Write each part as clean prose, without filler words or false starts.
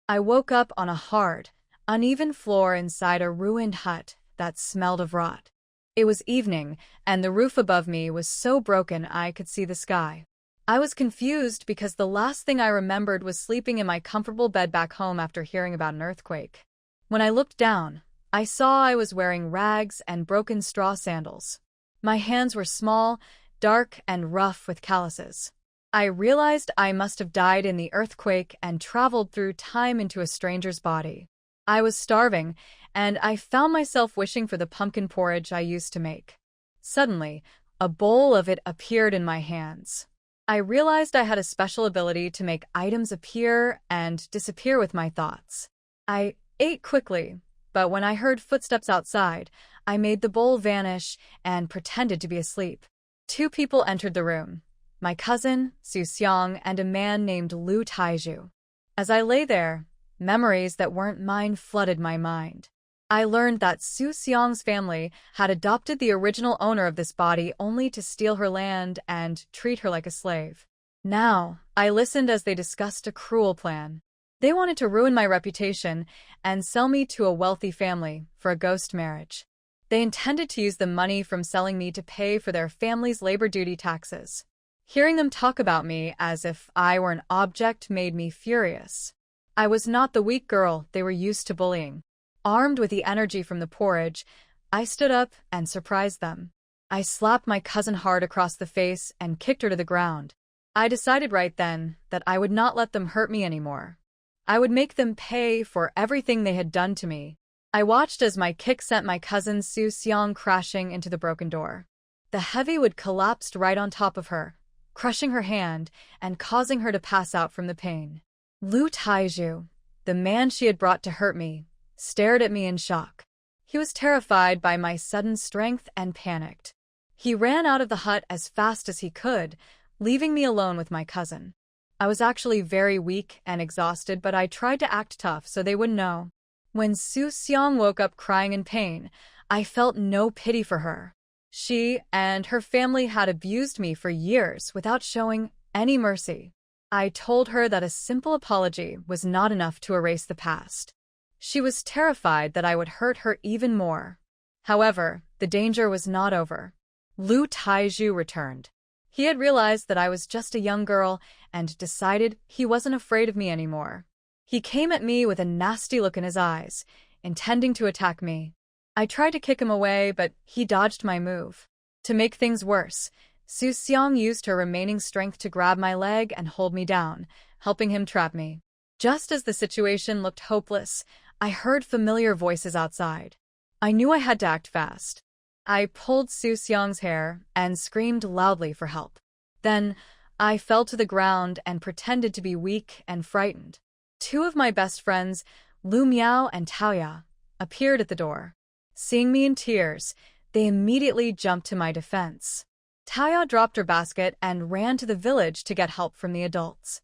I woke up on a hard, uneven floor inside a ruined hut that smelled of rot. It was evening, and the roof above me was so broken I could see the sky. I was confused because the last thing I remembered was sleeping in my comfortable bed back home after hearing about an earthquake. When I looked down, I saw I was wearing rags and broken straw sandals. My hands were small, dark, and rough with calluses. I realized I must have died in the earthquake and traveled through time into a stranger's body. I was starving, and I found myself wishing for the pumpkin porridge I used to make. Suddenly, a bowl of it appeared in my hands. I realized I had a special ability to make items appear and disappear with my thoughts. I ate quickly, but when I heard footsteps outside, I made the bowl vanish and pretended to be asleep. Two people entered the room, my cousin, Su Xiang, and a man named Lu Taiju. As I lay there, memories that weren't mine flooded my mind. I learned that Su Xiang's family had adopted the original owner of this body only to steal her land and treat her like a slave. Now, I listened as they discussed a cruel plan. They wanted to ruin my reputation and sell me to a wealthy family for a ghost marriage. They intended to use the money from selling me to pay for their family's labor duty taxes. Hearing them talk about me as if I were an object made me furious. I was not the weak girl they were used to bullying. Armed with the energy from the porridge, I stood up and surprised them. I slapped my cousin hard across the face and kicked her to the ground. I decided right then that I would not let them hurt me anymore. I would make them pay for everything they had done to me. I watched as my kick sent my cousin Su Xiang crashing into the broken door. The heavy wood collapsed right on top of her, crushing her hand and causing her to pass out from the pain. Lu Taiju, the man she had brought to hurt me, stared at me in shock. He was terrified by my sudden strength and panicked. He ran out of the hut as fast as he could, leaving me alone with my cousin. I was actually very weak and exhausted, but I tried to act tough so they wouldn't know. When Su Xiang woke up crying in pain, I felt no pity for her. She and her family had abused me for years without showing any mercy. I told her that a simple apology was not enough to erase the past. She was terrified that I would hurt her even more. However, the danger was not over. Lu Taiju returned. He had realized that I was just a young girl and decided he wasn't afraid of me anymore. He came at me with a nasty look in his eyes, intending to attack me. I tried to kick him away, but he dodged my move. To make things worse, Su Xiang used her remaining strength to grab my leg and hold me down, helping him trap me. Just as the situation looked hopeless, I heard familiar voices outside. I knew I had to act fast. I pulled Su Xiang's hair and screamed loudly for help. Then, I fell to the ground and pretended to be weak and frightened. Two of my best friends, Lu Miao and Taoya, appeared at the door. Seeing me in tears, they immediately jumped to my defense. Taoya dropped her basket and ran to the village to get help from the adults.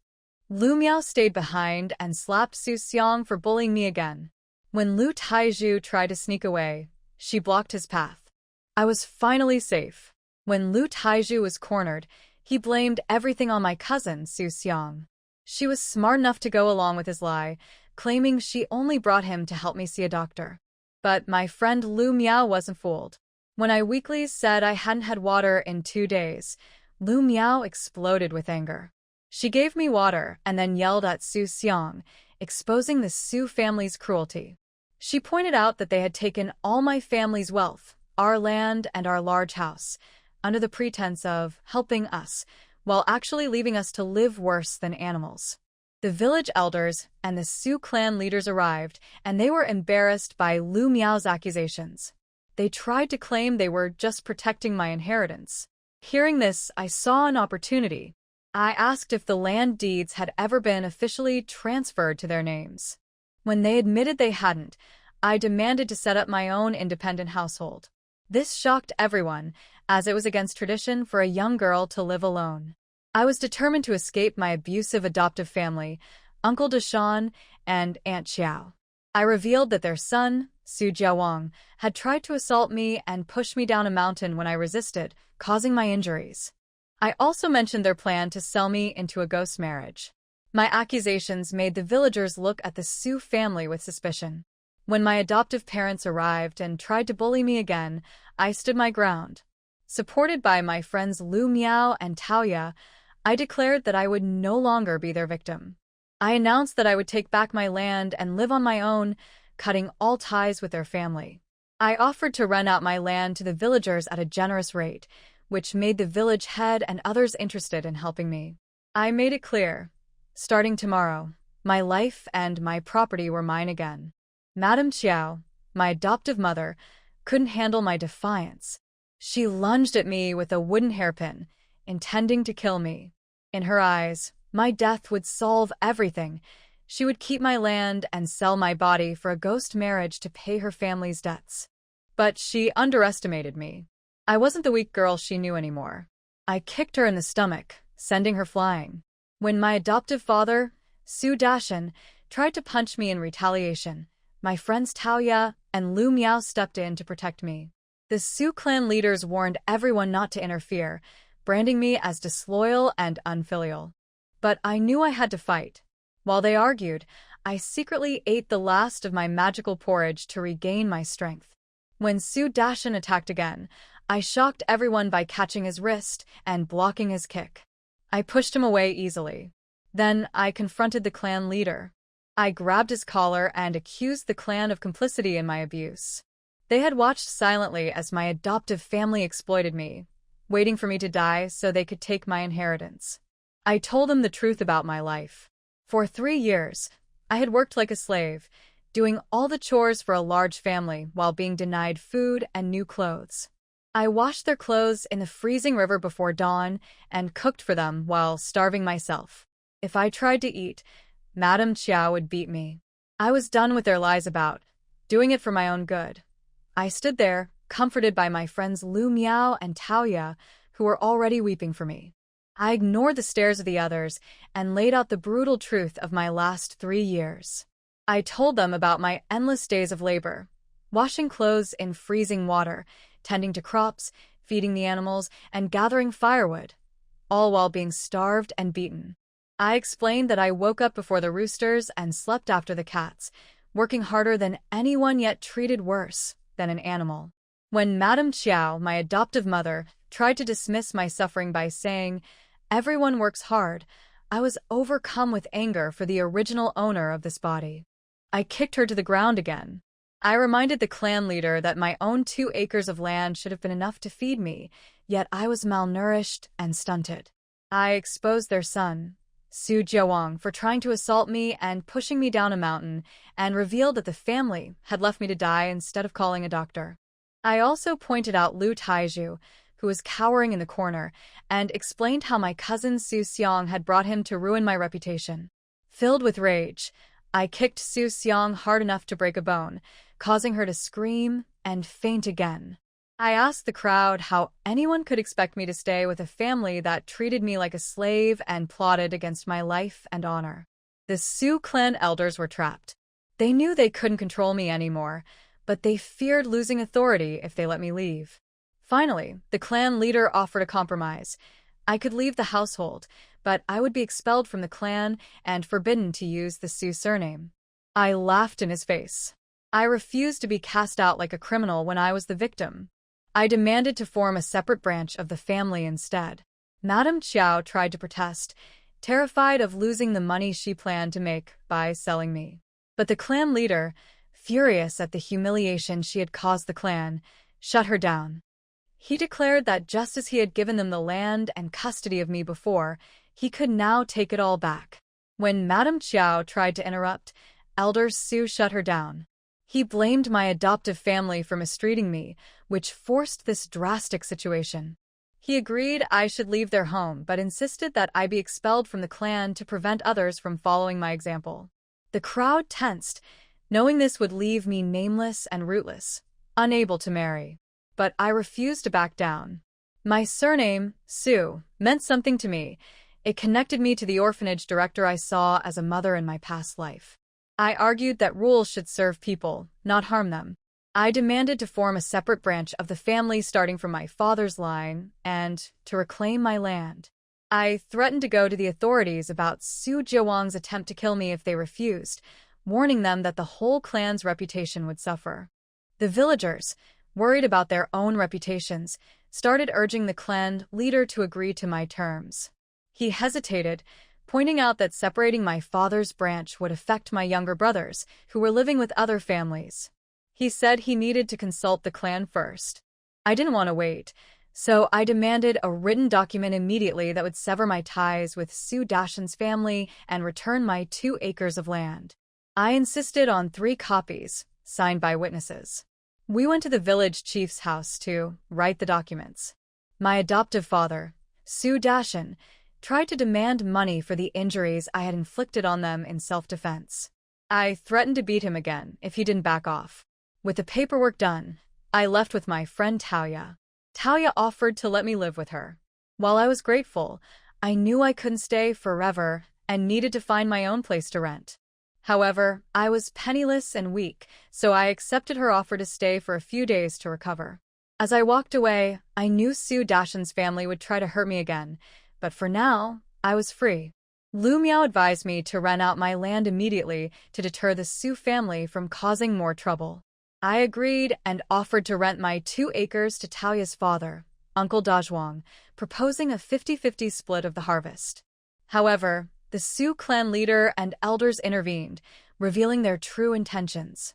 Lu Miao stayed behind and slapped Su Xiang for bullying me again. When Lu Taiju tried to sneak away, she blocked his path. I was finally safe. When Lu Taiju was cornered, he blamed everything on my cousin, Su Xiang. She was smart enough to go along with his lie, claiming she only brought him to help me see a doctor. But my friend Lu Miao wasn't fooled. When I weakly said I hadn't had water in 2 days, Lu Miao exploded with anger. She gave me water and then yelled at Su Xiang, exposing the Su family's cruelty. She pointed out that they had taken all my family's wealth, our land and our large house, under the pretense of helping us, while actually leaving us to live worse than animals. The village elders and the Su clan leaders arrived, and they were embarrassed by Lu Miao's accusations. They tried to claim they were just protecting my inheritance. Hearing this, I saw an opportunity. I asked if the land deeds had ever been officially transferred to their names. When they admitted they hadn't, I demanded to set up my own independent household. This shocked everyone, as it was against tradition for a young girl to live alone. I was determined to escape my abusive adoptive family, Uncle Deshawn and Aunt Xiao. I revealed that their son, Su Jiawang, had tried to assault me and push me down a mountain when I resisted, causing my injuries. I also mentioned their plan to sell me into a ghost marriage. My accusations made the villagers look at the Sioux family with suspicion. When my adoptive parents arrived and tried to bully me again, I stood my ground. Supported by my friends Lu Miao and Taoya, I declared that I would no longer be their victim. I announced that I would take back my land and live on my own, cutting all ties with their family. I offered to rent out my land to the villagers at a generous rate, which made the village head and others interested in helping me. I made it clear, starting tomorrow, my life and my property were mine again. Madame Chiao, my adoptive mother, couldn't handle my defiance. She lunged at me with a wooden hairpin, intending to kill me. In her eyes, my death would solve everything. She would keep my land and sell my body for a ghost marriage to pay her family's debts. But she underestimated me. I wasn't the weak girl she knew anymore. I kicked her in the stomach, sending her flying. When my adoptive father, Su Dashan, tried to punch me in retaliation, my friends Taoya and Lu Miao stepped in to protect me. The Sioux clan leaders warned everyone not to interfere, branding me as disloyal and unfilial. But I knew I had to fight. While they argued, I secretly ate the last of my magical porridge to regain my strength. When Su Dashan attacked again, I shocked everyone by catching his wrist and blocking his kick. I pushed him away easily. Then I confronted the clan leader. I grabbed his collar and accused the clan of complicity in my abuse. They had watched silently as my adoptive family exploited me, waiting for me to die so they could take my inheritance. I told them the truth about my life. For 3 years, I had worked like a slave, doing all the chores for a large family while being denied food and new clothes. I washed their clothes in the freezing river before dawn and cooked for them while starving myself. If I tried to eat, Madame Chiao would beat me. I was done with their lies about doing it for my own good. I stood there, comforted by my friends Lu Miao and Taoya, who were already weeping for me. I ignored the stares of the others and laid out the brutal truth of my last 3 years. I told them about my endless days of labor, washing clothes in freezing water, tending to crops, feeding the animals, and gathering firewood, all while being starved and beaten. I explained that I woke up before the roosters and slept after the cats, working harder than anyone yet treated worse than an animal. When Madame Chiao, my adoptive mother, tried to dismiss my suffering by saying, "Everyone works hard," I was overcome with anger for the original owner of this body. I kicked her to the ground again. I reminded the clan leader that my own 2 acres of land should have been enough to feed me, yet I was malnourished and stunted. I exposed their son, Su Jiawang, for trying to assault me and pushing me down a mountain, and revealed that the family had left me to die instead of calling a doctor. I also pointed out Lu Taiju, who was cowering in the corner, and explained how my cousin Su Xiang had brought him to ruin my reputation. Filled with rage, I kicked Su Xiang hard enough to break a bone, causing her to scream and faint again. I asked the crowd how anyone could expect me to stay with a family that treated me like a slave and plotted against my life and honor. The Sioux clan elders were trapped. They knew they couldn't control me anymore, but they feared losing authority if they let me leave. Finally, the clan leader offered a compromise. I could leave the household, but I would be expelled from the clan and forbidden to use the Sioux surname. I laughed in his face. I refused to be cast out like a criminal when I was the victim. I demanded to form a separate branch of the family instead. Madame Chiao tried to protest, terrified of losing the money she planned to make by selling me. But the clan leader, furious at the humiliation she had caused the clan, shut her down. He declared that just as he had given them the land and custody of me before, he could now take it all back. When Madame Chiao tried to interrupt, Elder Su shut her down. He blamed my adoptive family for mistreating me, which forced this drastic situation. He agreed I should leave their home, but insisted that I be expelled from the clan to prevent others from following my example. The crowd tensed, knowing this would leave me nameless and rootless, unable to marry. But I refused to back down. My surname, Su, meant something to me. It connected me to the orphanage director I saw as a mother in my past life. I argued that rules should serve people, not harm them. I demanded to form a separate branch of the family starting from my father's line and to reclaim my land. I threatened to go to the authorities about Su Jiawang's attempt to kill me if they refused, warning them that the whole clan's reputation would suffer. The villagers, worried about their own reputations, started urging the clan leader to agree to my terms. He hesitated, pointing out that separating my father's branch would affect my younger brothers, who were living with other families. He said he needed to consult the clan first. I didn't want to wait, so I demanded a written document immediately that would sever my ties with Su Dashan's family and return my 2 acres of land. I insisted on 3 copies, signed by witnesses. We went to the village chief's house to write the documents. My adoptive father, Su Dashan, tried to demand money for the injuries I had inflicted on them in self-defense. I threatened to beat him again if he didn't back off. With the paperwork done, I left with my friend Taoya. Taoya offered to let me live with her. While I was grateful, I knew I couldn't stay forever and needed to find my own place to rent. However, I was penniless and weak, so I accepted her offer to stay for a few days to recover. As I walked away, I knew Su Dashan's family would try to hurt me again, but for now, I was free. Lu Miao advised me to rent out my land immediately to deter the Su family from causing more trouble. I agreed and offered to rent my 2 acres to Taoya's father, Uncle Dazhuang, proposing a 50-50 split of the harvest. However, the Su clan leader and elders intervened, revealing their true intentions.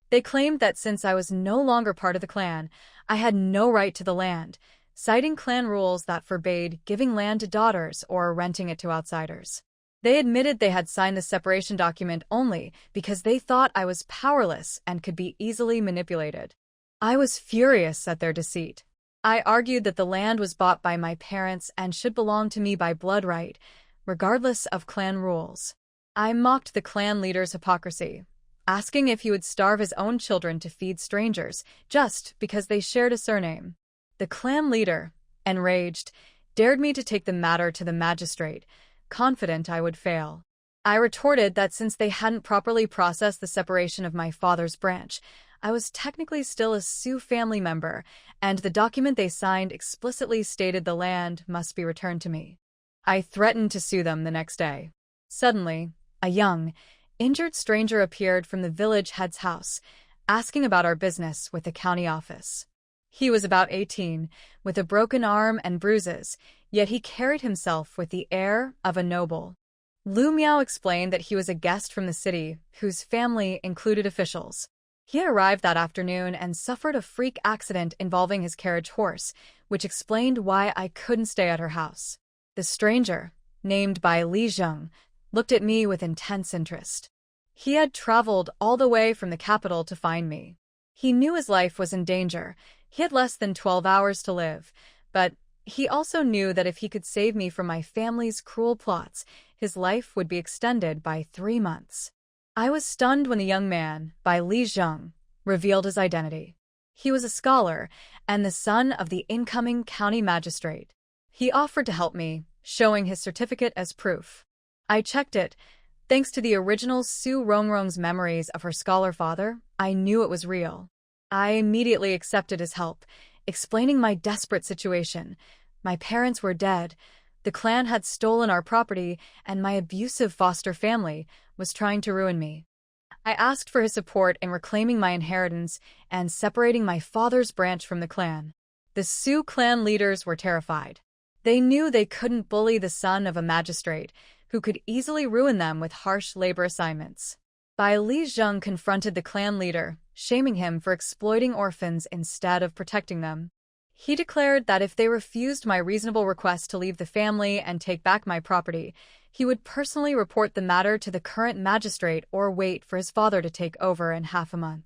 They claimed that since I was no longer part of the clan, I had no right to the land, citing clan rules that forbade giving land to daughters or renting it to outsiders. They admitted they had signed the separation document only because they thought I was powerless and could be easily manipulated. I was furious at their deceit. I argued that the land was bought by my parents and should belong to me by blood right, regardless of clan rules. I mocked the clan leader's hypocrisy, asking if he would starve his own children to feed strangers just because they shared a surname. The clan leader, enraged, dared me to take the matter to the magistrate, confident I would fail. I retorted that since they hadn't properly processed the separation of my father's branch, I was technically still a Su family member, and the document they signed explicitly stated the land must be returned to me. I threatened to sue them the next day. Suddenly, a young, injured stranger appeared from the village head's house, asking about our business with the county office. He was about 18, with a broken arm and bruises, yet he carried himself with the air of a noble. Lu Miao explained that he was a guest from the city, whose family included officials. He had arrived that afternoon and suffered a freak accident involving his carriage horse, which explained why I couldn't stay at her house. The stranger, named by Li Zheng, looked at me with intense interest. He had traveled all the way from the capital to find me. He knew his life was in danger. He had less than 12 hours to live, but he also knew that if he could save me from my family's cruel plots, his life would be extended by 3 months. I was stunned when the young man, by Li Zheng, revealed his identity. He was a scholar and the son of the incoming county magistrate. He offered to help me, showing his certificate as proof. I checked it. Thanks to the original Su Rongrong's memories of her scholar father, I knew it was real. I immediately accepted his help, explaining my desperate situation. My parents were dead, the clan had stolen our property, and my abusive foster family was trying to ruin me. I asked for his support in reclaiming my inheritance and separating my father's branch from the clan. The Su clan leaders were terrified. They knew they couldn't bully the son of a magistrate, who could easily ruin them with harsh labor assignments. Bai Li Zheng confronted the clan leader, shaming him for exploiting orphans instead of protecting them. He declared that if they refused my reasonable request to leave the family and take back my property, he would personally report the matter to the current magistrate or wait for his father to take over in half a month.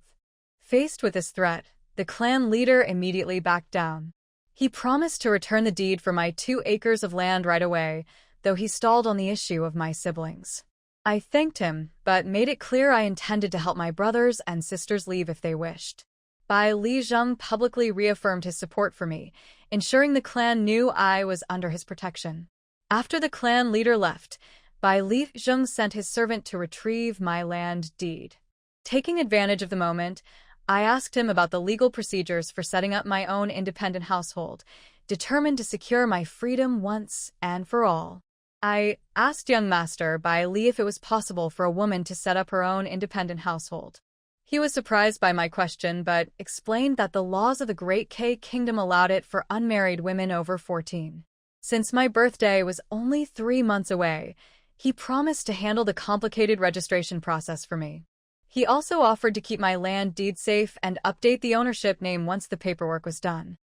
Faced with this threat, the clan leader immediately backed down. He promised to return the deed for my 2 acres of land right away, though he stalled on the issue of my siblings. I thanked him, but made it clear I intended to help my brothers and sisters leave if they wished. Bai Li Zheng publicly reaffirmed his support for me, ensuring the clan knew I was under his protection. After the clan leader left, Bai Li Zheng sent his servant to retrieve my land deed. Taking advantage of the moment, I asked him about the legal procedures for setting up my own independent household, determined to secure my freedom once and for all. I asked young Master Bai Li if it was possible for a woman to set up her own independent household. He was surprised by my question but explained that the laws of the Great K Kingdom allowed it for unmarried women over 14. Since my birthday was only 3 months away, he promised to handle the complicated registration process for me. He also offered to keep my land deed safe and update the ownership name once the paperwork was done.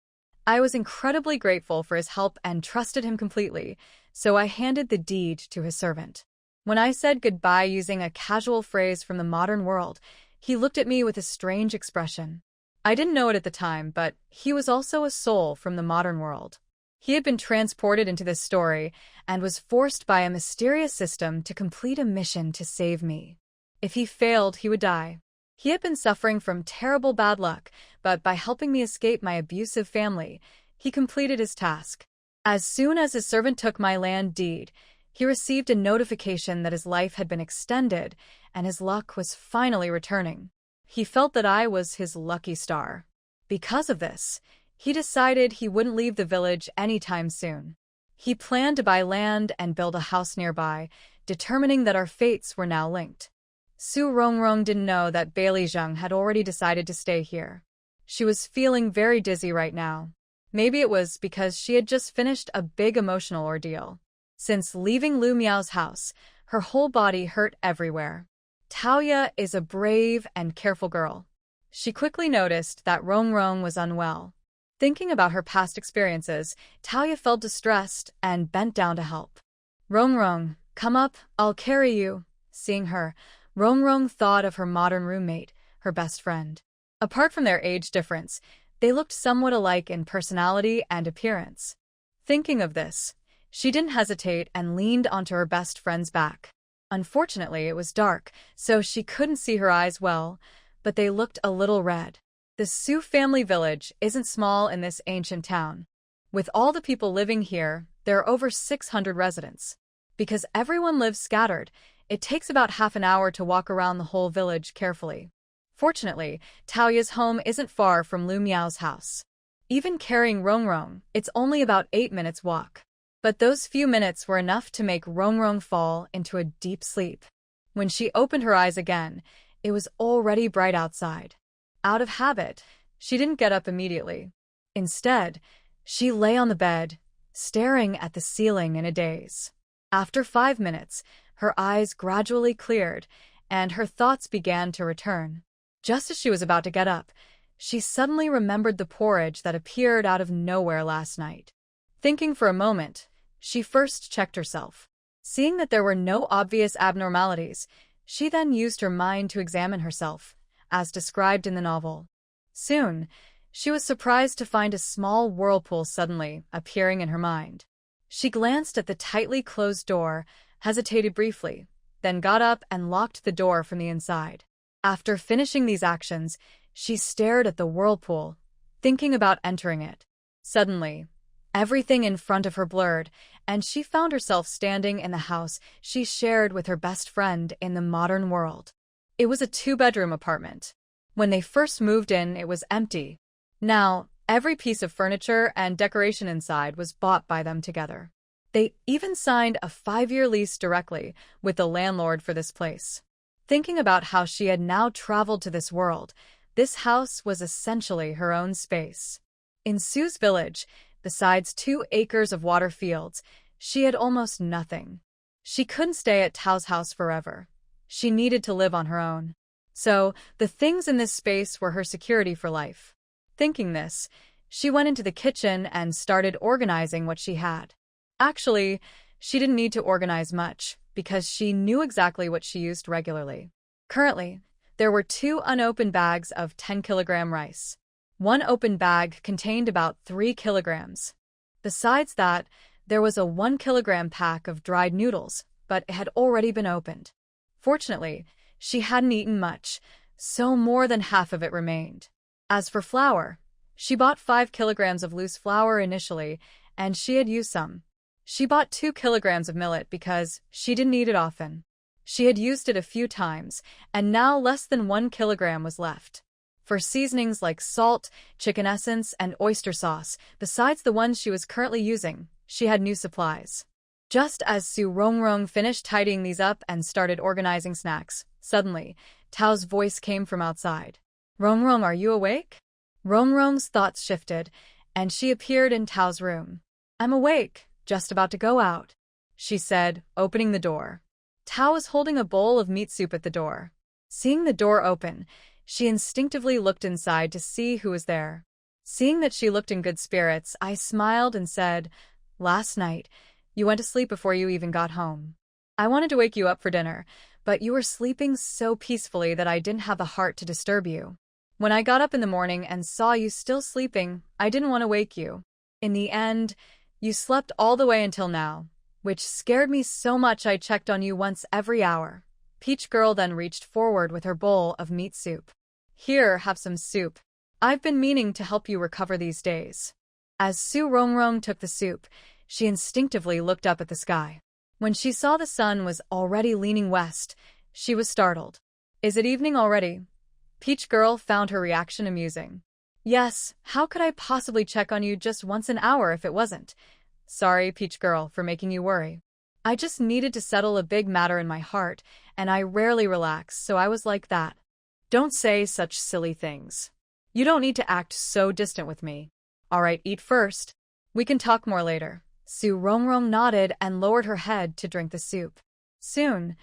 I was incredibly grateful for his help and trusted him completely, so I handed the deed to his servant. When I said goodbye using a casual phrase from the modern world, he looked at me with a strange expression. I didn't know it at the time, but he was also a soul from the modern world. He had been transported into this story and was forced by a mysterious system to complete a mission to save me. If he failed, he would die. He had been suffering from terrible bad luck, but by helping me escape my abusive family, he completed his task. As soon as his servant took my land deed, he received a notification that his life had been extended and his luck was finally returning. He felt that I was his lucky star. Because of this, he decided he wouldn't leave the village anytime soon. He planned to buy land and build a house nearby, determining that our fates were now linked. Su Rongrong didn't know that Bailey Zheng had already decided to stay here. She was feeling very dizzy right now. Maybe it was because she had just finished a big emotional ordeal. Since leaving Lu Miao's house, her whole body hurt everywhere. Taoya is a brave and careful girl. She quickly noticed that Rongrong was unwell. Thinking about her past experiences, Taoya felt distressed and bent down to help. Rongrong, come up, I'll carry you. Seeing her, Rongrong thought of her modern roommate, her best friend. Apart from their age difference, they looked somewhat alike in personality and appearance. Thinking of this, she didn't hesitate and leaned onto her best friend's back. Unfortunately, it was dark, so she couldn't see her eyes well, but they looked a little red. The Su family village isn't small in this ancient town. With all the people living here, there are over 600 residents. Because everyone lives scattered, it takes about half an hour to walk around the whole village carefully. Fortunately, Taoya's home isn't far from Lu Miao's house. Even carrying Rongrong, it's only about 8 minutes walk. But those few minutes were enough to make Rongrong fall into a deep sleep. When she opened her eyes again, it was already bright outside. Out of habit, she didn't get up immediately. Instead, she lay on the bed, staring at the ceiling in a daze. After 5 minutes, her eyes gradually cleared, and her thoughts began to return. Just as she was about to get up, she suddenly remembered the porridge that appeared out of nowhere last night. Thinking for a moment, she first checked herself. Seeing that there were no obvious abnormalities, she then used her mind to examine herself, as described in the novel. Soon, she was surprised to find a small whirlpool suddenly appearing in her mind. She glanced at the tightly closed door, hesitated briefly, then got up and locked the door from the inside. After finishing these actions, she stared at the whirlpool, thinking about entering it. Suddenly, everything in front of her blurred, and she found herself standing in the house she shared with her best friend in the modern world. It was a 2-bedroom apartment. When they first moved in, it was empty. Now, every piece of furniture and decoration inside was bought by them together. They even signed a 5-year lease directly with the landlord for this place. Thinking about how she had now traveled to this world, this house was essentially her own space. In Sue's village, besides 2 acres of water fields, she had almost nothing. She couldn't stay at Tao's house forever. She needed to live on her own. So, the things in this space were her security for life. Thinking this, she went into the kitchen and started organizing what she had. Actually, she didn't need to organize much, because she knew exactly what she used regularly. Currently, there were 2 unopened bags of 10-kilogram rice. One open bag contained about 3 kilograms. Besides that, there was a 1-kilogram pack of dried noodles, but it had already been opened. Fortunately, she hadn't eaten much, so more than half of it remained. As for flour, she bought 5 kilograms of loose flour initially, and she had used some. She bought 2 kilograms of millet because she didn't eat it often. She had used it a few times, and now less than 1 kilogram was left. for seasonings like salt, chicken essence, and oyster sauce. Besides the ones she was currently using, she had new supplies. Just as Su Rongrong finished tidying these up and started organizing snacks, suddenly, Tao's voice came from outside. Rongrong, are you awake? Rongrong's thoughts shifted, and she appeared in Tao's room. I'm awake, just about to go out, she said, opening the door. Tao was holding a bowl of meat soup at the door. Seeing the door open, she instinctively looked inside to see who was there. Seeing that she looked in good spirits, I smiled and said, Last night, you went to sleep before you even got home. I wanted to wake you up for dinner, but you were sleeping so peacefully that I didn't have the heart to disturb you. When I got up in the morning and saw you still sleeping, I didn't want to wake you. In the end, you slept all the way until now, which scared me so much I checked on you once every hour. Peach Girl then reached forward with her bowl of meat soup. Here, have some soup. I've been meaning to help you recover these days. As Su Rongrong took the soup, she instinctively looked up at the sky. When she saw the sun was already leaning west, she was startled. Is it evening already? Peach Girl found her reaction amusing. Yes, how could I possibly check on you just once an hour if it wasn't? Sorry, Peach Girl, for making you worry. I just needed to settle a big matter in my heart, and I rarely relax, so I was like that. Don't say such silly things. You don't need to act so distant with me. All right, eat first. We can talk more later. Su Rongrong nodded and lowered her head to drink the soup. Soon,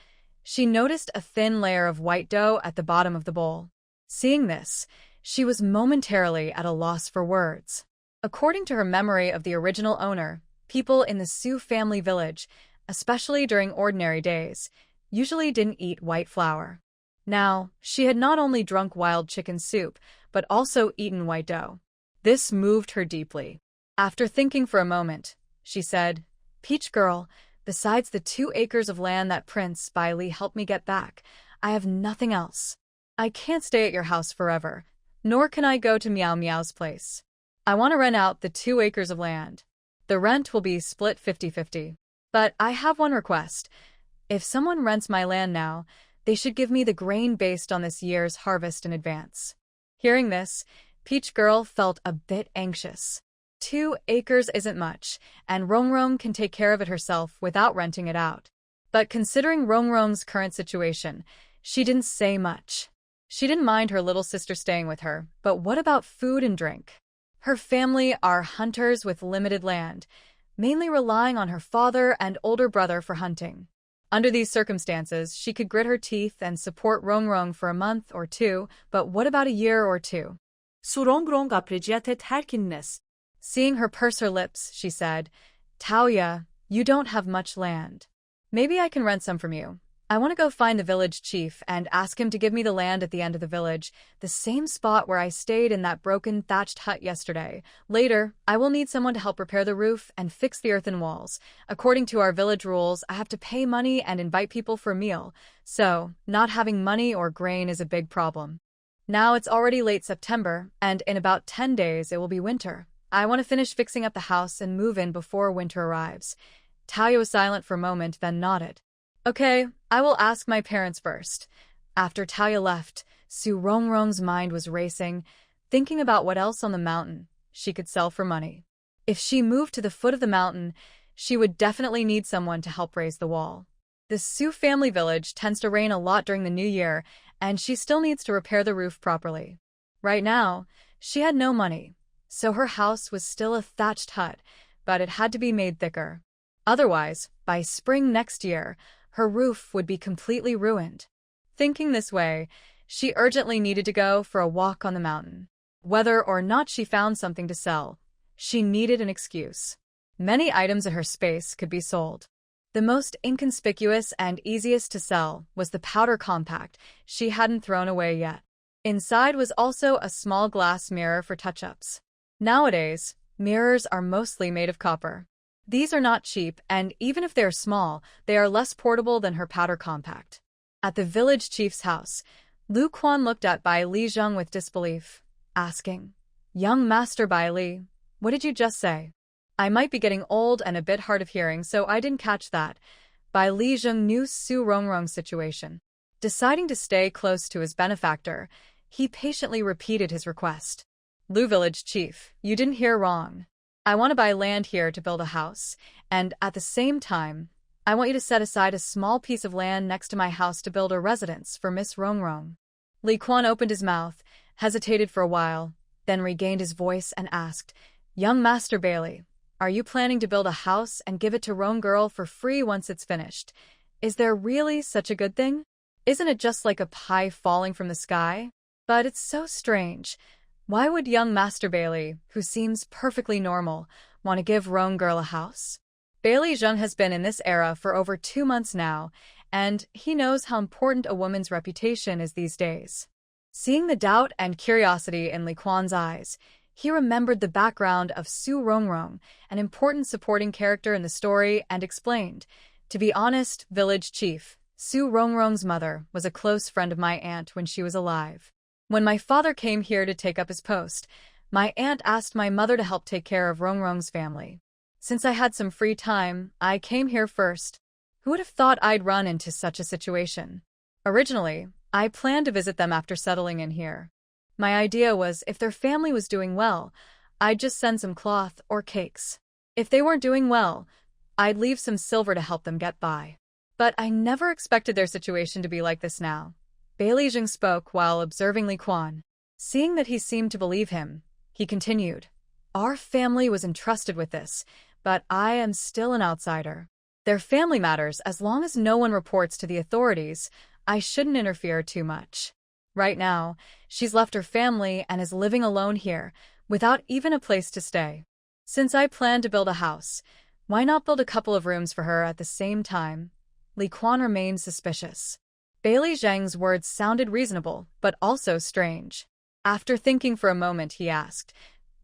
she noticed a thin layer of white dough at the bottom of the bowl. Seeing this, she was momentarily at a loss for words. According to her memory of the original owner, people in the Su family village, especially during ordinary days, usually didn't eat white flour. Now, she had not only drunk wild chicken soup, but also eaten white dough. This moved her deeply. After thinking for a moment, she said, Peach Girl, besides the 2 acres of land that Prince Bai Li helped me get back, I have nothing else. I can't stay at your house forever, nor can I go to Meow Meow's place. I want to rent out the 2 acres of land. The rent will be split 50-50. But I have one request. If someone rents my land now, they should give me the grain based on this year's harvest in advance. Hearing this, Peach Girl felt a bit anxious. 2 acres isn't much, and Rongrong can take care of it herself without renting it out. But considering Rongrong's current situation, she didn't say much. She didn't mind her little sister staying with her, but what about food and drink? Her family are hunters with limited land, mainly relying on her father and older brother for hunting. Under these circumstances, she could grit her teeth and support Rongrong for a month or 2, but what about a year or 2? Su Rongrong apreciate terkinnes. Seeing her purse her lips, she said, Taoya, you don't have much land. Maybe I can rent some from you. I want to go find the village chief and ask him to give me the land at the end of the village, the same spot where I stayed in that broken thatched hut yesterday. Later, I will need someone to help repair the roof and fix the earthen walls. According to our village rules, I have to pay money and invite people for a meal, so not having money or grain is a big problem. Now it's already late September, and in about 10 days it will be winter. I want to finish fixing up the house and move in before winter arrives. Taoya was silent for a moment, then nodded. Okay, I will ask my parents first. After Taoya left, Su Rongrong's mind was racing, thinking about what else on the mountain she could sell for money. If she moved to the foot of the mountain, she would definitely need someone to help raise the wall. The Su family village tends to rain a lot during the new year, and she still needs to repair the roof properly. Right now, she had no money, so her house was still a thatched hut, but it had to be made thicker. Otherwise, by spring next year, her roof would be completely ruined. Thinking this way, she urgently needed to go for a walk on the mountain. Whether or not she found something to sell, she needed an excuse. Many items in her space could be sold. The most inconspicuous and easiest to sell was the powder compact she hadn't thrown away yet. Inside was also a small glass mirror for touch-ups. Nowadays, mirrors are mostly made of copper. These are not cheap, and even if they're small, they are less portable than her powder compact. At the village chief's house, Lu Quan looked at Bai Li Zheng with disbelief, asking, Young Master Bai Li, what did you just say? I might be getting old and a bit hard of hearing, so I didn't catch that. Bai Li Zheng knew Su Rongrong's situation. Deciding to stay close to his benefactor, He patiently repeated his request. Lu village chief, you didn't hear wrong. I want to buy land here to build a house, and at the same time, I want you to set aside a small piece of land next to my house to build a residence for Miss Rongrong. Li Quan opened his mouth, hesitated for a while, then regained his voice and asked, Young Master Bailey, are you planning to build a house and give it to Rong Girl for free once it's finished? Is there really such a good thing? Isn't it just like a pie falling from the sky? But it's so strange. Why would young Master Bailey, who seems perfectly normal, want to give Rong Girl a house? Bailey Zheng has been in this era for over 2 months now, and he knows how important a woman's reputation is these days. Seeing the doubt and curiosity in Li Quan's eyes, he remembered the background of Su Rongrong, an important supporting character in the story, and explained, to be honest, village chief, Su Rongrong's mother was a close friend of my aunt when she was alive. When my father came here to take up his post, my aunt asked my mother to help take care of Rongrong's family. Since I had some free time, I came here first. Who would have thought I'd run into such a situation? Originally, I planned to visit them after settling in here. My idea was if their family was doing well, I'd just send some cloth or cakes. If they weren't doing well, I'd leave some silver to help them get by. But I never expected their situation to be like this now. Bailey Jing spoke while observing Li Quan. Seeing that he seemed to believe him, he continued, Our family was entrusted with this, but I am still an outsider. Their family matters as long as no one reports to the authorities. I shouldn't interfere too much. Right now, she's left her family and is living alone here, without even a place to stay. Since I plan to build a house, why not build a couple of rooms for her at the same time? Li Quan remained suspicious. Bailey Zheng's words sounded reasonable, but also strange. After thinking for a moment, he asked,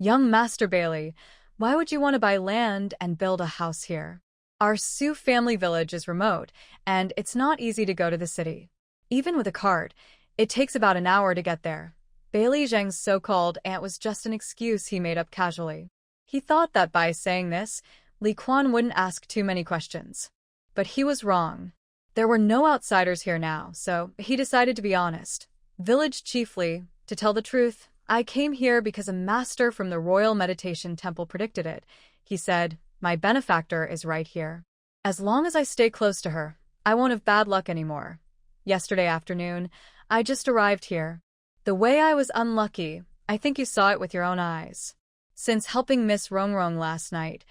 Young Master Bailey, why would you want to buy land and build a house here? Our Su family village is remote, and it's not easy to go to the city. Even with a cart, it takes about an hour to get there. Bailey Zheng's so-called aunt was just an excuse he made up casually. He thought that by saying this, Li Quan wouldn't ask too many questions. But he was wrong. There were no outsiders here now, so he decided to be honest. Village chiefly, to tell the truth, I came here because a master from the Royal Meditation Temple predicted it. He said, my benefactor is right here. As long as I stay close to her, I won't have bad luck anymore. Yesterday afternoon, I just arrived here. The way I was unlucky, I think you saw it with your own eyes. Since helping Miss Rongrong last night,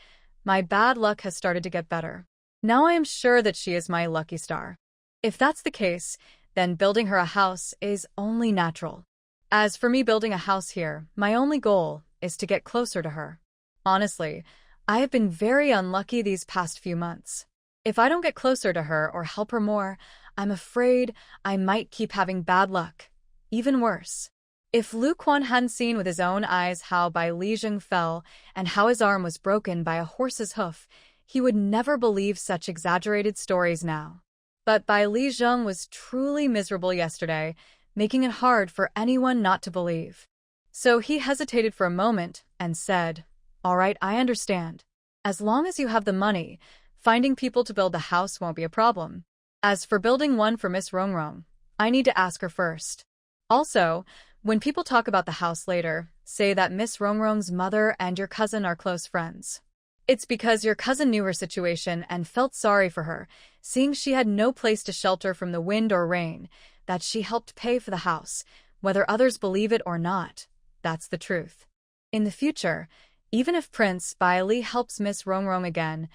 my bad luck has started to get better. Now I am sure that she is my lucky star. If that's the case, then building her a house is only natural. As for me building a house here, my only goal is to get closer to her. Honestly, I have been very unlucky these past few months. If I don't get closer to her or help her more, I'm afraid I might keep having bad luck. Even worse. If Lu Quan hadn't seen with his own eyes how Bai Lijing fell and how his arm was broken by a horse's hoof, he would never believe such exaggerated stories now. But Bai Lijing was truly miserable yesterday, making it hard for anyone not to believe. So he hesitated for a moment and said, All right, I understand. As long as you have the money, finding people to build the house won't be a problem. As for building one for Miss Rongrong, I need to ask her first. Also, when people talk about the house later, say that Miss Rongrong's mother and your cousin are close friends. It's because your cousin knew her situation and felt sorry for her, seeing she had no place to shelter from the wind or rain, that she helped pay for the house, whether others believe it or not. That's the truth. In the future, even if Prince Bailey helps Miss Rongrong again,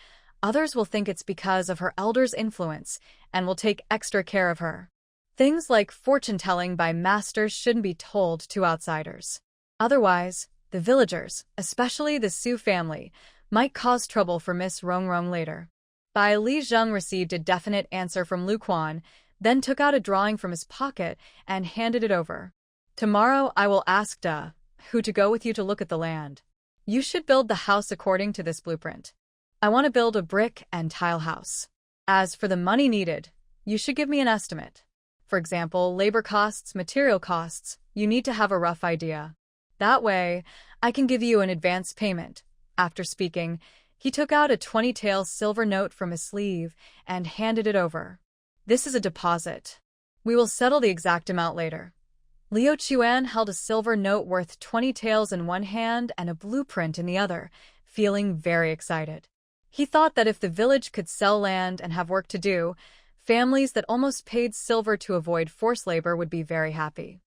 others will think it's because of her elder's influence and will take extra care of her. Things like fortune-telling by masters shouldn't be told to outsiders. Otherwise, the villagers, especially the Su family, might cause trouble for Miss Rongrong later. Bai Lijing received a definite answer from Lu Quan, then took out a drawing from his pocket and handed it over. Tomorrow I will ask who to go with you to look at the land. You should build the house according to this blueprint. I want to build a brick and tile house. As for the money needed, you should give me an estimate. For example, labor costs, material costs, you need to have a rough idea. That way, I can give you an advance payment. After speaking, he took out a 20-tael silver note from his sleeve and handed it over. This is a deposit. We will settle the exact amount later. Liu Chuan held a silver note worth 20 taels in one hand and a blueprint in the other, feeling very excited. He thought that if the village could sell land and have work to do, families that almost paid silver to avoid forced labor would be very happy.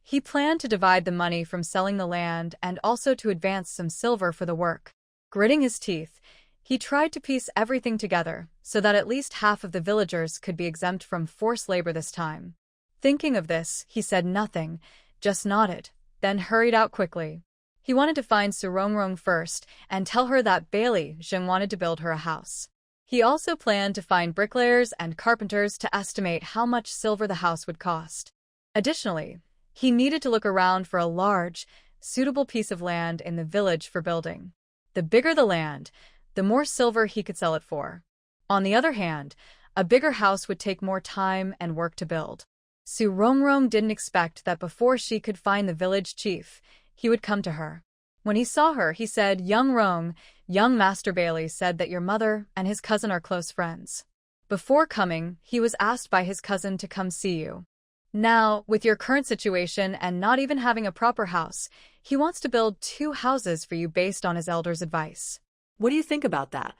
He planned to divide the money from selling the land and also to advance some silver for the work. Gritting his teeth, he tried to piece everything together so that at least half of the villagers could be exempt from forced labor this time. Thinking of this, he said nothing, just nodded, then hurried out quickly. He wanted to find Su Rongrong first and tell her that Bailey Zheng wanted to build her a house. He also planned to find bricklayers and carpenters to estimate how much silver the house would cost. Additionally, he needed to look around for a large, suitable piece of land in the village for building. The bigger the land, the more silver he could sell it for. On the other hand, a bigger house would take more time and work to build. Su Rongrong didn't expect that before she could find the village chief, he would come to her. When he saw her, he said, "Young Rong, young Master Bailey said that your mother and his cousin are close friends. Before coming, he was asked by his cousin to come see you. Now, with your current situation and not even having a proper house, he wants to build 2 houses for you based on his elder's advice." What do you think about that?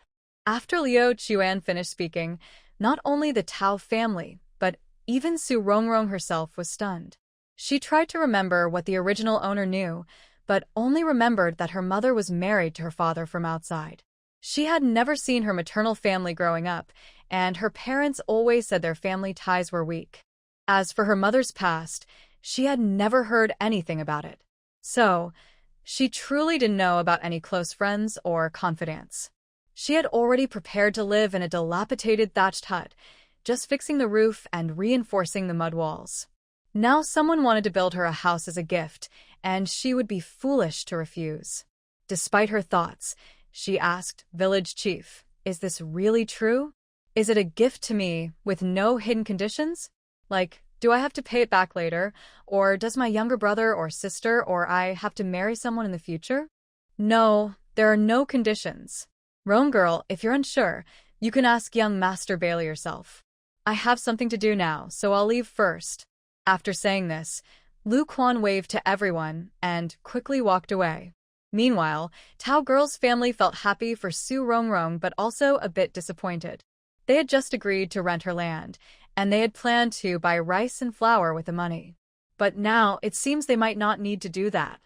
After Liu Chuan finished speaking, not only the Tao family, but even Su Rongrong herself was stunned. She tried to remember what the original owner knew, but only remembered that her mother was married to her father from outside. She had never seen her maternal family growing up, and her parents always said their family ties were weak. As for her mother's past, she had never heard anything about it. So, she truly didn't know about any close friends or confidants. She had already prepared to live in a dilapidated thatched hut, just fixing the roof and reinforcing the mud walls. Now someone wanted to build her a house as a gift, and she would be foolish to refuse. Despite her thoughts, she asked, "Village chief, is this really true? Is it a gift to me with no hidden conditions? Like, do I have to pay it back later, or does my younger brother or sister or I have to marry someone in the future?" "No, there are no conditions. Roan girl, if you're unsure, you can ask young Master Bailey yourself. I have something to do now, so I'll leave first." After saying this, Lu Quan waved to everyone and quickly walked away. Meanwhile, Tao Girl's family felt happy for Su Rongrong but also a bit disappointed. They had just agreed to rent her land, and they had planned to buy rice and flour with the money. But now it seems they might not need to do that.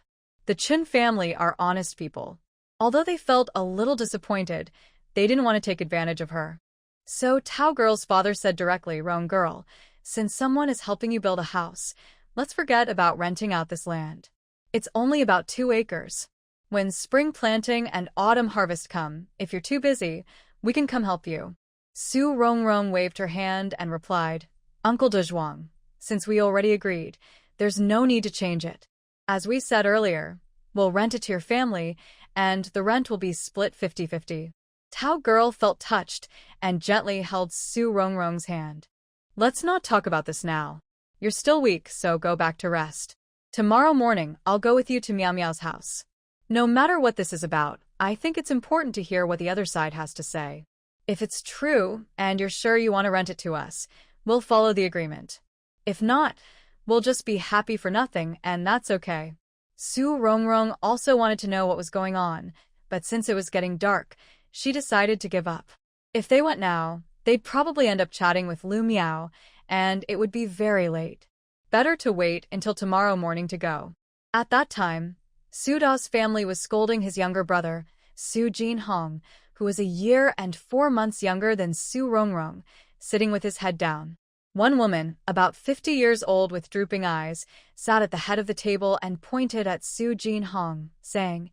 The Chun family are honest people. Although they felt a little disappointed, they didn't want to take advantage of her. So Tao Girl's father said directly, "Roan girl, since someone is helping you build a house, let's forget about renting out this land. It's only about 2 acres. When spring planting and autumn harvest come, if you're too busy, we can come help you." Su Rongrong waved her hand and replied, "Uncle Dezhuang, since we already agreed, there's no need to change it. As we said earlier, we'll rent it to your family, and the rent will be split 50-50. Tao Girl felt touched and gently held Su Rongrong's hand. "Let's not talk about this now. You're still weak, so go back to rest. Tomorrow morning, I'll go with you to Miao Miao's house. No matter what this is about, I think it's important to hear what the other side has to say. If it's true, and you're sure you want to rent it to us, we'll follow the agreement. If not, we'll just be happy for nothing, and that's okay." Su Rongrong also wanted to know what was going on, but since it was getting dark, she decided to give up. If they went now, they'd probably end up chatting with Lu Miao, and it would be very late. Better to wait until tomorrow morning to go. At that time, Su Da's family was scolding his younger brother, Su Jinhong, who was a year and 4 months younger than Su Rongrong, sitting with his head down. One woman, about 50 years old with drooping eyes, sat at the head of the table and pointed at Su Jinhong, saying,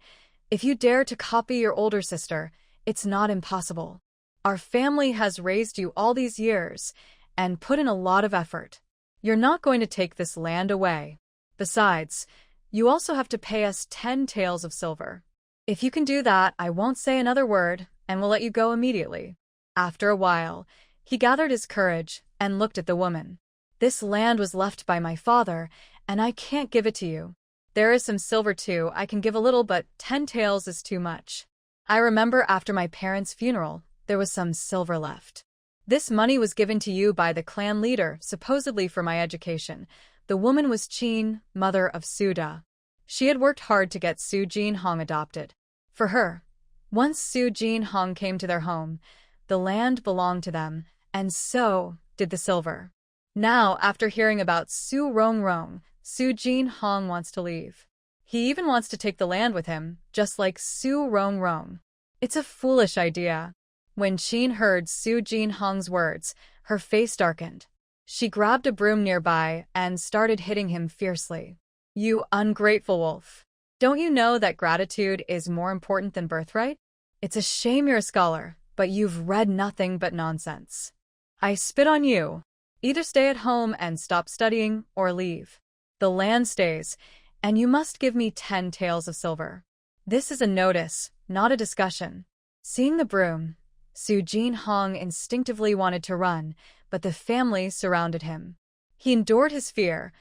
"If you dare to copy your older sister, it's not impossible. Our family has raised you all these years and put in a lot of effort. You're not going to take this land away. Besides, you also have to pay us 10 taels of silver. If you can do that, I won't say another word and will let you go immediately." After a while, he gathered his courage and looked at the woman. "This land was left by my father, and I can't give it to you. There is some silver too, I can give a little, but 10 taels is too much. I remember after my parents' funeral, there was some silver left. This money was given to you by the clan leader, supposedly for my education, The woman was Qin, mother of Suda. She had worked hard to get Su Jinhong adopted. For her, once Su Jinhong came to their home, the land belonged to them, and so did the silver. Now, after hearing about Su Rongrong, Su Jinhong wants to leave. He even wants to take the land with him, just like Su Rongrong. It's a foolish idea. When Qin heard Su Jinhong's words, her face darkened. She grabbed a broom nearby and started hitting him fiercely. You ungrateful wolf. Don't you know that gratitude is more important than birthright? It's a shame you're a scholar, but you've read nothing but nonsense. I spit on you. Either stay at home and stop studying, or leave. The land stays, and you must give me 10 taels of silver. This is a notice, not a discussion. Seeing the broom, Su Jinhong instinctively wanted to run, but the family surrounded him. He endured his fear,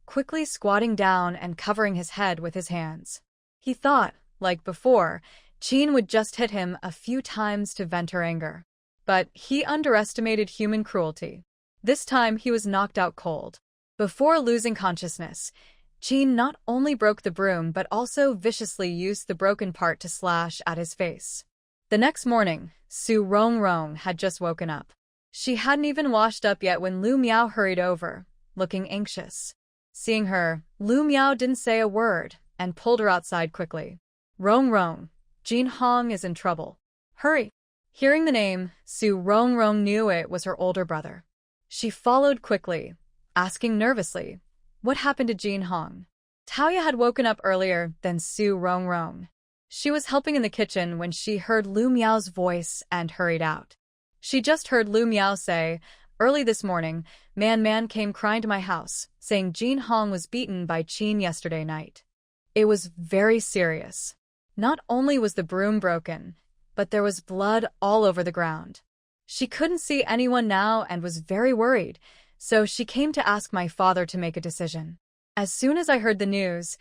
quickly squatting down and covering his head with his hands. He thought, like before, Qin would just hit him a few times to vent her anger. But he underestimated human cruelty. This time he was knocked out cold. Before losing consciousness, Qin not only broke the broom but also viciously used the broken part to slash at his face. The next morning, Su Rongrong had just woken up. She hadn't even washed up yet when Lu Miao hurried over, looking anxious. Seeing her, Lu Miao didn't say a word and pulled her outside quickly. Rongrong, Jinhong is in trouble. Hurry! Hearing the name, Su Rongrong knew it was her older brother. She followed quickly, asking nervously, what happened to Jinhong? Taoya had woken up earlier than Su Rongrong. She was helping in the kitchen when she heard Lu Miao's voice and hurried out. She just heard Lu Miao say, early this morning, Man came crying to my house, saying Jinhong was beaten by Qin yesterday night. It was very serious. Not only was the broom broken, but there was blood all over the ground. She couldn't see anyone now and was very worried, so she came to ask my father to make a decision. As soon as I heard the news,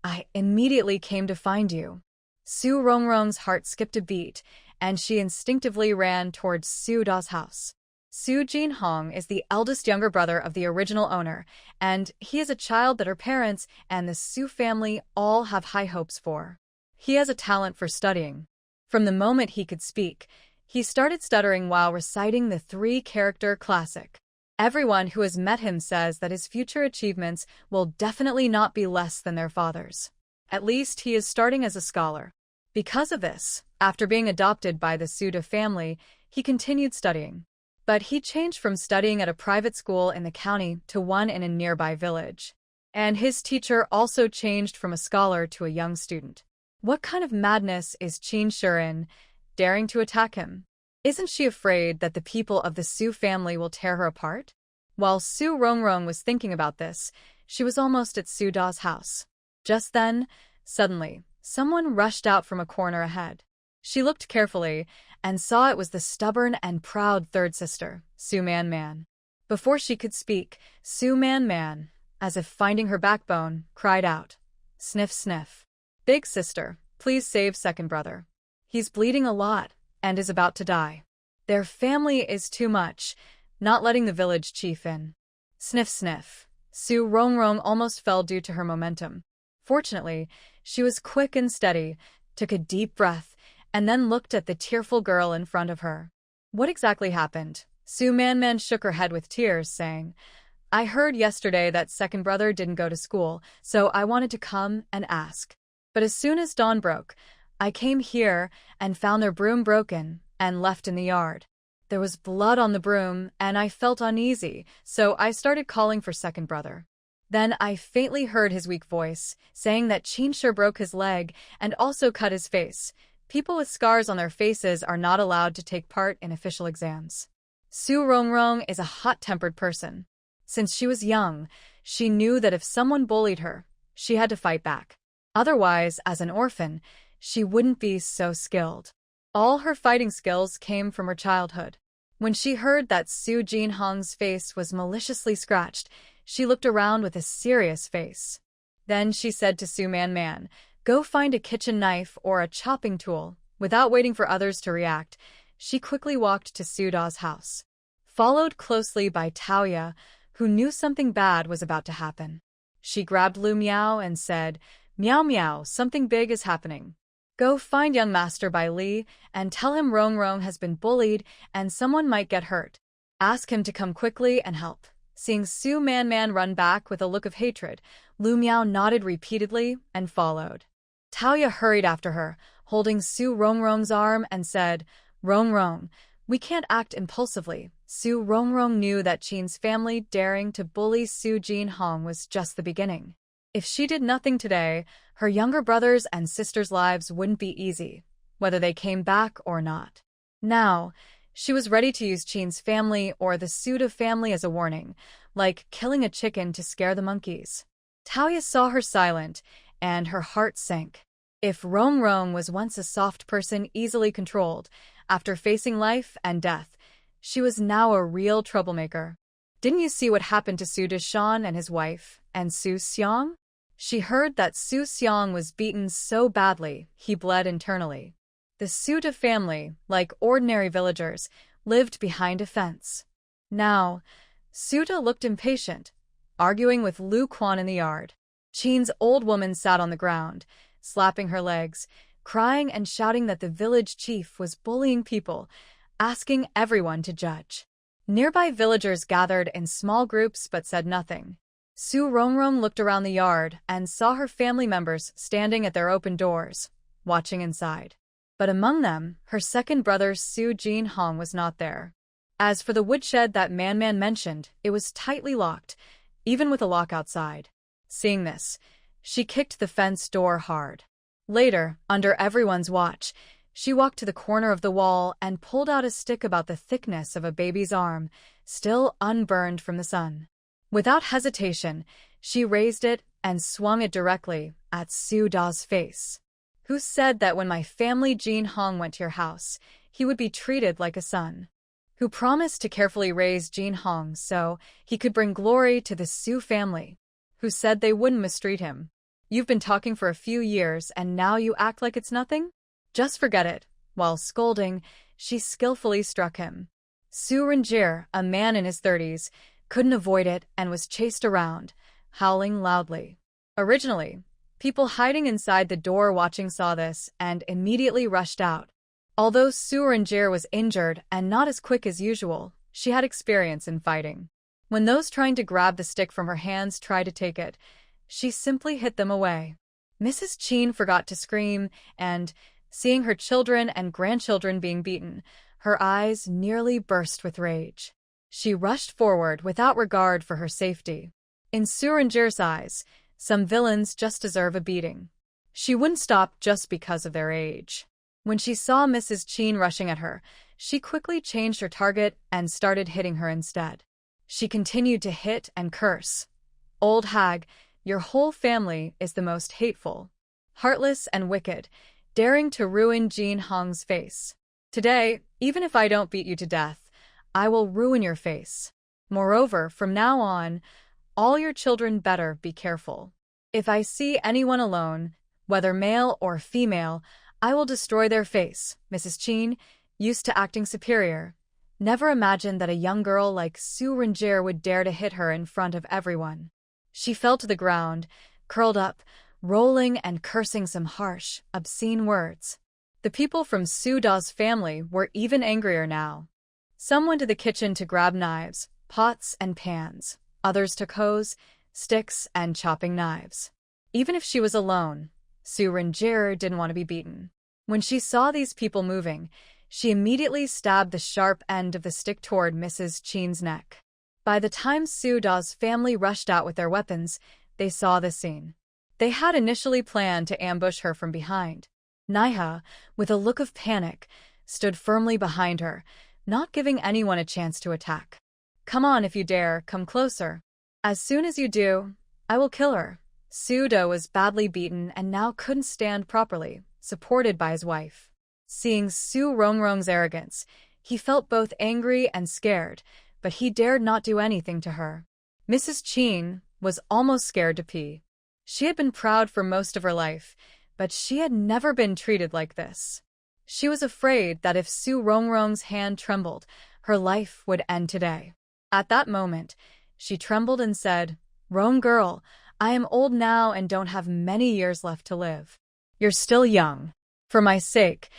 I immediately came to find you. Su Rongrong's heart skipped a beat, and she instinctively ran towards Su Da's house. Su Jinhong is the eldest younger brother of the original owner, and he is a child that her parents and the Su family all have high hopes for. He has a talent for studying. From the moment he could speak, he started stuttering while reciting the 3-character classic. Everyone who has met him says that his future achievements will definitely not be less than their father's. At least he is starting as a scholar. Because of this, after being adopted by the Suda family, he continued studying. But he changed from studying at a private school in the county to one in a nearby village. And his teacher also changed from a scholar to a young student. What kind of madness is Qin Shirin, daring to attack him? Isn't she afraid that the people of the Su family will tear her apart? While Su Rongrong was thinking about this, she was almost at Su Da's house. Just then, suddenly, someone rushed out from a corner ahead. She looked carefully and saw it was the stubborn and proud third sister, Su Man. Before she could speak, Su Man, as if finding her backbone, cried out, "Sniff, sniff. Big sister, please save second brother. He's bleeding a lot and is about to die. Their family is too much, not letting the village chief in." Sniff, sniff. Su Rongrong almost fell due to her momentum. Fortunately, she was quick and steady, took a deep breath, and then looked at the tearful girl in front of her. What exactly happened? Su Man shook her head with tears, saying, "I heard yesterday that second brother didn't go to school, so I wanted to come and ask. But as soon as dawn broke, I came here and found their broom broken and left in the yard. There was blood on the broom, and I felt uneasy, so I started calling for second brother. Then I faintly heard his weak voice, saying that Qin Shi broke his leg and also cut his face. People with scars on their faces are not allowed to take part in official exams." Su Rongrong is a hot-tempered person. Since she was young, she knew that if someone bullied her, she had to fight back. Otherwise, as an orphan, she wouldn't be so skilled. All her fighting skills came from her childhood. When she heard that Su Jinhong's face was maliciously scratched, she looked around with a serious face. Then she said to Su Man, "Go find a kitchen knife or a chopping tool." Without waiting for others to react, she quickly walked to Su Da's house. Followed closely by Taoya, who knew something bad was about to happen. She grabbed Lu Miao and said, "Meow meow, something big is happening. Go find young master Bai Li and tell him Rong Rong has been bullied and someone might get hurt. Ask him to come quickly and help." Seeing Su Man run back with a look of hatred, Lu Miao nodded repeatedly and followed. Taoya hurried after her, holding Su Rongrong's arm and said, "Rong Rong, we can't act impulsively." Su Rongrong knew that Qin's family daring to bully Su Jinhong was just the beginning. If she did nothing today, her younger brothers and sisters' lives wouldn't be easy, whether they came back or not. Now, she was ready to use Qin's family or the Suda family as a warning, like killing a chicken to scare the monkeys. Taoya saw her silent, and her heart sank. If Rong Rong was once a soft person easily controlled, after facing life and death, she was now a real troublemaker. Didn't you see what happened to Su Deshan and his wife, and Su Xiang? She heard that Su Xiang was beaten so badly he bled internally. The Suda family, like ordinary villagers, lived behind a fence. Now, Suda looked impatient, arguing with Lu Quan in the yard. Qin's old woman sat on the ground, slapping her legs, crying and shouting that the village chief was bullying people, asking everyone to judge. Nearby villagers gathered in small groups but said nothing. Su Rongrong looked around the yard and saw her family members standing at their open doors, watching inside. But among them, her second brother Su Jinhong was not there. As for the woodshed that Man mentioned, it was tightly locked, even with a lock outside. Seeing this, she kicked the fence door hard. Later, under everyone's watch, she walked to the corner of the wall and pulled out a stick about the thickness of a baby's arm, still unburned from the sun. Without hesitation, she raised it and swung it directly at Su Da's face. "Who said that when my family Jinhong went to your house, he would be treated like a son? Who promised to carefully raise Jinhong so he could bring glory to the Su family? Who said they wouldn't mistreat him? You've been talking for a few years and now you act like it's nothing? Just forget it." While scolding, she skillfully struck him. Su Renjir, a man in his 30s, couldn't avoid it and was chased around, howling loudly. Originally, people hiding inside the door watching saw this and immediately rushed out. Although Su Renjir was injured and not as quick as usual, she had experience in fighting. When those trying to grab the stick from her hands tried to take it, she simply hit them away. Mrs. Qin forgot to scream, and, seeing her children and grandchildren being beaten, her eyes nearly burst with rage. She rushed forward without regard for her safety. In Su Renjir's eyes, some villains just deserve a beating. She wouldn't stop just because of their age. When she saw Mrs. Qin rushing at her, she quickly changed her target and started hitting her instead. She continued to hit and curse. "Old hag, your whole family is the most hateful, heartless and wicked, daring to ruin Jinhong's face. Today, even if I don't beat you to death, I will ruin your face. Moreover, from now on, all your children better be careful. If I see anyone alone, whether male or female, I will destroy their face." Mrs. Qin, used to acting superior, never imagined that a young girl like Su Renjir would dare to hit her in front of everyone. She fell to the ground, curled up, rolling and cursing some harsh, obscene words. The people from Su Da's family were even angrier now. Some went to the kitchen to grab knives, pots and pans. Others took hoes, sticks, and chopping knives. Even if she was alone, Su Renjir didn't want to be beaten. When she saw these people moving, she immediately stabbed the sharp end of the stick toward Mrs. Qin's neck. By the time Su Da's family rushed out with their weapons, they saw the scene. They had initially planned to ambush her from behind. Naiha, with a look of panic, stood firmly behind her, not giving anyone a chance to attack. "Come on if you dare, come closer. As soon as you do, I will kill her." Su Da was badly beaten and now couldn't stand properly, supported by his wife. Seeing Su Rongrong's arrogance, he felt both angry and scared, but he dared not do anything to her. Mrs. Qin was almost scared to pee. She had been proud for most of her life, but she had never been treated like this. She was afraid that if Su Rongrong's hand trembled, her life would end today. At that moment, She trembled and said, "Wrong girl, I am old now and don't have many years left to live. You're still young. For my sake,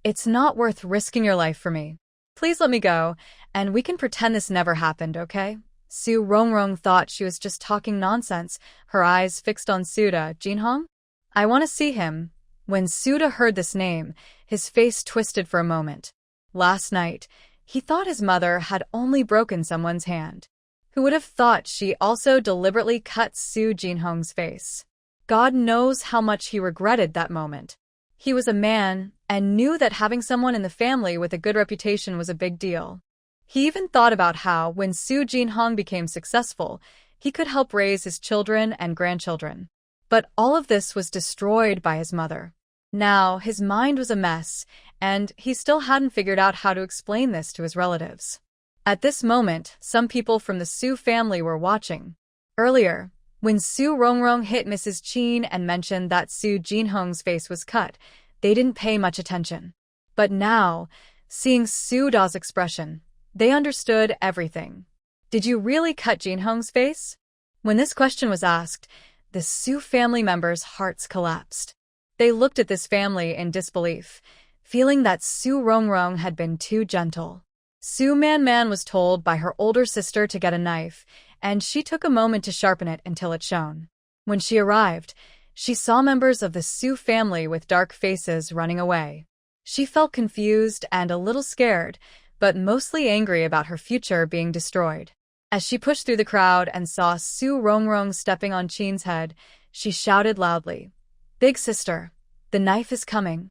it's not worth risking your life for me. Please let me go, and we can pretend this never happened, okay?" Su Rongrong thought she was just talking nonsense, her eyes fixed on Suda. "Jinhong? I want to see him." When Suda heard this name, his face twisted for a moment. Last night, he thought his mother had only broken someone's hand. Who would have thought she also deliberately cut Su Jinhong's face? God knows how much he regretted that moment. He was a man and knew that having someone in the family with a good reputation was a big deal. He even thought about how, when Su Jinhong became successful, he could help raise his children and grandchildren. But all of this was destroyed by his mother. Now, his mind was a mess, and he still hadn't figured out how to explain this to his relatives. At this moment, some people from the Su family were watching. Earlier, when Su Rongrong hit Mrs. Qin and mentioned that Su Jinhong's face was cut, they didn't pay much attention. But now, seeing Su Da's expression, they understood everything. "Did you really cut Jinhong's face?" When this question was asked, the Su family members' hearts collapsed. They looked at this family in disbelief, feeling that Su Rongrong had been too gentle. Su Man was told by her older sister to get a knife, and she took a moment to sharpen it until it shone. When she arrived, she saw members of the Su family with dark faces running away. She felt confused and a little scared, but mostly angry about her future being destroyed. As she pushed through the crowd and saw Su Rongrong stepping on Qin's head, she shouted loudly, "Big sister, the knife is coming."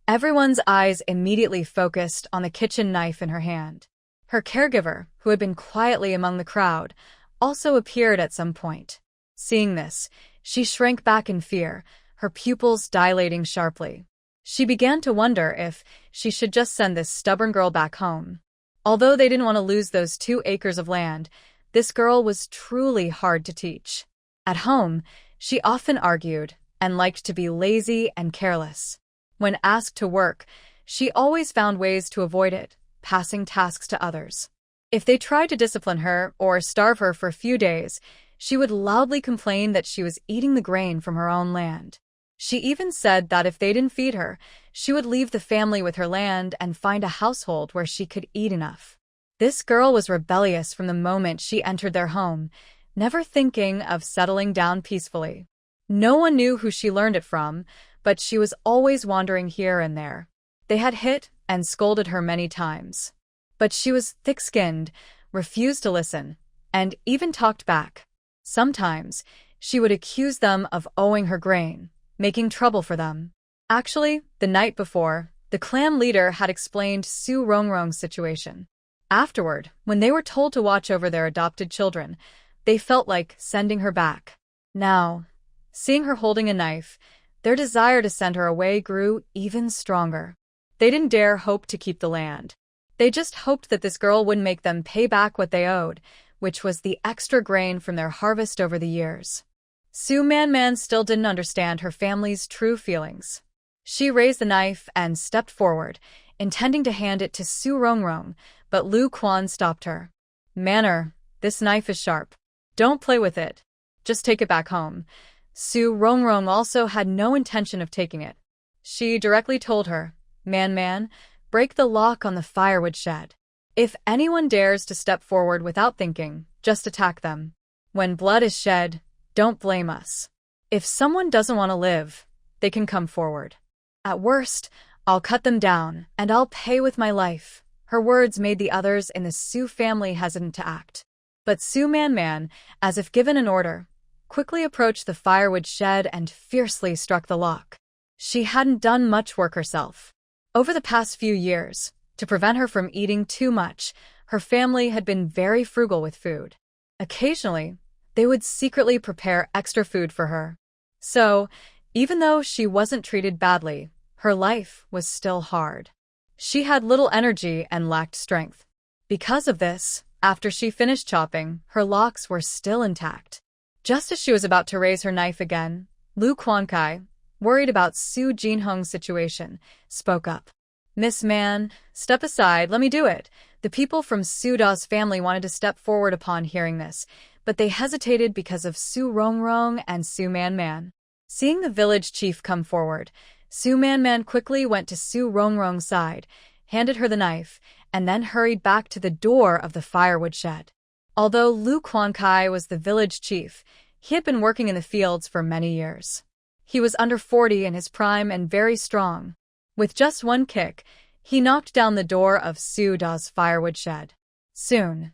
Everyone's eyes immediately focused on the kitchen knife in her hand. Her caregiver, who had been quietly among the crowd, also appeared at some point. Seeing this, she shrank back in fear, her pupils dilating sharply. She began to wonder if she should just send this stubborn girl back home. Although they didn't want to lose those 2 acres of land, this girl was truly hard to teach. At home, she often argued and liked to be lazy and careless. When asked to work, she always found ways to avoid it, passing tasks to others. If they tried to discipline her or starve her for a few days, she would loudly complain that she was eating the grain from her own land. She even said that if they didn't feed her, she would leave the family with her land and find a household where she could eat enough. This girl was rebellious from the moment she entered their home, never thinking of settling down peacefully. No one knew who she learned it from, but she was always wandering here and there. They had hit and scolded her many times. But she was thick-skinned, refused to listen, and even talked back. Sometimes, she would accuse them of owing her grain, making trouble for them. Actually, the night before, the clan leader had explained Su Rongrong's situation. Afterward, when they were told to watch over their adopted children, they felt like sending her back. Now, seeing her holding a knife, their desire to send her away grew even stronger. They didn't dare hope to keep the land. They just hoped that this girl wouldn't make them pay back what they owed, which was the extra grain from their harvest over the years. Su Man still didn't understand her family's true feelings. She raised the knife and stepped forward, intending to hand it to Su Rongrong, but Lu Quan stopped her. "Manner, this knife is sharp. Don't play with it. Just take it back home." Su Rongrong also had no intention of taking it. She directly told her, Man, break the lock on the firewood shed. If anyone dares to step forward without thinking, just attack them. When blood is shed, don't blame us. If someone doesn't want to live, they can come forward. At worst, I'll cut them down, and I'll pay with my life. Her words made the others in the Su family hesitant to act. But Su Man, as if given an order, quickly approached the firewood shed and fiercely struck the lock. She hadn't done much work herself. Over the past few years, to prevent her from eating too much, her family had been very frugal with food. Occasionally, they would secretly prepare extra food for her. So, even though she wasn't treated badly, her life was still hard. She had little energy and lacked strength. Because of this, after she finished chopping, her locks were still intact. Just as she was about to raise her knife again, Lu Quankai, worried about Su Jinhong's situation, spoke up. "Miss Man, step aside, let me do it." The people from Su Da's family wanted to step forward upon hearing this, but they hesitated because of Su Rongrong and Su Manman. Seeing the village chief come forward, Su Manman quickly went to Su Rongrong's side, handed her the knife, and then hurried back to the door of the firewood shed. Although Lu Quankai was the village chief, he had been working in the fields for many years. He was under 40 in his prime and very strong. With just one kick, he knocked down the door of Su Da's firewood shed. Soon,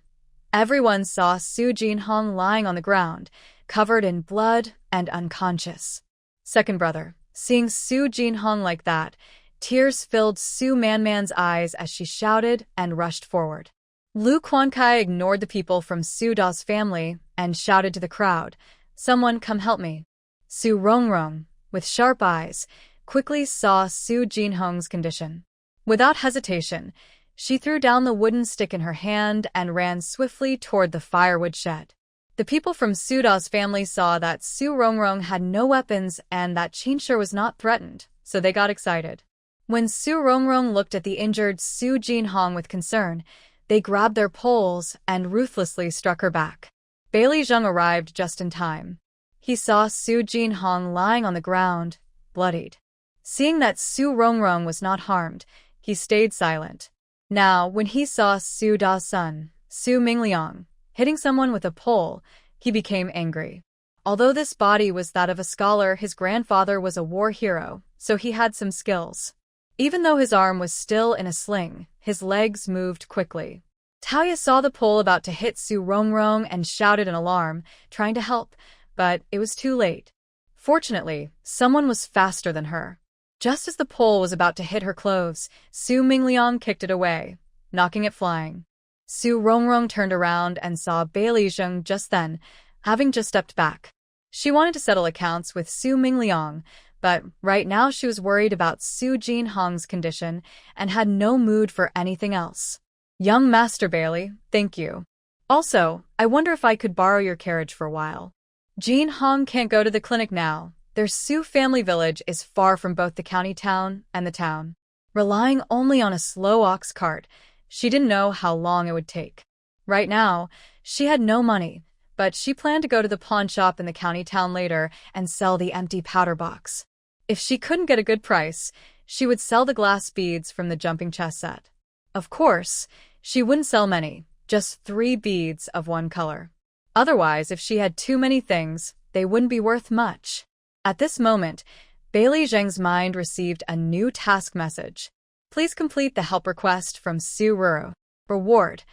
everyone saw Su Jinhong lying on the ground, covered in blood and unconscious. Second brother, seeing Su Jinhong like that, tears filled Su Manman's eyes as she shouted and rushed forward. Lu Quankai ignored the people from Su Da's family and shouted to the crowd, "Someone come help me." Su Rongrong, with sharp eyes, quickly saw Su Jinhong's condition. Without hesitation, she threw down the wooden stick in her hand and ran swiftly toward the firewood shed. The people from Su Da's family saw that Su Rongrong had no weapons and that Qinshi was not threatened, so they got excited. When Su Rongrong looked at the injured Su Jinhong with concern, they grabbed their poles and ruthlessly struck her back. Bailey Zheng arrived just in time. He saw Su Jinhong lying on the ground, bloodied. Seeing that Su Rongrong was not harmed, he stayed silent. Now, when he saw Su Da's son, Su Mingliang, hitting someone with a pole, he became angry. Although this body was that of a scholar, his grandfather was a war hero, so he had some skills. Even though his arm was still in a sling, his legs moved quickly. Taoya saw the pole about to hit Su Rongrong and shouted in alarm, trying to help, but it was too late. Fortunately, someone was faster than her. Just as the pole was about to hit her clothes, Su Mingliang kicked it away, knocking it flying. Su Rongrong turned around and saw Bailey Zheng just then, having just stepped back. She wanted to settle accounts with Su Mingliang, but right now she was worried about Su Jinhong's condition and had no mood for anything else. "Young Master Bailey, thank you. Also, I wonder if I could borrow your carriage for a while. Jinhong can't go to the clinic now. Their Su family village is far from both the county town and the town. Relying only on a slow ox cart, she didn't know how long it would take. Right now, she had no money, but she planned to go to the pawn shop in the county town later and sell the empty powder box. If she couldn't get a good price, she would sell the glass beads from the jumping chess set. Of course, she wouldn't sell many, just 3 beads of one color. Otherwise, if she had too many things, they wouldn't be worth much. At this moment, Bailey Zheng's mind received a new task message. Please complete the help request from Su Ruru. Reward: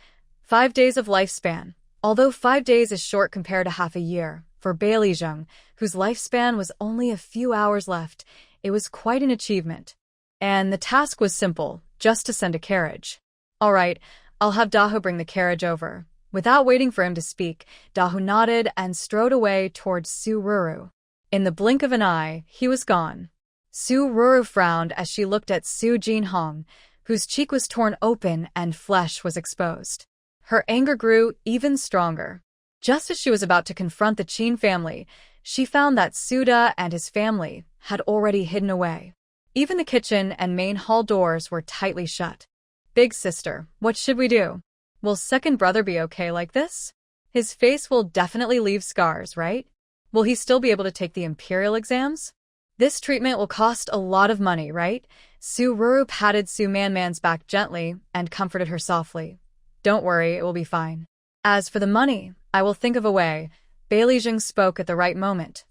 5 days of lifespan. Although 5 days is short compared to half a year, for Bailey Zheng, whose lifespan was only a few hours left, it was quite an achievement. And the task was simple, just to send a carriage. All right, I'll have Dahu bring the carriage over. Without waiting for him to speak, Dahu nodded and strode away towards Su Ruru. In the blink of an eye, he was gone. Su Ruru frowned as she looked at Su Jinhong, whose cheek was torn open and flesh was exposed. Her anger grew even stronger. Just as she was about to confront the Qin family, she found that Su Da and his family had already hidden away. Even the kitchen and main hall doors were tightly shut. "Big sister, what should we do? Will second brother be okay like this? His face will definitely leave scars, right? Will he still be able to take the imperial exams? This treatment will cost a lot of money, right?" Su Ruru patted Su Manman's back gently and comforted her softly. "Don't worry, it will be fine. As for the money, I will think of a way." Bailey Zheng spoke at the right moment.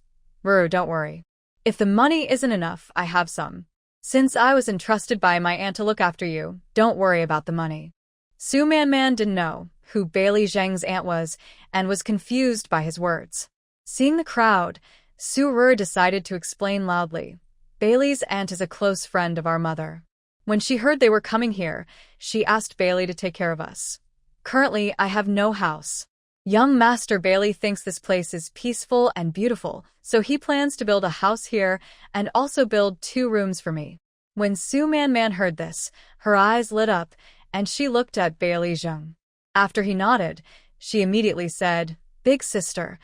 "Ruru, don't worry. If the money isn't enough, I have some. Since I was entrusted by my aunt to look after you, don't worry about the money." Su Manman didn't know who Bailey Zheng's aunt was and was confused by his words. Seeing the crowd, Su Ruru decided to explain loudly. "Bailey's aunt is a close friend of our mother. When she heard they were coming here, she asked Bailey to take care of us. Currently, I have no house. Young Master Bailey thinks this place is peaceful and beautiful, so he plans to build a house here and also build 2 rooms for me." When Su Manman heard this, her eyes lit up and she looked at Bailey Zheng. After he nodded, she immediately said, "Big sister,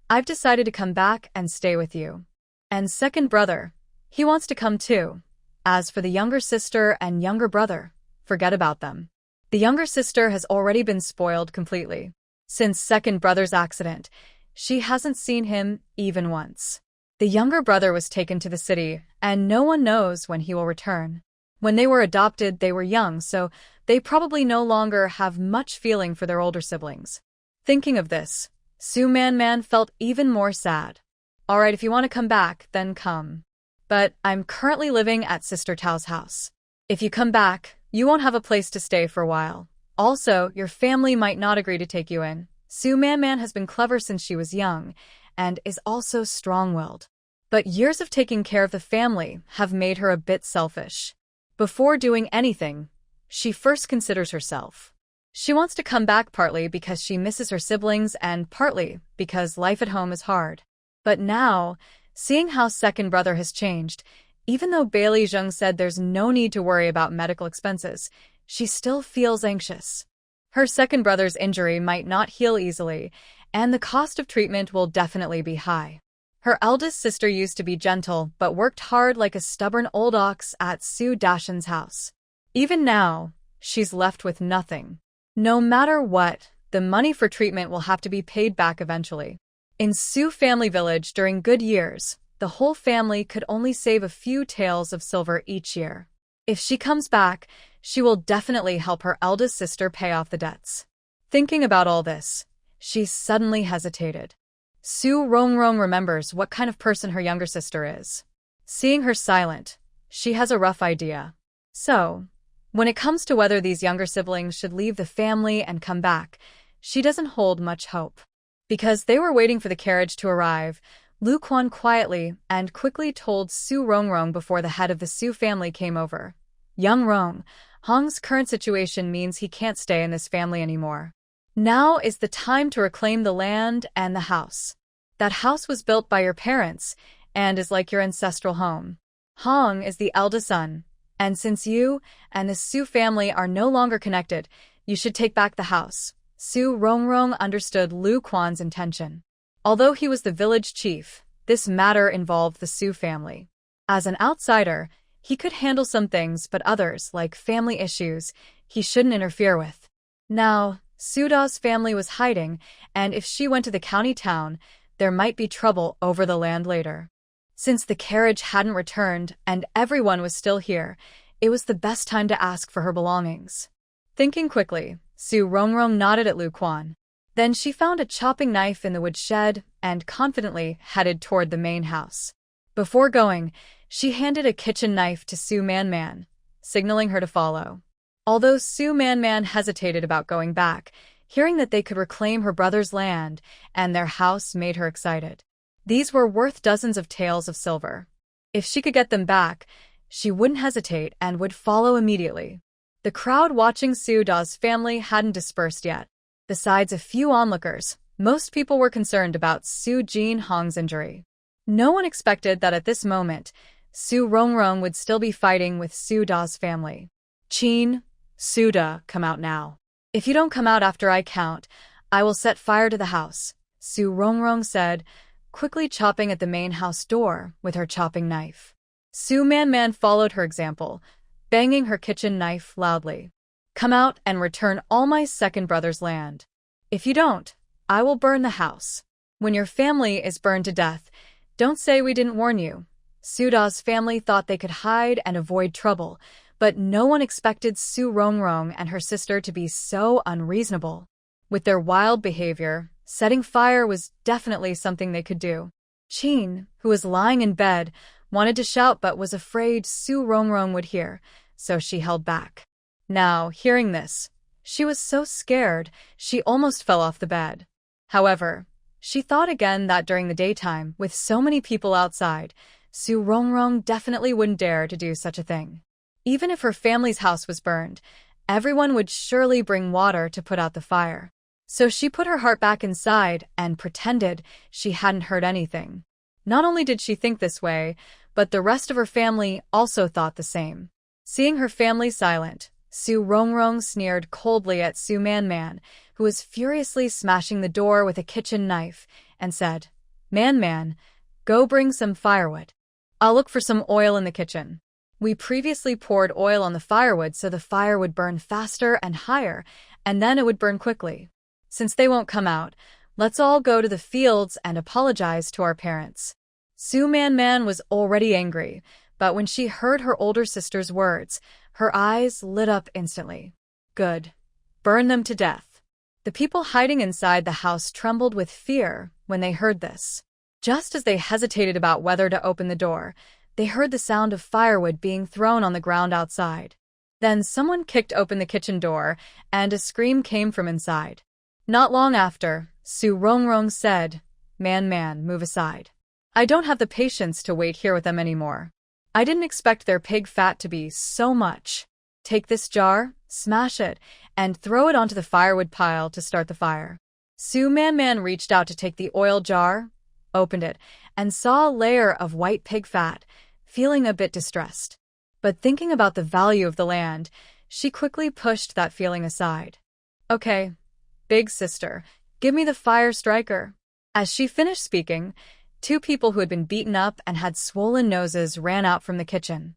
I've decided to come back and stay with you. And second brother, he wants to come too. As for the younger sister and younger brother, forget about them. The younger sister has already been spoiled completely. Since second brother's accident, she hasn't seen him even once. The younger brother was taken to the city, and no one knows when he will return. When they were adopted, they were young, so they probably no longer have much feeling for their older siblings. Thinking of this, Su Man Man felt even more sad. Alright, if you want to come back, then come. But I'm currently living at Sister Tao's house. If you come back, you won't have a place to stay for a while. Also, your family might not agree to take you in. Su Man Man has been clever since she was young, and is also strong-willed. But years of taking care of the family have made her a bit selfish. Before doing anything, she first considers herself. She wants to come back partly because she misses her siblings and partly because life at home is hard. But now, seeing how second brother has changed, even though Bailey Zheng said there's no need to worry about medical expenses, she still feels anxious. Her second brother's injury might not heal easily, and the cost of treatment will definitely be high. Her eldest sister used to be gentle but worked hard like a stubborn old ox at Su Dashan's house. Even now, she's left with nothing. No matter what, the money for treatment will have to be paid back eventually. In Su family village during good years, the whole family could only save a few taels of silver each year. If she comes back, she will definitely help her eldest sister pay off the debts. Thinking about all this, she suddenly hesitated. Su Rongrong remembers what kind of person her younger sister is. Seeing her silent, she has a rough idea. So, when it comes to whether these younger siblings should leave the family and come back, she doesn't hold much hope. Because they were waiting for the carriage to arrive, Lu Quan quietly and quickly told Su Rongrong before the head of the Su family came over. Young Rong, Hong's current situation means he can't stay in this family anymore. Now is the time to reclaim the land and the house. That house was built by your parents and is like your ancestral home. Hong is the eldest son, and since you and the Su family are no longer connected, you should take back the house. Su Rongrong understood Lu Quan's intention. Although he was the village chief, this matter involved the Su family. As an outsider, he could handle some things, but others, like family issues, he shouldn't interfere with. Now, Su Da's family was hiding, and if she went to the county town, there might be trouble over the land later. Since the carriage hadn't returned and everyone was still here, it was the best time to ask for her belongings. Thinking quickly, Su Rongrong nodded at Lu Quan. Then she found a chopping knife in the woodshed and confidently headed toward the main house. Before going, she handed a kitchen knife to Su Man Man, signaling her to follow. Although Su Man Man hesitated about going back, hearing that they could reclaim her brother's land and their house made her excited. These were worth dozens of taels of silver. If she could get them back, she wouldn't hesitate and would follow immediately. The crowd watching Su Da's family hadn't dispersed yet. Besides a few onlookers, most people were concerned about Su Jin Hong's injury. No one expected that at this moment, Su Rongrong would still be fighting with Su Da's family. Qin, Su Da, come out now. If you don't come out after I count, I will set fire to the house, Su Rongrong said, quickly chopping at the main house door with her chopping knife. Su Man Man followed her example, banging her kitchen knife loudly. Come out and return all my second brother's land. If you don't, I will burn the house. When your family is burned to death, don't say we didn't warn you. Su Da's family thought they could hide and avoid trouble, but no one expected Su Rongrong and her sister to be so unreasonable. With their wild behavior, setting fire was definitely something they could do. Qin, who was lying in bed, wanted to shout but was afraid Su Rongrong would hear, so she held back. Now, hearing this, she was so scared she almost fell off the bed. However, she thought again that during the daytime, with so many people outside, Su Rongrong definitely wouldn't dare to do such a thing. Even if her family's house was burned, everyone would surely bring water to put out the fire. So she put her heart back inside and pretended she hadn't heard anything. Not only did she think this way, but the rest of her family also thought the same. Seeing her family silent, Su Rongrong sneered coldly at Su Man Man, who was furiously smashing the door with a kitchen knife, and said, Man Man, go bring some firewood. I'll look for some oil in the kitchen. We previously poured oil on the firewood so the fire would burn faster and higher, and then it would burn quickly. Since they won't come out, let's all go to the fields and apologize to our parents. Su Man Man was already angry, but when she heard her older sister's words, her eyes lit up instantly. Good. Burn them to death. The people hiding inside the house trembled with fear when they heard this. Just as they hesitated about whether to open the door, they heard the sound of firewood being thrown on the ground outside. Then someone kicked open the kitchen door, and a scream came from inside. Not long after, Su Rongrong said, Man Man, move aside. I don't have the patience to wait here with them anymore. I didn't expect their pig fat to be so much. Take this jar, smash it, and throw it onto the firewood pile to start the fire. Su Man Man reached out to take the oil jar, opened it, and saw a layer of white pig fat, feeling a bit distressed. But thinking about the value of the land, she quickly pushed that feeling aside. Okay, big sister, give me the fire striker. As she finished speaking, two people who had been beaten up and had swollen noses ran out from the kitchen.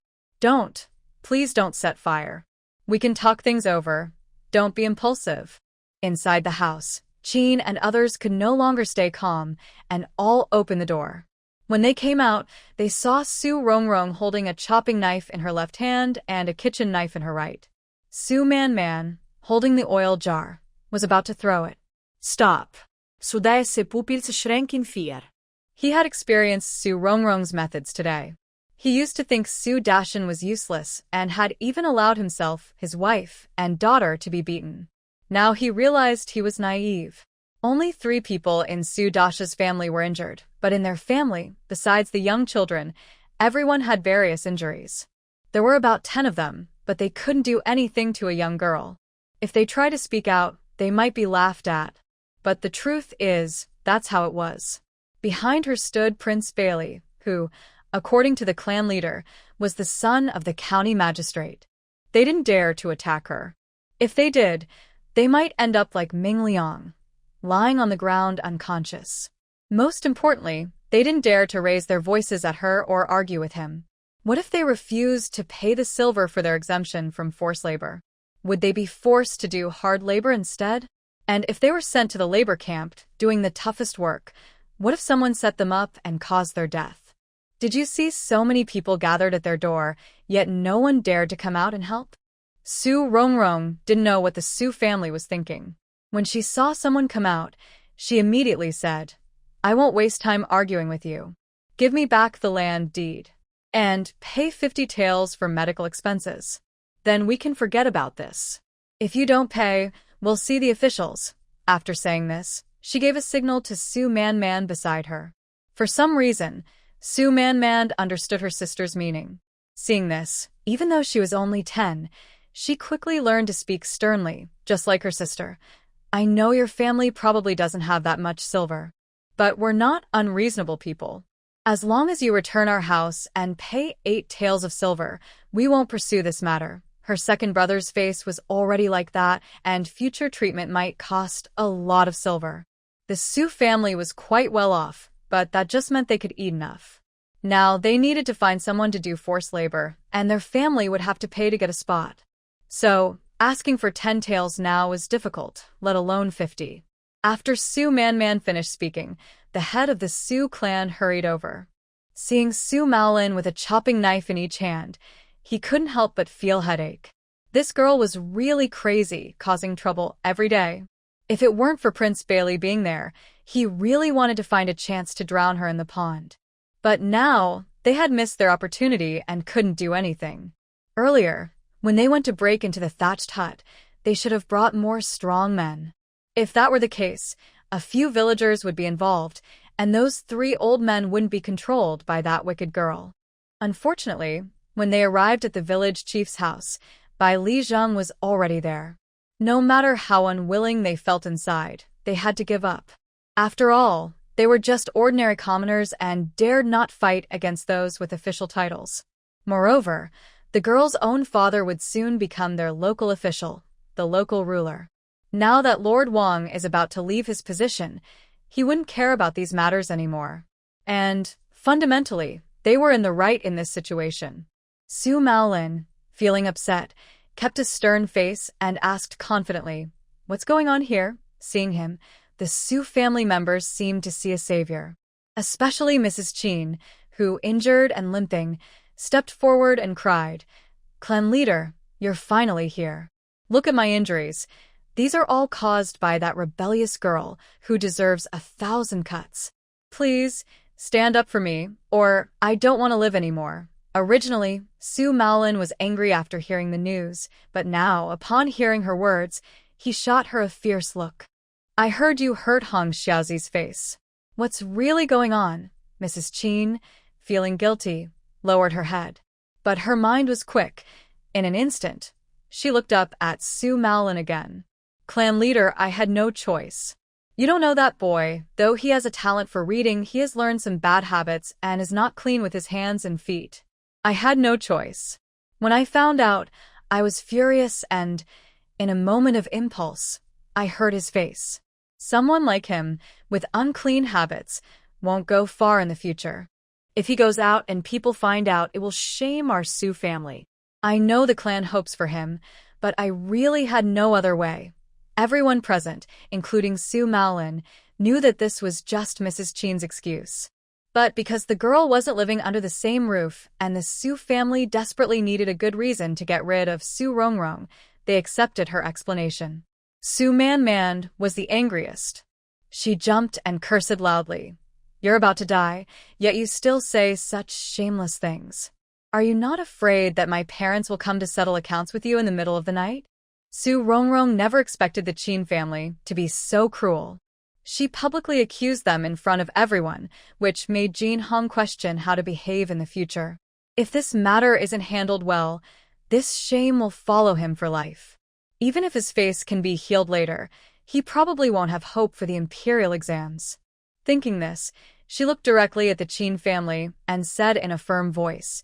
Please don't set fire. We can talk things over. Don't be impulsive. Inside the house, Chin and others could no longer stay calm and all opened the door. When they came out, they saw Su Rongrong holding a chopping knife in her left hand and a kitchen knife in her right. Su Man Man, holding the oil jar, was about to throw it. Stop. Så där se pupils shrank fear. He had experienced Su Rongrong's methods today. He used to think Su Dashan was useless and had even allowed himself, his wife, and daughter to be beaten. Now he realized he was naive. Only 3 people in Su Dasha's family were injured, but in their family, besides the young children, everyone had various injuries. There were about 10 of them, but they couldn't do anything to a young girl. If they tried to speak out, they might be laughed at. But the truth is, that's how it was. Behind her stood Prince Bailey, who, according to the clan leader, was the son of the county magistrate. They didn't dare to attack her. If they did, they might end up like Ming Liang, lying on the ground unconscious. Most importantly, they didn't dare to raise their voices at her or argue with him. What if they refused to pay the silver for their exemption from forced labor? Would they be forced to do hard labor instead? And if they were sent to the labor camp, doing the toughest work, what if someone set them up and caused their death? Did you see so many people gathered at their door, yet no one dared to come out and help? Su Rongrong didn't know what the Su family was thinking. When she saw someone come out, she immediately said, I won't waste time arguing with you. Give me back the land deed. And pay 50 taels for medical expenses. Then we can forget about this. If you don't pay, we'll see the officials. After saying this, she gave a signal to Su Man Man beside her. For some reason, Su Man Man understood her sister's meaning. Seeing this, even though she was only 10, she quickly learned to speak sternly, just like her sister. I know your family probably doesn't have that much silver, but we're not unreasonable people. As long as you return our house and pay 8 taels of silver, we won't pursue this matter. Her second brother's face was already like that, and future treatment might cost a lot of silver. The Su family was quite well off, but that just meant they could eat enough. Now they needed to find someone to do forced labor, and their family would have to pay to get a spot. So, asking for 10 taels now was difficult, let alone 50. After Su Man Man finished speaking, the head of the Su clan hurried over. Seeing Su Maolin with a chopping knife in each hand, he couldn't help but feel headache. This girl was really crazy, causing trouble every day. If it weren't for Prince Bailey being there, he really wanted to find a chance to drown her in the pond. But now, they had missed their opportunity and couldn't do anything. Earlier, when they went to break into the thatched hut, they should have brought more strong men. If that were the case, a few villagers would be involved, and those 3 old men wouldn't be controlled by that wicked girl. Unfortunately, when they arrived at the village chief's house, Bai Li Zheng was already there. No matter how unwilling they felt inside, they had to give up. After all, they were just ordinary commoners and dared not fight against those with official titles. Moreover, the girl's own father would soon become their local official, the local ruler. Now that Lord Wang is about to leave his position, he wouldn't care about these matters anymore. And, fundamentally, they were in the right in this situation. Su Maolin, feeling upset, kept a stern face and asked confidently, What's going on here? Seeing him, the Su family members seemed to see a savior. Especially Mrs. Chin, who, injured and limping, stepped forward and cried, "Clan leader, you're finally here. Look at my injuries. These are all caused by that rebellious girl who deserves 1,000 cuts. Please, stand up for me, or I don't want to live anymore." Originally, Su Maolin was angry after hearing the news, but now, upon hearing her words, he shot her a fierce look. "I heard you hurt Hong Xiaozi's face. What's really going on?" Mrs. Chin, feeling guilty, lowered her head. But her mind was quick. In an instant, she looked up at Su Maolin again. "Clan leader, I had no choice. You don't know that boy. Though he has a talent for reading, he has learned some bad habits and is not clean with his hands and feet. I had no choice. When I found out, I was furious and, in a moment of impulse, I hurt his face. Someone like him, with unclean habits, won't go far in the future. If he goes out and people find out, it will shame our Su family. I know the clan hopes for him, but I really had no other way." Everyone present, including Su Maolin, knew that this was just Mrs. Chin's excuse. But because the girl wasn't living under the same roof and the Su family desperately needed a good reason to get rid of Su Rongrong, they accepted her explanation. Su Man was the angriest. She jumped and cursed loudly. "You're about to die, yet you still say such shameless things. Are you not afraid that my parents will come to settle accounts with you in the middle of the night?" Su Rongrong never expected the Chin family to be so cruel. She publicly accused them in front of everyone, which made Jin Hong question how to behave in the future. If this matter isn't handled well, this shame will follow him for life. Even if his face can be healed later, he probably won't have hope for the imperial exams. Thinking this, she looked directly at the Chin family and said in a firm voice,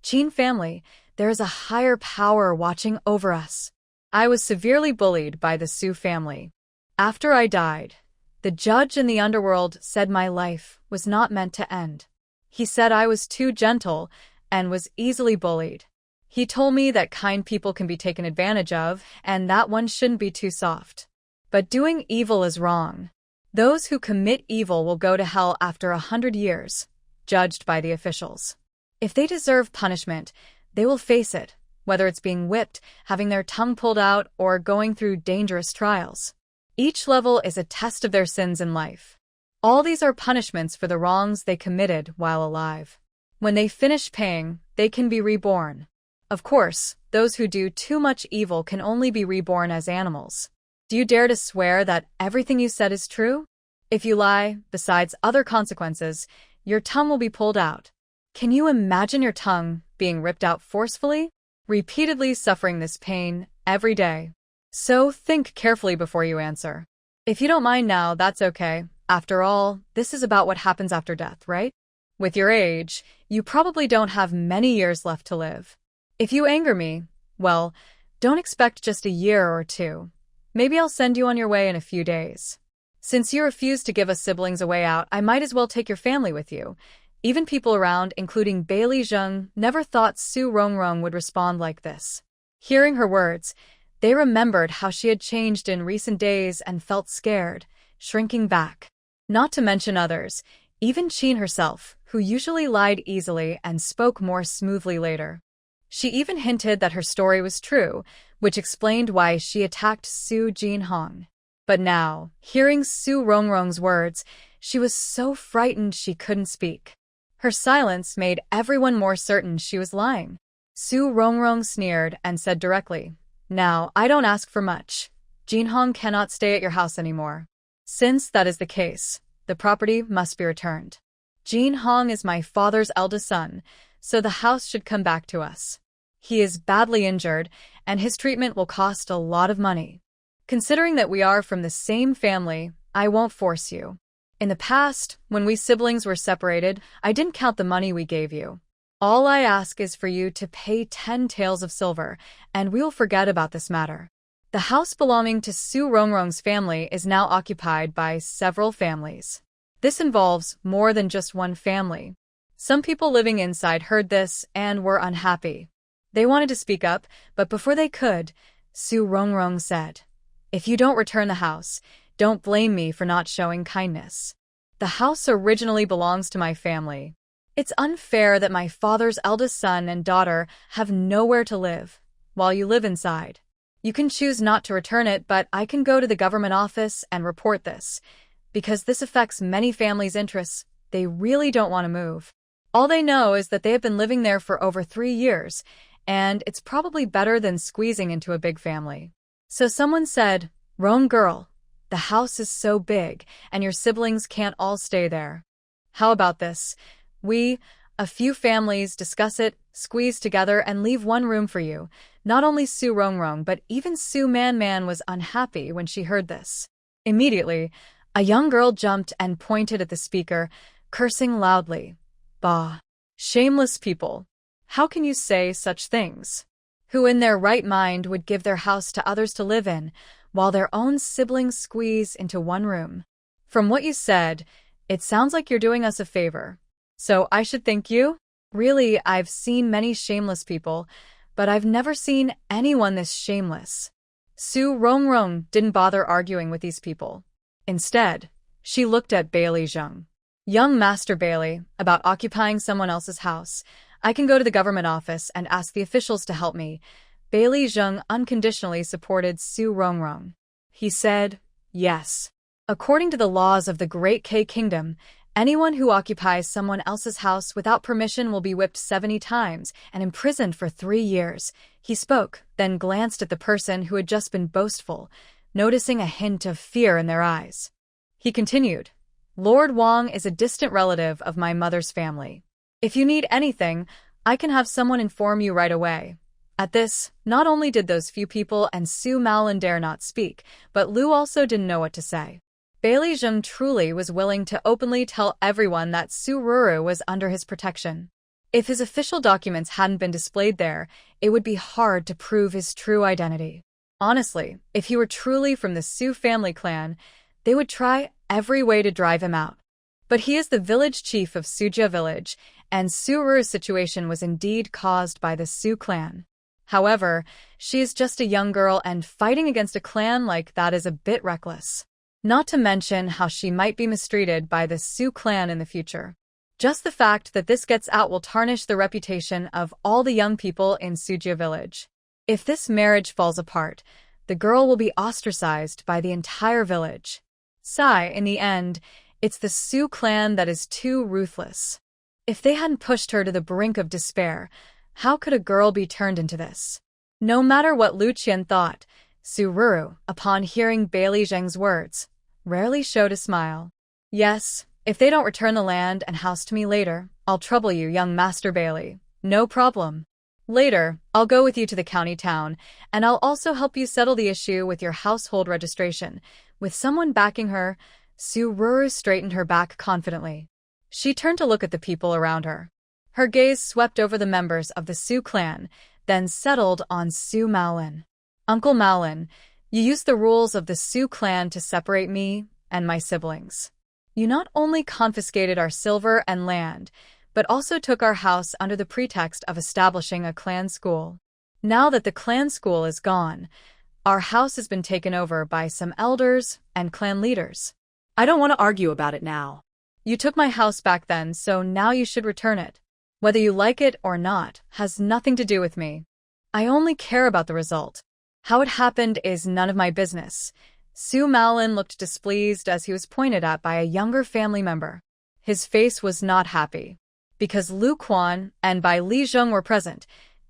"Chin family, there is a higher power watching over us. I was severely bullied by the Su family. After I died, the judge in the underworld said my life was not meant to end. He said I was too gentle and was easily bullied. He told me that kind people can be taken advantage of and that one shouldn't be too soft. But doing evil is wrong. Those who commit evil will go to hell after 100 years, judged by the officials. If they deserve punishment, they will face it, whether it's being whipped, having their tongue pulled out, or going through dangerous trials. Each level is a test of their sins in life. All these are punishments for the wrongs they committed while alive. When they finish paying, they can be reborn. Of course, those who do too much evil can only be reborn as animals. Do you dare to swear that everything you said is true? If you lie, besides other consequences, your tongue will be pulled out. Can you imagine your tongue being ripped out forcefully? Repeatedly suffering this pain every day. So think carefully before you answer. If you don't mind now, that's okay. After all, this is about what happens after death, right? With your age, you probably don't have many years left to live. If you anger me, well, don't expect just a year or two. Maybe I'll send you on your way in a few days. Since you refuse to give us siblings a way out, I might as well take your family with you. Even people around, including Bailey Zheng, never thought Su Rongrong would respond like this. Hearing her words, they remembered how she had changed in recent days and felt scared, shrinking back. Not to mention others, even Chin herself, who usually lied easily and spoke more smoothly later. She even hinted that her story was true, which explained why she attacked Su Jinhong. But now, hearing Su Rongrong's words, she was so frightened she couldn't speak. Her silence made everyone more certain she was lying. Su Rongrong sneered and said directly, "Now, I don't ask for much. Jinhong cannot stay at your house anymore. Since that is the case, the property must be returned. Jinhong is my father's eldest son, so the house should come back to us. He is badly injured, and his treatment will cost a lot of money. Considering that we are from the same family, I won't force you. In the past, when we siblings were separated, I didn't count the money we gave you. All I ask is for you to pay 10 taels of silver, and we will forget about this matter." The house belonging to Su Rongrong's family is now occupied by several families. This involves more than just one family. Some people living inside heard this and were unhappy. They wanted to speak up, but before they could, Su Rongrong said, "If you don't return the house, Don't blame me for not showing kindness. The house originally belongs to my family. It's unfair that my father's eldest son and daughter have nowhere to live, while you live inside. You can choose not to return it, but I can go to the government office and report this. Because this affects many families' interests, they really don't want to move. All they know is that they have been living there for over 3 years, and it's probably better than squeezing into a big family. So someone said, "Wrong girl. The house is so big, and your siblings can't all stay there. How about this? We, a few families, discuss it, squeeze together, and leave one room for you." Not only Su Rongrong, but even Su Man was unhappy when she heard this. Immediately, a young girl jumped and pointed at the speaker, cursing loudly. Bah! Shameless people! How can you say such things? Who in their right mind would give their house to others to live in, while their own siblings squeeze into one room? From what you said, it sounds like you're doing us a favor. So I should thank you? Really, I've seen many shameless people, but I've never seen anyone this shameless. Su Rongrong didn't bother arguing with these people. Instead, she looked at Bailey Zheng. Young Master Bailey, about occupying someone else's house. I can go to the government office and ask the officials to help me. Bailey Zheng unconditionally supported Su Rongrong. He said, yes. According to the laws of the Great K Kingdom, anyone who occupies someone else's house without permission will be whipped 70 times and imprisoned for 3 years. He spoke, then glanced at the person who had just been boastful, noticing a hint of fear in their eyes. He continued, Lord Wang is a distant relative of my mother's family. If you need anything, I can have someone inform you right away. At this, not only did those few people and Su Maolin dare not speak, but Lu also didn't know what to say. Bailey Zheng truly was willing to openly tell everyone that Su Ruru was under his protection. If his official documents hadn't been displayed there, it would be hard to prove his true identity. Honestly, if he were truly from the Su family clan, they would try every way to drive him out. But he is the village chief of Sujia village, and Su Ruru's situation was indeed caused by the Su clan. However, she is just a young girl, and fighting against a clan like that is a bit reckless. Not to mention how she might be mistreated by the Su clan in the future. Just the fact that this gets out will tarnish the reputation of all the young people in Sujia village. If this marriage falls apart, the girl will be ostracized by the entire village. In the end, it's the Su clan that is too ruthless. If they hadn't pushed her to the brink of despair, how could a girl be turned into this? No matter what Lu Qian thought, Su Ruru, upon hearing Bailey Zheng's words, rarely showed a smile. Yes, if they don't return the land and house to me later, I'll trouble you, young Master Bailey. No problem. Later, I'll go with you to the county town, and I'll also help you settle the issue with your household registration. With someone backing her, Su Ruru straightened her back confidently. She turned to look at the people around her. Her gaze swept over the members of the Su clan, then settled on Su Maolin. Uncle Maolin, you used the rules of the Su clan to separate me and my siblings. You not only confiscated our silver and land, but also took our house under the pretext of establishing a clan school. Now that the clan school is gone, our house has been taken over by some elders and clan leaders. I don't want to argue about it now. You took my house back then, so now you should return it. Whether you like it or not has nothing to do with me. I only care about the result. How it happened is none of my business. Su Maolin looked displeased as he was pointed at by a younger family member. His face was not happy. Because Lu Quan and Bai Li Zheng were present,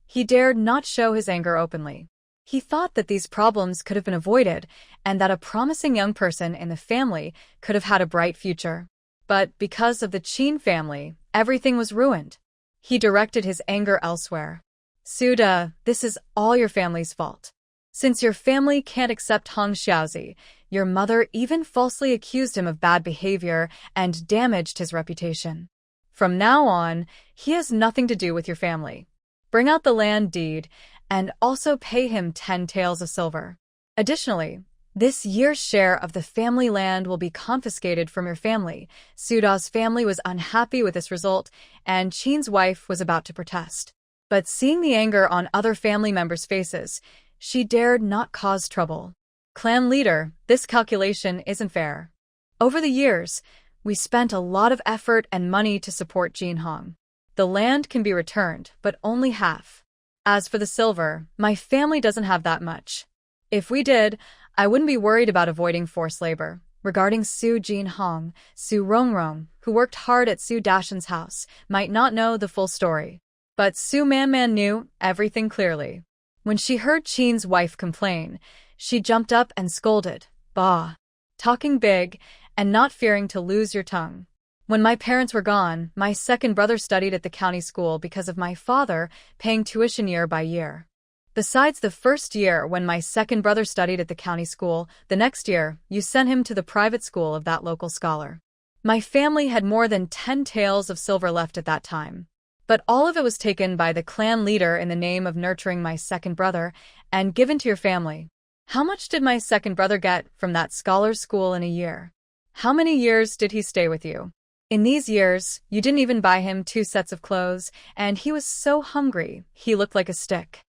he dared not show his anger openly. He thought that these problems could have been avoided and that a promising young person in the family could have had a bright future. But because of the Qin family, everything was ruined. He directed his anger elsewhere. Suda, this is all your family's fault. Since your family can't accept Hong Xiaozi, your mother even falsely accused him of bad behavior and damaged his reputation. From now on, he has nothing to do with your family. Bring out the land deed and also pay him 10 taels of silver. Additionally, this year's share of the family land will be confiscated from your family. Suda's family was unhappy with this result, and Qin's wife was about to protest. But seeing the anger on other family members' faces, she dared not cause trouble. Clan leader, this calculation isn't fair. Over the years, we spent a lot of effort and money to support Jin Hong. The land can be returned, but only half. As for the silver, my family doesn't have that much. If we did, I wouldn't be worried about avoiding forced labor. Regarding Su Jin Hong, Su Rongrong, who worked hard at Su Dashan's house, might not know the full story. But Su Manman knew everything clearly. When she heard Qin's wife complain, she jumped up and scolded, "Bah! Talking big and not fearing to lose your tongue." When my parents were gone, my second brother studied at the county school because of my father paying tuition year by year. Besides the first year when my second brother studied at the county school, the next year, you sent him to the private school of that local scholar. My family had more than 10 taels of silver left at that time. But all of it was taken by the clan leader in the name of nurturing my second brother and given to your family. How much did my second brother get from that scholar's school in a year? How many years did he stay with you? In these years, you didn't even buy him 2 sets of clothes, and he was so hungry, he looked like a stick.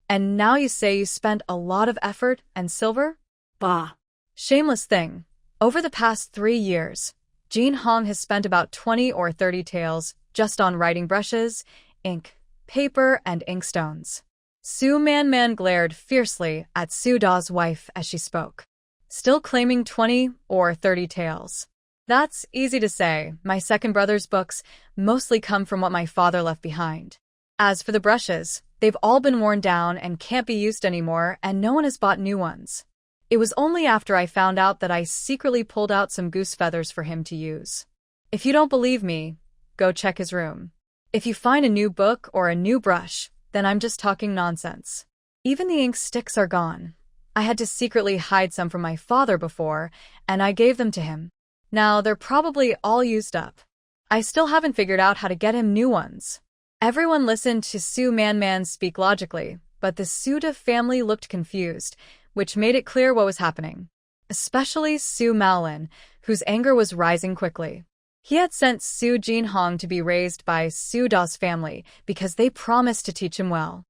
And now you say you spent a lot of effort and silver? Bah! Shameless thing. Over the past 3 years, Jin Hong has spent about 20 or 30 taels just on writing brushes, ink, paper, and inkstones. Su Manman glared fiercely at Su Da's wife as she spoke. Still claiming 20 or 30 taels. That's easy to say. My second brother's books mostly come from what my father left behind. As for the brushes, they've all been worn down and can't be used anymore, and no one has bought new ones. It was only after I found out that I secretly pulled out some goose feathers for him to use. If you don't believe me, go check his room. If you find a new book or a new brush, then I'm just talking nonsense. Even the ink sticks are gone. I had to secretly hide some from my father before, and I gave them to him. Now they're probably all used up. I still haven't figured out how to get him new ones. Everyone listened to Su Manman speak logically, but the Suda family looked confused, which made it clear what was happening. Especially Su Maolin, whose anger was rising quickly. He had sent Su Jin Hong to be raised by Su Da's family because they promised to teach him well.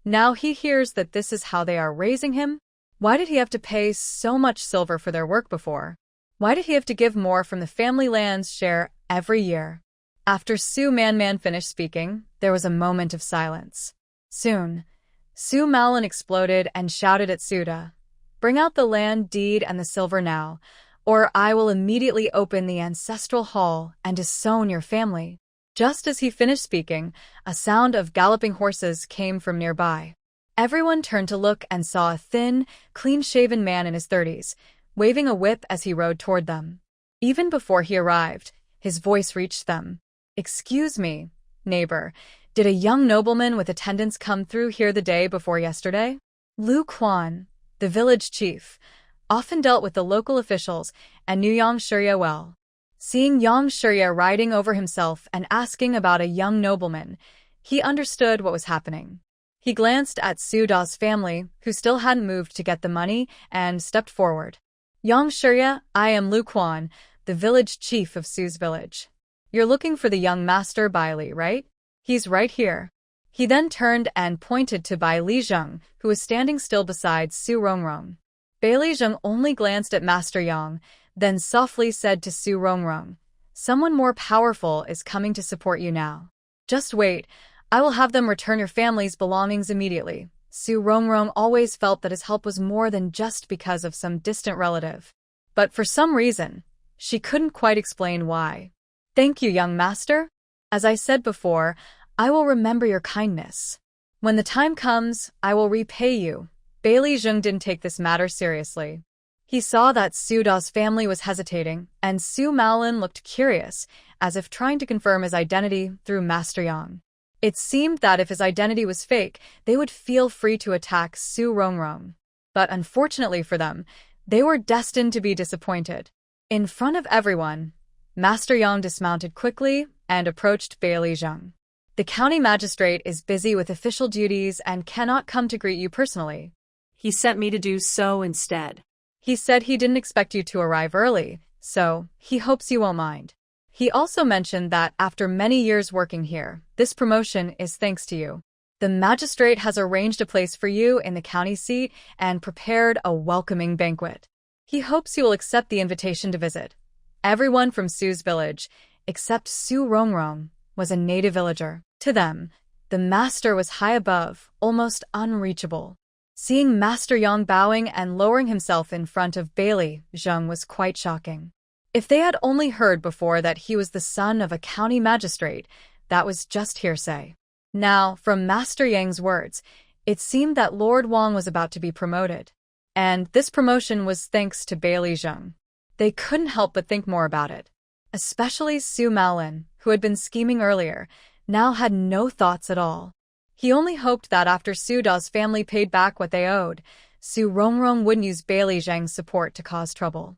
Now he hears that this is how they are raising him? Why did he have to pay so much silver for their work before? Why did he have to give more from the family land's share every year? After Su Manman finished speaking, there was a moment of silence. Soon, Su Maolin exploded and shouted at Suda, "Bring out the land deed and the silver now, or I will immediately open the ancestral hall and disown your family." Just as he finished speaking, a sound of galloping horses came from nearby. Everyone turned to look and saw a thin, clean-shaven man in his 30s, waving a whip as he rode toward them. Even before he arrived, his voice reached them. "Excuse me, neighbor, did a young nobleman with attendants come through here the day before yesterday?" Lu Quan, the village chief, often dealt with the local officials and knew Yang Shurya well. Seeing Yang Shurya riding over himself and asking about a young nobleman, he understood what was happening. He glanced at Su Da's family, who still hadn't moved to get the money, and stepped forward. "Yang Shurya, I am Lu Quan, the village chief of Su's village. You're looking for the young master Bai Li, right? He's right here." He then turned and pointed to Bai Li Zheng, who was standing still beside Su Rongrong. Bai Li Zheng only glanced at Master Yang, then softly said to Su Rongrong, "Someone more powerful is coming to support you now. Just wait, I will have them return your family's belongings immediately." Su Rongrong always felt that his help was more than just because of some distant relative. But for some reason, she couldn't quite explain why. "Thank you, young master. As I said before, I will remember your kindness. When the time comes, I will repay you." Bai Li Zheng didn't take this matter seriously. He saw that Su Da's family was hesitating, and Su Maolin looked curious, as if trying to confirm his identity through Master Yang. It seemed that if his identity was fake, they would feel free to attack Su Rongrong. But unfortunately for them, they were destined to be disappointed. In front of everyone, Master Yang dismounted quickly and approached Bai Li Zheng. "The county magistrate is busy with official duties and cannot come to greet you personally. He sent me to do so instead. He said he didn't expect you to arrive early, so he hopes you won't mind. He also mentioned that after many years working here, this promotion is thanks to you." The magistrate has arranged a place for you in the county seat and prepared a welcoming banquet. He hopes you will accept the invitation to visit. Everyone from Su's village, except Su Rongrong, was a native villager. To them, the master was high above, almost unreachable. Seeing Master Yang bowing and lowering himself in front of Bailey Zheng was quite shocking. If they had only heard before that he was the son of a county magistrate, that was just hearsay. Now, from Master Yang's words, it seemed that Lord Wang was about to be promoted. And this promotion was thanks to Bailey Zheng. They couldn't help but think more about it. Especially Su Maolin, who had been scheming earlier, now had no thoughts at all. He only hoped that after Su Da's family paid back what they owed, Su Rongrong wouldn't use Bailey Zheng's support to cause trouble.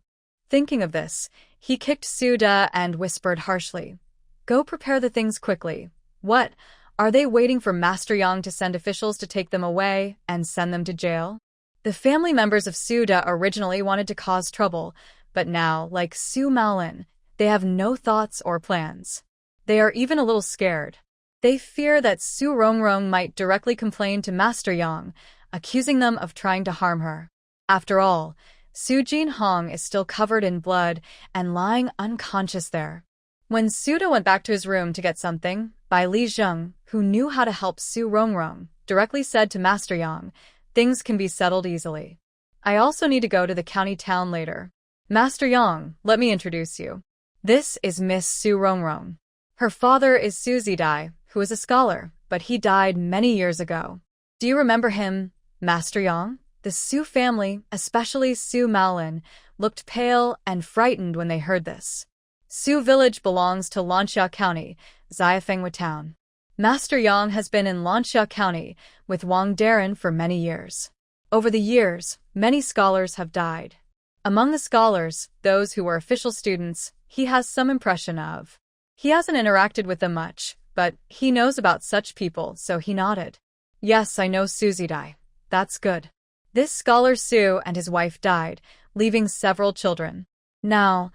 Thinking of this, he kicked Su Da and whispered harshly, "Go prepare the things quickly. What? Are they waiting for Master Yang to send officials to take them away and send them to jail?" The family members of Su Da originally wanted to cause trouble, but now, like Su Maolin, they have no thoughts or plans. They are even a little scared. They fear that Su Rongrong might directly complain to Master Yang, accusing them of trying to harm her. After all, Su Jinhong is still covered in blood and lying unconscious there. When Su Da went back to his room to get something, Bai Li Zheng, who knew how to help Su Rongrong, directly said to Master Yang, "Things can be settled easily. I also need to go to the county town later. Master Yang, let me introduce you. This is Miss Su Rongrong. Her father is Su Zidai, who is a scholar, but he died many years ago. Do you remember him, Master Yang?" The Su family, especially Su Maolin, looked pale and frightened when they heard this. Su village belongs to Lanxia County, Xiafengwa town. Master Yang has been in Lanxia County with Wang Darren for many years. Over the years, many scholars have died. Among the scholars, those who were official students, he has some impression of. He hasn't interacted with them much, but he knows about such people, so he nodded. "Yes, I know Su Zidai. That's good." This scholar Su and his wife died, leaving several children. Now,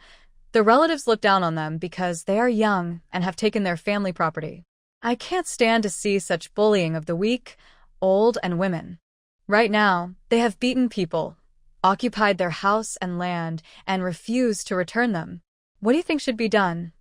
the relatives look down on them because they are young and have taken their family property. I can't stand to see such bullying of the weak, old, and women. Right now, they have beaten people, occupied their house and land, and refused to return them. What do you think should be done?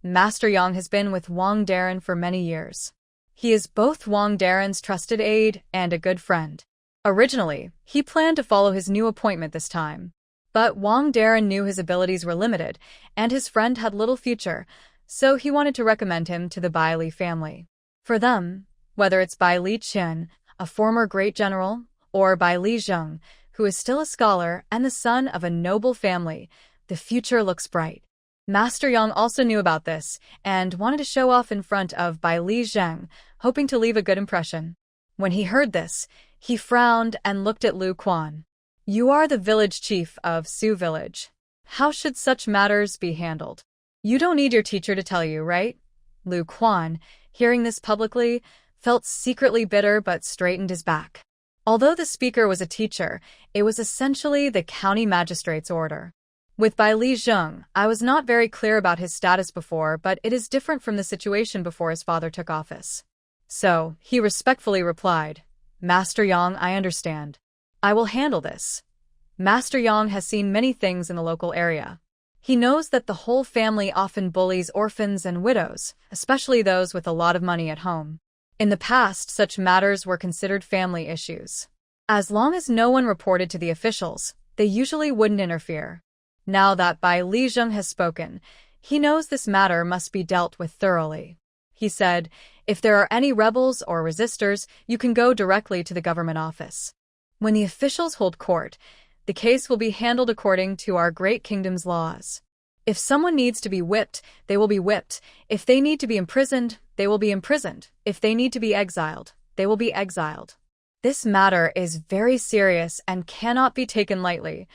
Master Yang has been with Wang Darren for many years. He is both Wang Darren's trusted aide and a good friend. Originally, he planned to follow his new appointment this time. But Wang Darren knew his abilities were limited, and his friend had little future, so he wanted to recommend him to the Bai Li family. For them, whether it's Bai Li Qian, a former great general, or Bai Li Zheng, who is still a scholar and the son of a noble family, the future looks bright. Master Yang also knew about this, and wanted to show off in front of Bai Li Zheng, hoping to leave a good impression. When he heard this, he frowned and looked at Lu Quan. "You are the village chief of Su village. How should such matters be handled? You don't need your teacher to tell you, right?" Lu Quan, hearing this publicly, felt secretly bitter but straightened his back. Although the speaker was a teacher, it was essentially the county magistrate's order. With Bai Li Zheng, I was not very clear about his status before, but it is different from the situation before his father took office. So, he respectfully replied, "Master Yang, I understand. I will handle this." Master Yang has seen many things in the local area. He knows that the whole family often bullies orphans and widows, especially those with a lot of money at home. In the past, such matters were considered family issues. As long as no one reported to the officials, they usually wouldn't interfere. Now that Bai Li Zheng has spoken, he knows this matter must be dealt with thoroughly. He said, "If there are any rebels or resistors, you can go directly to the government office. When the officials hold court, the case will be handled according to our great kingdom's laws. If someone needs to be whipped, they will be whipped. If they need to be imprisoned, they will be imprisoned. If they need to be exiled, they will be exiled. This matter is very serious and cannot be taken lightly."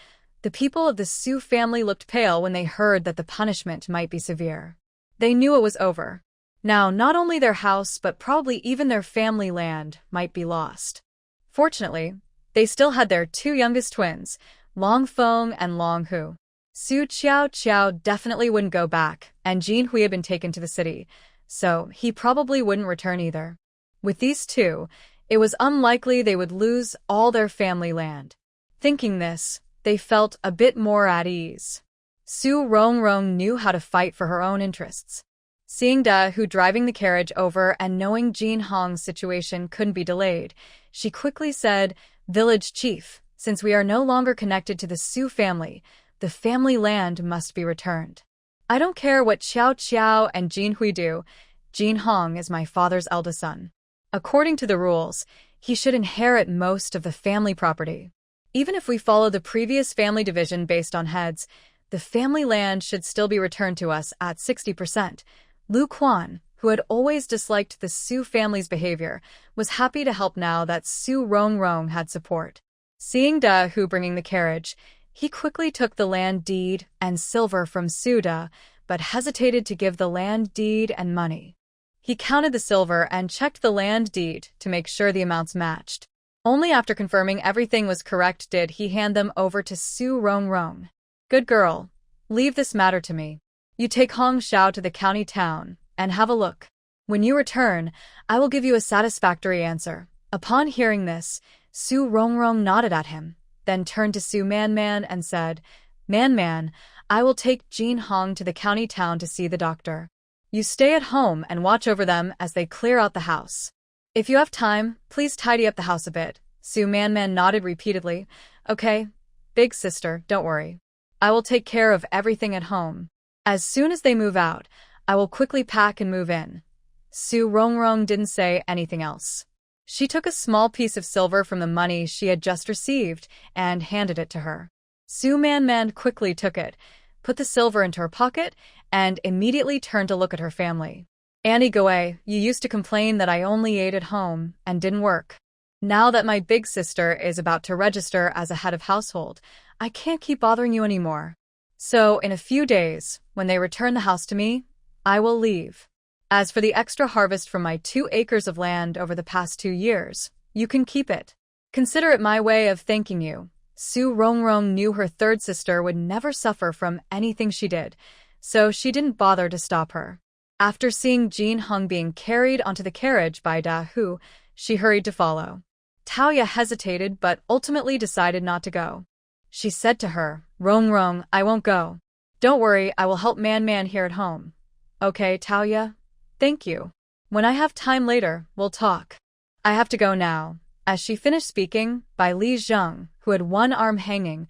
The people of the Su family looked pale when they heard that the punishment might be severe. They knew it was over. Now, not only their house, but probably even their family land might be lost. Fortunately, they still had their two youngest twins, Long Feng and Long Hu. Su Qiao definitely wouldn't go back, and Jin Hui had been taken to the city, so he probably wouldn't return either. With these two, it was unlikely they would lose all their family land. Thinking this, they felt a bit more at ease. Su Rongrong knew how to fight for her own interests. Seeing Da Hu driving the carriage over and knowing Jin Hong's situation couldn't be delayed, she quickly said, "Village chief, since we are no longer connected to the Su family, the family land must be returned. I don't care what Xiao Qiao and Jin Hui do, Jin Hong is my father's eldest son. According to the rules, he should inherit most of the family property. Even if we follow the previous family division based on heads, the family land should still be returned to us at 60%. Lu Quan, who had always disliked the Su family's behavior, was happy to help now that Su Rongrong had support. Seeing Da Hu bringing the carriage, he quickly took the land deed and silver from Su Da, but hesitated to give the land deed and money. He counted the silver and checked the land deed to make sure the amounts matched. Only after confirming everything was correct did he hand them over to Su Rongrong. "Good girl. Leave this matter to me. You take Hong Xiao to the county town and have a look. When you return, I will give you a satisfactory answer." Upon hearing this, Su Rongrong nodded at him, then turned to Su Man and said, Man, I will take Jin Hong to the county town to see the doctor. You stay at home and watch over them as they clear out the house. If you have time, please tidy up the house a bit." Su Man nodded repeatedly. "Okay, big sister, don't worry. I will take care of everything at home. As soon as they move out, I will quickly pack and move in." Su Rongrong didn't say anything else. She took a small piece of silver from the money she had just received and handed it to her. Su Man quickly took it, put the silver into her pocket, and immediately turned to look at her family. "Annie Goe, you used to complain that I only ate at home and didn't work. Now that my big sister is about to register as a head of household, I can't keep bothering you anymore. So in a few days, when they return the house to me, I will leave. As for the extra harvest from my 2 acres of land over the past 2 years, you can keep it. Consider it my way of thanking you." Su Rongrong knew her third sister would never suffer from anything she did, so she didn't bother to stop her. After seeing Jin Hong being carried onto the carriage by Da Hu, she hurried to follow. Taoya hesitated but ultimately decided not to go. She said to her, "Rongrong, I won't go. Don't worry, I will help Man here at home." "Okay, Taoya. Thank you. When I have time later, we'll talk. I have to go now." As she finished speaking, Bai Li Zheng, who had one arm hanging,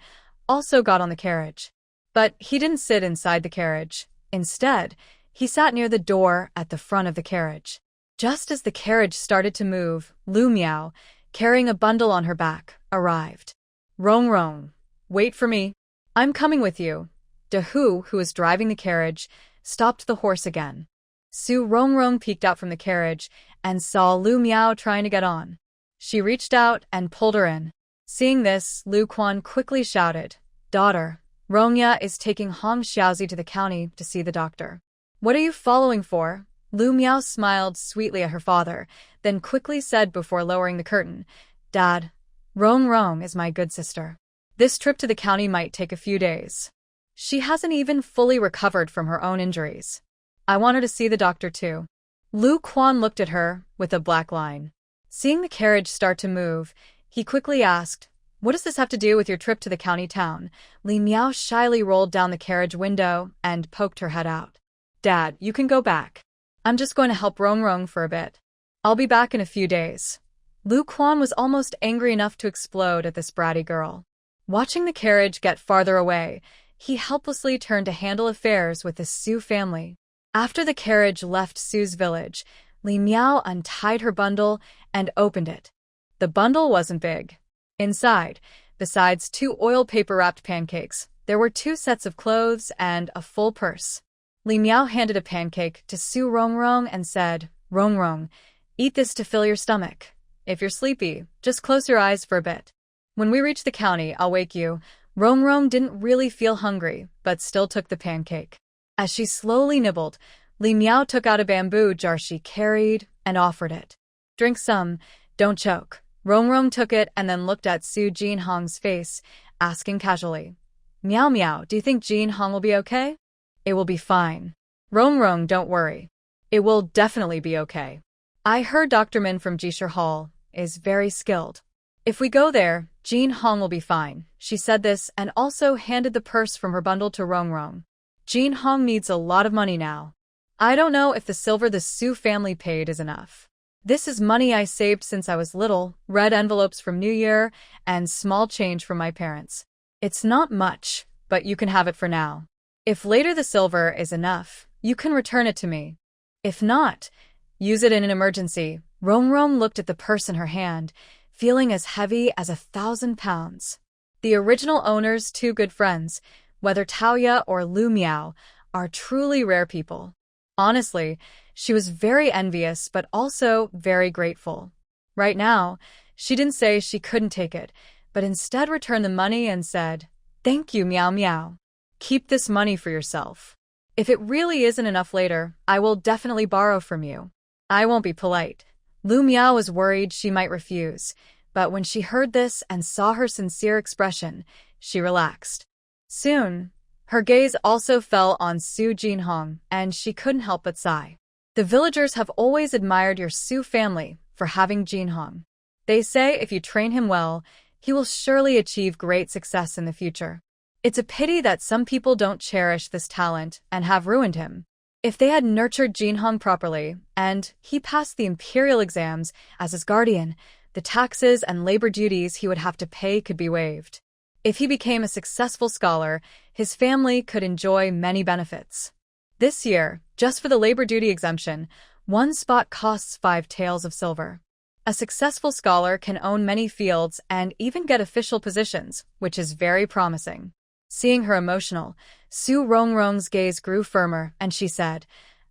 also got on the carriage. But he didn't sit inside the carriage. Instead, he sat near the door at the front of the carriage. Just as the carriage started to move, Lu Miao, carrying a bundle on her back, arrived. "Rongrong, wait for me. I'm coming with you." Da Hu, who was driving the carriage, stopped the horse again. Su Rongrong peeked out from the carriage and saw Lu Miao trying to get on. She reached out and pulled her in. Seeing this, Lu Quan quickly shouted, "Daughter, Rongya is taking Hong Xiaozi to the county to see the doctor. What are you following for?" Lu Miao smiled sweetly at her father, then quickly said before lowering the curtain, "Dad, Rongrong is my good sister. This trip to the county might take a few days. She hasn't even fully recovered from her own injuries. I want her to see the doctor too." Lu Quan looked at her with a black line. Seeing the carriage start to move, he quickly asked, "What does this have to do with your trip to the county town?" Li Miao shyly rolled down the carriage window and poked her head out. "Dad, you can go back. I'm just going to help Rongrong for a bit. I'll be back in a few days." Lu Quan was almost angry enough to explode at this bratty girl. Watching the carriage get farther away, he helplessly turned to handle affairs with the Su family. After the carriage left Su's village, Li Miao untied her bundle and opened it. The bundle wasn't big. Inside, besides 2 oil paper-wrapped pancakes, there were 2 sets of clothes and a full purse. Li Miao handed a pancake to Su Rongrong and said, "Rongrong, eat this to fill your stomach. If you're sleepy, just close your eyes for a bit. When we reach the county, I'll wake you." Rongrong didn't really feel hungry, but still took the pancake. As she slowly nibbled, Li Miao took out a bamboo jar she carried and offered it. "Drink some, don't choke." Rongrong took it and then looked at Su Jin Hong's face, asking casually, "Meow meow, do you think Jin Hong will be okay?" "It will be fine. Rongrong, don't worry. It will definitely be okay." I heard Dr. Min from Jisher Hall is very skilled. If we go there, Jin Hong will be fine. She said this and also handed the purse from her bundle to Rong Rong. Jin Hong needs a lot of money now. I don't know if the silver the Su family paid is enough. This is money I saved since I was little, red envelopes from New Year, and small change from my parents. It's not much, but you can have it for now. If later the silver is enough, you can return it to me. If not, use it in an emergency. Rong Rong looked at the purse in her hand, feeling as heavy as 1,000 pounds. The original owner's two good friends, whether Taoya or Lu Miao, are truly rare people. Honestly, she was very envious but also very grateful. Right now, she didn't say she couldn't take it, but instead returned the money and said, "Thank you, Meow Meow. Keep this money for yourself. If it really isn't enough later, I will definitely borrow from you. I won't be polite." Lu Miao was worried she might refuse, but when she heard this and saw her sincere expression, she relaxed. Soon, her gaze also fell on Su Jinhong, and she couldn't help but sigh. The villagers have always admired your Su family for having Jinhong. They say if you train him well, he will surely achieve great success in the future. It's a pity that some people don't cherish this talent and have ruined him. If they had nurtured Jinhong properly, and he passed the imperial exams as his guardian, the taxes and labor duties he would have to pay could be waived. If he became a successful scholar, his family could enjoy many benefits. This year, just for the labor duty exemption, one spot costs 5 taels of silver. A successful scholar can own many fields and even get official positions, which is very promising. Seeing her emotional, Su Rongrong's gaze grew firmer and she said,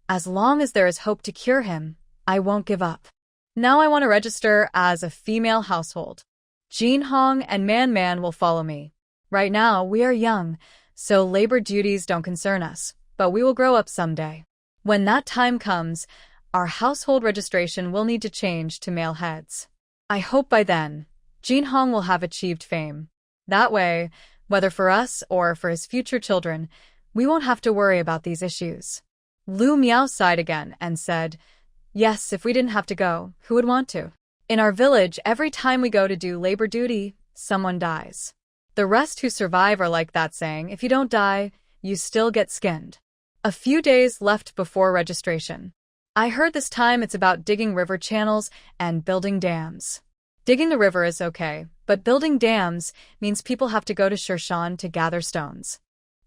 "As long as there is hope to cure him, I won't give up. Now I want to register as a female household. Jin Hong and Man Man will follow me. Right now, we are young, so labor duties don't concern us, but we will grow up someday. When that time comes, our household registration will need to change to male heads. I hope by then, Jin Hong will have achieved fame. That way, whether for us or for his future children, we won't have to worry about these issues." Lu Miao sighed again and said, "Yes, if we didn't have to go, who would want to? In our village, every time we go to do labor duty, someone dies. The rest who survive are like that saying, if you don't die, you still get skinned." A few days left before registration. I heard this time it's about digging river channels and building dams. Digging the river is okay, but building dams means people have to go to Shirshan to gather stones.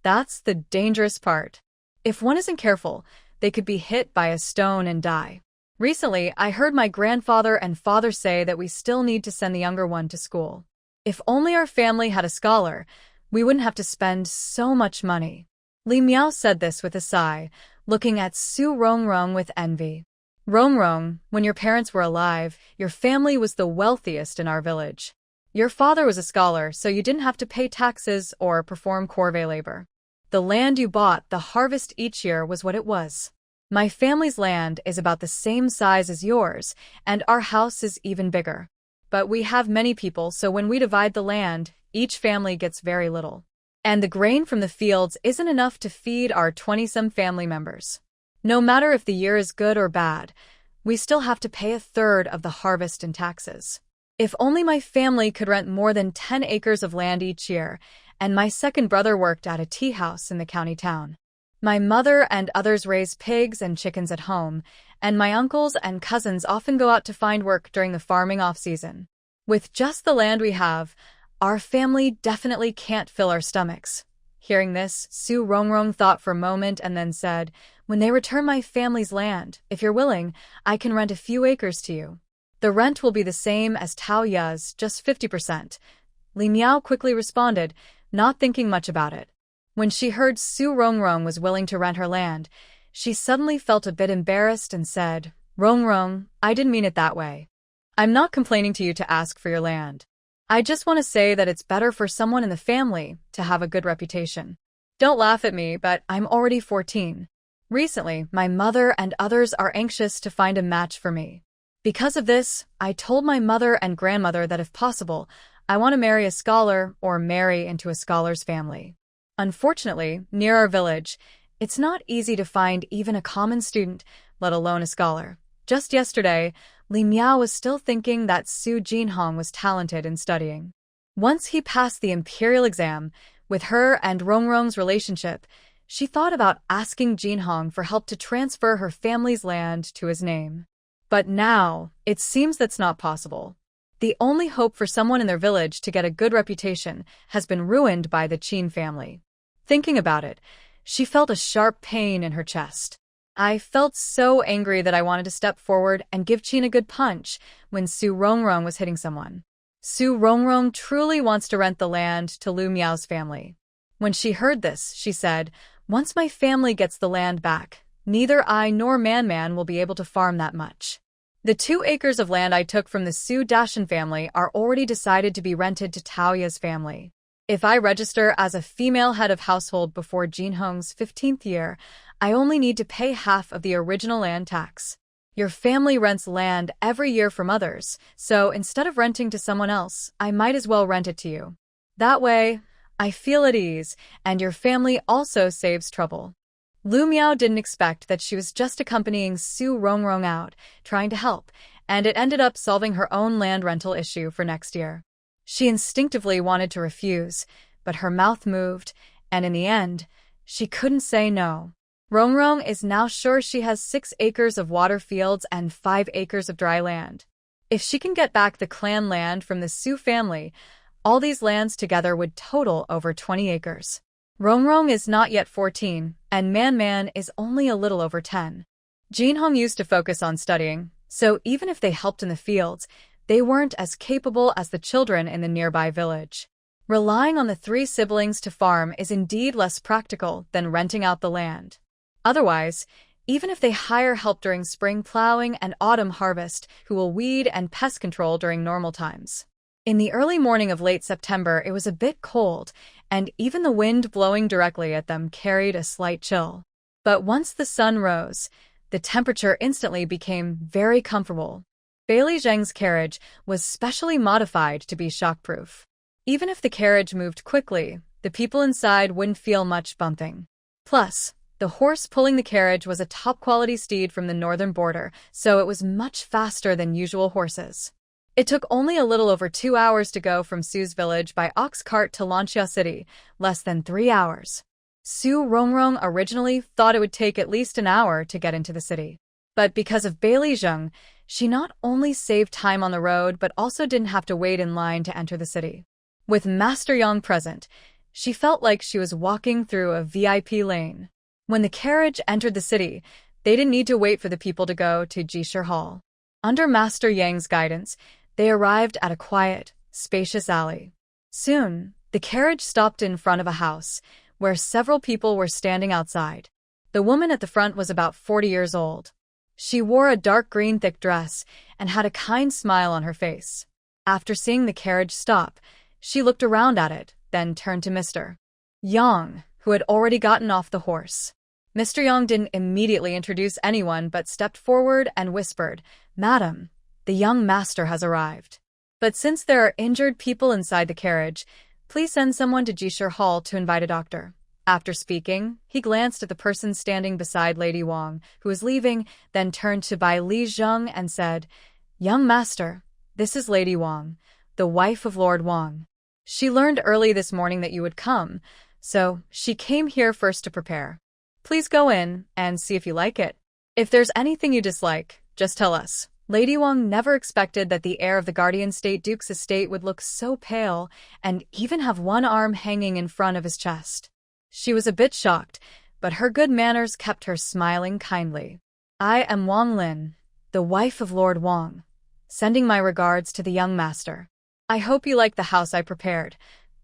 That's the dangerous part. If one isn't careful, they could be hit by a stone and die. Recently, I heard my grandfather and father say that we still need to send the younger one to school. If only our family had a scholar, we wouldn't have to spend so much money. Li Miao said this with a sigh, looking at Su Rongrong with envy. "Rongrong, when your parents were alive, your family was the wealthiest in our village. Your father was a scholar, so you didn't have to pay taxes or perform corvée labor. The land you bought, the harvest each year was what it was. My family's land is about the same size as yours, and our house is even bigger. But we have many people, so when we divide the land, each family gets very little. And the grain from the fields isn't enough to feed our 20-some family members. No matter if the year is good or bad, we still have to pay 1/3 of the harvest in taxes. If only my family could rent more than 10 acres of land each year, and my second brother worked at a tea house in the county town. My mother and others raise pigs and chickens at home, and my uncles and cousins often go out to find work during the farming off-season. With just the land we have, our family definitely can't fill our stomachs." Hearing this, Su Rongrong thought for a moment and then said, "When they return my family's land, if you're willing, I can rent a few acres to you. The rent will be the same as Taoya's, just 50%. Li Miao quickly responded, not thinking much about it. When she heard Su Rongrong was willing to rent her land, she suddenly felt a bit embarrassed and said, "Rongrong, I didn't mean it that way. I'm not complaining to you to ask for your land. I just want to say that it's better for someone in the family to have a good reputation. Don't laugh at me, but I'm already 14. Recently, my mother and others are anxious to find a match for me. Because of this, I told my mother and grandmother that if possible, I want to marry a scholar or marry into a scholar's family. Unfortunately, near our village, it's not easy to find even a common student, let alone a scholar. Just yesterday, Li Miao was still thinking that Su Jinhong was talented in studying. Once he passed the imperial exam, with her and Rongrong's relationship, she thought about asking Jinhong for help to transfer her family's land to his name. But now, it seems that's not possible. The only hope for someone in their village to get a good reputation has been ruined by the Qin family. Thinking about it, she felt a sharp pain in her chest. I felt so angry that I wanted to step forward and give Qin a good punch when Su Rongrong was hitting someone. Su Rongrong truly wants to rent the land to Lu Miao's family. When she heard this, she said, "Once my family gets the land back, neither I nor Man will be able to farm that much. The 2 acres of land I took from the Su Dashan family are already decided to be rented to Taoya's family. If I register as a female head of household before Jinhong's 15th year, I only need to pay half of the original land tax. Your family rents land every year from others, so instead of renting to someone else, I might as well rent it to you. That way, I feel at ease, and your family also saves trouble." Lu Miao didn't expect that she was just accompanying Su Rongrong out, trying to help, and it ended up solving her own land rental issue for next year. She instinctively wanted to refuse, but her mouth moved, and in the end, she couldn't say no. Rongrong is now sure she has 6 acres of water fields and 5 acres of dry land. If she can get back the clan land from the Su family, all these lands together would total over 20 acres. Rongrong is not yet 14, and Man is only a little over 10. Jinhong used to focus on studying, so even if they helped in the fields, they weren't as capable as the children in the nearby village. Relying on the 3 siblings to farm is indeed less practical than renting out the land. Otherwise, even if they hire help during spring plowing and autumn harvest who will weed and pest control during normal times. In the early morning of late September, it was a bit cold, and even the wind blowing directly at them carried a slight chill. But once the sun rose, the temperature instantly became very comfortable. Bailey Zheng's carriage was specially modified to be shockproof. Even if the carriage moved quickly, the people inside wouldn't feel much bumping. Plus, the horse pulling the carriage was a top-quality steed from the northern border, so it was much faster than usual horses. It took only a little over 2 hours to go from Su's village by ox cart to Lanxia City, less than 3 hours. Su Rongrong originally thought it would take at least an hour to get into the city. But because of Bailey Zheng, she not only saved time on the road but also didn't have to wait in line to enter the city. With Master Yang present, she felt like she was walking through a VIP lane. When the carriage entered the city, they didn't need to wait for the people to go to Jishir Hall. Under Master Yang's guidance, they arrived at a quiet, spacious alley. Soon, the carriage stopped in front of a house, where several people were standing outside. The woman at the front was about 40 years old. She wore a dark green thick dress and had a kind smile on her face. After seeing the carriage stop, she looked around at it, then turned to Mr. Yang, who had already gotten off the horse. Mr. Yang didn't immediately introduce anyone but stepped forward and whispered, "Madam, the young master has arrived. But since there are injured people inside the carriage, please send someone to Jishir Hall to invite a doctor." After speaking, he glanced at the person standing beside Lady Wang, who was leaving, then turned to Bai Li Zheng and said, "Young master, this is Lady Wang, the wife of Lord Wang. She learned early this morning that you would come, so she came here first to prepare. Please go in and see if you like it. If there's anything you dislike, just tell us." Lady Wang never expected that the heir of the Guardian State Duke's estate would look so pale and even have one arm hanging in front of his chest. She was a bit shocked, but her good manners kept her smiling kindly. "I am Wang Lin, the wife of Lord Wang, sending my regards to the young master. I hope you like the house I prepared."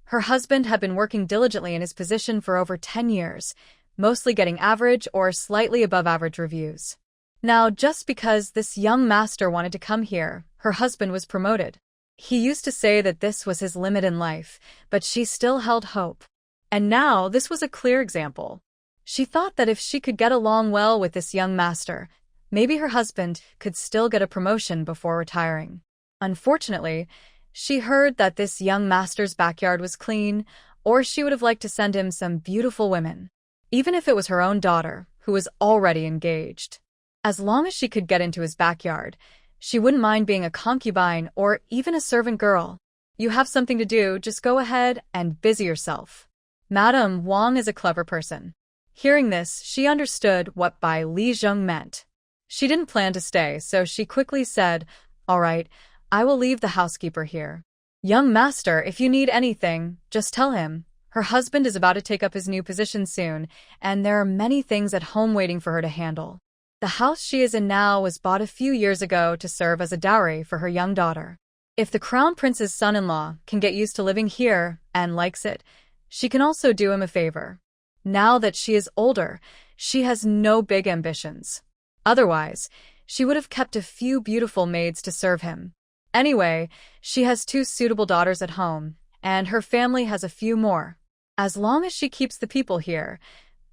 Her husband had been working diligently in his position for over 10 years, mostly getting average or slightly above average reviews. Now, just because this young master wanted to come here, her husband was promoted. He used to say that this was his limit in life, but she still held hope. And now, this was a clear example. She thought that if she could get along well with this young master, maybe her husband could still get a promotion before retiring. Unfortunately, she heard that this young master's backyard was clean, or she would have liked to send him some beautiful women, even if it was her own daughter, who was already engaged. As long as she could get into his backyard, she wouldn't mind being a concubine or even a servant girl. You have something to do, just go ahead and busy yourself. Madame Wang is a clever person. Hearing this, she understood what Bai Li Zheng meant. She didn't plan to stay, so she quickly said, "All right, I will leave the housekeeper here. Young master, if you need anything, just tell him. Her husband is about to take up his new position soon, and there are many things at home waiting for her to handle. The house she is in now was bought a few years ago to serve as a dowry for her young daughter. If the crown prince's son-in-law can get used to living here and likes it, she can also do him a favor. Now that she is older, she has no big ambitions. Otherwise, she would have kept a few beautiful maids to serve him. Anyway, she has 2 suitable daughters at home, and her family has a few more. As long as she keeps the people here,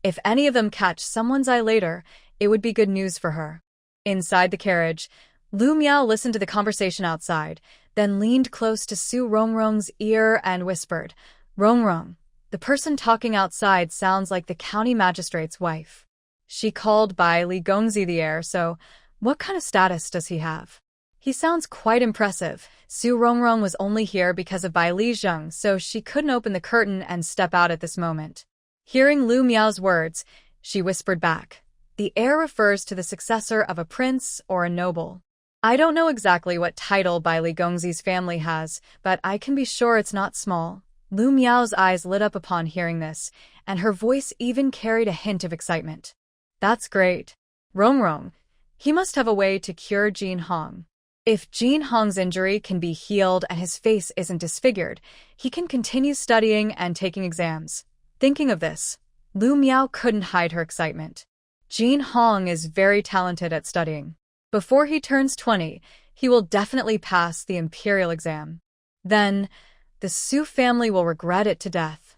if any of them catch someone's eye later, it would be good news for her." Inside the carriage, Lu Miao listened to the conversation outside, then leaned close to Su Rongrong's ear and whispered, "Rongrong, the person talking outside sounds like the county magistrate's wife. She called Bai Li Gongzi the heir, so what kind of status does he have?" "He sounds quite impressive." Su Rongrong was only here because of Bai Li Zheng, so she couldn't open the curtain and step out at this moment. Hearing Lu Miao's words, she whispered back, "The heir refers to the successor of a prince or a noble. I don't know exactly what title Bai Li Gongzi's family has, but I can be sure it's not small." Lu Miao's eyes lit up upon hearing this, and her voice even carried a hint of excitement. "That's great. Rongrong, he must have a way to cure Jin Hong. If Jin Hong's injury can be healed and his face isn't disfigured, he can continue studying and taking exams." Thinking of this, Lu Miao couldn't hide her excitement. Jin Hong is very talented at studying. Before he turns 20, he will definitely pass the imperial exam. Then, the Su family will regret it to death.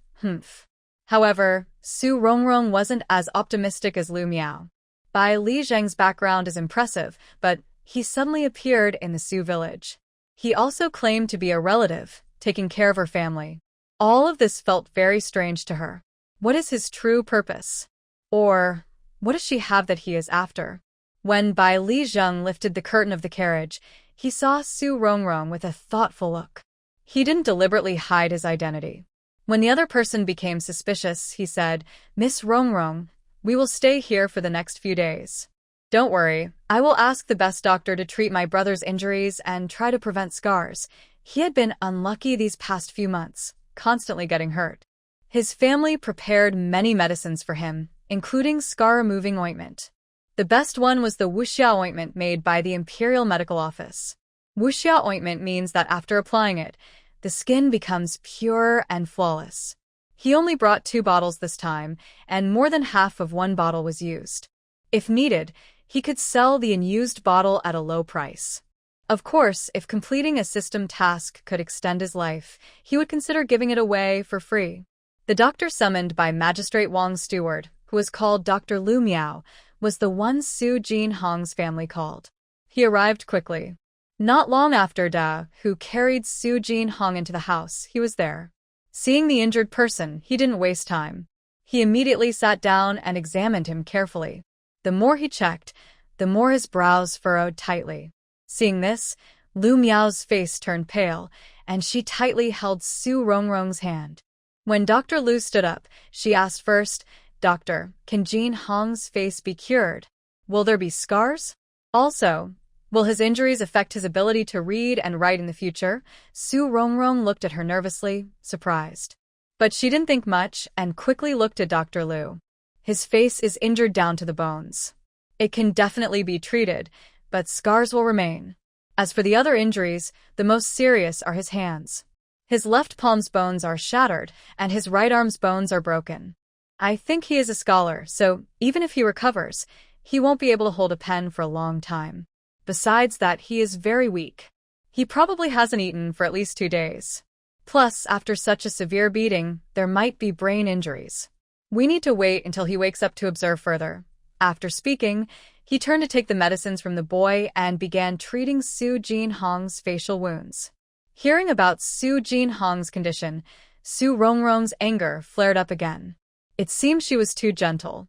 However, Su Rongrong wasn't as optimistic as Lu Miao. Bai Li Zheng's background is impressive, but he suddenly appeared in the Su village. He also claimed to be a relative, taking care of her family. All of this felt very strange to her. What is his true purpose? Or, what does she have that he is after? When Bai Li Zheng lifted the curtain of the carriage, he saw Su Rongrong with a thoughtful look. He didn't deliberately hide his identity. When the other person became suspicious, he said, "Miss Rongrong, we will stay here for the next few days. Don't worry, I will ask the best doctor to treat my brother's injuries and try to prevent scars. He had been unlucky these past few months, constantly getting hurt." His family prepared many medicines for him, including scar-removing ointment. The best one was the wuxia ointment made by the Imperial Medical Office. Wuxia ointment means that after applying it, the skin becomes pure and flawless. He only brought 2 bottles this time, and more than half of 1 bottle was used. If needed, he could sell the unused bottle at a low price. Of course, if completing a system task could extend his life, he would consider giving it away for free. The doctor summoned by Magistrate Wang's steward, who was called Dr. Lu Miao, was the one Su Jin Hong's family called. He arrived quickly. Not long after Da, who carried Su Jin Hong into the house, he was there. Seeing the injured person, he didn't waste time. He immediately sat down and examined him carefully. The more he checked, the more his brows furrowed tightly. Seeing this, Lu Miao's face turned pale, and she tightly held Su Rongrong's hand. When Dr. Lu stood up, she asked first, "Doctor, can Jin Hong's face be cured? Will there be scars? Also, will his injuries affect his ability to read and write in the future?" Su Rongrong looked at her nervously, surprised. But she didn't think much and quickly looked at Dr. Lu. "His face is injured down to the bones. It can definitely be treated, but scars will remain. As for the other injuries, the most serious are his hands. His left palm's bones are shattered, and his right arm's bones are broken. I think he is a scholar, so even if he recovers, he won't be able to hold a pen for a long time. Besides that, he is very weak. He probably hasn't eaten for at least 2 days. Plus, after such a severe beating, there might be brain injuries. We need to wait until he wakes up to observe further." After speaking, he turned to take the medicines from the boy and began treating Su Jin Hong's facial wounds. Hearing about Su Jin Hong's condition, Su Rongrong's anger flared up again. It seemed she was too gentle.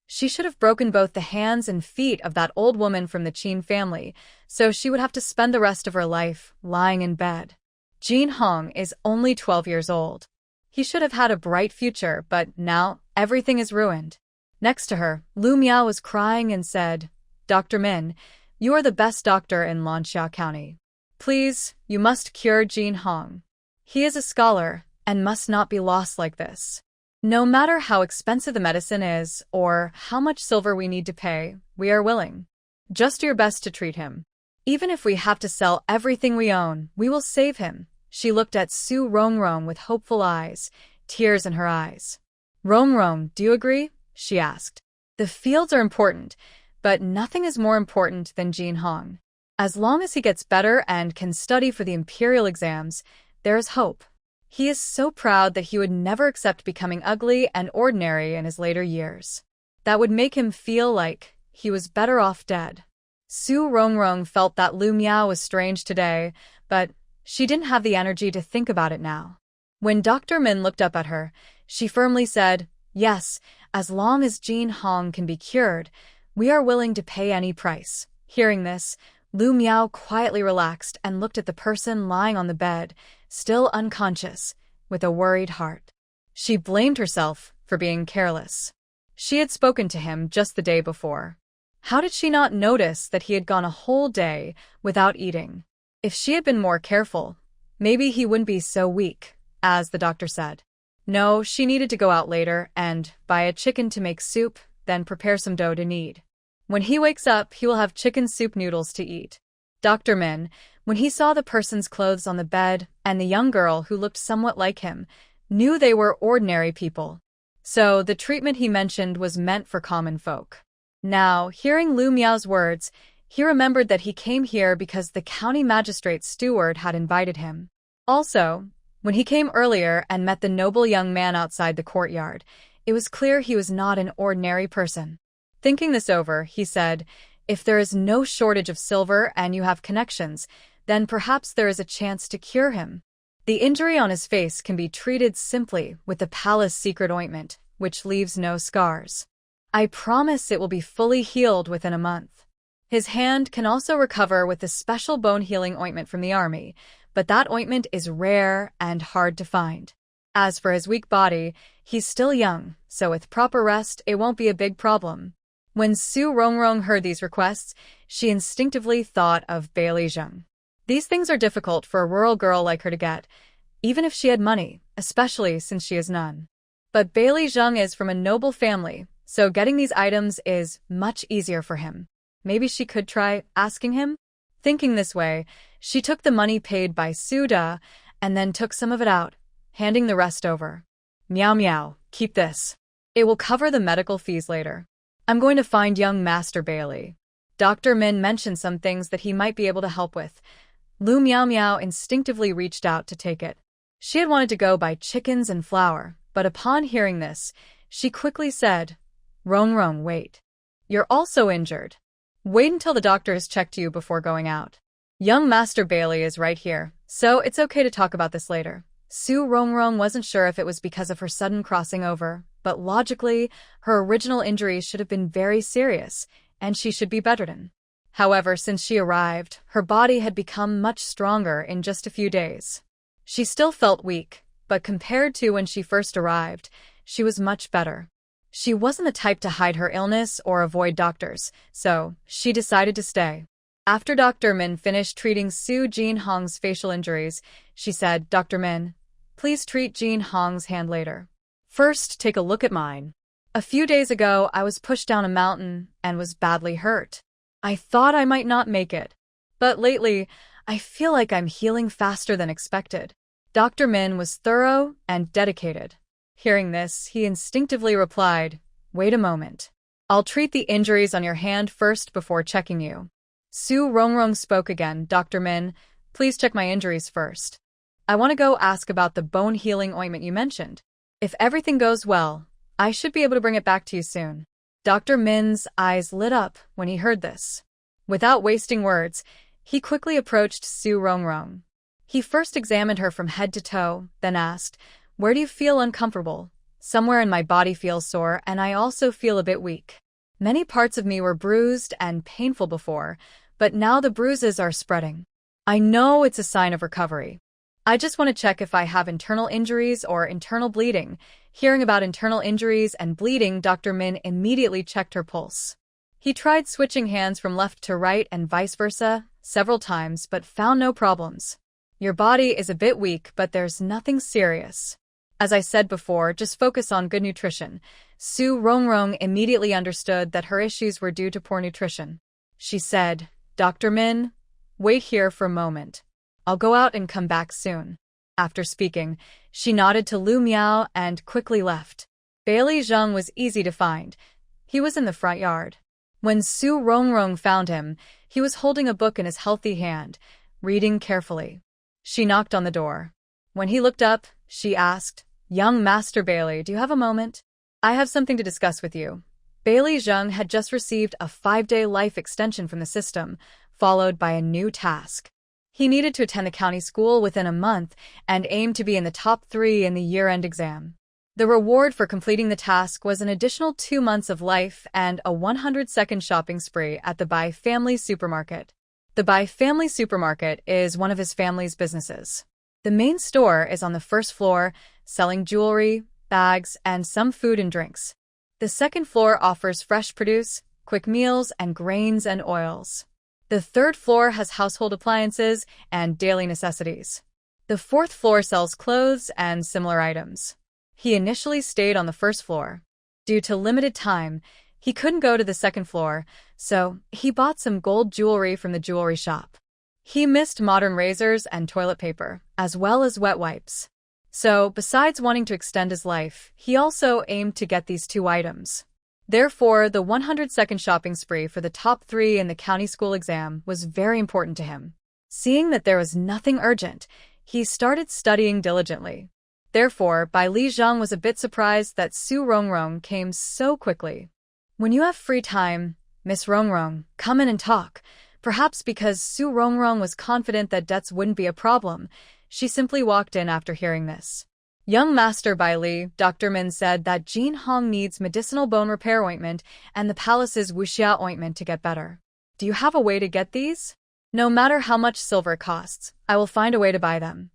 She should have broken both the hands and feet of that old woman from the Qin family, so she would have to spend the rest of her life lying in bed. Jin Hong is only 12 years old. He should have had a bright future, but now everything is ruined. Next to her, Lu Miao was crying and said, "Dr. Min, you are the best doctor in Lanxia County. Please, you must cure Jin Hong. He is a scholar and must not be lost like this. No matter how expensive the medicine is or how much silver we need to pay, we are willing. Just do your best to treat him. Even if we have to sell everything we own, we will save him." She looked at Su Rongrong with hopeful eyes, tears in her eyes. "Rongrong, do you agree?" she asked. "The fields are important, but nothing is more important than Jin Hong. As long as he gets better and can study for the imperial exams, there is hope. He is so proud that he would never accept becoming ugly and ordinary in his later years. That would make him feel like he was better off dead." Su Rongrong felt that Lu Miao was strange today, but she didn't have the energy to think about it now. When Dr. Min looked up at her, she firmly said, "Yes, as long as Jin Hong can be cured, we are willing to pay any price." Hearing this, Lu Miao quietly relaxed and looked at the person lying on the bed, still unconscious, with a worried heart. She blamed herself for being careless. She had spoken to him just the day before. How did she not notice that he had gone a whole day without eating? If she had been more careful, maybe he wouldn't be so weak, as the doctor said. No, she needed to go out later and buy a chicken to make soup, then prepare some dough to knead. When he wakes up, he will have chicken soup noodles to eat. Dr. Min, when he saw the person's clothes on the bed and the young girl who looked somewhat like him, knew they were ordinary people. So the treatment he mentioned was meant for common folk. Now, hearing Lu Miao's words, he remembered that he came here because the county magistrate's steward had invited him. Also, when he came earlier and met the noble young man outside the courtyard, it was clear he was not an ordinary person. Thinking this over, he said, "If there is no shortage of silver and you have connections, then perhaps there is a chance to cure him. The injury on his face can be treated simply with the palace secret ointment, which leaves no scars. I promise it will be fully healed within a month. His hand can also recover with the special bone-healing ointment from the army, but that ointment is rare and hard to find. As for his weak body, he's still young, so with proper rest, it won't be a big problem." When Su Rongrong heard these requests, she instinctively thought of Bailey Zheng. These things are difficult for a rural girl like her to get, even if she had money, especially since she has none. But Bailey Zheng is from a noble family, so getting these items is much easier for him. Maybe she could try asking him? Thinking this way, she took the money paid by Su Da and then took some of it out, handing the rest over. "Meow meow, keep this. It will cover the medical fees later. I'm going to find young Master Bailey." Dr. Min mentioned some things that he might be able to help with. Lu Miao Miao instinctively reached out to take it. She had wanted to go buy chickens and flour, but upon hearing this, she quickly said, "Rongrong, wait. You're also injured. Wait until the doctor has checked you before going out. Young Master Bailey is right here, so it's okay to talk about this later." Su Rongrong wasn't sure if it was because of her sudden crossing over, but logically, her original injuries should have been very serious, and she should be bedridden. However, since she arrived, her body had become much stronger in just a few days. She still felt weak, but compared to when she first arrived, she was much better. She wasn't the type to hide her illness or avoid doctors, so she decided to stay. After Dr. Min finished treating Su Jin Hong's facial injuries, she said, "Dr. Min, please treat Jin Hong's hand later. First, take a look at mine. A few days ago, I was pushed down a mountain and was badly hurt. I thought I might not make it. But lately, I feel like I'm healing faster than expected." Dr. Min was thorough and dedicated. Hearing this, he instinctively replied, "Wait a moment. I'll treat the injuries on your hand first before checking you." Su Rongrong spoke again, "Dr. Min, please check my injuries first. I want to go ask about the bone-healing ointment you mentioned. If everything goes well, I should be able to bring it back to you soon." Dr. Min's eyes lit up when he heard this. Without wasting words, he quickly approached Su Rongrong. He first examined her from head to toe, then asked, "Where do you feel uncomfortable?" Somewhere in my body feels sore, and I also feel a bit weak. Many parts of me were bruised and painful before, but now the bruises are spreading. I know it's a sign of recovery. I just want to check if I have internal injuries or internal bleeding. Hearing about internal injuries and bleeding, Dr. Min immediately checked her pulse. He tried switching hands from left to right and vice versa several times, but found no problems. Your body is a bit weak, but there's nothing serious. As I said before, just focus on good nutrition. Su Rongrong immediately understood that her issues were due to poor nutrition. She said, Dr. Min, wait here for a moment. I'll go out and come back soon. After speaking, she nodded to Lu Miao and quickly left. Bailey Zhang was easy to find. He was in the front yard. When Su Rongrong found him, he was holding a book in his healthy hand, reading carefully. She knocked on the door. When he looked up, she asked, Young Master Bailey, do you have a moment? I have something to discuss with you. Bailey Zhang had just received a 5-day life extension from the system, followed by a new task. He needed to attend the county school within a month and aimed to be in the top 3 in the year-end exam. The reward for completing the task was an additional 2 months of life and a 100-second shopping spree at the Bai family supermarket. The Bai family supermarket is one of his family's businesses. The main store is on the first floor, selling jewelry, bags, and some food and drinks. The second floor offers fresh produce, quick meals, and grains and oils. The third floor has household appliances and daily necessities. The fourth floor sells clothes and similar items. He initially stayed on the first floor. Due to limited time, he couldn't go to the second floor, so he bought some gold jewelry from the jewelry shop. He missed modern razors and toilet paper, as well as wet wipes. So, besides wanting to extend his life, he also aimed to get these 2 items. Therefore, the 100-second shopping spree for the top 3 in the county school exam was very important to him. Seeing that there was nothing urgent, he started studying diligently. Therefore, Bai Li Zhang was a bit surprised that Su Rongrong came so quickly. When you have free time, Miss Rongrong, come in and talk. Perhaps because Su Rongrong was confident that debts wouldn't be a problem, she simply walked in after hearing this. Young Master Bai Li, Dr. Min said that Jin Hong needs medicinal bone repair ointment and the palace's wuxia ointment to get better. Do you have a way to get these? No matter how much silver it costs, I will find a way to buy them.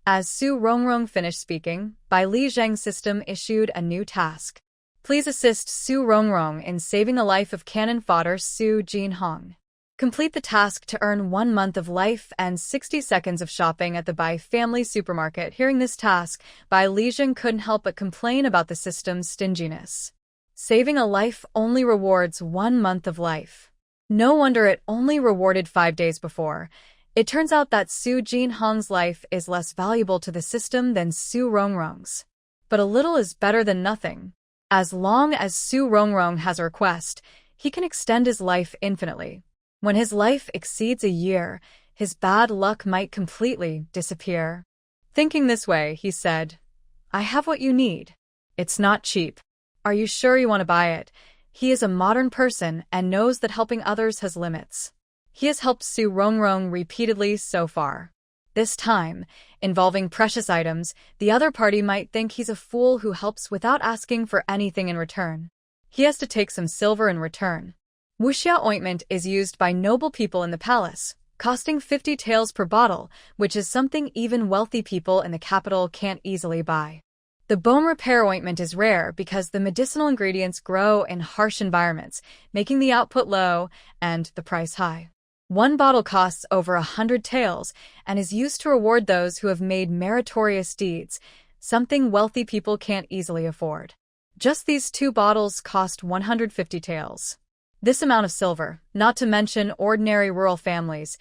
As Su Rongrong finished speaking, Bai Li Zhang's system issued a new task. Please assist Su Rongrong in saving the life of cannon fodder Su Jin Hong. Complete the task to earn 1 month of life and 60 seconds of shopping at the Bai family supermarket. Hearing this task, Bai Li Zhang couldn't help but complain about the system's stinginess. Saving a life only rewards 1 month of life. No wonder it only rewarded 5 days before. It turns out that Su Jin Hong's life is less valuable to the system than Su Rongrong's. But a little is better than nothing. As long as Su Rongrong has a request, he can extend his life infinitely. When his life exceeds a year, his bad luck might completely disappear. Thinking this way, he said, I have what you need. It's not cheap. Are you sure you want to buy it? He is a modern person and knows that helping others has limits. He has helped Su Rongrong repeatedly so far. This time, involving precious items, the other party might think he's a fool who helps without asking for anything in return. He has to take some silver in return. Wuxia ointment is used by noble people in the palace, costing 50 taels per bottle, which is something even wealthy people in the capital can't easily buy. The bone repair ointment is rare because the medicinal ingredients grow in harsh environments, making the output low and the price high. 1 bottle costs over 100 taels and is used to reward those who have made meritorious deeds, something wealthy people can't easily afford. Just these 2 bottles cost 150 taels. This amount of silver, not to mention ordinary rural families,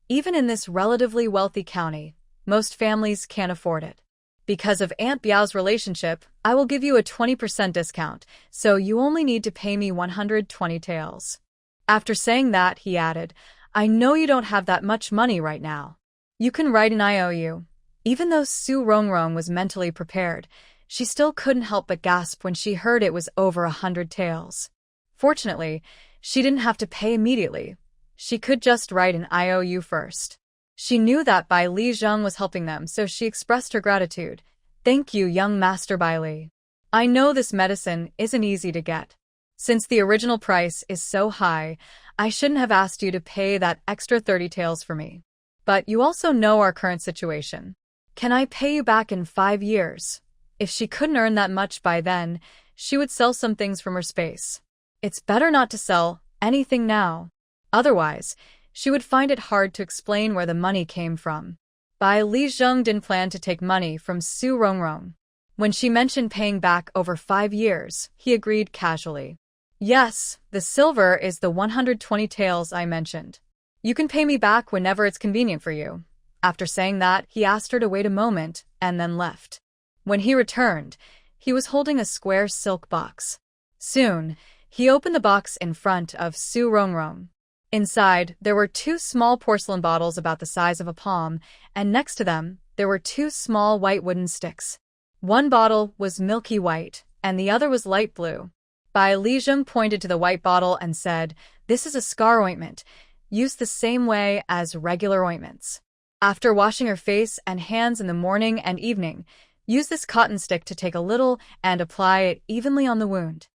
even in this relatively wealthy county, most families can't afford it. Because of Aunt Biao's relationship, I will give you a 20% discount, so you only need to pay me 120 taels. After saying that, he added, I know you don't have that much money right now. You can write an IOU. Even though Su Rongrong was mentally prepared, she still couldn't help but gasp when she heard it was over 100 taels. Fortunately, she didn't have to pay immediately. She could just write an IOU first. She knew that Bai Li Zhang was helping them, so she expressed her gratitude. Thank you, young Master Bai Li. I know this medicine isn't easy to get. Since the original price is so high, I shouldn't have asked you to pay that extra 30 taels for me. But you also know our current situation. Can I pay you back in 5 years? If she couldn't earn that much by then, she would sell some things from her space. It's better not to sell anything now. Otherwise, she would find it hard to explain where the money came from. Bai Li Zheng didn't plan to take money from Su Rongrong. When she mentioned paying back over 5 years, he agreed casually. Yes, the silver is the 120 taels I mentioned. You can pay me back whenever it's convenient for you. After saying that, he asked her to wait a moment and then left. When he returned, he was holding a square silk box. Soon, he opened the box in front of Su Rongrong. Inside, there were 2 small porcelain bottles about the size of a palm, and next to them, there were 2 small white wooden sticks. One bottle was milky white, and the other was light blue. Bai Lijun pointed to the white bottle and said, "This is a scar ointment, used the same way as regular ointments. After washing your face and hands in the morning and evening, use this cotton stick to take a little and apply it evenly on the wound.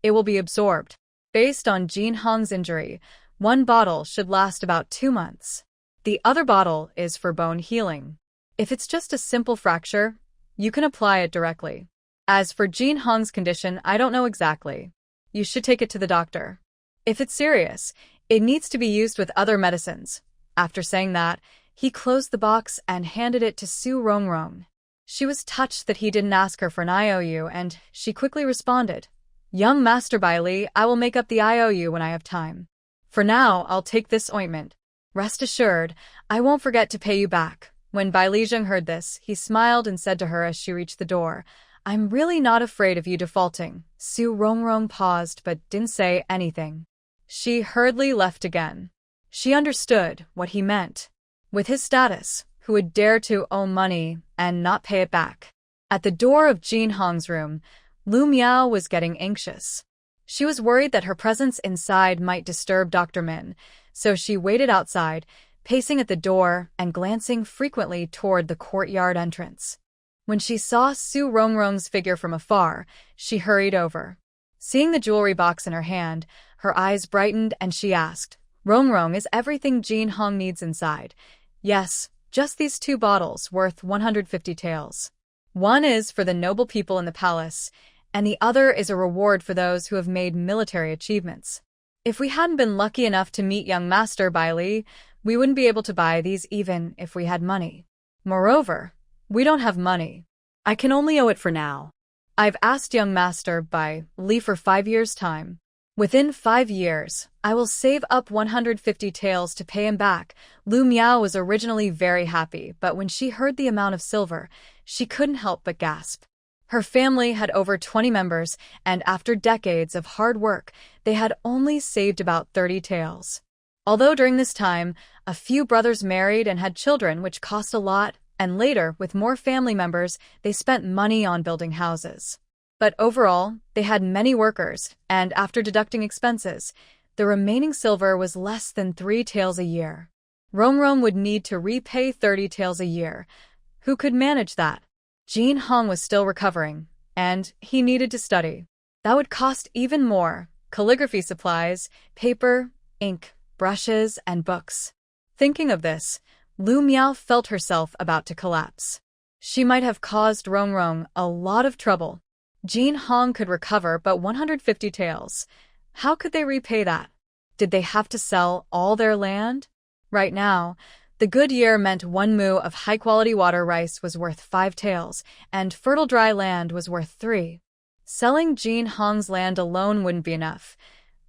It will be absorbed. Based on Jin Hong's injury, one bottle should last about 2 months. The other bottle is for bone healing. If it's just a simple fracture, you can apply it directly. As for Jin Hong's condition, I don't know exactly. You should take it to the doctor. If it's serious, it needs to be used with other medicines." After saying that, he closed the box and handed it to Su Rongrong. She was touched that he didn't ask her for an IOU, and she quickly responded, "Young Master Bai Li, I will make up the IOU when I have time. For now, I'll take this ointment. Rest assured, I won't forget to pay you back." When Bai Lijun heard this, he smiled and said to her as she reached the door, "I'm really not afraid of you defaulting." Su Rongrong paused but didn't say anything. She hurriedly left again. She understood what he meant. With his status, who would dare to owe money and not pay it back? At the door of Jin Hong's room, Lu Miao was getting anxious. She was worried that her presence inside might disturb Dr. Min, so she waited outside, pacing at the door and glancing frequently toward the courtyard entrance. When she saw Su Rongrong's figure from afar, she hurried over. Seeing the jewelry box in her hand, her eyes brightened and she asked, "Rongrong, is everything Jin Hong needs inside?" "Yes, just these 2 bottles worth 150 taels. One is for the noble people in the palace, and the other is a reward for those who have made military achievements. If we hadn't been lucky enough to meet young Master Bai Li, we wouldn't be able to buy these even if we had money. Moreover, we don't have money. I can only owe it for now. I've asked young Master Bai Li for 5 years' time. Within 5 years, I will save up 150 taels to pay him back." Lu Miao was originally very happy, but when she heard the amount of silver, she couldn't help but gasp. Her family had over 20 members, and after decades of hard work, they had only saved about 30 taels. Although during this time, a few brothers married and had children, which cost a lot, and later, with more family members, they spent money on building houses. But overall, they had many workers, and after deducting expenses, the remaining silver was less than 3 taels a year. Rongrong would need to repay 30 taels a year. Who could manage that? Jin Hong was still recovering, and he needed to study. That would cost even more: calligraphy supplies, paper, ink, brushes, and books. Thinking of this, Lu Miao felt herself about to collapse. She might have caused Rongrong a lot of trouble. Jin Hong could recover but 150 taels. How could they repay that? Did they have to sell all their land? Right now, the good year meant 1 mu of high-quality water rice was worth 5 taels, and fertile dry land was worth 3. Selling Jin Hong's land alone wouldn't be enough.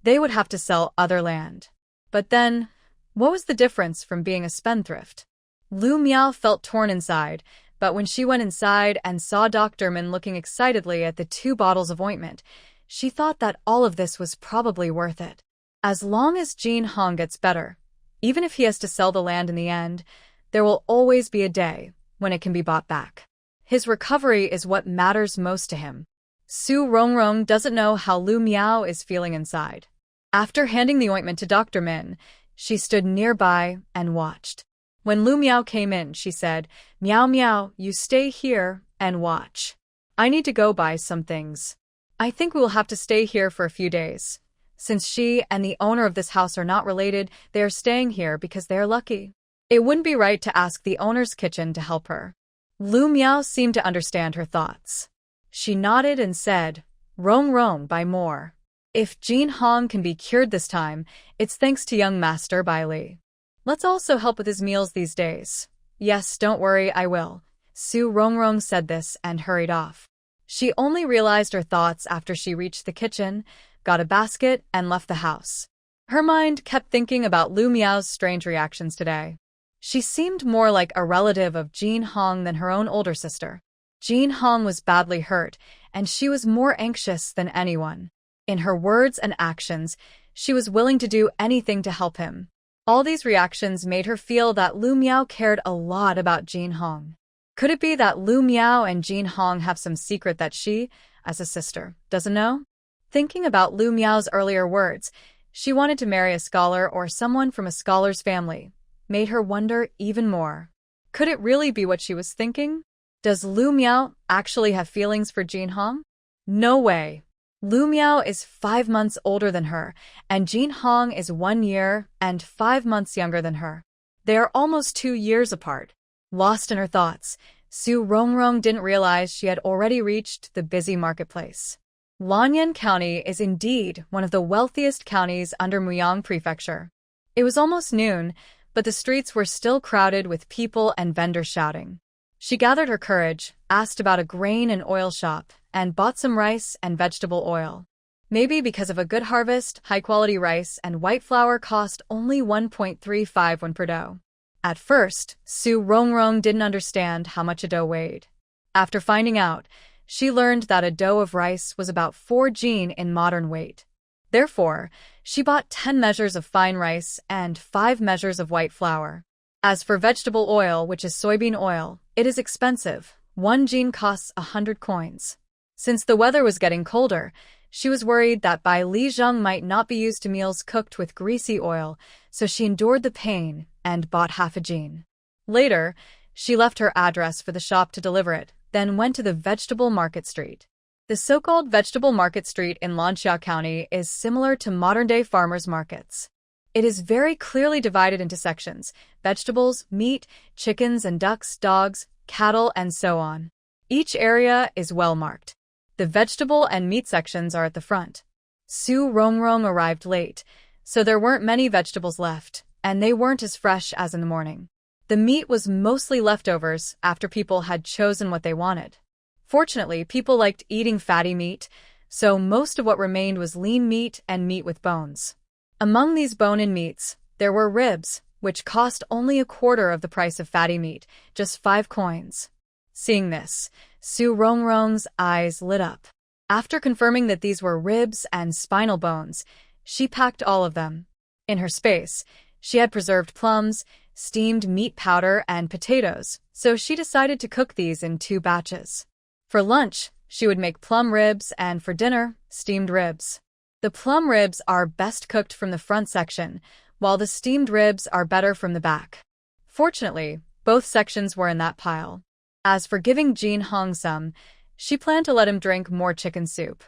They would have to sell other land. But then, what was the difference from being a spendthrift? Lu Miao felt torn inside, but when she went inside and saw Dr. Min looking excitedly at the 2 bottles of ointment, she thought that all of this was probably worth it. As long as Jin Hong gets better, even if he has to sell the land in the end, there will always be a day when it can be bought back. His recovery is what matters most to him. Su Rongrong doesn't know how Lu Miao is feeling inside. After handing the ointment to Dr. Min, she stood nearby and watched. When Lu Miao came in, she said, "Miao Miao, you stay here and watch. I need to go buy some things. I think we will have to stay here for a few days. Since she and the owner of this house are not related, they are staying here because they are lucky. It wouldn't be right to ask the owner's kitchen to help her. Lu Miao seemed to understand her thoughts. She nodded and said, "Rong Rong, buy more. If Jin Hong can be cured this time, it's thanks to young master Bai Li. Let's also help with his meals these days." "Yes, don't worry, I will." Su Rongrong said this and hurried off. She only realized her thoughts after she reached the kitchen, got a basket, and left the house. Her mind kept thinking about Lu Miao's strange reactions today. She seemed more like a relative of Jin Hong than her own older sister. Jin Hong was badly hurt, and she was more anxious than anyone. In her words and actions, she was willing to do anything to help him. All these reactions made her feel that Lu Miao cared a lot about Jin Hong. Could it be that Lu Miao and Jin Hong have some secret that she, as a sister, doesn't know? Thinking about Lu Miao's earlier words, she wanted to marry a scholar or someone from a scholar's family, made her wonder even more. Could it really be what she was thinking? Does Lu Miao actually have feelings for Jin Hong? No way. Lu Miao is 5 months older than her, and Jin Hong is 1 year and 5 months younger than her. They are almost 2 years apart. Lost in her thoughts, Su Rongrong didn't realize she had already reached the busy marketplace. Lanyan County is indeed one of the wealthiest counties under Muyang Prefecture. It was almost noon, but the streets were still crowded with people and vendors shouting. She gathered her courage, asked about a grain and oil shop, and bought some rice and vegetable oil. Maybe because of a good harvest, high-quality rice and white flour cost only 1.35 won per dough. At first, Su Rongrong didn't understand how much a dough weighed. After finding out, she learned that a dough of rice was about 4 jin in modern weight. Therefore, she bought 10 measures of fine rice and 5 measures of white flour. As for vegetable oil, which is soybean oil, it is expensive. 1 jin costs 100 coins. Since the weather was getting colder, she was worried that Bai Li Zheng might not be used to meals cooked with greasy oil, so she endured the pain and bought half a jin. Later, she left her address for the shop to deliver it, then went to the vegetable market street. The so-called vegetable market street in Lanxia County is similar to modern-day farmers' markets. It is very clearly divided into sections: vegetables, meat, chickens and ducks, dogs, cattle, and so on. Each area is well marked. The vegetable and meat sections are at the front. Su Rongrong arrived late, so there weren't many vegetables left, and they weren't as fresh as in the morning. The meat was mostly leftovers after people had chosen what they wanted. Fortunately, people liked eating fatty meat, so most of what remained was lean meat and meat with bones. Among these bone-in meats, there were ribs, which cost only a quarter of the price of fatty meat, just 5 coins. Seeing this, Su Rongrong's eyes lit up. After confirming that these were ribs and spinal bones, she packed all of them. In her space, she had preserved plums, steamed meat powder, and potatoes, so she decided to cook these in 2 batches. For lunch, she would make plum ribs, and for dinner, steamed ribs. The plum ribs are best cooked from the front section, while the steamed ribs are better from the back. Fortunately, both sections were in that pile. As for giving Jin Hong some, she planned to let him drink more chicken soup.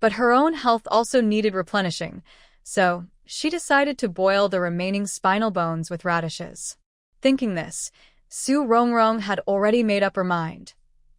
But her own health also needed replenishing, so she decided to boil the remaining spinal bones with radishes. Thinking this, Su Rongrong had already made up her mind.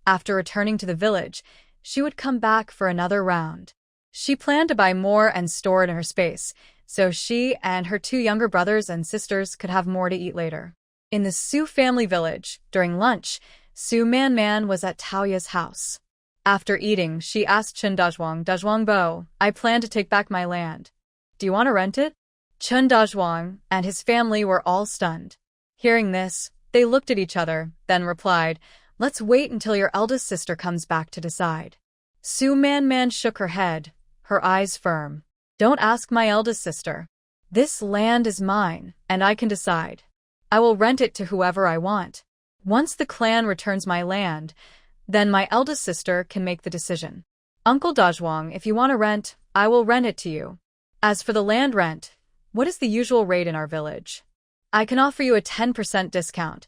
After returning to the village, she would come back for another round. She planned to buy more and store it in her space, so she and her 2 younger brothers and sisters could have more to eat later. In the Su family village, during lunch, Su Man was at Taoya's house. After eating, she asked Chen Dazhuang Bo, "I plan to take back my land. Do you want to rent it?" Chen Dazhuang and his family were all stunned. Hearing this, they looked at each other, then replied, "Let's wait until your eldest sister comes back to decide." Su Man shook her head, her eyes firm. "Don't ask my eldest sister. This land is mine, and I can decide. I will rent it to whoever I want. Once the clan returns my land, then my eldest sister can make the decision. Uncle Dazhuang, if you want to rent, I will rent it to you. As for the land rent, what is the usual rate in our village? I can offer you a 10% discount."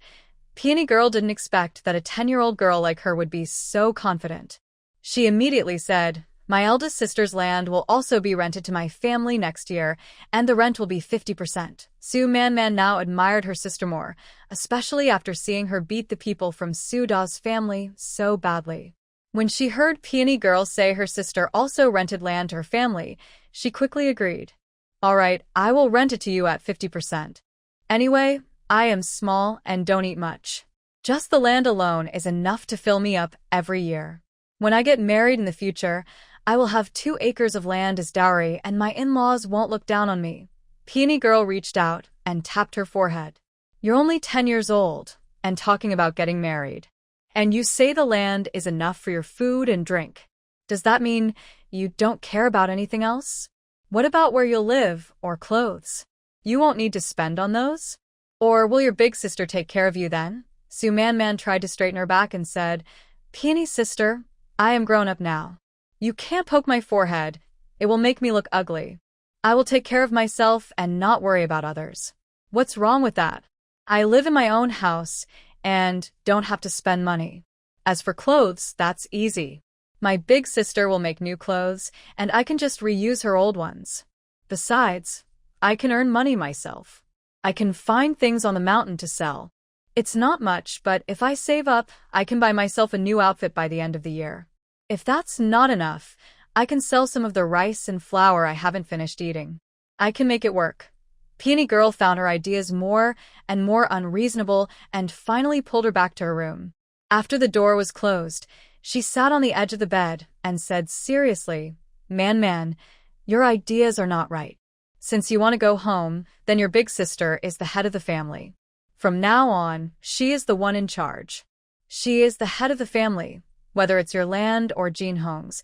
Peony Girl didn't expect that a 10-year-old girl like her would be so confident. She immediately said, "My eldest sister's land will also be rented to my family next year, and the rent will be 50%. Su Man now admired her sister more, especially after seeing her beat the people from Su Da's family so badly. When she heard Peony Girl say her sister also rented land to her family, she quickly agreed. "All right, I will rent it to you at 50%. Anyway, I am small and don't eat much. Just the land alone is enough to fill me up every year. When I get married in the future, I will have 2 acres of land as dowry and my in-laws won't look down on me." Peony Girl reached out and tapped her forehead. "You're only 10 years old and talking about getting married. And you say the land is enough for your food and drink. Does that mean you don't care about anything else? What about where you'll live or clothes? You won't need to spend on those? Or will your big sister take care of you then?" Su Man tried to straighten her back and said, "Peony sister, I am grown up now. You can't poke my forehead. It will make me look ugly. I will take care of myself and not worry about others. What's wrong with that? I live in my own house and don't have to spend money. As for clothes, that's easy. My big sister will make new clothes, and I can just reuse her old ones. Besides, I can earn money myself. I can find things on the mountain to sell. It's not much, but if I save up, I can buy myself a new outfit by the end of the year. If that's not enough, I can sell some of the rice and flour I haven't finished eating. I can make it work." Peony Girl found her ideas more and more unreasonable and finally pulled her back to her room. After the door was closed, she sat on the edge of the bed and said seriously, Man, your ideas are not right. Since you want to go home, then your big sister is the head of the family. From now on, she is the one in charge. She is the head of the family, whether it's your land or Jean Hong's.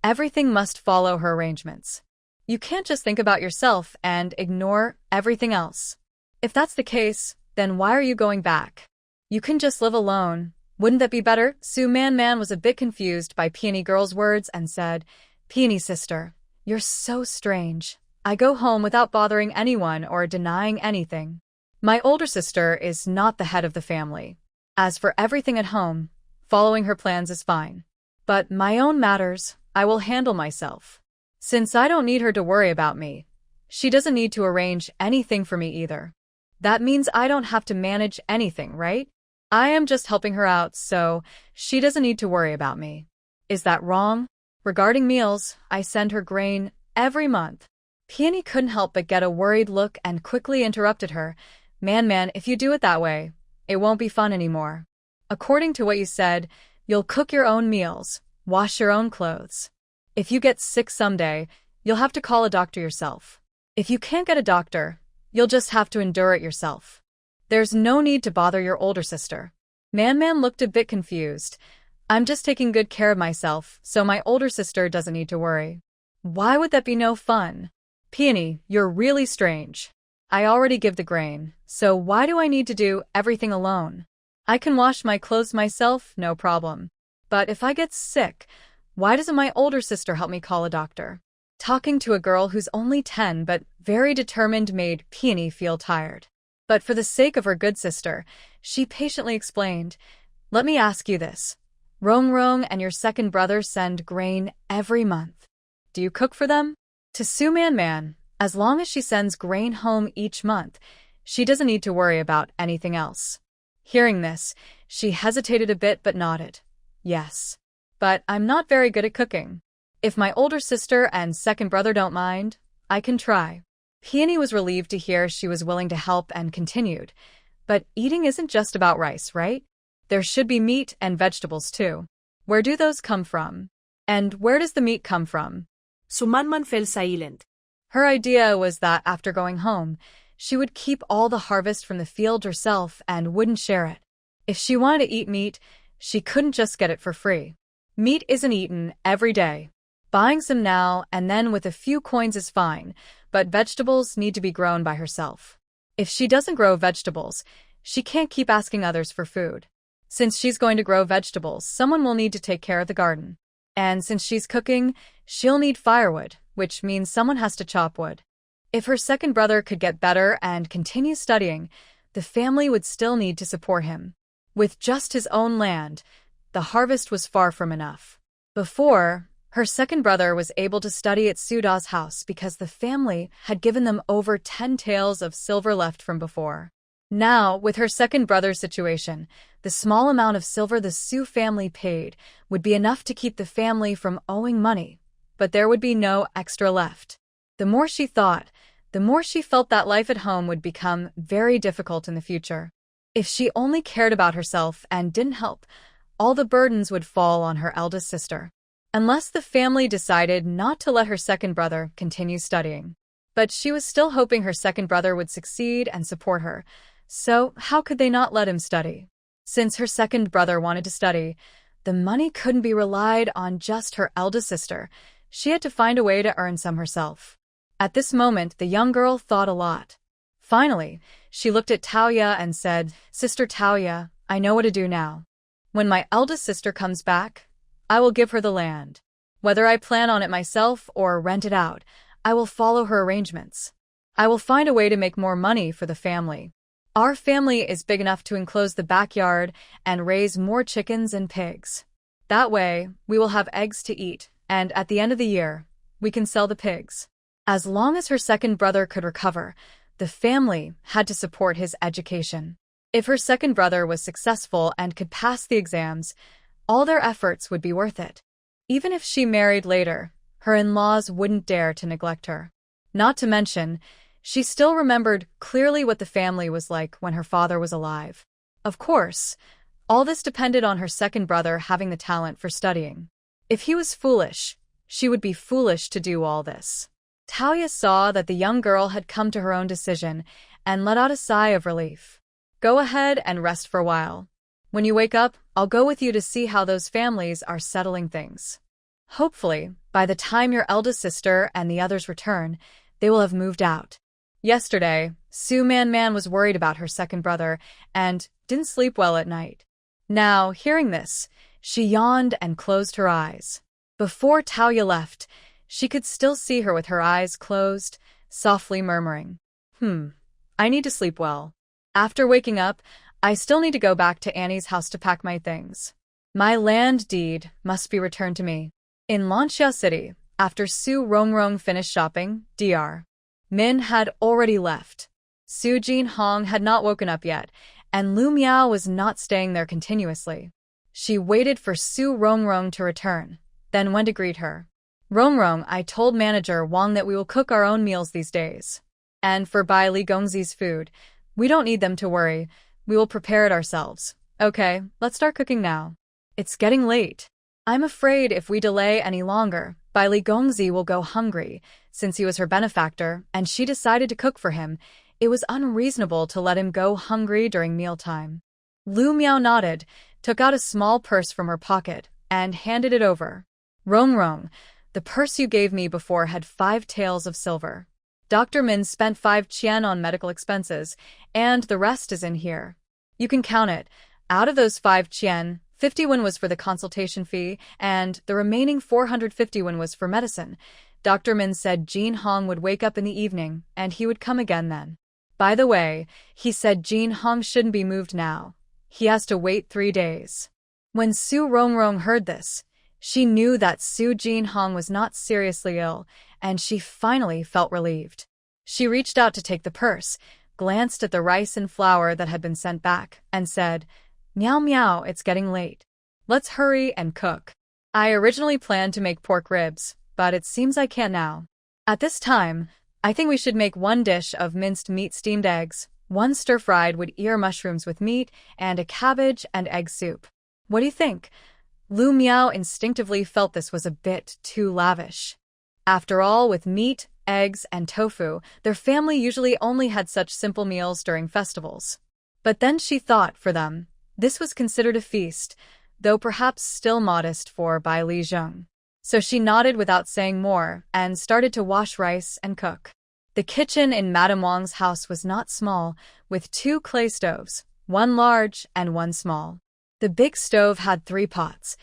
Everything must follow her arrangements. You can't just think about yourself and ignore everything else. If that's the case, then why are you going back? You can just live alone. Wouldn't that be better?" Su Man was a bit confused by Peony Girl's words and said, "Peony sister, you're so strange. I go home without bothering anyone or denying anything. My older sister is not the head of the family. As for everything at home, following her plans is fine. But my own matters, I will handle myself. Since I don't need her to worry about me, she doesn't need to arrange anything for me either. That means I don't have to manage anything, right? I am just helping her out, so she doesn't need to worry about me. Is that wrong? Regarding meals, I send her grain every month." Peony couldn't help but get a worried look and quickly interrupted her. Man, if you do it that way, it won't be fun anymore. According to what you said, you'll cook your own meals, wash your own clothes. If you get sick someday, you'll have to call a doctor yourself. If you can't get a doctor, you'll just have to endure it yourself. There's no need to bother your older sister." Man looked a bit confused. "I'm just taking good care of myself, so my older sister doesn't need to worry. Why would that be no fun? Peony, you're really strange. I already give the grain, so why do I need to do everything alone? I can wash my clothes myself, no problem. But if I get sick, why doesn't my older sister help me call a doctor?" Talking to a girl who's only 10 but very determined made Peony feel tired. But for the sake of her good sister, she patiently explained, "Let me ask you this. Rong and your second brother send grain every month. Do you cook for them?" To Su Man, as long as she sends grain home each month, she doesn't need to worry about anything else. Hearing this, she hesitated a bit but nodded. "Yes. But I'm not very good at cooking. If my older sister and second brother don't mind, I can try." Peony was relieved to hear she was willing to help and continued, "But eating isn't just about rice, right? There should be meat and vegetables too. Where do those come from? And where does the meat come from?" Su Man fell silent. Her idea was that after going home, she would keep all the harvest from the field herself and wouldn't share it. If she wanted to eat meat, she couldn't just get it for free. Meat isn't eaten every day. Buying some now and then with a few coins is fine, but vegetables need to be grown by herself. If she doesn't grow vegetables, she can't keep asking others for food. Since she's going to grow vegetables, someone will need to take care of the garden. And since she's cooking, she'll need firewood, which means someone has to chop wood. If her second brother could get better and continue studying, the family would still need to support him. With just his own land, the harvest was far from enough. Before, her second brother was able to study at Suda's house because the family had given them over 10 taels of silver left from before. Now, with her second brother's situation, the small amount of silver the Su family paid would be enough to keep the family from owing money, but there would be no extra left. The more she thought, the more she felt that life at home would become very difficult in the future. If she only cared about herself and didn't help, all the burdens would fall on her eldest sister. Unless the family decided not to let her second brother continue studying. But she was still hoping her second brother would succeed and support her, so how could they not let him study? Since her second brother wanted to study, the money couldn't be relied on just her eldest sister. She had to find a way to earn some herself. At this moment, the young girl thought a lot. Finally, she looked at Taoya and said, "Sister Taoya, I know what to do now. When my eldest sister comes back, I will give her the land. Whether I plan on it myself or rent it out, I will follow her arrangements. I will find a way to make more money for the family. Our family is big enough to enclose the backyard and raise more chickens and pigs. That way, we will have eggs to eat, and at the end of the year, we can sell the pigs." As long as her second brother could recover, the family had to support his education. If her second brother was successful and could pass the exams, all their efforts would be worth it. Even if she married later, her in-laws wouldn't dare to neglect her. Not to mention, she still remembered clearly what the family was like when her father was alive. Of course, all this depended on her second brother having the talent for studying. If he was foolish, she would be foolish to do all this. Taoya saw that the young girl had come to her own decision and let out a sigh of relief. "Go ahead and rest for a while. When you wake up, I'll go with you to see how those families are settling things. Hopefully, by the time your eldest sister and the others return, they will have moved out." Yesterday, Su Man was worried about her second brother and didn't sleep well at night. Now, hearing this, she yawned and closed her eyes. Before Taoya left, she could still see her with her eyes closed, softly murmuring, I need to sleep well. After waking up, I still need to go back to Annie's house to pack my things. My land deed must be returned to me." In Lanxia City, after Su Rongrong finished shopping, Dr. Min had already left. Su Jinhong had not woken up yet, and Lu Miao was not staying there continuously. She waited for Su Rongrong to return, then went to greet her. "Rongrong, I told manager Wang that we will cook our own meals these days. And for Bai Li Gongzi's food, we don't need them to worry. We will prepare it ourselves. Okay, let's start cooking now. It's getting late. I'm afraid if we delay any longer, Bai Li Gongzi will go hungry. Since he was her benefactor and she decided to cook for him, it was unreasonable to let him go hungry during mealtime." Lu Miao nodded, took out a small purse from her pocket, and handed it over. "Rongrong, the purse you gave me before had 5 taels of silver. Dr. Min spent 5 qian on medical expenses, and the rest is in here. You can count it. Out of those 5 qian, 50 won was for the consultation fee, and the remaining 450 won was for medicine. Dr. Min said Jin Hong would wake up in the evening, and he would come again then. By the way, he said Jin Hong shouldn't be moved now. He has to wait 3 days." When Su Rongrong heard this, she knew that Su Jinhong was not seriously ill, and she finally felt relieved. She reached out to take the purse, glanced at the rice and flour that had been sent back, and said, "Meow meow, it's getting late. Let's hurry and cook. I originally planned to make pork ribs, but it seems I can't now. At this time, I think we should make 1 dish of minced meat steamed eggs, 1 stir-fried wood ear mushrooms with meat, and a cabbage and egg soup. What do you think?" Lu Miao instinctively felt this was a bit too lavish. After all, with meat, eggs, and tofu, their family usually only had such simple meals during festivals. But then she thought, for them, this was considered a feast, though perhaps still modest for Bai Li Zheng. So she nodded without saying more and started to wash rice and cook. The kitchen in Madame Wang's house was not small, with 2 clay stoves, 1 large and 1 small. The big stove had 3 pots,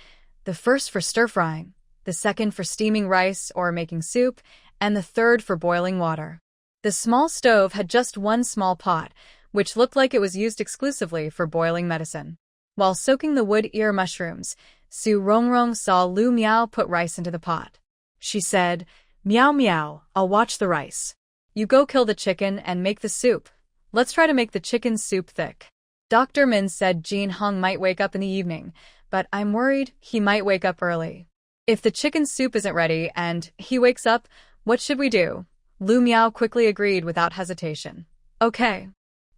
the first for stir-frying, the second for steaming rice or making soup, and the third for boiling water. The small stove had just 1 small pot, which looked like it was used exclusively for boiling medicine. While soaking the wood ear mushrooms, Su Rongrong saw Lu Miao put rice into the pot. She said, "Meow meow, I'll watch the rice. You go kill the chicken and make the soup. Let's try to make the chicken soup thick." Dr. Min said Jin Hong might wake up in the evening, but I'm worried he might wake up early. If the chicken soup isn't ready and he wakes up, what should we do? Lu Miao quickly agreed without hesitation. Okay.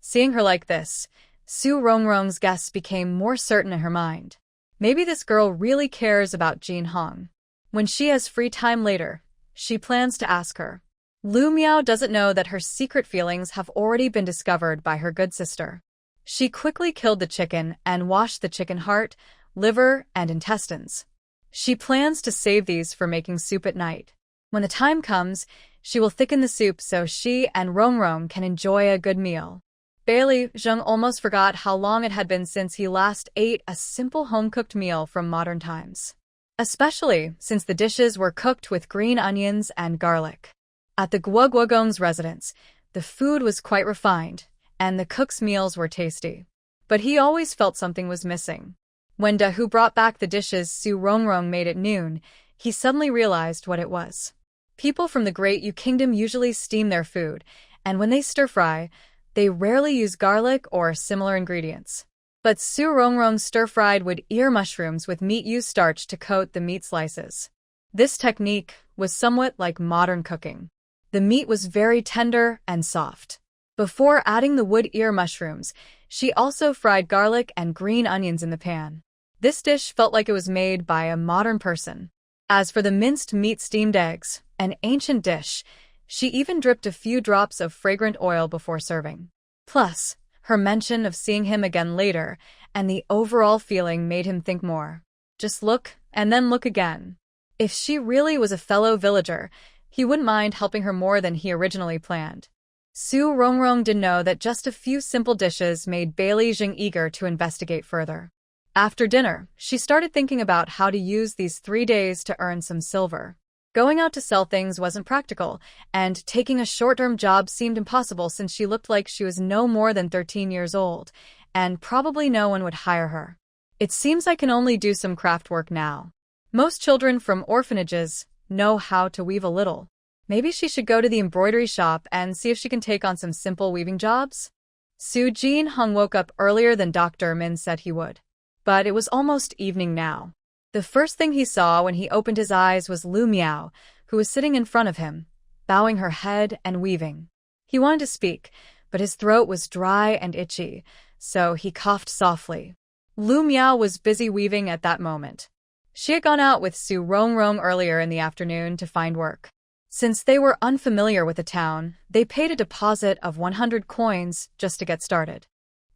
Seeing her like this, Su Rongrong's guess became more certain in her mind. Maybe this girl really cares about Jin Hong. When she has free time later, she plans to ask her. Lu Miao doesn't know that her secret feelings have already been discovered by her good sister. She quickly killed the chicken and washed the chicken heart, liver, and intestines. She plans to save these for making soup at night. When the time comes, she will thicken the soup so she and Rongrong can enjoy a good meal. Bailey Zheng almost forgot how long it had been since he last ate a simple home-cooked meal from modern times. Especially since the dishes were cooked with green onions and garlic. At the Guoguogong's residence, the food was quite refined, and the cook's meals were tasty. But he always felt something was missing. When Da Hu brought back the dishes Su Rongrong made at noon, he suddenly realized what it was. People from the Great Yu Kingdom usually steam their food, and when they stir-fry, they rarely use garlic or similar ingredients. But Su Rongrong stir-fried wood ear mushrooms with meat used starch to coat the meat slices. This technique was somewhat like modern cooking. The meat was very tender and soft. Before adding the wood ear mushrooms, she also fried garlic and green onions in the pan. This dish felt like it was made by a modern person. As for the minced meat steamed eggs, an ancient dish, she even dripped a few drops of fragrant oil before serving. Plus, her mention of seeing him again later, and the overall feeling made him think more. Just look, and then look again. If she really was a fellow villager, he wouldn't mind helping her more than he originally planned. Su Rongrong didn't know that just a few simple dishes made Bailey Jing eager to investigate further. After dinner, she started thinking about how to use these 3 days to earn some silver. Going out to sell things wasn't practical, and taking a short-term job seemed impossible since she looked like she was no more than 13 years old, and probably no one would hire her. It seems I can only do some craft work now. Most children from orphanages know how to weave a little. Maybe she should go to the embroidery shop and see if she can take on some simple weaving jobs? Su Jin Hong woke up earlier than Dr. Min said he would. But it was almost evening now. The first thing he saw when he opened his eyes was Lu Miao, who was sitting in front of him, bowing her head and weaving. He wanted to speak, but his throat was dry and itchy, so he coughed softly. Lu Miao was busy weaving at that moment. She had gone out with Su Rongrong earlier in the afternoon to find work. Since they were unfamiliar with the town, they paid a deposit of 100 coins just to get started.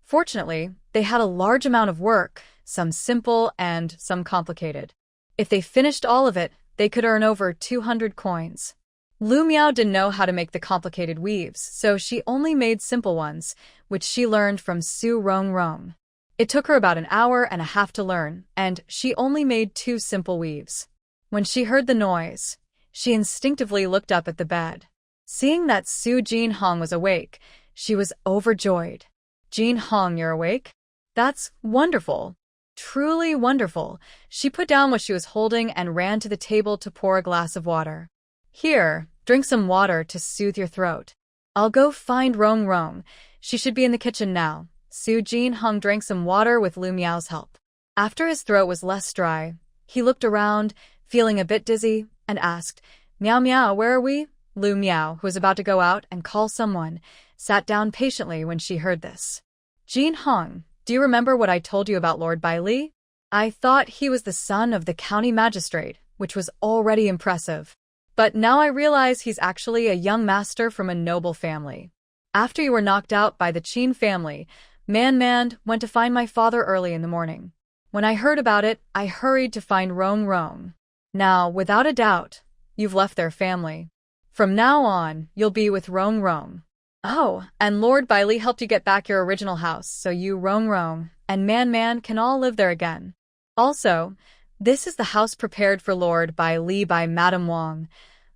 Fortunately, they had a large amount of work, some simple and some complicated. If they finished all of it, they could earn over 200 coins. Lu Miao didn't know how to make the complicated weaves, so she only made simple ones, which she learned from Su Rongrong. It took her about an hour and a half to learn, and she only made 2 simple weaves. When she heard the noise, she instinctively looked up at the bed. Seeing that Su Jin Hong was awake, she was overjoyed. Jin Hong, you're awake? That's wonderful. Truly wonderful. She put down what she was holding and ran to the table to pour a glass of water. Here, drink some water to soothe your throat. I'll go find Rongrong. She should be in the kitchen now. Su Jin Hong drank some water with Lu Miao's help. After his throat was less dry, he looked around, feeling a bit dizzy, and asked, Meow meow, where are we? Lu Miao, who was about to go out and call someone, sat down patiently when she heard this. Jin Hong, do you remember what I told you about Lord Bai Li? I thought he was the son of the county magistrate, which was already impressive. But now I realize he's actually a young master from a noble family. After you were knocked out by the Qin family, Man went to find my father early in the morning. When I heard about it, I hurried to find Rongrong. Now, without a doubt, you've left their family. From now on, you'll be with Rongrong. Oh, and Lord Bai Li helped you get back your original house, so you, Rongrong, and Man can all live there again. Also, this is the house prepared for Lord Bai Li by Madame Wang,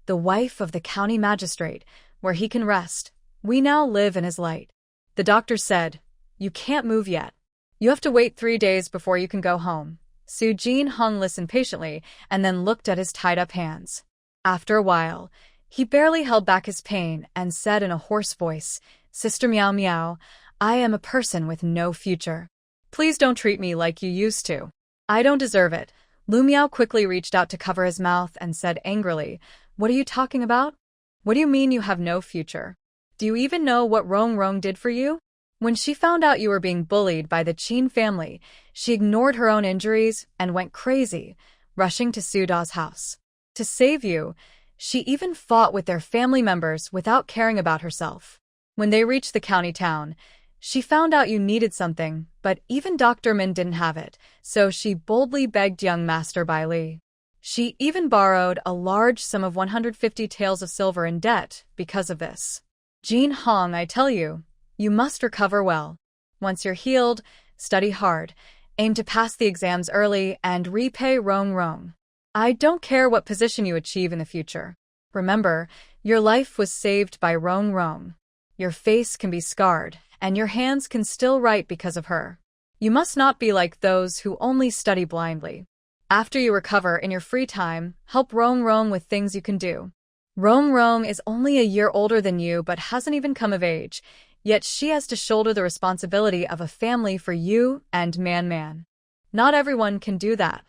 the wife of the county magistrate, where he can rest. We now live in his light. The doctor said, you can't move yet. You have to wait 3 days before you can go home. Su Jin-hong listened patiently and then looked at his tied-up hands. After a while, he barely held back his pain and said in a hoarse voice, "Sister Meow Meow, I am a person with no future. Please don't treat me like you used to. I don't deserve it." Lu Miao quickly reached out to cover his mouth and said angrily, "What are you talking about? What do you mean you have no future? Do you even know what Rong Rong did for you? When she found out you were being bullied by the Qin family, she ignored her own injuries and went crazy, rushing to Su Da's house. To save you, she even fought with their family members without caring about herself. When they reached the county town, she found out you needed something, but even Dr. Min didn't have it, so she boldly begged young Master Bai Li. She even borrowed a large sum of 150 taels of silver in debt because of this. Jin Hong, I tell you, you must recover well. Once you're healed, study hard, aim to pass the exams early, and repay Rong Rong. I don't care what position you achieve in the future. Remember, your life was saved by Rong Rong. Your face can be scarred, and your hands can still write because of her. You must not be like those who only study blindly. After you recover in your free time, help Rong Rong with things you can do. Rong Rong is only a year older than you but hasn't even come of age, yet she has to shoulder the responsibility of a family for you and Man. Not everyone can do that.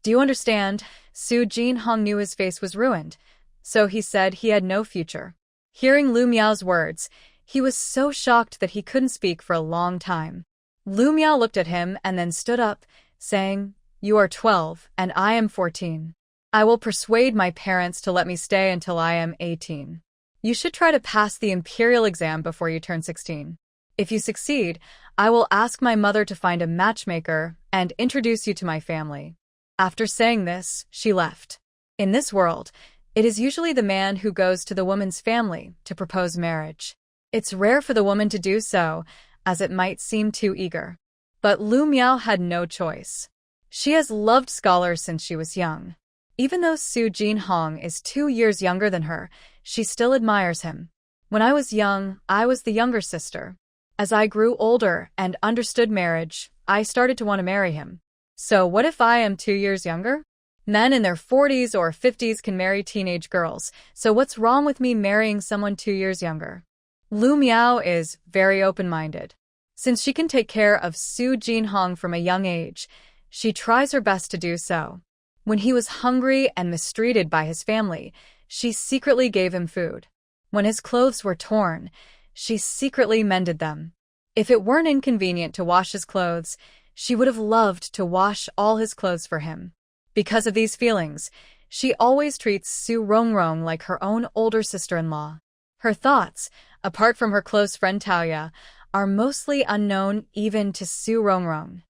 Do you understand?" Su Jin-hong knew his face was ruined, so he said he had no future. Hearing Lu Miao's words, he was so shocked that he couldn't speak for a long time. Lu Miao looked at him and then stood up, saying, "You are 12 and I am 14. I will persuade my parents to let me stay until I am 18. You should try to pass the imperial exam before you turn 16. If you succeed, I will ask my mother to find a matchmaker and introduce you to my family." After saying this, she left. In this world, it is usually the man who goes to the woman's family to propose marriage. It's rare for the woman to do so, as it might seem too eager. But Lu Miao had no choice. She has loved scholars since she was young. Even though Su Jin-hong is 2 years younger than her, she still admires him. When I was young, I was the younger sister. As I grew older and understood marriage, I started to want to marry him. So what if I am 2 years younger? Men in their 40s or 50s can marry teenage girls, so what's wrong with me marrying someone 2 years younger? Lu Miao is very open-minded. Since she can take care of Su Jin-hong from a young age, she tries her best to do so. When he was hungry and mistreated by his family, she secretly gave him food. When his clothes were torn, she secretly mended them. If it weren't inconvenient to wash his clothes, she would have loved to wash all his clothes for him. Because of these feelings, she always treats Su Rongrong like her own older sister-in-law. Her thoughts, apart from her close friend Taoya, are mostly unknown even to Su Rongrong.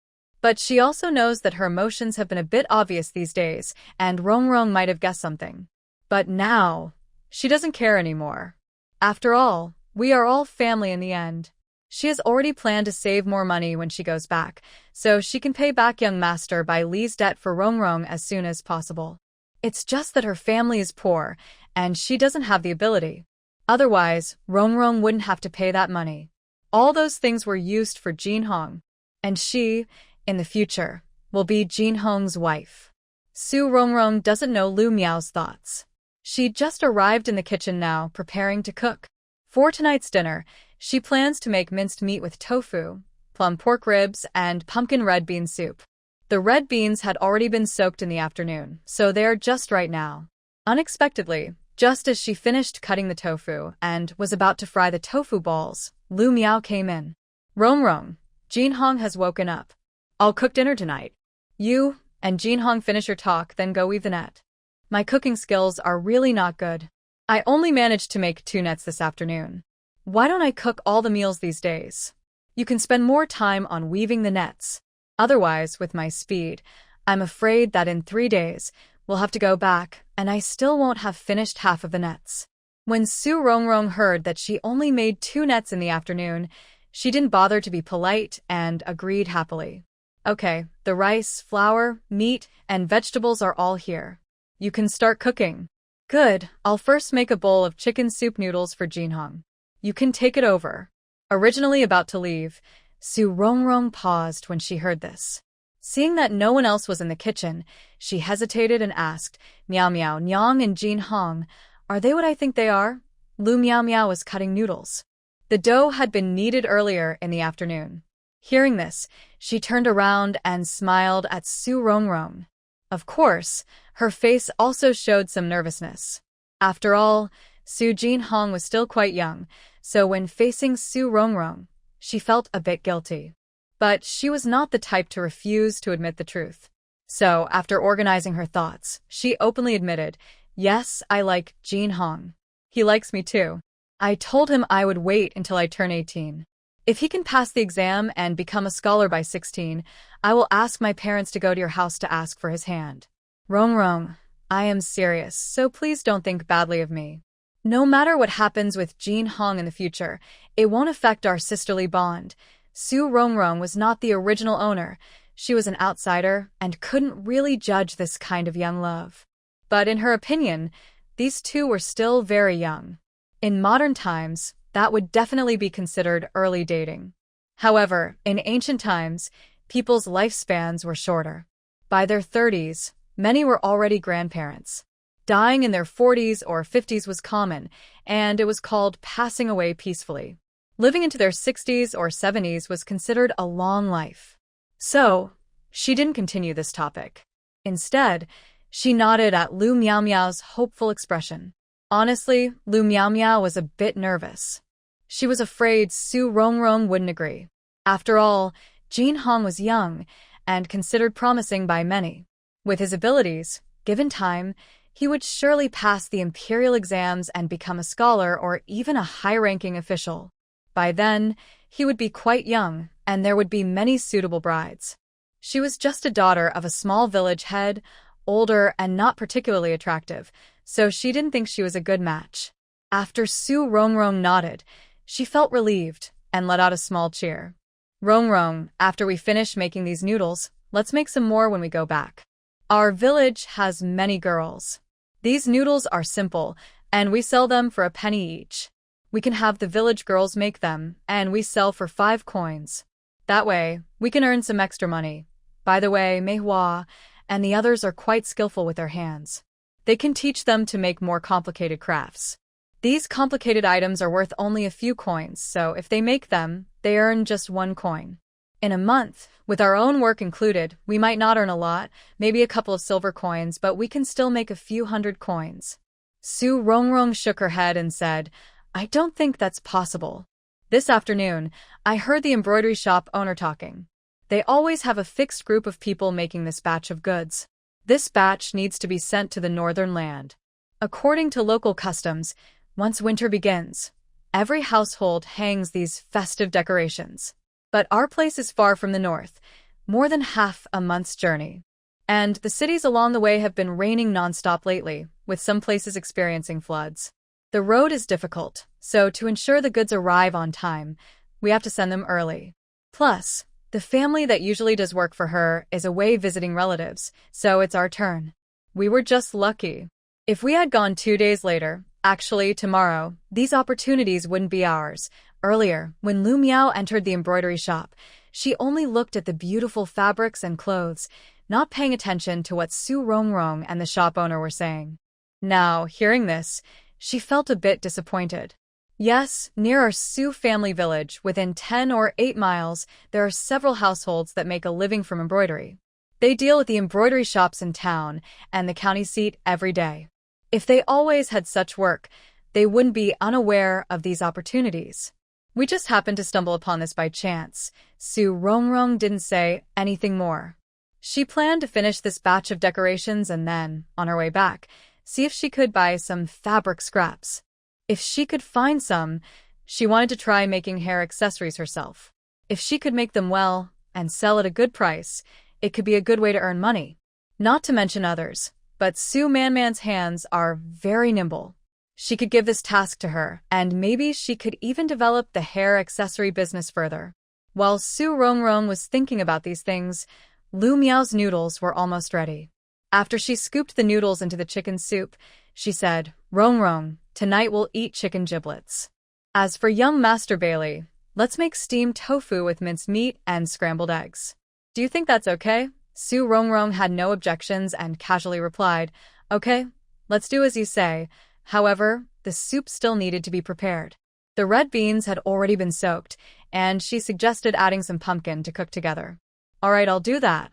But she also knows that her emotions have been a bit obvious these days, and Rongrong might have guessed something. But now, she doesn't care anymore. After all, we are all family in the end. She has already planned to save more money when she goes back, so she can pay back young Master Bai Li's debt for Rongrong as soon as possible. It's just that her family is poor, and she doesn't have the ability. Otherwise, Rongrong wouldn't have to pay that money. All those things were used for Jin Hong, and she, in the future, will be Jin Hong's wife. Su Rongrong doesn't know Lu Miao's thoughts. She just arrived in the kitchen now, preparing to cook. For tonight's dinner, she plans to make minced meat with tofu, plum pork ribs, and pumpkin red bean soup. The red beans had already been soaked in the afternoon, so they are just right now. Unexpectedly, just as she finished cutting the tofu and was about to fry the tofu balls, Lu Miao came in. Rongrong, Jin Hong has woken up. I'll cook dinner tonight. You and Jin Hong finish your talk, then go weave the net. My cooking skills are really not good. I only managed to make 2 nets this afternoon. Why don't I cook all the meals these days? You can spend more time on weaving the nets. Otherwise, with my speed, I'm afraid that in 3 days, we'll have to go back, and I still won't have finished half of the nets. When Su Rongrong heard that she only made 2 nets in the afternoon, she didn't bother to be polite and agreed happily. Okay, the rice, flour, meat, and vegetables are all here. You can start cooking. Good, I'll first make a bowl of chicken soup noodles for Jin Hong. You can take it over. Originally about to leave, Su Rongrong paused when she heard this. Seeing that no one else was in the kitchen, she hesitated and asked, Meow Meow, Nyang and Jin Hong, are they what I think they are? Lu Meow Meow was cutting noodles. The dough had been kneaded earlier in the afternoon. Hearing this, she turned around and smiled at Su Rongrong. Of course, her face also showed some nervousness. After all, Su Jin Hong was still quite young, so when facing Su Rongrong, she felt a bit guilty. But she was not the type to refuse to admit the truth. So, after organizing her thoughts, she openly admitted, yes, I like Jin Hong. He likes me too. I told him I would wait until I turn 18. If he can pass the exam and become a scholar by 16, I will ask my parents to go to your house to ask for his hand. Rongrong, I am serious, so please don't think badly of me. No matter what happens with Jin Hong in the future, it won't affect our sisterly bond. Su Rongrong was not the original owner. She was an outsider and couldn't really judge this kind of young love. But in her opinion, these two were still very young. In modern times, that would definitely be considered early dating. However, in ancient times, people's lifespans were shorter. By their 30s, many were already grandparents. Dying in their 40s or 50s was common, and it was called passing away peacefully. Living into their 60s or 70s was considered a long life. So, she didn't continue this topic. Instead, she nodded at Lu Meow Meow's hopeful expression. Honestly, Lu Meow Meow was a bit nervous. She was afraid Su Rongrong wouldn't agree. After all, Jin Hong was young and considered promising by many. With his abilities, given time, he would surely pass the imperial exams and become a scholar or even a high-ranking official. By then, he would be quite young, and there would be many suitable brides. She was just a daughter of a small village head, older and not particularly attractive, so she didn't think she was a good match. After Su Rongrong nodded, she felt relieved and let out a small cheer. Rongrong, after we finish making these noodles, let's make some more when we go back. Our village has many girls. These noodles are simple, and we sell them for a penny each. We can have the village girls make them, and we sell for 5 coins. That way, we can earn some extra money. By the way, manhwa and the others are quite skillful with their hands. They can teach them to make more complicated crafts. These complicated items are worth only a few coins, so if they make them, they earn just 1 coin. In a month, with our own work included, we might not earn a lot, maybe a couple of silver coins, but we can still make a few hundred coins. Su Rongrong shook her head and said, I don't think that's possible. This afternoon, I heard the embroidery shop owner talking. They always have a fixed group of people making this batch of goods. This batch needs to be sent to the northern land. According to local customs, once winter begins, every household hangs these festive decorations. But our place is far from the north, more than half a month's journey. And the cities along the way have been raining nonstop lately, with some places experiencing floods. The road is difficult, so to ensure the goods arrive on time, we have to send them early. Plus, the family that usually does work for her is away visiting relatives, so it's our turn. We were just lucky. If we had gone 2 days later, actually tomorrow, these opportunities wouldn't be ours. Earlier, when Lu Miao entered the embroidery shop, she only looked at the beautiful fabrics and clothes, not paying attention to what Su Rongrong and the shop owner were saying. Now, hearing this, she felt a bit disappointed. Yes, near our Su family village, within 10 or 8 miles, there are several households that make a living from embroidery. They deal with the embroidery shops in town and the county seat every day. If they always had such work, they wouldn't be unaware of these opportunities. We just happened to stumble upon this by chance. Su Rongrong didn't say anything more. She planned to finish this batch of decorations and then, on her way back, see if she could buy some fabric scraps. If she could find some, she wanted to try making hair accessories herself. If she could make them well and sell at a good price, it could be a good way to earn money. Not to mention others, but Su Manman's hands are very nimble. She could give this task to her, and maybe she could even develop the hair accessory business further. While Su Rongrong was thinking about these things, Lu Miao's noodles were almost ready. After she scooped the noodles into the chicken soup, she said, Rongrong, tonight we'll eat chicken giblets. As for young Master Bailey, let's make steamed tofu with minced meat and scrambled eggs. Do you think that's okay? Su Rongrong had no objections and casually replied, Okay, let's do as you say. However, the soup still needed to be prepared. The red beans had already been soaked, and she suggested adding some pumpkin to cook together. All right, I'll do that.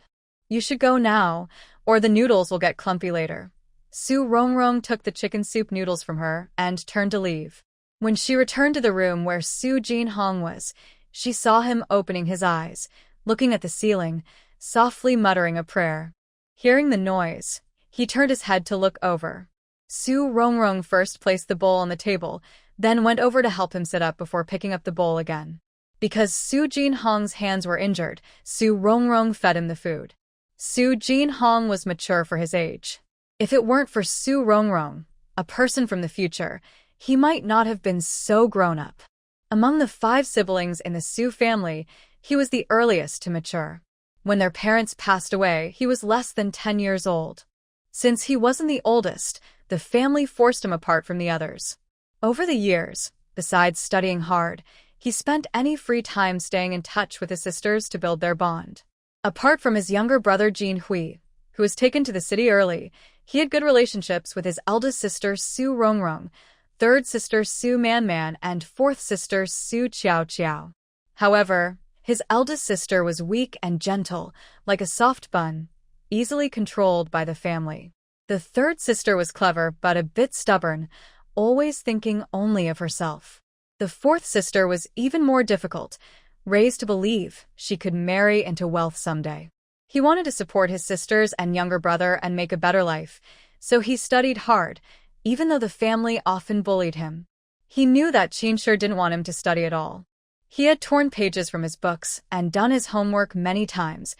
You should go now, or the noodles will get clumpy later. Su Rongrong took the chicken soup noodles from her and turned to leave. When she returned to the room where Su Jinhong was, she saw him opening his eyes, looking at the ceiling, softly muttering a prayer. Hearing the noise, he turned his head to look over. Su Rongrong first placed the bowl on the table, then went over to help him sit up before picking up the bowl again. Because Su Jinhong's hands were injured, Su Rongrong fed him the food. Su Jinhong was mature for his age. If it weren't for Su Rongrong, a person from the future, he might not have been so grown up. Among the 5 siblings in the Su family, he was the earliest to mature. When their parents passed away, he was less than 10 years old. Since he wasn't the oldest, the family forced him apart from the others. Over the years, besides studying hard, he spent any free time staying in touch with his sisters to build their bond. Apart from his younger brother Jin Hui, who was taken to the city early, he had good relationships with his eldest sister Su Rongrong, third sister Su Man, and fourth sister Su Qiao. However, his eldest sister was weak and gentle, like a soft bun, easily controlled by the family. The third sister was clever but a bit stubborn, always thinking only of herself. The fourth sister was even more difficult, raised to believe she could marry into wealth someday. He wanted to support his sisters and younger brother and make a better life, so he studied hard, even though the family often bullied him. He knew that Qinshi didn't want him to study at all. He had torn pages from his books and done his homework many times,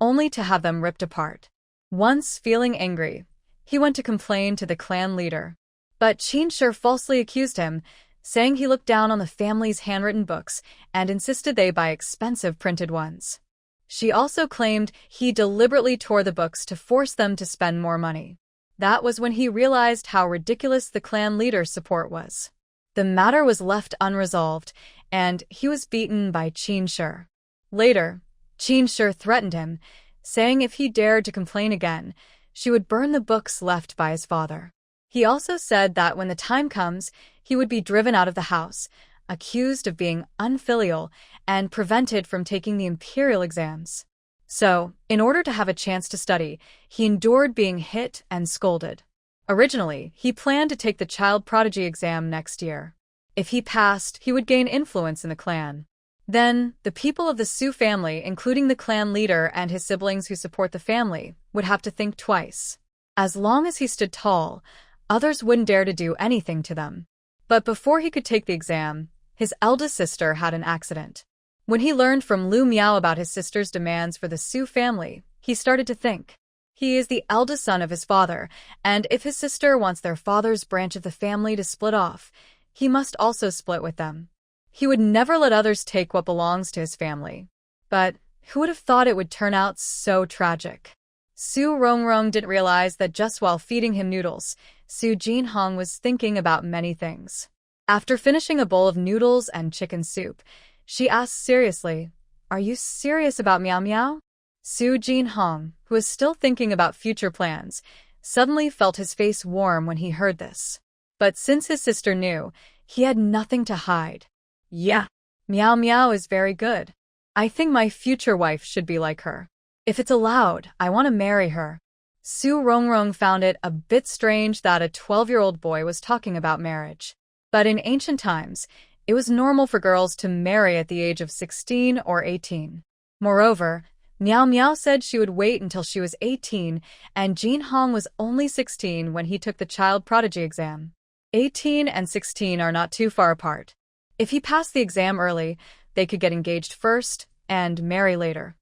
only to have them ripped apart. Once, feeling angry, he went to complain to the clan leader. But Qinshi falsely accused him, saying he looked down on the family's handwritten books and insisted they buy expensive printed ones. She also claimed he deliberately tore the books to force them to spend more money. That was when he realized how ridiculous the clan leader's support was. The matter was left unresolved, and he was beaten by Qinshi. Later, Qinshi threatened him, saying if he dared to complain again, she would burn the books left by his father. He also said that when the time comes, he would be driven out of the house, accused of being unfilial, and prevented from taking the imperial exams. So, in order to have a chance to study, he endured being hit and scolded. Originally, he planned to take the child prodigy exam next year. If he passed, he would gain influence in the clan. Then, the people of the Su family, including the clan leader and his siblings who support the family, would have to think twice. As long as he stood tall, others wouldn't dare to do anything to them. But before he could take the exam, his eldest sister had an accident. When he learned from Lu Miao about his sister's demands for the Su family, he started to think. He is the eldest son of his father, and if his sister wants their father's branch of the family to split off, he must also split with them. He would never let others take what belongs to his family. But who would have thought it would turn out so tragic? Su Rongrong didn't realize that just while feeding him noodles, Su Jinhong was thinking about many things. After finishing a bowl of noodles and chicken soup, she asked seriously, "Are you serious about Miao Miao?" Su Jinhong, who was still thinking about future plans, suddenly felt his face warm when he heard this. But since his sister knew, he had nothing to hide. "Yeah, Miao Miao is very good. I think my future wife should be like her. If it's allowed, I want to marry her." Su Rongrong found it a bit strange that a 12-year-old boy was talking about marriage. But in ancient times, it was normal for girls to marry at the age of 16 or 18. Moreover, Miao Miao said she would wait until she was 18, and Jinhong was only 16 when he took the child prodigy exam. 18 and 16 are not too far apart. If he passed the exam early, they could get engaged first and marry later.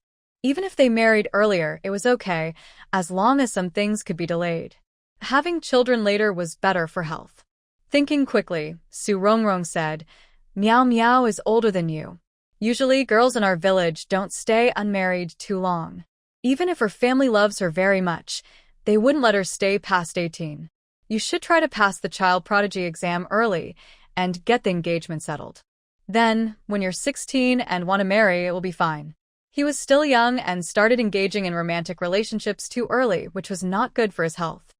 Even if they married earlier, it was okay, as long as some things could be delayed. Having children later was better for health. Thinking quickly, Su Rongrong said, "Miao Miao is older than you. Usually, girls in our village don't stay unmarried too long. Even if her family loves her very much, they wouldn't let her stay past 18. You should try to pass the child prodigy exam early and get the engagement settled. Then, when you're 16 and want to marry, it will be fine." He was still young and started engaging in romantic relationships too early, which was not good for his health.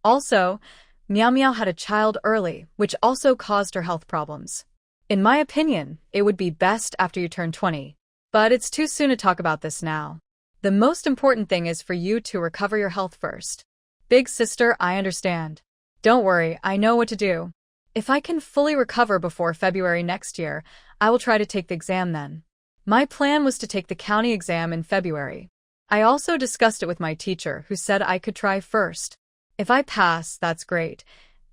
Also, Miao Miao had a child early, which also caused her health problems. In my opinion, it would be best after you turn 20. But it's too soon to talk about this now. The most important thing is for you to recover your health first. Big sister, I understand. Don't worry, I know what to do. If I can fully recover before February next year, I will try to take the exam then. My plan was to take the county exam in February. I also discussed it with my teacher, who said I could try first. If I pass, that's great.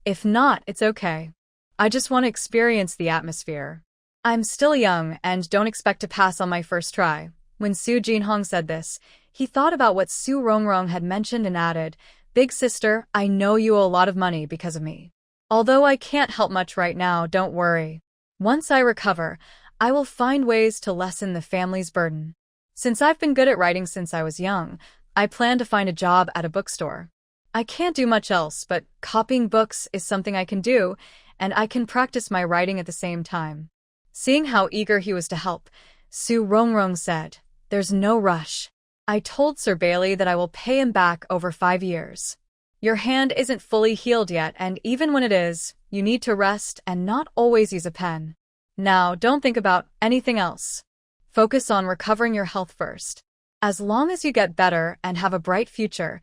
If not, it's okay. I just want to experience the atmosphere. I'm still young and don't expect to pass on my first try. When Su Jinhong said this, he thought about what Su Rongrong had mentioned and added, Big sister, I know you owe a lot of money because of me. Although I can't help much right now, don't worry. Once I recover, I will find ways to lessen the family's burden. Since I've been good at writing since I was young, I plan to find a job at a bookstore. I can't do much else, but copying books is something I can do, and I can practice my writing at the same time. Seeing how eager he was to help, Su Rongrong said, There's no rush. I told Sir Bailey that I will pay him back over 5 years. Your hand isn't fully healed yet, and even when it is, you need to rest and not always use a pen. Now, don't think about anything else. Focus on recovering your health first. As long as you get better and have a bright future,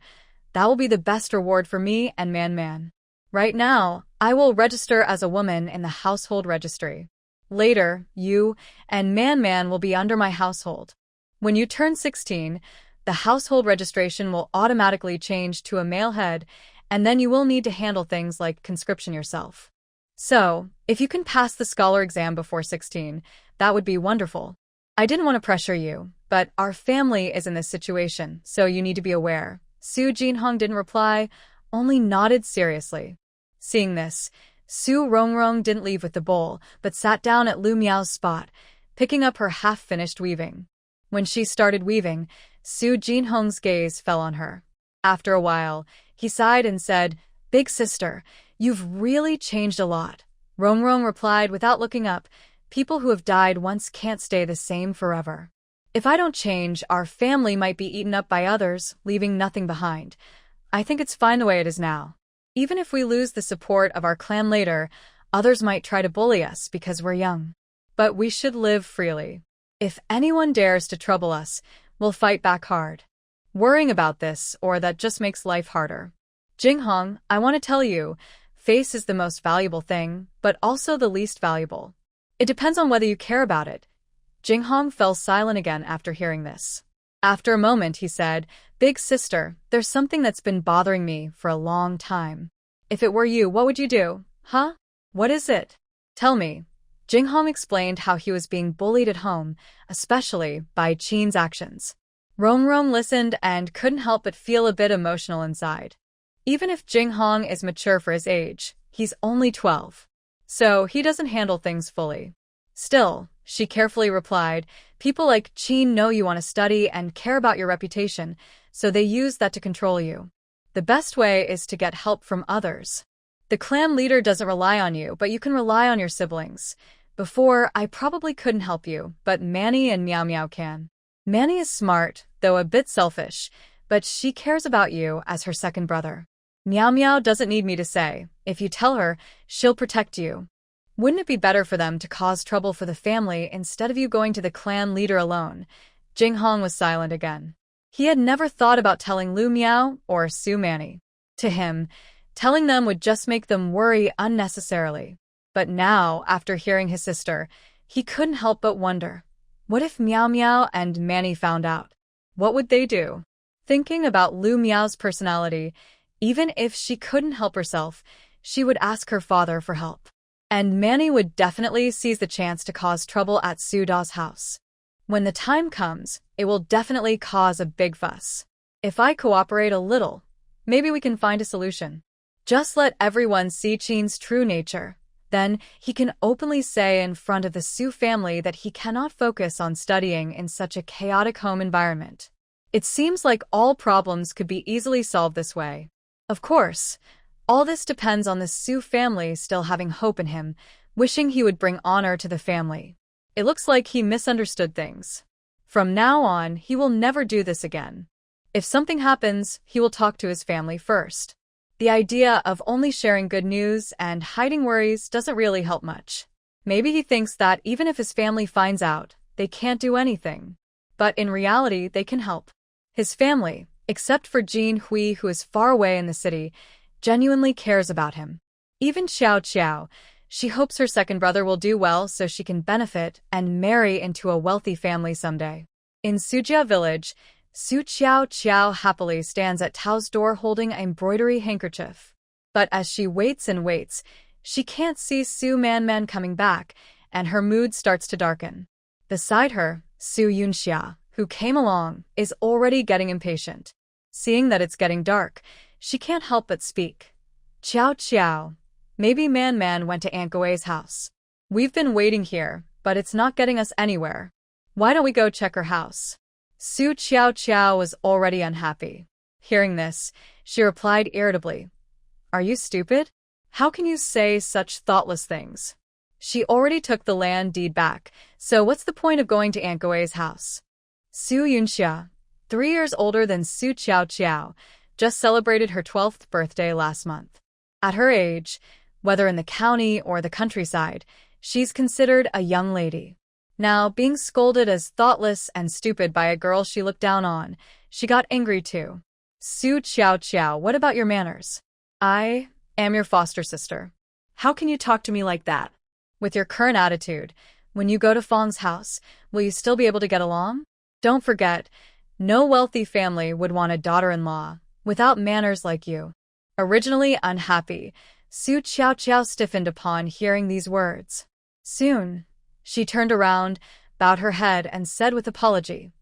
that will be the best reward for me and Man. Right now, I will register as a woman in the household registry. Later, you and Man will be under my household. When you turn 16, the household registration will automatically change to a male head, and then you will need to handle things like conscription yourself. So, if you can pass the scholar exam before 16, that would be wonderful. I didn't want to pressure you, but our family is in this situation, so you need to be aware. Su Jinhong didn't reply, only nodded seriously. Seeing this, Su Rongrong didn't leave with the bowl, but sat down at Lu Miao's spot, picking up her half-finished weaving. When she started weaving, Su Jinhong's gaze fell on her. After a while, he sighed and said, Big sister, you've really changed a lot. Rongrong replied without looking up, People who have died once can't stay the same forever. If I don't change, our family might be eaten up by others, leaving nothing behind. I think it's fine the way it is now. Even if we lose the support of our clan later, others might try to bully us because we're young. But we should live freely. If anyone dares to trouble us, we'll fight back hard. Worrying about this, or that just makes life harder. Jinghong, I want to tell you, face is the most valuable thing, but also the least valuable. It depends on whether you care about it. Jinghong fell silent again after hearing this. After a moment, he said, Big sister, there's something that's been bothering me for a long time. If it were you, what would you do? Huh? What is it? Tell me. Jinghong explained how he was being bullied at home, especially by Qin's actions. Rongrong listened and couldn't help but feel a bit emotional inside. Even if Jinghong is mature for his age, he's only 12. So he doesn't handle things fully. Still, she carefully replied, people like Qin know you want to study and care about your reputation, so they use that to control you. The best way is to get help from others. The clan leader doesn't rely on you, but you can rely on your siblings. Before, I probably couldn't help you, but Manny and Miao Miao can. Manny is smart, though a bit selfish, but she cares about you as her second brother. Miao Miao doesn't need me to say. If you tell her, she'll protect you. Wouldn't it be better for them to cause trouble for the family instead of you going to the clan leader alone? Jinghong was silent again. He had never thought about telling Lu Miao or Su Manny. To him, telling them would just make them worry unnecessarily. But now, after hearing his sister, he couldn't help but wonder, what if Miao Miao and Manny found out? What would they do? Thinking about Lu Miao's personality, even if she couldn't help herself, she would ask her father for help. And Manny would definitely seize the chance to cause trouble at Su Da's house. When the time comes, it will definitely cause a big fuss. If I cooperate a little, maybe we can find a solution. Just let everyone see Qin's true nature. Then he can openly say in front of the Su family that he cannot focus on studying in such a chaotic home environment. It seems like all problems could be easily solved this way. Of course, all this depends on the Su family still having hope in him, wishing he would bring honor to the family. It looks like he misunderstood things. From now on, he will never do this again. If something happens, he will talk to his family first. The idea of only sharing good news and hiding worries doesn't really help much. Maybe he thinks that even if his family finds out, they can't do anything. But in reality, they can help. His family, except for Jean Hui, who is far away in the city, genuinely cares about him. Even Xiao Qiao, she hopes her second brother will do well so she can benefit and marry into a wealthy family someday. In Sujia village, Su Qiao Qiao happily stands at Tao's door holding an embroidery handkerchief. But as she waits and waits, she can't see Su Man coming back, and her mood starts to darken. Beside her, Su Yunxia, who came along, is already getting impatient. Seeing that it's getting dark, she can't help but speak. Qiao Qiao, maybe Man went to Aunt Gui's house. We've been waiting here, but it's not getting us anywhere. Why don't we go check her house? Su Qiao Qiao was already unhappy. Hearing this, she replied irritably, "Are you stupid? How can you say such thoughtless things? She already took the land deed back, so what's the point of going to Aunt Gui's house?" Su Yunxia, 3 years older than Su Qiao Qiao, just celebrated her 12th birthday last month. At her age, whether in the county or the countryside, she's considered a young lady. Now, being scolded as thoughtless and stupid by a girl she looked down on, she got angry too. "Su Qiao Qiao, what about your manners? I am your foster sister. How can you talk to me like that? With your current attitude, when you go to Fong's house, will you still be able to get along? Don't forget, no wealthy family would want a daughter-in-law without manners like you." Originally unhappy, Su Qiao Qiao stiffened upon hearing these words. Soon, she turned around, bowed her head, and said with apology,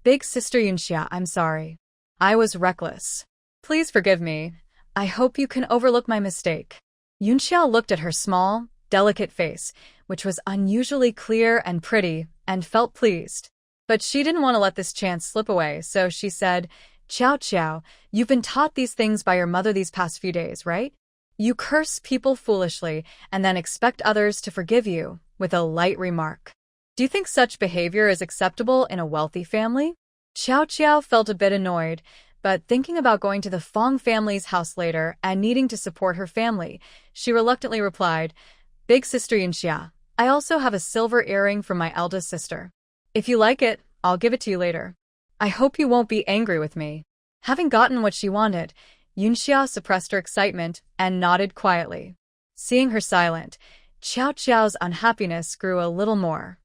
"Big Sister Yunxia, I'm sorry. I was reckless. Please forgive me. I hope you can overlook my mistake." Yunxia looked at her small, delicate face, which was unusually clear and pretty, and felt pleased. But she didn't want to let this chance slip away, so she said, "Qiao Qiao, you've been taught these things by your mother these past few days, right? You curse people foolishly and then expect others to forgive you," with a light remark. "Do you think such behavior is acceptable in a wealthy family?" Qiao Qiao felt a bit annoyed, but thinking about going to the Fong family's house later and needing to support her family, she reluctantly replied, "Big Sister Yunxia, I also have a silver earring from my eldest sister. If you like it, I'll give it to you later. I hope you won't be angry with me." Having gotten what she wanted, Yunxia suppressed her excitement and nodded quietly. Seeing her silent, Qiao Qiao's unhappiness grew a little more.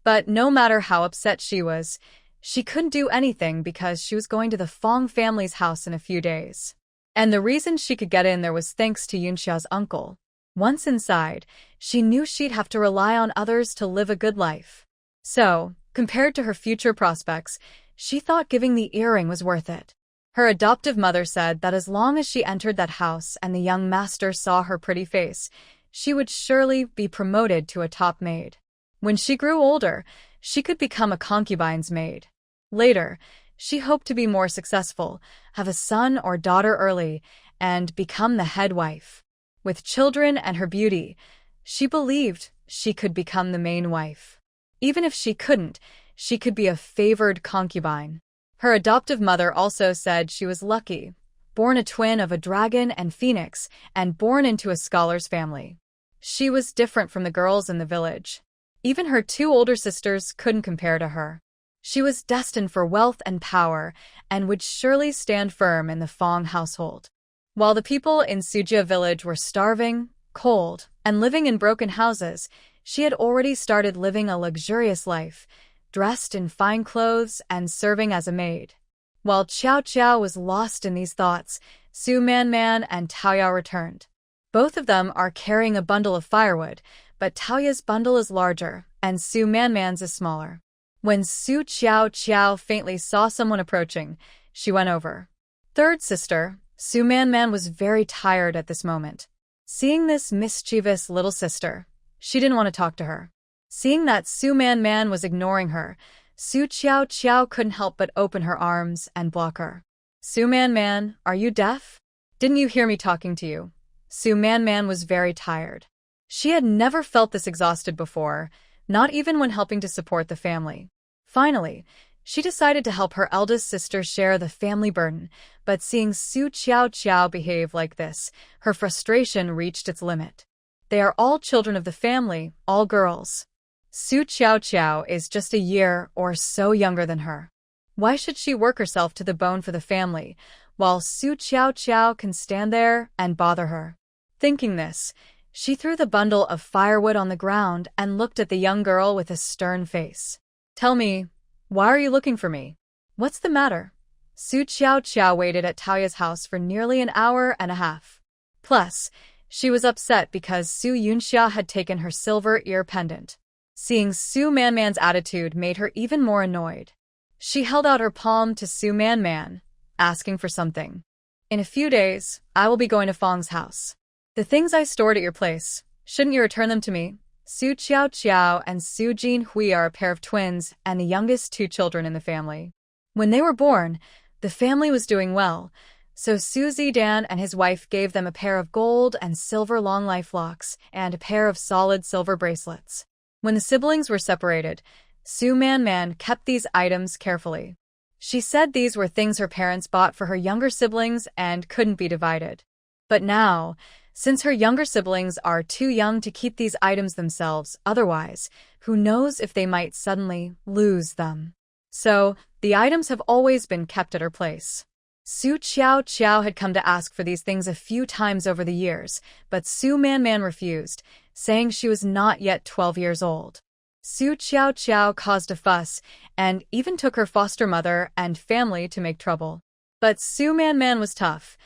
But no matter how upset she was, she couldn't do anything because she was going to the Fong family's house in a few days. And the reason she could get in there was thanks to Yunxia's uncle. Once inside, she knew she'd have to rely on others to live a good life. So, compared to her future prospects, she thought giving the earring was worth it. Her adoptive mother said that as long as she entered that house and the young master saw her pretty face, she would surely be promoted to a top maid. When she grew older, she could become a concubine's maid. Later, she hoped to be more successful, have a son or daughter early, and become the head wife. With children and her beauty, she believed she could become the main wife. Even if she couldn't, she could be a favored concubine. Her adoptive mother also said she was lucky, born a twin of a dragon and phoenix, and born into a scholar's family. She was different from the girls in the village. Even her 2 older sisters couldn't compare to her. She was destined for wealth and power, and would surely stand firm in the Fong household. While the people in Sujia village were starving, cold, and living in broken houses, she had already started living a luxurious life, dressed in fine clothes and serving as a maid. While Qiao Qiao was lost in these thoughts, Su Man and Taoyao returned. Both of them are carrying a bundle of firewood, but Taoya's bundle is larger, and Su Man's is smaller. When Su Qiao Qiao faintly saw someone approaching, she went over. Third sister, Su Man was very tired at this moment. Seeing this mischievous little sister, she didn't want to talk to her. Seeing that Su Man was ignoring her, Su Qiao Qiao couldn't help but open her arms and block her. "Su Man, are you deaf? Didn't you hear me talking to you?" Su Man was very tired. She had never felt this exhausted before, not even when helping to support the family. Finally, she decided to help her eldest sister share the family burden, but seeing Su Qiao behave like this, her frustration reached its limit. They are all children of the family, all girls. Su Qiao is just a year or so younger than her. Why should she work herself to the bone for the family, while Su Qiao can stand there and bother her? Thinking this, she threw the bundle of firewood on the ground and looked at the young girl with a stern face. Tell me, why are you looking for me? What's the matter? Su Qiao waited at Taoya's house for nearly an hour and a half. Plus, she was upset because Su Yunxia had taken her silver ear pendant. Seeing Su Manman's attitude made her even more annoyed. She held out her palm to Su Man, asking for something. In a few days, I will be going to Fang's house. The things I stored at your place, shouldn't you return them to me? Su Qiao and Su Jinhui are a pair of twins and the youngest two children in the family. When they were born, the family was doing well, so Su Zidan and his wife gave them a pair of gold and silver long life locks and a pair of solid silver bracelets. When the siblings were separated, Su Man kept these items carefully. She said these were things her parents bought for her younger siblings and couldn't be divided. But now, since her younger siblings are too young to keep these items themselves, otherwise, who knows if they might suddenly lose them. So, the items have always been kept at her place. Su Qiao had come to ask for these things a few times over the years, but Su Man refused, saying she was not yet 12 years old. Su Qiao caused a fuss, and even took her foster mother and family to make trouble. But Su Man was tough.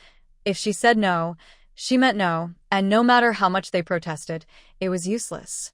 If she said no, she meant no, and no matter how much they protested, it was useless.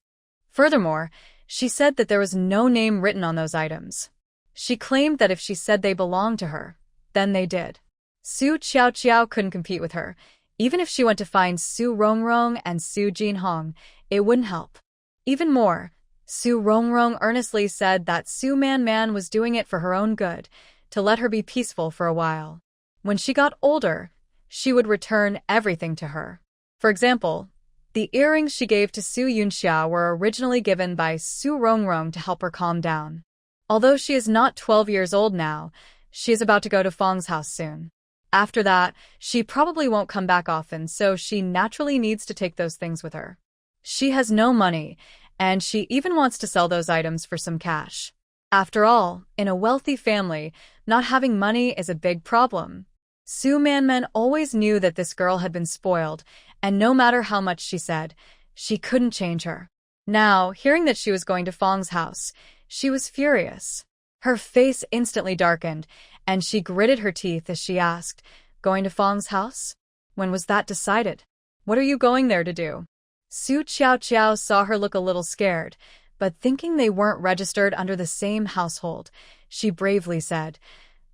Furthermore, she said that there was no name written on those items. She claimed that if she said they belonged to her, then they did. Su Qiao couldn't compete with her. Even if she went to find Su Rongrong and Su Jinhong, it wouldn't help. Even more, Su Rongrong earnestly said that Su Man was doing it for her own good, to let her be peaceful for a while. When she got older, she would return everything to her. For example, the earrings she gave to Su Yunxia were originally given by Su Rongrong to help her calm down. Although she is not 12 years old now, she is about to go to Fang's house soon. After that, she probably won't come back often, so she naturally needs to take those things with her. She has no money, and she even wants to sell those items for some cash. After all, in a wealthy family, not having money is a big problem. Su Man always knew that this girl had been spoiled, and no matter how much she said, she couldn't change her. Now, hearing that she was going to Fang's house, she was furious. Her face instantly darkened, and she gritted her teeth as she asked, "Going to Fang's house? When was that decided? What are you going there to do?" Su Qiao saw her look a little scared, but thinking they weren't registered under the same household, she bravely said,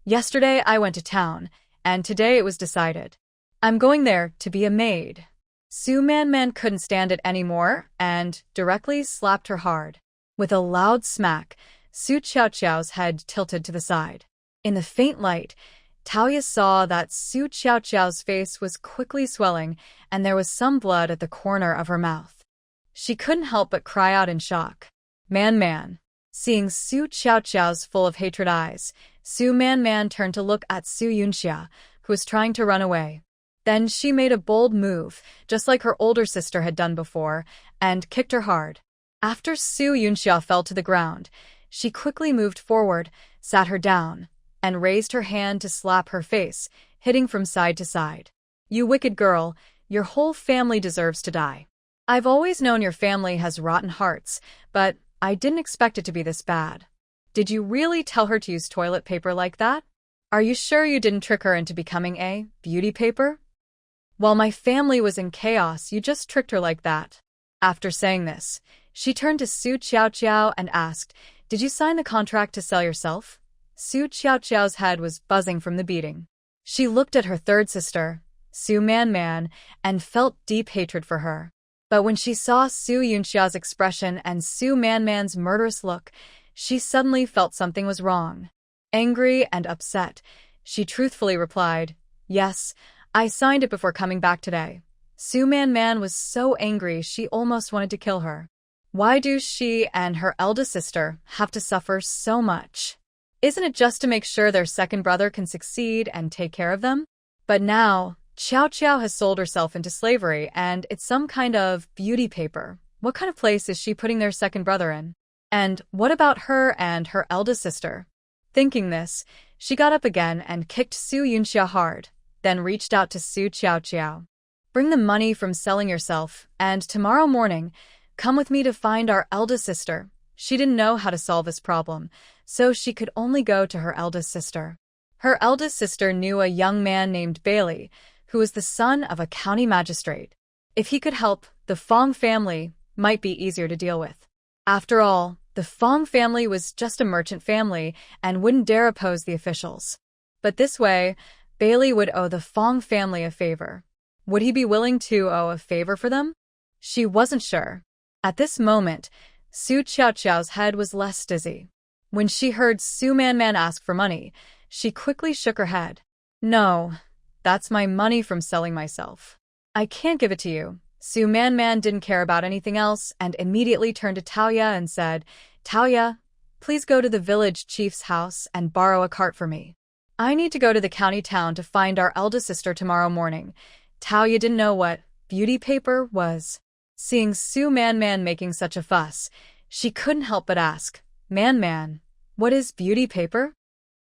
"Yesterday I went to town, and today it was decided. I'm going there to be a maid." Su Man couldn't stand it anymore and directly slapped her hard. With a loud smack, Su Qiao's head tilted to the side. In the faint light, Taoya saw that Su Qiao's face was quickly swelling and there was some blood at the corner of her mouth. She couldn't help but cry out in shock. Man. Seeing Su Qiao's full of hatred eyes, Su Man turned to look at Su Yunxia, who was trying to run away. Then she made a bold move, just like her older sister had done before, and kicked her hard. After Su Yunxia fell to the ground, she quickly moved forward, sat her down, and raised her hand to slap her face, hitting from side to side. "You wicked girl, your whole family deserves to die. I've always known your family has rotten hearts, but I didn't expect it to be this bad. Did you really tell her to use toilet paper like that? Are you sure you didn't trick her into becoming a beauty paper? While my family was in chaos, you just tricked her like that." After saying this, she turned to Su Qiao and asked, "Did you sign the contract to sell yourself?" Su Qiao's head was buzzing from the beating. She looked at her third sister, Su Man, and felt deep hatred for her. But when she saw Su Yunxia's expression and Su Man's murderous look, she suddenly felt something was wrong. Angry and upset, she truthfully replied, "Yes, I signed it before coming back today." Su Man was so angry she almost wanted to kill her. Why do she and her eldest sister have to suffer so much? Isn't it just to make sure their second brother can succeed and take care of them? But now, Xiao Xiao has sold herself into slavery, and it's some kind of beauty paper. What kind of place is she putting their second brother in? And what about her and her eldest sister? Thinking this, she got up again and kicked Su Yunxia hard, then reached out to Su Qiao. Bring the money from selling yourself, and tomorrow morning, come with me to find our eldest sister. She didn't know how to solve this problem, so she could only go to her eldest sister. Her eldest sister knew a young man named Bailey, who was the son of a county magistrate. If he could help, the Fong family might be easier to deal with. After all, the Fong family was just a merchant family and wouldn't dare oppose the officials. But this way, Bailey would owe the Fong family a favor. Would he be willing to owe a favor for them? She wasn't sure. At this moment, Su Qiao's head was less dizzy. When she heard Su Man ask for money, she quickly shook her head. No, that's my money from selling myself. I can't give it to you. Su Man didn't care about anything else and immediately turned to Taoya and said, Taoya, please go to the village chief's house and borrow a cart for me. I need to go to the county town to find our eldest sister tomorrow morning. Taoya didn't know what beauty paper was. Seeing Su Man making such a fuss, she couldn't help but ask, Man, what is beauty paper?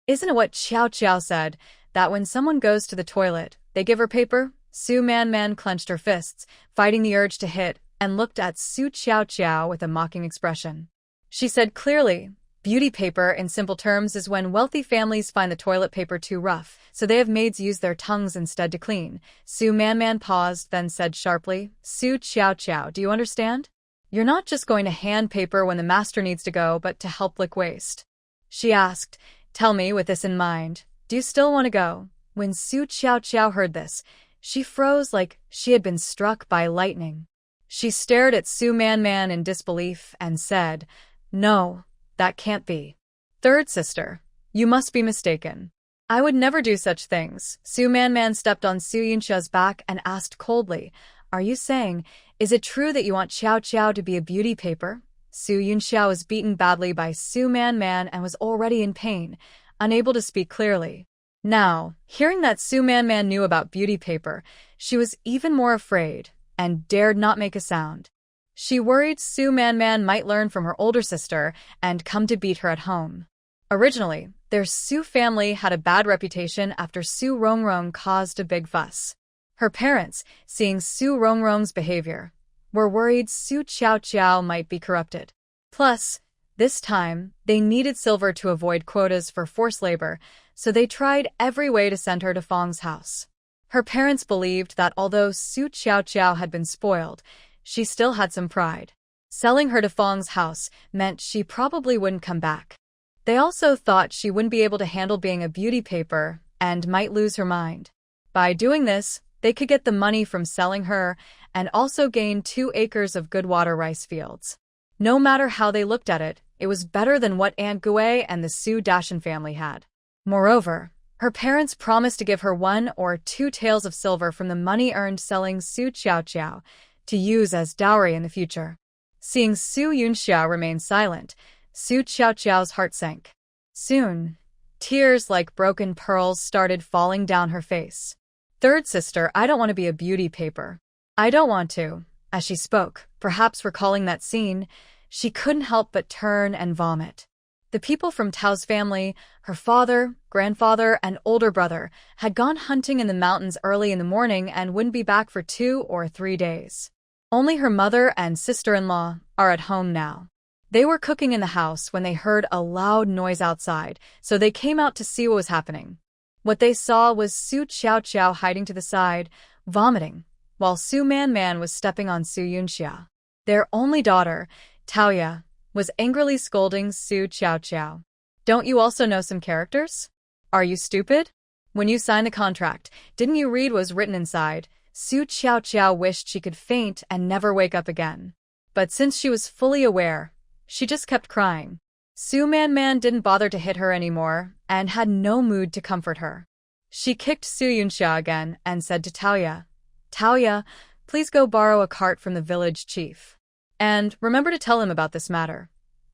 Isn't it what Xiao said, that when someone goes to the toilet, they give her paper? Su Man clenched her fists, fighting the urge to hit, and looked at Su Qiao with a mocking expression. She said clearly, beauty paper in simple terms is when wealthy families find the toilet paper too rough, so they have maids use their tongues instead to clean. Su Man paused, then said sharply, Su Qiao, do you understand? You're not just going to hand paper when the master needs to go, but to help lick waste. She asked, tell me, with this in mind, do you still want to go? When Su Qiao heard this, she froze like she had been struck by lightning. She stared at Su Man in disbelief and said, No, that can't be. Third sister, you must be mistaken. I would never do such things. Su Man stepped on Su Yunxia's back and asked coldly, Are you saying, is it true that you want Xiao to be a beauty paper? Su Yunxia was beaten badly by Su Man and was already in pain, unable to speak clearly. Now, hearing that Su Man knew about beauty paper, she was even more afraid and dared not make a sound. She worried Su Man might learn from her older sister and come to beat her at home. Originally, their Su family had a bad reputation after Su Rongrong caused a big fuss. Her parents, seeing Su Rongrong's behavior, were worried Su Qiao might be corrupted. Plus, this time, they needed silver to avoid quotas for forced labor, so they tried every way to send her to Fong's house. Her parents believed that although Su Qiao had been spoiled, she still had some pride. Selling her to Fong's house meant she probably wouldn't come back. They also thought she wouldn't be able to handle being a beauty paper and might lose her mind. By doing this, they could get the money from selling her and also gain 2 acres of good water rice fields. No matter how they looked at it, it was better than what Aunt Gui and the Su Dashan family had. Moreover, her parents promised to give her 1 or 2 taels of silver from the money earned selling Su Qiao to use as dowry in the future. Seeing Su Yunxia remain silent, Su Qiao's heart sank. Soon, tears like broken pearls started falling down her face. Third sister, I don't want to be a beauty paper. I don't want to. As she spoke, perhaps recalling that scene, she couldn't help but turn and vomit. The people from Tao's family, her father, grandfather, and older brother, had gone hunting in the mountains early in the morning and wouldn't be back for 2 or 3 days. Only her mother and sister-in-law are at home now. They were cooking in the house when they heard a loud noise outside, so they came out to see what was happening. What they saw was Su Qiao hiding to the side, vomiting, while Su Man was stepping on Su Yunxia. Their only daughter, Taoya, was angrily scolding Su Qiao. Don't you also know some characters? Are you stupid? When you signed the contract, didn't you read what was written inside? Su Qiao wished she could faint and never wake up again. But since she was fully aware, she just kept crying. Su Man didn't bother to hit her anymore and had no mood to comfort her. She kicked Su Yunxia again and said to Taoya, Taoya, please go borrow a cart from the village chief. And remember to tell him about this matter.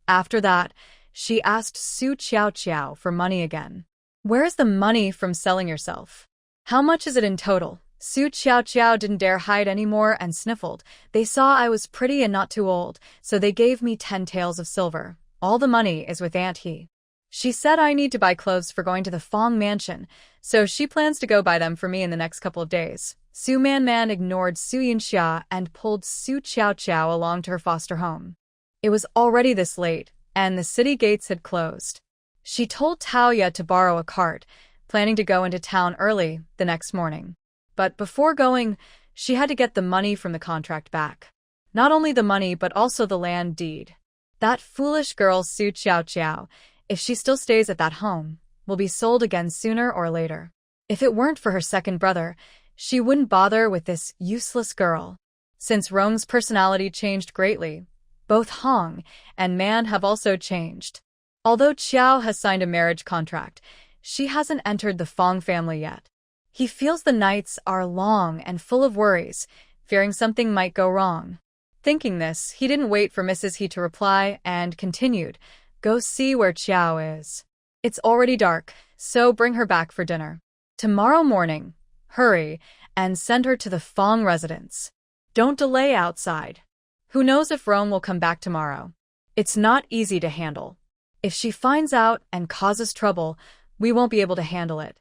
After that, she asked Su Qiao for money again. Where is the money from selling yourself? How much is it in total? Su Qiao didn't dare hide anymore and sniffled. They saw I was pretty and not too old, so they gave me 10 taels of silver. All the money is with Aunt He. She said I need to buy clothes for going to the Fong mansion, so she plans to go buy them for me in the next couple of days. Su Man ignored Su Yinxia and pulled Su Qiao along to her foster home. It was already this late, and the city gates had closed. She told Taoya to borrow a cart, planning to go into town early the next morning. But before going, she had to get the money from the contract back. Not only the money, but also the land deed. That foolish girl Su Qiao, if she still stays at that home, will be sold again sooner or later. If it weren't for her second brother, she wouldn't bother with this useless girl. Since Rong's personality changed greatly, both Hong and Man have also changed. Although Qiao has signed a marriage contract, she hasn't entered the Fong family yet. He feels the nights are long and full of worries, fearing something might go wrong. Thinking this, he didn't wait for Mrs. He to reply and continued, "Go see where Qiao is. It's already dark, so bring her back for dinner. Tomorrow morning, hurry, and send her to the Fong residence. Don't delay outside. Who knows if Rome will come back tomorrow. It's not easy to handle. If she finds out and causes trouble, we won't be able to handle it."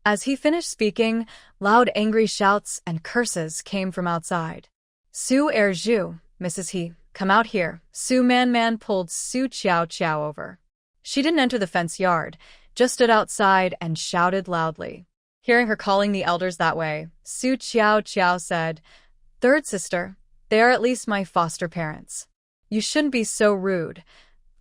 As he finished speaking, loud angry shouts and curses came from outside. "Su Zhu, Mrs. He, come out here." Su Man pulled Su Qiao over. She didn't enter the fence yard, just stood outside and shouted loudly. Hearing her calling the elders that way, Su Qiao said, "Third sister, they are at least my foster parents. You shouldn't be so rude."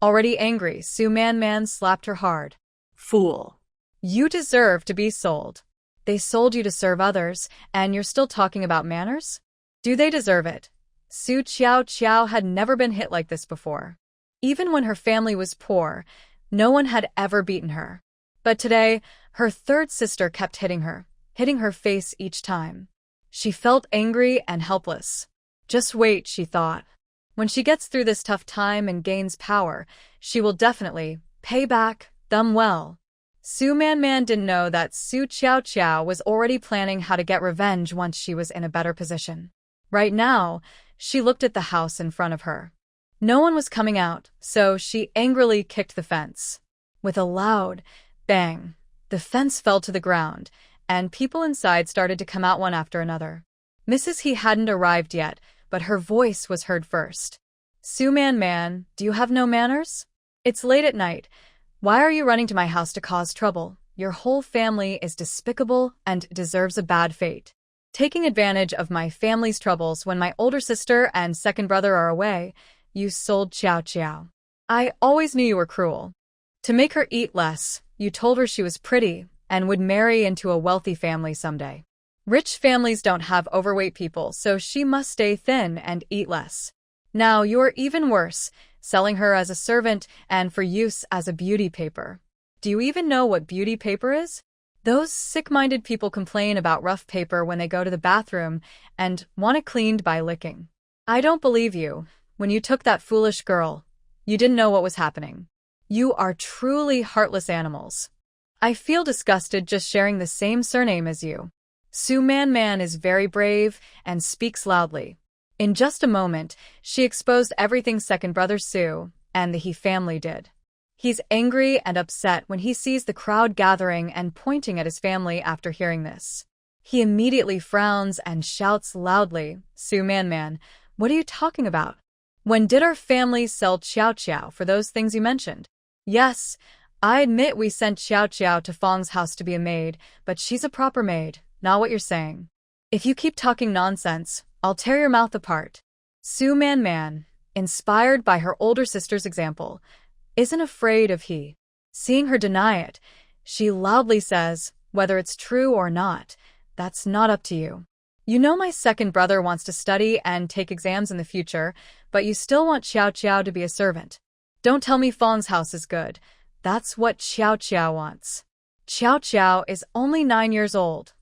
Already angry, Su Man slapped her hard. Fool. "You deserve to be sold. They sold you to serve others, and you're still talking about manners? Do they deserve it?" Su Qiao had never been hit like this before. Even when her family was poor, no one had ever beaten her. But today, her third sister kept hitting her face each time. She felt angry and helpless. Just wait, she thought. When she gets through this tough time and gains power, she will definitely pay back them well. Su Man didn't know that Su Qiao was already planning how to get revenge once she was in a better position. Right now, she looked at the house in front of her. No one was coming out, so she angrily kicked the fence. With a loud bang, the fence fell to the ground, and people inside started to come out one after another. Mrs. He hadn't arrived yet, but her voice was heard first. "Su Man, do you have no manners? It's late at night. Why are you running to my house to cause trouble? Your whole family is despicable and deserves a bad fate. Taking advantage of my family's troubles when my older sister and second brother are away, you sold Qiao. I always knew you were cruel. To make her eat less, you told her she was pretty and would marry into a wealthy family someday. Rich families don't have overweight people, so she must stay thin and eat less. Now you're even worse, selling her as a servant and for use as a beauty paper. Do you even know what beauty paper is? Those sick-minded people complain about rough paper when they go to the bathroom and want it cleaned by licking. I don't believe you. When you took that foolish girl, you didn't know what was happening. You are truly heartless animals. I feel disgusted just sharing the same surname as you." Su Man is very brave and speaks loudly. In just a moment, she exposed everything second brother Su and the He family did. He's angry and upset when he sees the crowd gathering and pointing at his family after hearing this. He immediately frowns and shouts loudly, "Su Man, what are you talking about? When did our family sell Qiao for those things you mentioned?" "Yes, I admit we sent Qiao to Fong's house to be a maid, but she's a proper maid, not what you're saying. If you keep talking nonsense, I'll tear your mouth apart." Su Man, inspired by her older sister's example, isn't afraid of He. Seeing her deny it, she loudly says, "Whether it's true or not, that's not up to you. You know my second brother wants to study and take exams in the future, but you still want Qiao to be a servant. Don't tell me Fong's house is good. That's what Qiao wants. Qiao is only 9 years old,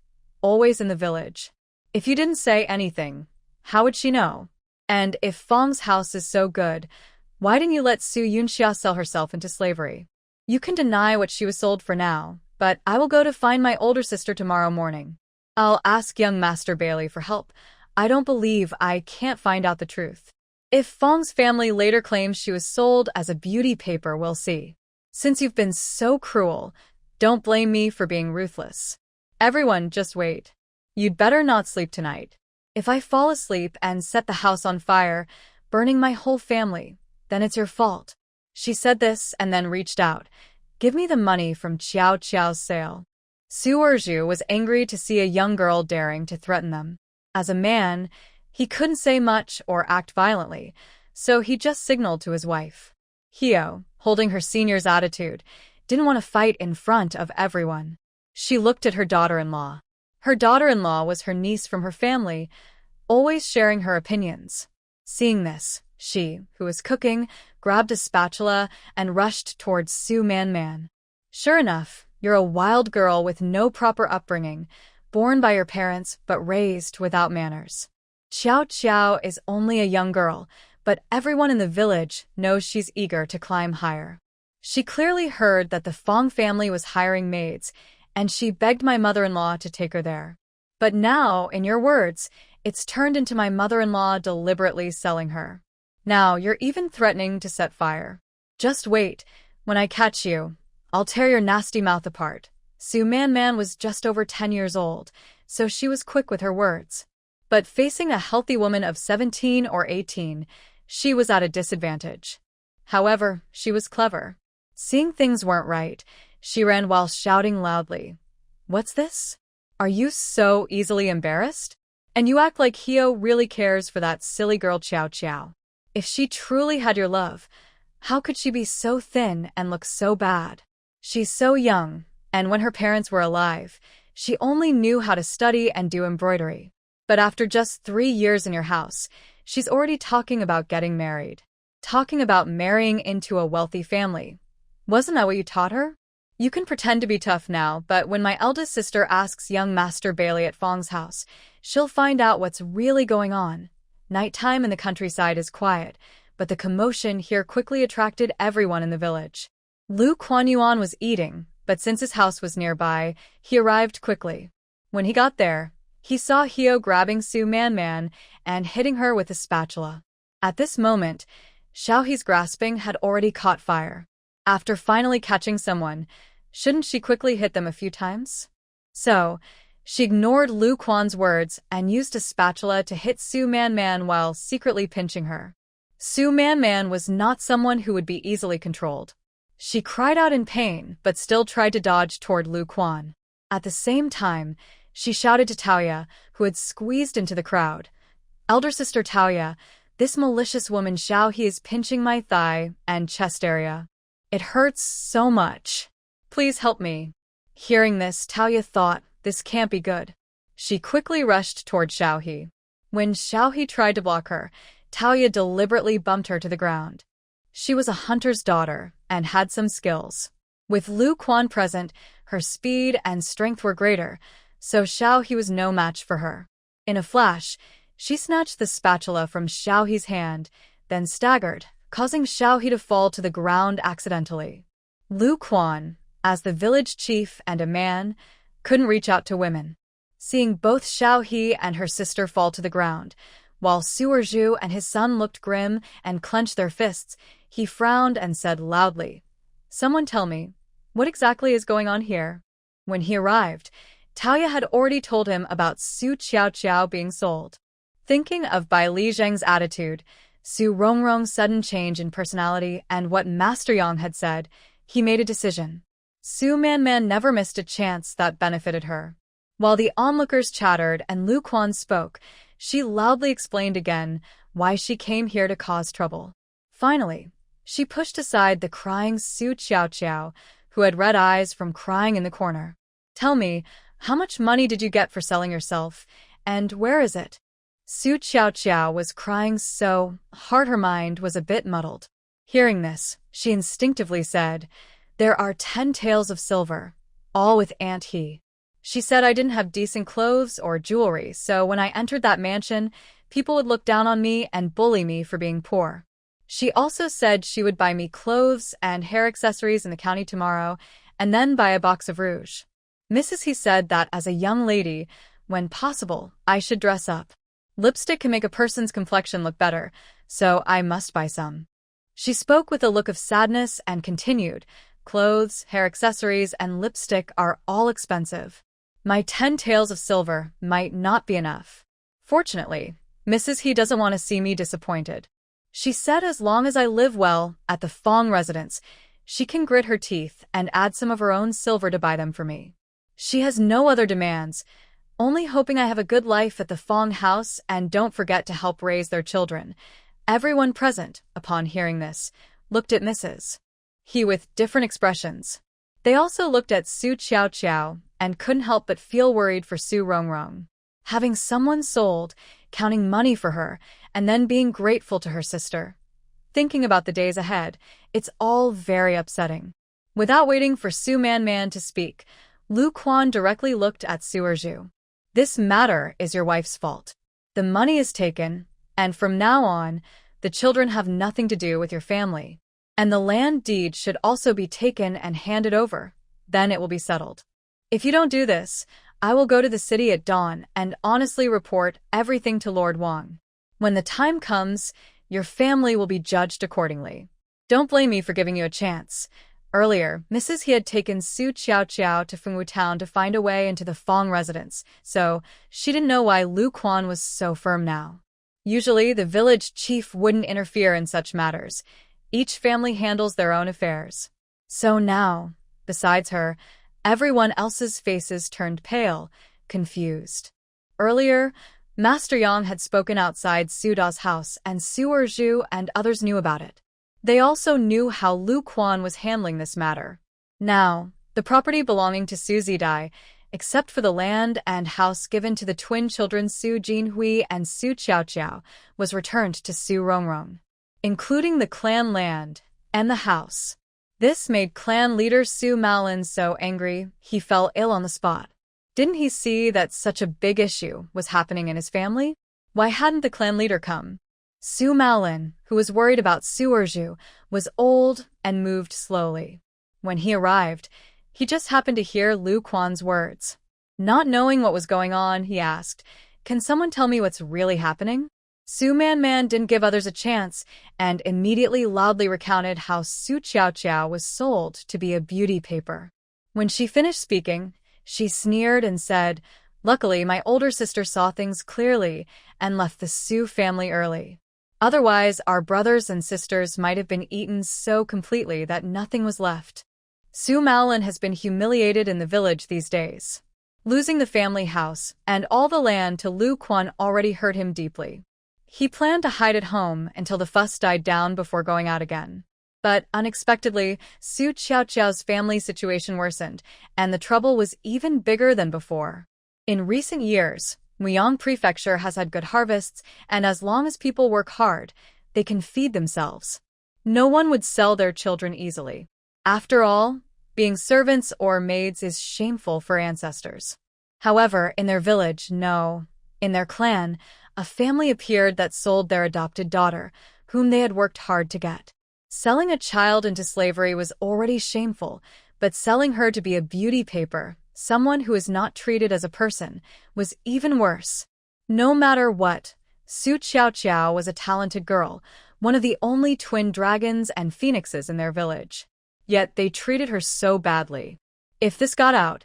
always in the village. If you didn't say anything, how would she know? And if Fong's house is so good, why didn't you let Su Yunxia sell herself into slavery? You can deny what she was sold for now, but I will go to find my older sister tomorrow morning. I'll ask young Master Bailey for help. I don't believe I can't find out the truth. If Fong's family later claims she was sold as a beauty paper, we'll see. Since you've been so cruel, don't blame me for being ruthless. Everyone, just wait. You'd better not sleep tonight. If I fall asleep and set the house on fire, burning my whole family, then it's your fault. She said this and then reached out. Give me the money from Qiao Qiao's sale. Su Erju was angry to see a young girl daring to threaten them. As a man, he couldn't say much or act violently, so he just signaled to his wife. Hio, holding her senior's attitude, didn't want to fight in front of everyone. She looked at her daughter-in-law. Her daughter-in-law was her niece from her family, always sharing her opinions. Seeing this, she, who was cooking, grabbed a spatula and rushed towards Su Man. Sure enough, you're a wild girl with no proper upbringing, born by your parents but raised without manners. Qiao Qiao is only a young girl, but everyone in the village knows she's eager to climb higher. She clearly heard that the Fong family was hiring maids, and she begged my mother-in-law to take her there. But now, in your words, it's turned into my mother-in-law deliberately selling her. Now you're even threatening to set fire. Just wait. When I catch you, I'll tear your nasty mouth apart. Su Man was just over 10 years old, so she was quick with her words. But facing a healthy woman of 17 or 18, she was at a disadvantage. However, she was clever. Seeing things weren't right, she ran while shouting loudly. What's this? Are you so easily embarrassed? And you act like Hio really cares for that silly girl Qiao Qiao. If she truly had your love, how could she be so thin and look so bad? She's so young, and when her parents were alive, she only knew how to study and do embroidery. But after just 3 years in your house, she's already talking about getting married. Talking about marrying into a wealthy family. Wasn't that what you taught her? You can pretend to be tough now, but when my eldest sister asks young Master Bailey at Fong's house, she'll find out what's really going on. Nighttime in the countryside is quiet, but the commotion here quickly attracted everyone in the village. Lu Kuanyuan was eating, but since his house was nearby, he arrived quickly. When he got there, he saw Hio grabbing Su Man and hitting her with a spatula. At this moment, Xiaohe's grasping had already caught fire. After finally catching someone, shouldn't she quickly hit them a few times? So, she ignored Lu Quan's words and used a spatula to hit Su Man while secretly pinching her. Su Man was not someone who would be easily controlled. She cried out in pain but still tried to dodge toward Lu Quan. At the same time, she shouted to Taoya, who had squeezed into the crowd. Elder sister Taoya, this malicious woman Xiaohe is pinching my thigh and chest area. It hurts so much. Please help me. Hearing this, Taoya thought, this can't be good. She quickly rushed toward Xiaohe. When Xiaohe tried to block her, Taoya deliberately bumped her to the ground. She was a hunter's daughter and had some skills. With Lu Quan present, her speed and strength were greater, so Xiaohe was no match for her. In a flash, she snatched the spatula from Xiaohe's hand, then staggered, causing Xiaohe to fall to the ground accidentally. Lu Quan, as the village chief and a man, couldn't reach out to women. Seeing both Xiaohe and her sister fall to the ground, while Su Erju and his son looked grim and clenched their fists, he frowned and said loudly, "Someone tell me, what exactly is going on here?" When he arrived, Taoya had already told him about Su Qiao being sold. Thinking of Bai Li Zheng's attitude, Su Rongrong's sudden change in personality, and what Master Yang had said, he made a decision. Su Man never missed a chance that benefited her. While the onlookers chattered and Lu Quan spoke, she loudly explained again why she came here to cause trouble. Finally, she pushed aside the crying Su Qiao, who had red eyes from crying in the corner. "Tell me, how much money did you get for selling yourself, and where is it?" Su Qiao was crying so hard her mind was a bit muddled. Hearing this, she instinctively said, "There are 10 taels of silver, all with Aunt He." She said I didn't have decent clothes or jewelry, so when I entered that mansion, people would look down on me and bully me for being poor. She also said she would buy me clothes and hair accessories in the county tomorrow, and then buy a box of rouge. Mrs. He said that as a young lady, when possible, I should dress up. Lipstick can make a person's complexion look better, so I must buy some. She spoke with a look of sadness and continued, clothes, hair accessories, and lipstick are all expensive. My 10 taels of silver might not be enough. Fortunately, Mrs. He doesn't want to see me disappointed. She said as long as I live well at the Fong residence, she can grit her teeth and add some of her own silver to buy them for me. She has no other demands, only hoping I have a good life at the Fong house and don't forget to help raise their children. Everyone present, upon hearing this, looked at Mrs. He with different expressions. They also looked at Su Chiao Chiao and couldn't help but feel worried for Su Rongrong. Having someone sold, counting money for her, and then being grateful to her sister. Thinking about the days ahead, it's all very upsetting. Without waiting for Su Man to speak, Lu Quan directly looked at Su Erju. This matter is your wife's fault. The money is taken, and from now on, the children have nothing to do with your family. And the land deed should also be taken and handed over. Then it will be settled. If you don't do this, I will go to the city at dawn and honestly report everything to Lord Wang. When the time comes, your family will be judged accordingly. Don't blame me for giving you a chance. Earlier, Mrs. He had taken Su Chiao Chiao to Fengwu Town to find a way into the Fong residence, so she didn't know why Lu Quan was so firm now. Usually, the village chief wouldn't interfere in such matters. Each family handles their own affairs. So now, besides her, everyone else's faces turned pale, confused. Earlier, Master Yang had spoken outside Su Da's house and Su Erju and others knew about it. They also knew how Lu Quan was handling this matter. Now, the property belonging to Su Zidai, except for the land and house given to the twin children Su Jinhui and Su Chiao Chiao, was returned to Su Rongrong, including the clan land and the house. This made clan leader Su Malin so angry he fell ill on the spot. Didn't he see that such a big issue was happening in his family? Why hadn't the clan leader come? Su Malin, who was worried about Su Erju, was old and moved slowly. When he arrived, he just happened to hear Lu Quan's words. Not knowing what was going on, he asked, "Can someone tell me what's really happening?" Su Man didn't give others a chance and immediately loudly recounted how Su Chiao Chiao was sold to be a beauty paper. When she finished speaking, she sneered and said, "Luckily, my older sister saw things clearly and left the Su family early. Otherwise, our brothers and sisters might have been eaten so completely that nothing was left." Su Malin has been humiliated in the village these days. Losing the family house and all the land to Lu Quan already hurt him deeply. He planned to hide at home until the fuss died down before going out again. But unexpectedly, Su Chiao Chiao's family situation worsened, and the trouble was even bigger than before. In recent years, Muyang Prefecture has had good harvests, and as long as people work hard, they can feed themselves. No one would sell their children easily. After all, being servants or maids is shameful for ancestors. However, in their village, no. In their clan, a family appeared that sold their adopted daughter, whom they had worked hard to get. Selling a child into slavery was already shameful, but selling her to be a beauty paper, someone who is not treated as a person, was even worse. No matter what, Su Chiao Chiao was a talented girl, one of the only twin dragons and phoenixes in their village. Yet they treated her so badly. If this got out,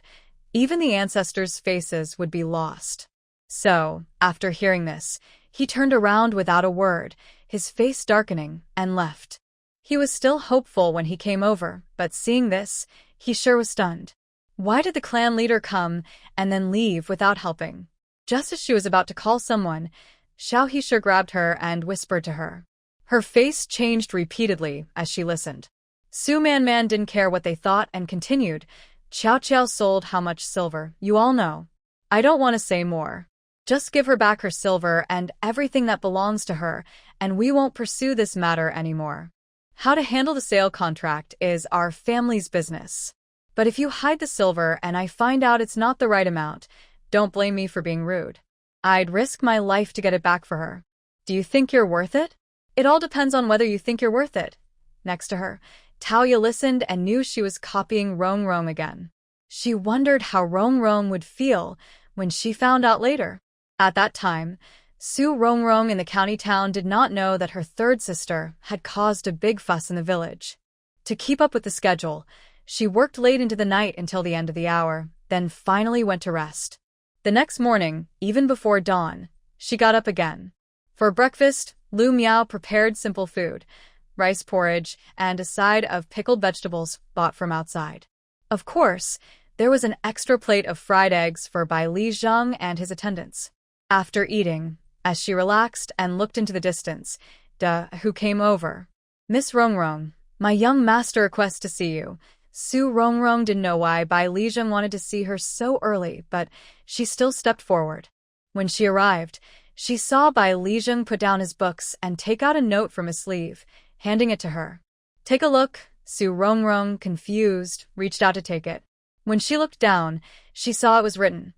even the ancestors' faces would be lost. So, after hearing this, he turned around without a word, his face darkening, and left. He was still hopeful when he came over, but seeing this, he sure was stunned. Why did the clan leader come and then leave without helping? Just as she was about to call someone, Xiao He grabbed her and whispered to her. Her face changed repeatedly as she listened. Su Man didn't care what they thought and continued, "Chiao Chiao sold how much silver, you all know. I don't want to say more. Just give her back her silver and everything that belongs to her, and we won't pursue this matter anymore. How to handle the sale contract is our family's business. But if you hide the silver and I find out it's not the right amount, don't blame me for being rude. I'd risk my life to get it back for her. Do you think you're worth it? It all depends on whether you think you're worth it. Next to her, Taoya listened and knew she was copying Rong Rong again. She wondered how Rong Rong would feel when she found out later. At that time, Su Rongrong in the county town did not know that her third sister had caused a big fuss in the village. To keep up with the schedule, she worked late into the night until the end of the hour, then finally went to rest. The next morning, even before dawn, she got up again. For breakfast, Lu Miao prepared simple food, rice porridge, and a side of pickled vegetables bought from outside. Of course, there was an extra plate of fried eggs for Bai Li Zhang and his attendants. After eating, as she relaxed and looked into the distance, who came over. Miss Rongrong, my young master requests to see you. Su Rongrong didn't know why Bai Lijing wanted to see her so early, but she still stepped forward. When she arrived, she saw Bai Lijing put down his books and take out a note from his sleeve, handing it to her. Take a look. Su Rongrong, confused, reached out to take it. When she looked down, she saw it was written,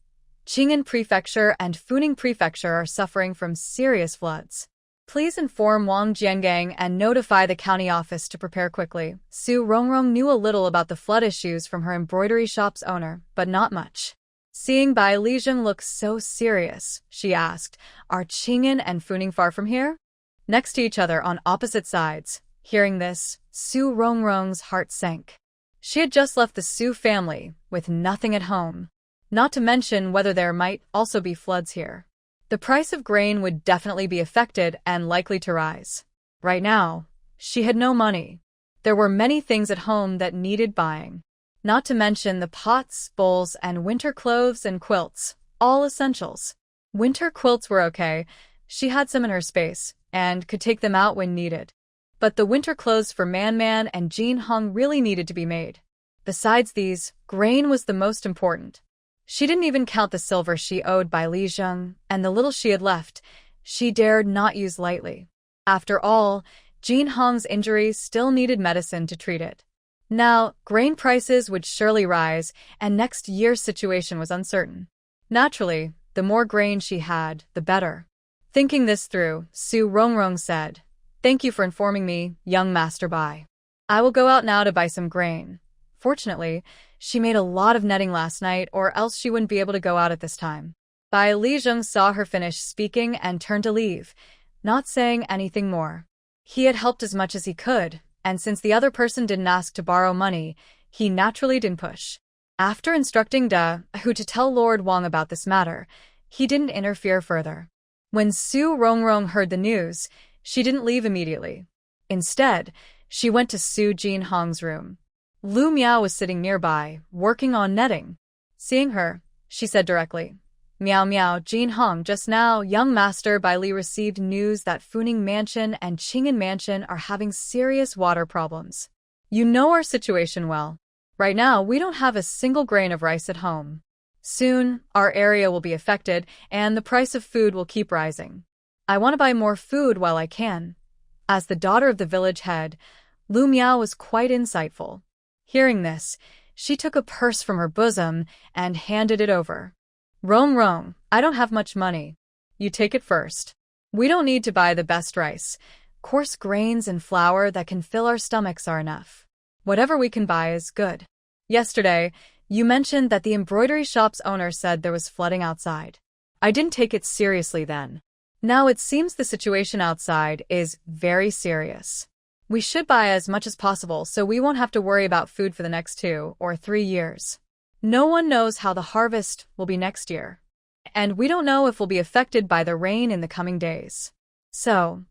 Qing'an Prefecture and Funing Prefecture are suffering from serious floods. Please inform Wang Jiangang and notify the county office to prepare quickly. Su Rongrong knew a little about the flood issues from her embroidery shop's owner, but not much. Seeing Bai Lijing look so serious, she asked, Are Qing'an and Funing far from here? Next to each other on opposite sides. Hearing this, Su Rongrong's heart sank. She had just left the Su family, with nothing at home. Not to mention whether there might also be floods here. The price of grain would definitely be affected and likely to rise. Right now, she had no money. There were many things at home that needed buying. Not to mention the pots, bowls, and winter clothes and quilts, all essentials. Winter quilts were okay. She had some in her space and could take them out when needed. But the winter clothes for Man Man and Jean Hong really needed to be made. Besides these, grain was the most important. She didn't even count the silver she owed Bai Lijing, and the little she had left, she dared not use lightly. After all, Jean Hong's injury still needed medicine to treat it. Now, grain prices would surely rise, and next year's situation was uncertain. Naturally, the more grain she had, the better. Thinking this through, Su Rongrong said, Thank you for informing me, young Master Bai. I will go out now to buy some grain. Fortunately, she made a lot of netting last night, or else she wouldn't be able to go out at this time. Bai Lijing saw her finish speaking and turned to leave, not saying anything more. He had helped as much as he could, and since the other person didn't ask to borrow money, he naturally didn't push. After instructing who to tell Lord Wang about this matter, he didn't interfere further. When Su Rongrong heard the news, she didn't leave immediately. Instead, she went to Su Jean Hong's room. Lu Miao was sitting nearby, working on netting. Seeing her, she said directly, Miao Miao, Jean Hong, just now, young Master Bai Li received news that Funing Mansion and Qing'an Mansion are having serious water problems. You know our situation well. Right now, we don't have a single grain of rice at home. Soon, our area will be affected, and the price of food will keep rising. I want to buy more food while I can. As the daughter of the village head, Lu Miao was quite insightful. Hearing this, she took a purse from her bosom and handed it over. Rong, I don't have much money. You take it first. We don't need to buy the best rice. Coarse grains and flour that can fill our stomachs are enough. Whatever we can buy is good. Yesterday, you mentioned that the embroidery shop's owner said there was flooding outside. I didn't take it seriously then. Now it seems the situation outside is very serious. We should buy as much as possible so we won't have to worry about food for the next 2 or 3 years. No one knows how the harvest will be next year. And we don't know if we'll be affected by the rain in the coming days. So,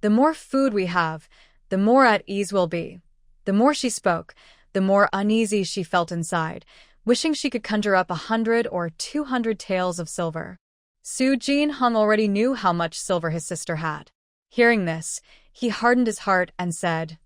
the more food we have, the more at ease we'll be. The more she spoke, the more uneasy she felt inside, wishing she could conjure up 100 or 200 taels of silver. Su Jean Hong already knew how much silver his sister had. Hearing this, he hardened his heart and said,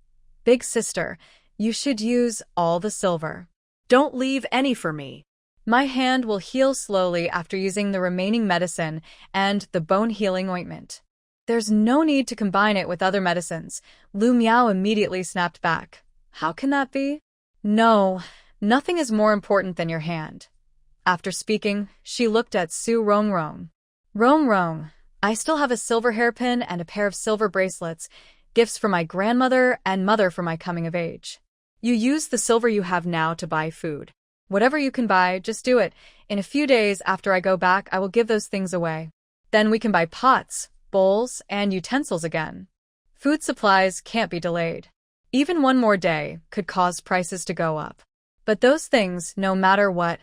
Big sister, you should use all the silver. Don't leave any for me. My hand will heal slowly after using the remaining medicine and the bone-healing ointment. There's no need to combine it with other medicines. Lu Miao immediately snapped back. How can that be? No, Nothing is more important than your hand. After speaking, she looked at Su Rongrong. Rongrong, I still have a silver hairpin and a pair of silver bracelets, gifts for my grandmother and mother for my coming of age. You use the silver you have now to buy food. Whatever you can buy, just do it. In a few days after I go back, I will give those things away. Then we can buy pots, bowls, and utensils again. Food supplies can't be delayed. Even one more day could cause prices to go up. But those things, no matter what,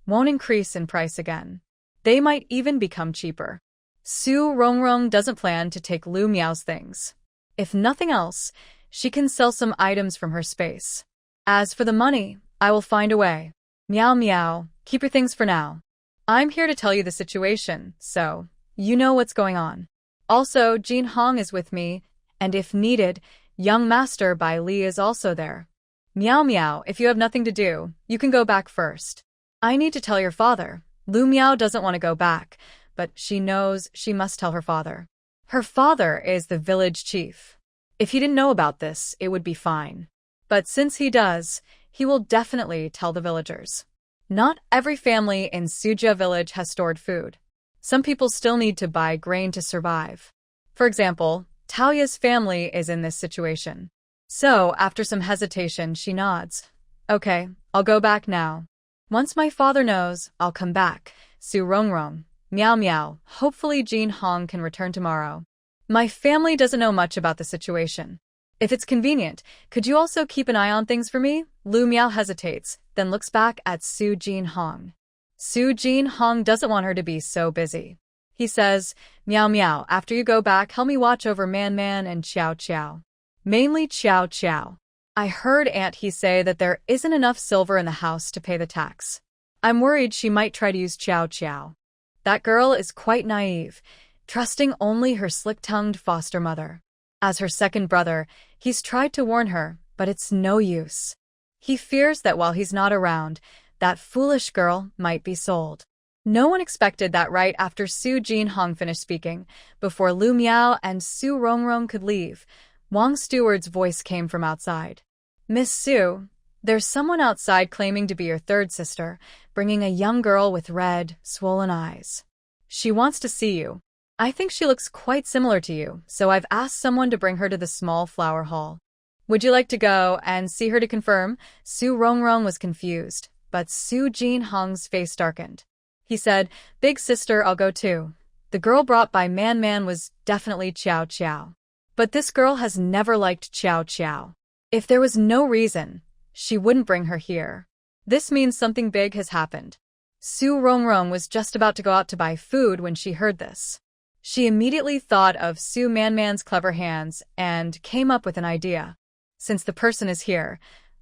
won't increase in price again. They might even become cheaper. Su Rongrong doesn't plan to take Lu Miao's things. If nothing else, she can sell some items from her space. As for the money, I will find a way. Meow meow, keep your things for now. I'm here to tell you the situation, so you know what's going on. Also, Jin Hong is with me, and if needed, young master Bai Li is also there. Meow meow, if you have nothing to do, you can go back first. I need to tell your father. Lu Miao doesn't want to go back, but she knows she must tell her father. Her father is the village chief. If he didn't know about this, it would be fine. But since he does, he will definitely tell the villagers. Not every family in Sujia village has stored food. Some people still need to buy grain to survive. For example, Talia's family is in this situation. So, after some hesitation, she nods. Okay, I'll go back now. Once my father knows, I'll come back. Su Rongrong. Meow meow. Hopefully Jin Hong can return tomorrow. My family doesn't know much about the situation. If it's convenient, could you also keep an eye on things for me? Lu Miao hesitates, then looks back at Su Jin Hong. Su Jin Hong doesn't want her to be so busy. He says, Meow meow, after you go back, help me watch over Man Man and Chow Chow. Mainly Chow Chow. I heard Aunt He say that there isn't enough silver in the house to pay the tax. I'm worried she might try to use Chow Chow. That girl is quite naive, trusting only her slick-tongued foster mother. As her second brother, he's tried to warn her, but it's no use. He fears that while he's not around, that foolish girl might be sold. No one expected that right after Su Jin Hong finished speaking, before Lu Miao and Su Rongrong could leave, Wang Steward's voice came from outside. Miss Su, there's someone outside claiming to be your third sister, bringing a young girl with red, swollen eyes. She wants to see you. I think she looks quite similar to you, so I've asked someone to bring her to the small flower hall. Would you like to go and see her to confirm? Su Rongrong was confused, but Su Jin Hong's face darkened. He said, Big sister, I'll go too. The girl brought by Man Man was definitely Chow Chow. But this girl has never liked Chow Chow. If there was no reason, she wouldn't bring her here. This means something big has happened. Su Rongrong was just about to go out to buy food when she heard this. She immediately thought of Su Man Man's clever hands and came up with an idea. Since the person is here,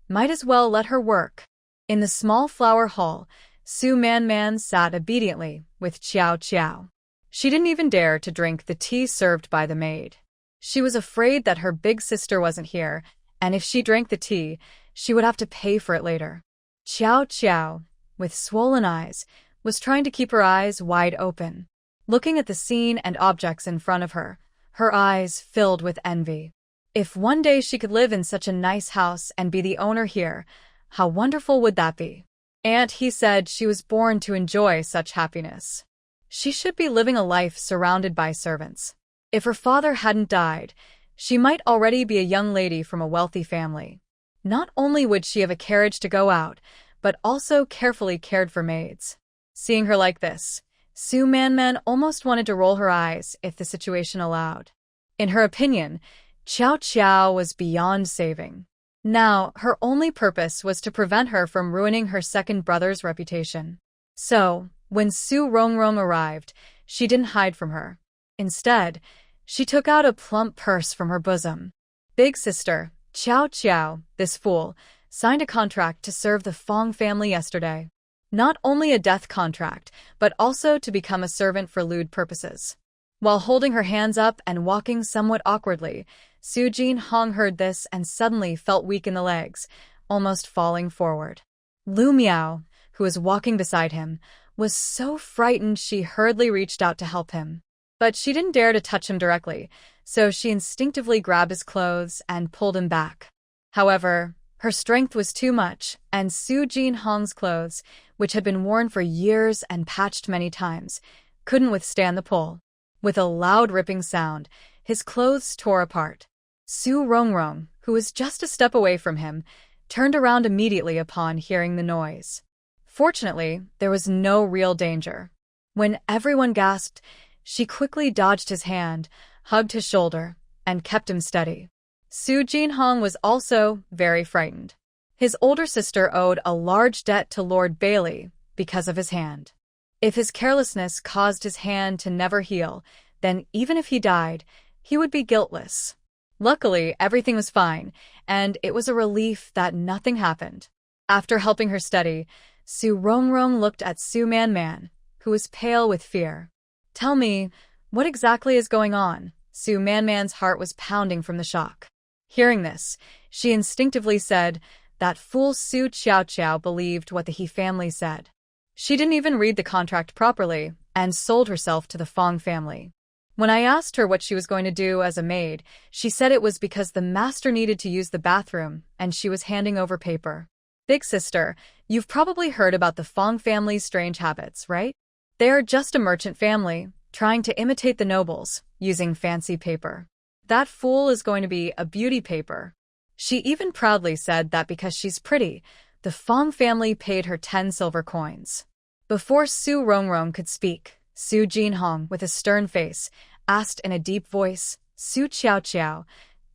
might as well let her work. In the small flower hall, Su Man Man sat obediently with Chow Chow. She didn't even dare to drink the tea served by the maid. She was afraid that her big sister wasn't here, and if she drank the tea, she would have to pay for it later. Chow Chow, with swollen eyes, was trying to keep her eyes wide open. Looking at the scene and objects in front of her, her eyes filled with envy. If one day she could live in such a nice house and be the owner here, how wonderful would that be? Aunt He said she was born to enjoy such happiness. She should be living a life surrounded by servants. If her father hadn't died, she might already be a young lady from a wealthy family. Not only would she have a carriage to go out, but also carefully cared for maids. Seeing her like this, Su Man Man almost wanted to roll her eyes if the situation allowed. In her opinion, Chow Chow was beyond saving. Now, her only purpose was to prevent her from ruining her second brother's reputation. So, when Su Rongrong arrived, she didn't hide from her. Instead, she took out a plump purse from her bosom. Big sister, Chow Chow, this fool, signed a contract to serve the Fong family yesterday. Not only a death contract, but also to become a servant for lewd purposes. While holding her hands up and walking somewhat awkwardly, Su Jin Hong heard this and suddenly felt weak in the legs, almost falling forward. Lu Miao, who was walking beside him, was so frightened she hurriedly reached out to help him. But she didn't dare to touch him directly, so she instinctively grabbed his clothes and pulled him back. However, Her strength was too much, and Su Jinhong's clothes, which had been worn for years and patched many times, couldn't withstand the pull. With a loud ripping sound, his clothes tore apart. Su Rongrong, who was just a step away from him, turned around immediately upon hearing the noise. Fortunately, there was no real danger. When everyone gasped, she quickly dodged his hand, hugged his shoulder, and kept him steady. Su Jinhong was also very frightened. His older sister owed a large debt to Lord Bailey because of his hand. If his carelessness caused his hand to never heal, then even if he died, he would be guiltless. Luckily, everything was fine, and it was a relief that nothing happened. After helping her steady, Su Rongrong looked at Su Manman, who was pale with fear. "Tell me, what exactly is going on?" Su Manman's heart was pounding from the shock. Hearing this, she instinctively said, "That fool Su Qiao believed what the He family said." She didn't even read the contract properly and sold herself to the Fong family. When I asked her what she was going to do as a maid, she said it was because the master needed to use the bathroom and she was handing over paper. Big sister, you've probably heard about the Fong family's strange habits, right? They are just a merchant family, trying to imitate the nobles, using fancy paper. That fool is going to be a beauty paper. She even proudly said that because she's pretty, the Fong family paid her 10 silver coins. Before Su Rongrong could speak, Su Jinhong, with a stern face, asked in a deep voice, "Su Qiao,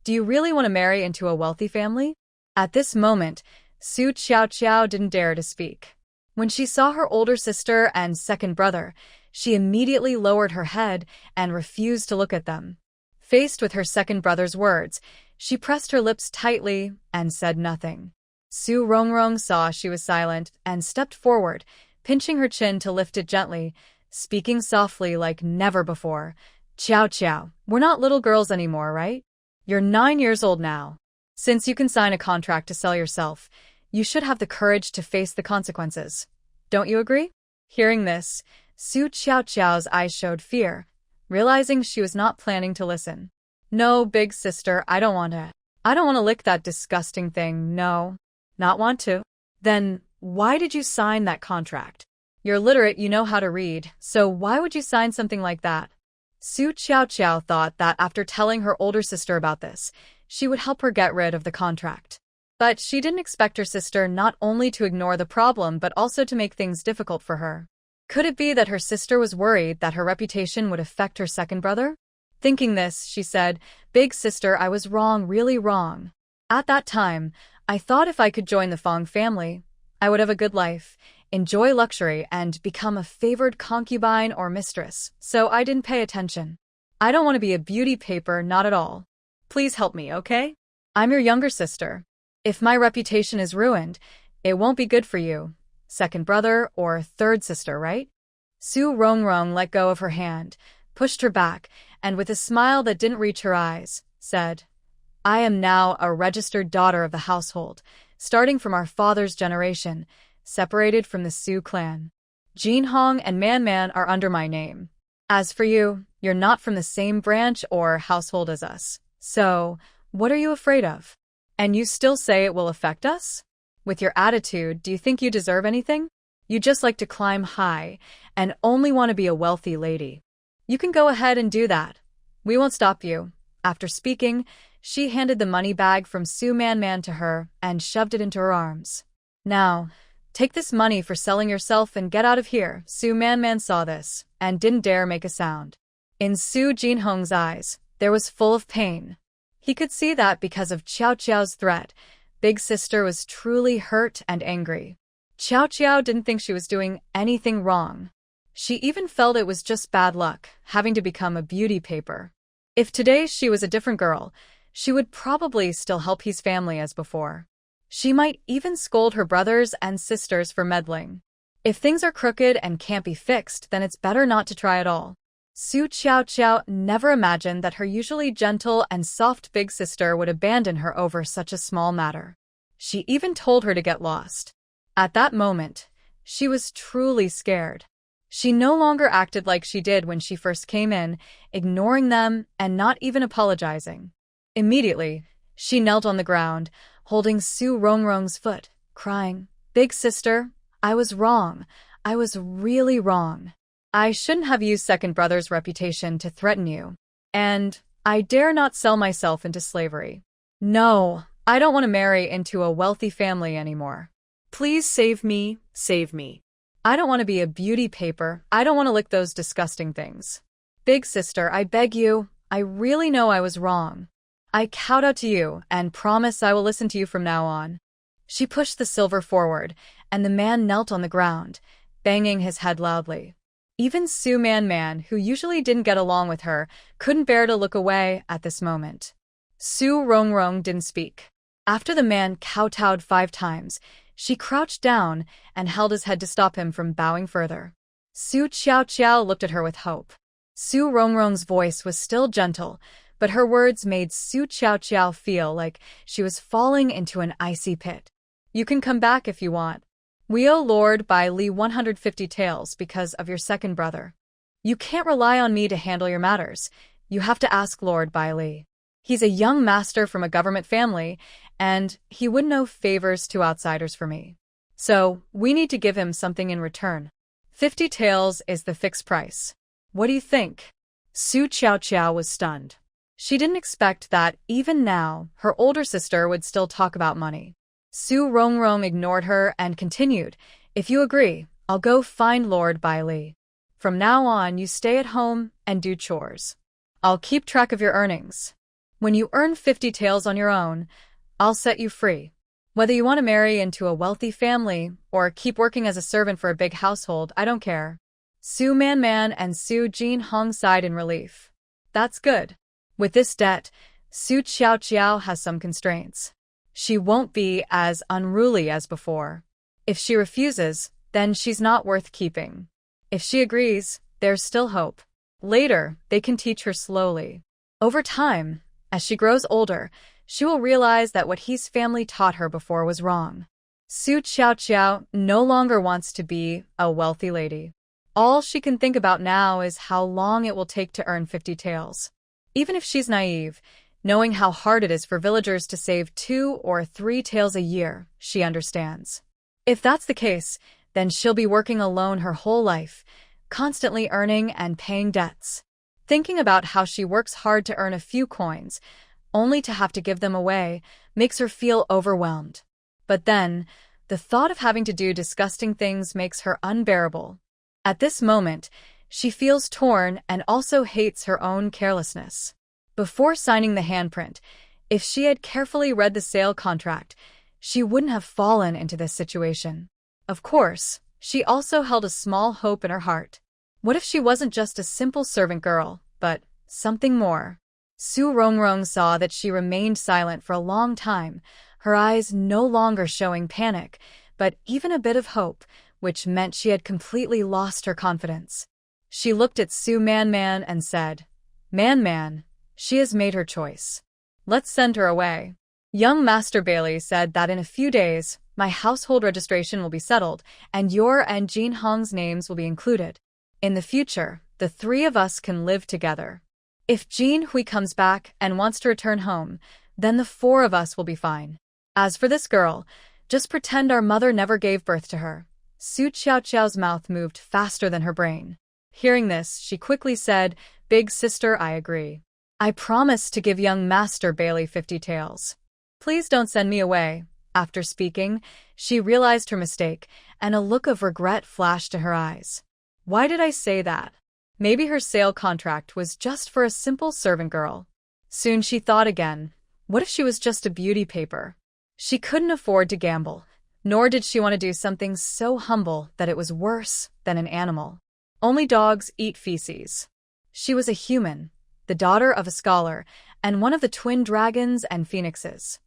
do you really want to marry into a wealthy family?" At this moment, Su Qiao didn't dare to speak. When she saw her older sister and second brother, she immediately lowered her head and refused to look at them. Faced with her second brother's words, she pressed her lips tightly and said nothing. Su Rongrong saw she was silent and stepped forward, pinching her chin to lift it gently, speaking softly like never before. "Qiao, we're not little girls anymore, right? You're 9 years old now. Since you can sign a contract to sell yourself, you should have the courage to face the consequences. Don't you agree?" Hearing this, Su Qiao's eyes showed fear, realizing she was not planning to listen. "No, big sister, I don't want to. I don't want to lick that disgusting thing, no. Not want to." "Then, why did you sign that contract? You're literate, you know how to read, so why would you sign something like that?" Su Qiao thought that after telling her older sister about this, she would help her get rid of the contract. But she didn't expect her sister not only to ignore the problem but also to make things difficult for her. Could it be that her sister was worried that her reputation would affect her second brother? Thinking this, she said, "Big sister, I was wrong, really wrong. At that time, I thought if I could join the Fong family, I would have a good life, enjoy luxury, and become a favored concubine or mistress, so I didn't pay attention. I don't want to be a beauty paper, not at all. Please help me, okay? I'm your younger sister. If my reputation is ruined, it won't be good for you. Second brother or third sister, right?" Su Rongrong let go of her hand, pushed her back, and with a smile that didn't reach her eyes, said, "I am now a registered daughter of the household, starting from our father's generation, separated from the Su clan. Jinhong and Manman are under my name. As for you, you're not from the same branch or household as us. So, what are you afraid of? And you still say it will affect us? With your attitude, do you think you deserve anything? You just like to climb high and only want to be a wealthy lady. You can go ahead and do that. We won't stop you." After speaking, she handed the money bag from Su Manman to her and shoved it into her arms. "Now, take this money for selling yourself and get out of here." Su Manman saw this and didn't dare make a sound. In Su Jinhong's eyes, there was full of pain. He could see that because of Qiao's threat, Big Sister was truly hurt and angry. Qiao didn't think she was doing anything wrong. She even felt it was just bad luck, having to become a beauty paper. If today she was a different girl, she would probably still help his family as before. She might even scold her brothers and sisters for meddling. If things are crooked and can't be fixed, then it's better not to try at all. Su Qiao never imagined that her usually gentle and soft big sister would abandon her over such a small matter. She even told her to get lost. At that moment, she was truly scared. She no longer acted like she did when she first came in, ignoring them and not even apologizing. Immediately, she knelt on the ground, holding Su Rongrong's foot, crying, "Big sister, I was wrong. I was really wrong. I shouldn't have used second brother's reputation to threaten you. And I dare not sell myself into slavery. No, I don't want to marry into a wealthy family anymore. Please save me, save me. I don't want to be a beauty paper. I don't want to lick those disgusting things. Big sister, I beg you, I really know I was wrong. I kowtow to you and promise I will listen to you from now on." She pushed the silver forward, and the man knelt on the ground, banging his head loudly. Even Su Man, who usually didn't get along with her, couldn't bear to look away at this moment. Su Rongrong didn't speak. After the man kowtowed 5 times, she crouched down and held his head to stop him from bowing further. Su Qiao looked at her with hope. Su Rongrong's voice was still gentle, but her words made Su Qiao feel like she was falling into an icy pit. "You can come back if you want. We owe Lord Bai Li 150 taels because of your second brother. You can't rely on me to handle your matters. You have to ask Lord Bai Li. He's a young master from a government family, and he wouldn't owe favors to outsiders for me. So, we need to give him something in return. 50 taels is the fixed price. What do you think?" Su Qiao was stunned. She didn't expect that, even now, her older sister would still talk about money. Su Rongrong ignored her and continued, "If you agree, I'll go find Lord Bai Li. From now on, you stay at home and do chores. I'll keep track of your earnings. When you earn 50 taels on your own, I'll set you free. Whether you want to marry into a wealthy family or keep working as a servant for a big household, I don't care." Su Man and Su Jin Hong sighed in relief. "That's good. With this debt, Su Qiao has some constraints. She won't be as unruly as before. If she refuses, then she's not worth keeping. If she agrees, there's still hope. Later, they can teach her slowly. Over time, as she grows older, she will realize that what his family taught her before was wrong. Su Qiao no longer wants to be a wealthy lady. All she can think about now is how long it will take to earn 50 taels. Even if she's naive, knowing how hard it is for villagers to save 2 or 3 taels a year, she understands. If that's the case, then she'll be working alone her whole life, constantly earning and paying debts. Thinking about how she works hard to earn a few coins, only to have to give them away, makes her feel overwhelmed. But then, the thought of having to do disgusting things makes her unbearable. At this moment, she feels torn and also hates her own carelessness. Before signing the handprint, if she had carefully read the sale contract, she wouldn't have fallen into this situation. Of course, she also held a small hope in her heart. What if she wasn't just a simple servant girl, but something more? Su Rongrong saw that she remained silent for a long time, her eyes no longer showing panic, but even a bit of hope, which meant she had completely lost her confidence. She looked at Su Man and said, Man, she has made her choice. Let's send her away. Young Master Bailey said that in a few days, my household registration will be settled, and your and Jin Hong's names will be included. In the future, the 3 of us can live together. If Jin Hui comes back and wants to return home, then the 4 of us will be fine. As for this girl, just pretend our mother never gave birth to her." Su Qiao's mouth moved faster than her brain. Hearing this, she quickly said, "Big sister, I agree. I promise to give young Master Bailey 50 taels. Please don't send me away." After speaking, she realized her mistake, and a look of regret flashed to her eyes. Why did I say that? Maybe her sale contract was just for a simple servant girl. Soon she thought again, what if she was just a beauty paper? She couldn't afford to gamble, nor did she want to do something so humble that it was worse than an animal. Only dogs eat feces. She was a human, the daughter of a scholar, and one of the twin dragons and phoenixes.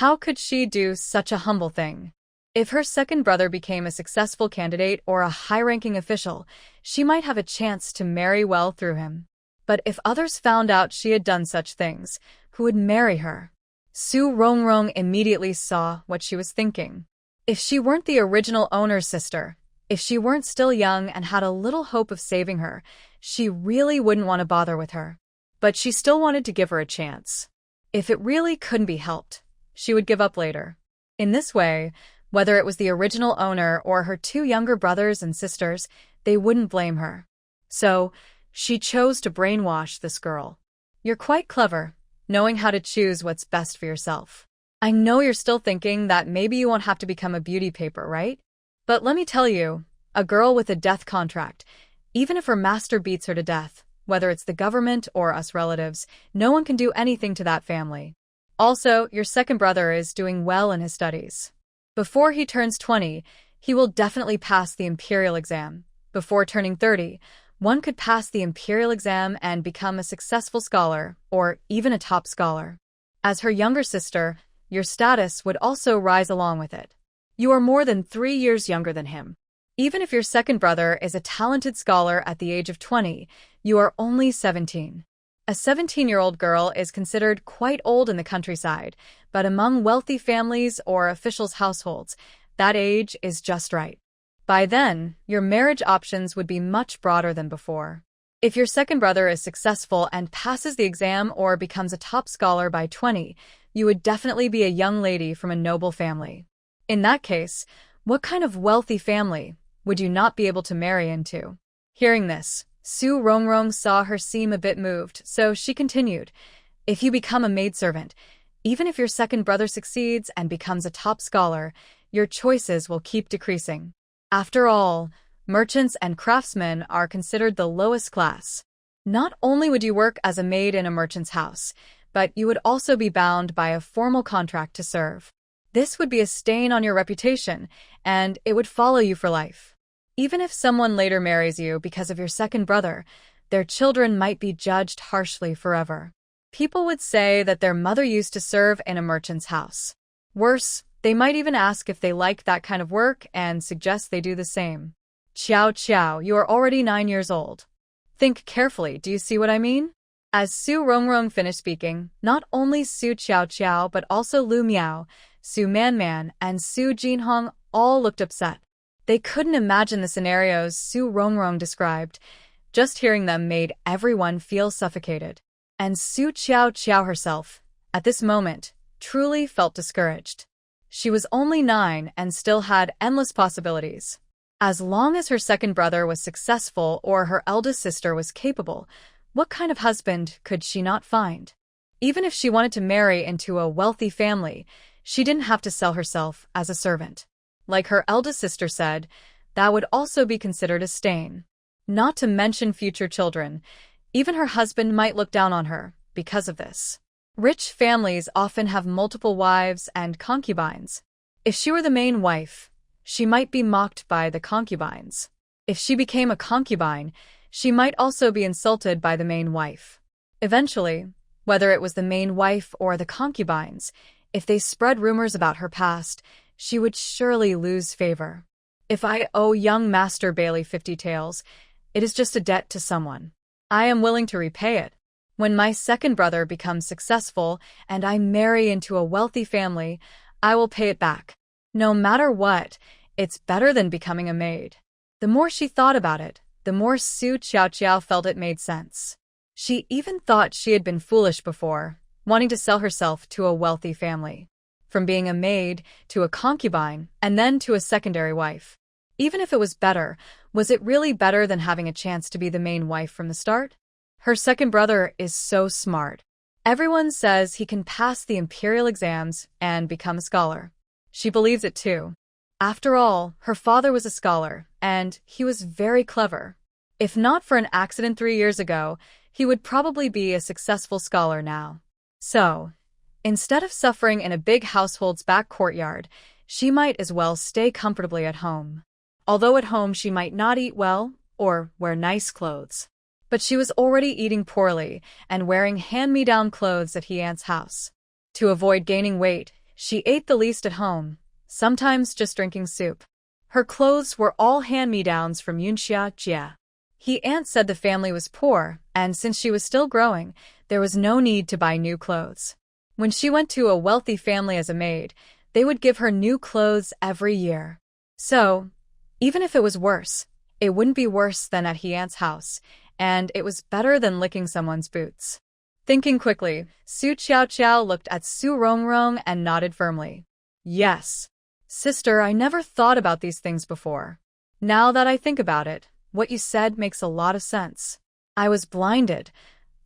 How could she do such a humble thing? If her second brother became a successful candidate or a high-ranking official, she might have a chance to marry well through him. But if others found out she had done such things, who would marry her? Su Rongrong immediately saw what she was thinking. If she weren't the original owner's sister, if she weren't still young and had a little hope of saving her, she really wouldn't want to bother with her. But she still wanted to give her a chance. If it really couldn't be helped, she would give up later. In this way, whether it was the original owner or her two younger brothers and sisters, they wouldn't blame her. So, she chose to brainwash this girl. You're quite clever, knowing how to choose what's best for yourself. I know you're still thinking that maybe you won't have to become a beauty paper, right? But let me tell you, a girl with a death contract, even if her master beats her to death, whether it's the government or us relatives, no one can do anything to that family. Also, your second brother is doing well in his studies. Before he turns 20, he will definitely pass the imperial exam. Before turning 30, one could pass the imperial exam and become a successful scholar, or even a top scholar. As her younger sister, your status would also rise along with it. You are more than 3 years younger than him. Even if your second brother is a talented scholar at the age of 20, you are only 17. A 17-year-old girl is considered quite old in the countryside, but among wealthy families or officials' households, that age is just right. By then, your marriage options would be much broader than before. If your second brother is successful and passes the exam or becomes a top scholar by 20, you would definitely be a young lady from a noble family. In that case, what kind of wealthy family would you not be able to marry into? Hearing this, Su Rongrong saw her seem a bit moved, so she continued, if you become a maidservant, even if your second brother succeeds and becomes a top scholar, your choices will keep decreasing. After all, merchants and craftsmen are considered the lowest class. Not only would you work as a maid in a merchant's house, but you would also be bound by a formal contract to serve. This would be a stain on your reputation, and it would follow you for life. Even if someone later marries you because of your second brother, their children might be judged harshly forever. People would say that their mother used to serve in a merchant's house. Worse, they might even ask if they like that kind of work and suggest they do the same. Qiao Qiao, you are already 9 years old. Think carefully, do you see what I mean? As Su Rongrong finished speaking, not only Su Qiao Qiao but also Lu Miao, Su Manman, and Su Jinhong all looked upset. They couldn't imagine the scenarios Su Rongrong described. Just hearing them made everyone feel suffocated. And Su Qiao Qiao herself, at this moment, truly felt discouraged. She was only 9 and still had endless possibilities. As long as her second brother was successful or her eldest sister was capable, what kind of husband could she not find? Even if she wanted to marry into a wealthy family, she didn't have to sell herself as a servant. Like her eldest sister said, that would also be considered a stain. Not to mention future children. Even her husband might look down on her because of this. Rich families often have multiple wives and concubines. If she were the main wife, she might be mocked by the concubines. If she became a concubine, she might also be insulted by the main wife. Eventually, whether it was the main wife or the concubines, if they spread rumors about her past, she would surely lose favor. If I owe young Master Bailey 50 taels, it is just a debt to someone. I am willing to repay it. When my second brother becomes successful and I marry into a wealthy family, I will pay it back. No matter what, it's better than becoming a maid. The more she thought about it, the more Su Qiao Qiao felt it made sense. She even thought she had been foolish before, wanting to sell herself to a wealthy family. From being a maid to a concubine and then to a secondary wife. Even if it was better, was it really better than having a chance to be the main wife from the start? Her second brother is so smart. Everyone says he can pass the imperial exams and become a scholar. She believes it too. After all, her father was a scholar, and he was very clever. If not for an accident 3 years ago, he would probably be a successful scholar now. So, instead of suffering in a big household's back courtyard, she might as well stay comfortably at home. Although at home she might not eat well or wear nice clothes. But she was already eating poorly and wearing hand-me-down clothes at He Aunt's house. To avoid gaining weight, she ate the least at home, sometimes just drinking soup. Her clothes were all hand-me-downs from Yunxia Jia. He Aunt said the family was poor, and since she was still growing, there was no need to buy new clothes. When she went to a wealthy family as a maid, they would give her new clothes every year. So, even if it was worse, it wouldn't be worse than at He Aunt's house, and it was better than licking someone's boots. Thinking quickly, Su Qiaoqiao looked at Su Rongrong and nodded firmly. Yes. Sister, I never thought about these things before. Now that I think about it, what you said makes a lot of sense. I was blinded,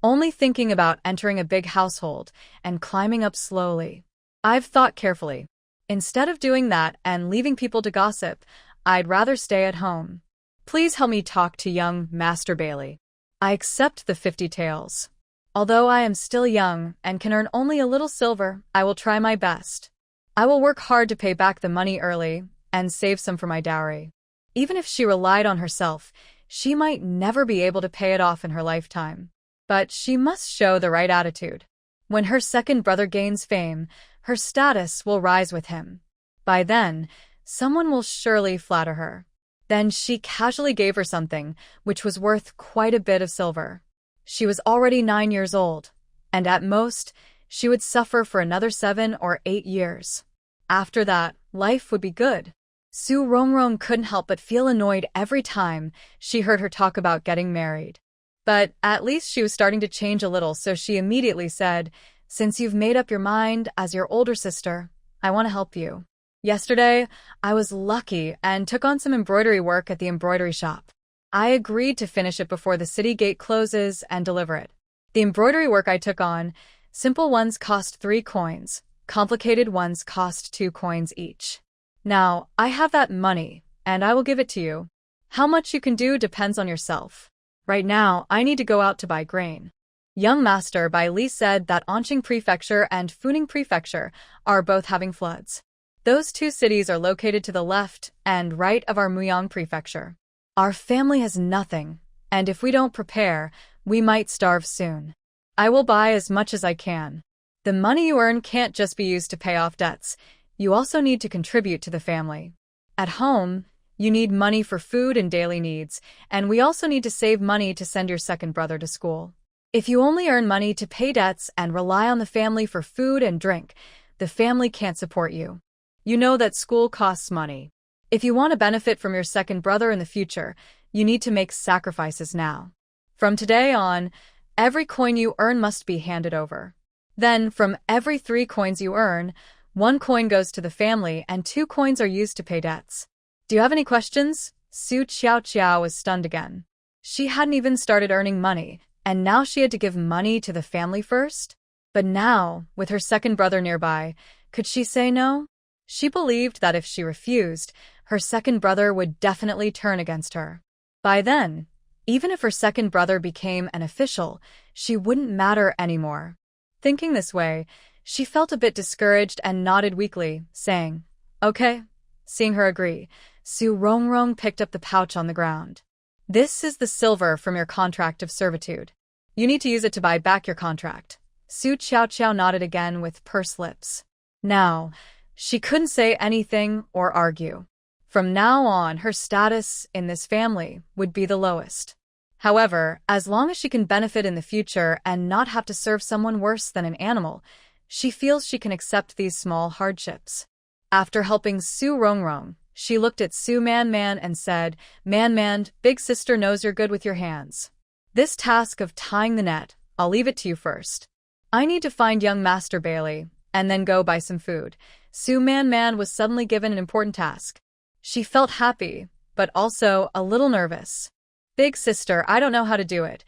only thinking about entering a big household and climbing up slowly. I've thought carefully. Instead of doing that and leaving people to gossip, I'd rather stay at home. Please help me talk to young Master Bailey. I accept the 50 taels. Although I am still young and can earn only a little silver, I will try my best. I will work hard to pay back the money early and save some for my dowry. Even if she relied on herself, she might never be able to pay it off in her lifetime. But she must show the right attitude. When her second brother gains fame, her status will rise with him. By then, someone will surely flatter her. Then she casually gave her something, which was worth quite a bit of silver. She was already 9 years old, and at most, she would suffer for another 7 or 8 years. After that, life would be good. Su Rongrong couldn't help but feel annoyed every time she heard her talk about getting married. But at least she was starting to change a little, so she immediately said, "Since you've made up your mind as your older sister, I want to help you." Yesterday, I was lucky and took on some embroidery work at the embroidery shop. I agreed to finish it before the city gate closes and deliver it. The embroidery work I took on, simple ones cost 3 coins, complicated ones cost 2 coins each. Now, I have that money, and I will give it to you. How much you can do depends on yourself. Right now, I need to go out to buy grain. Young Master Bai Li said that Anqing Prefecture and Funing Prefecture are both having floods. Those 2 cities are located to the left and right of our Muyang Prefecture. Our family has nothing, and if we don't prepare, we might starve soon. I will buy as much as I can. The money you earn can't just be used to pay off debts. You also need to contribute to the family. At home, you need money for food and daily needs, and we also need to save money to send your second brother to school. If you only earn money to pay debts and rely on the family for food and drink, the family can't support you. You know that school costs money. If you want to benefit from your second brother in the future, you need to make sacrifices now. From today on, every coin you earn must be handed over. Then, from every 3 coins you earn, 1 coin goes to the family and 2 coins are used to pay debts. Do you have any questions? Su Qiaoqiao was stunned again. She hadn't even started earning money, and now she had to give money to the family first? But now, with her second brother nearby, could she say no? She believed that if she refused, her second brother would definitely turn against her. By then, even if her second brother became an official, she wouldn't matter anymore. Thinking this way, she felt a bit discouraged and nodded weakly, saying, "Okay." Seeing her agree, Su Rongrong picked up the pouch on the ground. "This is the silver from your contract of servitude. You need to use it to buy back your contract." Su Qiaoqiao nodded again with pursed lips. Now, she couldn't say anything or argue. From now on, her status in this family would be the lowest. However, as long as she can benefit in the future and not have to serve someone worse than an animal, she feels she can accept these small hardships. After helping Su Rongrong, she looked at Su Man and said, Man, big sister knows you're good with your hands. This task of tying the net, I'll leave it to you first. I need to find young Master Bailey, and then go buy some food. Su Man was suddenly given an important task. She felt happy, but also a little nervous. Big sister, I don't know how to do it.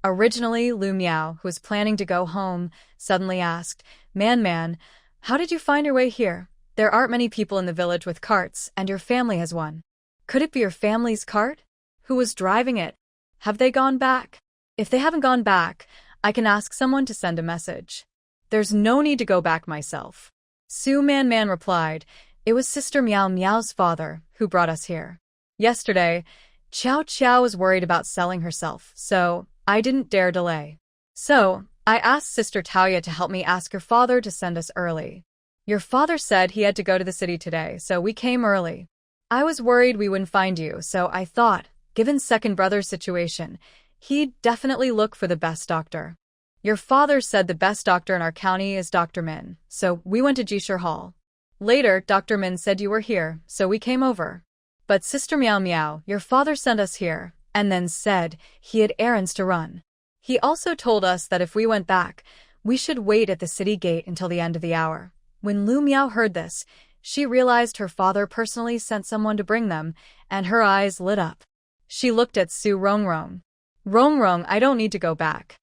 Originally, Lu Miao, who was planning to go home, suddenly asked, Man, how did you find your way here? There aren't many people in the village with carts, and your family has one. Could it be your family's cart? Who was driving it? Have they gone back? If they haven't gone back, I can ask someone to send a message. There's no need to go back myself. Su Man replied, It was Sister Miao's father who brought us here. Yesterday, Qiao was worried about selling herself, so I didn't dare delay. So, I asked Sister Taoya to help me ask your father to send us early. Your father said he had to go to the city today, so we came early. I was worried we wouldn't find you, so I thought, given second brother's situation, he'd definitely look for the best doctor. Your father said the best doctor in our county is Dr. Min, so we went to Jishir Hall. Later, Dr. Min said you were here, so we came over. But Sister Miao, your father sent us here, and then said he had errands to run. He also told us that if we went back, we should wait at the city gate until the end of the hour. When Lu Miao heard this, she realized her father personally sent someone to bring them, and her eyes lit up. She looked at Su Rongrong. Rongrong, I don't need to go back.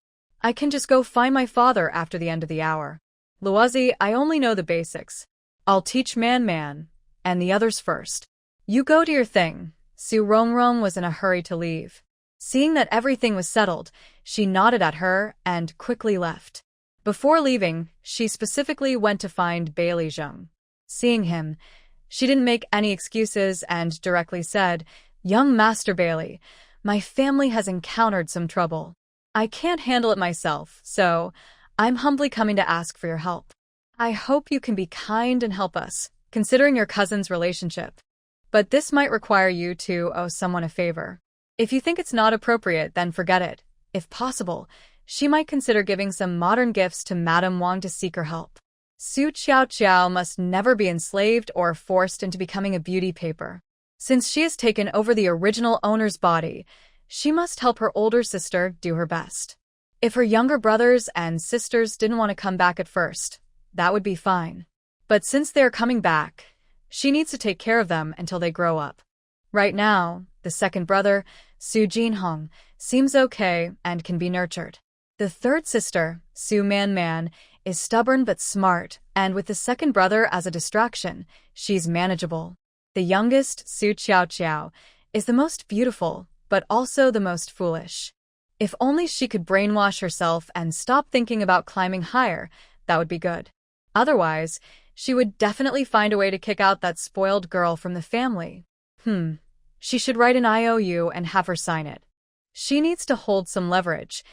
I can just go find my father after the end of the hour. Luozi, I only know the basics. I'll teach Man, and the others first. You go to your thing. Su Rongrong was in a hurry to leave. Seeing that everything was settled, she nodded at her and quickly left. Before leaving, she specifically went to find Bailey Zheng. Seeing him, she didn't make any excuses and directly said, "Young Master Bailey, my family has encountered some trouble. I can't handle it myself, so I'm humbly coming to ask for your help. I hope you can be kind and help us, considering your cousin's relationship. But this might require you to owe someone a favor. If you think it's not appropriate, then forget it. If possible, she might consider giving some modern gifts to Madame Wang to seek her help. Su Qiao must never be enslaved or forced into becoming a beauty paper. Since she has taken over the original owner's body, she must help her older sister do her best. If her younger brothers and sisters didn't want to come back at first, that would be fine. But since they're coming back, she needs to take care of them until they grow up. Right now, the second brother, Su Jinhong, seems okay and can be nurtured. The third sister, Su Man, is stubborn but smart, and with the second brother as a distraction, she's manageable. The youngest, Su Qiao, is the most beautiful, but also the most foolish. If only she could brainwash herself and stop thinking about climbing higher, that would be good. Otherwise, she would definitely find a way to kick out that spoiled girl from the family. She should write an IOU and have her sign it. She needs to hold some leverage.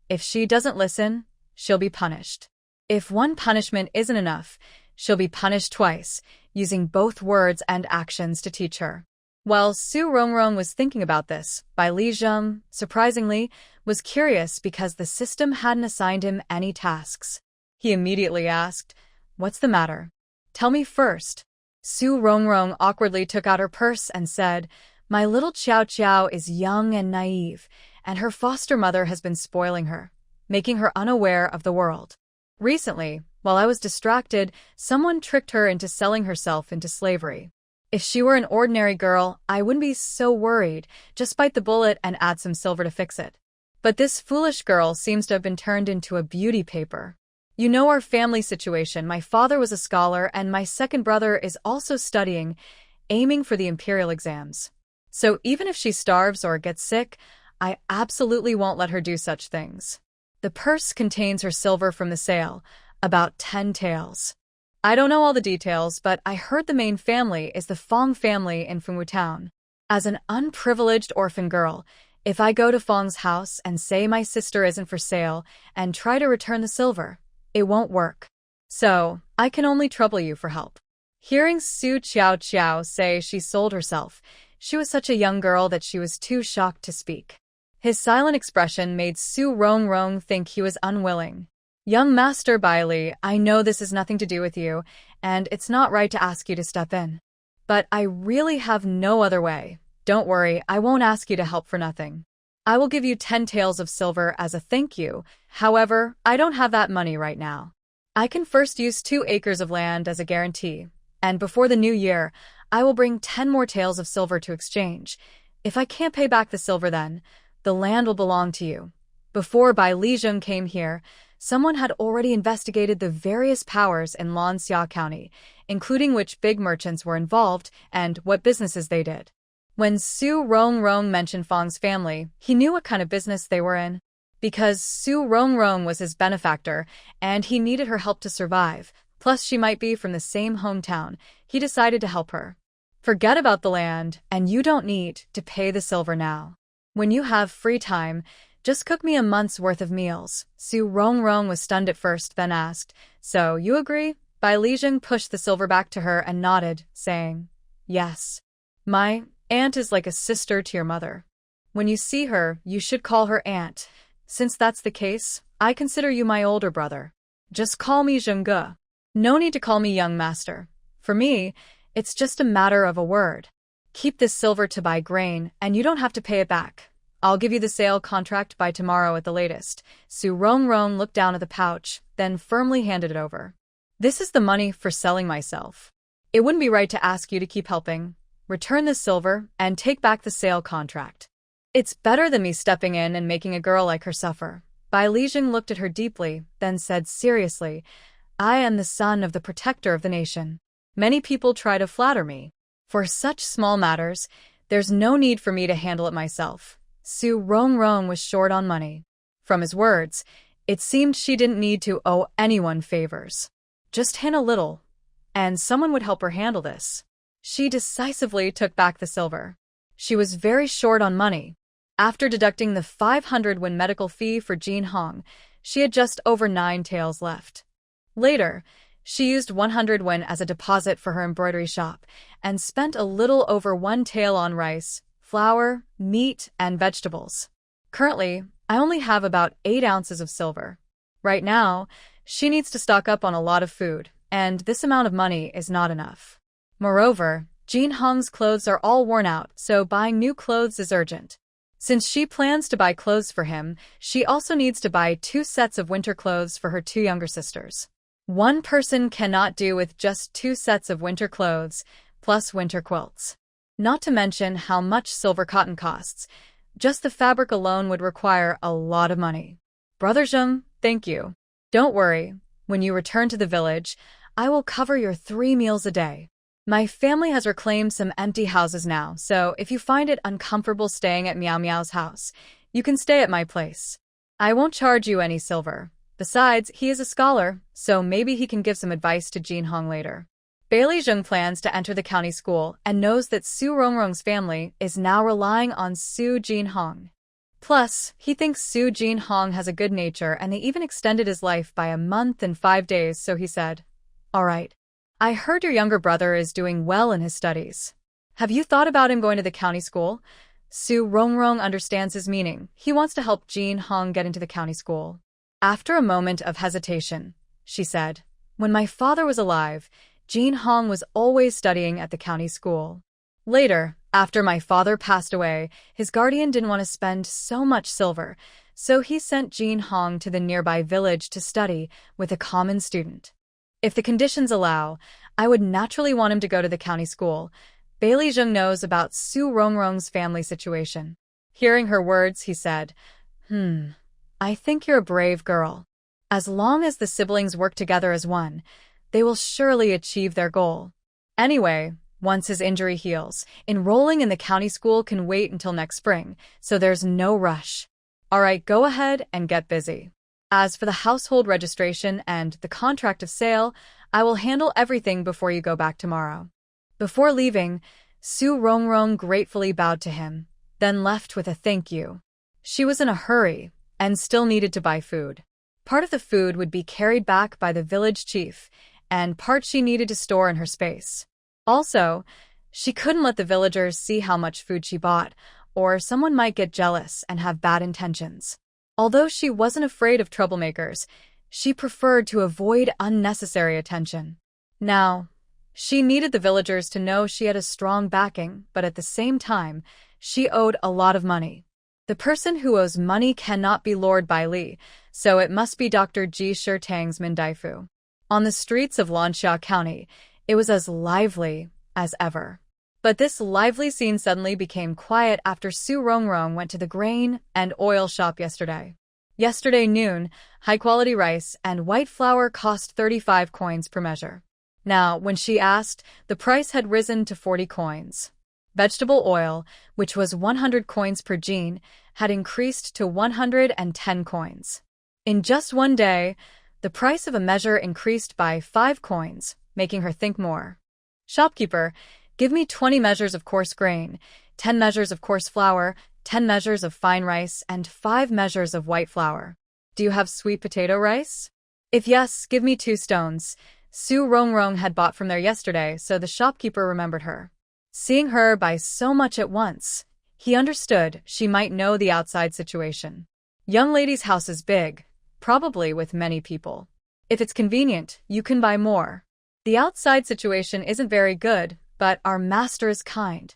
If she doesn't listen, she'll be punished. If one punishment isn't enough, she'll be punished twice, using both words and actions to teach her. While Su Rongrong was thinking about this, Bai Lijun, surprisingly, was curious because the system hadn't assigned him any tasks. He immediately asked, "What's the matter? Tell me first." Su Rongrong awkwardly took out her purse and said, "My little Qiao is young and naive, and her foster mother has been spoiling her, making her unaware of the world. Recently, while I was distracted, someone tricked her into selling herself into slavery. If she were an ordinary girl, I wouldn't be so worried, just bite the bullet and add some silver to fix it. But this foolish girl seems to have been turned into a beauty paper. You know our family situation. My father was a scholar, and my second brother is also studying, aiming for the imperial exams. So even if she starves or gets sick, I absolutely won't let her do such things." The purse contains her silver from the sale, about 10 taels. I don't know all the details, but I heard the main family is the Fong family in Fengwu Town. As an unprivileged orphan girl, if I go to Fong's house and say my sister isn't for sale and try to return the silver, it won't work. So, I can only trouble you for help." Hearing Su Qiao say she sold herself, she was such a young girl that she was too shocked to speak. His silent expression made Su Rongrong think he was unwilling. "Young Master Bailey, I know this has nothing to do with you, and it's not right to ask you to step in. But I really have no other way. Don't worry, I won't ask you to help for nothing. I will give you 10 taels of silver as a thank you. However, I don't have that money right now. I can first use 2 acres of land as a guarantee, and before the new year, I will bring 10 more taels of silver to exchange. If I can't pay back the silver then, the land will belong to you." Before Bai Lijun came here, someone had already investigated the various powers in Lanxia County, including which big merchants were involved and what businesses they did. When Su Rongrong mentioned Fong's family, he knew what kind of business they were in. Because Su Rongrong was his benefactor, and he needed her help to survive, plus she might be from the same hometown, he decided to help her. "Forget about the land, and you don't need to pay the silver now. When you have free time, just cook me a month's worth of meals." Su Rongrong was stunned at first, then asked, "So, you agree?" Bai Lijun pushed the silver back to her and nodded, saying, "Yes. My aunt is like a sister to your mother. When you see her, you should call her aunt. Since that's the case, I consider you my older brother. Just call me Zhengge. No need to call me young master. For me, it's just a matter of a word. Keep this silver to buy grain, and you don't have to pay it back. I'll give you the sale contract by tomorrow at the latest. Su Rongrong looked down at the pouch, then firmly handed it over. This is the money for selling myself. It wouldn't be right to ask you to keep helping. Return the silver and take back the sale contract. It's better than me stepping in and making a girl like her suffer. Bai Lijing looked at her deeply, then said seriously, I am the son of the protector of the nation. Many people try to flatter me. For such small matters, there's no need for me to handle it myself. Su Rongrong was short on money. From his words, it seemed she didn't need to owe anyone favors. Just hint a little, and someone would help her handle this. She decisively took back the silver. She was very short on money. After deducting the 500 won medical fee for Jin Hong, she had just over 9 taels left. Later, she used 100 won as a deposit for her embroidery shop and spent a little over 1 tael on rice, flour, meat, and vegetables. Currently, I only have about 8 ounces of silver. Right now, she needs to stock up on a lot of food, and this amount of money is not enough. Moreover, Jin Hong's clothes are all worn out, so buying new clothes is urgent. Since she plans to buy clothes for him, she also needs to buy 2 sets of winter clothes for her 2 younger sisters. One person cannot do with just 2 sets of winter clothes, plus winter quilts. Not to mention how much silver cotton costs. Just the fabric alone would require a lot of money. Brother Zheng, thank you. Don't worry, when you return to the village, I will cover your 3 meals a day. My family has reclaimed some empty houses now, so if you find it uncomfortable staying at Meow Meow's house, you can stay at my place. I won't charge you any silver. Besides, he is a scholar, so maybe he can give some advice to Jin Hong later. Bailey Zheng plans to enter the county school and knows that Su Rongrong's family is now relying on Su Jin Hong. Plus, he thinks Su Jin Hong has a good nature and they even extended his life by a month and 5 days, so he said, All right. I heard your younger brother is doing well in his studies. Have you thought about him going to the county school? Su Rongrong understands his meaning. He wants to help Jin Hong get into the county school. After a moment of hesitation, she said, When my father was alive, Jin Hong was always studying at the county school. Later, after my father passed away, his guardian didn't want to spend so much silver, so he sent Jin Hong to the nearby village to study with a common student. If the conditions allow, I would naturally want him to go to the county school. Bailey Zheng knows about Su Rongrong's family situation. Hearing her words, he said, I think you're a brave girl. As long as the siblings work together as one, they will surely achieve their goal. Anyway, once his injury heals, enrolling in the county school can wait until next spring, so there's no rush. All right, go ahead and get busy. As for the household registration and the contract of sale, I will handle everything before you go back tomorrow. Before leaving, Su Rongrong gratefully bowed to him, then left with a thank you. She was in a hurry and still needed to buy food. Part of the food would be carried back by the village chief, and part she needed to store in her space. Also, she couldn't let the villagers see how much food she bought, or someone might get jealous and have bad intentions. Although she wasn't afraid of troublemakers, she preferred to avoid unnecessary attention. Now, she needed the villagers to know she had a strong backing, but at the same time, she owed a lot of money. The person who owes money cannot be Lord Bai Li, so it must be Dr. Ji Shirtang's Mindaifu. On the streets of Lanxia County, it was as lively as ever. But this lively scene suddenly became quiet after Su Rongrong went to the grain and oil shop yesterday. Yesterday noon, high-quality rice and white flour cost 35 coins per measure. Now, when she asked, the price had risen to 40 coins. Vegetable oil, which was 100 coins per jean, had increased to 110 coins. In just one day, the price of a measure increased by 5 coins, making her think more. Shopkeeper, give me 20 measures of coarse grain, 10 measures of coarse flour, 10 measures of fine rice, and 5 measures of white flour. Do you have sweet potato rice? If yes, give me 2 stones. Su Rongrong had bought from there yesterday, so the shopkeeper remembered her. Seeing her buy so much at once, he understood she might know the outside situation. Young lady's house is big, probably with many people. If it's convenient, you can buy more. The outside situation isn't very good, but our master is kind.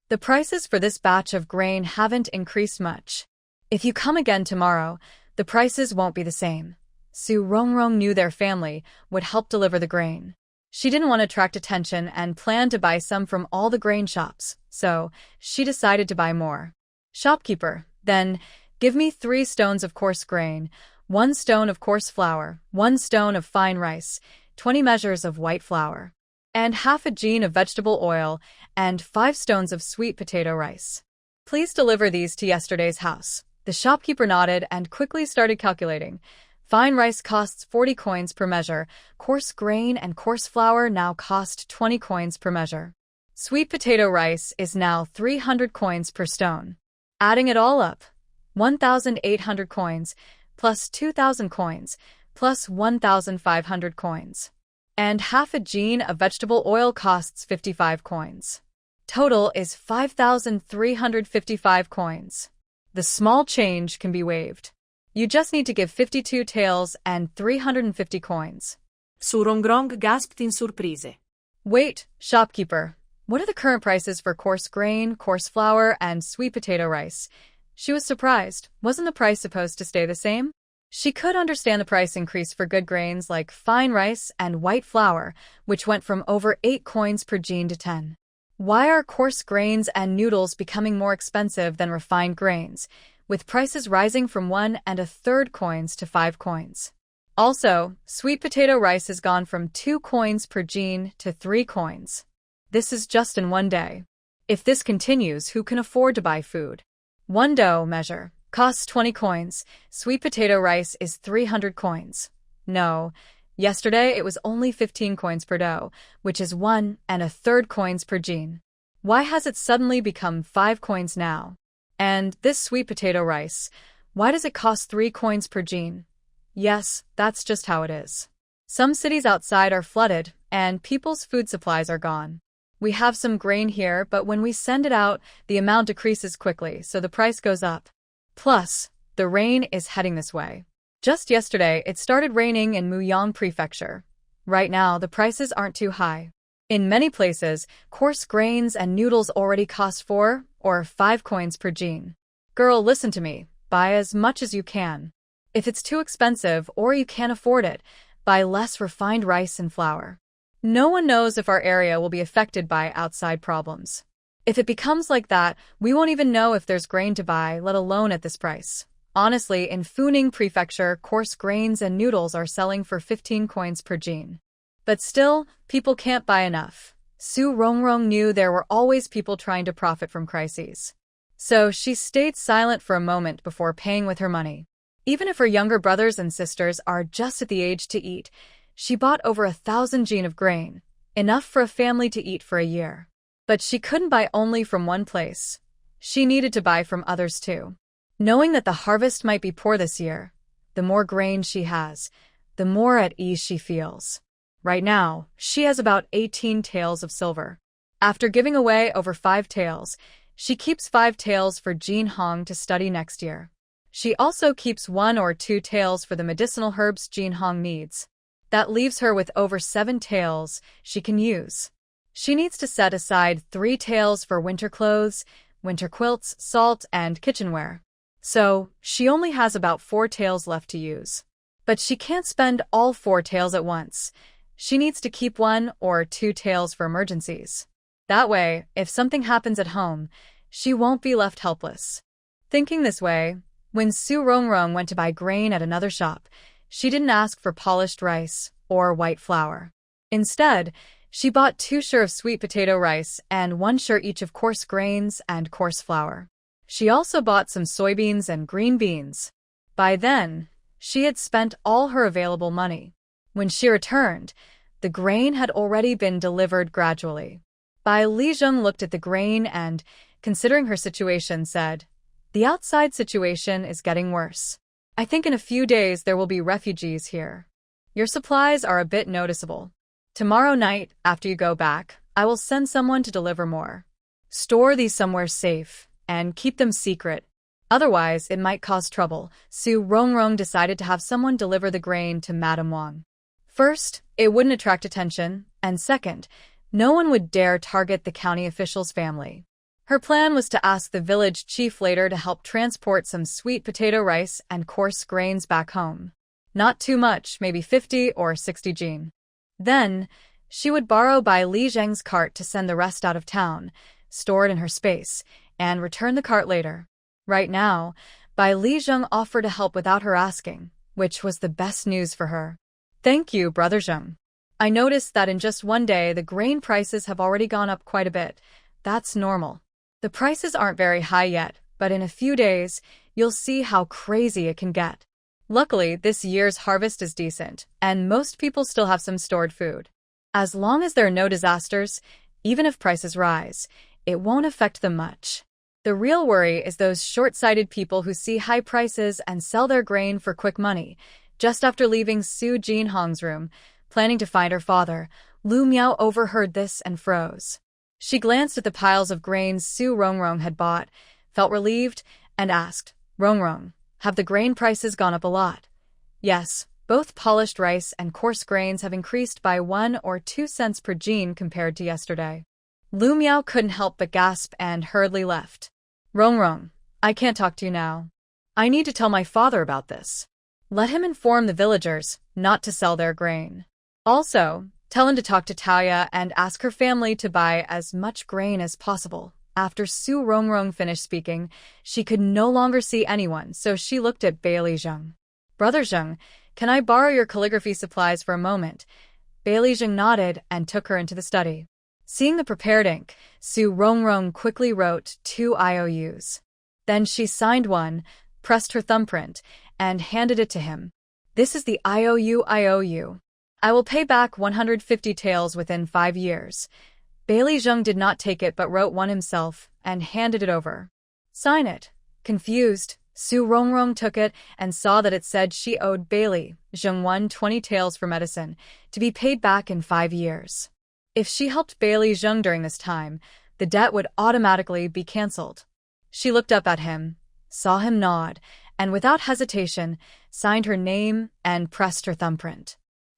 The prices for this batch of grain haven't increased much. If you come again tomorrow, the prices won't be the same. Su Rongrong knew their family would help deliver the grain. She didn't want to attract attention and planned to buy some from all the grain shops, so she decided to buy more. Shopkeeper, then, give me 3 stones of coarse grain, 1 stone of coarse flour, 1 stone of fine rice, 20 measures of white flour, and half a gin of vegetable oil, and 5 stones of sweet potato rice. Please deliver these to yesterday's house. The shopkeeper nodded and quickly started calculating. Fine rice costs 40 coins per measure, coarse grain and coarse flour now cost 20 coins per measure. Sweet potato rice is now 300 coins per stone. Adding it all up, 1,800 coins, plus 2,000 coins, plus 1,500 coins. And half a gin of vegetable oil costs 55 coins. Total is 5,355 coins. The small change can be waived. You just need to give 52 taels and 350 coins. Su Rongrong gasped in surprise. Wait, shopkeeper. What are the current prices for coarse grain, coarse flour, and sweet potato rice? She was surprised. Wasn't the price supposed to stay the same? She could understand the price increase for good grains like fine rice and white flour, which went from over 8 coins per gin to 10. Why are coarse grains and noodles becoming more expensive than refined grains, with prices rising from 1 1/3 coins to 5 coins? Also, sweet potato rice has gone from 2 coins per gin to 3 coins. This is just in one day. If this continues, who can afford to buy food? 1 dough measure costs 20 coins. Sweet potato rice is 300 coins. No, yesterday it was only 15 coins per dough, which is 1 1/3 coins per gin. Why has it suddenly become 5 coins now? And this sweet potato rice, why does it cost 3 coins per gin? Yes, that's just how it is. Some cities outside are flooded, and people's food supplies are gone. We have some grain here, but when we send it out, the amount decreases quickly, so the price goes up. Plus, the rain is heading this way. Just yesterday, it started raining in Muyang Prefecture. Right now, the prices aren't too high. In many places, coarse grains and noodles already cost 4 or 5 coins per gin. Girl, listen to me. Buy as much as you can. If it's too expensive or you can't afford it, buy less refined rice and flour. No one knows if our area will be affected by outside problems. If it becomes like that, we won't even know if there's grain to buy, let alone at this price. Honestly, in Funing Prefecture, coarse grains and noodles are selling for 15 coins per gin. But still, people can't buy enough. Su Rongrong knew there were always people trying to profit from crises. So she stayed silent for a moment before paying with her money. Even if her younger brothers and sisters are just at the age to eat, she bought over 1,000 gin of grain, enough for a family to eat for a year. But she couldn't buy only from one place. She needed to buy from others too. Knowing that the harvest might be poor this year, the more grain she has, the more at ease she feels. Right now, she has about 18 taels of silver. After giving away over 5 taels, she keeps 5 taels for Jin Hong to study next year. She also keeps 1 or 2 taels for the medicinal herbs Jin Hong needs. That leaves her with over 7 taels she can use. She needs to set aside 3 taels for winter clothes, winter quilts, salt, and kitchenware. So, she only has about 4 taels left to use. But she can't spend all 4 taels at once. She needs to keep 1 or 2 taels for emergencies. That way, if something happens at home, she won't be left helpless. Thinking this way, when Su Rongrong went to buy grain at another shop, she didn't ask for polished rice or white flour. Instead, she bought 2 shur of sweet potato rice and 1 shur each of coarse grains and coarse flour. She also bought some soybeans and green beans. By then, she had spent all her available money. When she returned, the grain had already been delivered gradually. Bai Lijung looked at the grain and, considering her situation, said, "The outside situation is getting worse. I think in a few days there will be refugees here. Your supplies are a bit noticeable. Tomorrow night, after you go back, I will send someone to deliver more. Store these somewhere safe, and keep them secret. Otherwise, it might cause trouble." Su Rongrong decided to have someone deliver the grain to Madame Wang. First, it wouldn't attract attention, and second, no one would dare target the county official's family. Her plan was to ask the village chief later to help transport some sweet potato rice and coarse grains back home. Not too much, maybe 50 or 60 jin. Then, she would borrow Bai Li Zheng's cart to send the rest out of town, store it in her space, and return the cart later. Right now, Bai Li Zheng offered to help without her asking, which was the best news for her. Thank you, Brother Zheng. I noticed that in just one day the grain prices have already gone up quite a bit. That's normal. The prices aren't very high yet, but in a few days, you'll see how crazy it can get. Luckily, this year's harvest is decent, and most people still have some stored food. As long as there are no disasters, even if prices rise, it won't affect them much. The real worry is those short-sighted people who see high prices and sell their grain for quick money. Just after leaving Su Jinhong's room, planning to find her father, Lu Miao overheard this and froze. She glanced at the piles of grains Su Rongrong had bought, felt relieved, and asked, Rongrong, have the grain prices gone up a lot? Yes, both polished rice and coarse grains have increased by 1 or 2 cents per jin compared to yesterday. Lu Miao couldn't help but gasp and hurriedly left. Rongrong, I can't talk to you now. I need to tell my father about this. Let him inform the villagers not to sell their grain. Also, tell him to talk to Taoya and ask her family to buy as much grain as possible. After Su Rongrong finished speaking, she could no longer see anyone, so she looked at Bailey Zheng. Brother Zheng, can I borrow your calligraphy supplies for a moment? Bailey Zheng nodded and took her into the study. Seeing the prepared ink, Su Rongrong quickly wrote 2 IOUs. Then she signed one, pressed her thumbprint, and handed it to him. This is the IOU. I will pay back 150 taels within 5 years. Bailey Zheng did not take it but wrote one himself and handed it over. Sign it. Confused, Su Rongrong took it and saw that it said she owed Bailey Zheng 120 taels for medicine, to be paid back in 5 years. If she helped Bailey Zheng during this time, the debt would automatically be cancelled. She looked up at him, saw him nod, and without hesitation, signed her name and pressed her thumbprint.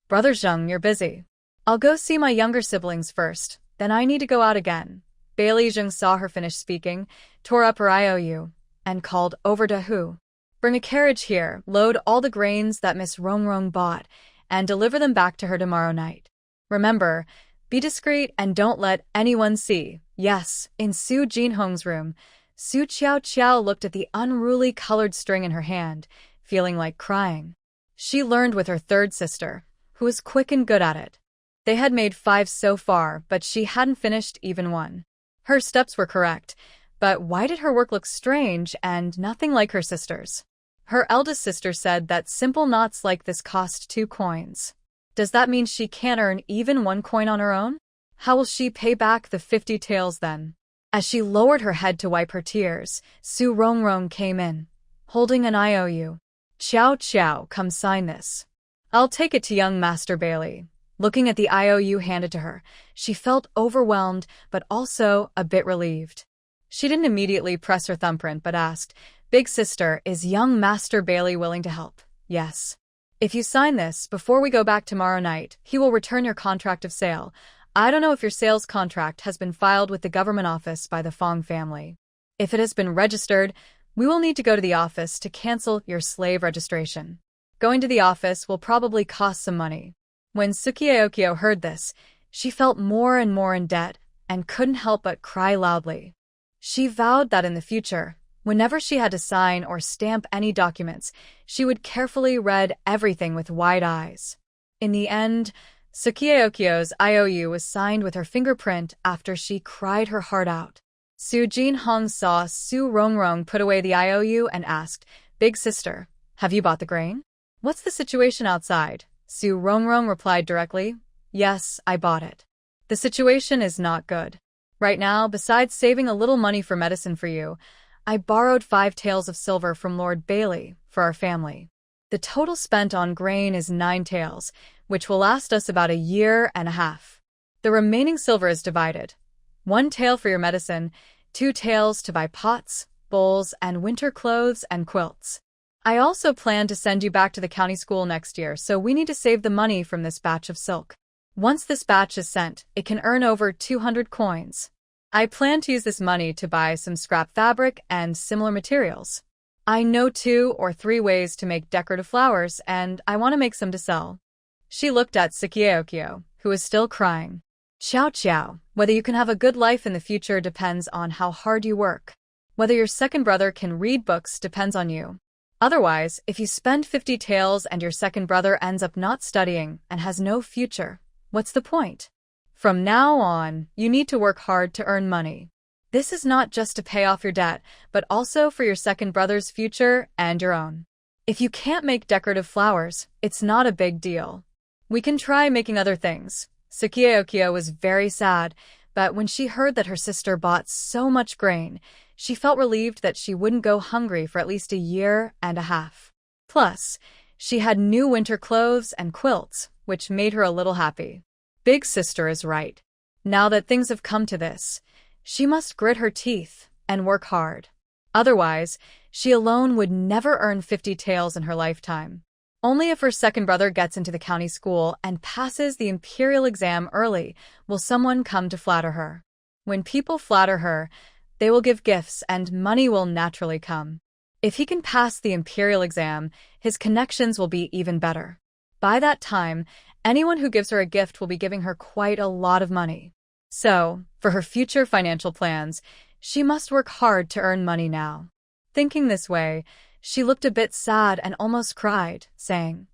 Brother Zheng, you're busy. I'll go see my younger siblings first, then I need to go out again. Bailey Zheng saw her finish speaking, tore up her IOU, and called over to Hu. Bring a carriage here, load all the grains that Miss Rongrong bought, and deliver them back to her tomorrow night. Remember, be discreet and don't let anyone see. Yes, in Su Jinhong's room, Su Qiao looked at the unruly colored string in her hand, feeling like crying. She learned with her third sister, who was quick and good at it. They had made 5 so far, but she hadn't finished even 1. Her steps were correct, but why did her work look strange and nothing like her sister's? Her eldest sister said that simple knots like this cost 2 coins. Does that mean she can't earn even 1 coin on her own? How will she pay back the 50 taels then? As she lowered her head to wipe her tears, Su Rongrong came in, holding an IOU. Qiao, come sign this. I'll take it to young Master Bailey. Looking at the IOU handed to her, she felt overwhelmed but also a bit relieved. She didn't immediately press her thumbprint but asked, Big sister, is young Master Bailey willing to help? Yes. If you sign this before we go back tomorrow night, he will return your contract of sale. I don't know if your sales contract has been filed with the government office by the Fong family. If it has been registered, we will need to go to the office to cancel your slave registration. Going to the office will probably cost some money. When Sukiaokio heard this, she felt more and more in debt and couldn't help but cry loudly. She vowed that in the future, whenever she had to sign or stamp any documents, she would carefully read everything with wide eyes. In the end, Sukiaokio's IOU was signed with her fingerprint after she cried her heart out. Su Jinhong saw Su Rongrong put away the IOU and asked, Big sister, have you bought the grain? What's the situation outside? Su Rongrong replied directly, Yes, I bought it. The situation is not good. Right now, besides saving a little money for medicine for you, I borrowed 5 taels of silver from Lord Bailey for our family. The total spent on grain is 9 taels, which will last us about 1.5 years. The remaining silver is divided. 1 tael for your medicine, 2 taels to buy pots, bowls, and winter clothes and quilts. I also plan to send you back to the county school next year, so we need to save the money from this batch of silk. Once this batch is sent, it can earn over 200 coins. I plan to use this money to buy some scrap fabric and similar materials. I know 2 or 3 ways to make decorative flowers, and I want to make some to sell. She looked at Sukiokyo, who was still crying. Xiao Xiao, whether you can have a good life in the future depends on how hard you work. Whether your second brother can read books depends on you. Otherwise, if you spend 50 taels and your second brother ends up not studying and has no future, what's the point? From now on, you need to work hard to earn money. This is not just to pay off your debt, but also for your second brother's future and your own. If you can't make decorative flowers, it's not a big deal. We can try making other things. Sukiokyo was very sad, but when she heard that her sister bought so much grain, she felt relieved that she wouldn't go hungry for at least a year and a half. Plus, she had new winter clothes and quilts, which made her a little happy. Big sister is right. Now that things have come to this, she must grit her teeth and work hard. Otherwise, she alone would never earn 50 taels in her lifetime. Only if her second brother gets into the county school and passes the imperial exam early will someone come to flatter her. When people flatter her, they will give gifts and money will naturally come. If he can pass the imperial exam, his connections will be even better. By that time, anyone who gives her a gift will be giving her quite a lot of money. So, for her future financial plans, she must work hard to earn money now. Thinking this way, she looked a bit sad and almost cried, saying,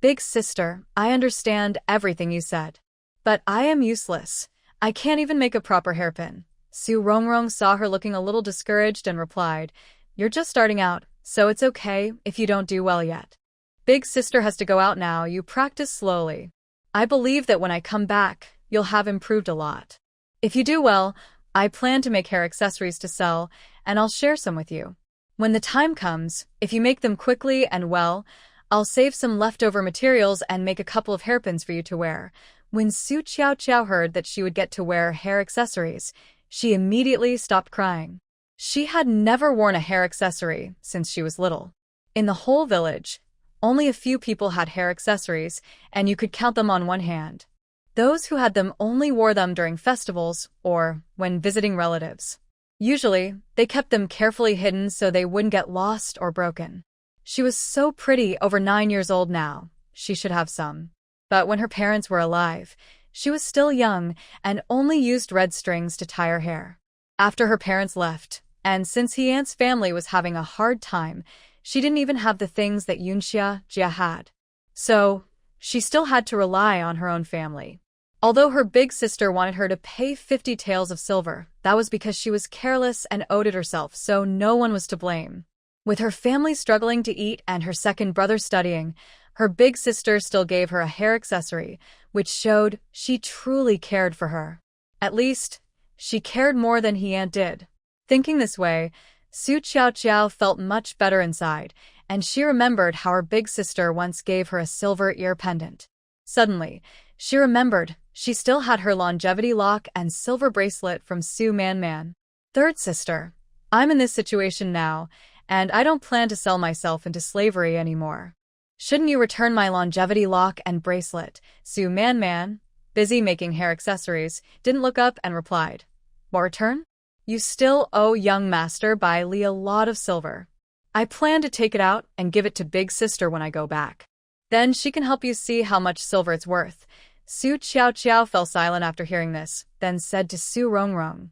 "Big sister, I understand everything you said. But I am useless. I can't even make a proper hairpin." Su Rongrong saw her looking a little discouraged and replied, "You're just starting out, so it's okay if you don't do well yet. Big sister has to go out now, you practice slowly. I believe that when I come back, you'll have improved a lot. If you do well, I plan to make hair accessories to sell, and I'll share some with you. When the time comes, if you make them quickly and well, I'll save some leftover materials and make a couple of hairpins for you to wear." When Su Qiao heard that she would get to wear hair accessories, she immediately stopped crying. She had never worn a hair accessory since she was little. In the whole village, only a few people had hair accessories, and you could count them on one hand. Those who had them only wore them during festivals or when visiting relatives. Usually, they kept them carefully hidden so they wouldn't get lost or broken. She was so pretty, over 9 years old now. She should have some. But when her parents were alive, she was still young and only used red strings to tie her hair. After her parents left, and since He-Ant's family was having a hard time, she didn't even have the things that Yunxia Jia had. So, she still had to rely on her own family. Although her big sister wanted her to pay 50 taels of silver, that was because she was careless and owed it herself, so no one was to blame. With her family struggling to eat and her second brother studying, her big sister still gave her a hair accessory, which showed she truly cared for her. At least, she cared more than He-Ant did. Thinking this way, Su Qiao felt much better inside, and she remembered how her big sister once gave her a silver ear pendant. Suddenly, she remembered she still had her longevity lock and silver bracelet from Su Man. "Third sister, I'm in this situation now, and I don't plan to sell myself into slavery anymore. Shouldn't you return my longevity lock and bracelet?" Su Man, busy making hair accessories, didn't look up and replied, "What return? You still owe young master Bai Li a lot of silver. I plan to take it out and give it to big sister when I go back. Then she can help you see how much silver it's worth." Su Qiao fell silent after hearing this, then said to Su Rongrong,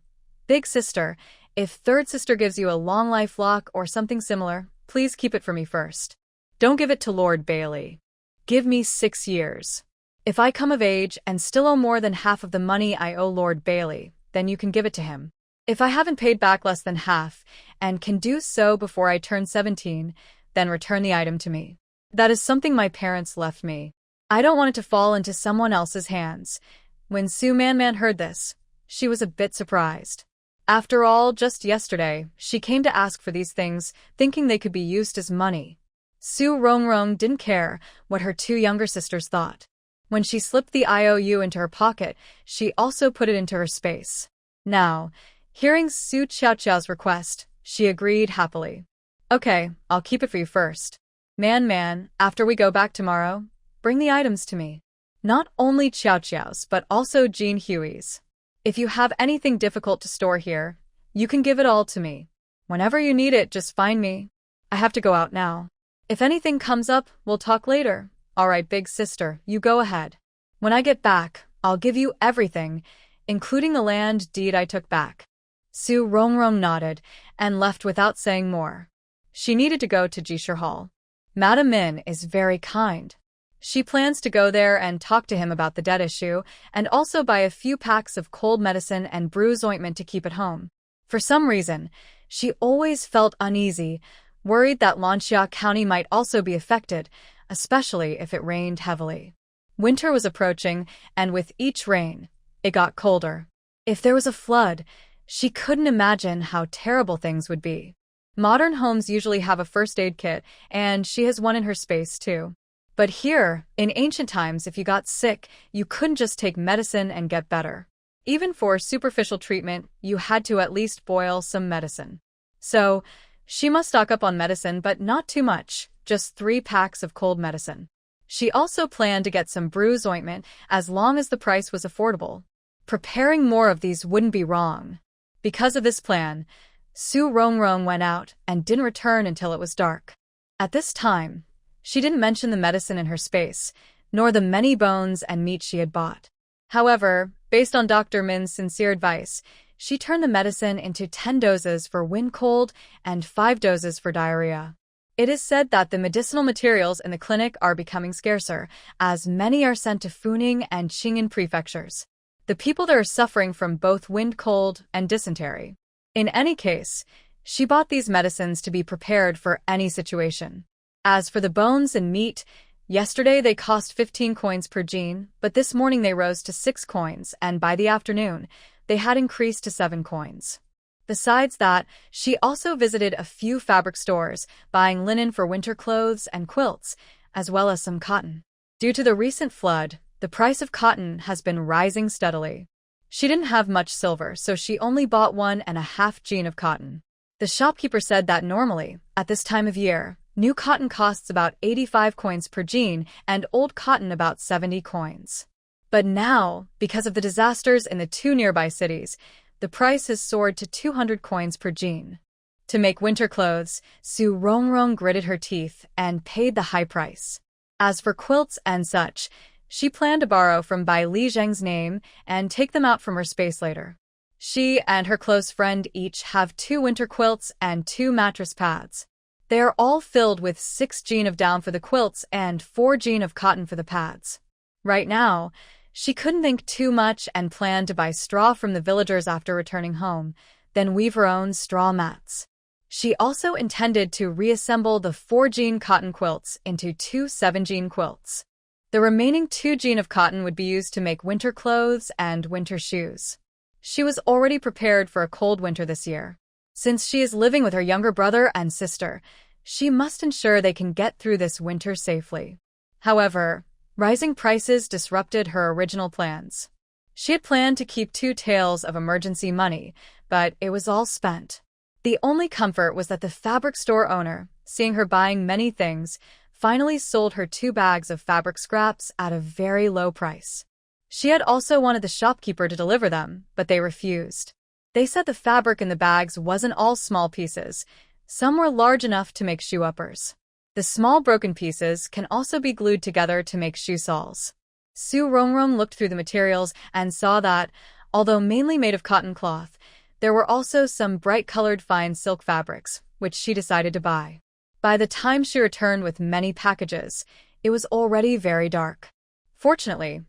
"Big sister, if third sister gives you a long life lock or something similar, please keep it for me first. Don't give it to Lord Bailey. Give me 6 years. If I come of age and still owe more than half of the money I owe Lord Bailey, then you can give it to him. If I haven't paid back less than half, and can do so before I turn 17, then return the item to me. That is something my parents left me. I don't want it to fall into someone else's hands." When Su Man heard this, she was a bit surprised. After all, just yesterday, she came to ask for these things, thinking they could be used as money. Su Rongrong didn't care what her 2 younger sisters thought. When she slipped the IOU into her pocket, she also put it into her space. Now, hearing Su Qiao's request, she agreed happily. "Okay, I'll keep it for you first. Man, after we go back tomorrow, bring the items to me. Not only Qiao's, but also Jean Huey's." If you have anything difficult to store here, you can give it all to me. Whenever you need it, just find me. I have to go out now. If anything comes up, we'll talk later. All right, big sister, you go ahead. When I get back, I'll give you everything, including the land deed I took back. Su Rongrong nodded and left without saying more. She needed to go to Jishir Hall. Madam Min is very kind. She plans to go there and talk to him about the debt issue, and also buy a few packs of cold medicine and bruise ointment to keep at home. For some reason, she always felt uneasy, worried that Lanxia County might also be affected, especially if it rained heavily. Winter was approaching, and with each rain, it got colder. If there was a flood, she couldn't imagine how terrible things would be. Modern homes usually have a first aid kit, and she has one in her space too. But here, in ancient times, if you got sick, you couldn't just take medicine and get better. Even for superficial treatment, you had to at least boil some medicine. So, she must stock up on medicine, but not too much, just 3 packs of cold medicine. She also planned to get some bruise ointment as long as the price was affordable. Preparing more of these wouldn't be wrong. Because of this plan, Su Rongrong went out and didn't return until it was dark. At this time, she didn't mention the medicine in her space, nor the many bones and meat she had bought. However, based on Dr. Min's sincere advice, she turned the medicine into 10 doses for wind cold and 5 doses for diarrhea. It is said that the medicinal materials in the clinic are becoming scarcer, as many are sent to Funing and Qing'an prefectures. The people there are suffering from both wind cold and dysentery. In any case, she bought these medicines to be prepared for any situation. As for the bones and meat, yesterday they cost 15 coins per jean, but this morning they rose to 6 coins, and by the afternoon, they had increased to 7 coins. Besides that, she also visited a few fabric stores, buying linen for winter clothes and quilts, as well as some cotton. Due to the recent flood, the price of cotton has been rising steadily. She didn't have much silver, so she only bought 1.5 jean of cotton. The shopkeeper said that normally, at this time of year, new cotton costs about 85 coins per jean and old cotton about 70 coins. But now, because of the disasters in the 2 nearby cities, the price has soared to 200 coins per jean. To make winter clothes, Su Rongrong gritted her teeth and paid the high price. As for quilts and such, she planned to borrow from Bai Li Zheng's name and take them out from her space later. She and her close friend each have 2 winter quilts and 2 mattress pads. They are all filled with 6 jean of down for the quilts and 4 jean of cotton for the pads. Right now, she couldn't think too much and planned to buy straw from the villagers after returning home, then weave her own straw mats. She also intended to reassemble the 4 jean cotton quilts into 2 7 jean quilts. The remaining 2 jean of cotton would be used to make winter clothes and winter shoes. She was already prepared for a cold winter this year. Since she is living with her younger brother and sister, she must ensure they can get through this winter safely. However, rising prices disrupted her original plans. She had planned to keep 2 taels of emergency money, but it was all spent. The only comfort was that the fabric store owner, seeing her buying many things, finally sold her 2 bags of fabric scraps at a very low price. She had also wanted the shopkeeper to deliver them, but they refused. They said the fabric in the bags wasn't all small pieces. Some were large enough to make shoe uppers. The small broken pieces can also be glued together to make shoe soles. Su Rongrong looked through the materials and saw that, although mainly made of cotton cloth, there were also some bright-colored fine silk fabrics, which she decided to buy. By the time she returned with many packages, it was already very dark. Fortunately,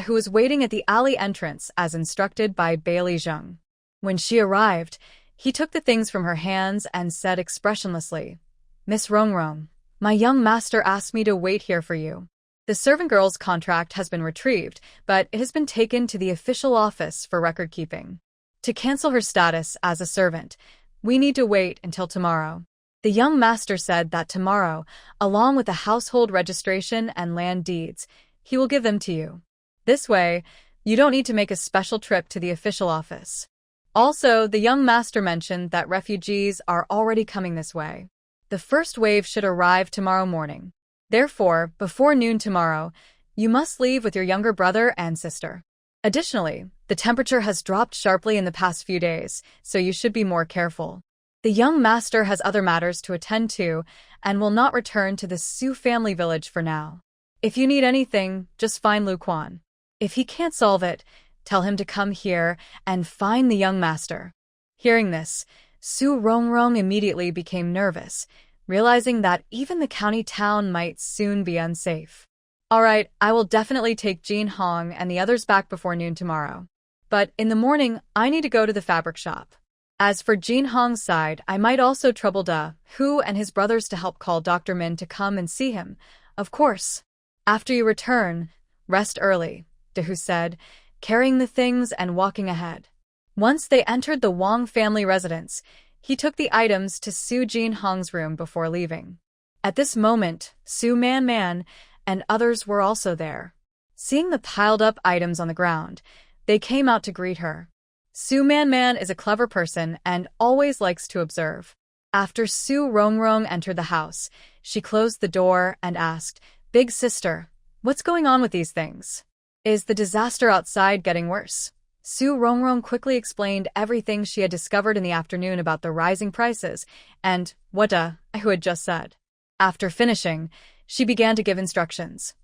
who was waiting at the alley entrance as instructed by Bailey Zheng. When she arrived, he took the things from her hands and said expressionlessly, "Miss Rongrong, my young master asked me to wait here for you. The servant girl's contract has been retrieved, but it has been taken to the official office for record-keeping. To cancel her status as a servant, we need to wait until tomorrow." The young master said that tomorrow, along with the household registration and land deeds, he will give them to you. This way, you don't need to make a special trip to the official office. Also, the young master mentioned that refugees are already coming this way. The first wave should arrive tomorrow morning. Therefore, before noon tomorrow, you must leave with your younger brother and sister. Additionally, the temperature has dropped sharply in the past few days, so you should be more careful. The young master has other matters to attend to and will not return to the Su family village for now. If you need anything, just find Lu Quan. If he can't solve it, tell him to come here and find the young master. Hearing this, Su Rongrong immediately became nervous, realizing that even the county town might soon be unsafe. Alright, I will definitely take Jin Hong and the others back before noon tomorrow. But in the morning, I need to go to the fabric shop. As for Jin Hong's side, I might also trouble Da Hu and his brothers to help call Dr. Min to come and see him. Of course. After you return, rest early, Da Hu said, carrying the things and walking ahead. Once they entered the Wang family residence, he took the items to Su Jin Hong's room before leaving. At this moment, Su Man Man and others were also there. Seeing the piled-up items on the ground, they came out to greet her. Su Man Man is a clever person and always likes to observe. After Su Rongrong entered the house, she closed the door and asked, "Big sister, what's going on with these things? Is the disaster outside getting worse?" Su Rongrong quickly explained everything she had discovered in the afternoon about the rising prices and what Da Hu had just said. After finishing, she began to give instructions.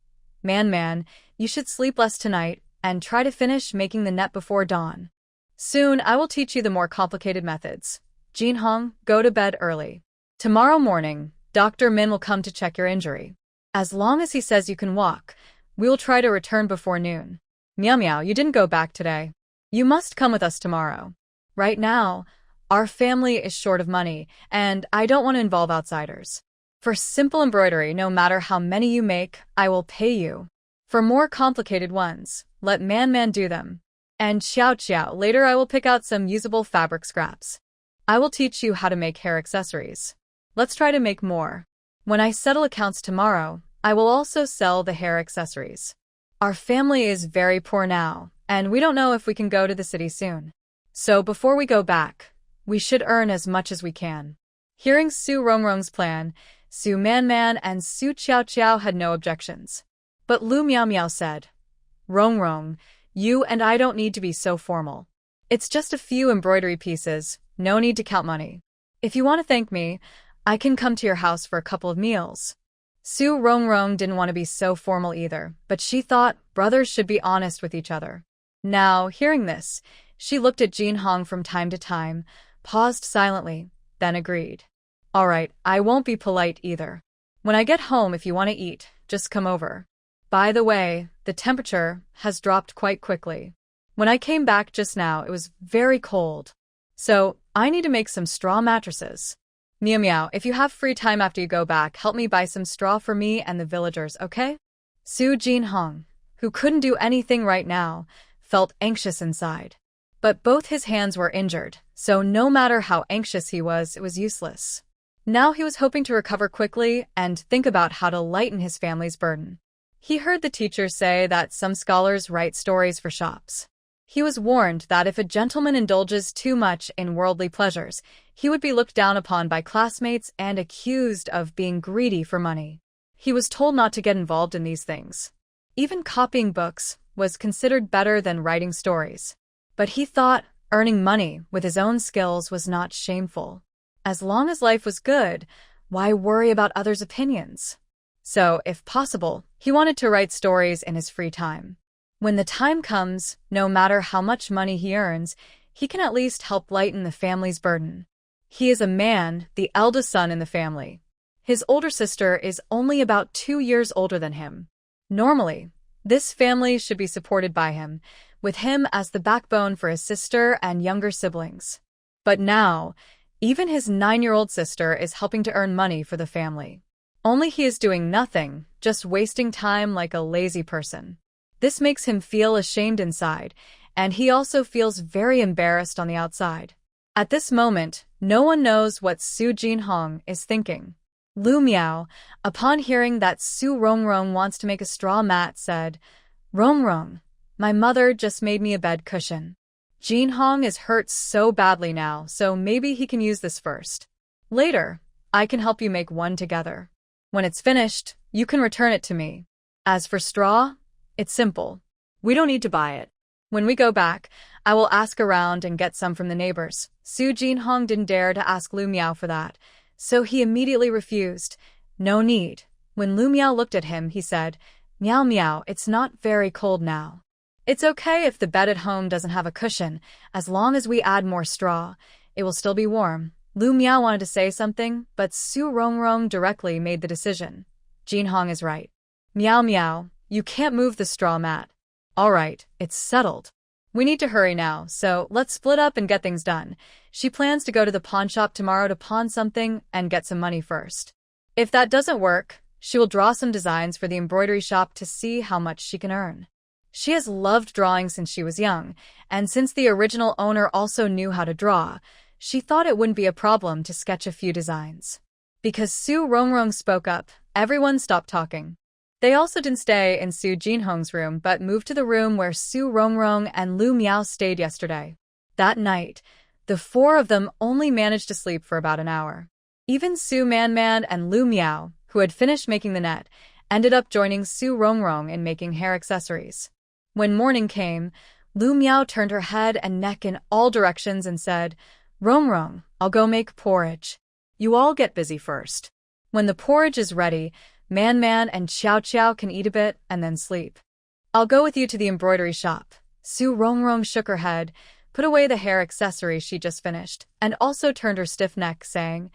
Man Man, you should sleep less tonight and try to finish making the net before dawn. Soon, I will teach you the more complicated methods. Jin Hong, go to bed early. Tomorrow morning, Dr. Min will come to check your injury. As long as he says you can walk, we will try to return before noon. Meow Meow, you didn't go back today. You must come with us tomorrow. Right now, our family is short of money, and I don't want to involve outsiders. For simple embroidery, no matter how many you make, I will pay you. For more complicated ones, let Man Man do them. And Xiao, later I will pick out some usable fabric scraps. I will teach you how to make hair accessories. Let's try to make more. When I settle accounts tomorrow, I will also sell the hair accessories. Our family is very poor now, and we don't know if we can go to the city soon. So before we go back, we should earn as much as we can. Hearing Su Rongrong's plan, Su Man Man and Su Qiao had no objections. But Lu Miao Miao said, "Rongrong, you and I don't need to be so formal. It's just a few embroidery pieces, no need to count money. If you want to thank me, I can come to your house for a couple of meals." Su Rongrong didn't want to be so formal either, but she thought brothers should be honest with each other. Now, hearing this, she looked at Jin Hong from time to time, paused silently, then agreed. "Alright, I won't be polite either. When I get home, if you want to eat, just come over. By the way, the temperature has dropped quite quickly. When I came back just now, it was very cold. So, I need to make some straw mattresses. Meow Meow, if you have free time after you go back, help me buy some straw for me and the villagers, okay?" Su Jin Hong, who couldn't do anything right now, felt anxious inside. But both his hands were injured, so no matter how anxious he was, it was useless. Now he was hoping to recover quickly and think about how to lighten his family's burden. He heard the teacher say that some scholars write stories for shops. He was warned that if a gentleman indulges too much in worldly pleasures, he would be looked down upon by classmates and accused of being greedy for money. He was told not to get involved in these things. Even copying books was considered better than writing stories. But he thought earning money with his own skills was not shameful. As long as life was good, why worry about others' opinions? So, if possible, he wanted to write stories in his free time. When the time comes, no matter how much money he earns, he can at least help lighten the family's burden. He is a man, the eldest son in the family. His older sister is only about 2 years older than him. Normally, this family should be supported by him, with him as the backbone for his sister and younger siblings. But now, even his 9-year-old sister is helping to earn money for the family. Only he is doing nothing, just wasting time like a lazy person. This makes him feel ashamed inside, and he also feels very embarrassed on the outside. At this moment, no one knows what Su Jin Hong is thinking. Lu Miao, upon hearing that Su Rongrong wants to make a straw mat, said, "Rongrong, my mother just made me a bed cushion. Jin Hong is hurt so badly now, so maybe he can use this first. Later, I can help you make one together. When it's finished, you can return it to me. As for straw, it's simple. We don't need to buy it. When we go back, I will ask around and get some from the neighbors. Su Jinhong didn't dare to ask Lu Miao for that, so he immediately refused. No need. When Lu Miao looked at him, he said, "Meow meow, it's not very cold now. It's okay if the bed at home doesn't have a cushion, as long as we add more straw. It will still be warm." Lu Miao wanted to say something, but Su Rongrong directly made the decision. Jinhong is right. Meow meow, you can't move the straw mat. All right, it's settled. We need to hurry now, so let's split up and get things done. She plans to go to the pawn shop tomorrow to pawn something and get some money first. If that doesn't work, she will draw some designs for the embroidery shop to see how much she can earn. She has loved drawing since she was young, and since the original owner also knew how to draw, she thought it wouldn't be a problem to sketch a few designs. Because Su Rongrong spoke up, everyone stopped talking. They also didn't stay in Su Jinhong's room but moved to the room where Su Rongrong and Lu Miao stayed yesterday. That night, the four of them only managed to sleep for about an hour. Even Su Manman and Lu Miao, who had finished making the net, ended up joining Su Rongrong in making hair accessories. When morning came, Lu Miao turned her head and neck in all directions and said, "Rongrong, I'll go make porridge. You all get busy first. When the porridge is ready, Man and Xiao Xiao can eat a bit and then sleep. I'll go with you to the embroidery shop." Su Rongrong shook her head, put away the hair accessory she just finished, and also turned her stiff neck, saying,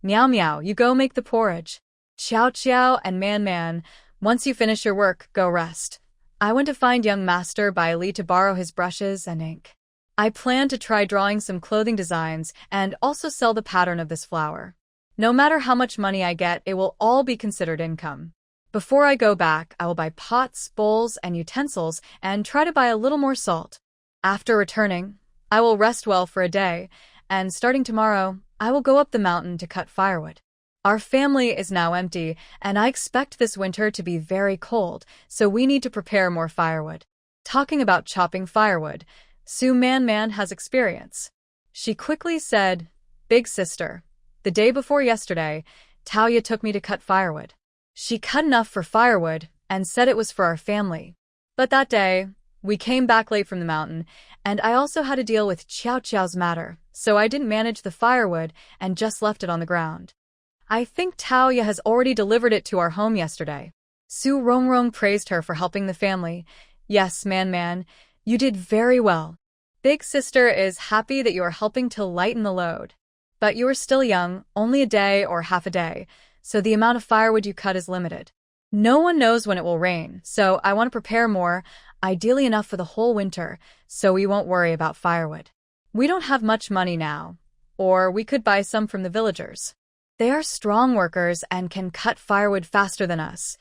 "Meow meow, you go make the porridge. Xiao Xiao and Man, once you finish your work, go rest. I went to find young master Bai Li to borrow his brushes and ink. I plan to try drawing some clothing designs and also sell the pattern of this flower. No matter how much money I get, it will all be considered income. Before I go back, I will buy pots, bowls, and utensils and try to buy a little more salt. After returning, I will rest well for a day, and starting tomorrow, I will go up the mountain to cut firewood. Our family is now empty, and I expect this winter to be very cold, so we need to prepare more firewood." Talking about chopping firewood, Su Man has experience. She quickly said, "Big sister, the day before yesterday, Taoya took me to cut firewood. She cut enough for firewood and said it was for our family. But that day, we came back late from the mountain, and I also had to deal with Xiao Xiao's matter, so I didn't manage the firewood and just left it on the ground. I think Taoya has already delivered it to our home yesterday." Su Rongrong praised her for helping the family. "Yes, Man, you did very well. Big sister is happy that you are helping to lighten the load. But you are still young, only a day or half a day, so the amount of firewood you cut is limited. No one knows when it will rain, so I want to prepare more, ideally enough for the whole winter, so we won't worry about firewood. We don't have much money now, or we could buy some from the villagers. They are strong workers and can cut firewood faster than us,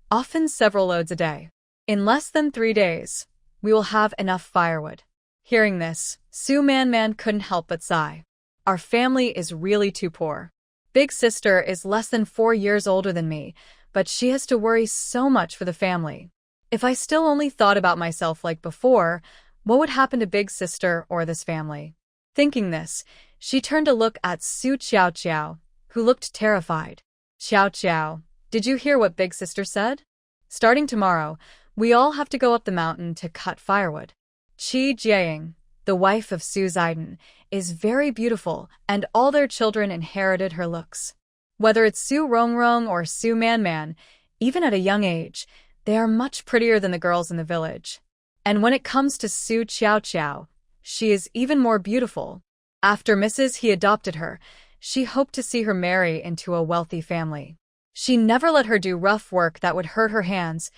often several loads a day. In less than 3 days, we will have enough firewood." Hearing this, Su Man couldn't help but sigh. "Our family is really too poor. Big sister is less than 4 years older than me, but she has to worry so much for the family. If I still only thought about myself like before, what would happen to big sister or this family?" Thinking this, she turned to look at Su Xiao, who looked terrified. "Xiao, did you hear what big sister said? Starting tomorrow, we all have to go up the mountain to cut firewood. Qi Jiaying, the wife of Su Ziden, is very beautiful, and all their children inherited her looks. Whether it's Su Rongrong or Su Man, even at a young age, they are much prettier than the girls in the village. And when it comes to Su Xiao, she is even more beautiful. After Mrs. He adopted her, she hoped to see her marry into a wealthy family. She never let her do rough work that would hurt her hands,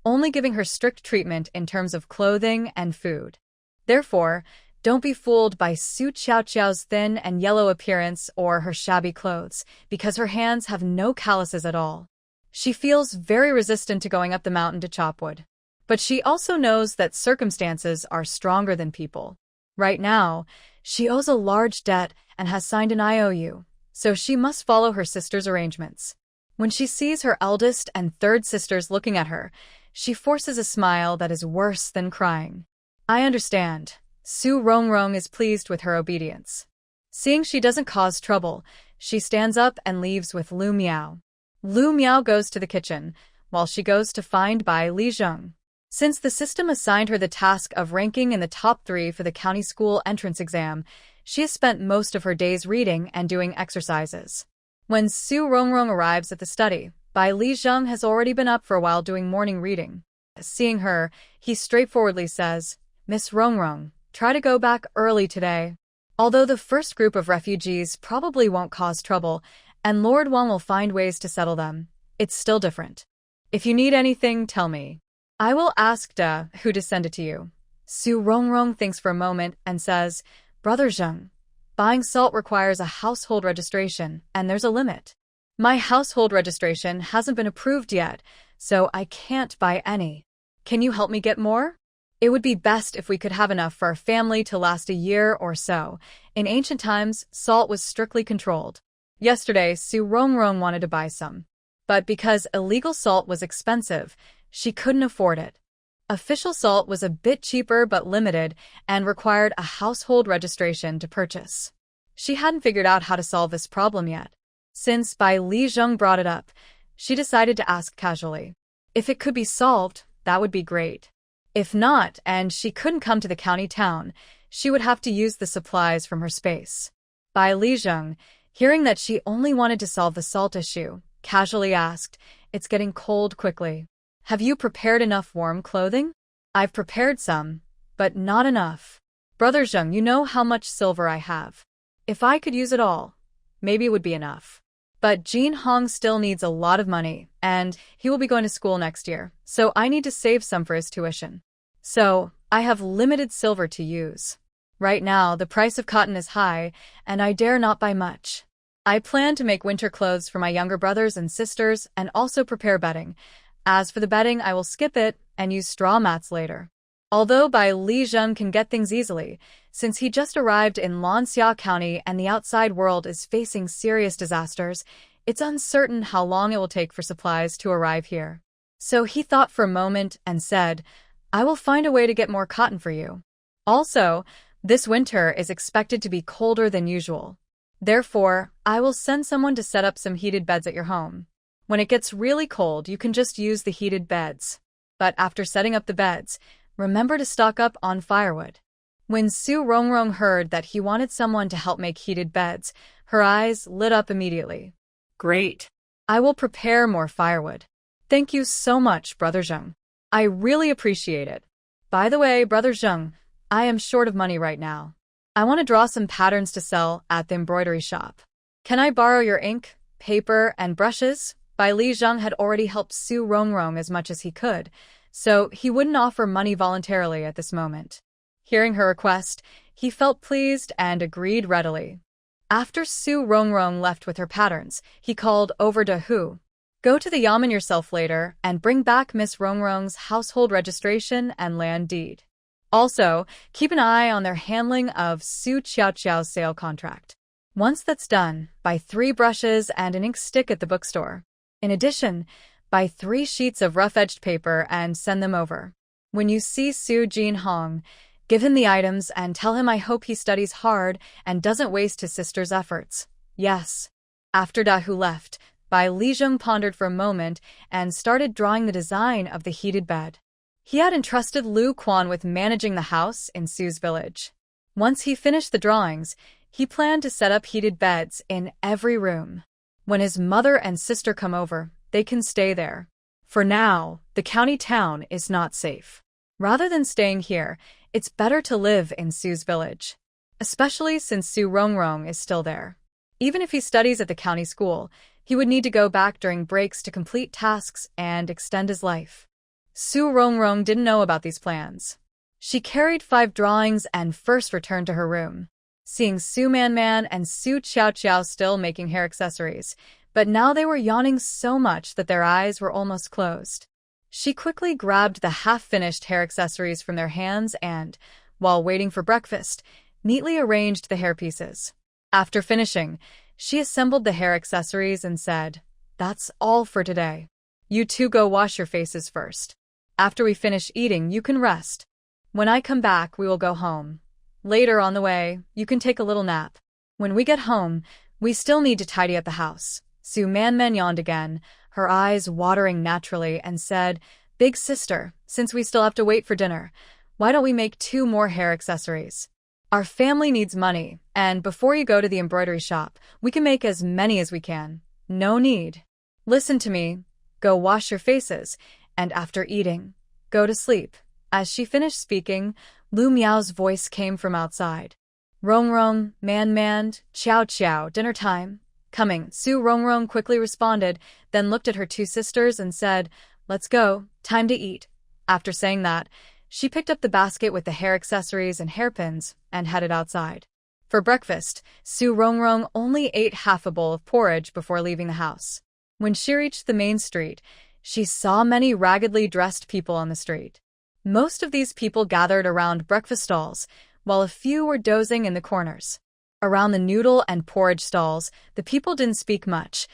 only giving her strict treatment in terms of clothing and food. Therefore, don't be fooled by Su Xiao's thin and yellow appearance or her shabby clothes, because her hands have no calluses at all. She feels very resistant to going up the mountain to chop wood. But she also knows that circumstances are stronger than people. Right now, she owes a large debt and has signed an IOU, so she must follow her sister's arrangements. When she sees her eldest and third sisters looking at her, she forces a smile that is worse than crying. I understand. Su Rongrong is pleased with her obedience. Seeing she doesn't cause trouble, she stands up and leaves with Lu Miao. Lu Miao goes to the kitchen, while she goes to find Bai Li Zheng. Since the system assigned her the task of ranking in the top 3 for the county school entrance exam, she has spent most of her days reading and doing exercises. When Su Rongrong arrives at the study, Bai Li Zheng has already been up for a while doing morning reading. Seeing her, he straightforwardly says, "Miss Rongrong, try to go back early today." Although the first group of refugees probably won't cause trouble, and Lord Wang will find ways to settle them, it's still different. If you need anything, tell me. I will ask Da who to send it to you. Su Rongrong thinks for a moment and says, "Brother Zheng, buying salt requires a household registration, and there's a limit. My household registration hasn't been approved yet, so I can't buy any. Can you help me get more? It would be best if we could have enough for our family to last a year or so. In ancient times, salt was strictly controlled. Yesterday, Su Rongrong wanted to buy some. But because illegal salt was expensive, she couldn't afford it. Official salt was a bit cheaper but limited and required a household registration to purchase. She hadn't figured out how to solve this problem yet. Since Bai Li Zheng brought it up, she decided to ask casually. If it could be solved, that would be great. If not, and she couldn't come to the county town, she would have to use the supplies from her space. Bai Li Zheng, hearing that she only wanted to solve the salt issue, casually asked, "It's getting cold quickly. Have you prepared enough warm clothing?" "I've prepared some, but not enough. Brother Zheng, you know how much silver I have. If I could use it all, maybe it would be enough. But Jin Hong still needs a lot of money, and he will be going to school next year, so I need to save some for his tuition. So, I have limited silver to use. Right now, the price of cotton is high, and I dare not buy much. I plan to make winter clothes for my younger brothers and sisters and also prepare bedding. As for the bedding, I will skip it and use straw mats later." Although Bai Li Zheng can get things easily, since he just arrived in Lanxia County and the outside world is facing serious disasters, it's uncertain how long it will take for supplies to arrive here. So he thought for a moment and said, "I will find a way to get more cotton for you. Also, this winter is expected to be colder than usual. Therefore, I will send someone to set up some heated beds at your home. When it gets really cold, you can just use the heated beds. But after setting up the beds, remember to stock up on firewood." When Su Rongrong heard that he wanted someone to help make heated beds, her eyes lit up immediately. "Great. I will prepare more firewood. Thank you so much, Brother Zheng. I really appreciate it. By the way, Brother Zheng, I am short of money right now. I want to draw some patterns to sell at the embroidery shop. Can I borrow your ink, paper, and brushes?" Bai Li Zheng had already helped Su Rongrong as much as he could, so he wouldn't offer money voluntarily at this moment. Hearing her request, he felt pleased and agreed readily. After Su Rongrong left with her patterns, he called over Da Hu. "Go to the yamen yourself later and bring back Miss Rongrong's household registration and land deed. Also, keep an eye on their handling of Su Qiaoqiao's sale contract. Once that's done, buy 3 brushes and an ink stick at the bookstore. In addition, buy 3 sheets of rough-edged paper and send them over. When you see Su Jin Hong, give him the items and tell him I hope he studies hard and doesn't waste his sister's efforts. Yes." After Da Hu left, Bai Li Zheng pondered for a moment and started drawing the design of the heated bed. He had entrusted Lu Quan with managing the house in Su's village. Once he finished the drawings, he planned to set up heated beds in every room. When his mother and sister come over, they can stay there. For now, the county town is not safe. Rather than staying here, it's better to live in Su's village, especially since Su Rongrong is still there. Even if he studies at the county school, he would need to go back during breaks to complete tasks and extend his life. Su Rongrong didn't know about these plans. She carried 5 drawings and first returned to her room, seeing Su Man and Su Qiaoqiao still making hair accessories, but now they were yawning so much that their eyes were almost closed. She quickly grabbed the half-finished hair accessories from their hands and, while waiting for breakfast, neatly arranged the hairpieces. After finishing, she assembled the hair accessories and said, "That's all for today. You 2 go wash your faces first. After we finish eating, you can rest. When I come back, we will go home. Later on the way, you can take a little nap. When we get home, we still need to tidy up the house." Su Man yawned again, her eyes watering naturally, and said, Big sister, since we still have to wait for dinner, why don't we make 2 more hair accessories? Our family needs money, and before you go to the embroidery shop, we can make as many as we can. No need. Listen to me. Go wash your faces, and after eating, go to sleep. As she finished speaking, Lu Miao's voice came from outside. Rong Rong, man, chow chow, dinner time. Coming. Su Rongrong quickly responded, then looked at her 2 sisters and said, "Let's go, time to eat." After saying that, she picked up the basket with the hair accessories and hairpins and headed outside. For breakfast, Su Rongrong only ate half a bowl of porridge before leaving the house. When she reached the main street, she saw many raggedly dressed people on the street. Most of these people gathered around breakfast stalls, while a few were dozing in the corners. Around the noodle and porridge stalls, the people didn't speak much.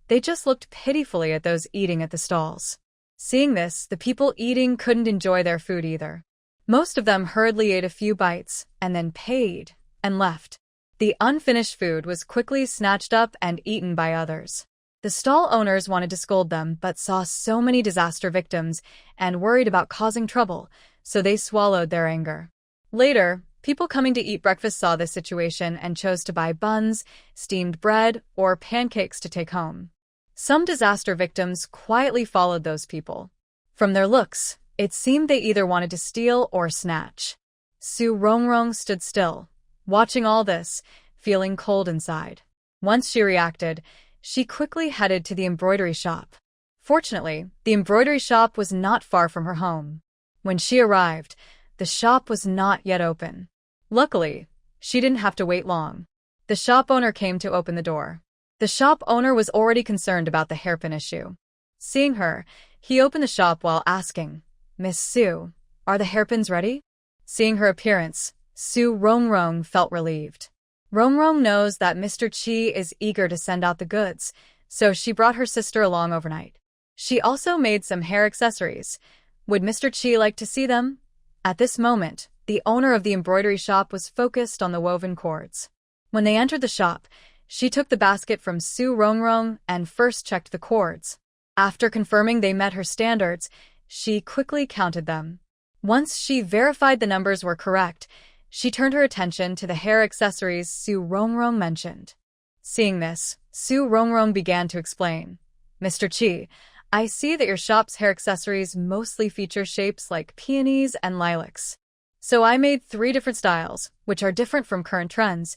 They just looked pitifully at those eating at the stalls. Seeing this, the people eating couldn't enjoy their food either. Most of them hurriedly ate a few bites, and then paid, and left. The unfinished food was quickly snatched up and eaten by others. The stall owners wanted to scold them, but saw so many disaster victims and worried about causing trouble, so they swallowed their anger. Later, people coming to eat breakfast saw this situation and chose to buy buns, steamed bread, or pancakes to take home. Some disaster victims quietly followed those people. From their looks, it seemed they either wanted to steal or snatch. Su Rongrong stood still, watching all this, feeling cold inside. Once she reacted, she quickly headed to the embroidery shop. Fortunately, the embroidery shop was not far from her home. When she arrived, the shop was not yet open. Luckily, she didn't have to wait long. The shop owner came to open the door. The shop owner was already concerned about the hairpin issue. Seeing her, he opened the shop while asking, "Miss Su, are the hairpins ready?" Seeing her appearance, Su Rongrong felt relieved. Rongrong knows that Mr. Chi is eager to send out the goods, so she brought her sister along overnight. She also made some hair accessories. Would Mr. Chi like to see them? At this moment, the owner of the embroidery shop was focused on the woven cords. When they entered the shop, she took the basket from Su Rongrong and first checked the cords. After confirming they met her standards, she quickly counted them. Once she verified the numbers were correct, she turned her attention to the hair accessories Su Rongrong mentioned. Seeing this, Su Rongrong began to explain. "Mr. Chi, I see that your shop's hair accessories mostly feature shapes like peonies and lilacs. So I made 3 different styles, which are different from current trends: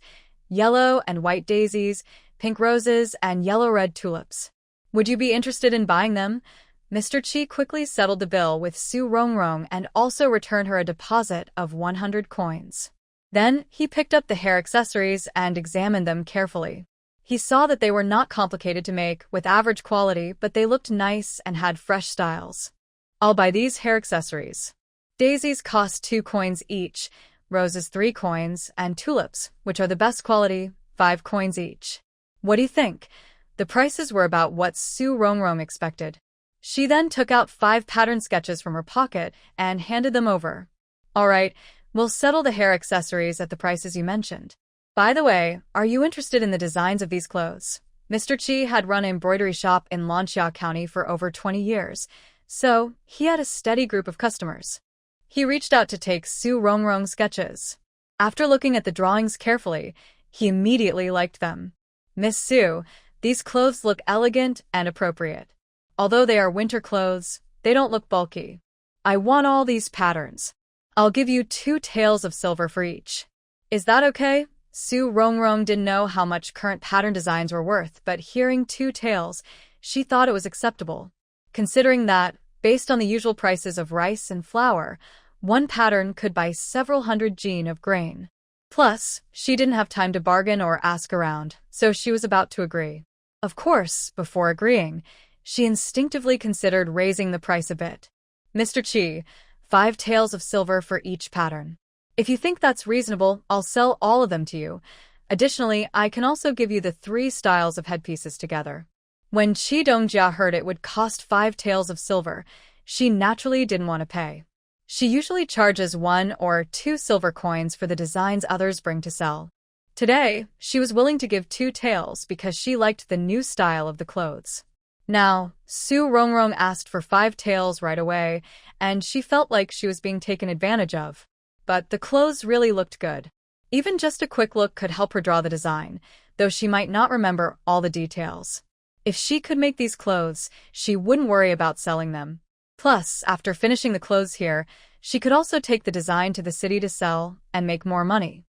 yellow and white daisies, pink roses, and yellow-red tulips. Would you be interested in buying them?" Mr. Chi quickly settled the bill with Su Rongrong and also returned her a deposit of 100 coins. Then, he picked up the hair accessories and examined them carefully. He saw that they were not complicated to make, with average quality, but they looked nice and had fresh styles. "I'll buy these hair accessories." Daisies cost 2 coins each, roses 3 coins, and tulips, which are the best quality, 5 coins each. What do you think? The prices were about what Su Rongrong expected. She then took out 5 pattern sketches from her pocket and handed them over. "All right, we'll settle the hair accessories at the prices you mentioned. By the way, are you interested in the designs of these clothes?" Mr. Chi had run an embroidery shop in Lanxia County for over 20 years, so he had a steady group of customers. He reached out to take Su Rongrong's sketches. After looking at the drawings carefully, he immediately liked them. "Miss Su, these clothes look elegant and appropriate. Although they are winter clothes, they don't look bulky. I want all these patterns. I'll give you 2 taels of silver for each. Is that okay?" Su Rongrong didn't know how much current pattern designs were worth, but hearing 2 taels, she thought it was acceptable. Considering that, based on the usual prices of rice and flour, 1 pattern could buy several hundred jin of grain. Plus, she didn't have time to bargain or ask around, so she was about to agree. Of course, before agreeing, she instinctively considered raising the price a bit. "Mr. Chi, 5 taels of silver for each pattern. If you think that's reasonable, I'll sell all of them to you. Additionally, I can also give you the 3 styles of headpieces together." When Chi Dongjia heard it would cost 5 taels of silver, she naturally didn't want to pay. She usually charges 1 or 2 silver coins for the designs others bring to sell. Today, she was willing to give 2 taels because she liked the new style of the clothes. Now, Su Rongrong asked for 5 taels right away, and she felt like she was being taken advantage of. But the clothes really looked good. Even just a quick look could help her draw the design, though she might not remember all the details. If she could make these clothes, she wouldn't worry about selling them. Plus, after finishing the clothes here, she could also take the design to the city to sell and make more money.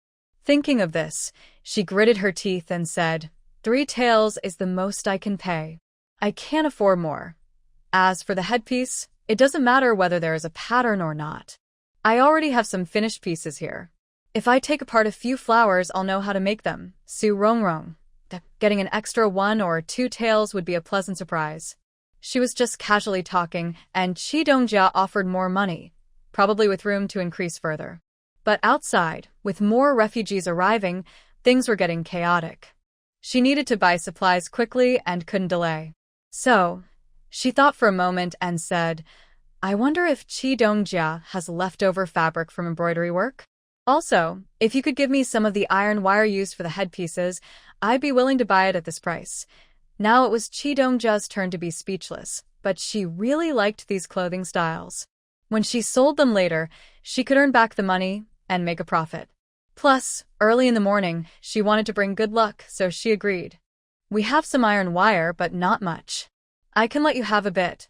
Thinking of this, she gritted her teeth and said, 3 taels is the most I can pay. I can't afford more. As for the headpiece, it doesn't matter whether there is a pattern or not. I already have some finished pieces here. If I take apart a few flowers, I'll know how to make them. Su Rongrong. Getting an extra 1 or 2 taels would be a pleasant surprise. She was just casually talking, and Chi Dongjia offered more money, probably with room to increase further. But outside, with more refugees arriving, things were getting chaotic. She needed to buy supplies quickly and couldn't delay. So, she thought for a moment and said, I wonder if Chi Dongjia has leftover fabric from embroidery work? Also, if you could give me some of the iron wire used for the headpieces, I'd be willing to buy it at this price. Now it was Chi Dongjia's turn to be speechless, but she really liked these clothing styles. When she sold them later, she could earn back the money and make a profit. Plus, early in the morning, she wanted to bring good luck, so she agreed. We have some iron wire, but not much. I can let you have a bit.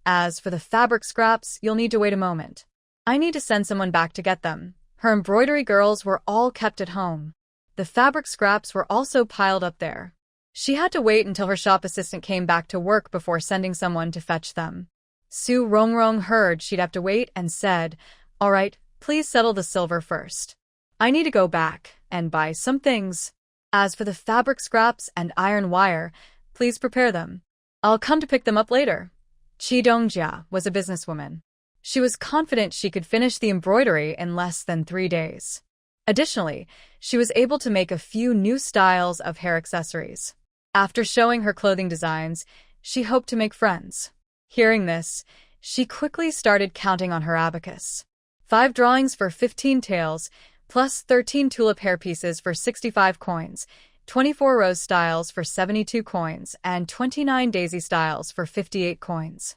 As for the fabric scraps, you'll need to wait a moment. I need to send someone back to get them. Her embroidery girls were all kept at home. The fabric scraps were also piled up there. She had to wait until her shop assistant came back to work before sending someone to fetch them. Su Rongrong heard she'd have to wait and said, All right, please settle the silver first. I need to go back and buy some things. As for the fabric scraps and iron wire, please prepare them. I'll come to pick them up later. Chi Dongjia was a businesswoman. She was confident she could finish the embroidery in less than 3 days. Additionally, she was able to make a few new styles of hair accessories. After showing her clothing designs, she hoped to make friends. Hearing this, she quickly started counting on her abacus. 5 drawings for 15 taels, plus 13 tulip hair pieces for 65 coins, 24 rose styles for 72 coins, and 29 daisy styles for 58 coins.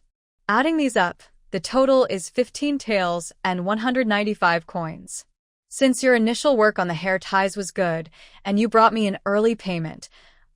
Adding these up, the total is 15 taels and 195 coins. Since your initial work on the hair ties was good, and you brought me an early payment,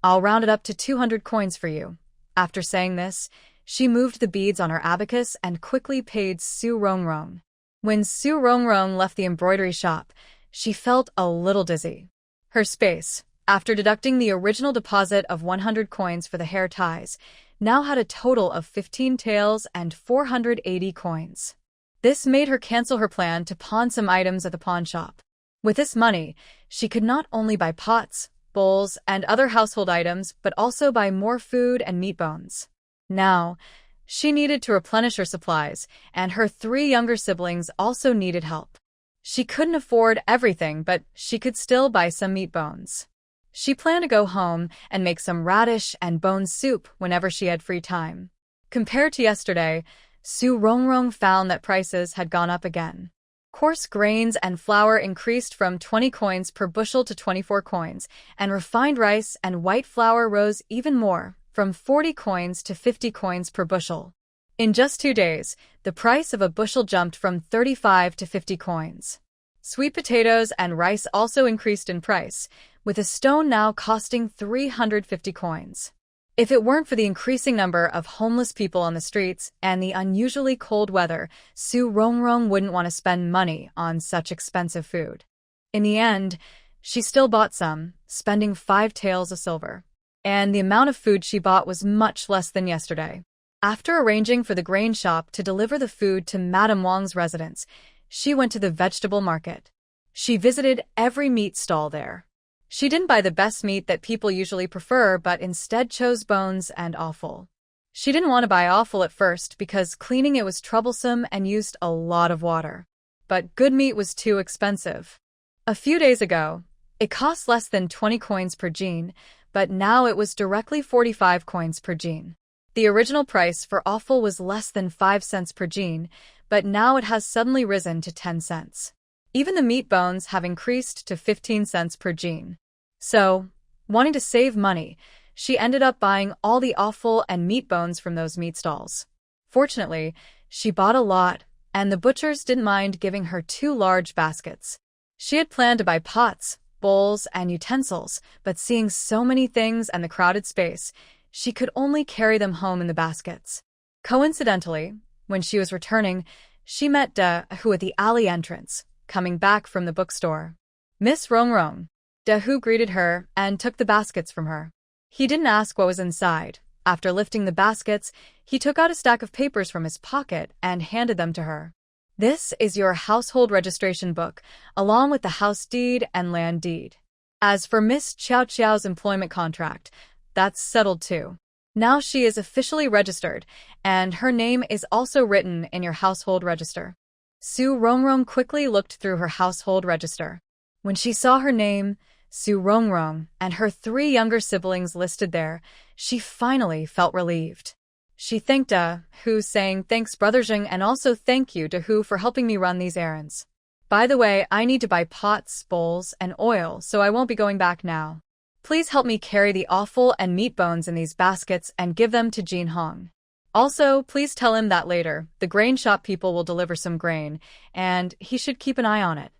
I'll round it up to 200 coins for you. After saying this, she moved the beads on her abacus and quickly paid Su Rongrong. When Su Rongrong left the embroidery shop, she felt a little dizzy. Her space, after deducting the original deposit of 100 coins for the hair ties, now had a total of 15 taels and 480 coins. This made her cancel her plan to pawn some items at the pawn shop. With this money, she could not only buy pots, bowls, and other household items, but also buy more food and meat bones. Now, she needed to replenish her supplies, and her 3 younger siblings also needed help. She couldn't afford everything, but she could still buy some meat bones. She planned to go home and make some radish and bone soup whenever she had free time. Compared to yesterday, Su Rongrong found that prices had gone up again. Coarse grains and flour increased from 20 coins per bushel to 24 coins, and refined rice and white flour rose even more, from 40 coins to 50 coins per bushel. In just 2 days, the price of a bushel jumped from 35 to 50 coins. Sweet potatoes and rice also increased in price, with a stone now costing 350 coins. If it weren't for the increasing number of homeless people on the streets and the unusually cold weather, Su Rongrong wouldn't want to spend money on such expensive food. In the end, she still bought some, spending 5 taels of silver. And the amount of food she bought was much less than yesterday. After arranging for the grain shop to deliver the food to Madame Wang's residence, she went to the vegetable market. She visited every meat stall there. She didn't buy the best meat that people usually prefer, but instead chose bones and offal. She didn't want to buy offal at first because cleaning it was troublesome and used a lot of water. But good meat was too expensive. A few days ago, it cost less than 20 coins per jean, but now it was directly 45 coins per jean. The original price for offal was less than 5 cents per jean, but now it has suddenly risen to 10 cents. Even the meat bones have increased to 15 cents per jean. So, wanting to save money, she ended up buying all the offal and meat bones from those meat stalls. Fortunately, she bought a lot, and the butchers didn't mind giving her 2 large baskets. She had planned to buy pots, bowls, and utensils, but seeing so many things and the crowded space, she could only carry them home in the baskets. Coincidentally, when she was returning, she met Dahu at the alley entrance, coming back from the bookstore. Miss Rongrong. Dahu greeted her and took the baskets from her. He didn't ask what was inside. After lifting the baskets, he took out a stack of papers from his pocket and handed them to her. This is your household registration book, along with the house deed and land deed. As for Miss Xiao Xiao's employment contract, that's settled too. Now she is officially registered, and her name is also written in your household register. Su Rongrong quickly looked through her household register. When she saw her name, Su Rongrong, and her 3 younger siblings listed there, she finally felt relieved. She thanked Dahu, saying, "Thanks, Brother Zheng, and also thank you, Dahu, for helping me run these errands. By the way, I need to buy pots, bowls, and oil, so I won't be going back now. Please help me carry the offal and meat bones in these baskets and give them to Jin Hong. Also, please tell him that later, the grain shop people will deliver some grain, and he should keep an eye on it."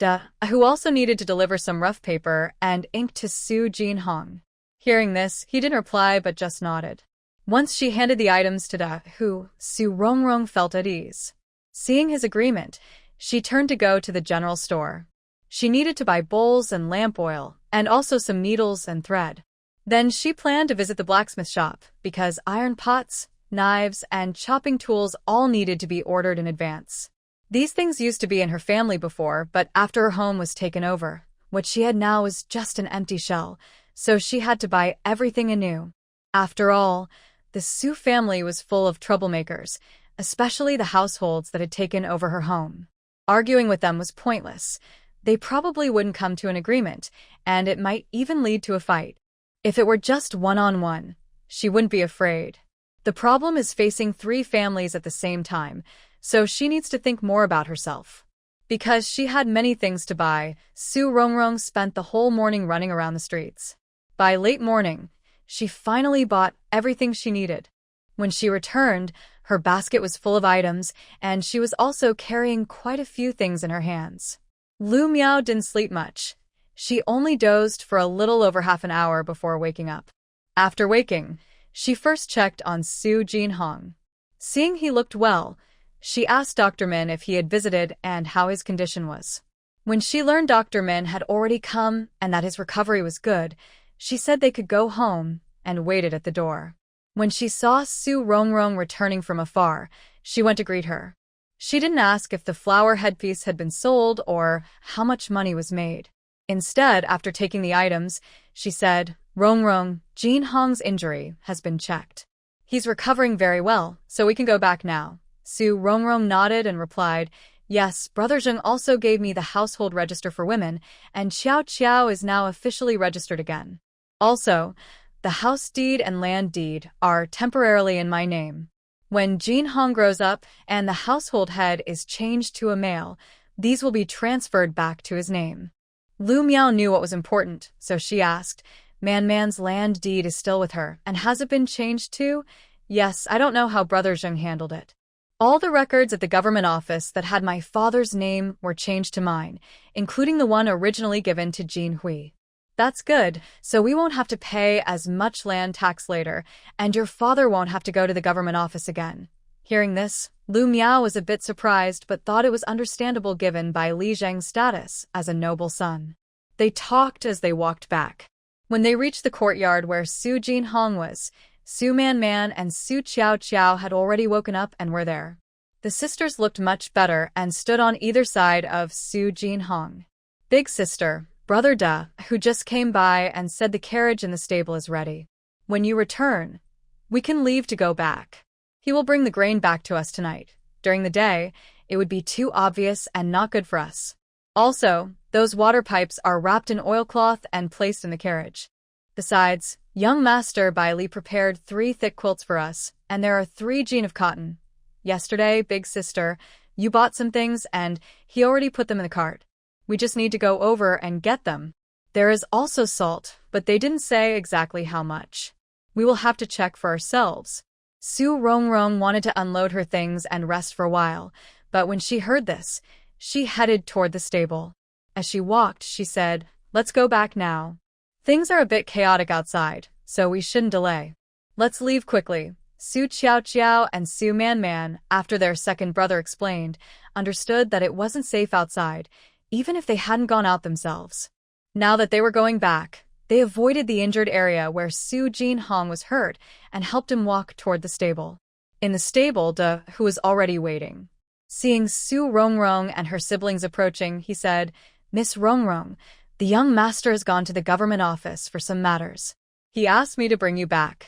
Dahu also needed to deliver some rough paper and ink to Su Jin Hong. Hearing this, he didn't reply but just nodded. Once she handed the items to Dahu, Su Rongrong felt at ease. Seeing his agreement, she turned to go to the general store. She needed to buy bowls and lamp oil, and also some needles and thread. Then she planned to visit the blacksmith shop, because iron pots, knives, and chopping tools all needed to be ordered in advance. These things used to be in her family before, but after her home was taken over, what she had now was just an empty shell, so she had to buy everything anew. After all, the Su family was full of troublemakers, especially the households that had taken over her home. Arguing with them was pointless. They probably wouldn't come to an agreement, and it might even lead to a fight. If it were just one-on-one, she wouldn't be afraid. The problem is facing 3 families at the same time, so she needs to think more about herself. Because she had many things to buy, Su Rongrong spent the whole morning running around the streets. By late morning, she finally bought everything she needed. When she returned, her basket was full of items, and she was also carrying quite a few things in her hands. Lu Miao didn't sleep much. She only dozed for a little over half an hour before waking up. After waking, she first checked on Su Jin Hong. Seeing he looked well, she asked Dr. Min if he had visited and how his condition was. When she learned Dr. Min had already come and that his recovery was good, she said they could go home and waited at the door. When she saw Su Rongrong returning from afar, she went to greet her. She didn't ask if the flower headpiece had been sold or how much money was made. Instead, after taking the items, she said, "Rongrong, Jin Hong's injury has been checked. He's recovering very well, so we can go back now." Su Rongrong nodded and replied, "Yes, Brother Zheng also gave me the household register for women, and Xiao Xiao is now officially registered again. Also, the house deed and land deed are temporarily in my name. When Jin Hong grows up and the household head is changed to a male, these will be transferred back to his name." Lu Miao knew what was important, so she asked, "Man's land deed is still with her, and has it been changed too?" "Yes, I don't know how Brother Zheng handled it. All the records at the government office that had my father's name were changed to mine, including the one originally given to Jin Hui. That's good, so we won't have to pay as much land tax later, and your father won't have to go to the government office again." Hearing this, Lu Miao was a bit surprised but thought it was understandable given by Li Zheng's status as a noble son. They talked as they walked back. When they reached the courtyard where Su Jin Hong was, Su Man and Su Qiao Qiao had already woken up and were there. The sisters looked much better and stood on either side of Su Jin Hong. Big sister, Brother Da, who just came by and said the carriage in the stable is ready. When you return, we can leave to go back. He will bring the grain back to us tonight. During the day, it would be too obvious and not good for us. Also, those water pipes are wrapped in oilcloth and placed in the carriage. Besides, young Master Bai Li prepared 3 thick quilts for us, and there are 3 jean of cotton. Yesterday, big sister, you bought some things and he already put them in the cart. We just need to go over and get them." There is also salt, but they didn't say exactly how much. We will have to check for ourselves. Su Rongrong wanted to unload her things and rest for a while, but when she heard this, she headed toward the stable. As she walked, she said, "Let's go back now. Things are a bit chaotic outside, so we shouldn't delay. Let's leave quickly." Su Qiao and Su Man, after their second brother explained, understood that it wasn't safe outside, even if they hadn't gone out themselves. Now that they were going back, they avoided the injured area where Su Jinhong was hurt and helped him walk toward the stable. In the stable, De, who was already waiting. Seeing Su Rongrong and her siblings approaching, he said, "Miss Rongrong, the young master has gone to the government office for some matters. He asked me to bring you back."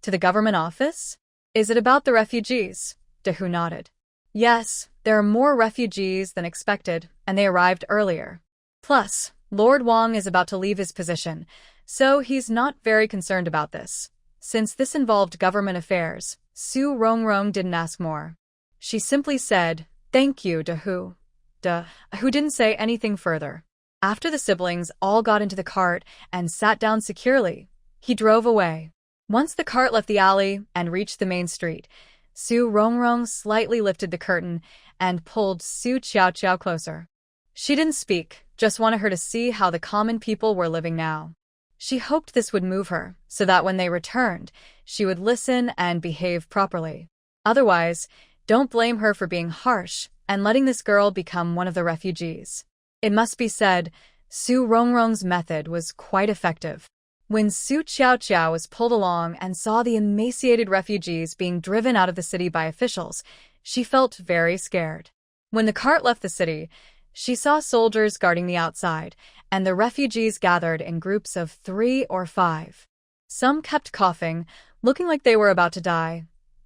"To the government office? Is it about the refugees?" Dehu nodded. "Yes, there are more refugees than expected, and they arrived earlier. Plus, Lord Wang is about to leave his position, so he's not very concerned about this." Since this involved government affairs, Su Rongrong didn't ask more. She simply said, "Thank you, Dehu." Dehu didn't say anything further. After the siblings all got into the cart and sat down securely, he drove away. Once the cart left the alley and reached the main street, Su Rongrong slightly lifted the curtain and pulled Su Qiao closer. She didn't speak, just wanted her to see how the common people were living now. She hoped this would move her, so that when they returned, she would listen and behave properly. Otherwise, don't blame her for being harsh and letting this girl become one of the refugees. It must be said, Su Rongrong's method was quite effective. When Su Qiao was pulled along and saw the emaciated refugees being driven out of the city by officials, she felt very scared. When the cart left the city, she saw soldiers guarding the outside, and the refugees gathered in groups of 3 or 5. Some kept coughing, looking like they were about to die.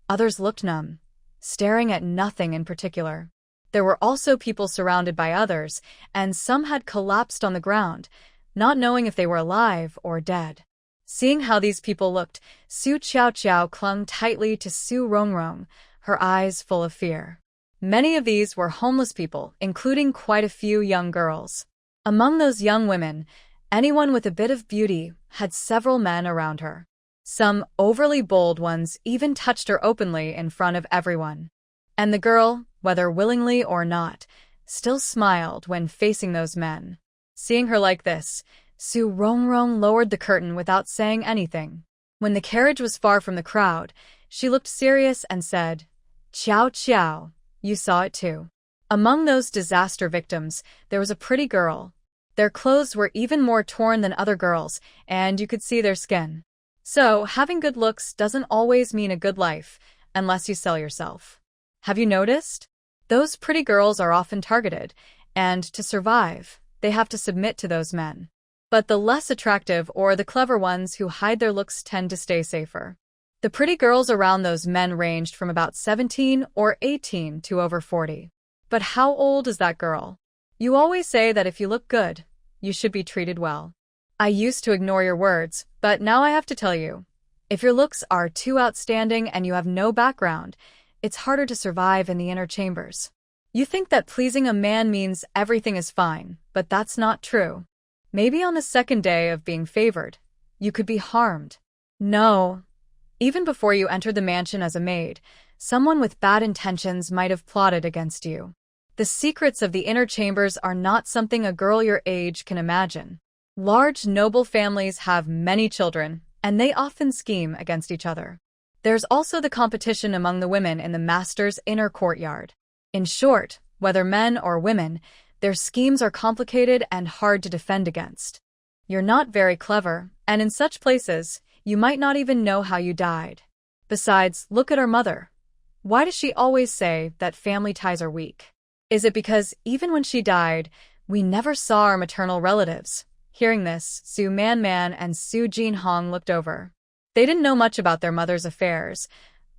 Others looked numb, staring at nothing in particular. There were also people surrounded by others, and some had collapsed on the ground, not knowing if they were alive or dead. Seeing how these people looked, Su Qiao clung tightly to Su Rongrong, her eyes full of fear. Many of these were homeless people, including quite a few young girls. Among those young women, anyone with a bit of beauty had several men around her. Some overly bold ones even touched her openly in front of everyone. And the girl, whether willingly or not, still smiled when facing those men. Seeing her like this, Su Rongrong lowered the curtain without saying anything. When the carriage was far from the crowd, she looked serious and said, "Qiao, you saw it too." Among those disaster victims, there was a pretty girl. Their clothes were even more torn than other girls, and you could see their skin. So, having good looks doesn't always mean a good life, unless you sell yourself. Have you noticed? Those pretty girls are often targeted, and to survive, they have to submit to those men. But the less attractive or the clever ones who hide their looks tend to stay safer. The pretty girls around those men ranged from about 17 or 18 to over 40. But how old is that girl? You always say that if you look good, you should be treated well. I used to ignore your words, but now I have to tell you. If your looks are too outstanding and you have no background, it's harder to survive in the inner chambers. You think that pleasing a man means everything is fine, but that's not true. Maybe on the second day of being favored, you could be harmed. No. Even before you entered the mansion as a maid, someone with bad intentions might have plotted against you. The secrets of the inner chambers are not something a girl your age can imagine. Large noble families have many children, and they often scheme against each other. There's also the competition among the women in the master's inner courtyard. In short, whether men or women, their schemes are complicated and hard to defend against. You're not very clever, and in such places, you might not even know how you died. Besides, look at our mother. Why does she always say that family ties are weak? Is it because even when she died, we never saw our maternal relatives? Hearing this, Su Man and Su Jinhong looked over. They didn't know much about their mother's affairs,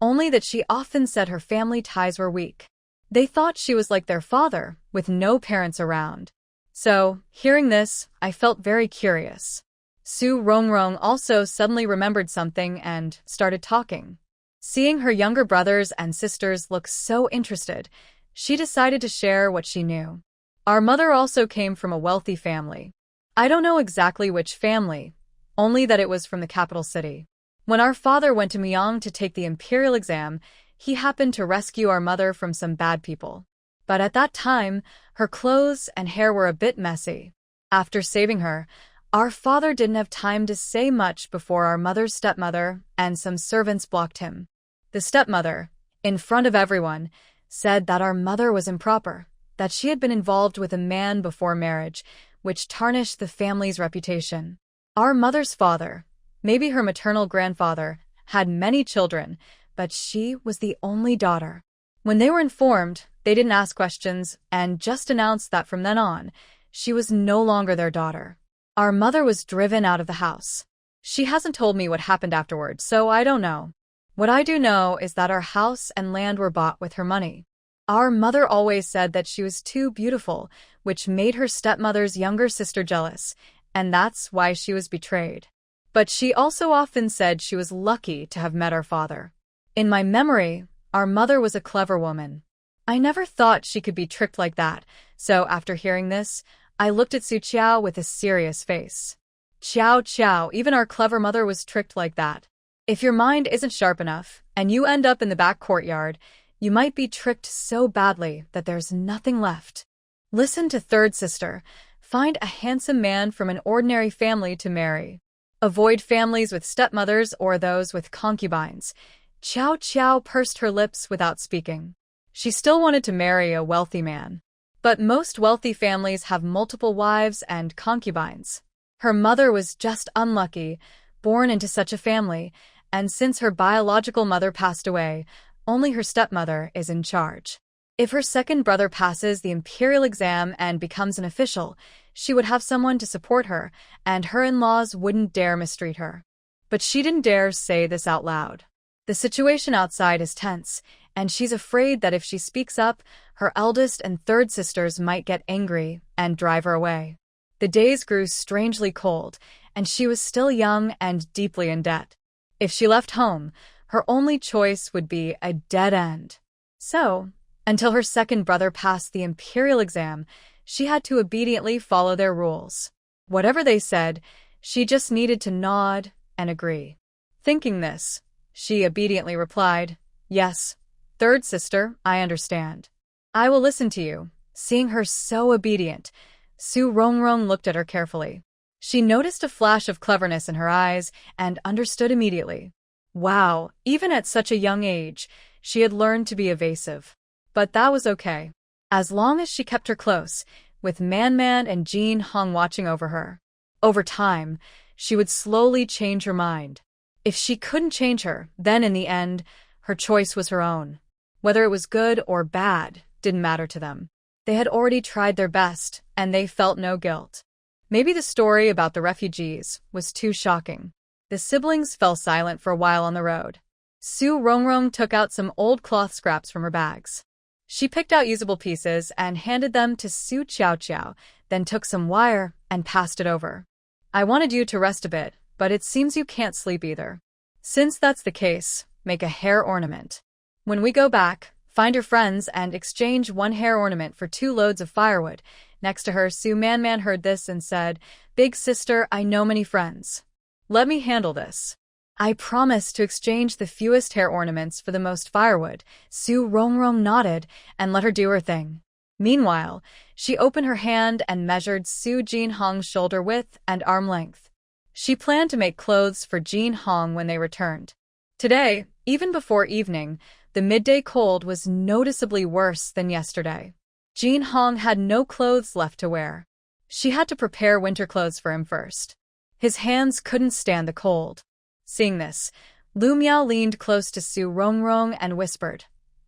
only that she often said her family ties were weak. They thought she was like their father, with no parents around. So, hearing this, I felt very curious. Su Rongrong also suddenly remembered something and started talking. Seeing her younger brothers and sisters look so interested, she decided to share what she knew. Our mother also came from a wealthy family. I don't know exactly which family, only that it was from the capital city. When our father went to Myeong to take the imperial exam, he happened to rescue our mother from some bad people. But at that time, her clothes and hair were a bit messy. After saving her, our father didn't have time to say much before our mother's stepmother and some servants blocked him. The stepmother, in front of everyone, said that our mother was improper, that she had been involved with a man before marriage, which tarnished the family's reputation. Our mother's father, maybe her maternal grandfather, had many children, but she was the only daughter. When they were informed, they didn't ask questions and just announced that from then on, she was no longer their daughter. Our mother was driven out of the house. She hasn't told me what happened afterward, so I don't know. What I do know is that our house and land were bought with her money. Our mother always said that she was too beautiful, which made her stepmother's younger sister jealous, and that's why she was betrayed. But she also often said she was lucky to have met our father. In my memory, our mother was a clever woman. I never thought she could be tricked like that, so after hearing this, I looked at Su Qiao with a serious face. Qiao Qiao, even our clever mother was tricked like that. If your mind isn't sharp enough, and you end up in the back courtyard, you might be tricked so badly that there's nothing left. Listen to third sister. Find a handsome man from an ordinary family to marry. Avoid families with stepmothers or those with concubines. Qiao Qiao pursed her lips without speaking. She still wanted to marry a wealthy man. But most wealthy families have multiple wives and concubines. Her mother was just unlucky, born into such a family, and since her biological mother passed away, only her stepmother is in charge. If her second brother passes the imperial exam and becomes an official, she would have someone to support her, and her in-laws wouldn't dare mistreat her. But she didn't dare say this out loud. The situation outside is tense, and she's afraid that if she speaks up, her eldest and third sisters might get angry and drive her away. The days grew strangely cold, and she was still young and deeply in debt. If she left home, her only choice would be a dead end. So, until her second brother passed the imperial exam, she had to obediently follow their rules. Whatever they said, she just needed to nod and agree. Thinking this, she obediently replied, "Yes, third sister, I understand. I will listen to you." Seeing her so obedient, Su Rongrong looked at her carefully. She noticed a flash of cleverness in her eyes and understood immediately. Wow, even at such a young age, she had learned to be evasive. But that was okay, as long as she kept her close, with Man and Jin Hong watching over her. Over time, she would slowly change her mind. If she couldn't change her, then in the end, her choice was her own. Whether it was good or bad didn't matter to them. They had already tried their best, and they felt no guilt. Maybe the story about the refugees was too shocking. The siblings fell silent for a while on the road. Su Rongrong took out some old cloth scraps from her bags. She picked out usable pieces and handed them to Su Qiao Qiao, then took some wire and passed it over. "I wanted you to rest a bit, but it seems you can't sleep either. Since that's the case, make a hair ornament. When we go back, find your friends and exchange one hair ornament for 2 loads of firewood." Next to her, Su Man heard this and said, "Big sister, I know many friends. Let me handle this." "I promise to exchange the fewest hair ornaments for the most firewood." Su Rongrong nodded and let her do her thing. Meanwhile, she opened her hand and measured Su Jin Hong's shoulder width and arm length. She planned to make clothes for Jin Hong when they returned. Today, even before evening, the midday cold was noticeably worse than yesterday. Jin Hong had no clothes left to wear. She had to prepare winter clothes for him first. His hands couldn't stand the cold. Seeing this, Lu Miao leaned close to Su Rongrong and whispered,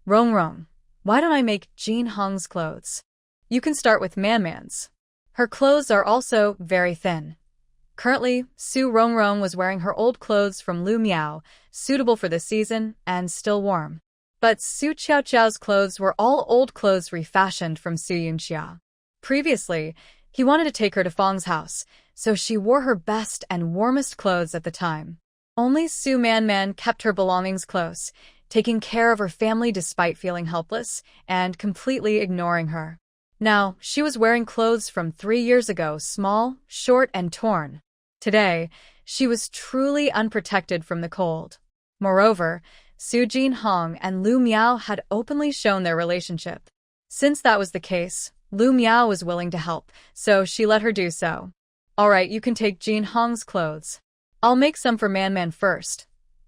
"Rongrong, why don't I make Jin Hong's clothes? You can start with Man's. Her clothes are also very thin." Currently, Su Rongrong was wearing her old clothes from Lu Miao, suitable for the season and still warm. But Su Qiao Qiao's clothes were all old clothes refashioned from Su Yunxia. Previously, he wanted to take her to Fang's house, so she wore her best and warmest clothes at the time. Only Su Man kept her belongings close, taking care of her family despite feeling helpless and completely ignoring her. Now, she was wearing clothes from 3 years ago, small, short, and torn. Today, she was truly unprotected from the cold. Moreover, Su Jinhong and Lu Miao had openly shown their relationship. Since that was the case, Lu Miao was willing to help, so she let her do so. Alright, you can take Jinhong's clothes. I'll make some for Man first.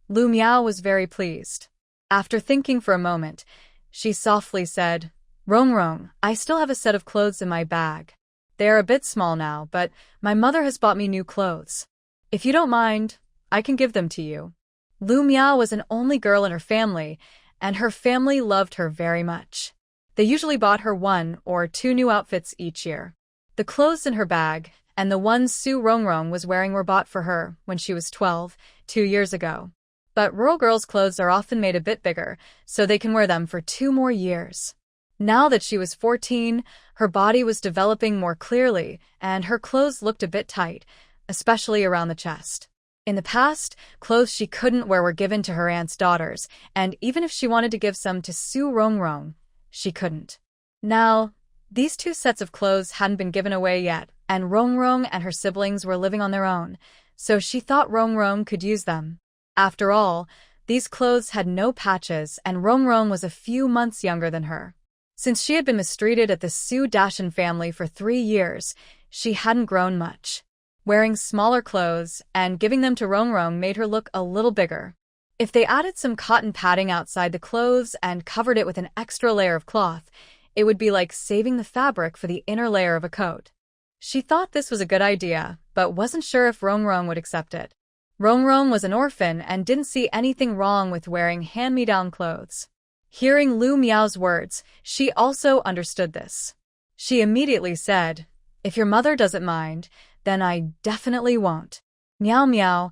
Lu Miao was very pleased. After thinking for a moment, she softly said, Rong, I still have a set of clothes in my bag. They are a bit small now, but my mother has bought me new clothes. If you don't mind, I can give them to you. Lu Miao was an only girl in her family, and her family loved her very much. They usually bought her 1 or 2 new outfits each year. The clothes in her bag and the ones Su Rongrong was wearing were bought for her when she was 12, 2 years ago. But rural girls' clothes are often made a bit bigger, so they can wear them for 2 more years. Now that she was 14, her body was developing more clearly, and her clothes looked a bit tight, especially around the chest. In the past, clothes she couldn't wear were given to her aunt's daughters, and even if she wanted to give some to Su Rongrong, she couldn't. Now, these 2 sets of clothes hadn't been given away yet, and Rongrong and her siblings were living on their own, so she thought Rongrong could use them. After all, these clothes had no patches, and Rongrong was a few months younger than her. Since she had been mistreated at the Su Dashan family for 3 years, she hadn't grown much. Wearing smaller clothes and giving them to Rongrong made her look a little bigger. If they added some cotton padding outside the clothes and covered it with an extra layer of cloth, it would be like saving the fabric for the inner layer of a coat. She thought this was a good idea, but wasn't sure if Rongrong would accept it. Rongrong was an orphan and didn't see anything wrong with wearing hand-me-down clothes. Hearing Lu Miao's words, she also understood this. She immediately said, If your mother doesn't mind, then I definitely won't. Meow meow,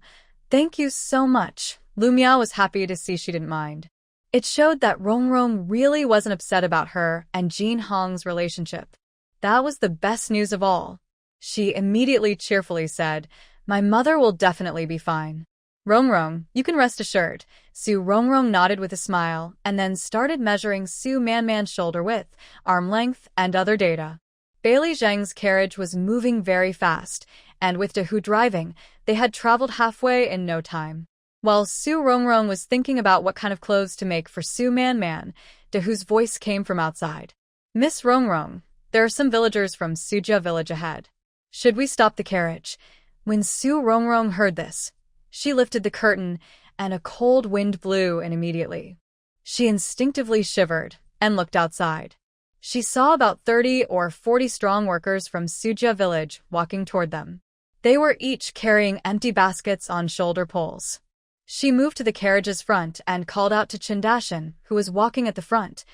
thank you so much. Lu Miao was happy to see she didn't mind. It showed that Rongrong really wasn't upset about her and Jinhong's relationship. That was the best news of all. She immediately cheerfully said, My mother will definitely be fine. Rongrong, you can rest assured. Su Rongrong nodded with a smile and then started measuring Su Man's shoulder width, arm length, and other data. Bailey Zheng's carriage was moving very fast, and with De Hu driving, they had traveled halfway in no time. While Su Rongrong was thinking about what kind of clothes to make for Su Man, De Hu's voice came from outside. Miss Rongrong, there are some villagers from Sujia village ahead. Should we stop the carriage? When Su Rongrong heard this, she lifted the curtain, and a cold wind blew in immediately. She instinctively shivered and looked outside. She saw about 30 or 40 strong workers from Sujia village walking toward them. They were each carrying empty baskets on shoulder poles. She moved to the carriage's front and called out to Chen Dashan, who was walking at the front.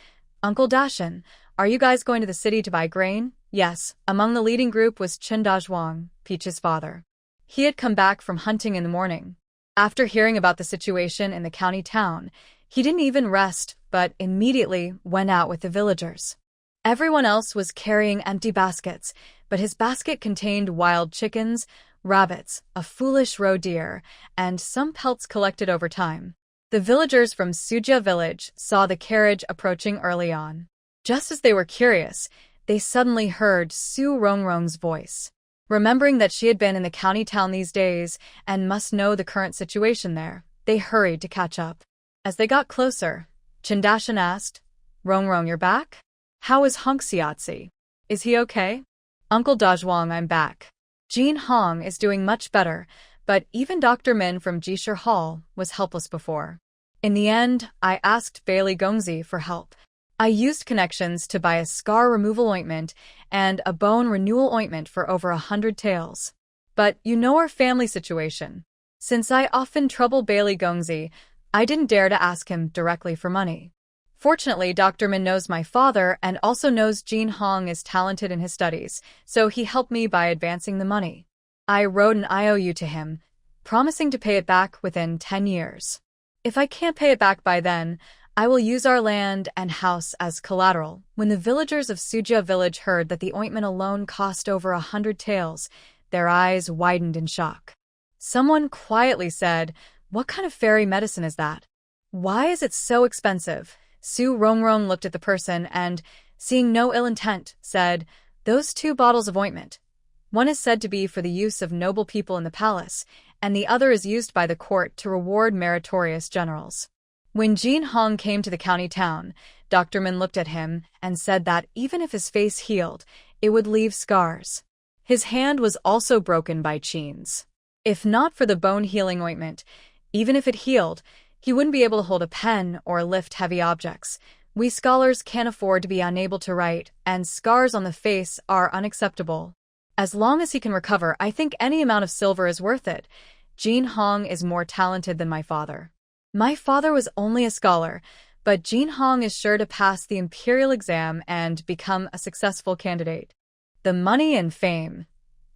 Uncle Dashan, are you guys going to the city to buy grain? Yes. Among the leading group was Chen Dazhuang, Peach's father. He had come back from hunting in the morning. After hearing about the situation in the county town, he didn't even rest, but immediately went out with the villagers. Everyone else was carrying empty baskets, but his basket contained wild chickens, rabbits, a foolish roe deer, and some pelts collected over time. The villagers from Sujia village saw the carriage approaching early on. Just as they were curious, they suddenly heard Su Rongrong's voice. Remembering that she had been in the county town these days and must know the current situation there, they hurried to catch up. As they got closer, Chen Dashan asked, Rongrong, you're back? How is Hong Xiaozi? Is he okay? Uncle Dazhuang, I'm back. Jinhong is doing much better, but even Dr. Min from Jishir Hall was helpless before. In the end, I asked Bailey Gongzi for help. I used connections to buy a scar removal ointment and a bone renewal ointment for over 100 taels. But you know our family situation. Since I often trouble Bailey Gongzi, I didn't dare to ask him directly for money. Fortunately, Dr. Min knows my father and also knows Jinhong is talented in his studies, so he helped me by advancing the money. I wrote an IOU to him, promising to pay it back within 10 years. If I can't pay it back by then, I will use our land and house as collateral. When the villagers of Sujia village heard that the ointment alone cost over 100 taels, their eyes widened in shock. Someone quietly said, What kind of fairy medicine is that? Why is it so expensive? Su Rongrong looked at the person and, seeing no ill intent, said, "Those 2 bottles of ointment. One is said to be for the use of noble people in the palace, and the other is used by the court to reward meritorious generals." When Jin Hong came to the county town, Dr. Min looked at him and said that even if his face healed, it would leave scars. His hand was also broken by chains. If not for the bone-healing ointment, even if it healed, he wouldn't be able to hold a pen or lift heavy objects. We scholars can't afford to be unable to write, and scars on the face are unacceptable. As long as he can recover, I think any amount of silver is worth it. Jin Hong is more talented than my father. My father was only a scholar, but Jin Hong is sure to pass the imperial exam and become a successful candidate. The money and fame,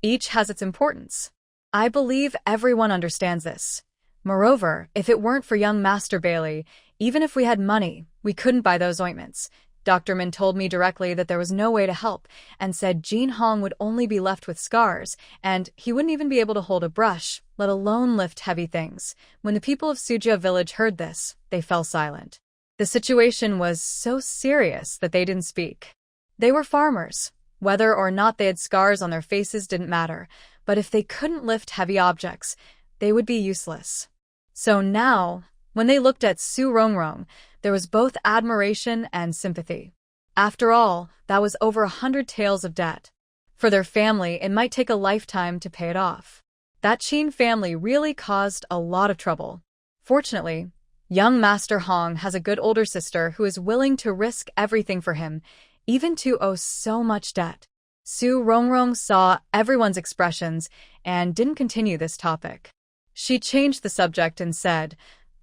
each has its importance. I believe everyone understands this. Moreover, if it weren't for young Master Bailey, even if we had money, we couldn't buy those ointments. Dr. Min told me directly that there was no way to help, and said Jin Hong would only be left with scars, and he wouldn't even be able to hold a brush, let alone lift heavy things. When the people of Sujia village heard this, they fell silent. The situation was so serious that they didn't speak. They were farmers. Whether or not they had scars on their faces didn't matter, but if they couldn't lift heavy objects, they would be useless. So now, when they looked at Su Rongrong, there was both admiration and sympathy. After all, that was over 100 taels of debt. For their family, it might take a lifetime to pay it off. That Qin family really caused a lot of trouble. Fortunately, young Master Hong has a good older sister who is willing to risk everything for him, even to owe so much debt. Su Rongrong saw everyone's expressions and didn't continue this topic. She changed the subject and said,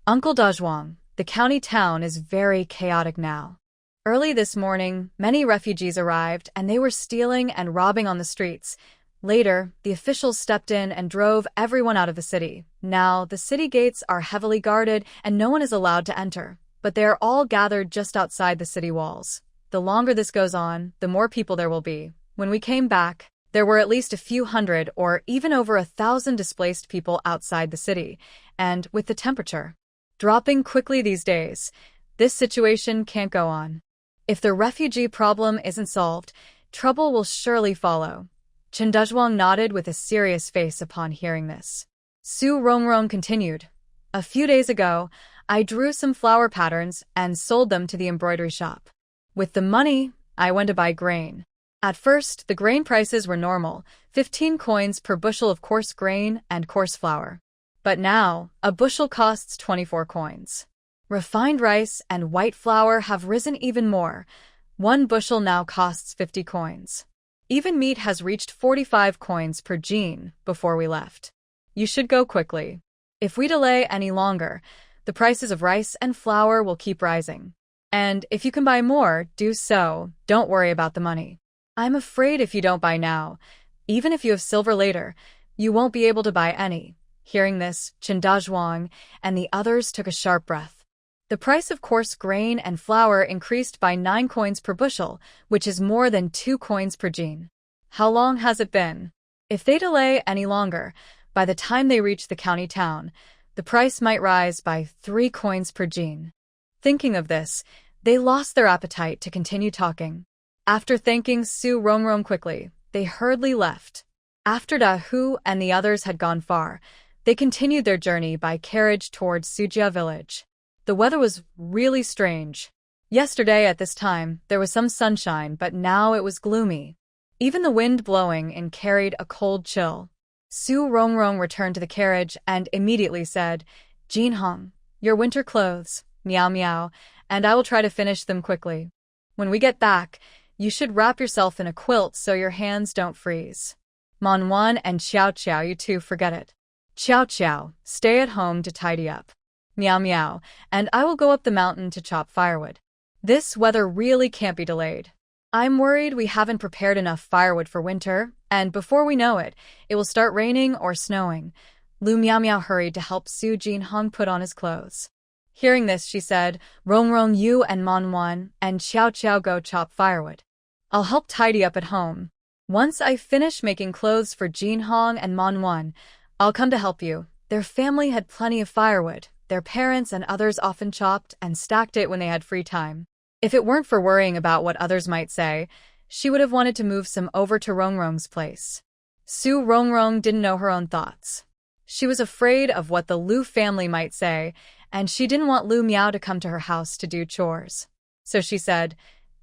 "Uncle Dazhuang, the county town is very chaotic now. Early this morning, many refugees arrived and they were stealing and robbing on the streets. Later, the officials stepped in and drove everyone out of the city. Now, the city gates are heavily guarded and no one is allowed to enter, but they are all gathered just outside the city walls. The longer this goes on, the more people there will be. When we came back, there were at least a few hundred or even over 1,000 displaced people outside the city, and with the temperature dropping quickly these days, this situation can't go on. If the refugee problem isn't solved, trouble will surely follow." Chen Dezhuang nodded with a serious face upon hearing this. Su Rongrong continued, "A few days ago, I drew some flower patterns and sold them to the embroidery shop. With the money, I went to buy grain. At first, the grain prices were normal, 15 coins per bushel of coarse grain and coarse flour. But now, a bushel costs 24 coins. Refined rice and white flour have risen even more. 1 bushel now costs 50 coins. Even meat has reached 45 coins per jin before we left. You should go quickly. If we delay any longer, the prices of rice and flour will keep rising. And if you can buy more, do so. Don't worry about the money. I'm afraid if you don't buy now, even if you have silver later, you won't be able to buy any." Hearing this, Chen Dazhuang and the others took a sharp breath. The price of coarse grain and flour increased by 9 coins per bushel, which is more than 2 coins per jin. How long has it been? If they delay any longer, by the time they reach the county town, the price might rise by 3 coins per jin. Thinking of this, they lost their appetite to continue talking. After thanking Su Rongrong quickly, they hurriedly left. After Da Hu and the others had gone far, they continued their journey by carriage towards Sujia village. The weather was really strange. Yesterday at this time, there was some sunshine, but now it was gloomy. Even the wind blowing in carried a cold chill. Su Rongrong returned to the carriage and immediately said, "Jin Hong, your winter clothes, meow meow, and I will try to finish them quickly. When we get back, you should wrap yourself in a quilt so your hands don't freeze. Manhwa and Xiao Xiao, you two forget it. Xiao Xiao, stay at home to tidy up. Meow meow, and I will go up the mountain to chop firewood. This weather really can't be delayed. I'm worried we haven't prepared enough firewood for winter, and before we know it, it will start raining or snowing." Lu Meow Meow hurried to help Su Jin Hong put on his clothes. Hearing this, she said, "Rongrong, you and Manhwa and Xiao Xiao go chop firewood. I'll help tidy up at home. Once I finish making clothes for Jin Hong and Manhwa, I'll come to help you." Their family had plenty of firewood. Their parents and others often chopped and stacked it when they had free time. If it weren't for worrying about what others might say, she would have wanted to move some over to Rongrong's place. Su Rongrong didn't know her own thoughts. She was afraid of what the Lu family might say, and she didn't want Lu Miao to come to her house to do chores. So she said,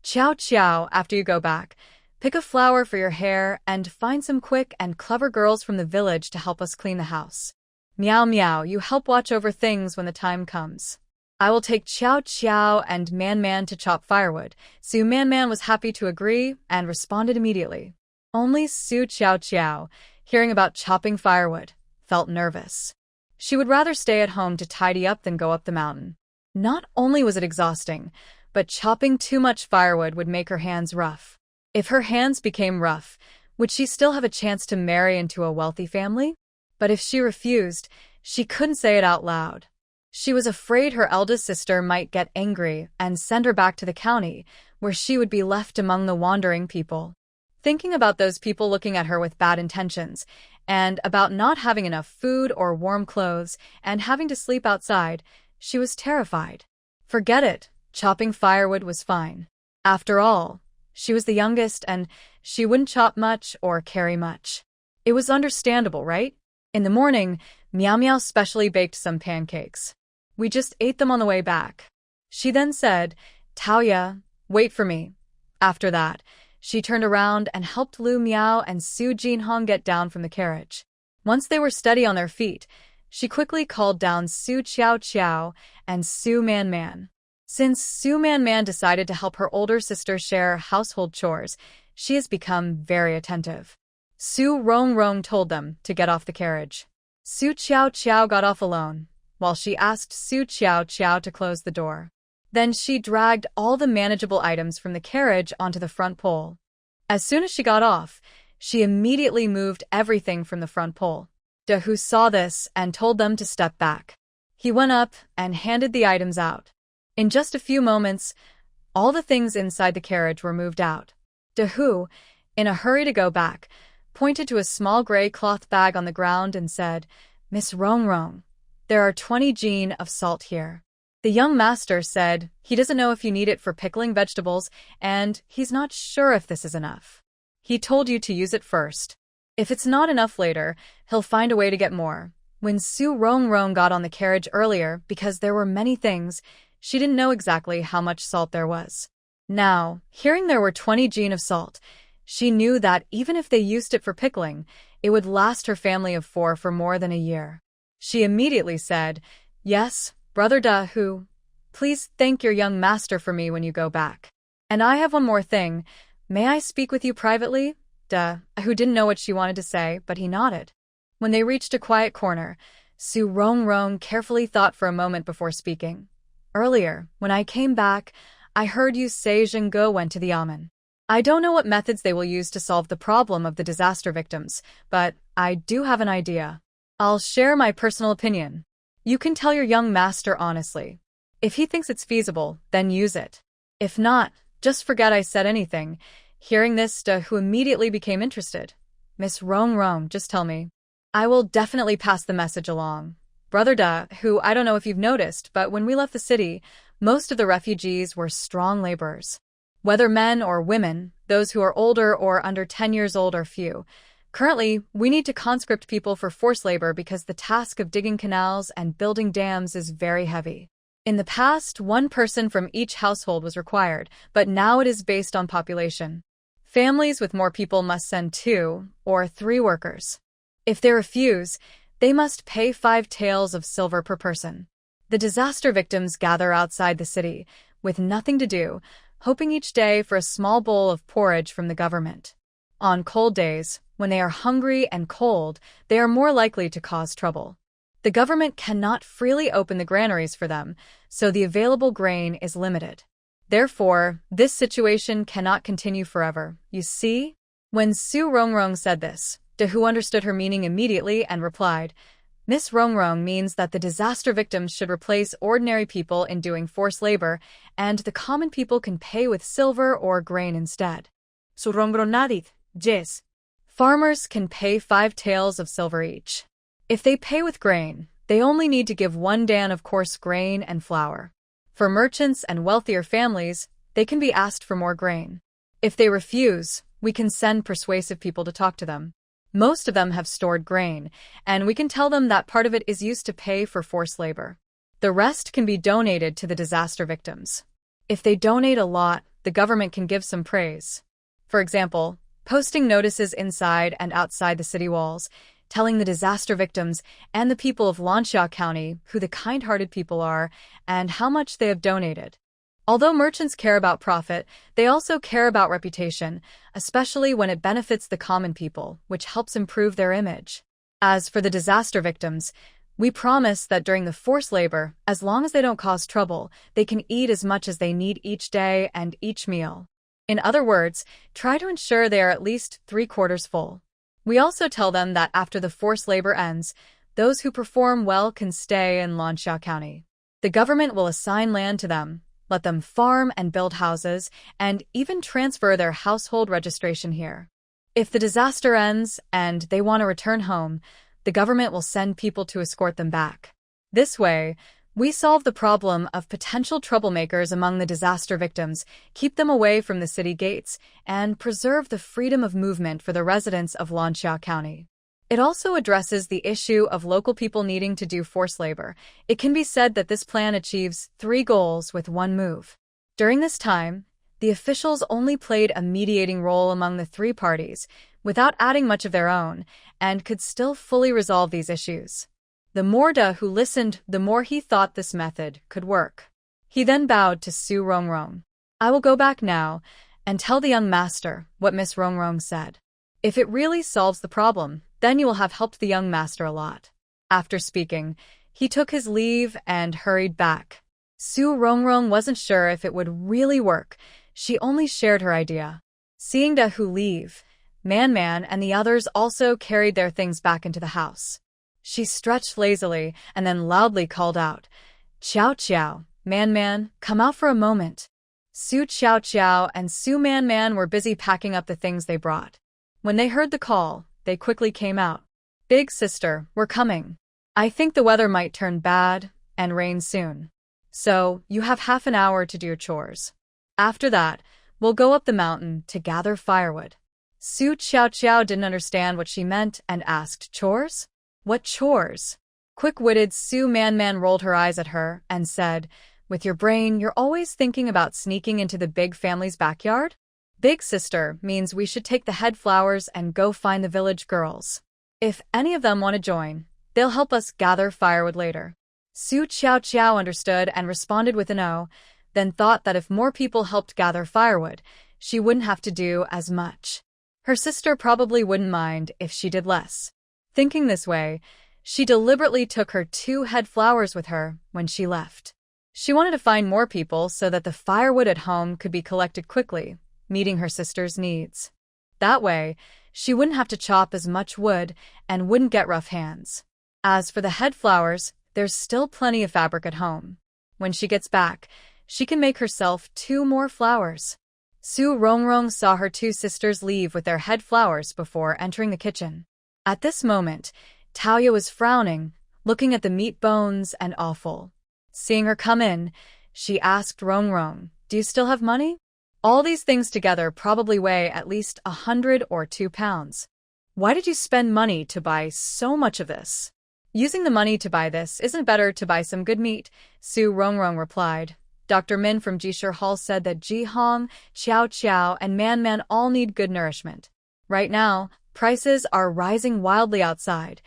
"Ciao ciao, after you go back. Pick a flower for your hair and find some quick and clever girls from the village to help us clean the house. Meow meow, you help watch over things when the time comes. I will take Chow Chow and Man Man to chop firewood." Su Man Man was happy to agree and responded immediately. Only Su Chow Chow, hearing about chopping firewood, felt nervous. She would rather stay at home to tidy up than go up the mountain. Not only was it exhausting, but chopping too much firewood would make her hands rough. If her hands became rough, would she still have a chance to marry into a wealthy family? But if she refused, she couldn't say it out loud. She was afraid her eldest sister might get angry and send her back to the county, where she would be left among the wandering people. Thinking about those people looking at her with bad intentions, and about not having enough food or warm clothes and having to sleep outside, she was terrified. Forget it, chopping firewood was fine. After all, she was the youngest and she wouldn't chop much or carry much. It was understandable, right? In the morning, Meow Meow specially baked some pancakes. We just ate them on the way back. She then said, "Taoya, wait for me." After that, she turned around and helped Lu Miao and Su Jinhong get down from the carriage. Once they were steady on their feet, she quickly called down Su Qiao Qiao and Su Man Man. Since Su Man Man decided to help her older sister share household chores, she has become very attentive. Su Rong Rong told them to get off the carriage. Su Qiao Qiao got off alone, while she asked Su Qiao Qiao to close the door. Then she dragged all the manageable items from the carriage onto the front pole. As soon as she got off, she immediately moved everything from the front pole. De Hu saw this and told them to step back. He went up and handed the items out. In just a few moments, all the things inside the carriage were moved out. De Hu, in a hurry to go back, pointed to a small gray cloth bag on the ground and said, "Miss Rong Rong, there are 20 jin of salt here." The young master said he doesn't know if you need it for pickling vegetables, and he's not sure if this is enough. He told you to use it first. If it's not enough later, he'll find a way to get more. When Su Rong Rong got on the carriage earlier, because there were many things, she didn't know exactly how much salt there was. Now, hearing there were 20 jin of salt, she knew that even if they used it for pickling, it would last her family of 4 for more than a year. She immediately said, "Yes, Brother Da Hu, please thank your young master for me when you go back. And I have one more thing. May I speak with you privately?" Da Hu didn't know what she wanted to say, but he nodded. When they reached a quiet corner, Su Rong Rong carefully thought for a moment before speaking. "Earlier, when I came back, I heard you say Zhengge went to the Yamen. I don't know what methods they will use to solve the problem of the disaster victims, but I do have an idea. I'll share my personal opinion. You can tell your young master honestly. If he thinks it's feasible, then use it. If not, just forget I said anything." Hearing this, Da Hu immediately became interested. "Miss Rong Rong, just tell me. I will definitely pass the message along. Brother Da Hu, I don't know if you've noticed, but when we left the city, most of the refugees were strong laborers. Whether men or women, those who are older or under 10 years old are few. Currently, we need to conscript people for forced labor because the task of digging canals and building dams is very heavy. In the past, 1 person from each household was required, but now it is based on population. Families with more people must send 2 or 3 workers. If they refuse, they must pay 5 taels of silver per person. The disaster victims gather outside the city, with nothing to do, hoping each day for a small bowl of porridge from the government. On cold days, when they are hungry and cold, they are more likely to cause trouble. The government cannot freely open the granaries for them, so the available grain is limited. Therefore, this situation cannot continue forever, you see?" When Su Rong Rong said this, Da Hu understood her meaning immediately and replied, "Miss Rong Rong means that the disaster victims should replace ordinary people in doing forced labor, and the common people can pay with silver or grain instead." Su Rong Rong nodded. "Yes." Farmers can pay 5 taels of silver each. If they pay with grain, they only need to give 1 dan of coarse grain and flour. For merchants and wealthier families, they can be asked for more grain. If they refuse, we can send persuasive people to talk to them. Most of them have stored grain, and we can tell them that part of it is used to pay for forced labor. The rest can be donated to the disaster victims. If they donate a lot, the government can give some praise. For example, posting notices inside and outside the city walls, telling the disaster victims and the people of Lansha County who the kind-hearted people are and how much they have donated. Although merchants care about profit, they also care about reputation, especially when it benefits the common people, which helps improve their image. As for the disaster victims, we promise that during the forced labor, as long as they don't cause trouble, they can eat as much as they need each day and each meal. In other words, try to ensure they are at least 3/4 full. We also tell them that after the forced labor ends, those who perform well can stay in Lansha County. The government will assign land to them, let them farm and build houses, and even transfer their household registration here. If the disaster ends and they want to return home, the government will send people to escort them back. This way, we solve the problem of potential troublemakers among the disaster victims, keep them away from the city gates, and preserve the freedom of movement for the residents of Lansha County. It also addresses the issue of local people needing to do forced labor. It can be said that this plan achieves 3 goals with 1 move. During this time, the officials only played a mediating role among the 3 parties, without adding much of their own, and could still fully resolve these issues. The Morda who listened, the more he thought this method could work. He then bowed to Su Rongrong. "I will go back now and tell the young master what Miss Rongrong said. If it really solves the problem, then you will have helped the young master a lot." After speaking, he took his leave and hurried back. Su Rongrong wasn't sure if it would really work. She only shared her idea. Seeing Dahu leave, Man and the others also carried their things back into the house. She stretched lazily and then loudly called out, "Chow Chow, Man, come out for a moment." Su Chow Chow and Su Man were busy packing up the things they brought. When they heard the call, they quickly came out. "Big sister, we're coming. I think the weather might turn bad and rain soon. So, you have half an hour to do your chores. After that, we'll go up the mountain to gather firewood." Su Chow Chow didn't understand what she meant and asked, "Chores? What chores?" Quick-witted Su Man rolled her eyes at her and said, "With your brain, you're always thinking about sneaking into the big family's backyard? Big sister means we should take the head flowers and go find the village girls. If any of them want to join, they'll help us gather firewood later." Su Chow Chow understood and responded with an "oh," then thought that if more people helped gather firewood, she wouldn't have to do as much. Her sister probably wouldn't mind if she did less. Thinking this way, she deliberately took her 2 head flowers with her when she left. She wanted to find more people so that the firewood at home could be collected quickly, meeting her sister's needs. That way, she wouldn't have to chop as much wood and wouldn't get rough hands. As for the head flowers, there's still plenty of fabric at home. When she gets back, she can make herself 2 more flowers. Su Rongrong saw her 2 sisters leave with their head flowers before entering the kitchen. At this moment, Taoya was frowning, looking at the meat bones and offal. Seeing her come in, she asked Rongrong, "Do you still have money? All these things together probably weigh at least 100 or 2 pounds. Why did you spend money to buy so much of this?" "Using the money to buy this isn't better to buy some good meat," Su Rongrong replied. Dr. Min from Jishir Hall said that Ji Hong, Chow Chow, and Man all need good nourishment. Right now, prices are rising wildly outside.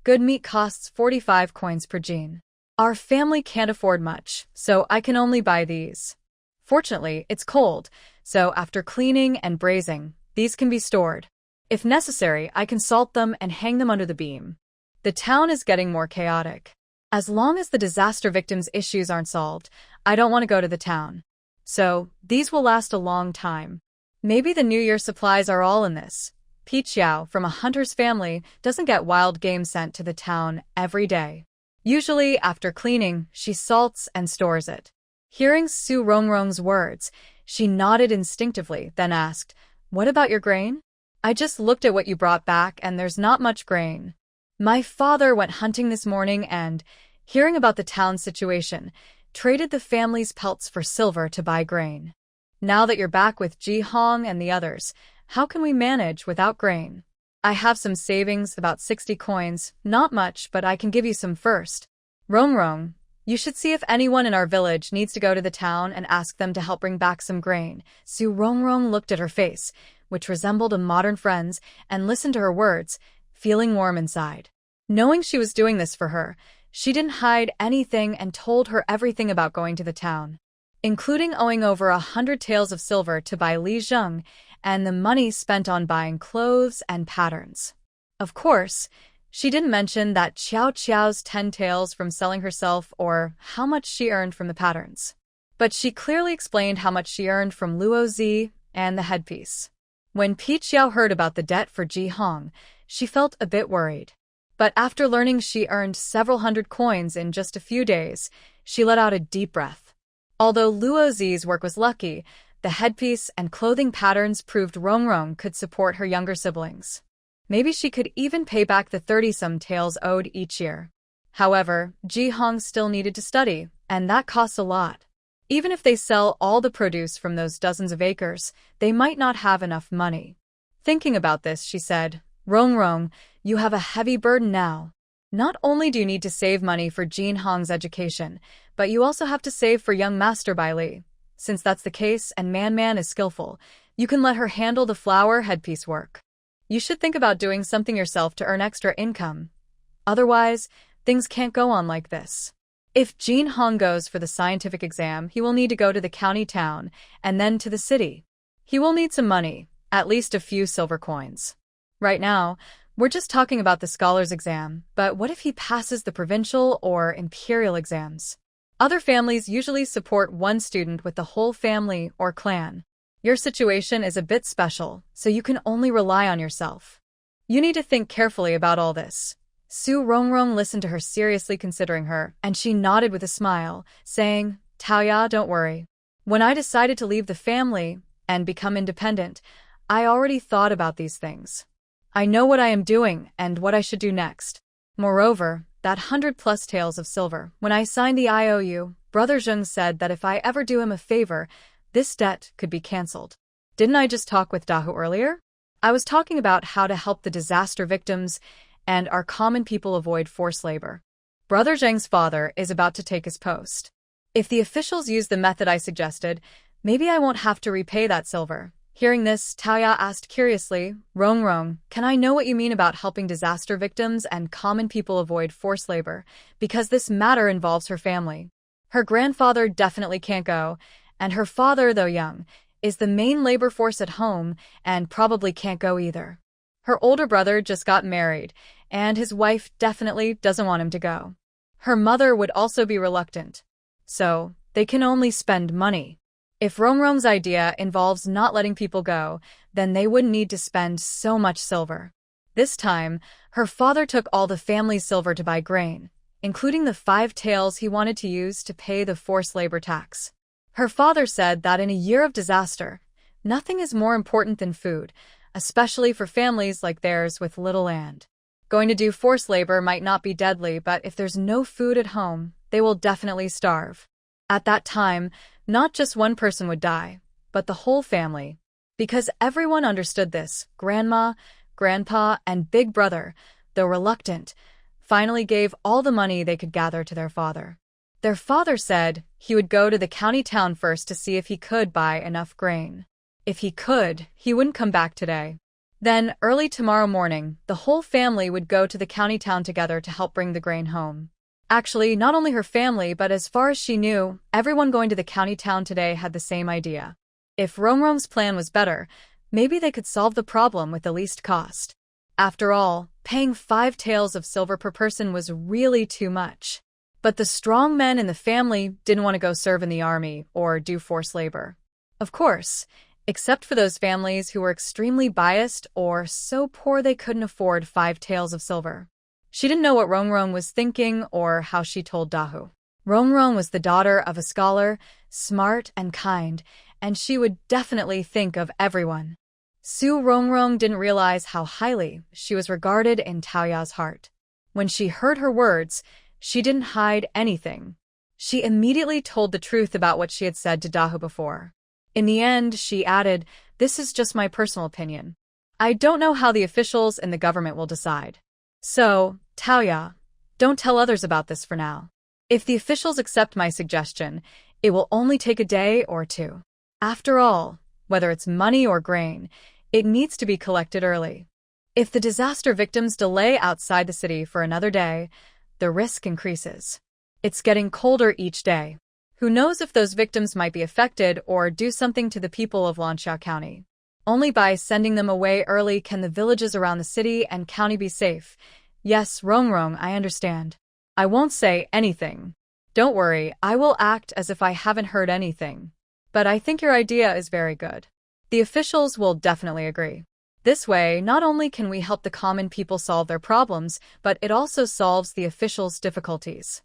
Good meat costs 45 coins per jin. Our family can't afford much, so I can only buy these. Fortunately, it's cold, so after cleaning and braising, these can be stored. If necessary, I can salt them and hang them under the beam. The town is getting more chaotic. As long as the disaster victims' issues aren't solved, I don't want to go to the town. So, these will last a long time. Maybe the New Year supplies are all in this. Pi Chiao, from a hunter's family, doesn't get wild game sent to the town every day. Usually, after cleaning, she salts and stores it. Hearing Su Rongrong's words, she nodded instinctively, then asked, "What about your grain?" "I just looked at what you brought back and there's not much grain. My father went hunting this morning and, hearing about the town's situation, traded the family's pelts for silver to buy grain. Now that you're back with Ji Hong and the others, how can we manage without grain? I have some savings, about 60 coins, not much, but I can give you some first. Rong Rong, you should see if anyone in our village needs to go to the town and ask them to help bring back some grain. Su Rong Rong looked at her face, which resembled a modern friend's, and listened to her words, feeling warm inside. Knowing she was doing this for her, she didn't hide anything and told her everything about going to the town, including owing over 100 taels of silver to buy Li Zheng and the money spent on buying clothes and patterns. Of course, she didn't mention that Qiao Qiao's 10 taels from selling herself or how much she earned from the patterns. But she clearly explained how much she earned from Luo Zi and the headpiece. When Pi Qiao heard about the debt for Ji Hong, she felt a bit worried. But after learning she earned several hundred coins in just a few days, she let out a deep breath. Although Luo Zi's work was lucky, the headpiece and clothing patterns proved Rong Rong could support her younger siblings. Maybe she could even pay back the 30-some taels owed each year. However, Ji Hong still needed to study, and that costs a lot. Even if they sell all the produce from those dozens of acres, they might not have enough money. Thinking about this, she said, Rong Rong, you have a heavy burden now. Not only do you need to save money for Ji Hong's education, but you also have to save for young Master Bai Li. Since that's the case and Man is skillful, you can let her handle the flower headpiece work. You should think about doing something yourself to earn extra income. Otherwise, things can't go on like this. If Ji Hong goes for the scientific exam, he will need to go to the county town and then to the city. He will need some money, at least a few silver coins. Right now, we're just talking about the scholar's exam, but what if he passes the provincial or imperial exams? Other families usually support one student with the whole family or clan. Your situation is a bit special, so you can only rely on yourself. You need to think carefully about all this. Su Rong Rong listened to her seriously considering her, and she nodded with a smile, saying, Taoya, don't worry. When I decided to leave the family and become independent, I already thought about these things. I know what I am doing and what I should do next. Moreover, that 100+ taels of silver, when I signed the IOU, Brother Zheng said that if I ever do him a favor, this debt could be cancelled. Didn't I just talk with Dahu earlier? I was talking about how to help the disaster victims and our common people avoid forced labor. Brother Zheng's father is about to take his post. If the officials use the method I suggested, maybe I won't have to repay that silver. Hearing this, Taoya asked curiously, Rong Rong, can I know what you mean about helping disaster victims and common people avoid forced labor, because this matter involves her family. Her grandfather definitely can't go, and her father, though young, is the main labor force at home and probably can't go either. Her older brother just got married, and his wife definitely doesn't want him to go. Her mother would also be reluctant. So, they can only spend money. If Rong Rong's idea involves not letting people go, then they wouldn't need to spend so much silver. This time, her father took all the family's silver to buy grain, including the 5 taels he wanted to use to pay the forced labor tax. Her father said that in a year of disaster, nothing is more important than food, especially for families like theirs with little land. Going to do forced labor might not be deadly, but if there's no food at home, they will definitely starve. At that time, not just one person would die, but the whole family. Because everyone understood this, Grandma, Grandpa, and Big Brother, though reluctant, finally gave all the money they could gather to their father. Their father said he would go to the county town first to see if he could buy enough grain. If he could, he wouldn't come back today. Then, early tomorrow morning, the whole family would go to the county town together to help bring the grain home. Actually, not only her family, but as far as she knew, everyone going to the county town today had the same idea. If Rong Rong's plan was better, maybe they could solve the problem with the least cost. After all, paying 5 taels of silver per person was really too much. But the strong men in the family didn't want to go serve in the army or do forced labor. Of course, except for those families who were extremely biased or so poor they couldn't afford 5 taels of silver. She didn't know what Rong Rong was thinking or how she told Dahu. Rong Rong was the daughter of a scholar, smart and kind, and she would definitely think of everyone. Su Rong Rong didn't realize how highly she was regarded in Taoya's heart. When she heard her words, she didn't hide anything. She immediately told the truth about what she had said to Dahu before. In the end, she added, "This is just my personal opinion. I don't know how the officials in the government will decide. So, Taoya, don't tell others about this for now. If the officials accept my suggestion, it will only take a day or two. After all, whether it's money or grain, it needs to be collected early. If the disaster victims delay outside the city for another day, the risk increases. It's getting colder each day. Who knows if those victims might be affected or do something to the people of Lanxiao County. Only by sending them away early can the villages around the city and county be safe. Yes, Rongrong, I understand. I won't say anything. Don't worry, I will act as if I haven't heard anything. But I think your idea is very good. The officials will definitely agree. This way, not only can we help the common people solve their problems, but it also solves the officials' difficulties.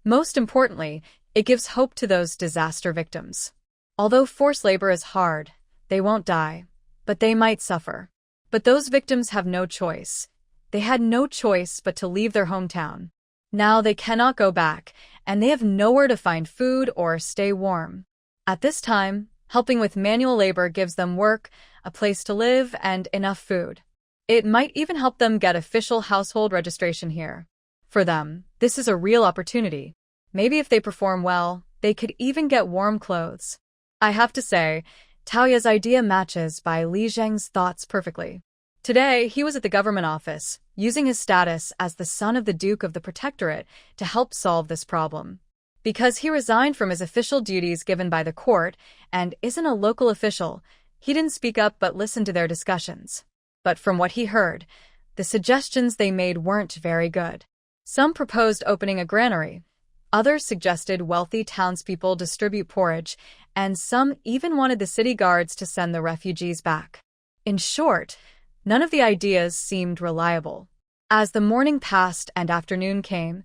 Most importantly, it gives hope to those disaster victims. Although forced labor is hard, they won't die, but they might suffer. But those victims have no choice. They had no choice but to leave their hometown. Now they cannot go back, and they have nowhere to find food or stay warm. At this time, helping with manual labor gives them work, a place to live, and enough food. It might even help them get official household registration here. For them, this is a real opportunity. Maybe if they perform well, they could even get warm clothes. I have to say, Taoya's idea matches by Li Zheng's thoughts perfectly. Today, he was at the government office, using his status as the son of the Duke of the Protectorate to help solve this problem. Because he resigned from his official duties given by the court and isn't a local official, he didn't speak up but listened to their discussions. But from what he heard, the suggestions they made weren't very good. Some proposed opening a granary. Others suggested wealthy townspeople distribute porridge, and some even wanted the city guards to send the refugees back. In short, none of the ideas seemed reliable. As the morning passed and afternoon came,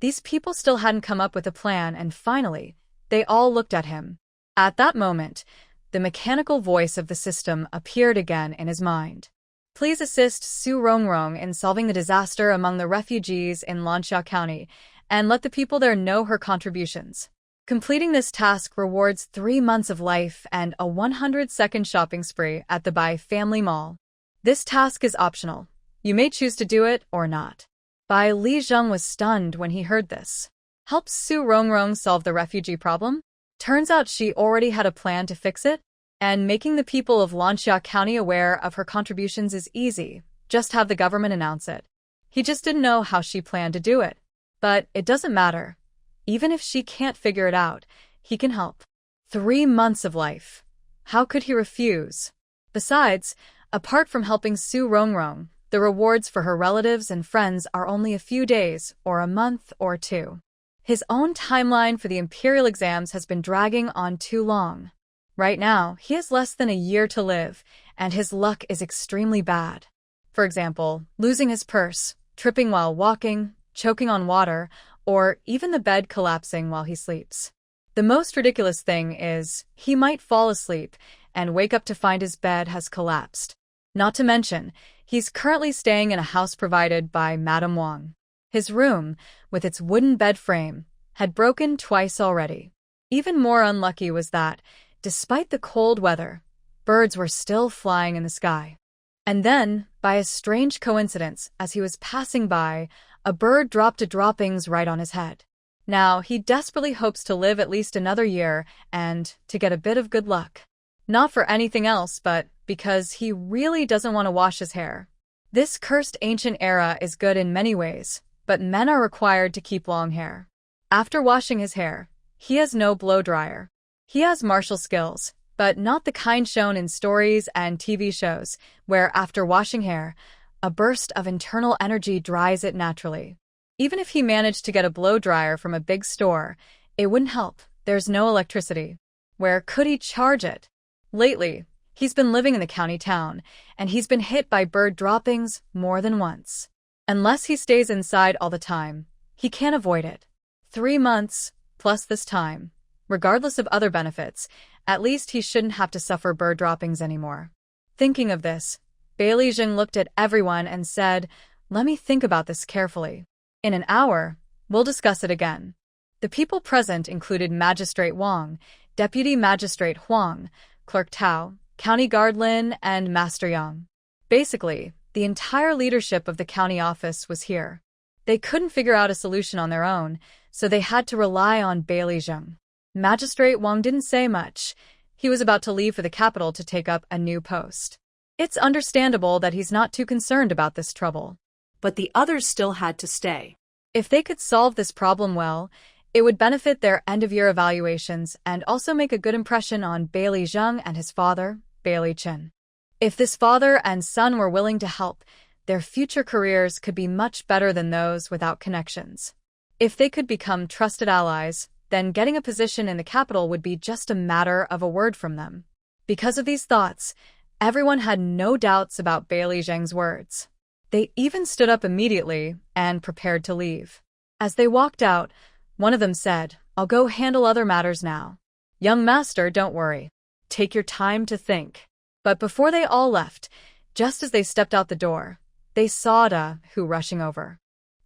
these people still hadn't come up with a plan, and finally, they all looked at him. At that moment, the mechanical voice of the system appeared again in his mind. Please assist Su Rongrong in solving the disaster among the refugees in Lanxiao County, and let the people there know her contributions. Completing this task rewards 3 months of life and a 100-second shopping spree at the Bai Family Mall. This task is optional. You may choose to do it or not. Bai Li Zheng was stunned when he heard this. Help Su Rongrong solve the refugee problem? Turns out she already had a plan to fix it, and making the people of Lanxiao County aware of her contributions is easy. Just have the government announce it. He just didn't know how she planned to do it. But it doesn't matter. Even if she can't figure it out, he can help. 3 months of life. How could he refuse? Besides, apart from helping Su Rongrong, the rewards for her relatives and friends are only a few days or a month or 2. His own timeline for the imperial exams has been dragging on too long. Right now, he has less than a year to live, and his luck is extremely bad. For example, losing his purse, tripping while walking, choking on water, or even the bed collapsing while he sleeps. The most ridiculous thing is, he might fall asleep and wake up to find his bed has collapsed. Not to mention, he's currently staying in a house provided by Madame Wang. His room, with its wooden bed frame, had broken twice already. Even more unlucky was that, despite the cold weather, birds were still flying in the sky. And then, by a strange coincidence, as he was passing by, a bird dropped droppings right on his head. Now, he desperately hopes to live at least another year and to get a bit of good luck. Not for anything else, but because he really doesn't want to wash his hair. This cursed ancient era is good in many ways, but men are required to keep long hair. After washing his hair, he has no blow dryer. He has martial skills, but not the kind shown in stories and TV shows, where after washing hair, a burst of internal energy dries it naturally. Even if he managed to get a blow dryer from a big store, it wouldn't help. There's no electricity. Where could he charge it? Lately, he's been living in the county town, and he's been hit by bird droppings more than once. Unless he stays inside all the time, he can't avoid it. 3 months, plus this time. Regardless of other benefits, at least he shouldn't have to suffer bird droppings anymore. Thinking of this, Bai Li Zheng looked at everyone and said, "Let me think about this carefully. In an hour, we'll discuss it again." The people present included Magistrate Wang, Deputy Magistrate Huang, Clerk Tao, County Guard Lin, and Master Yang. Basically, the entire leadership of the county office was here. They couldn't figure out a solution on their own, so they had to rely on Bailey Zheng. Magistrate Wang didn't say much. He was about to leave for the capital to take up a new post. It's understandable that he's not too concerned about this trouble. But the others still had to stay. If they could solve this problem well, it would benefit their end-of-year evaluations and also make a good impression on Bailey Zheng and his father, Bailey Chen. If this father and son were willing to help, their future careers could be much better than those without connections. If they could become trusted allies, then getting a position in the capital would be just a matter of a word from them. Because of these thoughts, everyone had no doubts about Bailey Zheng's words. They even stood up immediately and prepared to leave. As they walked out, one of them said, "I'll go handle other matters now." "Young master, don't worry. Take your time to think." But before they all left, just as they stepped out the door, they saw Da Hu rushing over.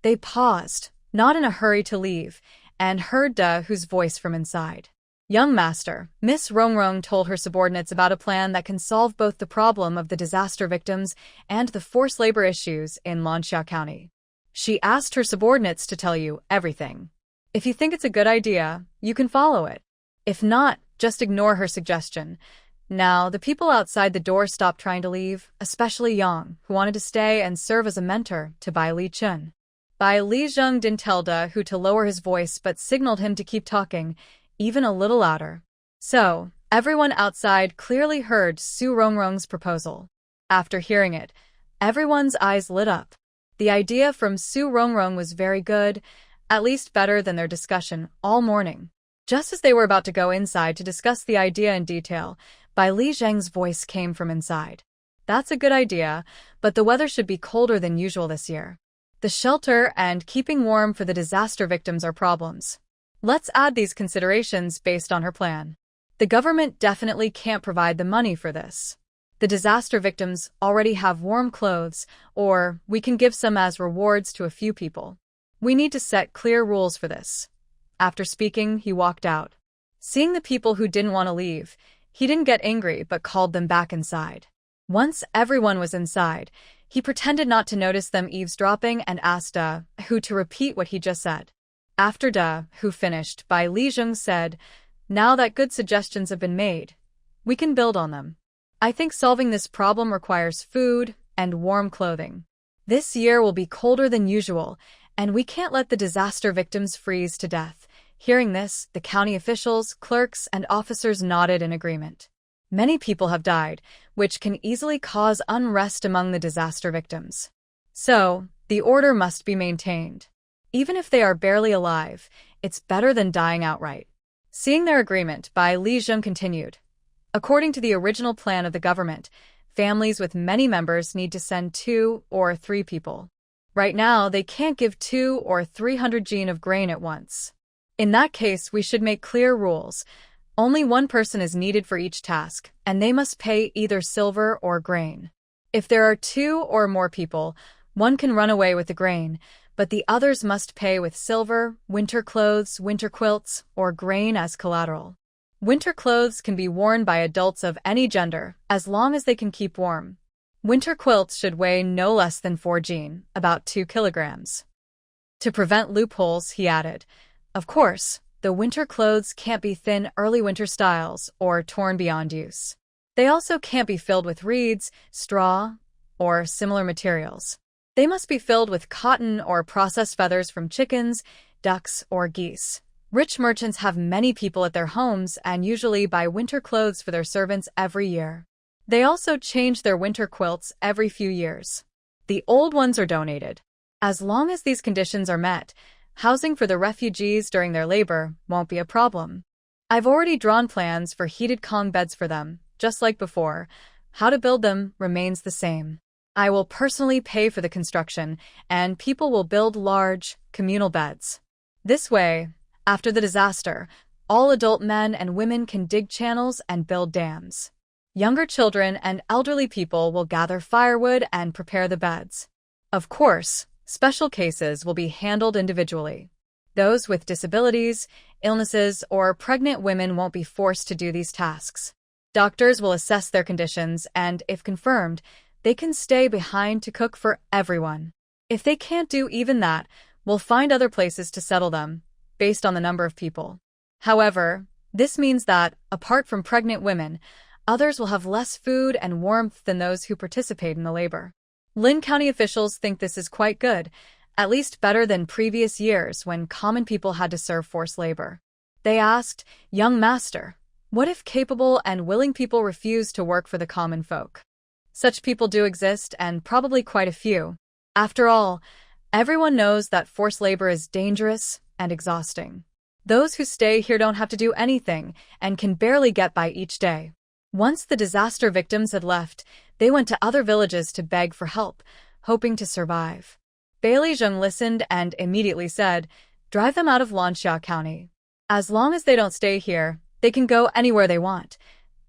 They paused, not in a hurry to leave, and heard Da Hu's voice from inside. "Young master, Miss Rongrong told her subordinates about a plan that can solve both the problem of the disaster victims and the forced labor issues in Lanxia County. She asked her subordinates to tell you everything. If you think it's a good idea, you can follow it. If not, just ignore her suggestion." Now, the people outside the door stopped trying to leave, especially Yang, who wanted to stay and serve as a mentor to Bai Li Chun. Bai Li Zheng didn't tell Da Hu to lower his voice but signaled him to keep talking, even a little louder. So, everyone outside clearly heard Su Rongrong's proposal. After hearing it, everyone's eyes lit up. The idea from Su Rongrong was very good, at least better than their discussion all morning. Just as they were about to go inside to discuss the idea in detail, Bai Li Zheng's voice came from inside. "That's a good idea, but the weather should be colder than usual this year. The shelter and keeping warm for the disaster victims are problems. Let's add these considerations based on her plan. The government definitely can't provide the money for this. The disaster victims already have warm clothes, or we can give some as rewards to a few people. We need to set clear rules for this." After speaking, he walked out. Seeing the people who didn't want to leave, he didn't get angry but called them back inside. Once everyone was inside, he pretended not to notice them eavesdropping and asked Da Hu to repeat what he just said. After Da Hu finished, Bai Li Zheng said, "Now that good suggestions have been made, we can build on them. I think solving this problem requires food and warm clothing. This year will be colder than usual, and we can't let the disaster victims freeze to death." Hearing this, the county officials, clerks, and officers nodded in agreement. Many people have died, which can easily cause unrest among the disaster victims. So, the order must be maintained. Even if they are barely alive, it's better than dying outright. Seeing their agreement, Bai Li Zheng continued. According to the original plan of the government, families with many members need to send 2 or 3 people. Right now, they can't give 200 or 300 jin of grain at once. In that case, we should make clear rules. Only one person is needed for each task, and they must pay either silver or grain. If there are 2 or more people, one can run away with the grain, but the others must pay with silver, winter clothes, winter quilts, or grain as collateral. Winter clothes can be worn by adults of any gender, as long as they can keep warm. Winter quilts should weigh no less than 4 jin, about 2 kilograms. To prevent loopholes, he added, "Of course, the winter clothes can't be thin early winter styles or torn beyond use. They also can't be filled with reeds, straw, or similar materials. They must be filled with cotton or processed feathers from chickens, ducks, or geese. Rich merchants have many people at their homes and usually buy winter clothes for their servants every year. They also change their winter quilts every few years. The old ones are donated. As long as these conditions are met, housing for the refugees during their labor won't be a problem. I've already drawn plans for heated Kong beds for them, just like before. How to build them remains the same. I will personally pay for the construction, and people will build large, communal beds. This way, after the disaster, all adult men and women can dig channels and build dams. Younger children and elderly people will gather firewood and prepare the beds. Of course, special cases will be handled individually. Those with disabilities, illnesses, or pregnant women won't be forced to do these tasks. Doctors will assess their conditions and, if confirmed, they can stay behind to cook for everyone. If they can't do even that, we'll find other places to settle them, based on the number of people. However, this means that, apart from pregnant women, others will have less food and warmth than those who participate in the labor. Lin County officials think this is quite good, at least better than previous years when common people had to serve forced labor. They asked, "Young master, what if capable and willing people refuse to work for the common folk?" Such people do exist, and probably quite a few. After all, everyone knows that forced labor is dangerous and exhausting. Those who stay here don't have to do anything and can barely get by each day. Once the disaster victims had left, they went to other villages to beg for help, hoping to survive. Bailey Zheng listened and immediately said, "Drive them out of Lanxia County. As long as they don't stay here, they can go anywhere they want."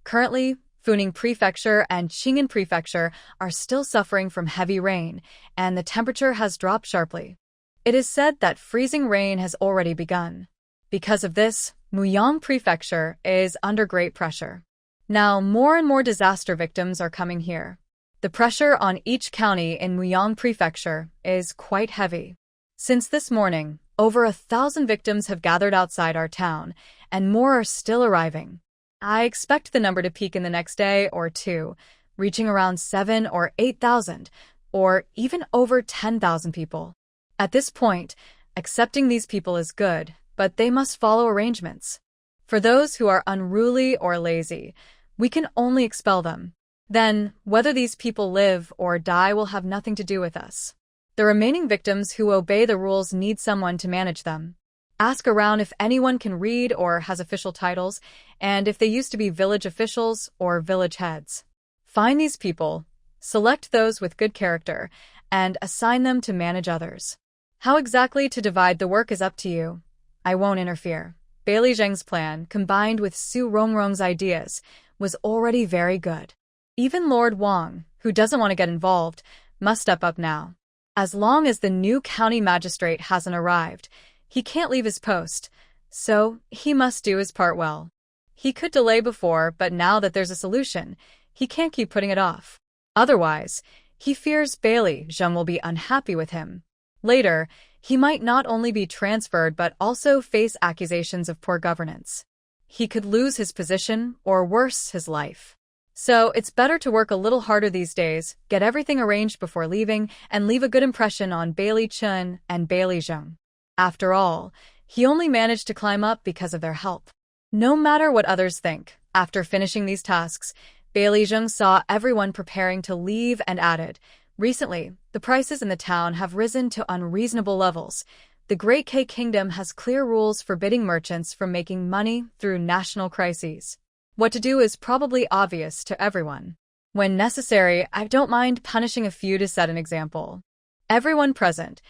Currently, Funing Prefecture and Qing'an Prefecture are still suffering from heavy rain, and the temperature has dropped sharply. It is said that freezing rain has already begun. Because of this, Muyang Prefecture is under great pressure. Now, more and more disaster victims are coming here. The pressure on each county in Muyang Prefecture is quite heavy. Since this morning, over 1,000 victims have gathered outside our town, and more are still arriving. I expect the number to peak in the next day or two, reaching around 7,000 or 8,000, or even over 10,000 people. At this point, accepting these people is good, but they must follow arrangements. For those who are unruly or lazy, we can only expel them. Then, whether these people live or die will have nothing to do with us. The remaining victims who obey the rules need someone to manage them. Ask around if anyone can read or has official titles, and if they used to be village officials or village heads. Find these people, select those with good character, and assign them to manage others. How exactly to divide the work is up to you. I won't interfere. Bailey Zheng's plan, combined with Su Rongrong's ideas, was already very good. Even Lord Wang, who doesn't want to get involved, must step up now. As long as the new county magistrate hasn't arrived, he can't leave his post, so he must do his part well. He could delay before, but now that there's a solution, he can't keep putting it off. Otherwise, he fears Bailey Zheng will be unhappy with him. Later, he might not only be transferred but also face accusations of poor governance. He could lose his position, or worse, his life. So it's better to work a little harder these days, get everything arranged before leaving, and leave a good impression on Bailey Chen and Bailey Zheng. After all, he only managed to climb up because of their help. No matter what others think, after finishing these tasks, Bailey Zheng saw everyone preparing to leave and added, "Recently, the prices in the town have risen to unreasonable levels. The Great K Kingdom has clear rules forbidding merchants from making money through national crises. What to do is probably obvious to everyone. When necessary, I don't mind punishing a few to set an example." Everyone present,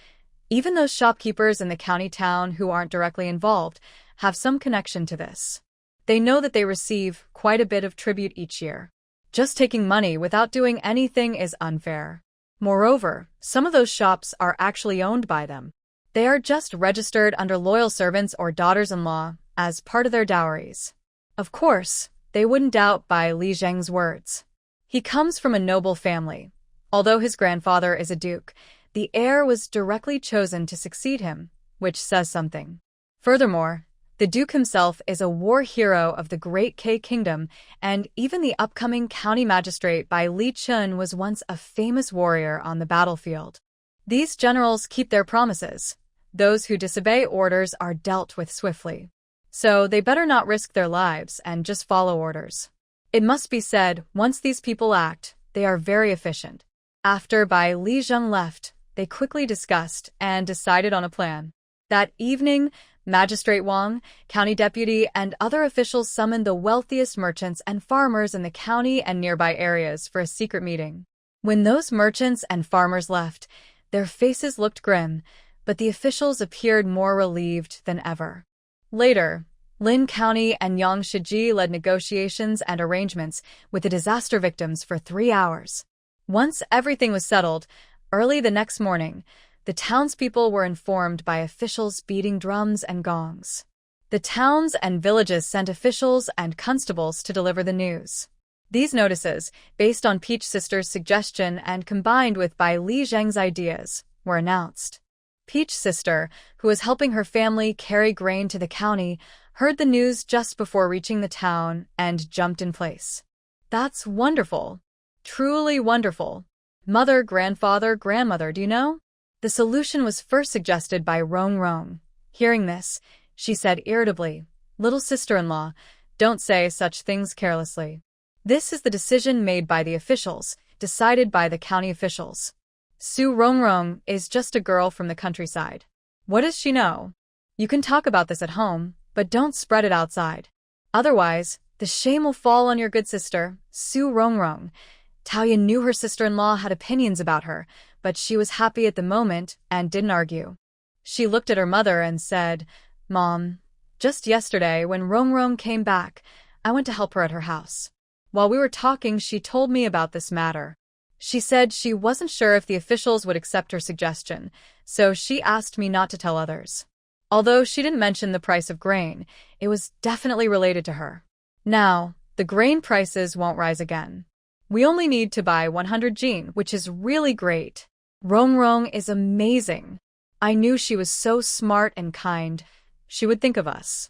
even those shopkeepers in the county town who aren't directly involved, have some connection to this. They know that they receive quite a bit of tribute each year. Just taking money without doing anything is unfair. Moreover, some of those shops are actually owned by them. They are just registered under loyal servants or daughters-in-law as part of their dowries. Of course, they wouldn't doubt by Li Zheng's words. He comes from a noble family. Although his grandfather is a duke, the heir was directly chosen to succeed him, which says something. Furthermore, the duke himself is a war hero of the Great K Kingdom, and even the upcoming county magistrate by Li Chun was once a famous warrior on the battlefield. These generals keep their promises. Those who disobey orders are dealt with swiftly. So they better not risk their lives and just follow orders. It must be said, once these people act, they are very efficient. After Bai Li Zheng left, they quickly discussed and decided on a plan. That evening, Magistrate Wang, county deputy, and other officials summoned the wealthiest merchants and farmers in the county and nearby areas for a secret meeting. When those merchants and farmers left, their faces looked grim, but the officials appeared more relieved than ever. Later, Lin County and Yang Shiji led negotiations and arrangements with the disaster victims for 3 hours. Once everything was settled, early the next morning, the townspeople were informed by officials beating drums and gongs. The towns and villages sent officials and constables to deliver the news. These notices, based on Peach Sister's suggestion and combined with Bai Li Zheng's ideas, were announced. Peach Sister, who was helping her family carry grain to the county, heard the news just before reaching the town and jumped in place. That's wonderful. Truly wonderful. Mother, grandfather, grandmother, do you know? The solution was first suggested by Rong Rong. Hearing this, she said irritably, "Little sister-in-law, don't say such things carelessly. This is the decision made by the officials, decided by the county officials. Su Rongrong is just a girl from the countryside. What does she know? You can talk about this at home, but don't spread it outside. Otherwise, the shame will fall on your good sister, Su Rongrong." Taoya knew her sister-in-law had opinions about her, but she was happy at the moment and didn't argue. She looked at her mother and said, "Mom, just yesterday when Rongrong came back, I went to help her at her house. While we were talking, she told me about this matter. She said she wasn't sure if the officials would accept her suggestion, so she asked me not to tell others. Although she didn't mention the price of grain, it was definitely related to her. Now, the grain prices won't rise again. We only need to buy 100 jin, which is really great. Rongrong is amazing. I knew she was so smart and kind. She would think of us."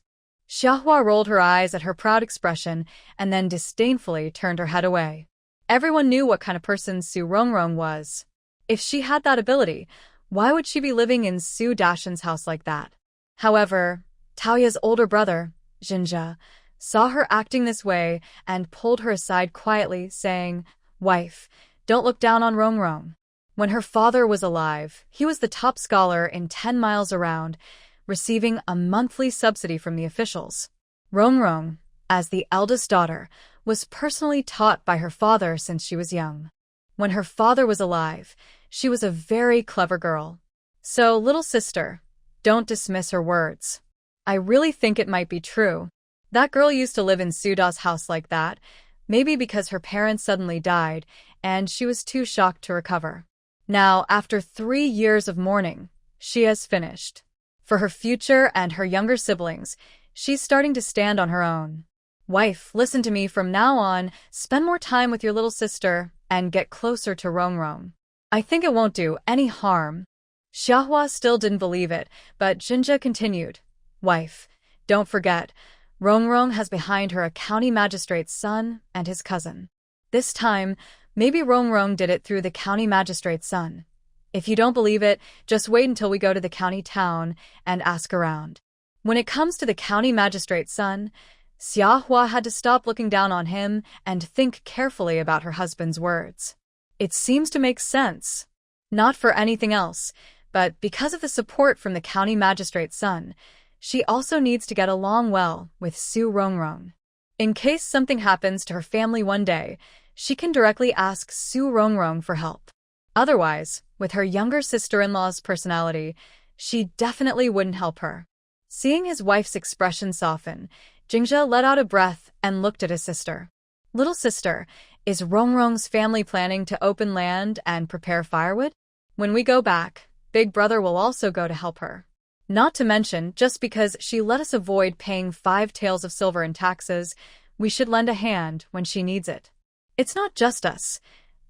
Xiahua rolled her eyes at her proud expression and then disdainfully turned her head away. Everyone knew what kind of person Su Rongrong was. If she had that ability, why would she be living in Su Dashan's house like that? However, Taoya's older brother, Jinja, saw her acting this way and pulled her aside quietly, saying, "Wife, don't look down on Rongrong. When her father was alive, he was the top scholar in 10 miles around, receiving a monthly subsidy from the officials. Rongrong, as the eldest daughter, was personally taught by her father since she was young. When her father was alive, she was a very clever girl. So, little sister, don't dismiss her words. I really think it might be true. That girl used to live in Suda's house like that, maybe because her parents suddenly died, and she was too shocked to recover. Now, after 3 years of mourning, she has finished. For her future and her younger siblings, she's starting to stand on her own. Wife, listen to me from now on, spend more time with your little sister, and get closer to Rongrong. I think it won't do any harm." Xiahua still didn't believe it, but Jinja continued, "Wife, don't forget, Rongrong has behind her a county magistrate's son and his cousin. This time, maybe Rongrong did it through the county magistrate's son. If you don't believe it, just wait until we go to the county town and ask around." When it comes to the county magistrate's son, Xiahua had to stop looking down on him and think carefully about her husband's words. It seems to make sense. Not for anything else, but because of the support from the county magistrate's son, she also needs to get along well with Su Rongrong. In case something happens to her family one day, she can directly ask Su Rongrong for help. Otherwise, with her younger sister-in-law's personality, she definitely wouldn't help her. Seeing his wife's expression soften, Jingja let out a breath and looked at his sister. "Little sister, is Rongrong's family planning to open land and prepare firewood? When we go back, Big Brother will also go to help her. Not to mention, just because she let us avoid paying 5 taels of silver in taxes, we should lend a hand when she needs it. It's not just us.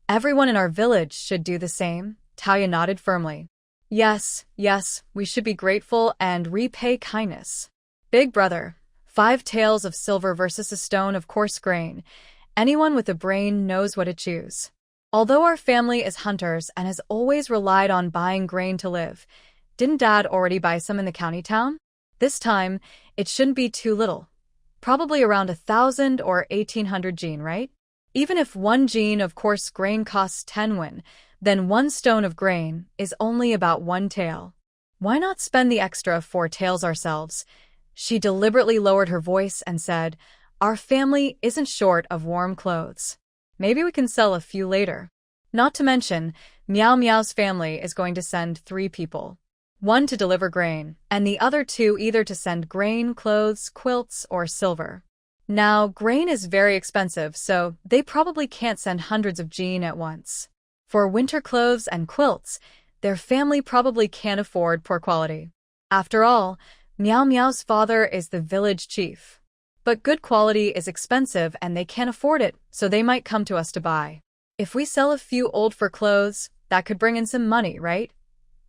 Everyone in our village should do the same." Taoya nodded firmly. Yes, we should be grateful and repay kindness. Big Brother, 5 taels of silver versus a stone of coarse grain. Anyone with a brain knows what to choose. Although our family is hunters and has always relied on buying grain to live, didn't Dad already buy some in the county town? This time, it shouldn't be too little. Probably around 1,000 or 1,800 jin, right? Even if 1 jin of coarse grain costs 10 won, then 1 stone of grain is only about 1 tael. Why not spend the extra 4 taels ourselves? She deliberately lowered her voice and said, "Our family isn't short of warm clothes. Maybe we can sell a few later. Not to mention, Meow Meow's family is going to send 3 people. 1 to deliver grain, and the other 2 either to send grain, clothes, quilts, or silver. Now, grain is very expensive, so they probably can't send hundreds of jin at once. For winter clothes and quilts, their family probably can't afford poor quality. After all, Meow Meow's father is the village chief. But good quality is expensive and they can't afford it, so they might come to us to buy. If we sell a few old fur clothes, that could bring in some money, right?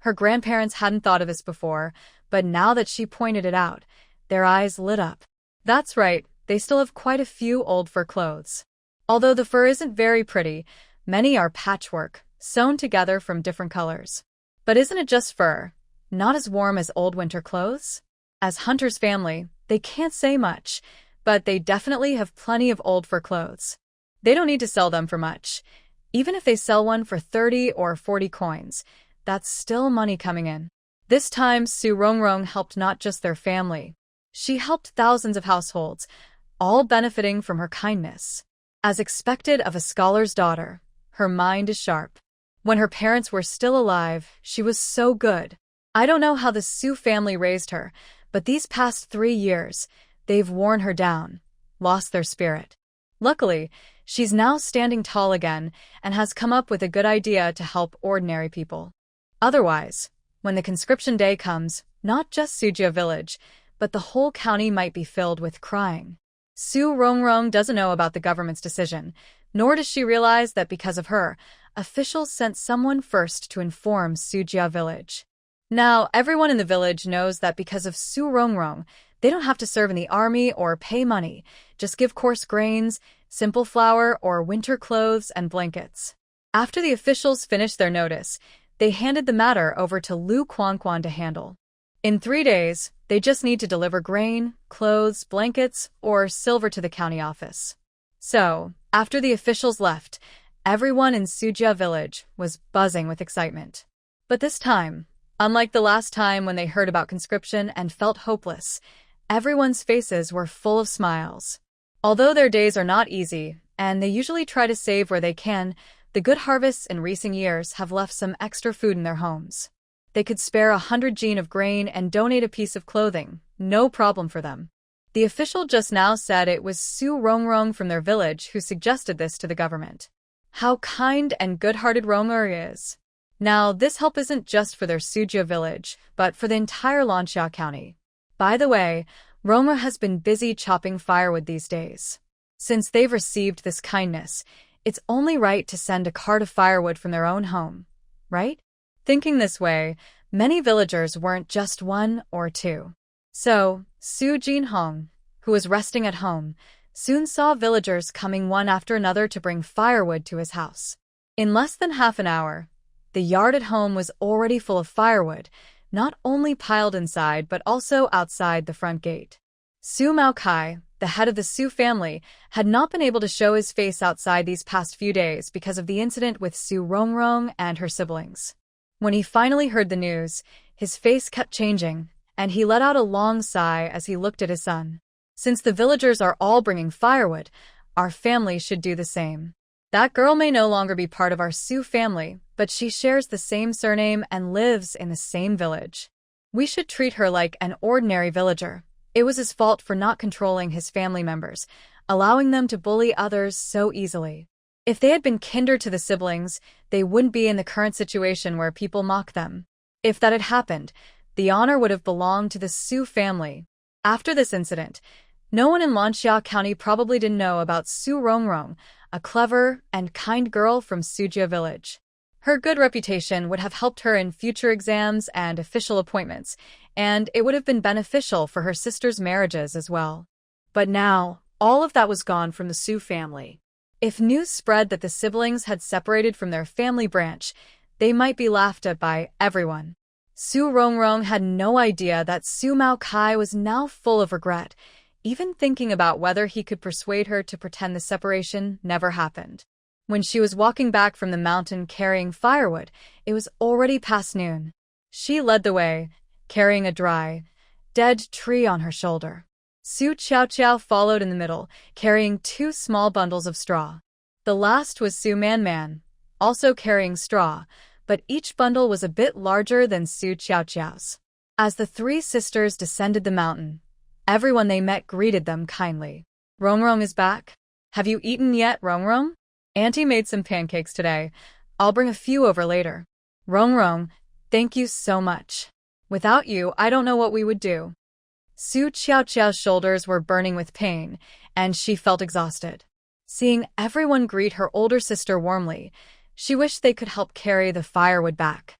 Her grandparents hadn't thought of this before, but now that she pointed it out, their eyes lit up. That's right, they still have quite a few old fur clothes. Although the fur isn't very pretty, many are patchwork, sewn together from different colors. But isn't it just fur? Not as warm as old winter clothes? As Hunter's family, they can't say much, but they definitely have plenty of old fur clothes. They don't need to sell them for much. Even if they sell one for 30 or 40 coins, that's still money coming in. This time, Su Rongrong helped not just their family. She helped thousands of households, all benefiting from her kindness. As expected of a scholar's daughter, her mind is sharp. When her parents were still alive, she was so good. I don't know how the Su family raised her, but these past 3 years, they've worn her down, lost their spirit. Luckily, she's now standing tall again and has come up with a good idea to help ordinary people. Otherwise, when the conscription day comes, not just Sujia village, but the whole county might be filled with crying. Su Rongrong doesn't know about the government's decision, nor does she realize that because of her, officials sent someone first to inform Sujia village. Now, everyone in the village knows that because of Su Rongrong, they don't have to serve in the army or pay money, just give coarse grains, simple flour, or winter clothes and blankets. After the officials finished their notice, they handed the matter over to Lu Quanquan to handle. In 3 days, they just need to deliver grain, clothes, blankets, or silver to the county office. So, after the officials left, everyone in Sujia village was buzzing with excitement. But this time, unlike the last time when they heard about conscription and felt hopeless, everyone's faces were full of smiles. Although their days are not easy, and they usually try to save where they can, the good harvests in recent years have left some extra food in their homes. They could spare 100 jin of grain and donate a piece of clothing, no problem for them. The official just now said it was Su Rongrong from their village who suggested this to the government. How kind and good-hearted Rongrong is. Now, this help isn't just for their Sujia village, but for the entire Lanxia County. By the way, Rongrong has been busy chopping firewood these days. Since they've received this kindness, it's only right to send a cart of firewood from their own home, right? Thinking this way, many villagers weren't just 1 or 2. So, Su Jinhong, who was resting at home, soon saw villagers coming one after another to bring firewood to his house. In less than half an hour, the yard at home was already full of firewood, not only piled inside but also outside the front gate. Su Maokai, the head of the Su family, had not been able to show his face outside these past few days because of the incident with Su Rongrong and her siblings. When he finally heard the news, his face kept changing, and he let out a long sigh as he looked at his son. Since the villagers are all bringing firewood, our family should do the same. That girl may no longer be part of our Su family, but she shares the same surname and lives in the same village. We should treat her like an ordinary villager. It was his fault for not controlling his family members, allowing them to bully others so easily. If they had been kinder to the siblings, they wouldn't be in the current situation where people mock them. If that had happened, the honor would have belonged to the Su family. After this incident, no one in Lanxia County probably didn't know about Su Rongrong, a clever and kind girl from Sujia village. Her good reputation would have helped her in future exams and official appointments, and it would have been beneficial for her sister's marriages as well. But now, all of that was gone from the Su family. If news spread that the siblings had separated from their family branch, they might be laughed at by everyone. Su Rongrong had no idea that Su Maokai was now full of regret, even thinking about whether he could persuade her to pretend the separation never happened. When she was walking back from the mountain carrying firewood, it was already past noon. She led the way, carrying a dry, dead tree on her shoulder. Su Qiao followed in the middle, carrying 2 small bundles of straw. The last was Su Man, also carrying straw, but each bundle was a bit larger than Su Qiao's. As the 3 sisters descended the mountain, everyone they met greeted them kindly. Rongrong is back. Have you eaten yet, Rongrong? Auntie made some pancakes today. I'll bring a few over later. Rongrong, thank you so much. Without you, I don't know what we would do. Su Qiaoqiao's shoulders were burning with pain, and she felt exhausted. Seeing everyone greet her older sister warmly, she wished they could help carry the firewood back.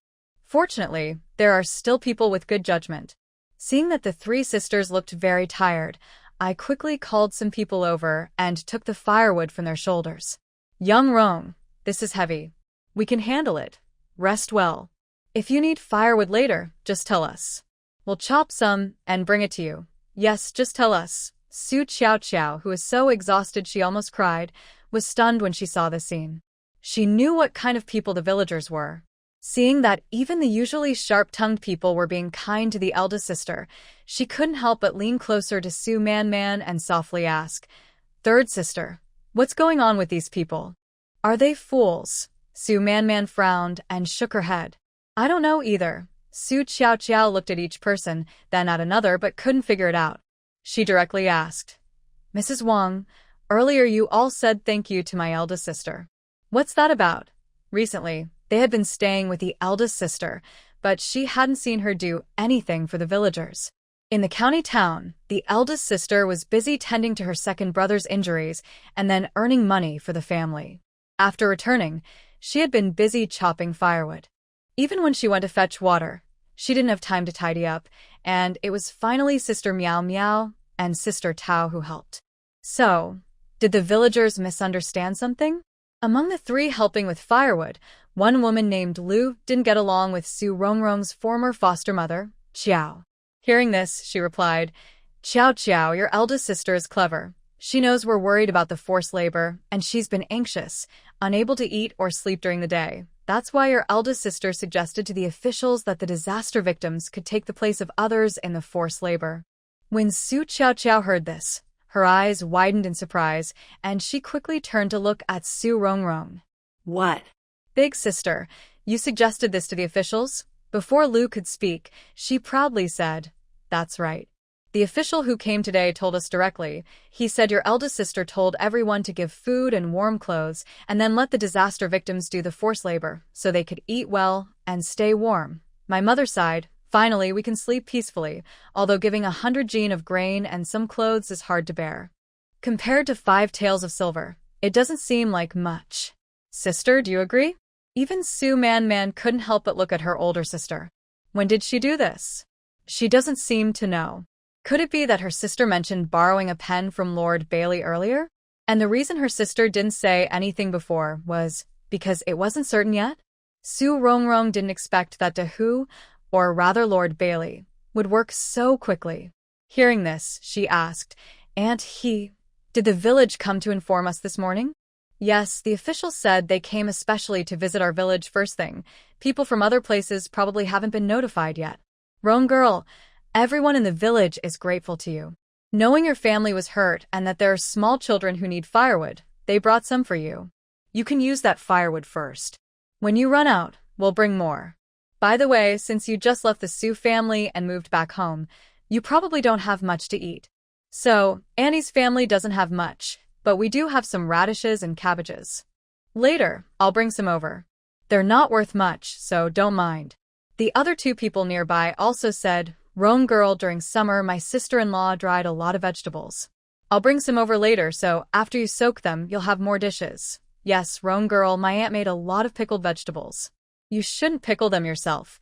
Fortunately, there are still people with good judgment. Seeing that the three sisters looked very tired, I quickly called some people over and took the firewood from their shoulders. Young Rong, this is heavy. We can handle it. Rest well. If you need firewood later, just tell us. We'll chop some and bring it to you. Yes, just tell us. Su Qiaoqiao, who was so exhausted she almost cried, was stunned when she saw this scene. She knew what kind of people the villagers were. Seeing that even the usually sharp-tongued people were being kind to the eldest sister, she couldn't help but lean closer to Su Man and softly ask, "Third sister, what's going on with these people? Are they fools?" Su Man frowned and shook her head. "I don't know either." Su Qiaoqiao looked at each person, then at another, but couldn't figure it out. She directly asked, "Mrs. Wang, earlier you all said thank you to my eldest sister. What's that about?" Recently, they had been staying with the eldest sister, but she hadn't seen her do anything for the villagers. In the county town, the eldest sister was busy tending to her second brother's injuries and then earning money for the family. After returning, she had been busy chopping firewood. Even when she went to fetch water, she didn't have time to tidy up, and it was finally Sister Meow Meow and Sister Tao who helped. So, did the villagers misunderstand something? Among the three helping with firewood, one woman named Lu didn't get along with Su Rongrong's former foster mother, Qiao. Hearing this, she replied, "Qiao, your eldest sister is clever. She knows we're worried about the forced labor, and she's been anxious, unable to eat or sleep during the day. That's why your eldest sister suggested to the officials that the disaster victims could take the place of others in the forced labor." When Su Qiaoqiao heard this, her eyes widened in surprise, and she quickly turned to look at Su Rongrong. What? "Big sister, you suggested this to the officials?" Before Lu could speak, she proudly said, "That's right. The official who came today told us directly. He said your eldest sister told everyone to give food and warm clothes and then let the disaster victims do the forced labor so they could eat well and stay warm. My mother sighed. Finally, we can sleep peacefully, although giving 100 jin of grain and some clothes is hard to bear. Compared to 5 taels of silver, it doesn't seem like much. Sister, do you agree?" Even Su Man couldn't help but look at her older sister. When did she do this? She doesn't seem to know. Could it be that her sister mentioned borrowing a pen from Lord Bailey earlier? And the reason her sister didn't say anything before was because it wasn't certain yet? Su Rongrong didn't expect that Dahu, or rather Lord Bailey, would work so quickly. Hearing this, she asked, "Did the village come to inform us this morning?" "Yes, the officials said they came especially to visit our village first thing. People from other places probably haven't been notified yet." "Rong girl, everyone in the village is grateful to you. Knowing your family was hurt and that there are small children who need firewood, they brought some for you. You can use that firewood first. When you run out, we'll bring more. By the way, since you just left the Su family and moved back home, you probably don't have much to eat. So, Annie's family doesn't have much, but we do have some radishes and cabbages. Later, I'll bring some over. They're not worth much, so don't mind." The other 2 people nearby also said, "Rong girl, during summer my sister-in-law dried a lot of vegetables. I'll bring some over later, so after you soak them, you'll have more dishes." "Yes, Rong girl, my aunt made a lot of pickled vegetables. You shouldn't pickle them yourself.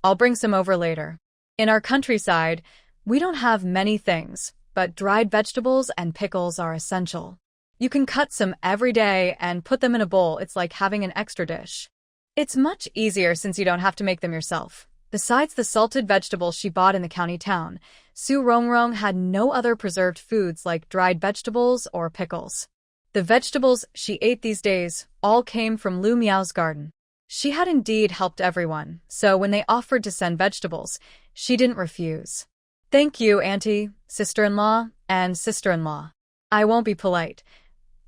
I'll bring some over later." In our countryside, we don't have many things, but dried vegetables and pickles are essential. You can cut some every day and put them in a bowl. It's like having an extra dish. It's much easier since you don't have to make them yourself. Besides the salted vegetables she bought in the county town, Su Rongrong had no other preserved foods like dried vegetables or pickles. The vegetables she ate these days all came from Lu Miao's garden. She had indeed helped everyone, so when they offered to send vegetables, she didn't refuse. "Thank you, auntie, sister-in-law, and sister-in-law. I won't be polite."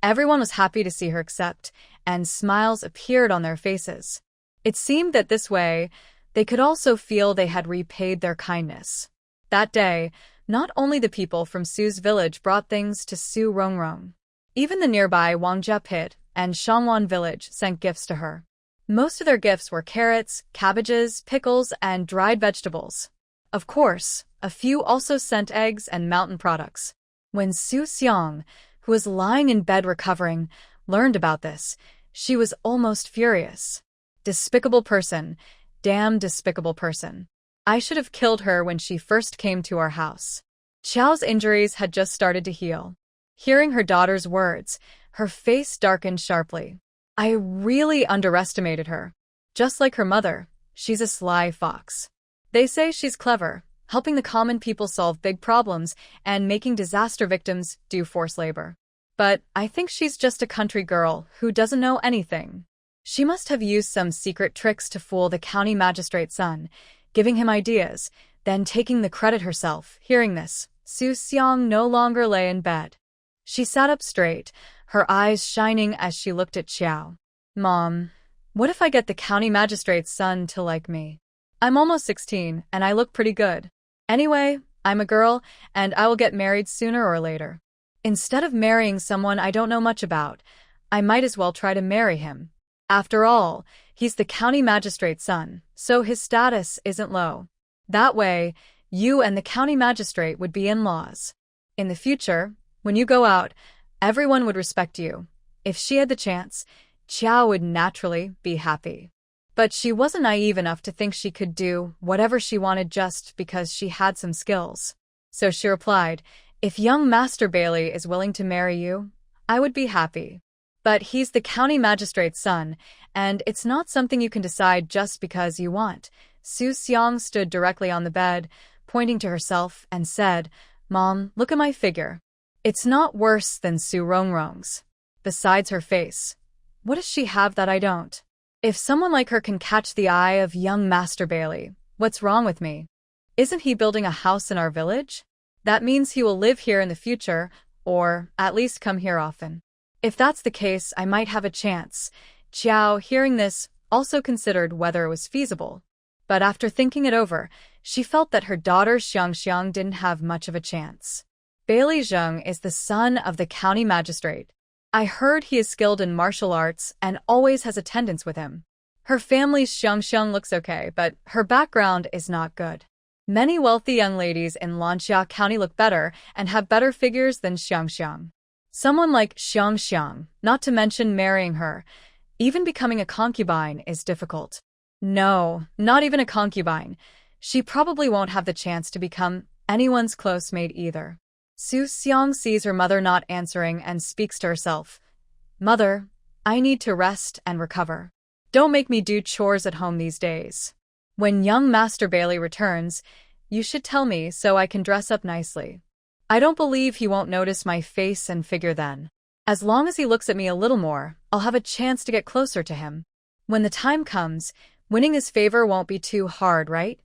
Everyone was happy to see her accept, and smiles appeared on their faces. It seemed that this way, they could also feel they had repaid their kindness. That day, not only the people from Su's village brought things to Su Rongrong. Even the nearby Wangjia Pit and Shangwan village sent gifts to her. Most of their gifts were carrots, cabbages, pickles, and dried vegetables. Of course, A few also sent eggs and mountain products. When Su Xiang, who was lying in bed recovering, learned about this, she was almost furious. Despicable person. Damn despicable person. I should have killed her when she first came to our house. Qiao's injuries had just started to heal. Hearing her daughter's words, her face darkened sharply. I really underestimated her. Just like her mother, she's a sly fox. They say she's clever, helping the common people solve big problems and making disaster victims do forced labor. But I think she's just a country girl who doesn't know anything. She must have used some secret tricks to fool the county magistrate's son, giving him ideas, then taking the credit herself. Hearing this, Su Xiang no longer lay in bed. She sat up straight, her eyes shining as she looked at Qiao. Mom, what if I get the county magistrate's son to like me? I'm almost 16 and I look pretty good. Anyway, I'm a girl and I will get married sooner or later. Instead of marrying someone I don't know much about, I might as well try to marry him. After all, he's the county magistrate's son, so his status isn't low. That way, you and the county magistrate would be in-laws. In the future, when you go out, everyone would respect you. If she had the chance, Qiao would naturally be happy. But she wasn't naive enough to think she could do whatever she wanted just because she had some skills. So she replied, if young Master Bailey is willing to marry you, I would be happy. But he's the county magistrate's son, and it's not something you can decide just because you want. Su Xiang stood directly on the bed, pointing to herself, and said, Mom, look at my figure. It's not worse than Su Rongrong's. Besides her face, what does she have that I don't? If someone like her can catch the eye of young Master Bailey, what's wrong with me? Isn't he building a house in our village? That means he will live here in the future, or at least come here often. If that's the case, I might have a chance. Qiao, hearing this, also considered whether it was feasible. But after thinking it over, she felt that her daughter Xiangxiang didn't have much of a chance. Bailey Zheng is the son of the county magistrate. I heard he is skilled in martial arts and always has attendance with him. Her family's Xiangxiang looks okay, but her background is not good. Many wealthy young ladies in Lanxia County look better and have better figures than Xiangxiang. Someone like Xiangxiang, not to mention marrying her, even becoming a concubine is difficult. No, not even a concubine. She probably won't have the chance to become anyone's close maid either. Su Xiang sees her mother not answering and speaks to herself. Mother, I need to rest and recover. Don't make me do chores at home these days. When young Master Bailey returns, you should tell me so I can dress up nicely. I don't believe he won't notice my face and figure then. As long as he looks at me a little more, I'll have a chance to get closer to him. When the time comes, winning his favor won't be too hard, right?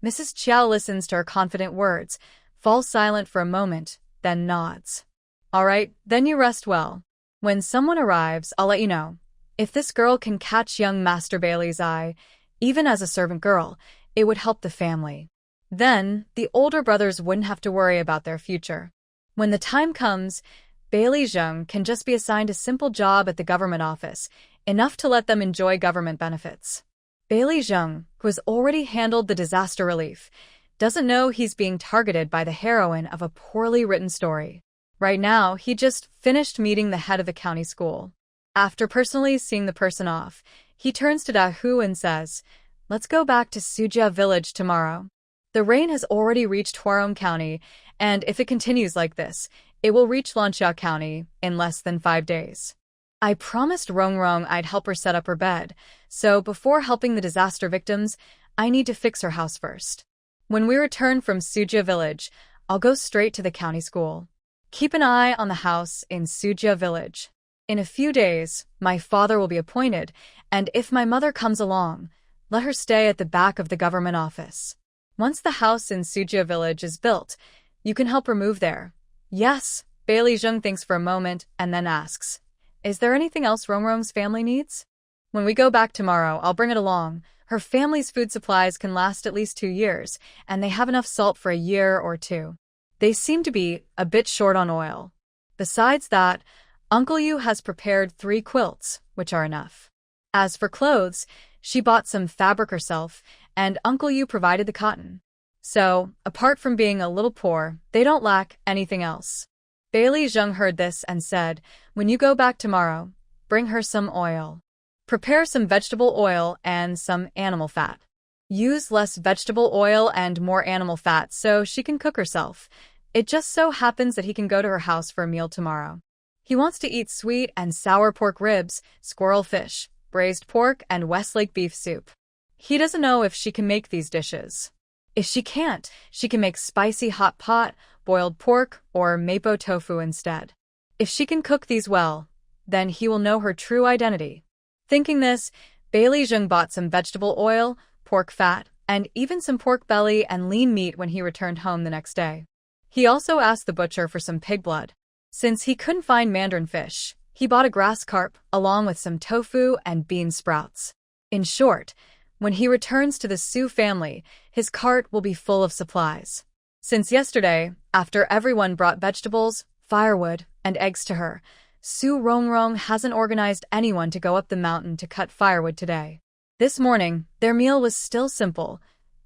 Mrs. Qiao listens to her confident words, falls silent for a moment, then nods. All right, then you rest well. When someone arrives, I'll let you know. If this girl can catch young Master Bailey's eye, even as a servant girl, it would help the family. Then, the older brothers wouldn't have to worry about their future. When the time comes, Bailey Zheng can just be assigned a simple job at the government office, enough to let them enjoy government benefits. Bailey Zheng, who has already handled the disaster relief, doesn't know he's being targeted by the heroine of a poorly written story. Right now, he just finished meeting the head of the county school. After personally seeing the person off, he turns to Da Hu and says, let's go back to Sujia village tomorrow. The rain has already reached Huarong County, and if it continues like this, it will reach Lanxia County in less than 5 days. I promised Rongrong I'd help her set up her bed, so before helping the disaster victims, I need to fix her house first. When we return from Sujia village, I'll go straight to the county school. Keep an eye on the house in Sujia village. In a few days, my father will be appointed, and if my mother comes along, let her stay at the back of the government office. Once the house in Sujia village is built, you can help her move there. Yes, Bailey Zheng thinks for a moment and then asks, is there anything else Rongrong's family needs? When we go back tomorrow, I'll bring it along. Her family's food supplies can last at least 2 years, and they have enough salt for a year or 2. They seem to be a bit short on oil. Besides that, Uncle Yu has prepared 3 quilts, which are enough. As for clothes, she bought some fabric herself, and Uncle Yu provided the cotton. So, apart from being a little poor, they don't lack anything else. Bailey Zheng heard this and said, "When you go back tomorrow, bring her some oil. Prepare some vegetable oil and some animal fat. Use less vegetable oil and more animal fat so she can cook herself. It just so happens that he can go to her house for a meal tomorrow. He wants to eat sweet and sour pork ribs, squirrel fish, braised pork, and Westlake beef soup. He doesn't know if she can make these dishes. If she can't, she can make spicy hot pot, boiled pork, or mapo tofu instead. If she can cook these well, then he will know her true identity." Thinking this, Bailey Zheng bought some vegetable oil, pork fat, and even some pork belly and lean meat when he returned home the next day. He also asked the butcher for some pig blood. Since he couldn't find mandarin fish, he bought a grass carp along with some tofu and bean sprouts. In short, when he returns to the Su family, his cart will be full of supplies. Since yesterday, after everyone brought vegetables, firewood, and eggs to her, Su Rongrong hasn't organized anyone to go up the mountain to cut firewood today. This morning, their meal was still simple: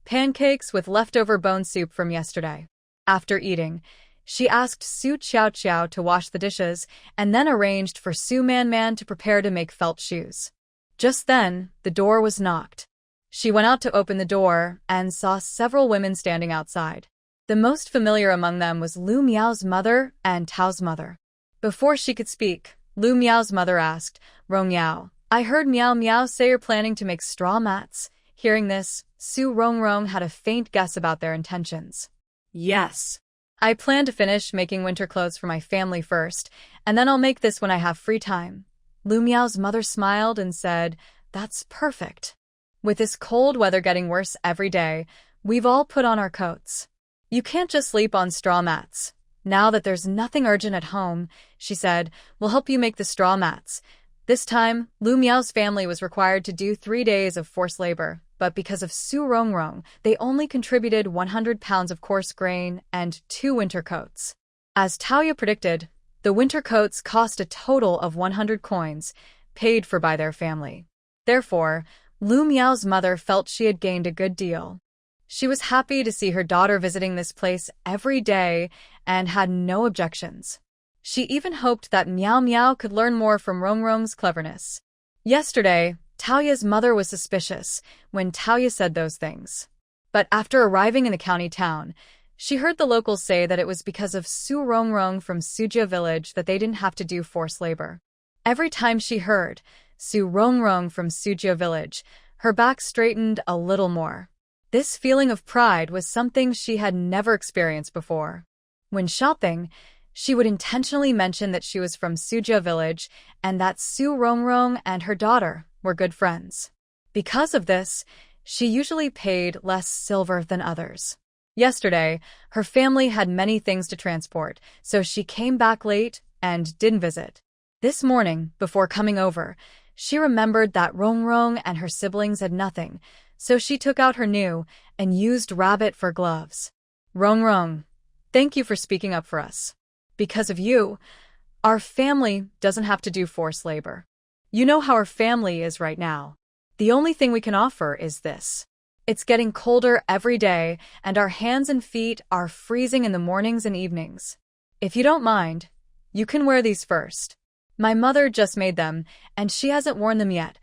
pancakes with leftover bone soup from yesterday. After eating, she asked Su Qiao Qiao to wash the dishes and then arranged for Su Man Man to prepare to make felt shoes. Just then, the door was knocked. She went out to open the door and saw several women standing outside. The most familiar among them was Lu Miao's mother and Tao's mother. Before she could speak, Lu Miao's mother asked, "Rong Yao, I heard Miao Miao say you're planning to make straw mats." Hearing this, Su Rongrong had a faint guess about their intentions. Yes. "I plan to finish making winter clothes for my family first, and then I'll make this when I have free time." Lu Miao's mother smiled and said, "That's perfect. With this cold weather getting worse every day, we've all put on our coats. You can't just sleep on straw mats. Now that there's nothing urgent at home," she said, "we'll help you make the straw mats." This time, Lu Miao's family was required to do 3 days of forced labor, but because of Su Rongrong, they only contributed 100 pounds of coarse grain and 2 winter coats. As Taoya predicted, the winter coats cost a total of 100 coins, paid for by their family. Therefore, Lu Miao's mother felt she had gained a good deal. She was happy to see her daughter visiting this place every day and had no objections. She even hoped that Miao Miao could learn more from Rongrong's cleverness. Yesterday, Taoya's mother was suspicious when Taoya said those things. But after arriving in the county town, she heard the locals say that it was because of Su Rongrong from Sujia village that they didn't have to do forced labor. Every time she heard Su Rongrong from Sujia village, her back straightened a little more. This feeling of pride was something she had never experienced before. When shopping, she would intentionally mention that she was from Sujia village and that Su Rongrong and her daughter were good friends. Because of this, she usually paid less silver than others. Yesterday, her family had many things to transport, so she came back late and didn't visit. This morning, before coming over, she remembered that Rongrong and her siblings had nothing, so she took out her new and used rabbit for gloves. "Rongrong, thank you for speaking up for us. Because of you, our family doesn't have to do forced labor. You know how our family is right now. The only thing we can offer is this. It's getting colder every day, and our hands and feet are freezing in the mornings and evenings. If you don't mind, you can wear these first. My mother just made them, and she hasn't worn them yet."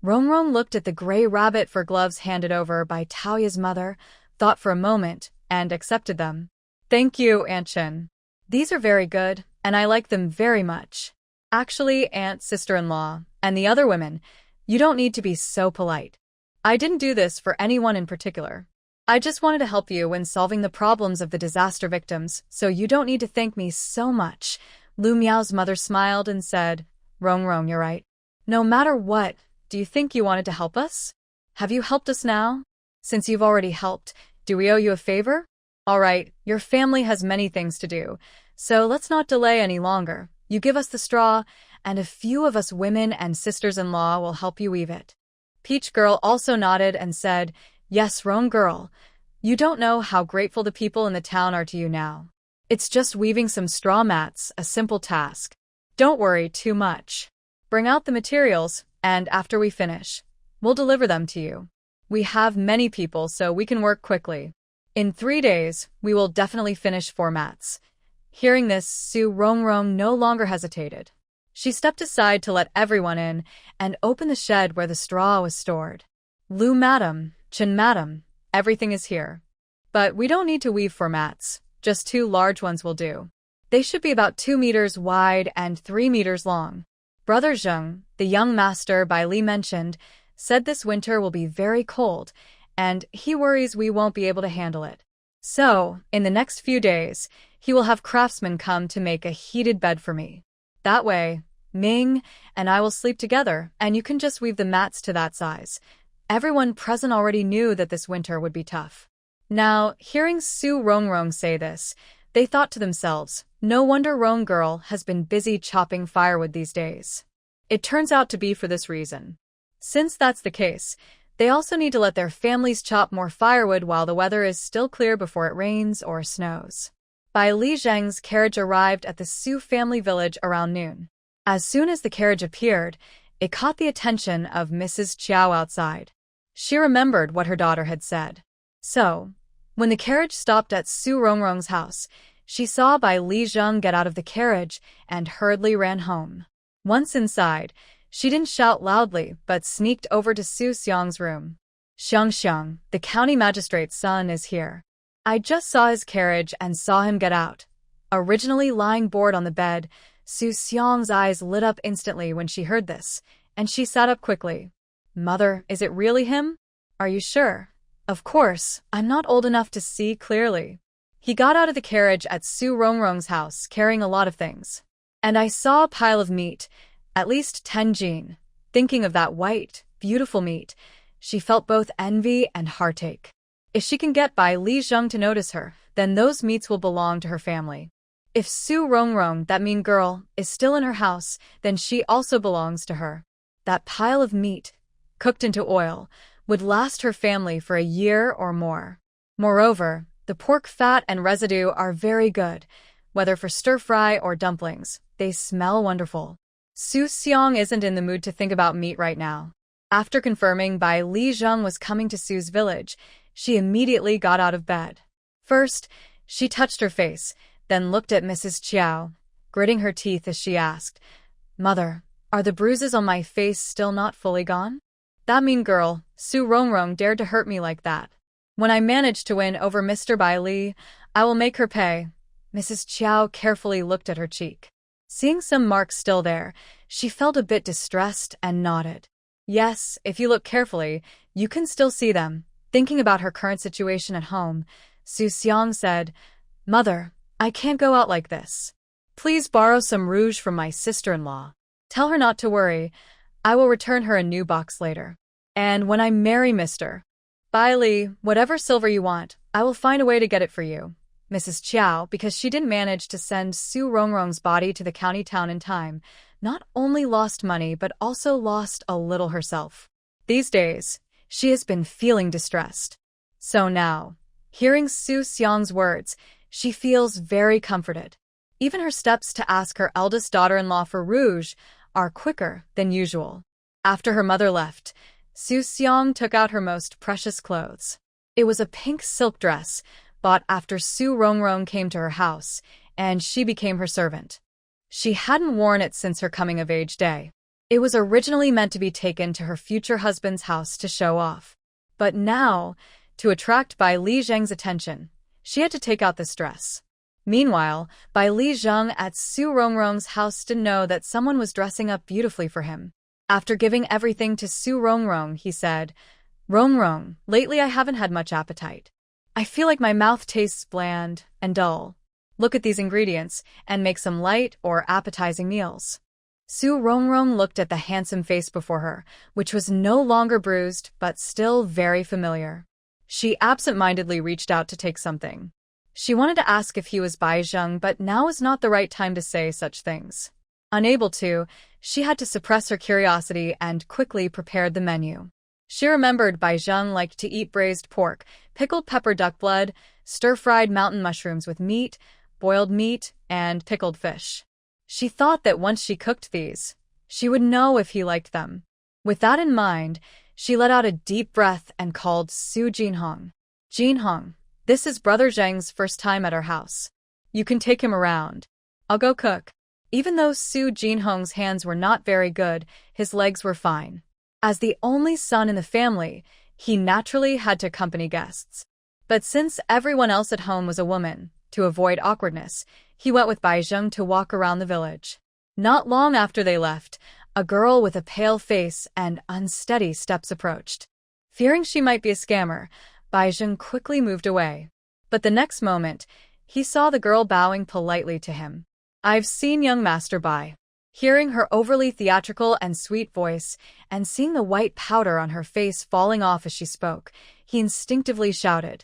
Rongrong looked at the gray rabbit fur gloves handed over by Taoya's mother, thought for a moment, and accepted them. "Thank you, Aunt Chen. These are very good, and I like them very much. Actually, Aunt, sister-in-law, and the other women, you don't need to be so polite. I didn't do this for anyone in particular. I just wanted to help you when solving the problems of the disaster victims, so you don't need to thank me so much." Lu Miao's mother smiled and said, "Rongrong, you're right. No matter what, do you think you wanted to help us? Have you helped us now? Since you've already helped, do we owe you a favor? All right, your family has many things to do, so let's not delay any longer. You give us the straw, and a few of us women and sisters-in-law will help you weave it." Peach Girl also nodded and said, "Yes, Rong Girl. You don't know how grateful the people in the town are to you now. It's just weaving some straw mats, a simple task. Don't worry too much. Bring out the materials, and after we finish, we'll deliver them to you. We have many people, so we can work quickly." In 3 days, we will definitely finish 4 mats. Hearing this, Su Rongrong no longer hesitated. She stepped aside to let everyone in and opened the shed where the straw was stored. Lu madam, Chen madam, everything is here. But we don't need to weave 4 mats, just 2 large ones will do. They should be about 2 meters wide and 3 meters long. Brother Zheng, the young master Bai Li mentioned, said this winter will be very cold, and he worries we won't be able to handle it. So, in the next few days, he will have craftsmen come to make a heated bed for me. That way, Ming and I will sleep together, and you can just weave the mats to that size. Everyone present already knew that this winter would be tough. Now, hearing Su Rongrong say this, they thought to themselves, no wonder Rong girl has been busy chopping firewood these days. It turns out to be for this reason. Since that's the case, they also need to let their families chop more firewood while the weather is still clear before it rains or snows. Bai Li Zheng's carriage arrived at the Su family village around noon. As soon as the carriage appeared, it caught the attention of Mrs. Chiao outside. She remembered what her daughter had said. So, when the carriage stopped at Su Rongrong's house, she saw Bai Li Zheng get out of the carriage and hurriedly ran home. Once inside, she didn't shout loudly but sneaked over to Su Xiang's room. Xiang, the county magistrate's son is here. I just saw his carriage and saw him get out. Originally lying bored on the bed, Su Xiang's eyes lit up instantly when she heard this, and she sat up quickly. Mother, is it really him? Are you sure? Of course, I'm not old enough to see clearly. He got out of the carriage at Su Rongrong's house carrying a lot of things. And I saw a pile of meat, at least 10 jin. Thinking of that white, beautiful meat, she felt both envy and heartache. If she can get Bai Li Zheng to notice her, then those meats will belong to her family. If Su Rongrong, that mean girl, is still in her house, then she also belongs to her. That pile of meat, cooked into oil, would last her family for a year or more. Moreover, the pork fat and residue are very good, whether for stir-fry or dumplings. They smell wonderful. Su Xiang isn't in the mood to think about meat right now. After confirming Bai Li Zheng was coming to Su's village, she immediately got out of bed. First, she touched her face, then looked at Mrs. Chiao, gritting her teeth as she asked, Mother, are the bruises on my face still not fully gone? That mean girl, Su Rongrong, dared to hurt me like that. When I manage to win over Mr. Bai Li, I will make her pay. Mrs. Chiao carefully looked at her cheek. Seeing some marks still there, she felt a bit distressed and nodded. Yes, if you look carefully, you can still see them. Thinking about her current situation at home, Su Xiang said, Mother, I can't go out like this. Please borrow some rouge from my sister-in-law. Tell her not to worry. I will return her a new box later. And when I marry Mr. Bai Li, whatever silver you want, I will find a way to get it for you. Mrs. Chiao, because she didn't manage to send Su Rongrong's body to the county town in time, not only lost money but also lost a little herself. These days, she has been feeling distressed. So now, hearing Su Xiang's words, she feels very comforted. Even her steps to ask her eldest daughter-in-law for rouge are quicker than usual. After her mother left, Su Xiang took out her most precious clothes. It was a pink silk dress, bought after Su Rongrong came to her house, and she became her servant. She hadn't worn it since her coming-of-age day. It was originally meant to be taken to her future husband's house to show off. But now, to attract Bai Li Zheng's attention, she had to take out this dress. Meanwhile, Bai Li Zheng at Su Rongrong's house didn't know that someone was dressing up beautifully for him. After giving everything to Su Rongrong, he said, Rongrong, lately I haven't had much appetite. I feel like my mouth tastes bland and dull. Look at these ingredients and make some light or appetizing meals. Su Rongrong looked at the handsome face before her, which was no longer bruised but still very familiar. She absent-mindedly reached out to take something. She wanted to ask if he was Bai Zheng, but now is not the right time to say such things. Unable to, she had to suppress her curiosity and quickly prepared the menu. She remembered Bai Zheng liked to eat braised pork, pickled pepper duck blood, stir-fried mountain mushrooms with meat, boiled meat, and pickled fish. She thought that once she cooked these, she would know if he liked them. With that in mind, she let out a deep breath and called Su Jinhong. Jinhong, This is Brother Zheng's first time at our house. You can take him around. I'll go cook. Even though Su Jinhong's hands were not very good, his legs were fine. As the only son in the family, he naturally had to accompany guests. But since everyone else at home was a woman, to avoid awkwardness, he went with Bai Zheng to walk around the village. Not long after they left, a girl with a pale face and unsteady steps approached. Fearing she might be a scammer, Bai Zheng quickly moved away. But the next moment, he saw the girl bowing politely to him. I've seen young Master Bai. Hearing her overly theatrical and sweet voice, and seeing the white powder on her face falling off as she spoke, he instinctively shouted,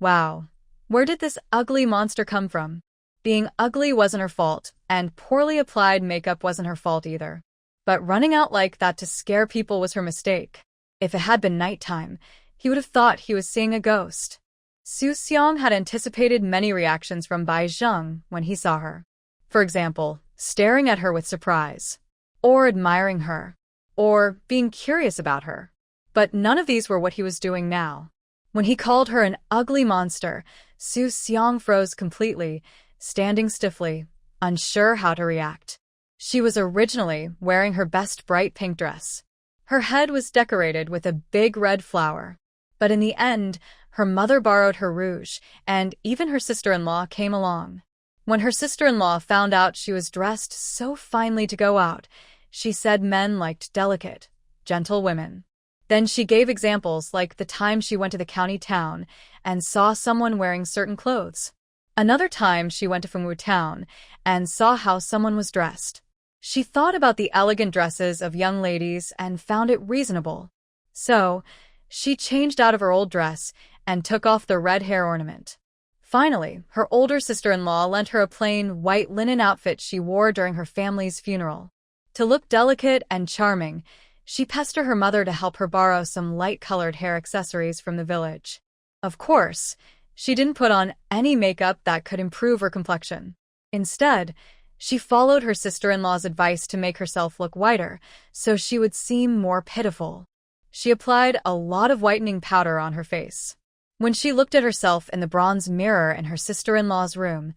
"Wow, where did this ugly monster come from?" Being ugly wasn't her fault, and poorly applied makeup wasn't her fault either. But running out like that to scare people was her mistake. If it had been nighttime, he would have thought he was seeing a ghost. Su Xiang had anticipated many reactions from Bai Zheng when he saw her. For example, staring at her with surprise, or admiring her, or being curious about her. But none of these were what he was doing now. When he called her an ugly monster, Su Xiang froze completely, standing stiffly, unsure how to react. She was originally wearing her best bright pink dress. Her head was decorated with a big red flower. But in the end, her mother borrowed her rouge, and even her sister-in-law came along. When her sister-in-law found out she was dressed so finely to go out, she said men liked delicate, gentle women. Then she gave examples like the time she went to the county town and saw someone wearing certain clothes. Another time she went to Fengwu town and saw how someone was dressed. She thought about the elegant dresses of young ladies and found it reasonable. So, she changed out of her old dress and took off the red hair ornament. Finally, her older sister-in-law lent her a plain white linen outfit she wore during her family's funeral. To look delicate and charming, she pestered her mother to help her borrow some light-colored hair accessories from the village. Of course, she didn't put on any makeup that could improve her complexion. Instead, she followed her sister-in-law's advice to make herself look whiter, so she would seem more pitiful. She applied a lot of whitening powder on her face. When she looked at herself in the bronze mirror in her sister-in-law's room,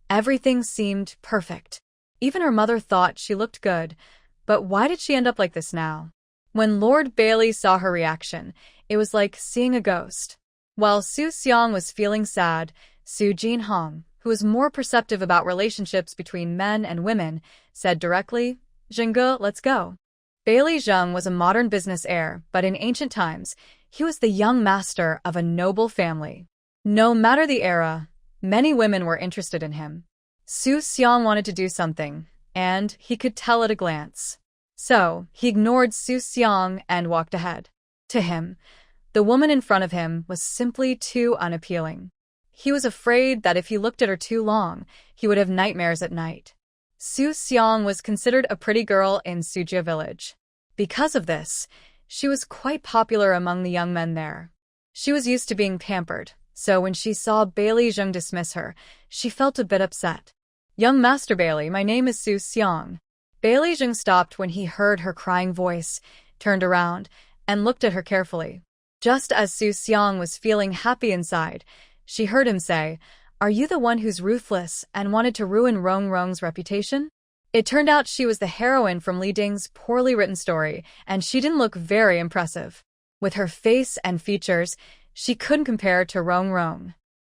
everything seemed perfect. Even her mother thought she looked good, but why did she end up like this now? When Lord Bailey saw her reaction, it was like seeing a ghost. While Su Xiang was feeling sad, Su Jinhong, who was more perceptive about relationships between men and women, said directly, "Zhengge, let's go." Bailey Zheng was a modern business heir, but in ancient times, he was the young master of a noble family. No matter the era, many women were interested in him. Su Xiang wanted to do something, and he could tell at a glance. So, he ignored Su Xiang and walked ahead. To him, the woman in front of him was simply too unappealing. He was afraid that if he looked at her too long, he would have nightmares at night. Su Xiang was considered a pretty girl in Sujia village. Because of this, she was quite popular among the young men there. She was used to being pampered, so when she saw Bailey Zheng dismiss her, she felt a bit upset. "Young Master Bailey, my name is Su Xiang." Bailey Zheng stopped when he heard her crying voice, turned around, and looked at her carefully. Just as Su Xiang was feeling happy inside, she heard him say, "Are you the one who's ruthless and wanted to ruin Rong Rong's reputation?" It turned out she was the heroine from Li Ding's poorly written story, and she didn't look very impressive. With her face and features, she couldn't compare to Rong Rong.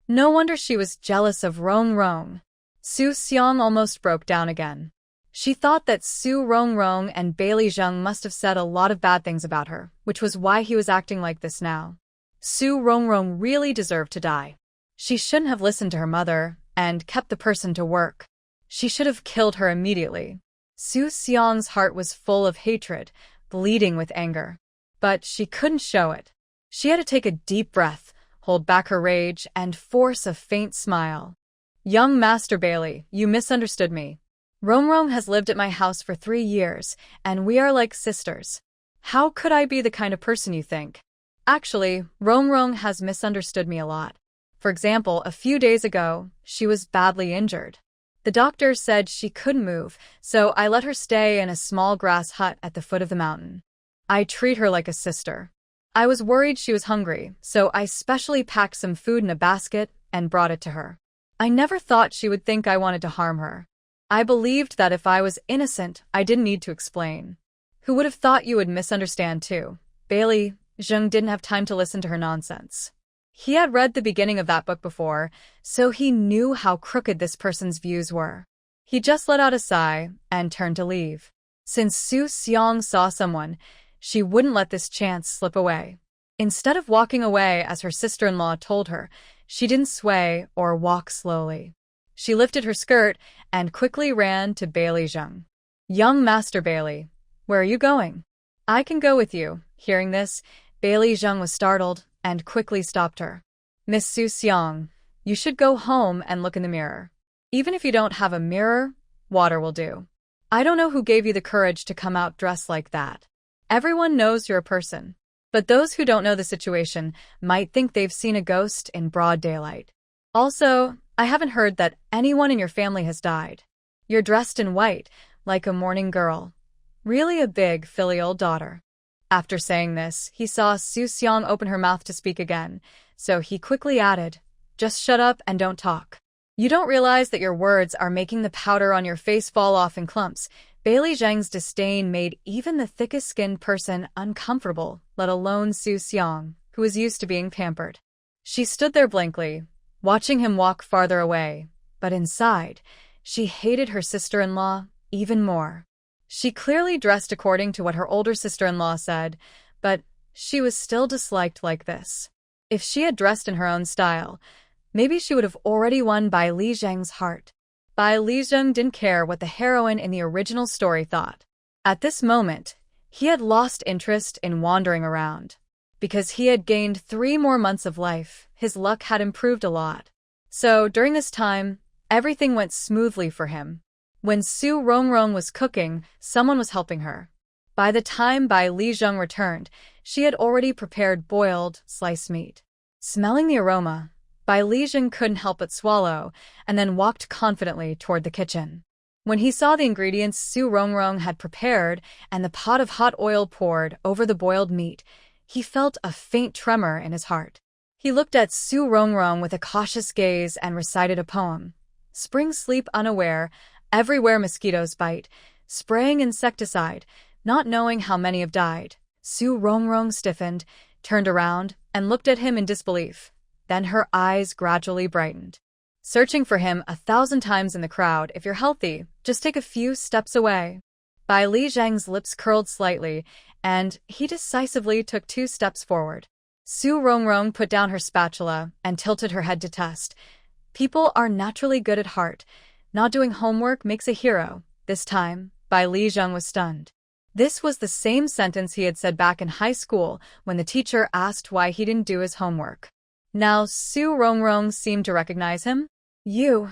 No wonder she was jealous of Rong Rong. Su Xiang almost broke down again. She thought that Su Rong Rong and Bailey Zheng must have said a lot of bad things about her, which was why he was acting like this now. Su Rong Rong really deserved to die. She shouldn't have listened to her mother and kept the person to work. She should have killed her immediately. Su Xiang's heart was full of hatred, bleeding with anger. But she couldn't show it. She had to take a deep breath, hold back her rage, and force a faint smile. "Young Master Bailey, you misunderstood me. Rong Rong has lived at my house for 3 years, and we are like sisters. How could I be the kind of person you think? Actually, Rong Rong has misunderstood me a lot. For example, a few days ago, she was badly injured. The doctor said she couldn't move, so I let her stay in a small grass hut at the foot of the mountain. I treat her like a sister. I was worried she was hungry, so I specially packed some food in a basket and brought it to her. I never thought she would think I wanted to harm her. I believed that if I was innocent, I didn't need to explain. Who would have thought you would misunderstand too? Bailey Zheng didn't have time to listen to her nonsense. He had read the beginning of that book before, so he knew how crooked this person's views were. He just let out a sigh and turned to leave. Since Su Xiang saw someone, she wouldn't let this chance slip away. Instead of walking away as her sister-in-law told her, she didn't sway or walk slowly. She lifted her skirt and quickly ran to Bailey Zheng. "Young Master Bailey, where are you going?" "I can go with you." Hearing this, Bailey Zheng was startled and quickly stopped her. "Miss Su Xiang, you should go home and look in the mirror. Even if you don't have a mirror, water will do. I don't know who gave you the courage to come out dressed like that. Everyone knows you're a person. But those who don't know the situation might think they've seen a ghost in broad daylight. Also, I haven't heard that anyone in your family has died. You're dressed in white, like a mourning girl. Really a big filial daughter." After saying this, he saw Su Xiang open her mouth to speak again, so he quickly added, "Just shut up and don't talk. You don't realize that your words are making the powder on your face fall off in clumps." Bailey Zheng's disdain made even the thickest-skinned person uncomfortable, let alone Su Xiang, who was used to being pampered. She stood there blankly, watching him walk farther away, but inside, she hated her sister-in-law even more. She clearly dressed according to what her older sister-in-law said, but she was still disliked like this. If she had dressed in her own style, maybe she would have already won Bai Li Zheng's heart. Bai Li Zheng didn't care what the heroine in the original story thought. At this moment, he had lost interest in wandering around. Because he had gained 3 more months of life, his luck had improved a lot. So, during this time, everything went smoothly for him. When Su Rongrong was cooking, someone was helping her. By the time Bai Li Zheng returned, she had already prepared boiled, sliced meat. Smelling the aroma, Bai Li Zheng couldn't help but swallow, and then walked confidently toward the kitchen. When he saw the ingredients Su Rongrong had prepared and the pot of hot oil poured over the boiled meat, he felt a faint tremor in his heart. He looked at Su Rongrong with a cautious gaze and recited a poem. "Spring sleep unaware, everywhere mosquitoes bite, spraying insecticide, not knowing how many have died." Su Rongrong stiffened, turned around, and looked at him in disbelief. Then her eyes gradually brightened. "Searching for him 1,000 times in the crowd. If you're healthy, just take a few steps away." Bai Li Zheng's lips curled slightly, and he decisively took 2 steps forward. Su Rongrong put down her spatula and tilted her head to test. People are naturally good at heart. Not doing homework makes a hero. This time, Bai Li Zheng was stunned. This was the same sentence he had said back in high school when the teacher asked why he didn't do his homework. Now Su Rongrong seemed to recognize him. "You."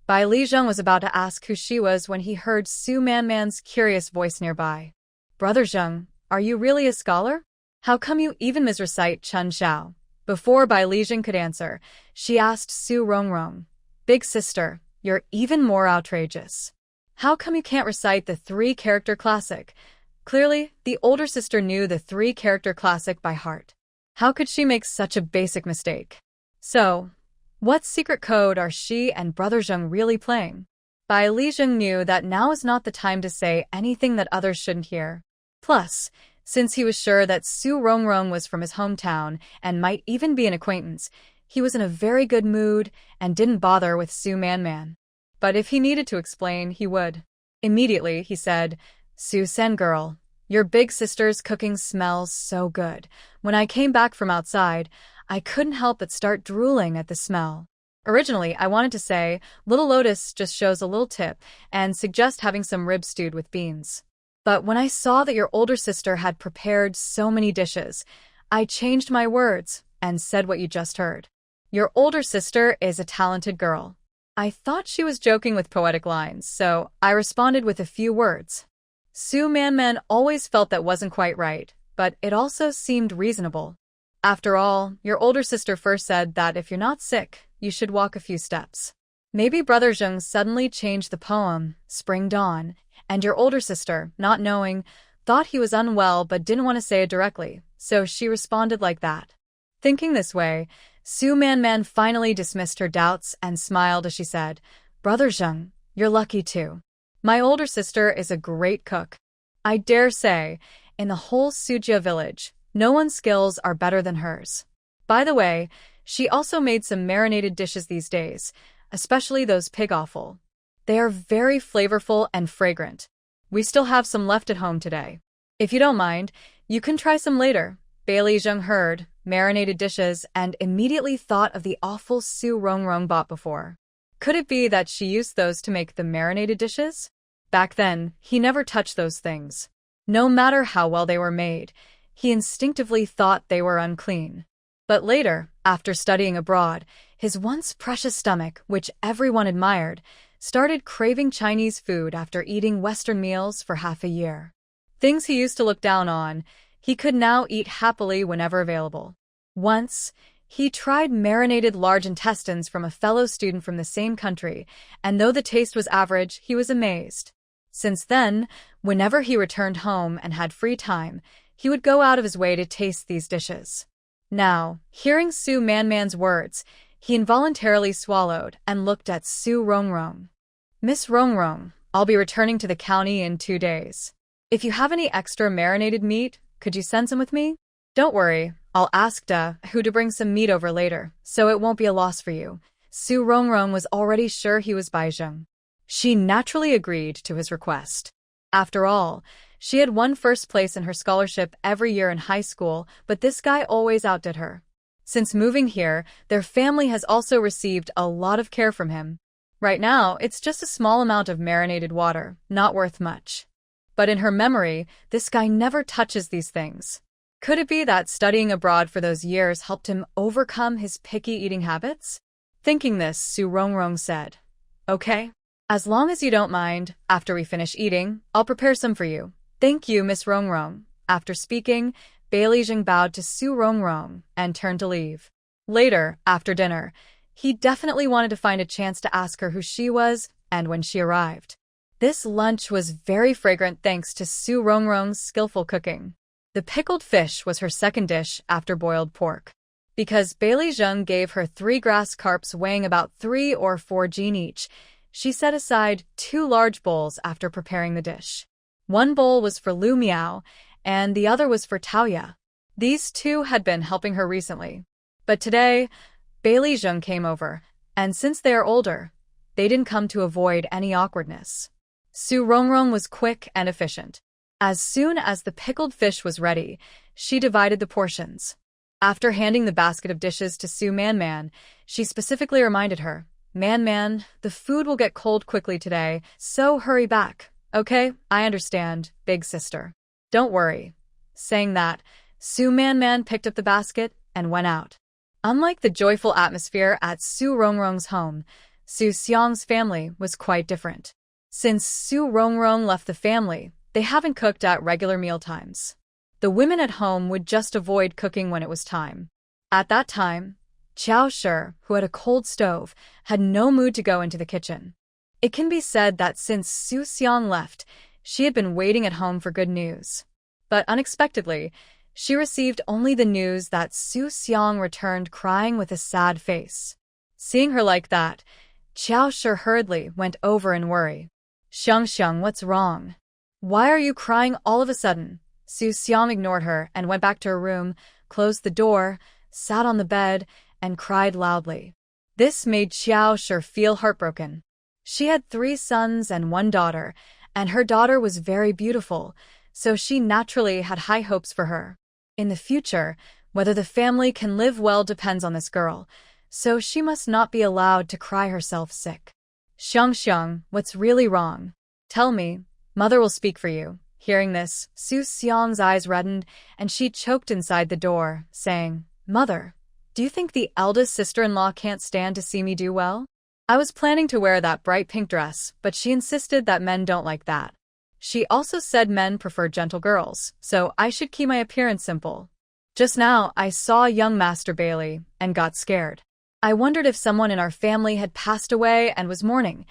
Bai Li Zheng was about to ask who she was when he heard Su Manman's curious voice nearby. "Brother Zheng, are you really a scholar? How come you even misrecite Chun Xiao?" Before Bai Li Zheng could answer, she asked Su Rongrong, "Big sister, you're even more outrageous. How come you can't recite the 3-character classic?" Clearly, the older sister knew the 3-character classic by heart. How could she make such a basic mistake? So, what secret code are she and Brother Zheng really playing? Bai Li Zheng knew that now is not the time to say anything that others shouldn't hear. Plus, since he was sure that Su Rongrong was from his hometown and might even be an acquaintance, he was in a very good mood and didn't bother with Su Manman. But if he needed to explain, he would. Immediately, he said, "Su Sen girl, your big sister's cooking smells so good. When I came back from outside, I couldn't help but start drooling at the smell." Originally, I wanted to say, Little Lotus just shows a little tip and suggest having some ribs stewed with beans. But when I saw that your older sister had prepared so many dishes, I changed my words and said what you just heard. Your older sister is a talented girl. I thought she was joking with poetic lines, so I responded with a few words. Su Manman always felt that wasn't quite right, but it also seemed reasonable. After all, your older sister first said that if you're not sick, you should walk a few steps. Maybe Brother Zheng suddenly changed the poem, Spring Dawn, and your older sister, not knowing, thought he was unwell but didn't want to say it directly, so she responded like that. Thinking this way, Su Man finally dismissed her doubts and smiled as she said, "Brother Zheng, you're lucky too. My older sister is a great cook. I dare say, in the whole Sujia village, no one's skills are better than hers. By the way, she also made some marinated dishes these days, especially those pig offal. They are very flavorful and fragrant. We still have some left at home today. If you don't mind, you can try some later." Bailey Zheng heard marinated dishes and immediately thought of the awful Su Rongrong bought before. Could it be that she used those to make the marinated dishes? Back then, he never touched those things. No matter how well they were made, he instinctively thought they were unclean. But later, after studying abroad, his once precious stomach, which everyone admired, started craving Chinese food after eating Western meals for half a year. Things he used to look down on, he could now eat happily whenever available. Once, he tried marinated large intestines from a fellow student from the same country, and though the taste was average, he was amazed. Since then, whenever he returned home and had free time, he would go out of his way to taste these dishes. Now, hearing Su Man's words, he involuntarily swallowed and looked at Su Rongrong. "Miss Rongrong, I'll be returning to the county in 2 days. If you have any extra marinated meat, could you send some with me? Don't worry, I'll ask who to bring some meat over later, so it won't be a loss for you." Su Rongrong was already sure he was Bai Zheng. She naturally agreed to his request. After all, she had won first place in her scholarship every year in high school, but this guy always outdid her. Since moving here, their family has also received a lot of care from him. Right now, it's just a small amount of marinated water, not worth much. But in her memory, this guy never touches these things. Could it be that studying abroad for those years helped him overcome his picky eating habits? Thinking this, Su Rongrong said, "Okay. As long as you don't mind, after we finish eating, I'll prepare some for you." "Thank you, Miss Rongrong." After speaking, Bailey Zheng bowed to Su Rongrong and turned to leave. Later, after dinner, he definitely wanted to find a chance to ask her who she was and when she arrived. This lunch was very fragrant thanks to Su Rongrong's skillful cooking. The pickled fish was her second dish after boiled pork. Because Bailey Zheng gave her 3 grass carps weighing about 3 or 4 jin each, she set aside 2 large bowls after preparing the dish. One bowl was for Lu Miao, and the other was for Taoya. These 2 had been helping her recently. But today, Bailey Zheng came over, and since they are older, they didn't come to avoid any awkwardness. Su Rongrong was quick and efficient. As soon as the pickled fish was ready, she divided the portions. After handing the basket of dishes to Su Man, she specifically reminded her, Man, the food will get cold quickly today, so hurry back." "Okay, I understand, big sister. Don't worry." Saying that, Su Man picked up the basket and went out. Unlike the joyful atmosphere at Su Rongrong's home, Su Xiang's family was quite different. Since Su Rongrong left the family, they haven't cooked at regular mealtimes. The women at home would just avoid cooking when it was time. At that time, Qiao Shi, who had a cold stove, had no mood to go into the kitchen. It can be said that since Su Xiang left, she had been waiting at home for good news. But unexpectedly, she received only the news that Su Xiang returned crying with a sad face. Seeing her like that, Qiao Shi hurriedly went over in worry. Xiang, what's wrong? Why are you crying all of a sudden?" Su Xiang ignored her and went back to her room, closed the door, sat on the bed, and cried loudly. This made Qiao Shi feel heartbroken. She had 3 sons and 1 daughter, and her daughter was very beautiful, so she naturally had high hopes for her. In the future, whether the family can live well depends on this girl, so she must not be allowed to cry herself sick. Xiang, what's really wrong? Tell me, mother will speak for you." Hearing this, Su Xiang's eyes reddened, and she choked inside the door, saying, "Mother, do you think the eldest sister-in-law can't stand to see me do well? I was planning to wear that bright pink dress, but she insisted that men don't like that. She also said men prefer gentle girls, so I should keep my appearance simple. Just now, I saw young Master Bailey and got scared. I wondered if someone in our family had passed away and was mourning.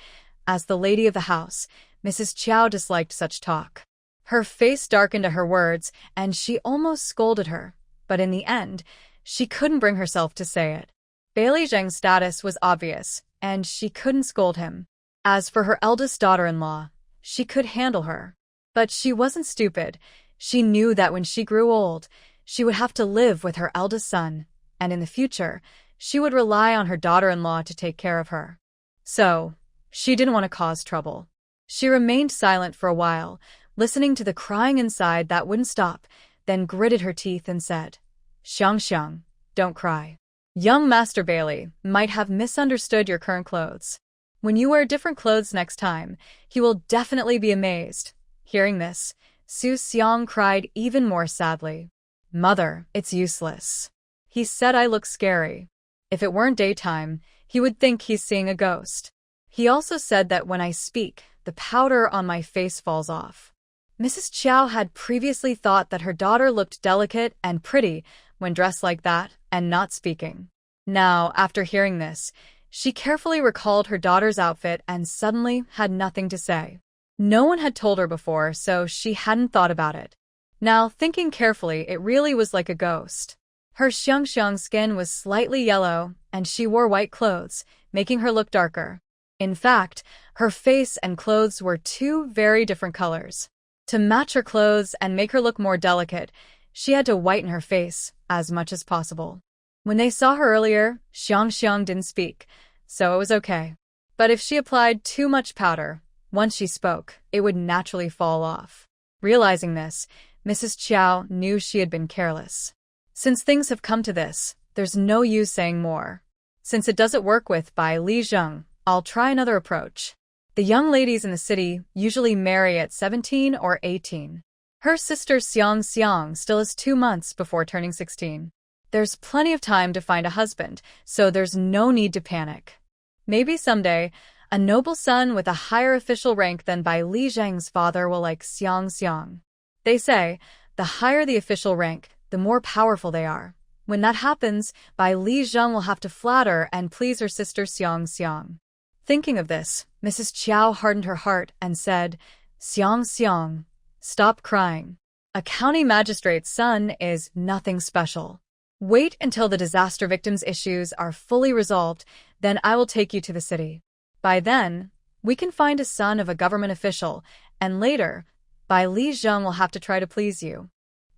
As the lady of the house, Mrs. Qiao disliked such talk. Her face darkened at her words, and she almost scolded her, but in the end, she couldn't bring herself to say it. Bailey Zheng's status was obvious, and she couldn't scold him. As for her eldest daughter-in-law, she could handle her. But she wasn't stupid. She knew that when she grew old, she would have to live with her eldest son, and in the future, she would rely on her daughter-in-law to take care of her. So, she didn't want to cause trouble. She remained silent for a while, listening to the crying inside that wouldn't stop, then gritted her teeth and said, Xiang, don't cry. Young Master Bailey might have misunderstood your current clothes. When you wear different clothes next time, he will definitely be amazed. Hearing this, Su Xiang cried even more sadly. Mother, it's useless. He said I look scary. If it weren't daytime, he would think he's seeing a ghost. He also said that when I speak, the powder on my face falls off. Mrs. Chow had previously thought that her daughter looked delicate and pretty when dressed like that and not speaking. Now, after hearing this, she carefully recalled her daughter's outfit and suddenly had nothing to say. No one had told her before, so she hadn't thought about it. Now, thinking carefully, it really was like a ghost. Her Xiang skin was slightly yellow, and she wore white clothes, making her look darker. In fact, her face and clothes were two very different colors. To match her clothes and make her look more delicate, she had to whiten her face as much as possible. When they saw her earlier, Xiang didn't speak, so it was okay. But if she applied too much powder, once she spoke, it would naturally fall off. Realizing this, Mrs. Chow knew she had been careless. Since things have come to this, there's no use saying more. Since it doesn't work with by Li Zheng, I'll try another approach. The young ladies in the city usually marry at 17 or 18. Her sister Xiang still is 2 months before turning 16. There's plenty of time to find a husband, so there's no need to panic. Maybe someday, a noble son with a higher official rank than Bai Li Zheng's father will like Xiang. They say, the higher the official rank, the more powerful they are. When that happens, Bai Li Zheng will have to flatter and please her sister Xiang. Thinking of this, Mrs. Chow hardened her heart and said, Xiang, stop crying. A county magistrate's son is nothing special. Wait until the disaster victims' issues are fully resolved, then I will take you to the city. By then, we can find a son of a government official, and later, Bai Li Zheng will have to try to please you.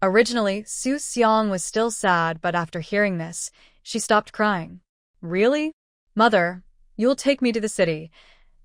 Originally, Su Xiang was still sad, but after hearing this, she stopped crying. Really? Mother, you'll take me to the city.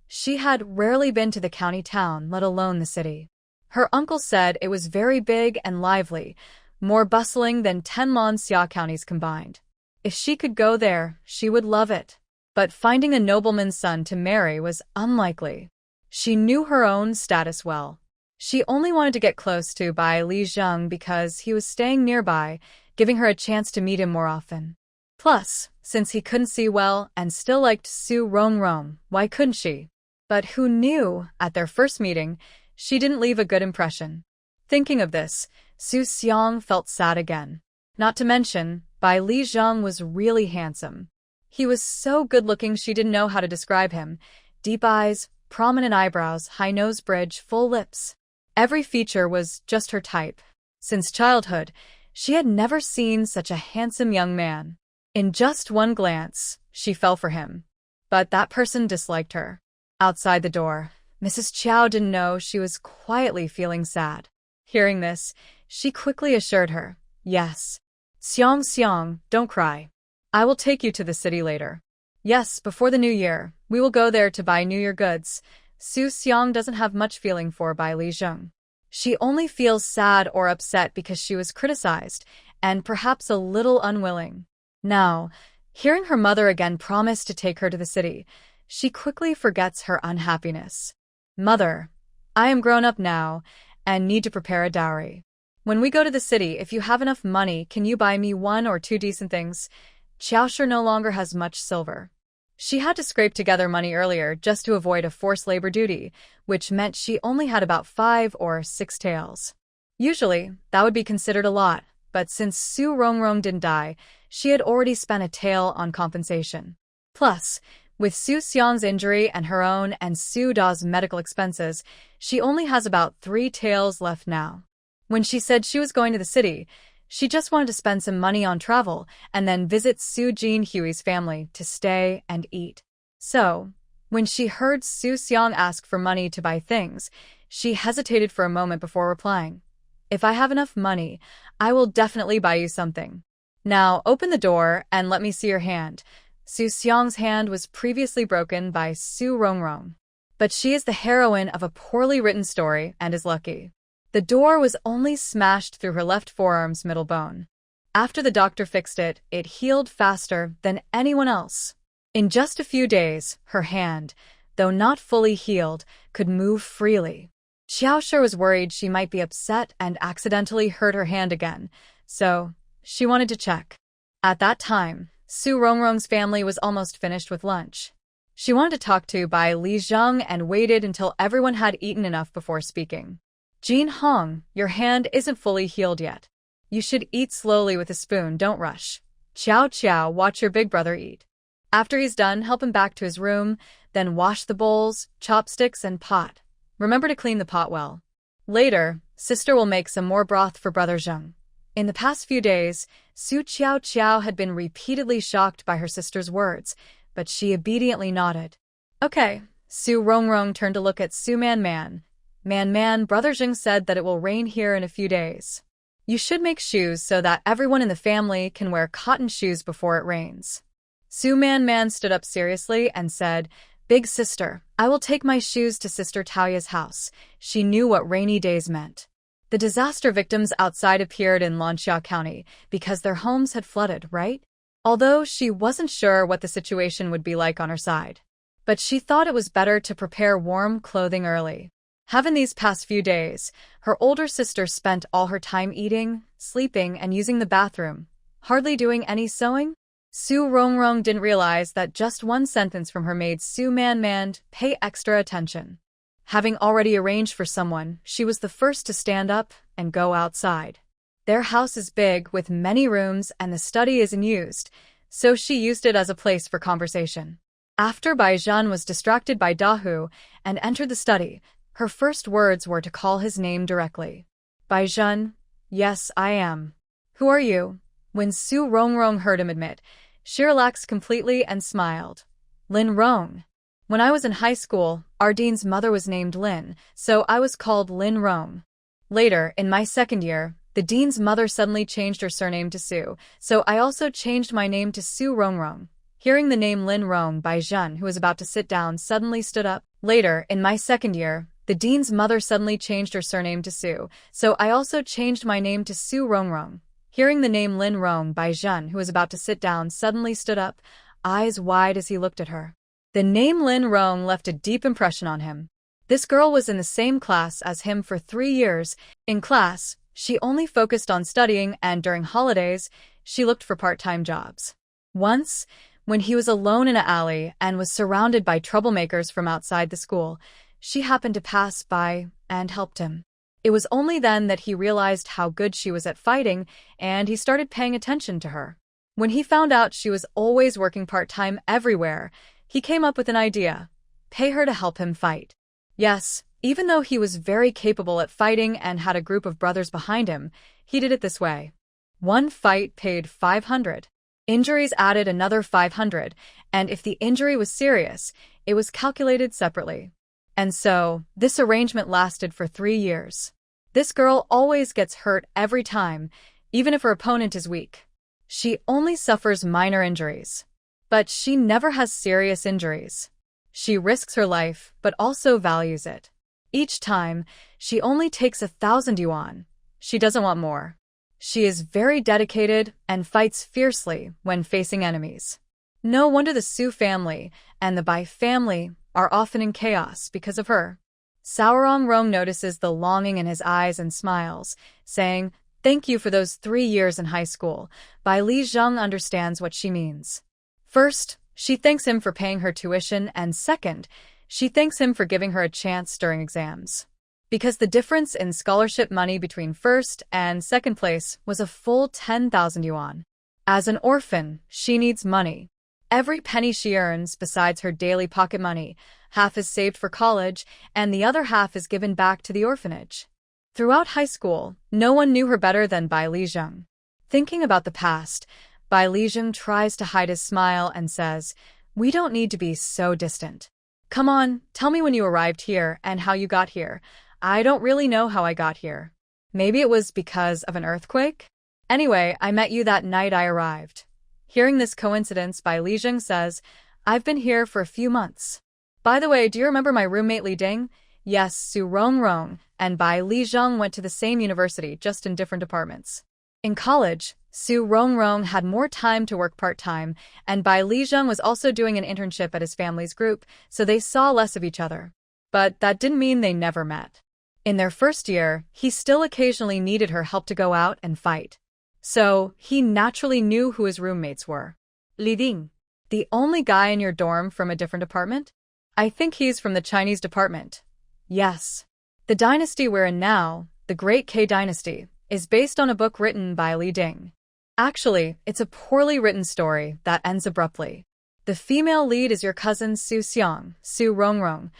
She had rarely been to the county town, let alone the city. Her uncle said it was very big and lively, more bustling than 10 Lan Xia counties combined. If she could go there, she would love it. But finding a nobleman's son to marry was unlikely. She knew her own status well. She only wanted to get close to Bai Li Zheng because he was staying nearby, giving her a chance to meet him more often. Plus, since he couldn't see well and still liked Su Rongrong, why couldn't she? But who knew, at their first meeting, she didn't leave a good impression. Thinking of this, Su Xiang felt sad again. Not to mention, Bai Li Zheng was really handsome. He was so good-looking she didn't know how to describe him. Deep eyes, prominent eyebrows, high nose bridge, full lips. Every feature was just her type. Since childhood, she had never seen such a handsome young man. In just one glance, she fell for him. But that person disliked her. Outside the door, Mrs. Chow didn't know she was quietly feeling sad. Hearing this, she quickly assured her, yes. Xiang, don't cry. I will take you to the city later. Yes, before the new year, we will go there to buy New Year goods. Su Xiang doesn't have much feeling for Bai Li Zheng. She only feels sad or upset because she was criticized, and perhaps a little unwilling. Now, hearing her mother again promise to take her to the city, she quickly forgets her unhappiness. Mother, I am grown up now, and need to prepare a dowry. When we go to the city, if you have enough money, can you buy me 1 or 2 decent things? Xiaoshu no longer has much silver. She had to scrape together money earlier just to avoid a forced labor duty, which meant she only had about 5 or 6 taels. Usually, that would be considered a lot, but since Su Rongrong didn't die, she had already spent a tael on compensation. Plus, With Su Xiang's injury and her own and Su Da's medical expenses, she only has about 3 taels left now. When she said she was going to the city, she just wanted to spend some money on travel and then visit Su Jin Hui's family to stay and eat. So, when she heard Su Xiang ask for money to buy things, she hesitated for a moment before replying. If I have enough money, I will definitely buy you something. Now, open the door and let me see your hand. Su Xiang's hand was previously broken by Su Rongrong. But she is the heroine of a poorly written story and is lucky. The door was only smashed through her left forearm's middle bone. After the doctor fixed it, it healed faster than anyone else. In just a few days, her hand, though not fully healed, could move freely. Xiaoshi was worried she might be upset and accidentally hurt her hand again, so she wanted to check. At that time, Su Rongrong's family was almost finished with lunch. She wanted to talk to by Li Zhang and waited until everyone had eaten enough before speaking. Jin Hong, your hand isn't fully healed yet. You should eat slowly with a spoon, don't rush. Qiao Qiao, watch your big brother eat. After he's done, help him back to his room, then wash the bowls, chopsticks, and pot. Remember to clean the pot well. Later, sister will make some more broth for brother Zheng. In the past few days, Su Qiao Qiao had been repeatedly shocked by her sister's words, but she obediently nodded. Okay, Su Rongrong turned to look at Su Man Man. Man Man, brother Zheng said that it will rain here in a few days. You should make shoes so that everyone in the family can wear cotton shoes before it rains. Su Man Man stood up seriously and said, Big sister, I will take my shoes to Sister Taoya's house. She knew what rainy days meant. The disaster victims outside appeared in Lanxia County because their homes had flooded, right? Although she wasn't sure what the situation would be like on her side. But she thought it was better to prepare warm clothing early. Having these past few days, her older sister spent all her time eating, sleeping, and using the bathroom, hardly doing any sewing. Su Rongrong didn't realize that just one sentence from her made Su Man Man pay extra attention. Having already arranged for someone, she was the first to stand up and go outside. Their house is big with many rooms and the study isn't used, so she used it as a place for conversation. After Bai Zhan was distracted by Dahu and entered the study, her first words were to call his name directly. Bai Zhan, yes, I am. Who are you? When Su Rongrong heard him admit, she relaxed completely and smiled. Lin Rong. When I was in high school, our dean's mother was named Lin, so I was called Lin Rong. Later, in my second year, the dean's mother suddenly changed her surname to Su, so I also changed my name to Su Rongrong. Hearing the name Lin Rong, Bai Zhan, who was about to sit down, suddenly stood up. Later, in my second year, the dean's mother suddenly changed her surname to Su, so I also changed my name to Su Rongrong. Hearing the name Lin Rong, Bai Zhan, who was about to sit down, suddenly stood up, eyes wide as he looked at her. The name Lin Rong left a deep impression on him. This girl was in the same class as him for 3 years. In class, she only focused on studying, and during holidays, she looked for part-time jobs. Once, when he was alone in an alley and was surrounded by troublemakers from outside the school, she happened to pass by and helped him. It was only then that he realized how good she was at fighting, and he started paying attention to her. When he found out she was always working part-time everywhere, he came up with an idea: pay her to help him fight. Yes, even though he was very capable at fighting and had a group of brothers behind him, he did it this way. One fight paid 500. Injuries added another 500, and if the injury was serious, it was calculated separately. And so, this arrangement lasted for 3 years. This girl always gets hurt every time, even if her opponent is weak. She only suffers minor injuries. But she never has serious injuries. She risks her life, but also values it. Each time, she only takes 1,000 yuan. She doesn't want more. She is very dedicated and fights fiercely when facing enemies. No wonder the Su family and the Bai family are often in chaos because of her. Saorong Rong notices the longing in his eyes and smiles, saying, Thank you for those 3 years in high school. Bai Li Zheng understands what she means. First, she thanks him for paying her tuition, and second, she thanks him for giving her a chance during exams. Because the difference in scholarship money between first and second place was a full 10,000 yuan. As an orphan, she needs money. Every penny she earns, besides her daily pocket money, half is saved for college, and the other half is given back to the orphanage. Throughout high school, no one knew her better than Bai Lijeng. Thinking about the past, Bai Lijeng tries to hide his smile and says, "We don't need to be so distant. Come on, tell me when you arrived here and how you got here. I don't really know how I got here. Maybe it was because of an earthquake? Anyway, I met you that night I arrived." Hearing this coincidence, Bai Lijeng says, "I've been here for a few months. By the way, do you remember my roommate Li Ding?" Yes, Su Rongrong and Bai Lijeng went to the same university, just in different departments. In college, Su Rongrong had more time to work part-time, and Bai Lijeng was also doing an internship at his family's group, so they saw less of each other. But that didn't mean they never met. In their first year, he still occasionally needed her help to go out and fight. So, he naturally knew who his roommates were. Li Ding, the only guy in your dorm from a different department? I think he's from the Chinese department. Yes. The dynasty we're in now, the Great K Dynasty, is based on a book written by Li Ding. Actually, it's a poorly written story that ends abruptly. The female lead is your cousin Su Xiang, Su Rongrong.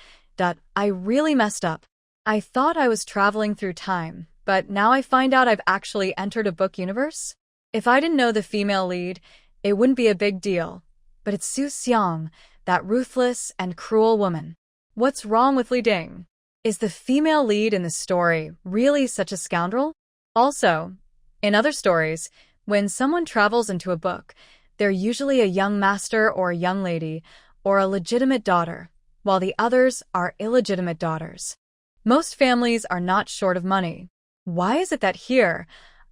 I really messed up. I thought I was traveling through time, but now I find out I've actually entered a book universe? If I didn't know the female lead, it wouldn't be a big deal. But it's Su Xiang, that ruthless and cruel woman. What's wrong with Li Ding? Is the female lead in the story really such a scoundrel? Also, in other stories, when someone travels into a book, they're usually a young master or a young lady, or a legitimate daughter, while the others are illegitimate daughters. Most families are not short of money. Why is it that here,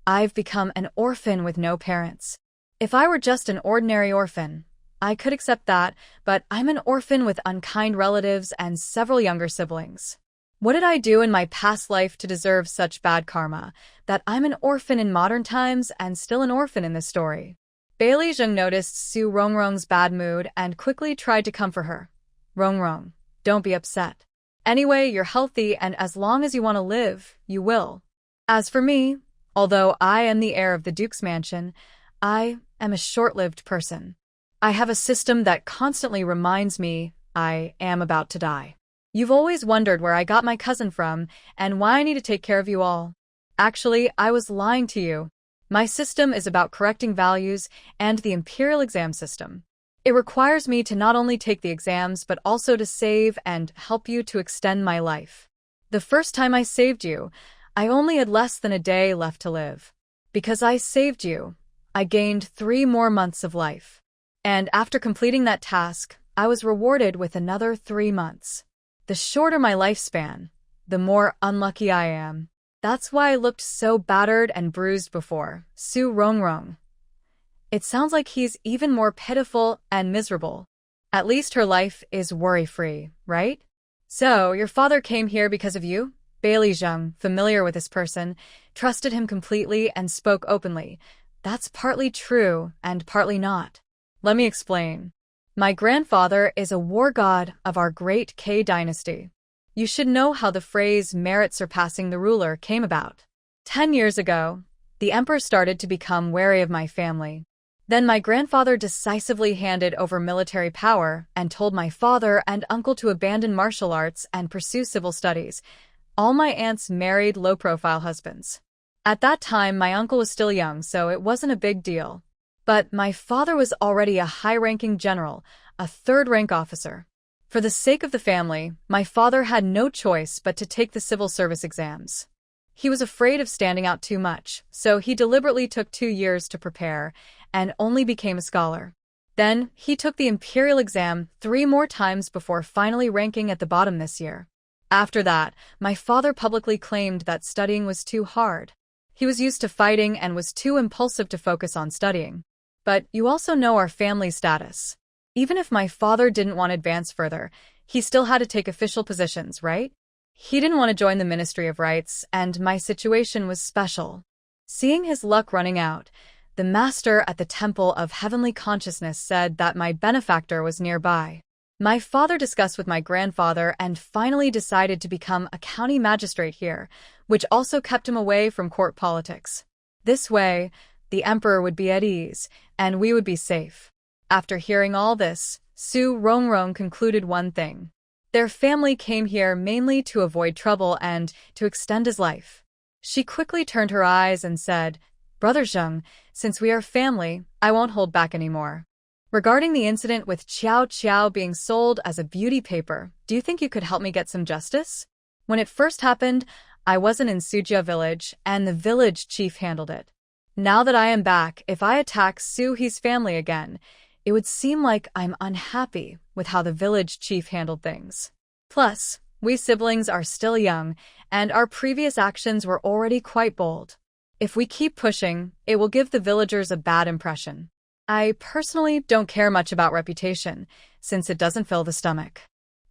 I've become an orphan with no parents? If I were just an ordinary orphan, I could accept that, but I'm an orphan with unkind relatives and several younger siblings. What did I do in my past life to deserve such bad karma, that I'm an orphan in modern times and still an orphan in this story? Bai Lijeng noticed Su Rongrong's bad mood and quickly tried to comfort her. "Rongrong, don't be upset. Anyway, you're healthy, and as long as you want to live, you will. As for me, although I am the heir of the Duke's mansion, I am a short-lived person. I have a system that constantly reminds me I am about to die. You've always wondered where I got my cousin from and why I need to take care of you all. Actually, I was lying to you. My system is about correcting values and the imperial exam system. It requires me to not only take the exams but also to save and help you to extend my life. The first time I saved you, I only had less than a day left to live. Because I saved you, I gained 3 more months of life. And after completing that task, I was rewarded with another 3 months. The shorter my lifespan, the more unlucky I am. That's why I looked so battered and bruised before, Su Rongrong. It sounds like he's even more pitiful and miserable. At least her life is worry-free, right? So, your father came here because of you? Bai Lijeng, familiar with this person, trusted him completely and spoke openly. That's partly true and partly not. Let me explain. My grandfather is a war god of our Great K Dynasty. You should know how the phrase merit surpassing the ruler came about. 10 years ago, the emperor started to become wary of my family. Then my grandfather decisively handed over military power and told my father and uncle to abandon martial arts and pursue civil studies. All my aunts married low-profile husbands. At that time, my uncle was still young, so it wasn't a big deal. But my father was already a high-ranking general, a third-rank officer. For the sake of the family, my father had no choice but to take the civil service exams. He was afraid of standing out too much, so he deliberately took 2 years to prepare and only became a scholar. Then, he took the imperial exam 3 more times before finally ranking at the bottom this year. After that, my father publicly claimed that studying was too hard. He was used to fighting and was too impulsive to focus on studying. But you also know our family status. Even if my father didn't want to advance further, he still had to take official positions, right? He didn't want to join the Ministry of Rights, and my situation was special. Seeing his luck running out, the master at the Temple of Heavenly Consciousness said that my benefactor was nearby. My father discussed with my grandfather and finally decided to become a county magistrate here, which also kept him away from court politics. This way, the emperor would be at ease, and we would be safe. After hearing all this, Su Rongrong concluded one thing. Their family came here mainly to avoid trouble and to extend his life. She quickly turned her eyes and said, "Brother Zheng, since we are family, I won't hold back anymore. Regarding the incident with Qiao Qiao being sold as a beauty paper, do you think you could help me get some justice? When it first happened, I wasn't in Sujia village, and the village chief handled it. Now that I am back, if I attack Suhi's family again, it would seem like I'm unhappy with how the village chief handled things. Plus, we siblings are still young, and our previous actions were already quite bold. If we keep pushing, it will give the villagers a bad impression. I personally don't care much about reputation, since it doesn't fill the stomach.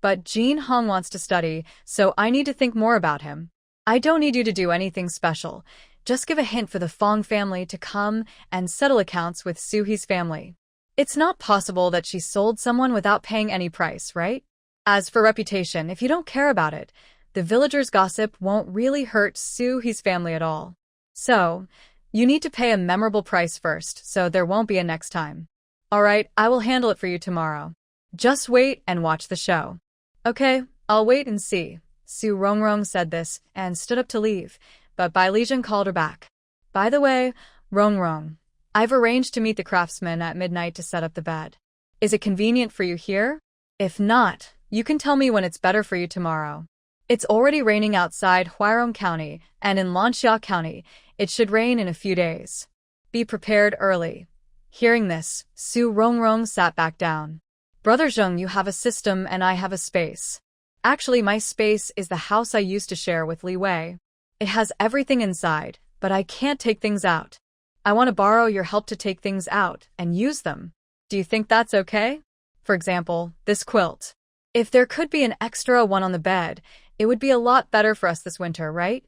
But Jin Hong wants to study, so I need to think more about him. I don't need you to do anything special. Just give a hint for the Fong family to come and settle accounts with Suhi's family. It's not possible that she sold someone without paying any price, right? As for reputation, if you don't care about it, the villagers' gossip won't really hurt Suhi's family at all. So, you need to pay a memorable price first, so there won't be a next time. Alright, I will handle it for you tomorrow. Just wait and watch the show." "Okay, I'll wait and see." Su Rongrong said this and stood up to leave, but Bai Lijun called her back. "By the way, Rongrong, I've arranged to meet the craftsman at midnight to set up the bed. Is it convenient for you here? If not, you can tell me when it's better for you tomorrow. It's already raining outside Huairong County, and in Lanxia County, it should rain in a few days. Be prepared early." Hearing this, Su Rongrong sat back down. "Brother Zheng, you have a system and I have a space. Actually, my space is the house I used to share with Li Wei. It has everything inside, but I can't take things out. I want to borrow your help to take things out and use them. Do you think that's okay? For example, this quilt. If there could be an extra one on the bed, it would be a lot better for us this winter, right?"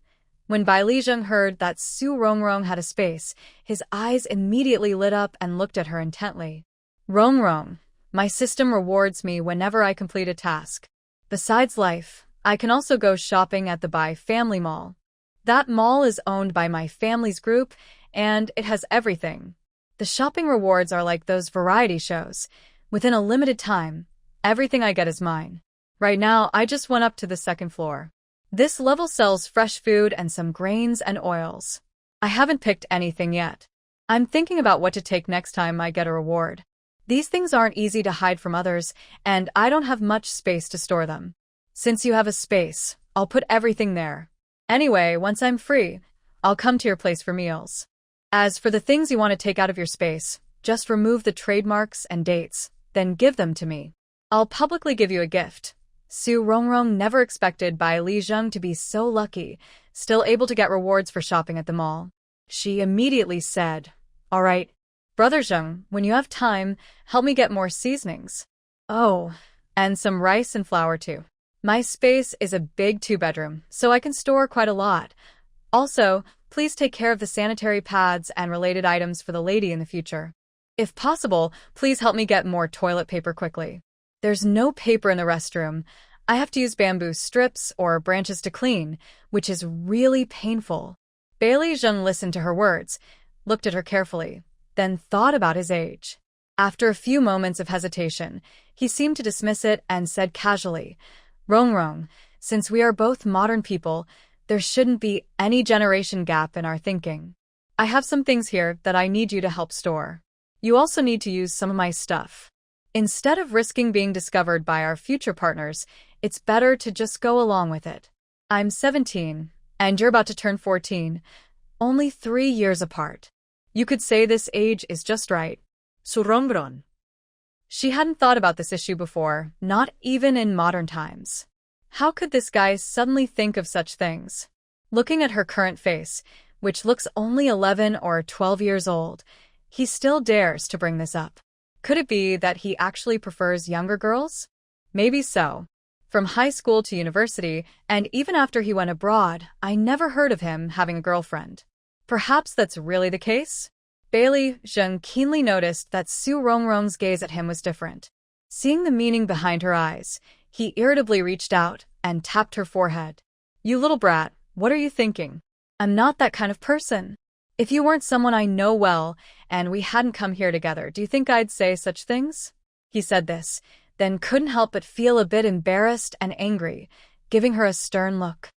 When Bai Lijun heard that Su Rongrong had a space, his eyes immediately lit up and looked at her intently. "Rongrong, my system rewards me whenever I complete a task. Besides life, I can also go shopping at the Bai Family Mall. That mall is owned by my family's group, and it has everything. The shopping rewards are like those variety shows. Within a limited time, everything I get is mine. Right now, I just went up to the second floor. This level sells fresh food and some grains and oils. I haven't picked anything yet. I'm thinking about what to take next time I get a reward. These things aren't easy to hide from others, and I don't have much space to store them. Since you have a space, I'll put everything there. Anyway, once I'm free, I'll come to your place for meals. As for the things you want to take out of your space, just remove the trademarks and dates, then give them to me. I'll publicly give you a gift." Su Rongrong never expected Bai Lijun to be so lucky, still able to get rewards for shopping at the mall. She immediately said, "All right, Brother Zheng, when you have time, help me get more seasonings. Oh, and some rice and flour too. My space is a big 2-bedroom, so I can store quite a lot. Also, please take care of the sanitary pads and related items for the lady in the future. If possible, please help me get more toilet paper quickly. There's no paper in the restroom. I have to use bamboo strips or branches to clean, which is really painful." Bai Lijun listened to her words, looked at her carefully, then thought about his age. After a few moments of hesitation, he seemed to dismiss it and said casually, "Rongrong, since we are both modern people, there shouldn't be any generation gap in our thinking. I have some things here that I need you to help store. You also need to use some of my stuff. Instead of risking being discovered by our future partners, it's better to just go along with it. I'm 17, and you're about to turn 14, only 3 years apart. You could say this age is just right." Su Rongrong. She hadn't thought about this issue before, not even in modern times. How could this guy suddenly think of such things? Looking at her current face, which looks only 11 or 12 years old, he still dares to bring this up. Could it be that he actually prefers younger girls? Maybe so. From high school to university, and even after he went abroad, I never heard of him having a girlfriend. Perhaps that's really the case? Bai Lijun keenly noticed that Su Rongrong's gaze at him was different. Seeing the meaning behind her eyes, he irritably reached out and tapped her forehead. "You little brat, what are you thinking? I'm not that kind of person." If you weren't someone I know well, and we hadn't come here together, do you think I'd say such things? He said this, then couldn't help but feel a bit embarrassed and angry, giving her a stern look.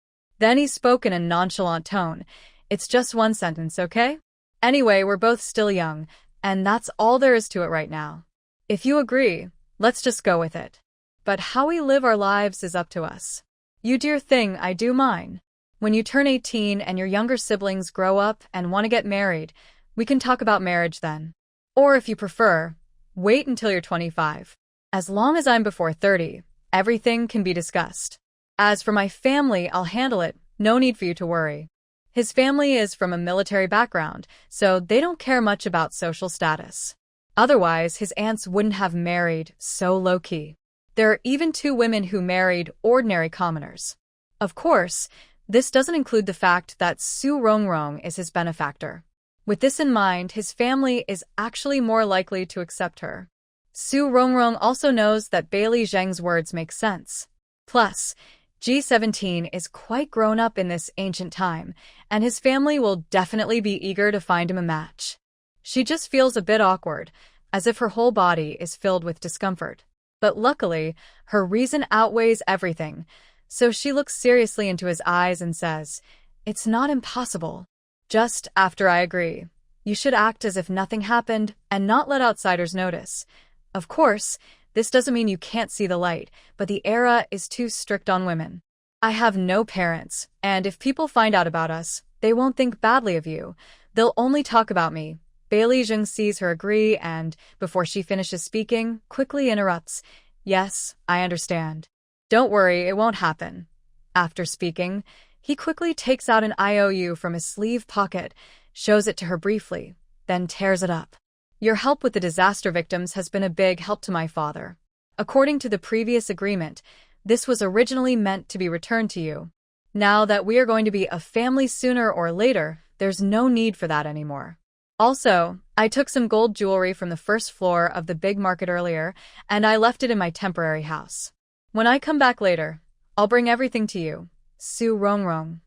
Then he spoke in a nonchalant tone. It's just one sentence, okay? Anyway, we're both still young, and that's all there is to it right now. If you agree, let's just go with it. But how we live our lives is up to us. You do your thing, I do mine. When you turn 18 and your younger siblings grow up and want to get married, we can talk about marriage then. Or if you prefer, wait until you're 25. As long as I'm before 30, everything can be discussed. As for my family, I'll handle it, no need for you to worry. His family is from a military background, so they don't care much about social status. Otherwise, his aunts wouldn't have married so low-key. There are even 2 women who married ordinary commoners. Of course, this doesn't include the fact that Su Rongrong is his benefactor. With this in mind, his family is actually more likely to accept her. Su Rongrong also knows that Bailey Zheng's words make sense. Plus, G17 is quite grown up in this ancient time, and his family will definitely be eager to find him a match. She just feels a bit awkward, as if her whole body is filled with discomfort. But luckily, her reason outweighs everything, so she looks seriously into his eyes and says, "It's not impossible. Just after I agree. You should act as if nothing happened and not let outsiders notice. Of course, this doesn't mean you can't see the light, but the era is too strict on women. I have no parents, and if people find out about us, they won't think badly of you. They'll only talk about me." Bailey Zheng sees her agree and, before she finishes speaking, quickly interrupts. "Yes, I understand. Don't worry, it won't happen." After speaking, he quickly takes out an IOU from his sleeve pocket, shows it to her briefly, then tears it up. "Your help with the disaster victims has been a big help to my father. According to the previous agreement, this was originally meant to be returned to you. Now that we are going to be a family sooner or later, there's no need for that anymore. Also, I took some gold jewelry from the first floor of the big market earlier, and I left it in my temporary house. When I come back later, I'll bring everything to you." Su Rongrong.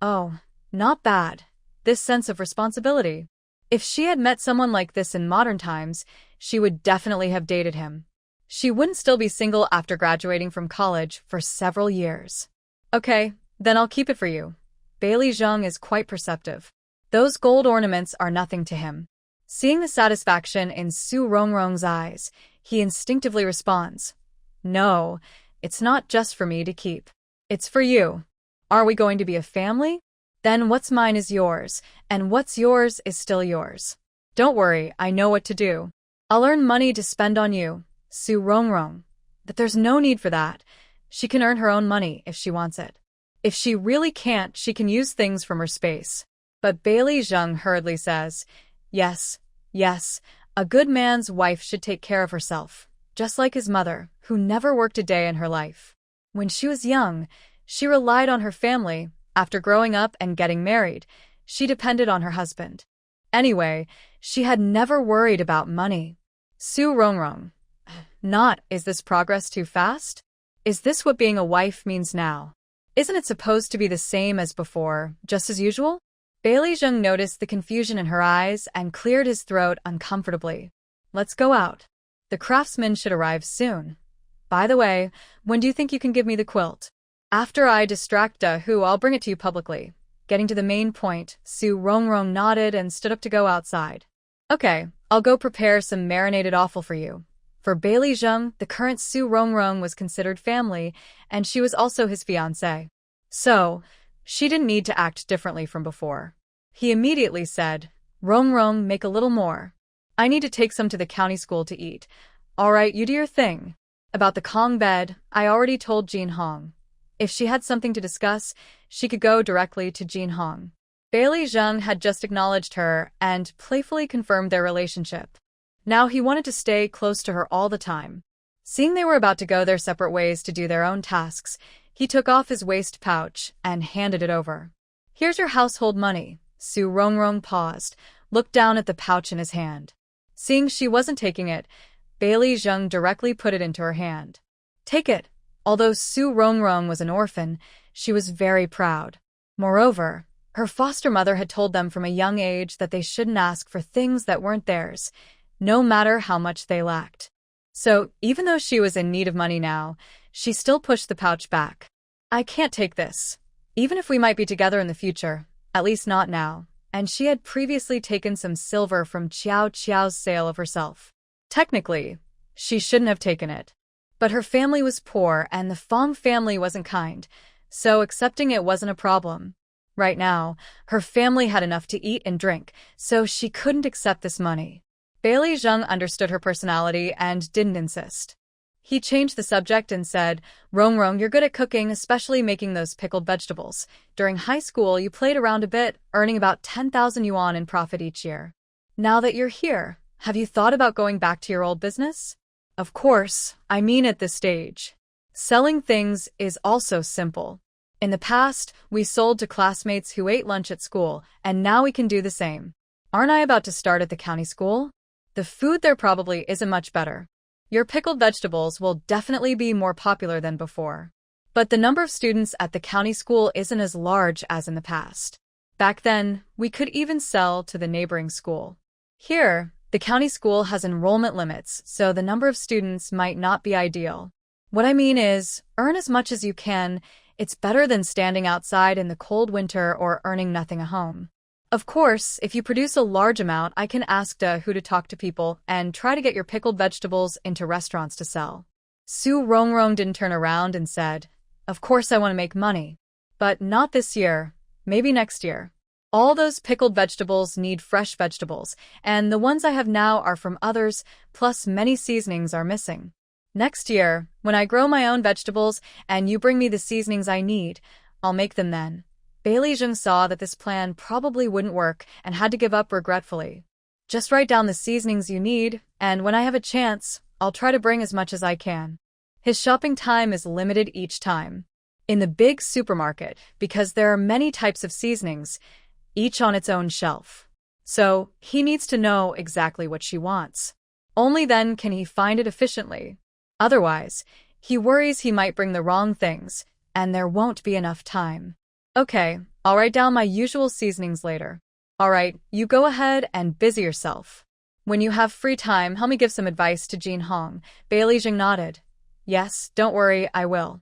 Oh, not bad. This sense of responsibility. If she had met someone like this in modern times, she would definitely have dated him. She wouldn't still be single after graduating from college for several years. "Okay, then I'll keep it for you." Bailey Zheng is quite perceptive. Those gold ornaments are nothing to him. Seeing the satisfaction in Su Rongrong's eyes, he instinctively responds, "No, it's not just for me to keep. It's for you. Are we going to be a family? Then what's mine is yours, and what's yours is still yours. Don't worry, I know what to do. I'll earn money to spend on you." Su Rongrong. But there's no need for that. She can earn her own money if she wants it. If she really can't, she can use things from her space. But Bailey Zheng hurriedly says, Yes, a good man's wife should take care of herself, just like his mother, who never worked a day in her life. When she was young, she relied on her family. After growing up and getting married, she depended on her husband. Anyway, she had never worried about money. Su Rongrong. Not, is this progress too fast? Is this what being a wife means now? Isn't it supposed to be the same as before, just as usual? Bailey Zheng noticed the confusion in her eyes and cleared his throat uncomfortably. "Let's go out. The craftsman should arrive soon. By the way, when do you think you can give me the quilt?" "After I distract Hu, I'll bring it to you publicly." Getting to the main point, Su Rongrong nodded and stood up to go outside. "Okay, I'll go prepare some marinated offal for you." For Bailey Zheng, the current Su Rongrong was considered family, and she was also his fiancée. So, she didn't need to act differently from before. He immediately said, "Rongrong, make a little more. I need to take some to the county school to eat. All right, you do your thing." About the Kong bed, I already told Jin Hong. If she had something to discuss, she could go directly to Jin Hong. Bailey Zheng had just acknowledged her and playfully confirmed their relationship. Now he wanted to stay close to her all the time. Seeing they were about to go their separate ways to do their own tasks, he took off his waist pouch and handed it over. "Here's your household money." Su Rongrong paused, looked down at the pouch in his hand. Seeing she wasn't taking it, Bailey Zheng directly put it into her hand. "Take it." Although Su Rongrong was an orphan, she was very proud. Moreover, Her foster mother had told them from a young age that they shouldn't ask for things that weren't theirs, no matter how much they lacked. So, even though she was in need of money now, she still pushed the pouch back. I can't take this. Even if we might be together in the future, at least not now. And she had previously taken some silver from Qiao Qiao's sale of herself. Technically, she shouldn't have taken it. But her family was poor and the Fong family wasn't kind, so accepting it wasn't a problem. Right now, her family had enough to eat and drink, so she couldn't accept this money. Bailey Zheng understood her personality and didn't insist. He changed the subject and said, Rong, you're good at cooking, especially making those pickled vegetables. During high school, you played around a bit, earning about 10,000 yuan in profit each year. Now that you're here, have you thought about going back to your old business? Of course, I mean at this stage. Selling things is also simple. In the past, we sold to classmates who ate lunch at school, and now we can do the same. Aren't I about to start at the county school? The food there probably isn't much better. Your pickled vegetables will definitely be more popular than before. But the number of students at the county school isn't as large as in the past. Back then, we could even sell to the neighboring school. Here, the county school has enrollment limits, so the number of students might not be ideal. What I mean is, earn as much as you can. It's better than standing outside in the cold winter or earning nothing at home. Of course, if you produce a large amount, I can ask who to talk to people and try to get your pickled vegetables into restaurants to sell. Su Rongrong didn't turn around and said, Of course I want to make money. But not this year, maybe next year. All those pickled vegetables need fresh vegetables, and the ones I have now are from others, plus many seasonings are missing. Next year, when I grow my own vegetables and you bring me the seasonings I need, I'll make them then. Bailey Zheng saw that this plan probably wouldn't work and had to give up regretfully. Just write down the seasonings you need, and when I have a chance, I'll try to bring as much as I can. His shopping time is limited each time. In the big supermarket, because there are many types of seasonings, each on its own shelf. So, he needs to know exactly what she wants. Only then can he find it efficiently. Otherwise, he worries he might bring the wrong things, and there won't be enough time. Okay, I'll write down my usual seasonings later. Alright, you go ahead and busy yourself. When you have free time, help me give some advice to Jin Hong. Bailey Zheng nodded. Yes, don't worry, I will.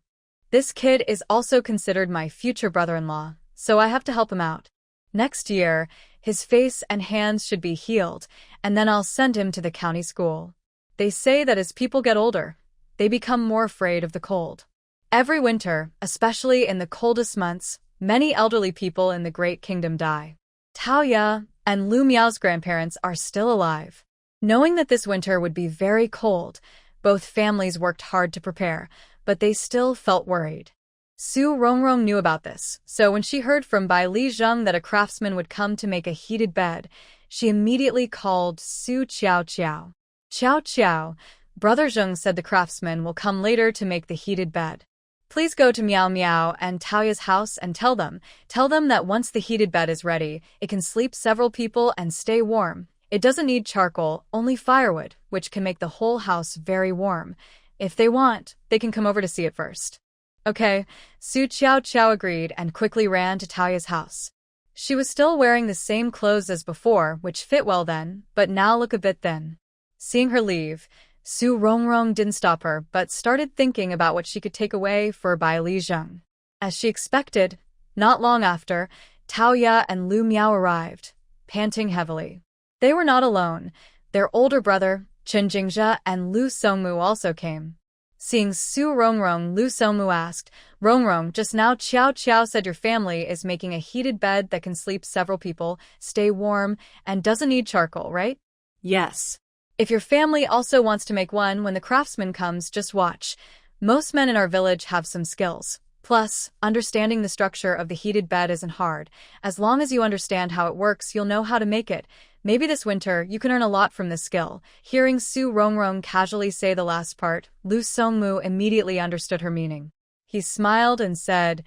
This kid is also considered my future brother-in-law, so I have to help him out. Next year, his face and hands should be healed, and then I'll send him to the county school. They say that as people get older, they become more afraid of the cold. Every winter, especially in the coldest months, many elderly people in the Great Kingdom die. Tao Ya and Lu Miao's grandparents are still alive. Knowing that this winter would be very cold, both families worked hard to prepare, but they still felt worried. Su Rongrong knew about this, so when she heard from Bai Li Zheng that a craftsman would come to make a heated bed, she immediately called Su Qiao Qiao. Qiao Qiao, Brother Zheng said the craftsman will come later to make the heated bed. Please go to Miao Miao and Taoya's house and tell them that once the heated bed is ready, it can sleep several people and stay warm. It doesn't need charcoal, only firewood, which can make the whole house very warm. If they want, they can come over to see it first. Okay, Su Qiao Qiao agreed and quickly ran to Taoya's house. She was still wearing the same clothes as before, which fit well then, but now look a bit thin. Seeing her leave, Su Rongrong didn't stop her, but started thinking about what she could take away for Bai Li Zheng. As she expected, not long after, Tao Ya and Lu Miao arrived, panting heavily. They were not alone. Their older brother, Chen Jingzhe, and Lu Songmu also came. Seeing Su Rongrong, Lu Songmu asked, Rongrong, just now Qiao Qiao said your family is making a heated bed that can sleep several people, stay warm, and doesn't need charcoal, right? Yes. If your family also wants to make one when the craftsman comes, just watch. Most men in our village have some skills. Plus, understanding the structure of the heated bed isn't hard. As long as you understand how it works, you'll know how to make it. Maybe this winter, you can earn a lot from this skill. Hearing Su Rongrong casually say the last part, Lu Songmu immediately understood her meaning. He smiled and said,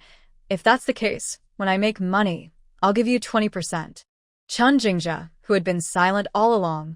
If that's the case, when I make money, I'll give you 20%. Chen Jingzhe, who had been silent all along,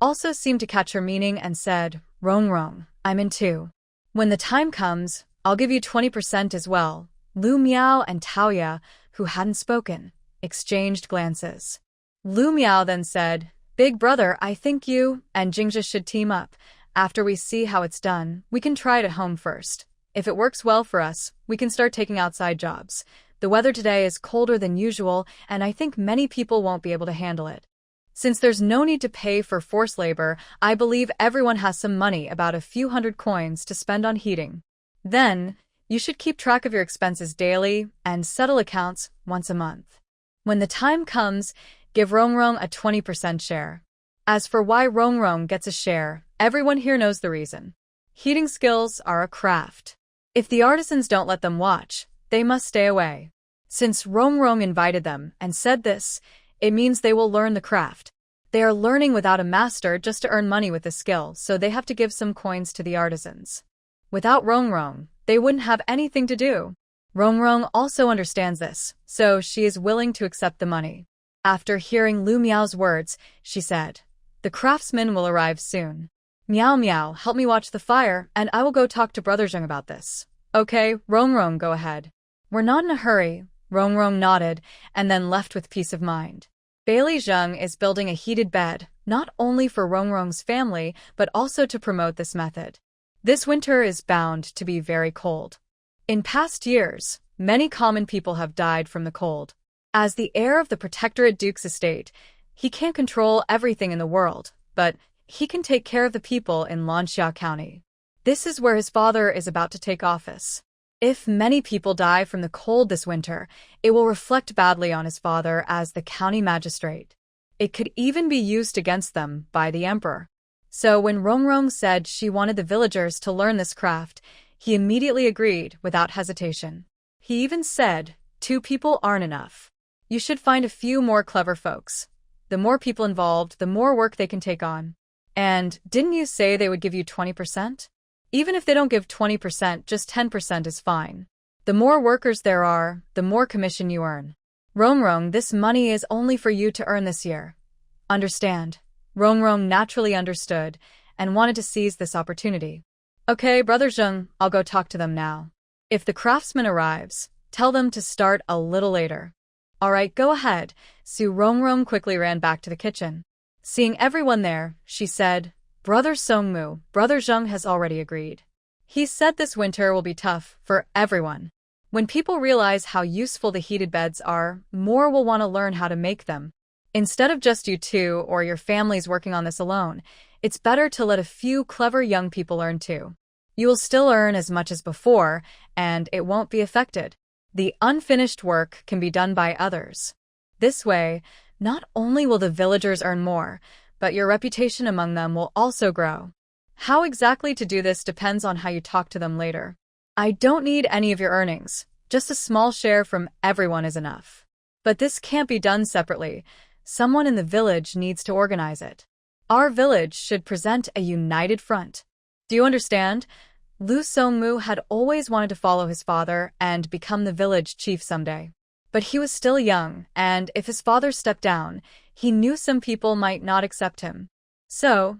also seemed to catch her meaning and said, Rongrong, I'm in too. When the time comes, I'll give you 20% as well. Lu Miao and Tao Ya, who hadn't spoken, exchanged glances. Lu Miao then said, "Big brother, I think you and Jingzha should team up. After we see how it's done, we can try it at home first. If it works well for us, we can start taking outside jobs. The weather today is colder than usual, and I think many people won't be able to handle it. Since there's no need to pay for forced labor, I believe everyone has some money, about a few hundred coins, to spend on heating. Then, you should keep track of your expenses daily and settle accounts once a month. When the time comes, give Rongrong a 20% share. As for why Rongrong gets a share, everyone here knows the reason. Heating skills are a craft. If the artisans don't let them watch, they must stay away. Since Rongrong invited them and said this, it means they will learn the craft. They are learning without a master just to earn money with the skill, so they have to give some coins to the artisans. Without Rongrong, they wouldn't have anything to do. Rongrong also understands this, so she is willing to accept the money. After hearing Lu Miao's words, she said, "The craftsman will arrive soon. Miao Miao, help me watch the fire, and I will go talk to Brother Zheng about this." "Okay, Rongrong, go ahead." "We're not in a hurry." Rongrong nodded, and then left with peace of mind. Bailey Zheng is building a heated bed, not only for Rongrong's family, but also to promote this method. This winter is bound to be very cold. In past years, many common people have died from the cold. As the heir of the Protectorate Duke's estate, he can't control everything in the world, but he can take care of the people in Lanxia County. This is where his father is about to take office. If many people die from the cold this winter, it will reflect badly on his father as the county magistrate. It could even be used against them by the emperor. So when Rongrong said she wanted the villagers to learn this craft, he immediately agreed without hesitation. He even said, 2 people aren't enough. You should find a few more clever folks. The more people involved, the more work they can take on. And didn't you say they would give you 20%? Even if they don't give 20%, just 10% is fine. The more workers there are, the more commission you earn. Rongrong, this money is only for you to earn this year. Understand? Rongrong naturally understood and wanted to seize this opportunity. Okay, Brother Zheng, I'll go talk to them now. If the craftsman arrives, tell them to start a little later. All right, go ahead. Su Rongrong quickly ran back to the kitchen. Seeing everyone there, she said, "Brother Songmu, Brother Zheng has already agreed. He said this winter will be tough for everyone. When people realize how useful the heated beds are, more will want to learn how to make them. Instead of just you two or your families working on this alone, it's better to let a few clever young people learn too. You will still earn as much as before, and it won't be affected. The unfinished work can be done by others. This way, not only will the villagers earn more, but your reputation among them will also grow. How exactly to do this depends on how you talk to them later. I don't need any of your earnings. Just a small share from everyone is enough. But this can't be done separately. Someone in the village needs to organize it. Our village should present a united front. Do you understand?" Lu Songmu had always wanted to follow his father and become the village chief someday. But he was still young, and if his father stepped down, he knew some people might not accept him. So,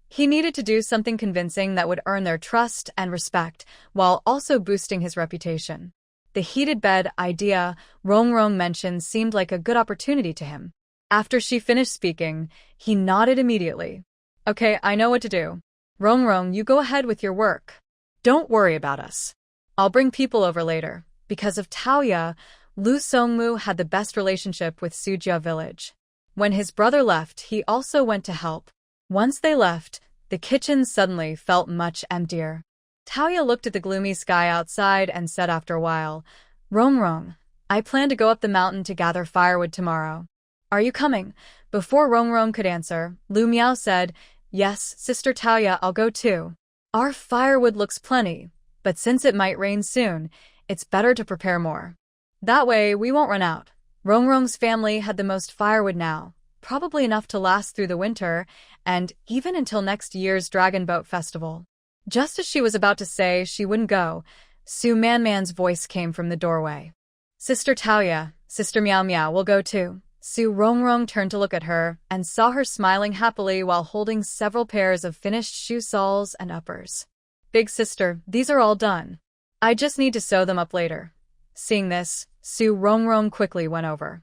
he needed to do something convincing that would earn their trust and respect, while also boosting his reputation. The heated bed idea Rongrong mentioned seemed like a good opportunity to him. After she finished speaking, he nodded immediately. "Okay, I know what to do. Rongrong, you go ahead with your work. Don't worry about us. I'll bring people over later." Because of Taoya, Lu Songmu had the best relationship with Sujia village. When his brother left, he also went to help. Once they left, the kitchen suddenly felt much emptier. Taoya looked at the gloomy sky outside and said after a while, "Rongrong, I plan to go up the mountain to gather firewood tomorrow. Are you coming?" Before Rongrong could answer, Lu Miao said, "Yes, Sister Taoya, I'll go too. Our firewood looks plenty, but since it might rain soon, it's better to prepare more. That way, we won't run out." Rongrong's family had the most firewood now, probably enough to last through the winter, and even until next year's Dragon Boat Festival. Just as she was about to say she wouldn't go, Su Manman's voice came from the doorway. "Sister Taoya, Sister Miao Miao will go too." Su Rongrong turned to look at her and saw her smiling happily while holding several pairs of finished shoe soles and uppers. "Big sister, these are all done. I just need to sew them up later." Seeing this, Su Rongrong quickly went over.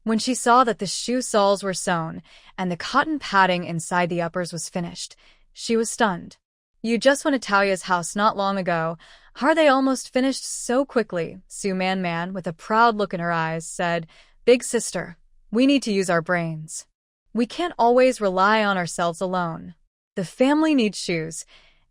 When she saw that the shoe soles were sewn and the cotton padding inside the uppers was finished, she was stunned. You just went to Taoya's house not long ago. How are they almost finished so quickly? Su Man, with a proud look in her eyes, said, Big sister, we need to use our brains. We can't always rely on ourselves alone. The family needs shoes,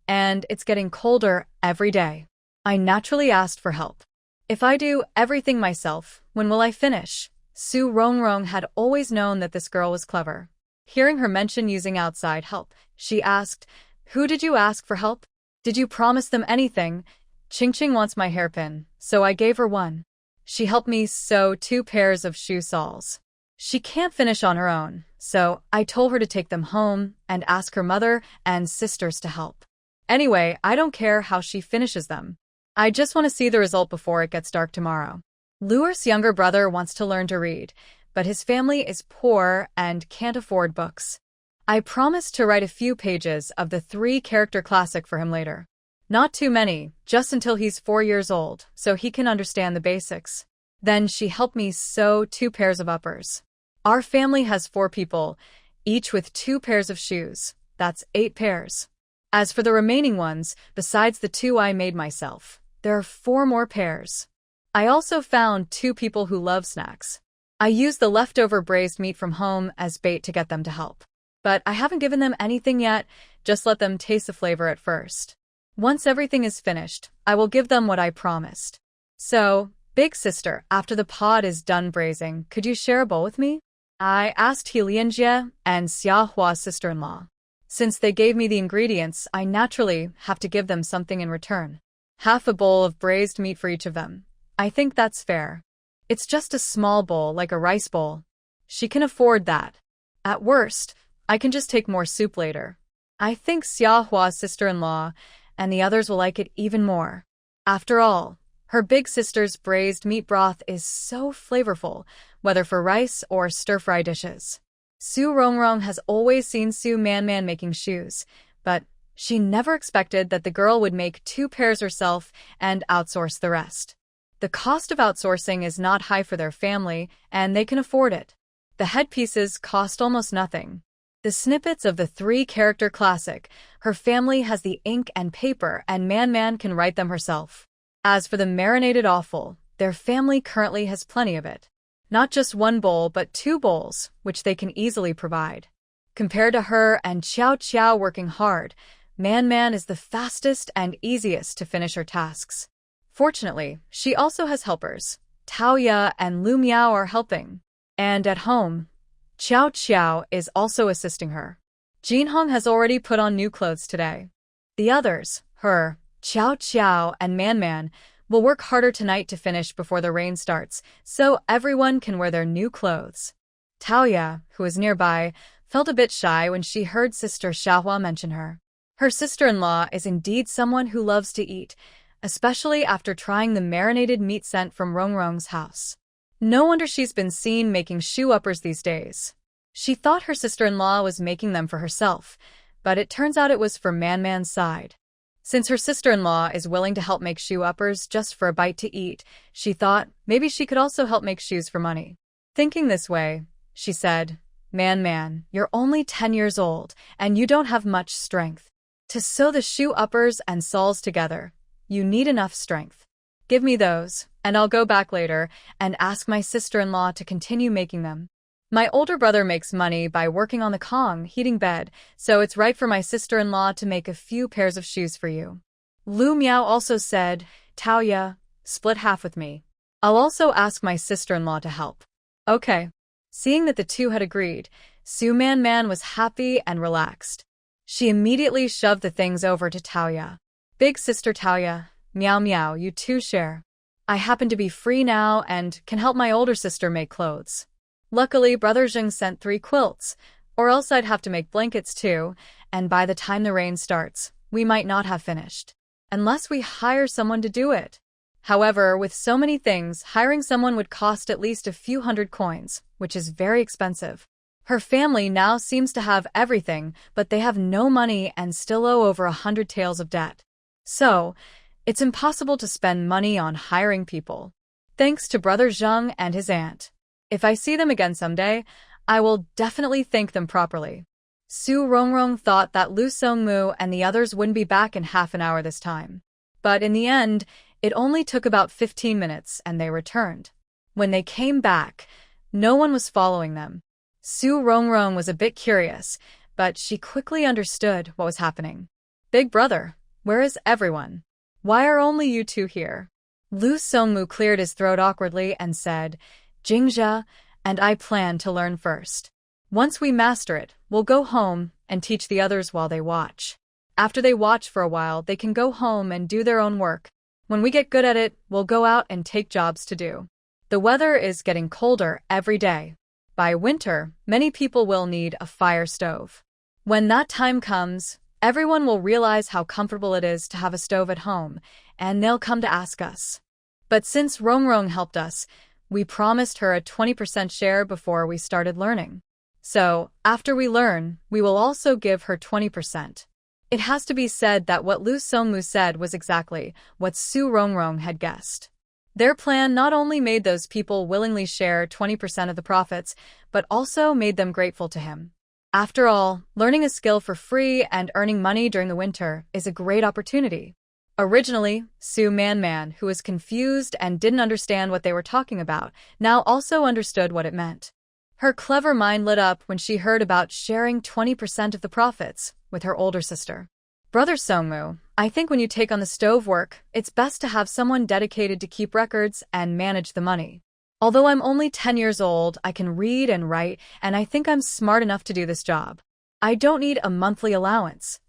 and it's getting colder every day. I naturally asked for help. If I do everything myself, when will I finish? Su Rongrong had always known that this girl was clever. Hearing her mention using outside help, she asked, Who did you ask for help? Did you promise them anything? Ching wants my hairpin, so I gave her one. She helped me sew 2 pairs of shoe soles. She can't finish on her own, so I told her to take them home and ask her mother and sisters to help. Anyway, I don't care how she finishes them. I just want to see the result before it gets dark tomorrow. Luer's younger brother wants to learn to read, but his family is poor and can't afford books. I promised to write a few pages of the 3-character classic for him later. Not too many, just until he's 4 years old, so he can understand the basics. Then she helped me sew 2 pairs of uppers. Our family has 4 people, each with 2 pairs of shoes. That's 8 pairs. As for the remaining ones, besides the 2 I made myself, there are 4 more pairs. I also found 2 people who love snacks. I used the leftover braised meat from home as bait to get them to help. But I haven't given them anything yet, just let them taste the flavor at first. Once everything is finished, I will give them what I promised. So, big sister, after the pod is done braising, could you share a bowl with me? I asked He Lianjie and Xiaohua's sister-in-law. Since they gave me the ingredients, I naturally have to give them something in return. Half a bowl of braised meat for each of them. I think that's fair. It's just a small bowl, like a rice bowl. She can afford that. At worst, I can just take more soup later. I think Xiaohua's sister-in-law and the others will like it even more. After all, her big sister's braised meat broth is so flavorful, whether for rice or stir-fry dishes. Su Rongrong has always seen Su Man making shoes, but she never expected that the girl would make 2 pairs herself and outsource the rest. The cost of outsourcing is not high for their family, and they can afford it. The headpieces cost almost nothing. The snippets of the 3-character classic, her family has the ink and paper, and Man can write them herself. As for the marinated offal, their family currently has plenty of it. Not just 1 bowl, but 2 bowls, which they can easily provide. Compared to her and Qiao working hard, Man is the fastest and easiest to finish her tasks. Fortunately, she also has helpers. Taoya and Lu Miao are helping. And at home, Qiao is also assisting her. Jinhong has already put on new clothes today. The others, her, Qiao and Man, will work harder tonight to finish before the rain starts, so everyone can wear their new clothes. Taoya, who was nearby, felt a bit shy when she heard Sister Xiaohua mention her. Her sister-in-law is indeed someone who loves to eat, especially after trying the marinated meat sent from Rongrong's house. No wonder she's been seen making shoe uppers these days. She thought her sister-in-law was making them for herself, but it turns out it was for Man's side. Since her sister-in-law is willing to help make shoe uppers just for a bite to eat, she thought maybe she could also help make shoes for money. Thinking this way, she said, Man, you're only 10 years old, and you don't have much strength. To sew the shoe uppers and soles together, you need enough strength. Give me those, and I'll go back later and ask my sister-in-law to continue making them. My older brother makes money by working on the Kong, heating bed, so it's right for my sister-in-law to make a few pairs of shoes for you. Lu Miao also said, Taoya, split half with me. I'll also ask my sister-in-law to help. Okay. Seeing that the 2 had agreed, Su Man was happy and relaxed. She immediately shoved the things over to Taoya. Big sister Taoya, Meow, you 2 share. I happen to be free now and can help my older sister make clothes. Luckily, Brother Zheng sent 3 quilts, or else I'd have to make blankets too, and by the time the rain starts, we might not have finished. Unless we hire someone to do it. However, with so many things, hiring someone would cost at least a few hundred coins, which is very expensive. Her family now seems to have everything, but they have no money and still owe over 100 taels of debt. So, it's impossible to spend money on hiring people. Thanks to Brother Zheng and his aunt. If I see them again someday, I will definitely thank them properly. Su Rongrong thought that Lu Songmu and the others wouldn't be back in half an hour this time. But in the end, it only took about 15 minutes and they returned. When they came back, no one was following them. Su Rongrong was a bit curious, but she quickly understood what was happening. Big brother, where is everyone? Why are only you two here? Lu Songmu cleared his throat awkwardly and said, Jingzhe, and I plan to learn first. Once we master it, we'll go home and teach the others while they watch. After they watch for a while, they can go home and do their own work. When we get good at it, we'll go out and take jobs to do. The weather is getting colder every day. By winter, many people will need a fire stove. When that time comes, everyone will realize how comfortable it is to have a stove at home, and they'll come to ask us. But since Rongrong helped us, we promised her a 20% share before we started learning. So, after we learn, we will also give her 20%. It has to be said that what Lu Songmu said was exactly what Su Rongrong had guessed. Their plan not only made those people willingly share 20% of the profits, but also made them grateful to him. After all, learning a skill for free and earning money during the winter is a great opportunity. Originally, Su Man, who was confused and didn't understand what they were talking about, now also understood what it meant. Her clever mind lit up when she heard about sharing 20% of the profits with her older sister. Brother Songmu, I think when you take on the stove work, it's best to have someone dedicated to keep records and manage the money. Although I'm only 10 years old, I can read and write, and I think I'm smart enough to do this job. I don't need a monthly allowance.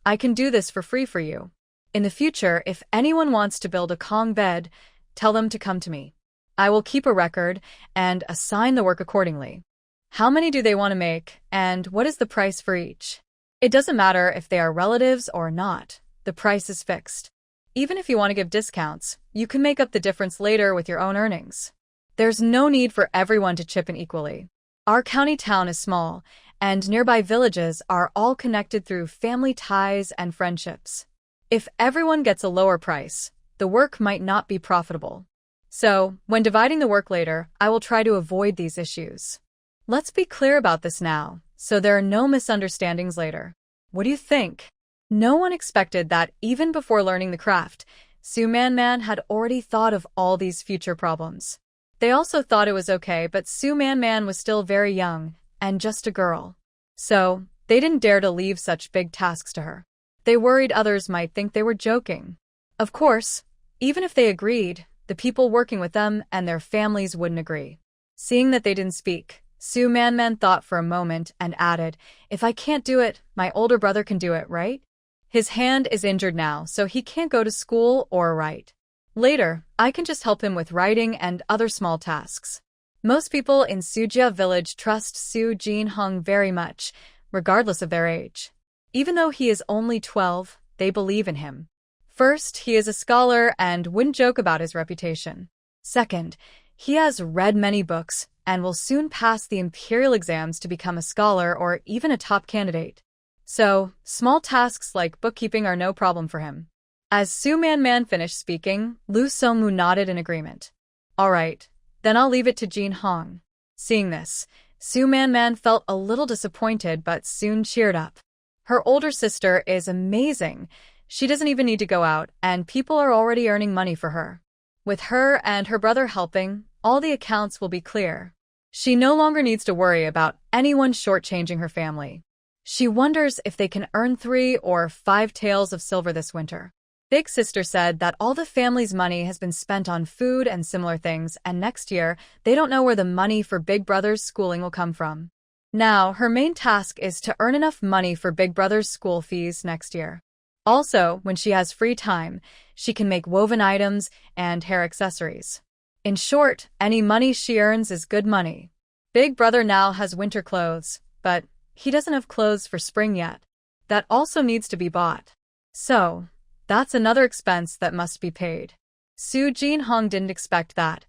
I can do this for free for you. In the future, if anyone wants to build a Kong bed, tell them to come to me. I will keep a record and assign the work accordingly. How many do they want to make, and what is the price for each? It doesn't matter if they are relatives or not. The price is fixed. Even if you want to give discounts, you can make up the difference later with your own earnings. There's no need for everyone to chip in equally. Our county town is small, and nearby villages are all connected through family ties and friendships. If everyone gets a lower price, the work might not be profitable. So, when dividing the work later, I will try to avoid these issues. Let's be clear about this now, so there are no misunderstandings later. What do you think? No one expected that even before learning the craft, Su Man had already thought of all these future problems. They also thought it was okay, but Su Man was still very young and just a girl. So, they didn't dare to leave such big tasks to her. They worried others might think they were joking. Of course, even if they agreed, the people working with them and their families wouldn't agree. Seeing that they didn't speak, Su Man thought for a moment and added, If I can't do it, my older brother can do it, right? His hand is injured now, so he can't go to school or write. Later, I can just help him with writing and other small tasks. Most people in Sujia village trust Su Jinhong very much, regardless of their age. Even though he is only 12, they believe in him. First, he is a scholar and wouldn't joke about his reputation. Second, he has read many books and will soon pass the imperial exams to become a scholar or even a top candidate. So, small tasks like bookkeeping are no problem for him. As Su Man finished speaking, Lu Songmu nodded in agreement. All right, then I'll leave it to Jin Hong. Seeing this, Su Man felt a little disappointed but soon cheered up. Her older sister is amazing. She doesn't even need to go out, and people are already earning money for her. With her and her brother helping, all the accounts will be clear. She no longer needs to worry about anyone shortchanging her family. She wonders if they can earn 3 or 5 taels of silver this winter. Big sister said that all the family's money has been spent on food and similar things, and next year, they don't know where the money for Big Brother's schooling will come from. Now, her main task is to earn enough money for Big Brother's school fees next year. Also, when she has free time, she can make woven items and hair accessories. In short, any money she earns is good money. Big Brother now has winter clothes, but he doesn't have clothes for spring yet. That also needs to be bought. So, that's another expense that must be paid. Su Jinhong didn't expect that.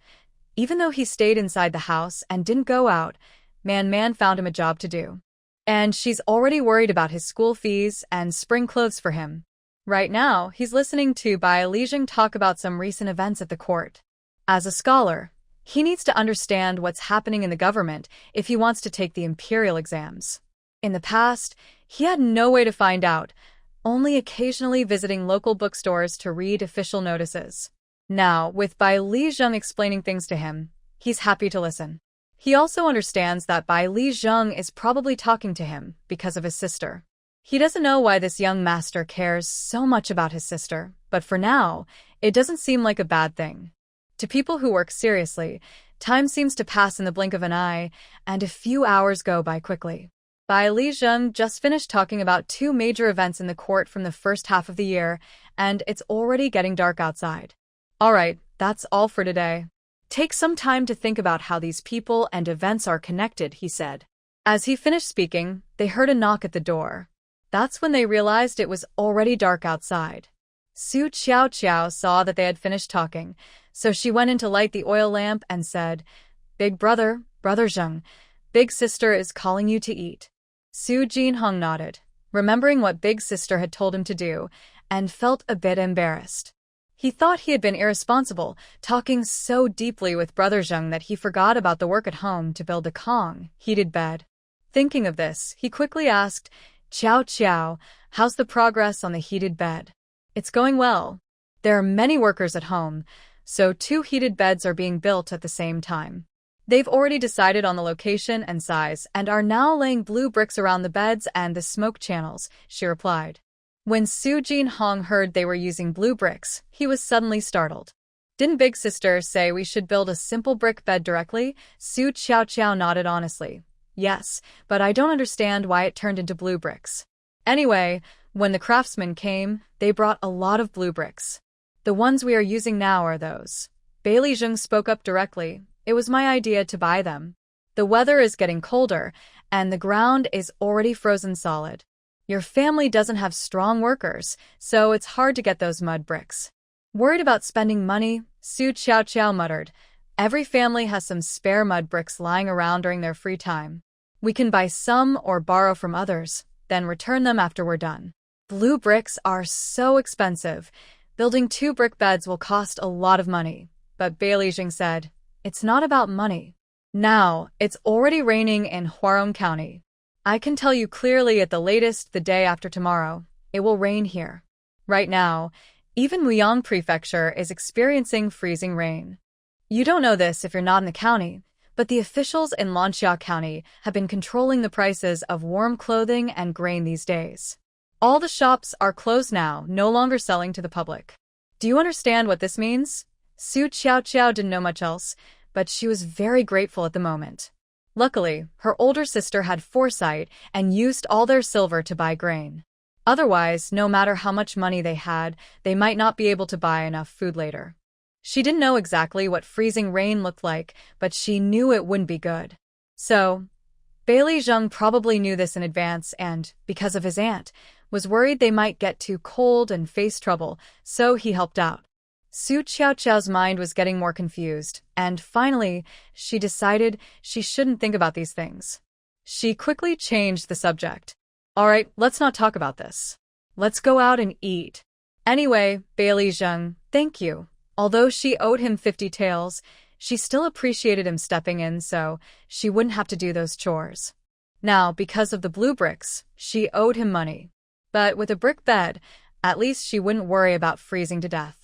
Even though he stayed inside the house and didn't go out, Man found him a job to do. And she's already worried about his school fees and spring clothes for him. Right now, he's listening to Bai Lijing talk about some recent events at the court. As a scholar, He needs to understand what's happening in the government if he wants to take the imperial exams. In the past, he had no way to find out, only occasionally visiting local bookstores to read official notices. Now, with Bai Li Zheng explaining things to him, he's happy to listen. He also understands that Bai Li Zheng is probably talking to him because of his sister. He doesn't know why this young master cares so much about his sister, but for now, it doesn't seem like a bad thing. To people who work seriously, time seems to pass in the blink of an eye, and a few hours go by quickly. Bai Li Zheng just finished talking about 2 major events in the court from the first half of the year, and it's already getting dark outside. Alright, that's all for today. Take some time to think about how these people and events are connected, he said. As he finished speaking, they heard a knock at the door. That's when they realized it was already dark outside. Su Qiao saw that they had finished talking, so she went in to light the oil lamp and said, "Big brother, Brother Zheng, Big Sister is calling you to eat." Su Jinhong nodded, remembering what Big Sister had told him to do, and felt a bit embarrassed. He thought he had been irresponsible, talking so deeply with Brother Zheng that he forgot about the work at home to build a heated bed. Thinking of this, he quickly asked, Qiao, how's the progress on the heated bed?" "It's going well. There are many workers at home, so 2 heated beds are being built at the same time. They've already decided on the location and size and are now laying blue bricks around the beds and the smoke channels," she replied. When Su Jinhong heard they were using blue bricks, he was suddenly startled. "Didn't Big Sister say we should build a simple brick bed directly?" Su Qiao nodded honestly. "Yes, but I don't understand why it turned into blue bricks. Anyway, when the craftsmen came, they brought a lot of blue bricks. The ones we are using now are those." Bai Li Zheng spoke up directly. "It was my idea to buy them. The weather is getting colder, and the ground is already frozen solid. Your family doesn't have strong workers, so it's hard to get those mud bricks." Worried about spending money, Su Qiao muttered, "Every family has some spare mud bricks lying around during their free time. We can buy some or borrow from others, then return them after we're done." Blue bricks are so expensive. Building 2 brick beds will cost a lot of money. But Bai Li Zheng said, "It's not about money. Now, it's already raining in Huarong County. I can tell you clearly at the latest the day after tomorrow, it will rain here. Right now, even Muyang Prefecture is experiencing freezing rain. You don't know this if you're not in the county, but the officials in Lanxia County have been controlling the prices of warm clothing and grain these days. All the shops are closed now, no longer selling to the public. Do you understand what this means?" Su Qiao didn't know much else, but she was very grateful at the moment. Luckily, her older sister had foresight and used all their silver to buy grain. Otherwise, no matter how much money they had, they might not be able to buy enough food later. She didn't know exactly what freezing rain looked like, but she knew it wouldn't be good. So, Bai Li Zheng probably knew this in advance and, because of his aunt, was worried they might get too cold and face trouble, so he helped out. Su Qiao's mind was getting more confused, and finally, she decided she shouldn't think about these things. She quickly changed the subject. "Alright, let's not talk about this. Let's go out and eat." Anyway, Bai Li Zheng, thank you. Although she owed him 50 taels, she still appreciated him stepping in so she wouldn't have to do those chores. Now, because of the blue bricks, she owed him money. But with a brick bed, at least she wouldn't worry about freezing to death.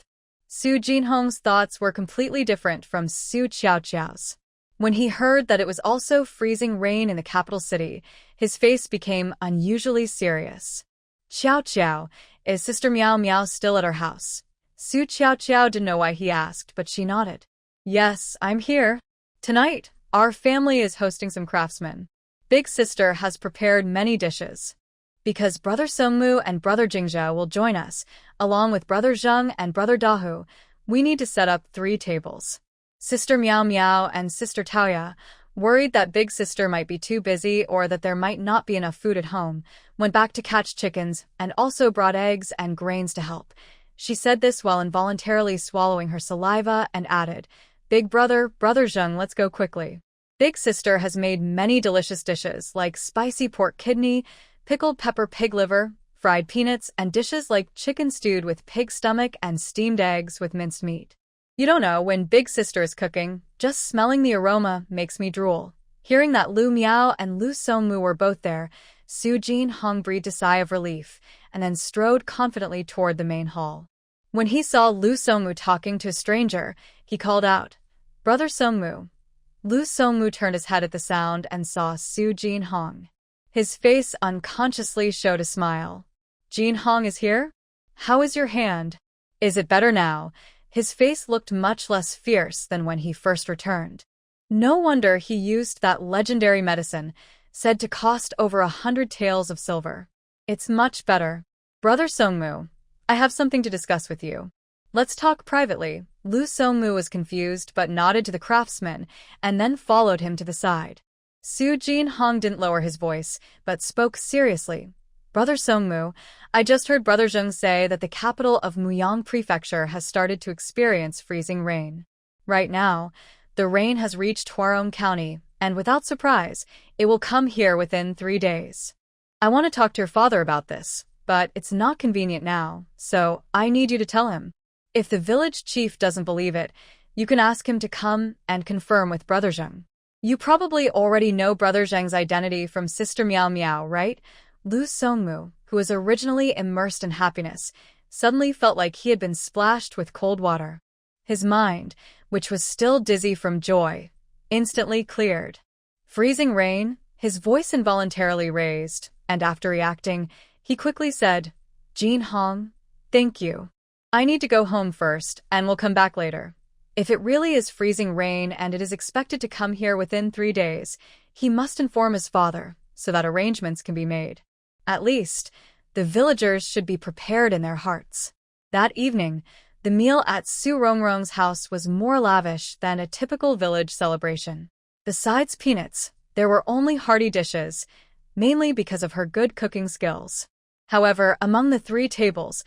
Su Jinhong's thoughts were completely different from Su Qiao's. When he heard that it was also freezing rain in the capital city, his face became unusually serious. "Qiao, is Sister Miao Miao still at our house?" Su Qiao didn't know why he asked, but she nodded. "Yes, I'm here. Tonight, our family is hosting some craftsmen. Big Sister has prepared many dishes. Because Brother Songmu and Brother Jingjia will join us, along with Brother Zheng and Brother Dahu, we need to set up 3 tables. Sister Miao Miao and Sister Taoya, worried that Big Sister might be too busy or that there might not be enough food at home, went back to catch chickens and also brought eggs and grains to help. She said this while involuntarily swallowing her saliva and added, "Big brother, Brother Zheng, let's go quickly." Big Sister has made many delicious dishes like spicy pork kidney, pickled pepper pig liver, fried peanuts, and dishes like chicken stewed with pig stomach and steamed eggs with minced meat. You don't know, when big sister is cooking, just smelling the aroma makes me drool. Hearing that Lu Miao and Lu Songmu were both there, Su Jin Hong breathed a sigh of relief, and then strode confidently toward the main hall. When he saw Lu Songmu talking to a stranger, he called out, "Brother Songmu." Lu Songmu turned his head at the sound and saw Su Jin Hong. His face unconsciously showed a smile. "Jin Hong is here? How is your hand? Is it better now?" His face looked much less fierce than when he first returned. No wonder he used that legendary medicine, said to cost over 100 taels of silver. "It's much better. Brother Songmu, I have something to discuss with you. Let's talk privately." Lu Songmu was confused but nodded to the craftsman and then followed him to the side. Su Jin Hong didn't lower his voice, but spoke seriously. "Brother Songmu, I just heard Brother Zheng say that the capital of Muyang Prefecture has started to experience freezing rain. Right now, the rain has reached Huarong County, and without surprise, it will come here within 3 days. I want to talk to your father about this, but it's not convenient now, so I need you to tell him. If the village chief doesn't believe it, you can ask him to come and confirm with Brother Zheng. You probably already know Brother Zheng's identity from Sister Miao Miao, right?" Lu Songmu, who was originally immersed in happiness, suddenly felt like he had been splashed with cold water. His mind, which was still dizzy from joy, instantly cleared. Freezing rain, his voice involuntarily raised, and after reacting, he quickly said, "Jin Hong, thank you. I need to go home first, and we'll come back later. If it really is freezing rain and it is expected to come here within 3 days, he must inform his father, so that arrangements can be made. At least, the villagers should be prepared in their hearts." That evening, the meal at Su Rongrong's house was more lavish than a typical village celebration. Besides peanuts, there were only hearty dishes, mainly because of her good cooking skills. However, among the 3 tables,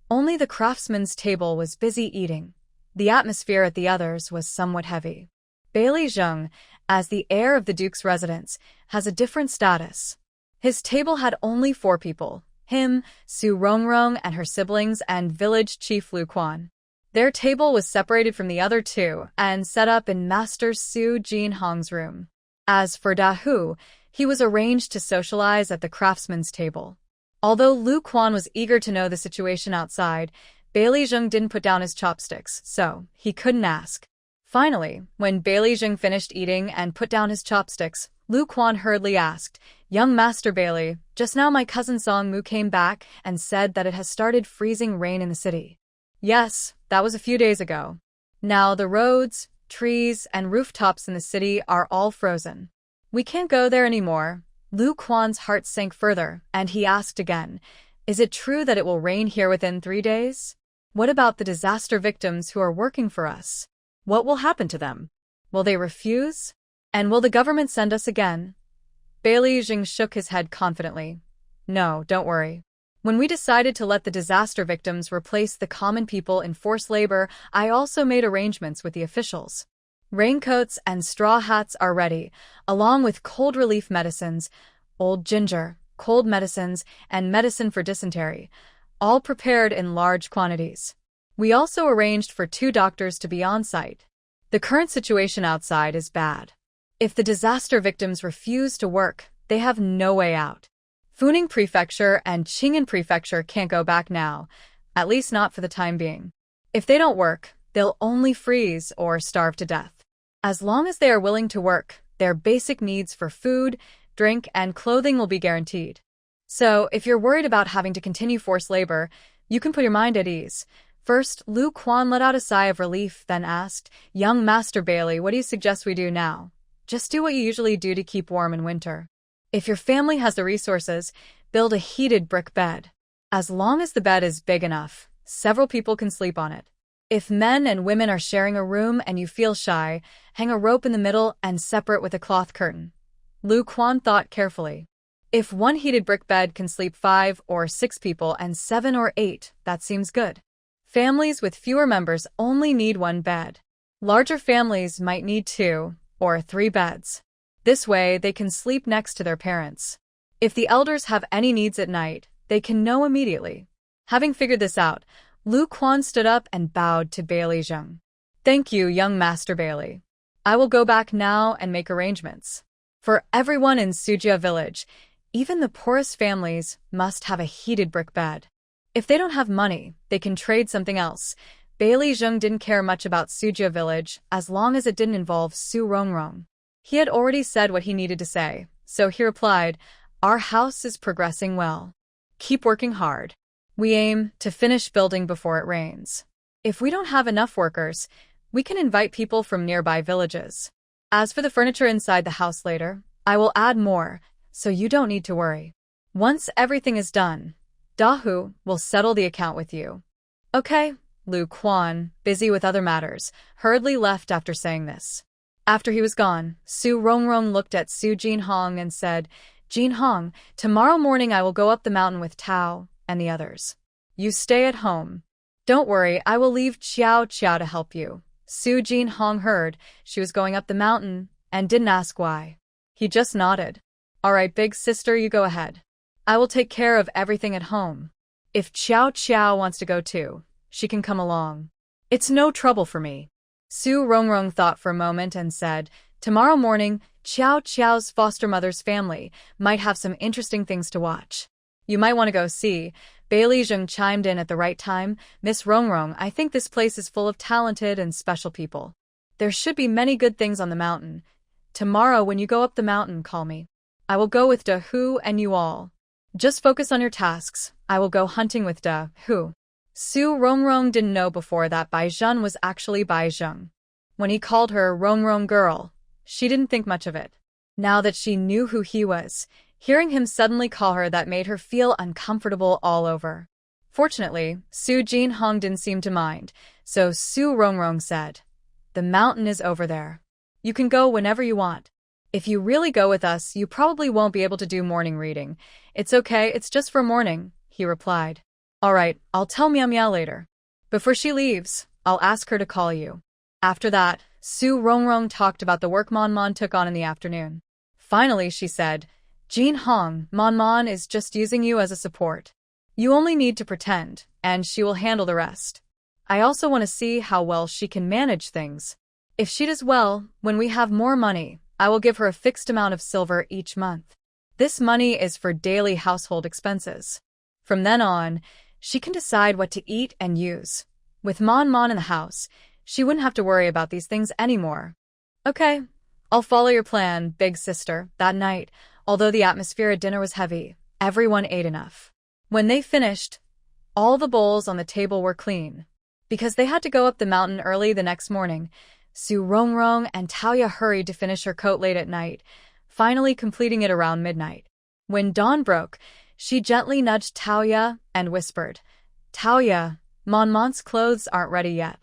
only the craftsman's table was busy eating. The atmosphere at the others was somewhat heavy. Bailey Zheng, as the heir of the duke's residence, has a different status. His table had only 4 people: him, Su Rongrong and her siblings, and village chief Lu Quan. Their table was separated from the other 2 and set up in Master Su Jin Hong's room. As for Da Hu, he was arranged to socialize at the craftsman's table. Although Lu Quan was eager to know the situation outside, Bailey Zheng didn't put down his chopsticks, so he couldn't ask. Finally, when Bailey Zheng finished eating and put down his chopsticks, Lu Quan hurriedly asked, "Young Master Bailey, just now my cousin Song Mu came back and said that it has started freezing rain in the city." "Yes, that was a few days ago. Now the roads, trees, and rooftops in the city are all frozen. We can't go there anymore." Lu Quan's heart sank further, and he asked again, "Is it true that it will rain here within 3 days? What about the disaster victims who are working for us? What will happen to them? Will they refuse? And will the government send us again?" Bailey Zheng shook his head confidently. "No, don't worry. When we decided to let the disaster victims replace the common people in forced labor, I also made arrangements with the officials. Raincoats and straw hats are ready, along with cold relief medicines, old ginger, cold medicines, and medicine for dysentery, all prepared in large quantities. We also arranged for 2 doctors to be on site. The current situation outside is bad. If the disaster victims refuse to work, they have no way out. Funing Prefecture and Qing'an Prefecture can't go back now, at least not for the time being. If they don't work, they'll only freeze or starve to death. As long as they are willing to work, their basic needs for food, drink, and clothing will be guaranteed. So, if you're worried about having to continue forced labor, you can put your mind at ease." First, Lu Quan let out a sigh of relief, then asked, "Young Master Bailey, what do you suggest we do now?" "Just do what you usually do to keep warm in winter. If your family has the resources, build a heated brick bed. As long as the bed is big enough, several people can sleep on it. If men and women are sharing a room and you feel shy, hang a rope in the middle and separate with a cloth curtain." Lu Quan thought carefully. If one heated brick bed can sleep 5 or 6 people and 7 or 8, that seems good. Families with fewer members only need 1 bed. Larger families might need 2 or 3 beds. This way, they can sleep next to their parents. If the elders have any needs at night, they can know immediately. Having figured this out, Lu Quan stood up and bowed to Bailey Zheng. Thank you, young Master Bailey. I will go back now and make arrangements. For everyone in Sujia village, even the poorest families must have a heated brick bed. If they don't have money, they can trade something else. Bailey Zheng didn't care much about Sujia village as long as it didn't involve Su Rongrong. He had already said what he needed to say, so he replied, "Our house is progressing well. Keep working hard. We aim to finish building before it rains. If we don't have enough workers, we can invite people from nearby villages. As for the furniture inside the house later, I will add more, so you don't need to worry. Once everything is done, Dahu will settle the account with you." Okay, Lu Quan, busy with other matters, hurriedly left after saying this. After he was gone, Su Rongrong looked at Su Jinhong and said, "Jinhong, tomorrow morning I will go up the mountain with Tao and the others. You stay at home. Don't worry, I will leave Xiao Xiao to help you." Su Jinhong heard she was going up the mountain and didn't ask why. He just nodded. "All right, big sister, you go ahead. I will take care of everything at home. If Xiao Xiao wants to go too, she can come along. It's no trouble for me." Su Rongrong thought for a moment and said, "Tomorrow morning, Xiao Xiao's foster mother's family might have some interesting things to watch. You might want to go see." Bailey Zheng chimed in at the right time. "Miss Rongrong, I think this place is full of talented and special people. There should be many good things on the mountain. Tomorrow when you go up the mountain, call me. I will go with Da Hu and you all. Just focus on your tasks. I will go hunting with Da Hu." Su Rongrong didn't know before that Bai Zhen was actually Bai Zheng. When he called her Rongrong girl, she didn't think much of it. Now that she knew who he was, hearing him suddenly call her that made her feel uncomfortable all over. Fortunately, Su Jinhong didn't seem to mind, so Su Rongrong said, "The mountain is over there. You can go whenever you want. If you really go with us, you probably won't be able to do morning reading. It's okay, it's just for morning," he replied. "All right, I'll tell Miao Miao later. Before she leaves, I'll ask her to call you." After that, Su Rongrong talked about the work Mon Mon took on in the afternoon. Finally, she said, "Jinhong, Mon Mon is just using you as a support. You only need to pretend, and she will handle the rest. I also want to see how well she can manage things. If she does well, when we have more money, I will give her a fixed amount of silver each month. This money is for daily household expenses. From then on, she can decide what to eat and use. With Mon Mon in the house, she wouldn't have to worry about these things anymore." "Okay, I'll follow your plan, big sister." That night, although the atmosphere at dinner was heavy, everyone ate enough. When they finished, all the bowls on the table were clean. Because they had to go up the mountain early the next morning, Su Rongrong and Taoya hurried to finish her coat late at night, finally completing it around midnight. When dawn broke, she gently nudged Taoya and whispered, "Taoya, Mon Mon's clothes aren't ready yet.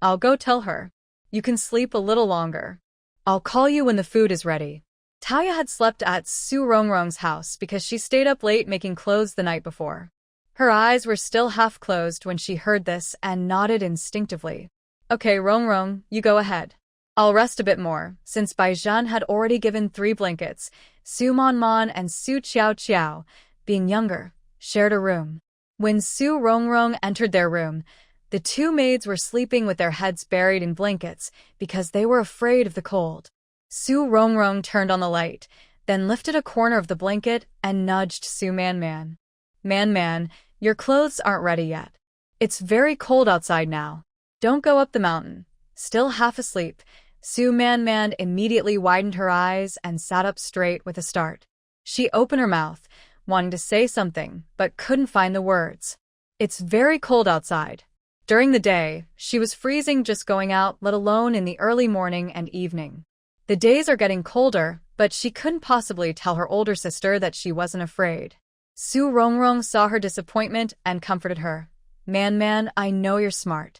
I'll go tell her. You can sleep a little longer. I'll call you when the food is ready." Taoya had slept at Su Rongrong's house because she stayed up late making clothes the night before. Her eyes were still half closed when she heard this and nodded instinctively. "Okay, Rongrong, you go ahead. I'll rest a bit more." Since Bai Zhen had already given 3 blankets, Su Mon Mon and Su Qiao Qiao, being younger, shared a room. When Su Rongrong entered their room, the 2 maids were sleeping with their heads buried in blankets because they were afraid of the cold. Su Rongrong turned on the light, then lifted a corner of the blanket and nudged Su Man Man. "Man Man, your clothes aren't ready yet. It's very cold outside now. Don't go up the mountain." Still half asleep, Su Man Man immediately widened her eyes and sat up straight with a start. She opened her mouth, wanting to say something, but couldn't find the words. It's very cold outside. During the day, she was freezing just going out, let alone in the early morning and evening. The days are getting colder, but she couldn't possibly tell her older sister that she wasn't afraid. Su Rongrong saw her disappointment and comforted her. "Man Man, I know you're smart.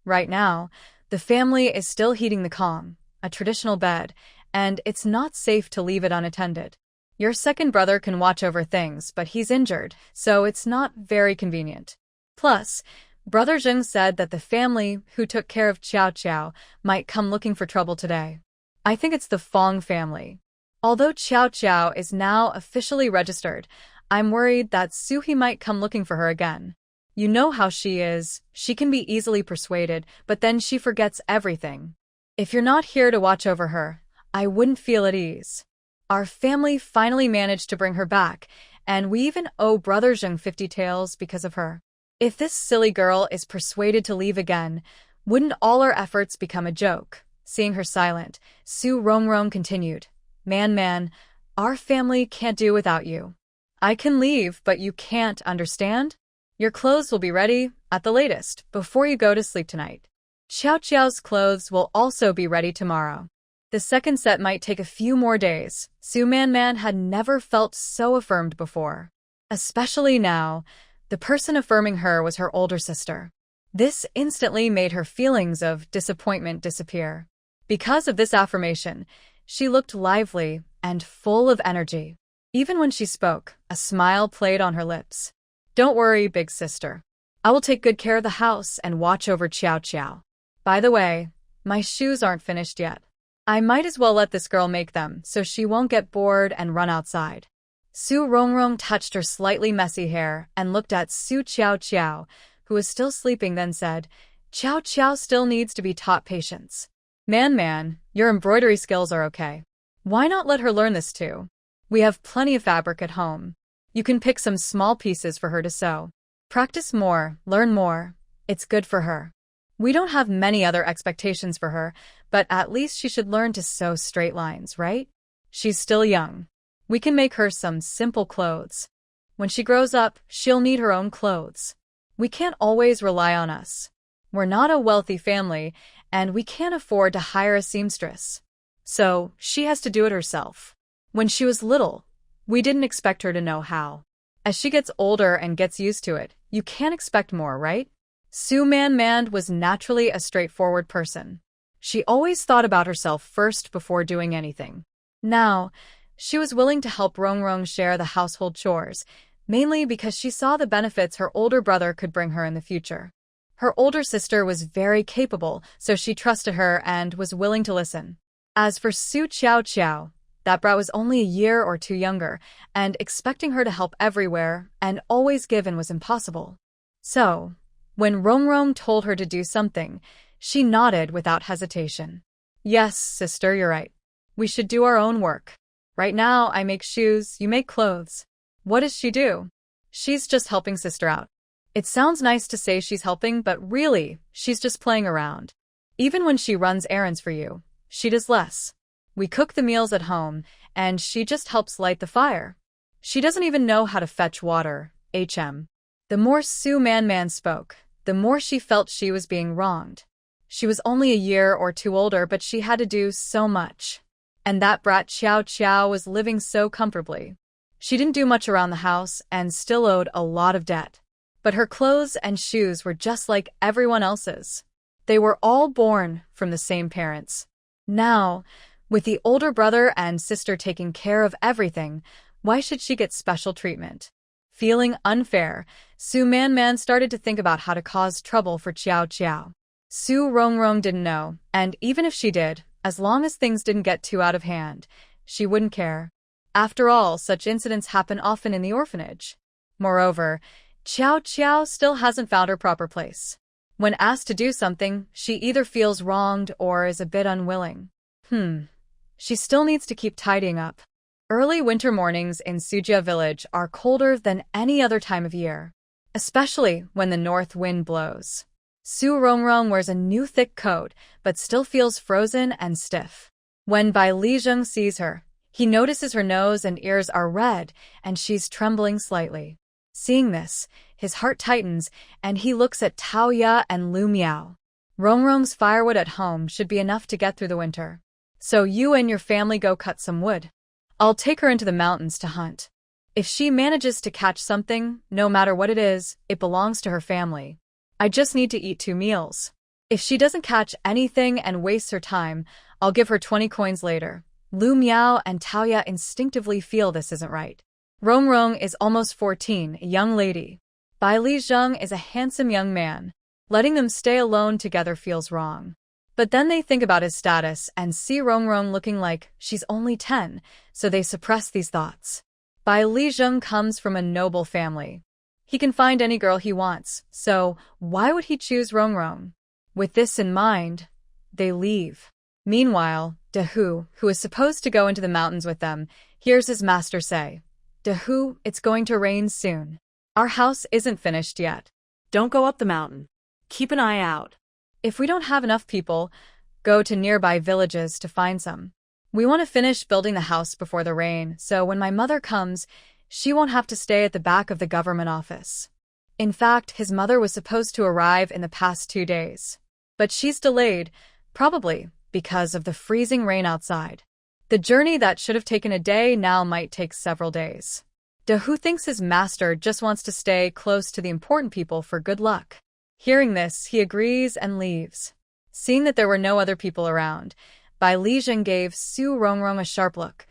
Right now, the family is still heating the kong, a traditional bed, and it's not safe to leave it unattended. Your second brother can watch over things, but he's injured, so it's not very convenient. Plus, Brother Zheng said that the family who took care of Qiao Qiao might come looking for trouble today. I think it's the Fong family. Although Qiao Qiao is now officially registered, I'm worried that Suhi might come looking for her again. You know how she is, she can be easily persuaded, but then she forgets everything. If you're not here to watch over her, I wouldn't feel at ease. Our family finally managed to bring her back, and we even owe Brother Zheng 50 taels because of her. If this silly girl is persuaded to leave again, wouldn't all our efforts become a joke? Seeing her silent, Su Rongrong continued, Man, our family can't do without you. I can leave, but you can't, understand? Your clothes will be ready, at the latest, before you go to sleep tonight. Xiao Xiao's clothes will also be ready tomorrow. The second set might take a few more days. Su Man had never felt so affirmed before. Especially now, the person affirming her was her older sister. This instantly made her feelings of disappointment disappear. Because of this affirmation, she looked lively and full of energy. Even when she spoke, a smile played on her lips. Don't worry, big sister. I will take good care of the house and watch over Xiao. By the way, my shoes aren't finished yet. I might as well let this girl make them so she won't get bored and run outside. Su Rongrong touched her slightly messy hair and looked at Su Xiao, who was still sleeping, then said, Xiao still needs to be taught patience. Man, your embroidery skills are okay. Why not let her learn this too? We have plenty of fabric at home. You can pick some small pieces for her to sew. Practice more, learn more. It's good for her. We don't have many other expectations for her, but at least she should learn to sew straight lines, right? She's still young. We can make her some simple clothes. When she grows up, she'll need her own clothes. We can't always rely on us. We're not a wealthy family, and we can't afford to hire a seamstress. So, she has to do it herself. When she was little, we didn't expect her to know how. As she gets older and gets used to it, you can't expect more, right? Su Man was naturally a straightforward person. She always thought about herself first before doing anything. Now, she was willing to help Rongrong share the household chores, mainly because she saw the benefits her older brother could bring her in the future. Her older sister was very capable, so she trusted her and was willing to listen. As for Su Xiao, that brat was only a year or two younger, and expecting her to help everywhere and always give in was impossible. So, when Rongrong told her to do something, she nodded without hesitation. Yes, sister, you're right. We should do our own work. Right now, I make shoes, you make clothes. What does she do? She's just helping sister out. It sounds nice to say she's helping, but really, she's just playing around. Even when she runs errands for you, she does less. We cook the meals at home, and she just helps light the fire. She doesn't even know how to fetch water, HM. The more Su Man spoke, the more she felt she was being wronged. She was only a year or two older, but she had to do so much. And that brat Xiao was living so comfortably. She didn't do much around the house and still owed a lot of debt. But her clothes and shoes were just like everyone else's. They were all born from the same parents. Now, with the older brother and sister taking care of everything, why should she get special treatment? Feeling unfair, Su Man started to think about how to cause trouble for Xiao. Su Rongrong didn't know, and even if she did, as long as things didn't get too out of hand, she wouldn't care. After all, such incidents happen often in the orphanage. Moreover, Xiao still hasn't found her proper place. When asked to do something, she either feels wronged or is a bit unwilling. She still needs to keep tidying up. Early winter mornings in Sujia village are colder than any other time of year, especially when the north wind blows. Su Rongrong wears a new thick coat, but still feels frozen and stiff. When Bai Lijeng sees her, he notices her nose and ears are red, and she's trembling slightly. Seeing this, his heart tightens, and he looks at Tao Ya and Lu Miao. Rongrong's firewood at home should be enough to get through the winter. So you and your family go cut some wood. I'll take her into the mountains to hunt. If she manages to catch something, no matter what it is, it belongs to her family. I just need to eat 2 meals. If she doesn't catch anything and wastes her time, I'll give her 20 coins later. Lu Miao and Taoya instinctively feel this isn't right. Rongrong is almost 14, a young lady. Bai Lijeng is a handsome young man. Letting them stay alone together feels wrong. But then they think about his status and see Rongrong looking like she's only 10, so they suppress these thoughts. Bai Lijeng comes from a noble family. He can find any girl he wants, so why would he choose Rongrong? With this in mind, they leave. Meanwhile, Dahu, who is supposed to go into the mountains with them, hears his master say, "Dahu, it's going to rain soon. Our house isn't finished yet. Don't go up the mountain. Keep an eye out. If we don't have enough people, go to nearby villages to find some. We want to finish building the house before the rain, so when my mother comes, she won't have to stay at the back of the government office." In fact, his mother was supposed to arrive in the past 2 days. But she's delayed, probably because of the freezing rain outside. The journey that should have taken a day now might take several days. Dahu thinks his master just wants to stay close to the important people for good luck. Hearing this, he agrees and leaves. Seeing that there were no other people around, Bai Lijing gave Su Rongrong a sharp look.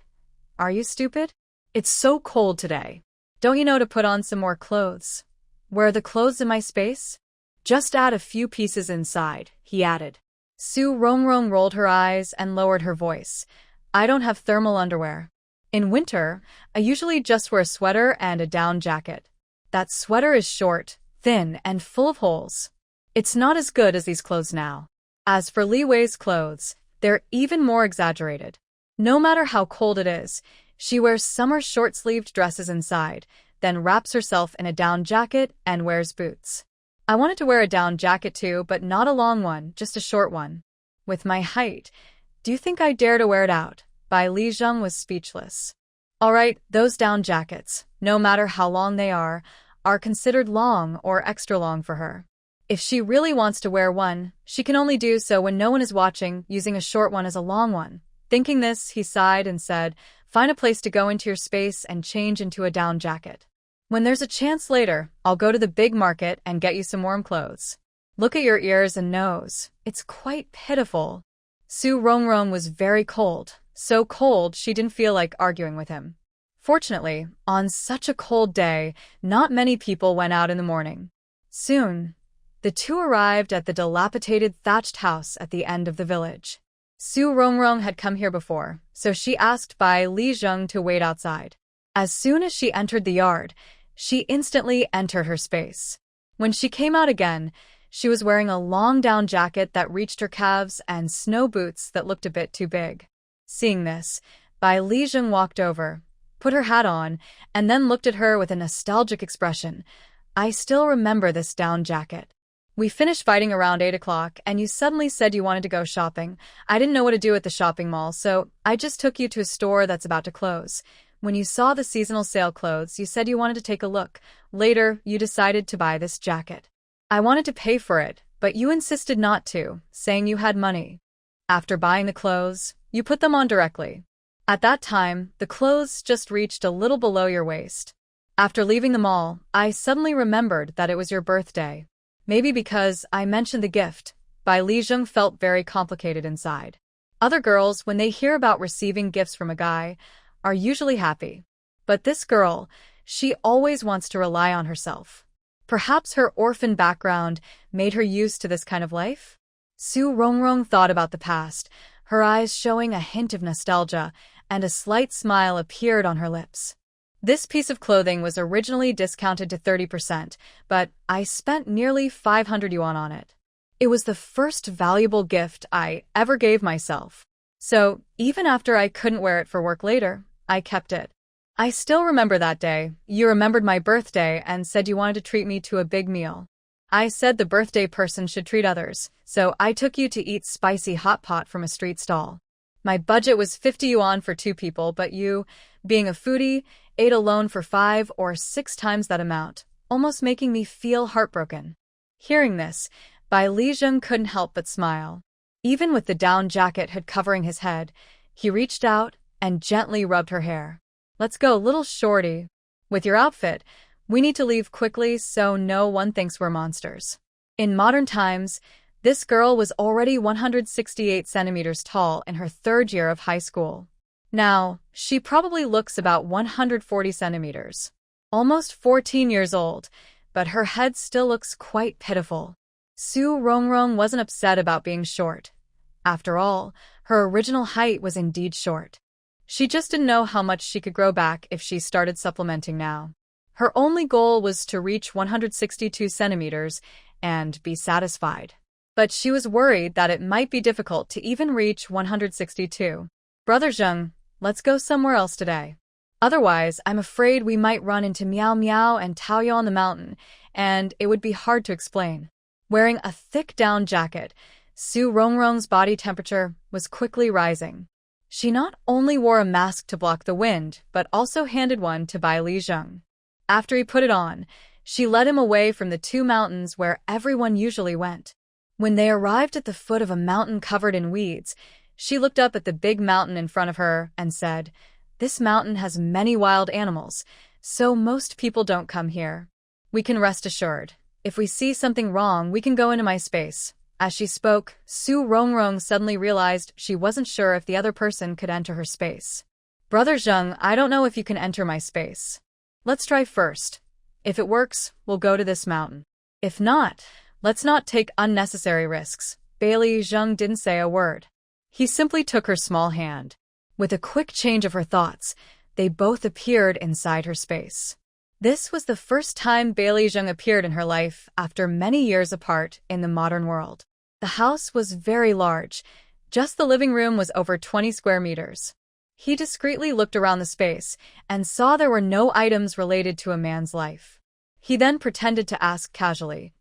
"Are you stupid? It's so cold today. Don't you know to put on some more clothes? Where are the clothes in my space? Just add a few pieces inside," he added. Su Rongrong rolled her eyes and lowered her voice. "I don't have thermal underwear. In winter, I usually just wear a sweater and a down jacket. That sweater is short, thin, and full of holes. It's not as good as these clothes now." As for Li Wei's clothes, they're even more exaggerated. No matter how cold it is, she wears summer short-sleeved dresses inside, then wraps herself in a down jacket and wears boots. I wanted to wear a down jacket too, but not a long one, just a short one. With my height, do you think I dare to wear it out? Bai Lijing was speechless. All right, those down jackets, no matter how long they are considered long or extra long for her. If she really wants to wear one, she can only do so when no one is watching, using a short one as a long one. Thinking this, he sighed and said, "Find a place to go into your space and change into a down jacket. When there's a chance later, I'll go to the big market and get you some warm clothes. Look at your ears and nose. It's quite pitiful." Su Rongrong was very cold, so cold she didn't feel like arguing with him. Fortunately, on such a cold day, not many people went out in the morning. Soon, the two arrived at the dilapidated thatched house at the end of the village. Su Rongrong had come here before, so she asked Bai Lijing to wait outside. As soon as she entered the yard, she instantly entered her space. When she came out again, she was wearing a long down jacket that reached her calves and snow boots that looked a bit too big. Seeing this, Bai Lijing walked over, put her hat on, and then looked at her with a nostalgic expression. "I still remember this down jacket. We finished fighting around 8 o'clock, and you suddenly said you wanted to go shopping. I didn't know what to do at the shopping mall, so I just took you to a store that's about to close. When you saw the seasonal sale clothes, you said you wanted to take a look. Later, you decided to buy this jacket. I wanted to pay for it, but you insisted not to, saying you had money. After buying the clothes, you put them on directly. At that time, the clothes just reached a little below your waist. After leaving the mall, I suddenly remembered that it was your birthday. Maybe because I mentioned the gift." Bai Lijing felt very complicated inside. Other girls, when they hear about receiving gifts from a guy, are usually happy. But this girl, she always wants to rely on herself. Perhaps her orphan background made her used to this kind of life? Su Rongrong thought about the past, her eyes showing a hint of nostalgia, and a slight smile appeared on her lips. This piece of clothing was originally discounted to 30%, but I spent nearly 500 yuan on it. It was the first valuable gift I ever gave myself. So, even after I couldn't wear it for work later, I kept it. I still remember that day. You remembered my birthday and said you wanted to treat me to a big meal. I said the birthday person should treat others, so I took you to eat spicy hot pot from a street stall. My budget was 50 yuan for 2 people, but you, being a foodie, ate alone for 5 or 6 times that amount, almost making me feel heartbroken. Hearing this, Bai Lijing couldn't help but smile. Even with the down jacket hood covering his head, he reached out and gently rubbed her hair. "Let's go, little shorty. With your outfit, we need to leave quickly so no one thinks we're monsters." In modern times, this girl was already 168 centimeters tall in her 3rd year of high school. Now, she probably looks about 140 centimeters. Almost 14 years old, but her head still looks quite pitiful. Su Rongrong wasn't upset about being short. After all, her original height was indeed short. She just didn't know how much she could grow back if she started supplementing now. Her only goal was to reach 162 centimeters and be satisfied. But she was worried that it might be difficult to even reach 162. Brother Zheng, let's go somewhere else today. Otherwise, I'm afraid we might run into Miao Miao and Taoyao on the mountain, and it would be hard to explain. Wearing a thick down jacket, Su Rongrong's body temperature was quickly rising. She not only wore a mask to block the wind, but also handed one to Bai Li Zheng. After he put it on, she led him away from the two mountains where everyone usually went. When they arrived at the foot of a mountain covered in weeds, she looked up at the big mountain in front of her and said, "This mountain has many wild animals, so most people don't come here. We can rest assured. If we see something wrong, we can go into my space." As she spoke, Su Rongrong suddenly realized she wasn't sure if the other person could enter her space. "Brother Zheng, I don't know if you can enter my space. Let's try first. If it works, we'll go to this mountain. If not, let's not take unnecessary risks." Bai Li Zheng didn't say a word. He simply took her small hand. With a quick change of her thoughts, they both appeared inside her space. This was the first time Bai Li Zheng appeared in her life after many years apart in the modern world. The house was very large. Just the living room was over 20 square meters. He discreetly looked around the space and saw there were no items related to a man's life. He then pretended to ask casually,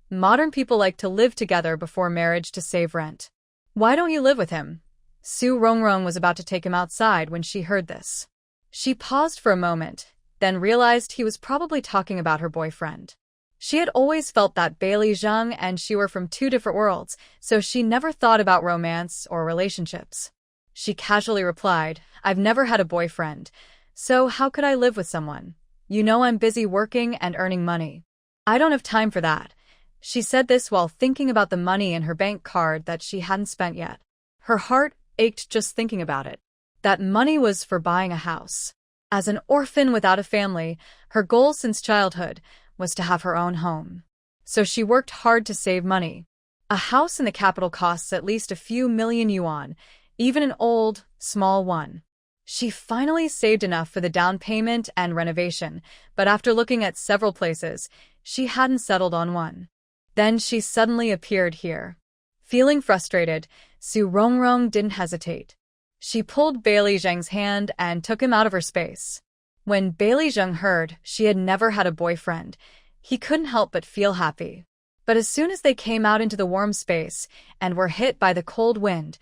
"Modern people like to live together before marriage to save rent. Why don't you live with him?" Su Rongrong was about to take him outside when she heard this. She paused for a moment, then realized he was probably talking about her boyfriend. She had always felt that Bai Li Zheng and she were from two different worlds, so she never thought about romance or relationships. She casually replied, "I've never had a boyfriend, so how could I live with someone? You know I'm busy working and earning money. I don't have time for that." She said this while thinking about the money in her bank card that she hadn't spent yet. Her heart ached just thinking about it. That money was for buying a house. As an orphan without a family, her goal since childhood was to have her own home. So she worked hard to save money. A house in the capital costs at least a few million yuan, even an old, small one. She finally saved enough for the down payment and renovation, but after looking at several places, she hadn't settled on one. Then she suddenly appeared here. Feeling frustrated, Su Rongrong didn't hesitate. She pulled Bai Li Zheng's hand and took him out of her space. When Bai Li Zheng heard she had never had a boyfriend, he couldn't help but feel happy. But as soon as they came out into the warm space and were hit by the cold wind,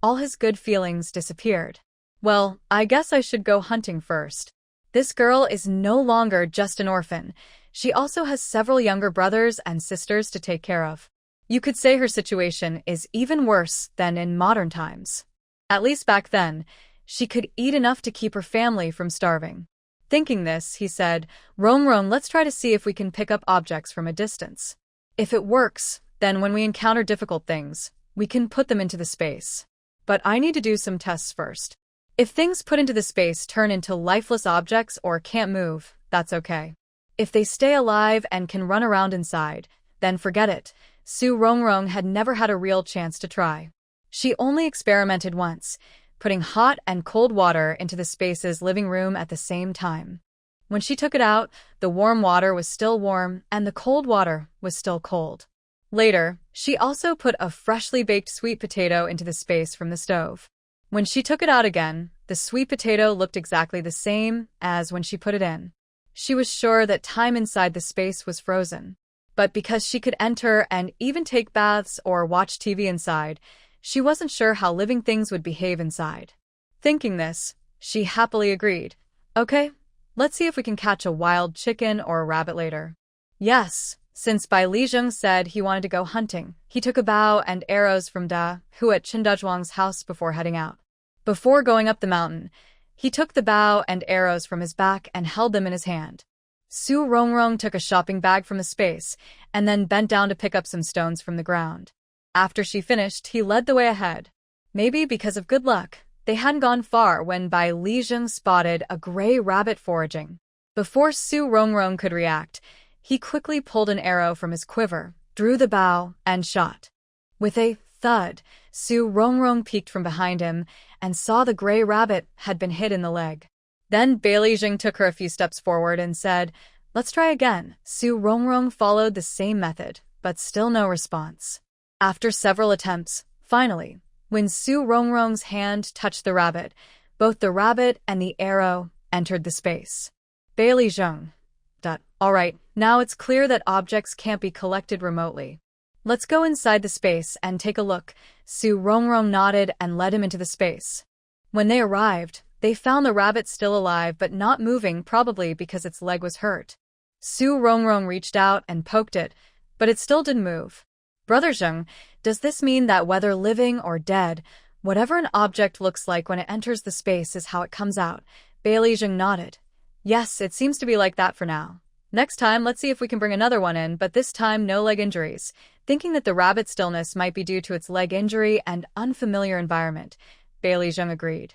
all his good feelings disappeared. "Well, I guess I should go hunting first. This girl is no longer just an orphan. She also has several younger brothers and sisters to take care of. You could say her situation is even worse than in modern times. At least back then, she could eat enough to keep her family from starving." Thinking this, he said, "Rongrong, let's try to see if we can pick up objects from a distance. If it works, then when we encounter difficult things, we can put them into the space. But I need to do some tests first. If things put into the space turn into lifeless objects or can't move, that's okay. If they stay alive and can run around inside, then forget it." Su Rongrong had never had a real chance to try. She only experimented once, putting hot and cold water into the space's living room at the same time. When she took it out, the warm water was still warm and the cold water was still cold. Later, she also put a freshly baked sweet potato into the space from the stove. When she took it out again, the sweet potato looked exactly the same as when she put it in. She was sure that time inside the space was frozen. But because she could enter and even take baths or watch TV inside, she wasn't sure how living things would behave inside. Thinking this, she happily agreed. "Okay, let's see if we can catch a wild chicken or a rabbit later." Yes, since Bai Li Zheng said he wanted to go hunting, he took a bow and arrows from Da Hu at Qindajuang's house before heading out. Before going up the mountain, he took the bow and arrows from his back and held them in his hand. Su Rongrong took a shopping bag from the space and then bent down to pick up some stones from the ground. After she finished, he led the way ahead. Maybe because of good luck, they hadn't gone far when Bai Li Zheng spotted a gray rabbit foraging. Before Su Rongrong could react, he quickly pulled an arrow from his quiver, drew the bow, and shot. With a thud, Su Rongrong peeked from behind him and saw the gray rabbit had been hit in the leg. Then Bai Li Zheng took her a few steps forward and said, Let's try again. Su Rongrong followed the same method, but still no response. After several attempts, finally, when Su Rongrong's hand touched the rabbit, both the rabbit and the arrow entered the space. Bailey Zheng. Alright, now it's clear that objects can't be collected remotely. Let's go inside the space and take a look. Su Rongrong nodded and led him into the space. When they arrived, they found the rabbit still alive but not moving, probably because its leg was hurt. Su Rongrong reached out and poked it, but it still didn't move. Brother Zheng, does this mean that whether living or dead, whatever an object looks like when it enters the space is how it comes out? Bailey Zheng nodded. Yes, it seems to be like that for now. Next time, let's see if we can bring another one in, but this time no leg injuries. Thinking that the rabbit's stillness might be due to its leg injury and unfamiliar environment, Bailey Zheng agreed.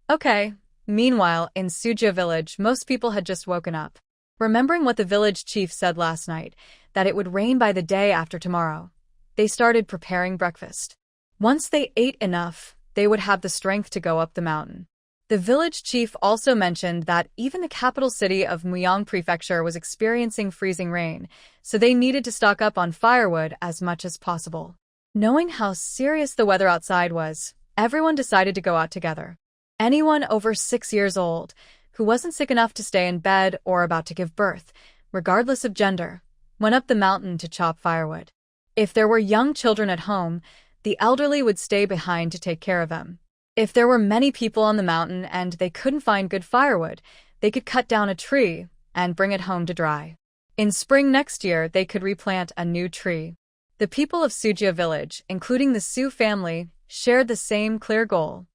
Okay. Meanwhile, in Sujia village, most people had just woken up. Remembering what the village chief said last night, that it would rain by the day after tomorrow, they started preparing breakfast. Once they ate enough, they would have the strength to go up the mountain. The village chief also mentioned that even the capital city of Muyang Prefecture was experiencing freezing rain, so they needed to stock up on firewood as much as possible. Knowing how serious the weather outside was, everyone decided to go out together. Anyone over 6 years old, who wasn't sick enough to stay in bed or about to give birth, regardless of gender, went up the mountain to chop firewood. If there were young children at home, the elderly would stay behind to take care of them. If there were many people on the mountain and they couldn't find good firewood, they could cut down a tree and bring it home to dry. In spring next year, they could replant a new tree. The people of Sujia village, including the Su family, shared the same clear goal.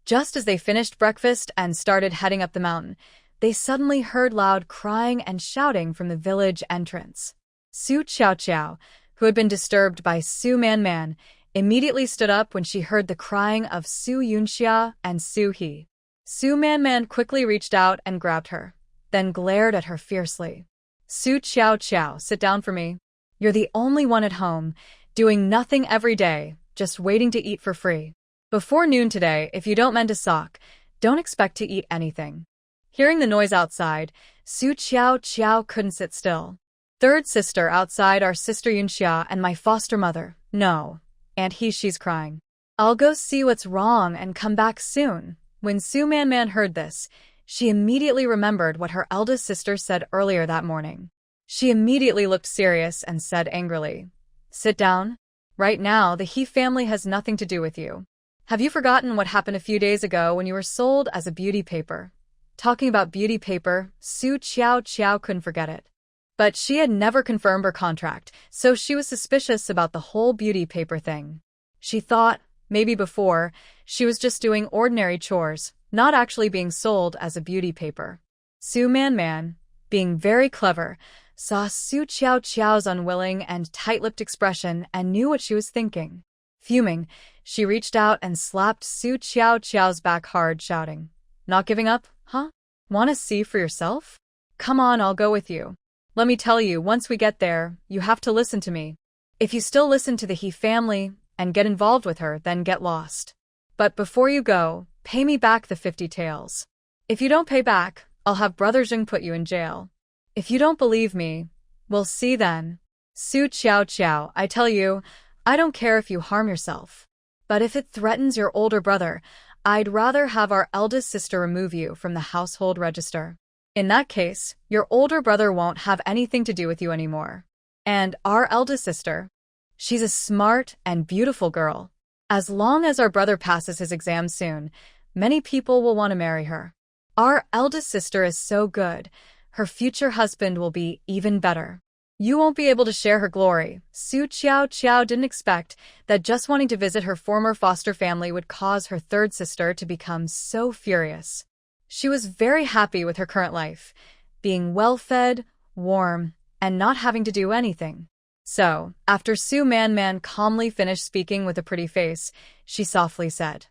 Just as they finished breakfast and started heading up the mountain, they suddenly heard loud crying and shouting from the village entrance. Su Qiao Qiao, who had been disturbed by Su Man Man, immediately stood up when she heard the crying of Su Yunxia and Su He. Su Man Man quickly reached out and grabbed her, then glared at her fiercely. Su Qiao Qiao, sit down for me. You're the only one at home, doing nothing every day, just waiting to eat for free. Before noon today, if you don't mend a sock, don't expect to eat anything. Hearing the noise outside, Su Qiao Qiao couldn't sit still. Third sister outside, our sister Yunxia and my foster mother. No. And she's crying. I'll go see what's wrong and come back soon. When Su Man Man heard this, she immediately remembered what her eldest sister said earlier that morning. She immediately looked serious and said angrily, sit down. Right now, the He family has nothing to do with you. Have you forgotten what happened a few days ago when you were sold as a beauty paper? Talking about beauty paper, Su Qiao Qiao couldn't forget it. But she had never confirmed her contract, so she was suspicious about the whole beauty paper thing. She thought, maybe before, she was just doing ordinary chores, not actually being sold as a beauty paper. Su Man Man, being very clever, saw Su Qiao Qiao's unwilling and tight-lipped expression and knew what she was thinking. Fuming, she reached out and slapped Su Qiao Qiao's back hard, shouting, not giving up, huh? Want to see for yourself? Come on, I'll go with you. Let me tell you, once we get there, you have to listen to me. If you still listen to the He family and get involved with her, then get lost. But before you go, pay me back the 50 taels. If you don't pay back, I'll have Brother Zheng put you in jail. If you don't believe me, we'll see then. Su Qiao Qiao, I tell you, I don't care if you harm yourself. But if it threatens your older brother, I'd rather have our eldest sister remove you from the household register. In that case, your older brother won't have anything to do with you anymore. And our eldest sister, she's a smart and beautiful girl. As long as our brother passes his exam soon, many people will want to marry her. Our eldest sister is so good, her future husband will be even better. You won't be able to share her glory. Su Qiao Qiao didn't expect that just wanting to visit her former foster family would cause her third sister to become so furious. She was very happy with her current life, being well-fed, warm, and not having to do anything. So, after Su Man Man calmly finished speaking with a pretty face, she softly said,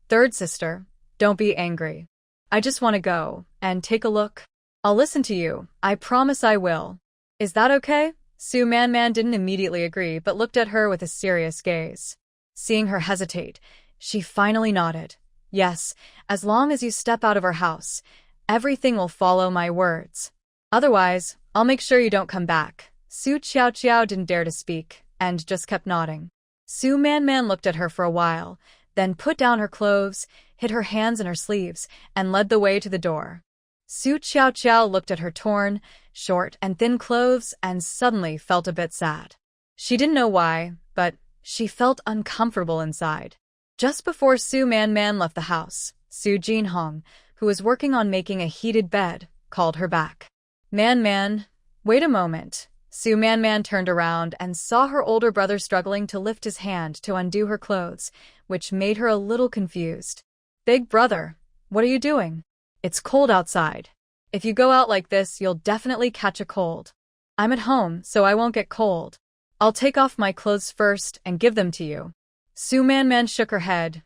third sister, don't be angry. I just want to go and take a look. I'll listen to you, I promise I will. Is that okay? Su Man Man didn't immediately agree but looked at her with a serious gaze. Seeing her hesitate, she finally nodded. Yes, as long as you step out of our house, everything will follow my words. Otherwise, I'll make sure you don't come back. Su Qiao didn't dare to speak, and just kept nodding. Su Man looked at her for a while, then put down her clothes, hid her hands in her sleeves, and led the way to the door. Su Qiao looked at her torn, short, and thin clothes and suddenly felt a bit sad. She didn't know why, but she felt uncomfortable inside. Just before Su Man left the house, Su Jinhong, who was working on making a heated bed, called her back. Man, wait a moment. Su Man turned around and saw her older brother struggling to lift his hand to undo her clothes, which made her a little confused. Big brother, what are you doing? It's cold outside. If you go out like this, you'll definitely catch a cold. I'm at home, so I won't get cold. I'll take off my clothes first and give them to you. Su Man shook her head.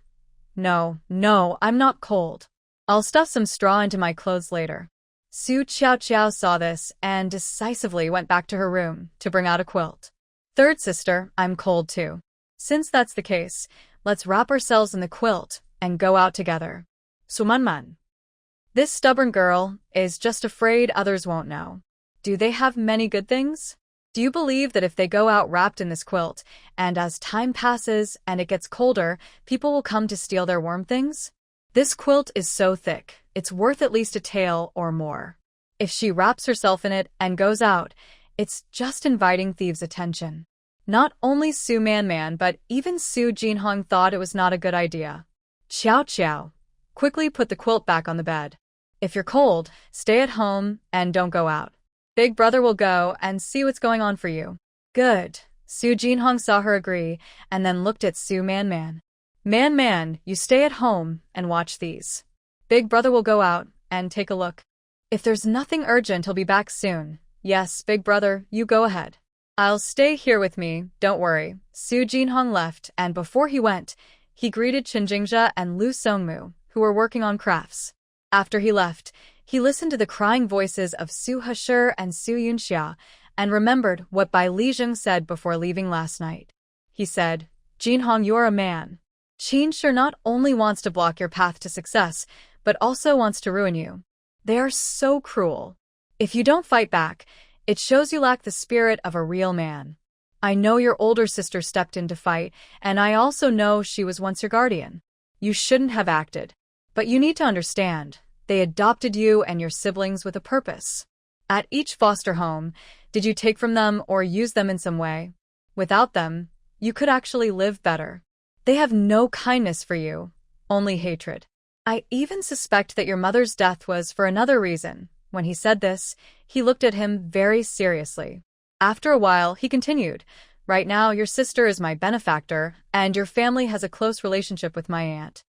No, I'm not cold. I'll stuff some straw into my clothes later. Su Qiao saw this and decisively went back to her room to bring out a quilt. Third sister, I'm cold too. Since that's the case, let's wrap ourselves in the quilt and go out together. Sumanman. This stubborn girl is just afraid others won't know. Do they have many good things? Do you believe that if they go out wrapped in this quilt, and as time passes and it gets colder, people will come to steal their warm things? This quilt is so thick, it's worth at least a tael or more. If she wraps herself in it and goes out, it's just inviting thieves' attention. Not only Su Man but even Su Jinhong thought it was not a good idea. Qiao, quickly put the quilt back on the bed. If you're cold, stay at home and don't go out. Big brother will go and see what's going on for you. Good. Su Jinhong saw her agree and then looked at Su Man. Man, you stay at home and watch these. Big brother will go out and take a look. If there's nothing urgent, he'll be back soon. Yes, big brother, you go ahead. I'll stay here with me, don't worry. Su Jinhong left, and before he went, he greeted Chen Jingjia and Lu Songmu, who were working on crafts. After he left, he listened to the crying voices of Su Heshir and Su Yunxia and remembered what Bai Lijing said before leaving last night. He said, Jinhong, you're a man. Qin Shi not only wants to block your path to success, but also wants to ruin you. They are so cruel. If you don't fight back, it shows you lack the spirit of a real man. I know your older sister stepped in to fight, and I also know she was once your guardian. You shouldn't have acted. But you need to understand, they adopted you and your siblings with a purpose. At each foster home, did you take from them or use them in some way? Without them, you could actually live better. They have no kindness for you, only hatred. I even suspect that your mother's death was for another reason. When he said this, he looked at him very seriously. After a while, he continued, Right now, your sister is my benefactor, and your family has a close relationship with my aunt.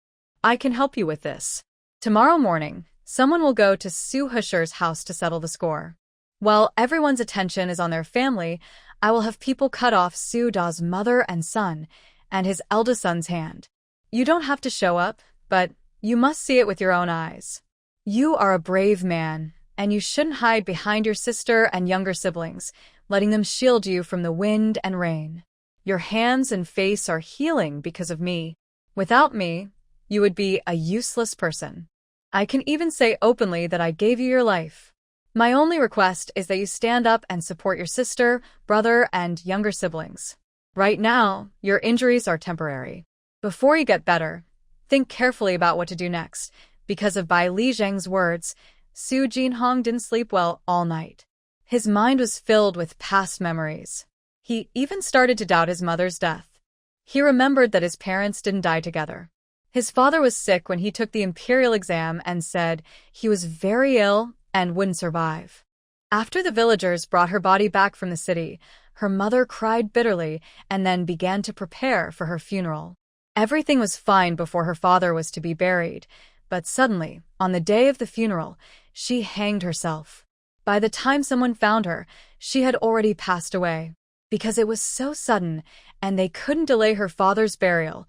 I can help you with this. Tomorrow morning, someone will go to Su Heshir's house to settle the score. While everyone's attention is on their family, I will have people cut off Su Da's mother and son, and his eldest son's hand. You don't have to show up, but you must see it with your own eyes. You are a brave man, and you shouldn't hide behind your sister and younger siblings, letting them shield you from the wind and rain. Your hands and face are healing because of me. Without me, you would be a useless person. I can even say openly that I gave you your life. My only request is that you stand up and support your sister, brother, and younger siblings. Right now, your injuries are temporary. Before you get better, think carefully about what to do next. Because of Bai Lijing's words, Su Jinhong didn't sleep well all night. His mind was filled with past memories. He even started to doubt his mother's death. He remembered that his parents didn't die together. His father was sick when he took the imperial exam and said he was very ill and wouldn't survive. After the villagers brought her body back from the city, her mother cried bitterly and then began to prepare for her funeral. Everything was fine before her father was to be buried, but suddenly, on the day of the funeral, she hanged herself. By the time someone found her, she had already passed away. Because it was so sudden and they couldn't delay her father's burial,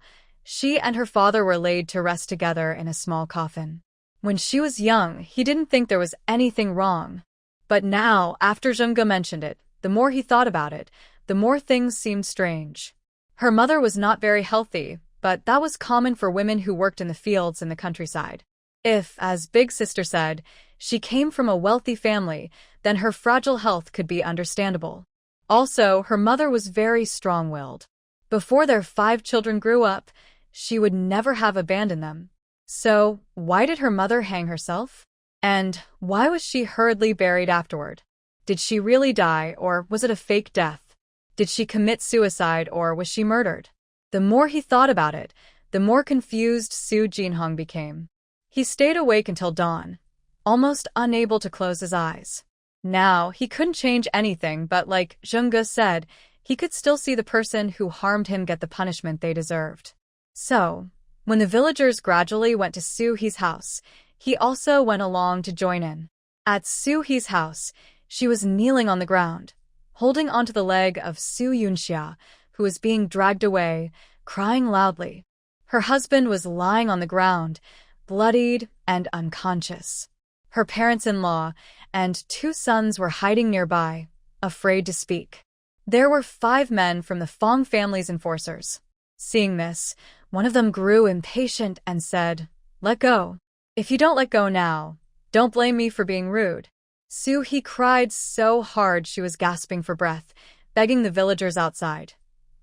she and her father were laid to rest together in a small coffin. When she was young, he didn't think there was anything wrong. But now, after Zhengge mentioned it, the more he thought about it, the more things seemed strange. Her mother was not very healthy, but that was common for women who worked in the fields in the countryside. If, as Big Sister said, she came from a wealthy family, then her fragile health could be understandable. Also, her mother was very strong-willed. Before their 5 children grew up, she would never have abandoned them. So, why did her mother hang herself? And why was she hurriedly buried afterward? Did she really die, or was it a fake death? Did she commit suicide, or was she murdered? The more he thought about it, the more confused Su Jinhong became. He stayed awake until dawn, almost unable to close his eyes. Now, he couldn't change anything, but like Zhengge said, he could still see the person who harmed him get the punishment they deserved. So, when the villagers gradually went to Su He's house, he also went along to join in. At Su He's house, she was kneeling on the ground, holding onto the leg of Su Yunxia, who was being dragged away, crying loudly. Her husband was lying on the ground, bloodied and unconscious. Her parents-in-law and 2 sons were hiding nearby, afraid to speak. There were 5 men from the Fong family's enforcers. Seeing this, one of them grew impatient and said, "Let go. If you don't let go now, don't blame me for being rude." Su He cried so hard she was gasping for breath, begging the villagers outside.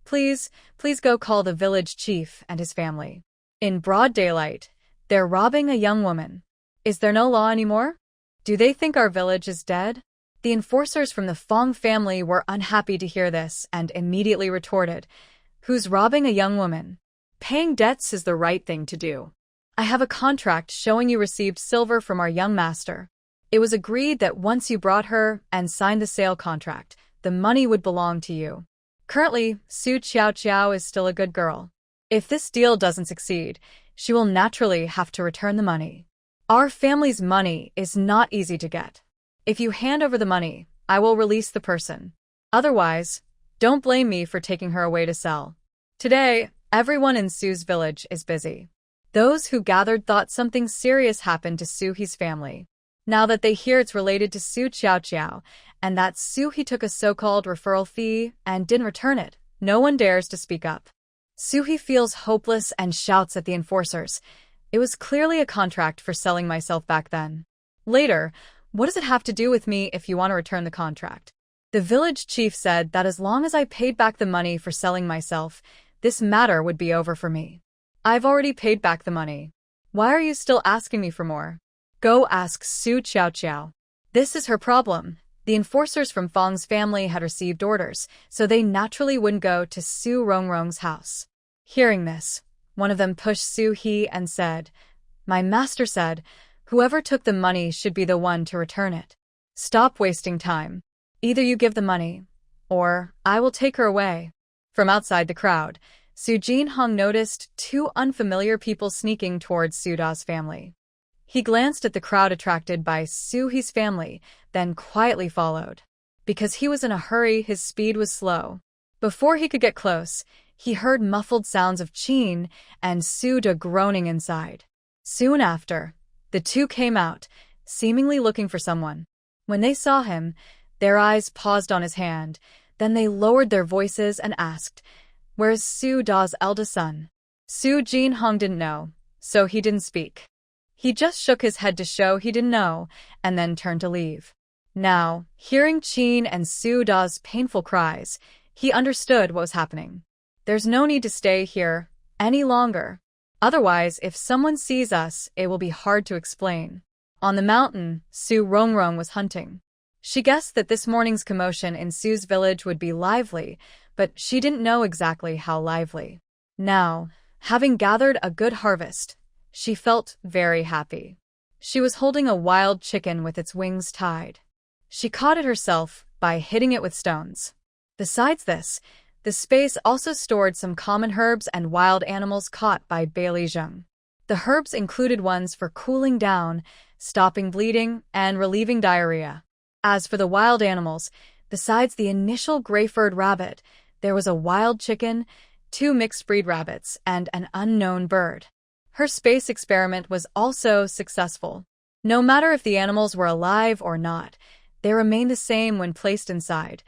Please go call the village chief and his family. In broad daylight, they're robbing a young woman. Is there no law anymore? Do they think our village is dead? The enforcers from the Fong family were unhappy to hear this and immediately retorted, "Who's robbing a young woman? Paying debts is the right thing to do. I have a contract showing you received silver from our young master. It was agreed that once you brought her and signed the sale contract, the money would belong to you. Currently, Su Qiao is still a good girl. If this deal doesn't succeed, she will naturally have to return the money. Our family's money is not easy to get. If you hand over the money, I will release the person. Otherwise, don't blame me for taking her away to sell." Today, everyone in Su's village is busy. Those who gathered thought something serious happened to Su He's family. Now that they hear it's related to Su Qiao and that Su He took a so-called referral fee and didn't return it, no one dares to speak up. Su He feels hopeless and shouts at the enforcers, "It was clearly a contract for selling myself back then. Later, what does it have to do with me if you want to return the contract?" The village chief said that as long as I paid back the money for selling myself, this matter would be over for me. I've already paid back the money. Why are you still asking me for more? Go ask Su Qiao. This is her problem. The enforcers from Fong's family had received orders, so they naturally wouldn't go to Su Rongrong's house. Hearing this, one of them pushed Su He and said, "My master said, whoever took the money should be the one to return it. Stop wasting time. Either you give the money, or I will take her away." From outside the crowd, Su Jinhong noticed 2 unfamiliar people sneaking towards Su Da's family. He glanced at the crowd attracted by Su He's family, then quietly followed. Because he was in a hurry, his speed was slow. Before he could get close, he heard muffled sounds of Qin and Su Da groaning inside. Soon after, the 2 came out, seemingly looking for someone. When they saw him, their eyes paused on his hand, then they lowered their voices and asked, "Where's Su Da's eldest son?" Su Jinhong didn't know, so he didn't speak. He just shook his head to show he didn't know, and then turned to leave. Now, hearing Qin and Su Da's painful cries, he understood what was happening. There's no need to stay here any longer. Otherwise, if someone sees us, it will be hard to explain. On the mountain, Su Rongrong was hunting. She guessed that this morning's commotion in Su's village would be lively, but she didn't know exactly how lively. Now, having gathered a good harvest, she felt very happy. She was holding a wild chicken with its wings tied. She caught it herself by hitting it with stones. Besides this, the space also stored some common herbs and wild animals caught by Bailey Zheng. The herbs included ones for cooling down, stopping bleeding, and relieving diarrhea. As for the wild animals, besides the initial gray-furred rabbit, there was a wild chicken, 2 mixed-breed rabbits, and an unknown bird. Her space experiment was also successful. No matter if the animals were alive or not, they remained the same when placed inside.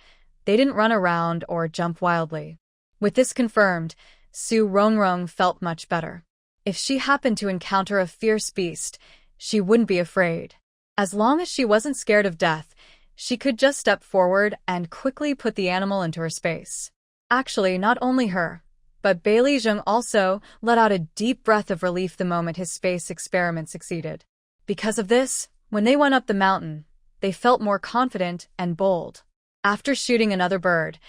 They didn't run around or jump wildly. With this confirmed, Su Rongrong felt much better. If she happened to encounter a fierce beast, she wouldn't be afraid. As long as she wasn't scared of death, She could just step forward and quickly put the animal into her space. Actually, not only her, but Bailey Zheng also let out a deep breath of relief the moment his space experiment succeeded. Because of this, when they went up the mountain, they felt more confident and bold. After shooting another bird,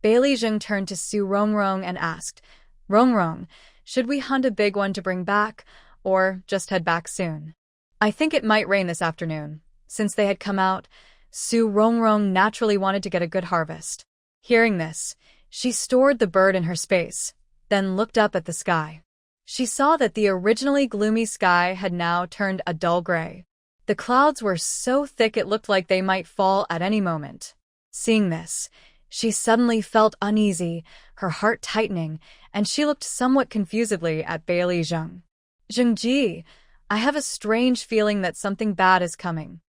Bailey Zheng turned to Su Rongrong and asked, "Rongrong, should we hunt a big one to bring back, or just head back soon?" "I think it might rain this afternoon." Since they had come out, Su Rongrong naturally wanted to get a good harvest. Hearing this, she stored the bird in her space, then looked up at the sky. She saw that the originally gloomy sky had now turned a dull gray. The clouds were so thick it looked like they might fall at any moment. Seeing this, she suddenly felt uneasy, her heart tightening, and she looked somewhat confusedly at Bailey Zheng. "Zhengji, I have a strange feeling that something bad is coming."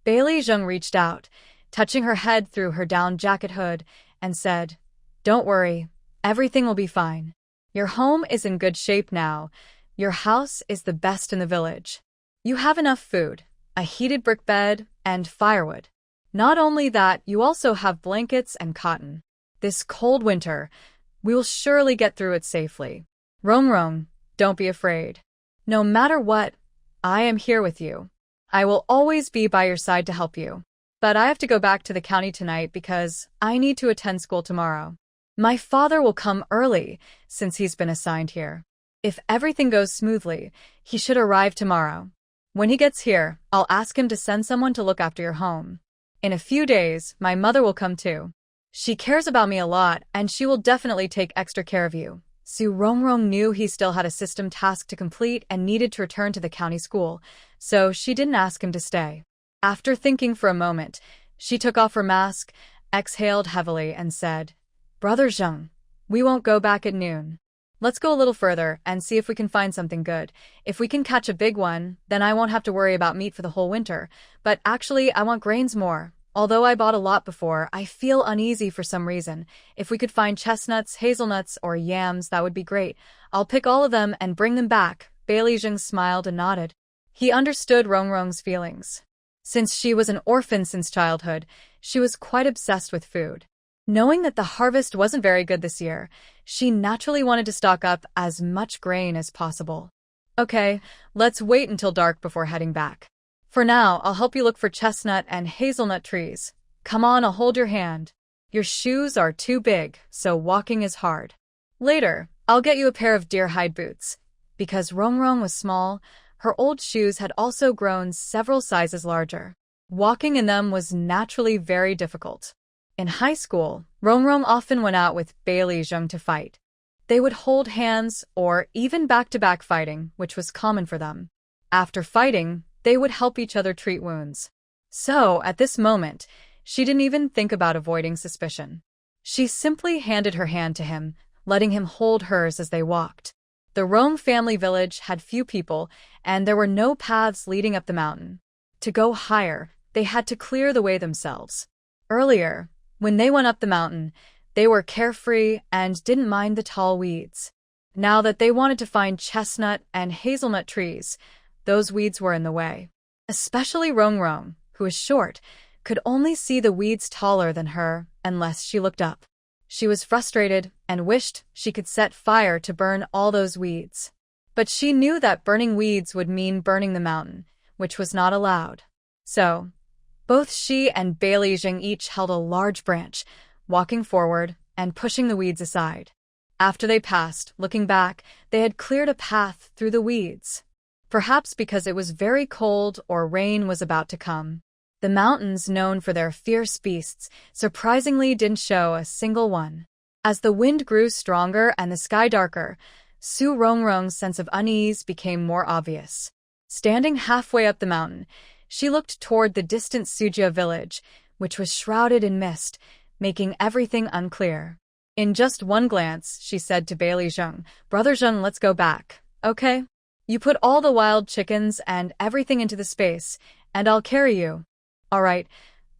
Bailey Zheng reached out, touching her head through her down jacket hood, and said, "Don't worry, everything will be fine. Your home is in good shape now. Your house is the best in the village. You have enough food, a heated brick bed, and firewood. Not only that, you also have blankets and cotton. This cold winter, we will surely get through it safely. Rongrong, don't be afraid. No matter what, I am here with you. I will always be by your side to help you. But I have to go back to the county tonight because I need to attend school tomorrow. My father will come early since he's been assigned here. If everything goes smoothly, he should arrive tomorrow. When he gets here, I'll ask him to send someone to look after your home. In a few days, my mother will come too. She cares about me a lot, and she will definitely take extra care of you." Su Rongrong knew he still had a system task to complete and needed to return to the county school, so she didn't ask him to stay. After thinking for a moment, she took off her mask, exhaled heavily, and said, "Brother Zheng, we won't go back at noon. Let's go a little further and see if we can find something good. If we can catch a big one, then I won't have to worry about meat for the whole winter. But actually, I want grains more. Although I bought a lot before, I feel uneasy for some reason. If we could find chestnuts, hazelnuts, or yams, that would be great. I'll pick all of them and bring them back." Bailey Zheng smiled and nodded. He understood Rongrong's feelings. Since she was an orphan since childhood, she was quite obsessed with food. Knowing that the harvest wasn't very good this year, she naturally wanted to stock up as much grain as possible. "Okay, let's wait until dark before heading back. For now, I'll help you look for chestnut and hazelnut trees. Come on, I'll hold your hand. Your shoes are too big, so walking is hard. Later, I'll get you a pair of deer hide boots." Because Rongrong was small, her old shoes had also grown several sizes larger. Walking in them was naturally very difficult. In high school, Rongrong often went out with Bailey Zheng to fight. They would hold hands or even back-to-back fighting, which was common for them. After fighting, they would help each other treat wounds. So, at this moment, she didn't even think about avoiding suspicion. She simply handed her hand to him, letting him hold hers as they walked. The Rong family village had few people, and there were no paths leading up the mountain. To go higher, they had to clear the way themselves. Earlier, when they went up the mountain, they were carefree and didn't mind the tall weeds. Now that they wanted to find chestnut and hazelnut trees, those weeds were in the way. Especially Rongrong, who was short, could only see the weeds taller than her unless she looked up. She was frustrated and wished she could set fire to burn all those weeds. But she knew that burning weeds would mean burning the mountain, which was not allowed. So, both she and Bailey Zheng each held a large branch, walking forward and pushing the weeds aside. After they passed, looking back, they had cleared a path through the weeds. Perhaps because it was very cold or rain was about to come. The mountains, known for their fierce beasts, surprisingly didn't show a single one. As the wind grew stronger and the sky darker, Su Rongrong's sense of unease became more obvious. Standing halfway up the mountain, she looked toward the distant Sujia village, which was shrouded in mist, making everything unclear. In just one glance, she said to Bailey Zheng, "Brother Zheng, let's go back, okay? You put all the wild chickens and everything into the space, and I'll carry you." All right.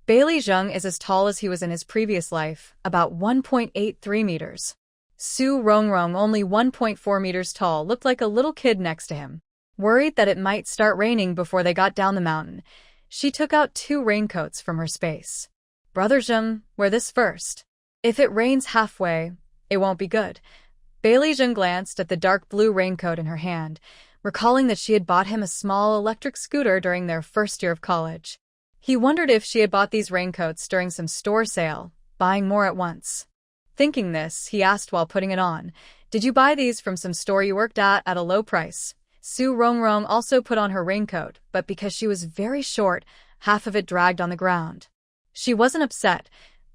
Bailey Zheng is as tall as he was in his previous life, about 1.83 meters. Su Rongrong, only 1.4 meters tall, looked like a little kid next to him. Worried that it might start raining before they got down the mountain, she took out 2 raincoats from her space. Brother Zheng, wear this first. If it rains halfway, it won't be good. Bailey Zheng glanced at the dark blue raincoat in her hand, recalling that she had bought him a small electric scooter during their first year of college. He wondered if she had bought these raincoats during some store sale, buying more at once. Thinking this, he asked while putting it on, "Did you buy these from some store you worked at a low price?" Su Rongrong also put on her raincoat, but because she was very short, half of it dragged on the ground. She wasn't upset.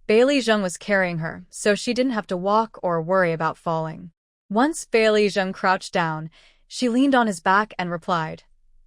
Bailey Zheng was carrying her, so she didn't have to walk or worry about falling. Once Bailey Zheng crouched down, she leaned on his back and replied,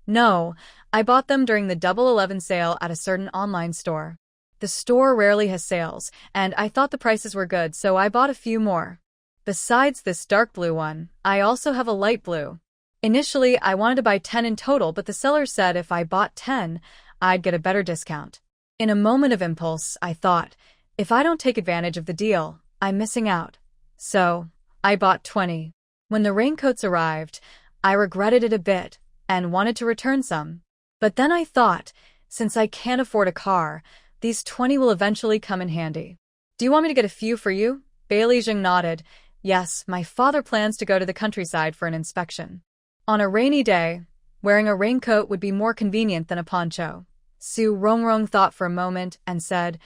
"No, I bought them during the Double 11 sale at a certain online store. The store rarely has sales, and I thought the prices were good, so I bought a few more. Besides this dark blue one, I also have a light blue. Initially, I wanted to buy 10 in total, but the seller said if I bought 10, I'd get a better discount. In a moment of impulse, I thought, if I don't take advantage of the deal, I'm missing out. So, I bought 20. When the raincoats arrived, I regretted it a bit and wanted to return some. But then I thought, since I can't afford a car, these 20 will eventually come in handy. Do you want me to get a few for you?" Bailey Zheng nodded. "Yes, my father plans to go to the countryside for an inspection. On a rainy day, wearing a raincoat would be more convenient than a poncho." Su Rongrong thought for a moment and said,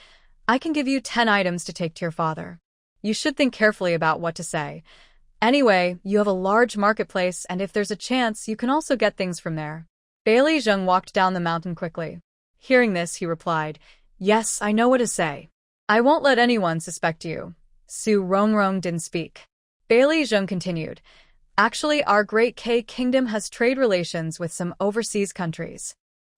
"I can give you 10 items to take to your father. You should think carefully about what to say. Anyway, you have a large marketplace, and if there's a chance, you can also get things from there." Bailey Zheng walked down the mountain quickly. Hearing this, he replied, "Yes, I know what to say. I won't let anyone suspect you." Su Rongrong didn't speak. Bailey Zheng continued, "Actually, our Great K Kingdom has trade relations with some overseas countries.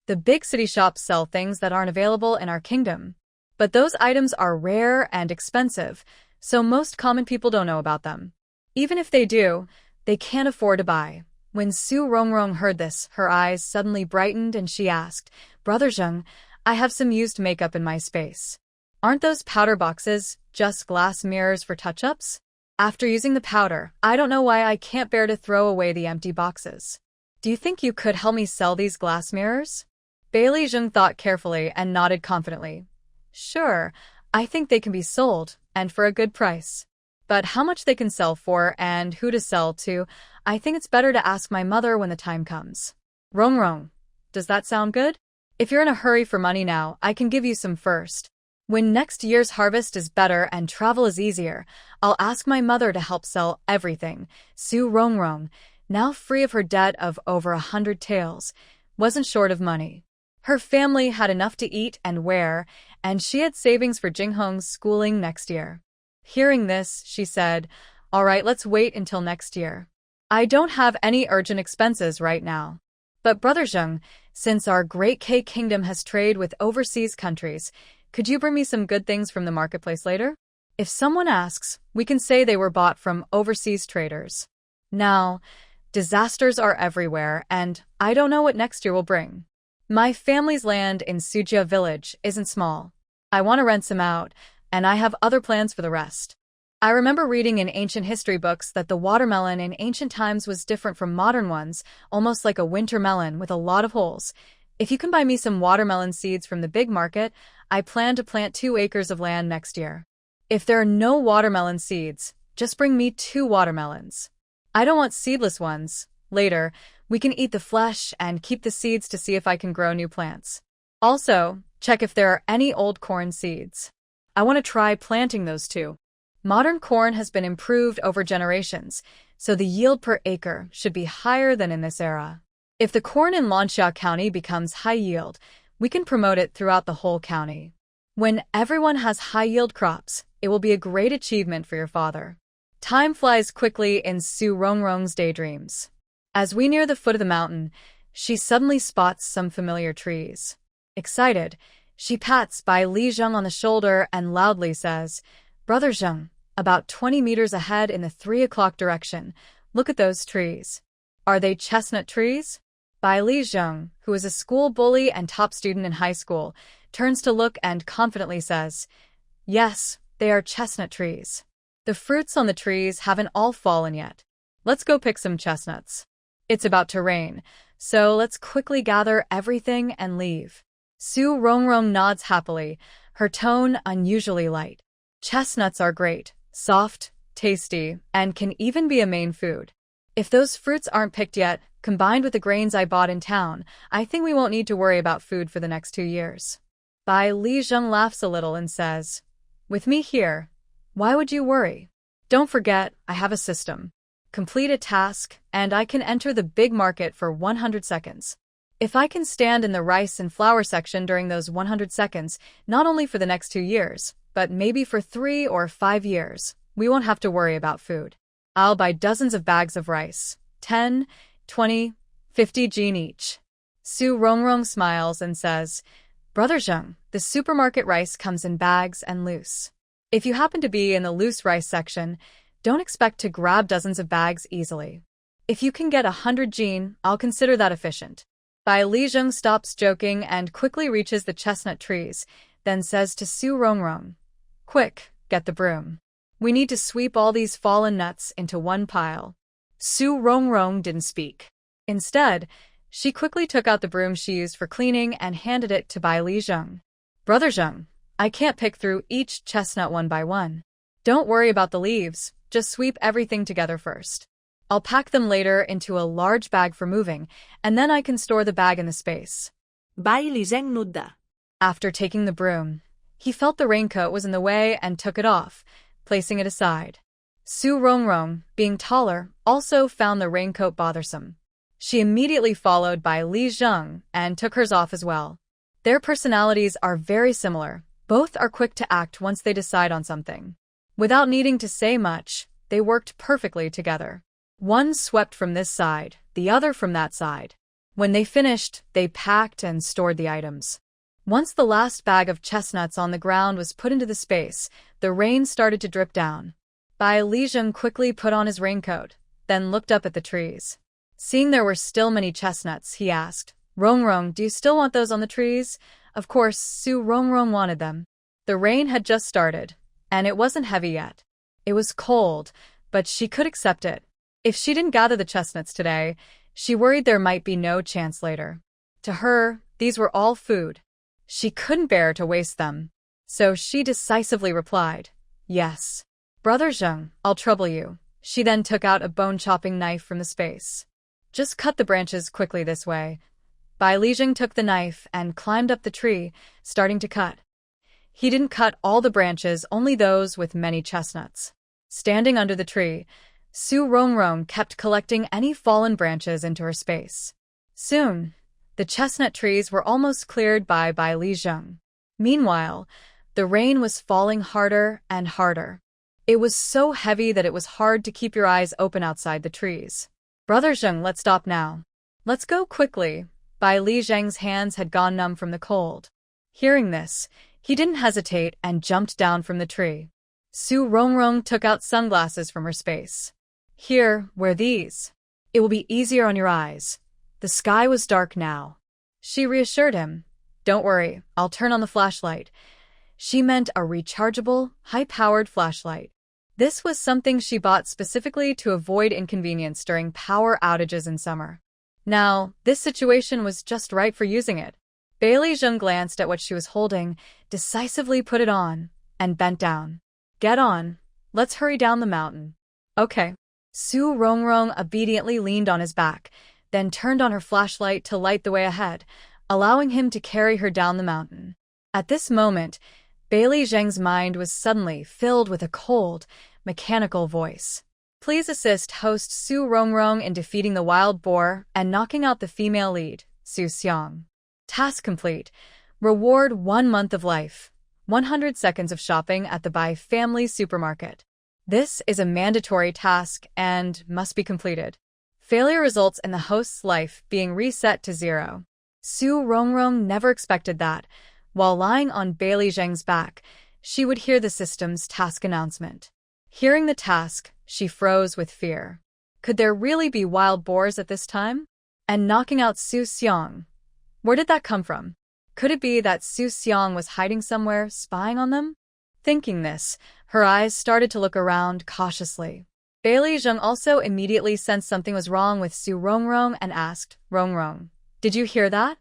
The big city shops sell things that aren't available in our kingdom. But those items are rare and expensive, so most common people don't know about them. Even if they do, they can't afford to buy." When Su Rongrong heard this, her eyes suddenly brightened and she asked, "Brother Zheng, I have some used makeup in my space. Aren't those powder boxes just glass mirrors for touch-ups? After using the powder, I don't know why I can't bear to throw away the empty boxes. Do you think you could help me sell these glass mirrors?" Bailey Zheng thought carefully and nodded confidently. "Sure, I think they can be sold, and for a good price. But how much they can sell for and who to sell to, I think it's better to ask my mother when the time comes." "Rongrong, does that sound good? If you're in a hurry for money now, I can give you some first. When next year's harvest is better and travel is easier, I'll ask my mother to help sell everything." Su Rongrong, now free of her debt of over 100 taels, wasn't short of money. Her family had enough to eat and wear, and she had savings for Jinghong's schooling next year. Hearing this, she said, "All right, let's wait until next year. I don't have any urgent expenses right now. But Brother Zheng, since our Great K Kingdom has trade with overseas countries, could you bring me some good things from the marketplace later? If someone asks, we can say they were bought from overseas traders. Now, disasters are everywhere, and I don't know what next year will bring. My family's land in Sujia village isn't small. I want to rent some out, and I have other plans for the rest. I remember reading in ancient history books that the watermelon in ancient times was different from modern ones, almost like a winter melon with a lot of holes. If you can buy me some watermelon seeds from the big market, I plan to plant 2 acres of land next year. If there are no watermelon seeds, just bring me 2 watermelons. I don't want seedless ones. Later, we can eat the flesh and keep the seeds to see if I can grow new plants. Also, check if there are any old corn seeds. I want to try planting those too. Modern corn has been improved over generations, so the yield per acre should be higher than in this era. If the corn in Lanxia County becomes high yield, we can promote it throughout the whole county. When everyone has high-yield crops, it will be a great achievement for your father." Time flies quickly in Su Rongrong's daydreams. As we near the foot of the mountain, she suddenly spots some familiar trees. Excited, she pats Bai Li Zheng on the shoulder and loudly says, "Brother Zheng, about 20 meters ahead in the 3 o'clock direction, look at those trees. Are they chestnut trees?" Bai Li Zheng, who is a school bully and top student in high school, turns to look and confidently says, "Yes, they are chestnut trees. The fruits on the trees haven't all fallen yet. Let's go pick some chestnuts. It's about to rain, so let's quickly gather everything and leave." Su Rongrong nods happily, her tone unusually light. Chestnuts are great, soft, tasty, and can even be a main food. If those fruits aren't picked yet, combined with the grains I bought in town, I think we won't need to worry about food for the next 2 years. Bai Lijeng laughs a little and says, with me here, why would you worry? Don't forget, I have a system. Complete a task, and I can enter the big market for 100 seconds. If I can stand in the rice and flour section during those 100 seconds, not only for the next 2 years, but maybe for 3 or 5 years, we won't have to worry about food. I'll buy dozens of bags of rice, 10, 20, 50 jin each. Su Rongrong smiles and says, Brother Zheng, the supermarket rice comes in bags and loose. If you happen to be in the loose rice section, don't expect to grab dozens of bags easily. If you can get 100 jin, I'll consider that efficient. Bai Lijeng stops joking and quickly reaches the chestnut trees, then says to Su Rongrong, quick, get the broom. We need to sweep all these fallen nuts into one pile. Su Rongrong didn't speak. Instead, she quickly took out the broom she used for cleaning and handed it to Bai Lijeng. Brother Zheng, I can't pick through each chestnut one by one. Don't worry about the leaves, just sweep everything together first. I'll pack them later into a large bag for moving, and then I can store the bag in the space. Bai Lijeng nudda. After taking the broom, he felt the raincoat was in the way and took it off, placing it aside. Su Rongrong, being taller, also found the raincoat bothersome. She immediately followed Bai Lijeng and took hers off as well. Their personalities are very similar. Both are quick to act once they decide on something. Without needing to say much, they worked perfectly together. One swept from this side, the other from that side. When they finished, they packed and stored the items. Once the last bag of chestnuts on the ground was put into the space, the rain started to drip down. Bai Lijeng quickly put on his raincoat, then looked up at the trees. Seeing there were still many chestnuts, he asked, Rongrong, do you still want those on the trees? Of course, Su Rongrong wanted them. The rain had just started, and it wasn't heavy yet. It was cold, but she could accept it. If she didn't gather the chestnuts today, she worried there might be no chance later. To her, these were all food. She couldn't bear to waste them. So she decisively replied, yes. Brother Zheng, I'll trouble you. She then took out a bone-chopping knife from the space. Just cut the branches quickly this way. Bai Lijeng took the knife and climbed up the tree, starting to cut. He didn't cut all the branches, only those with many chestnuts. Standing under the tree, Su Rongrong kept collecting any fallen branches into her space. Soon, the chestnut trees were almost cleared by Bai Lijeng. Meanwhile, the rain was falling harder and harder. It was so heavy that it was hard to keep your eyes open outside the trees. Brother Zheng, let's stop now. Let's go quickly. Bai Lijeng's hands had gone numb from the cold. Hearing this, he didn't hesitate and jumped down from the tree. Su Rongrong took out sunglasses from her space. Here, wear these. It will be easier on your eyes. The sky was dark now. She reassured him. Don't worry, I'll turn on the flashlight. She meant a rechargeable, high-powered flashlight. This was something she bought specifically to avoid inconvenience during power outages in summer. Now, this situation was just right for using it. Bai Lijeng glanced at what she was holding, decisively put it on, and bent down. Get on. Let's hurry down the mountain. Okay. Su Rongrong obediently leaned on his back, then turned on her flashlight to light the way ahead, allowing him to carry her down the mountain. At this moment, Bai Lijeng's mind was suddenly filled with a cold, mechanical voice. Please assist host Su Rongrong in defeating the wild boar and knocking out the female lead, Su Xiang. Task complete. Reward 1 month of life. 100 seconds of shopping at the Bai family supermarket. This is a mandatory task and must be completed. Failure results in the host's life being reset to 0. Su Rongrong never expected that. While lying on Bai Lijeng's back, she would hear the system's task announcement. Hearing the task, she froze with fear. Could there really be wild boars at this time? And knocking out Su Xiang? Where did that come from? Could it be that Su Xiang was hiding somewhere, spying on them? Thinking this, her eyes started to look around cautiously. Bai Lijeng also immediately sensed something was wrong with Su Rongrong and asked, Rongrong, did you hear that?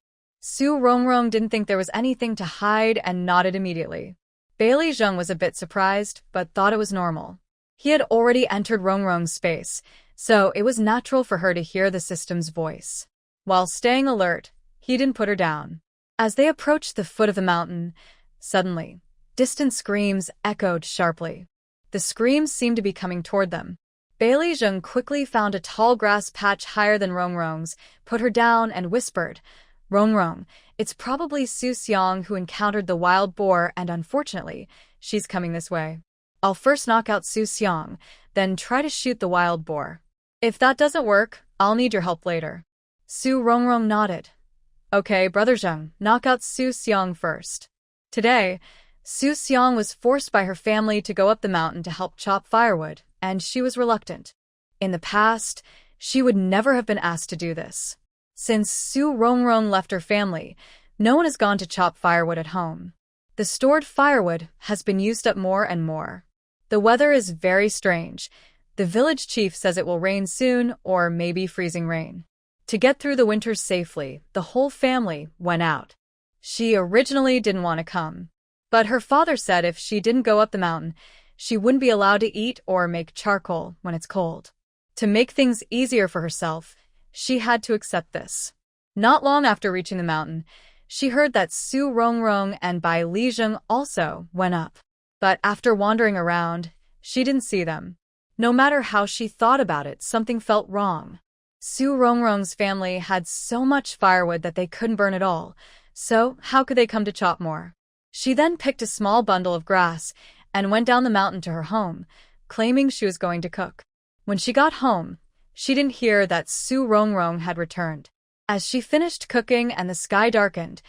Su Rongrong didn't think there was anything to hide and nodded immediately. Bailey Zheng was a bit surprised, but thought it was normal. He had already entered Rongrong's space, so it was natural for her to hear the system's voice. While staying alert, he didn't put her down. As they approached the foot of the mountain, suddenly, distant screams echoed sharply. The screams seemed to be coming toward them. Bailey Zheng quickly found a tall grass patch higher than Rongrong's, put her down, and whispered, "Rongrong, it's probably Su Xiang who encountered the wild boar, and unfortunately, she's coming this way. I'll first knock out Su Xiang, then try to shoot the wild boar. If that doesn't work, I'll need your help later." Su Rongrong nodded. "Okay, Brother Zheng, knock out Su Xiang first." Today, Su Xiang was forced by her family to go up the mountain to help chop firewood, and she was reluctant. In the past, she would never have been asked to do this. Since Su Rongrong left her family, no one has gone to chop firewood at home. The stored firewood has been used up more and more. The weather is very strange. The village chief says it will rain soon, or maybe freezing rain. To get through the winters safely, the whole family went out. She originally didn't want to come, but her father said if she didn't go up the mountain, she wouldn't be allowed to eat or make charcoal when it's cold. To make things easier for herself, she had to accept this. Not long after reaching the mountain, she heard that Su Rongrong and Bai Lijing also went up. But after wandering around, she didn't see them. No matter how she thought about it, something felt wrong. Su Rongrong's family had so much firewood that they couldn't burn it all, so how could they come to chop more? She then picked a small bundle of grass and went down the mountain to her home, claiming she was going to cook. When she got home, she didn't hear that Su Rongrong had returned. As she finished cooking and the sky darkened,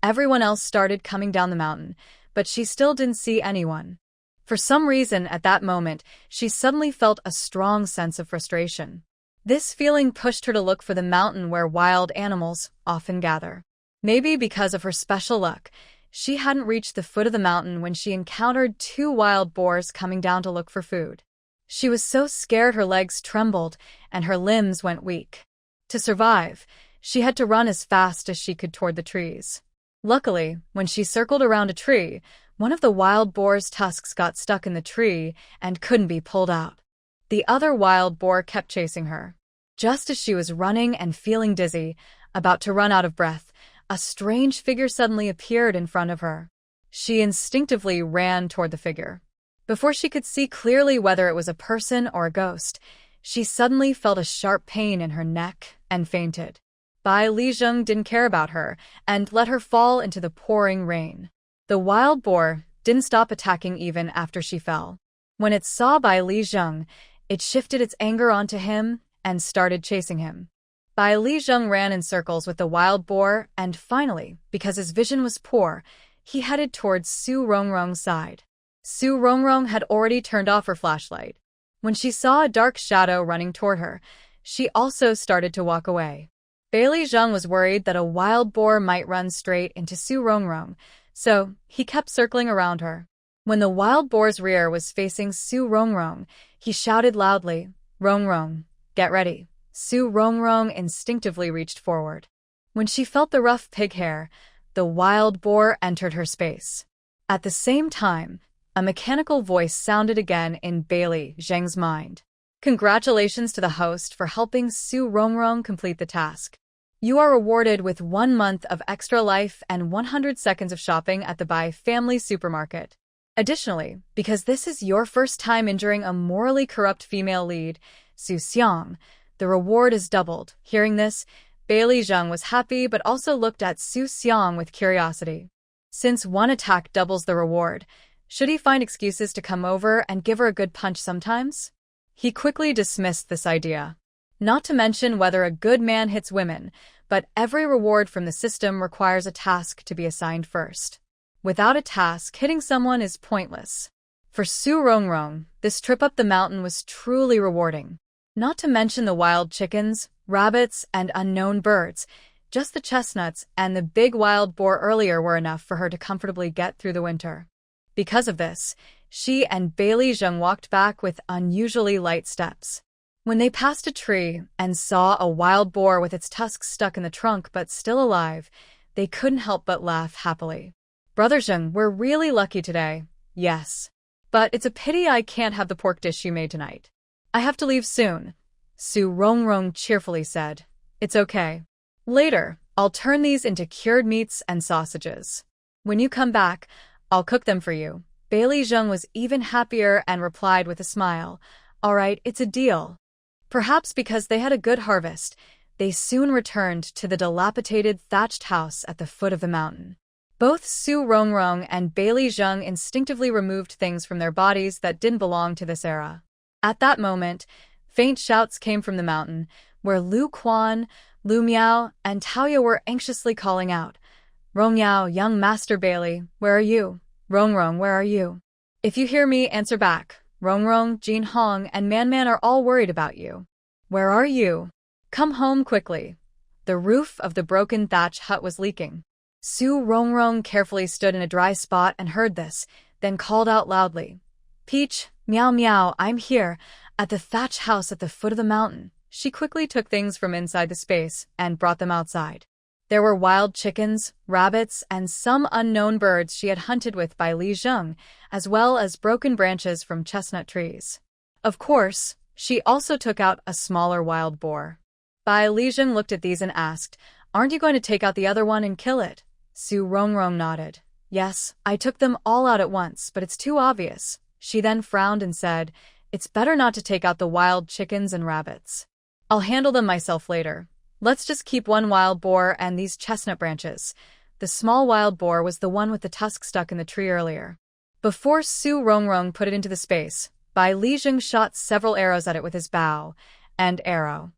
everyone else started coming down the mountain, but she still didn't see anyone. For some reason, at that moment, she suddenly felt a strong sense of frustration. This feeling pushed her to look for the mountain where wild animals often gather. Maybe because of her special luck, she hadn't reached the foot of the mountain when she encountered 2 wild boars coming down to look for food. She was so scared her legs trembled and her limbs went weak. To survive, she had to run as fast as she could toward the trees. Luckily, when she circled around a tree, one of the wild boar's tusks got stuck in the tree and couldn't be pulled out. The other wild boar kept chasing her. Just as she was running and feeling dizzy, about to run out of breath, a strange figure suddenly appeared in front of her. She instinctively ran toward the figure. Before she could see clearly whether it was a person or a ghost, she suddenly felt a sharp pain in her neck and fainted. Bai Lijing didn't care about her and let her fall into the pouring rain. The wild boar didn't stop attacking even after she fell. When it saw Bai Lijing, it shifted its anger onto him and started chasing him. Bai Lijing ran in circles with the wild boar, and finally, because his vision was poor, he headed towards Su Rongrong's side. Su Rongrong had already turned off her flashlight. When she saw a dark shadow running toward her, she also started to walk away. Bailey Zheng was worried that a wild boar might run straight into Su Rongrong, so he kept circling around her. When the wild boar's rear was facing Su Rongrong, he shouted loudly, "Rongrong, get ready." Su Rongrong instinctively reached forward. When she felt the rough pig hair, the wild boar entered her space. At the same time, a mechanical voice sounded again in Bailey Zheng's mind. "Congratulations to the host for helping Su Rongrong complete the task. You are rewarded with 1 month of extra life and 100 seconds of shopping at the Bai family supermarket. Additionally, because this is your first time injuring a morally corrupt female lead, Su Xiang, the reward is doubled." Hearing this, Bailey Zheng was happy but also looked at Su Xiang with curiosity. Since one attack doubles the reward, should he find excuses to come over and give her a good punch sometimes? He quickly dismissed this idea. Not to mention whether a good man hits women, but every reward from the system requires a task to be assigned first. Without a task, hitting someone is pointless. For Su Rongrong, this trip up the mountain was truly rewarding. Not to mention the wild chickens, rabbits, and unknown birds. Just the chestnuts and the big wild boar earlier were enough for her to comfortably get through the winter. Because of this, she and Bailey Zheng walked back with unusually light steps. When they passed a tree and saw a wild boar with its tusks stuck in the trunk but still alive, They couldn't help but laugh happily. Brother Zheng, we're really lucky today. Yes. But it's a pity I can't have the pork dish you made tonight. I have to leave soon, Su Rongrong cheerfully said. It's okay. Later, I'll turn these into cured meats and sausages. When you come back, I'll cook them for you. Bailey Zheng was even happier and replied with a smile. All right, it's a deal. Perhaps because they had a good harvest, they soon returned to the dilapidated thatched house at the foot of the mountain. Both Su Rongrong and Bailey Zheng instinctively removed things from their bodies that didn't belong to this era. At that moment, faint shouts came from the mountain, where Lu Quan, Lu Miao, and Taoya were anxiously calling out, Rong Yao, young Master Bailey, where are you? Rongrong, where are you? If you hear me, answer back. Rongrong, Jin Hong, and Man are all worried about you. Where are you? Come home quickly. The roof of the broken thatch hut was leaking. Su Rongrong carefully stood in a dry spot and heard this, then called out loudly. Peach, meow meow, I'm here, at the thatch house at the foot of the mountain. She quickly took things from inside the space and brought them outside. There were wild chickens, rabbits, and some unknown birds she had hunted with by Li Zheng, as well as broken branches from chestnut trees. Of course, she also took out a smaller wild boar. Bai Li Zheng looked at these and asked, Aren't you going to take out the other one and kill it? Su Rongrong nodded. Yes, I took them all out at once, but it's too obvious. She then frowned and said, It's better not to take out the wild chickens and rabbits. I'll handle them myself later. Let's just keep one wild boar and these chestnut branches. The small wild boar was the one with the tusk stuck in the tree earlier. Before Su Rongrong put it into the space, Bai Li Zheng shot several arrows at it with his bow and arrow.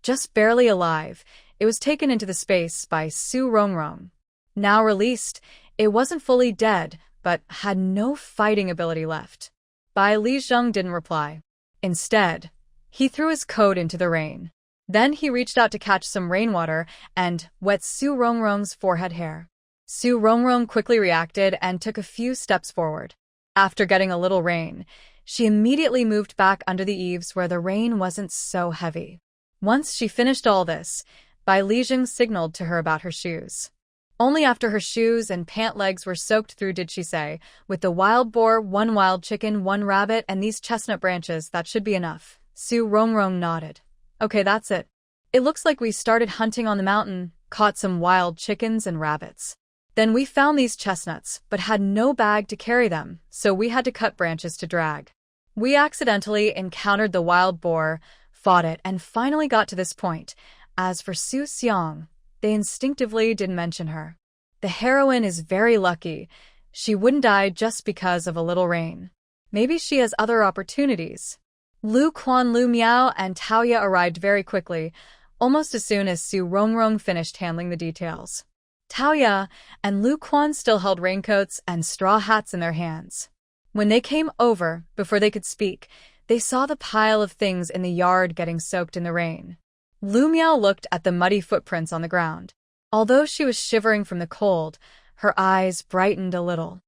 Just barely alive, it was taken into the space by Su Rongrong. Now released, it wasn't fully dead, but had no fighting ability left. Bai Li Zheng didn't reply. Instead, he threw his coat into the rain. Then he reached out to catch some rainwater and wet Su Rongrong's forehead hair. Su Rongrong quickly reacted and took a few steps forward. After getting a little rain, she immediately moved back under the eaves where the rain wasn't so heavy. Once she finished all this, Bai Li Zheng signaled to her about her shoes. Only after her shoes and pant legs were soaked through did she say, with the wild boar, one wild chicken, one rabbit, and these chestnut branches, that should be enough. Su Rongrong nodded. Okay, that's it. It looks like we started hunting on the mountain, caught some wild chickens and rabbits. Then we found these chestnuts, but had no bag to carry them, so we had to cut branches to drag. We accidentally encountered the wild boar, fought it, and finally got to this point. As for Su Xiang, they instinctively didn't mention her. The heroine is very lucky. She wouldn't die just because of a little rain. Maybe she has other opportunities. Lu Quan, Lu Miao, and Taoya arrived very quickly, almost as soon as Su Rongrong finished handling the details. Taoya and Lu Quan still held raincoats and straw hats in their hands. When they came over, before they could speak, they saw the pile of things in the yard getting soaked in the rain. Lu Miao looked at the muddy footprints on the ground. Although she was shivering from the cold, her eyes brightened a little.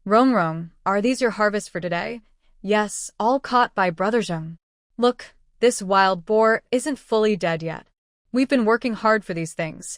Rongrong, are these your harvest for today? Yes, all caught by Brother Zheng. Look, this wild boar isn't fully dead yet. We've been working hard for these things.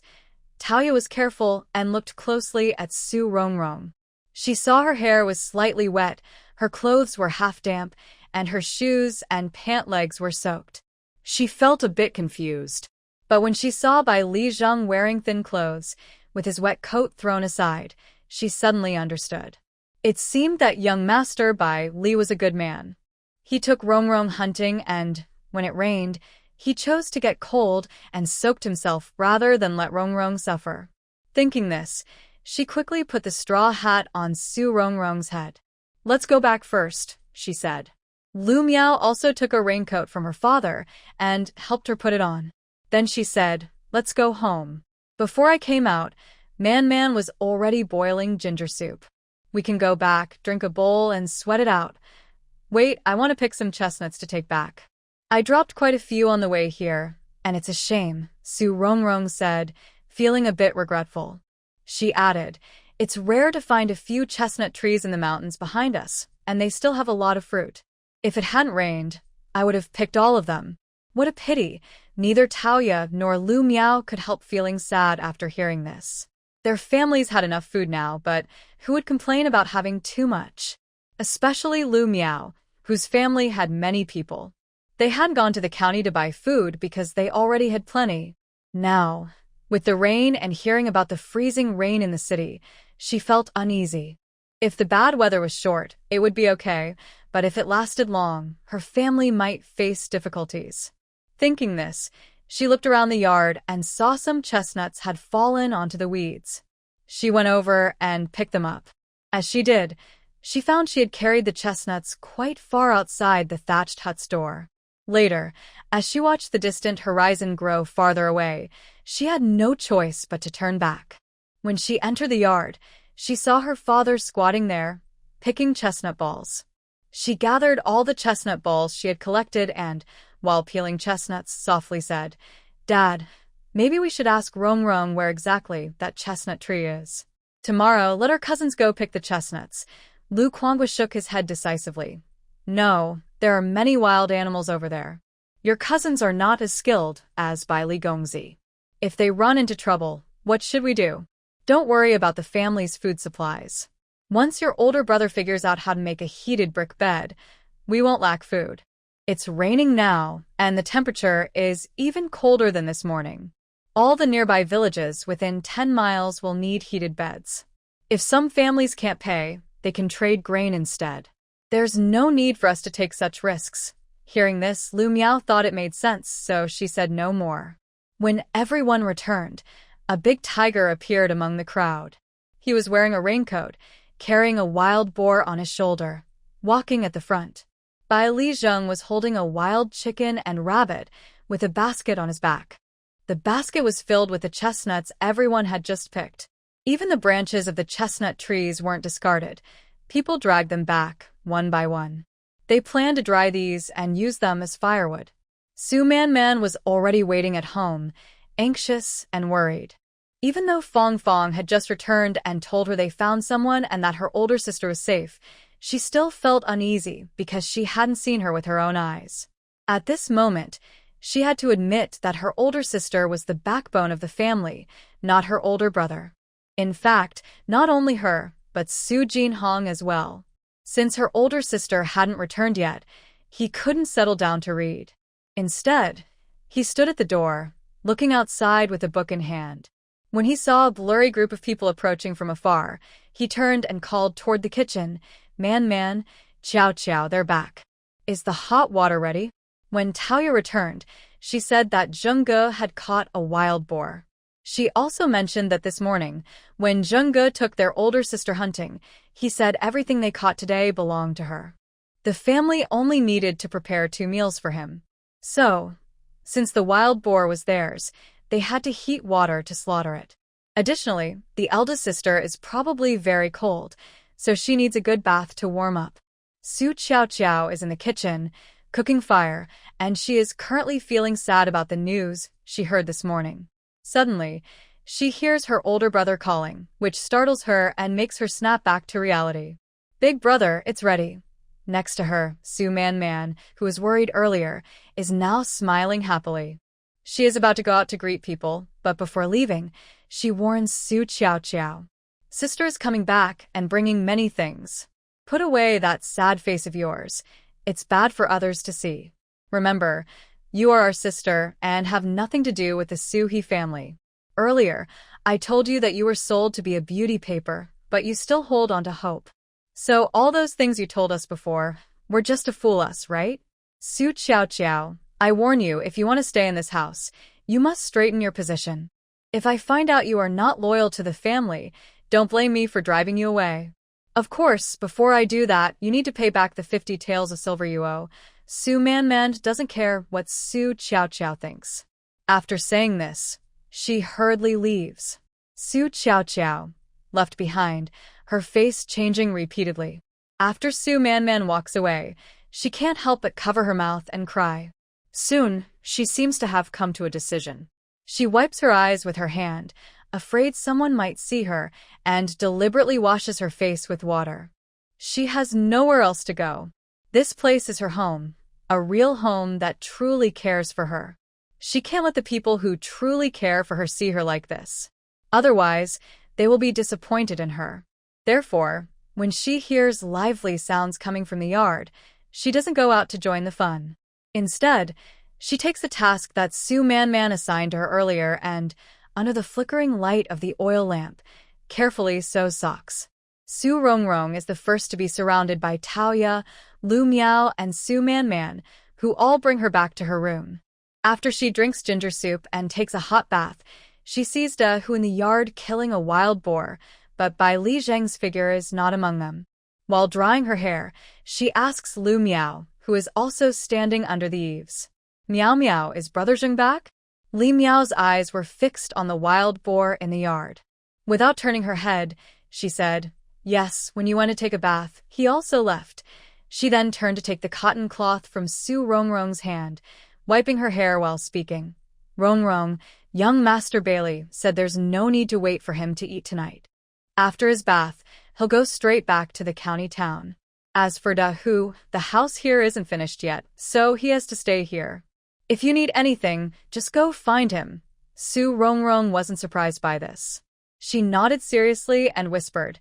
Taoya was careful and looked closely at Su Rongrong. She saw her hair was slightly wet, her clothes were half damp, and her shoes and pant legs were soaked. She felt a bit confused. But when she saw Bai Li Zheng wearing thin clothes, with his wet coat thrown aside, she suddenly understood. It seemed that young Master Bai Li was a good man. He took Rongrong hunting and, when it rained, he chose to get cold and soaked himself rather than let Rongrong suffer. Thinking this, she quickly put the straw hat on Su Rongrong's head. Let's go back first, she said. Lu Miao also took a raincoat from her father and helped her put it on. Then she said, Let's go home. Before I came out, Man was already boiling ginger soup. We can go back, drink a bowl, and sweat it out. Wait, I want to pick some chestnuts to take back. I dropped quite a few on the way here, and it's a shame, Su Rongrong said, feeling a bit regretful. She added, It's rare to find a few chestnut trees in the mountains behind us, and they still have a lot of fruit. If it hadn't rained, I would have picked all of them. What a pity. Neither Taoya nor Lu Miao could help feeling sad after hearing this. Their families had enough food now, but who would complain about having too much? Especially Lu Miao, whose family had many people. They hadn't gone to the county to buy food because they already had plenty. Now, with the rain and hearing about the freezing rain in the city, she felt uneasy. If the bad weather was short, it would be okay, but if it lasted long, her family might face difficulties. Thinking this, she looked around the yard and saw some chestnuts had fallen onto the weeds. She went over and picked them up. As she did, she found she had carried the chestnuts quite far outside the thatched hut's door. Later, as she watched the distant horizon grow farther away, she had no choice but to turn back. When she entered the yard, she saw her father squatting there, picking chestnut balls. She gathered all the chestnut balls she had collected and, while peeling chestnuts, softly said, "Dad, maybe we should ask Rong Rong where exactly that chestnut tree is. Tomorrow, let our cousins go pick the chestnuts." Lu Kuangwa shook his head decisively. "No, there are many wild animals over there. Your cousins are not as skilled as Bai Li Gongzi. If they run into trouble, what should we do? Don't worry about the family's food supplies. Once your older brother figures out how to make a heated brick bed, we won't lack food. It's raining now, and the temperature is even colder than this morning. All the nearby villages within 10 miles will need heated beds. If some families can't pay, they can trade grain instead. There's no need for us to take such risks." Hearing this, Lu Miao thought it made sense, so she said no more. When everyone returned, a big tiger appeared among the crowd. He was wearing a raincoat, carrying a wild boar on his shoulder, walking at the front. Bai Li Zheng was holding a wild chicken and rabbit with a basket on his back. The basket was filled with the chestnuts everyone had just picked. Even the branches of the chestnut trees weren't discarded. People dragged them back, one by one. They planned to dry these and use them as firewood. Su Man Man was already waiting at home, anxious and worried. Even though Fong Fong had just returned and told her they found someone and that her older sister was safe, she still felt uneasy because she hadn't seen her with her own eyes. At this moment, she had to admit that her older sister was the backbone of the family, not her older brother. In fact, not only her, but Su Jinhong as well. Since her older sister hadn't returned yet, he couldn't settle down to read. Instead, he stood at the door, looking outside with a book in hand. When he saw a blurry group of people approaching from afar, he turned and called toward the kitchen, "Man Man, Chow Chow, they're back. Is the hot water ready?" When Taoya returned, she said that Zheng Ge had caught a wild boar. She also mentioned that this morning, when Zheng Ge took their older sister hunting, he said everything they caught today belonged to her. The family only needed to prepare 2 meals for him. So, since the wild boar was theirs, they had to heat water to slaughter it. Additionally, the eldest sister is probably very cold, so she needs a good bath to warm up. Su Chow Chow is in the kitchen, cooking fire, and she is currently feeling sad about the news she heard this morning. Suddenly, she hears her older brother calling, which startles her and makes her snap back to reality. "Big brother, it's ready." Next to her, Su Man Man, who was worried earlier, is now smiling happily. She is about to go out to greet people, but before leaving, she warns Su Chow Chow. "Sister is coming back and bringing many things. Put away that sad face of yours. It's bad for others to see. Remember, you are our sister and have nothing to do with the Su He family. Earlier, I told you that you were sold to be a beauty paper, but you still hold on to hope. So all those things you told us before were just to fool us, right? Su Chow Chow, I warn you, if you want to stay in this house, you must straighten your position. If I find out you are not loyal to the family, don't blame me for driving you away. Of course, before I do that, you need to pay back the 50 taels of silver you owe." Su Man Man doesn't care what Su Chow Chow thinks. After saying this, she hurriedly leaves. Su Chow Chow, left behind, her face changing repeatedly. After Su Man Man walks away, she can't help but cover her mouth and cry. Soon, she seems to have come to a decision. She wipes her eyes with her hand, afraid someone might see her, and deliberately washes her face with water. She has nowhere else to go. This place is her home, a real home that truly cares for her. She can't let the people who truly care for her see her like this. Otherwise, they will be disappointed in her. Therefore, when she hears lively sounds coming from the yard, she doesn't go out to join the fun. Instead, she takes a task that Su Man assigned to her earlier and, under the flickering light of the oil lamp, carefully sews socks. Su Rongrong is the first to be surrounded by Taoya, Lu Miao, and Su Man, who all bring her back to her room. After she drinks ginger soup and takes a hot bath, she sees Da Hu in the yard killing a wild boar, but Bai Li Zheng's figure is not among them. While drying her hair, she asks Lu Miao, who is also standing under the eaves. Miao Miao, is Brother Zheng back? Li Miao's eyes were fixed on the wild boar in the yard. Without turning her head, she said, "Yes, when you went to take a bath, he also left." She then turned to take the cotton cloth from Su Rongrong's hand, wiping her hair while speaking. Rongrong, young Master Bailey, said there's no need to wait for him to eat tonight. After his bath, he'll go straight back to the county town. As for Da Hu, the house here isn't finished yet, so he has to stay here. If you need anything, just go find him. Su Rongrong wasn't surprised by this. She nodded seriously and whispered,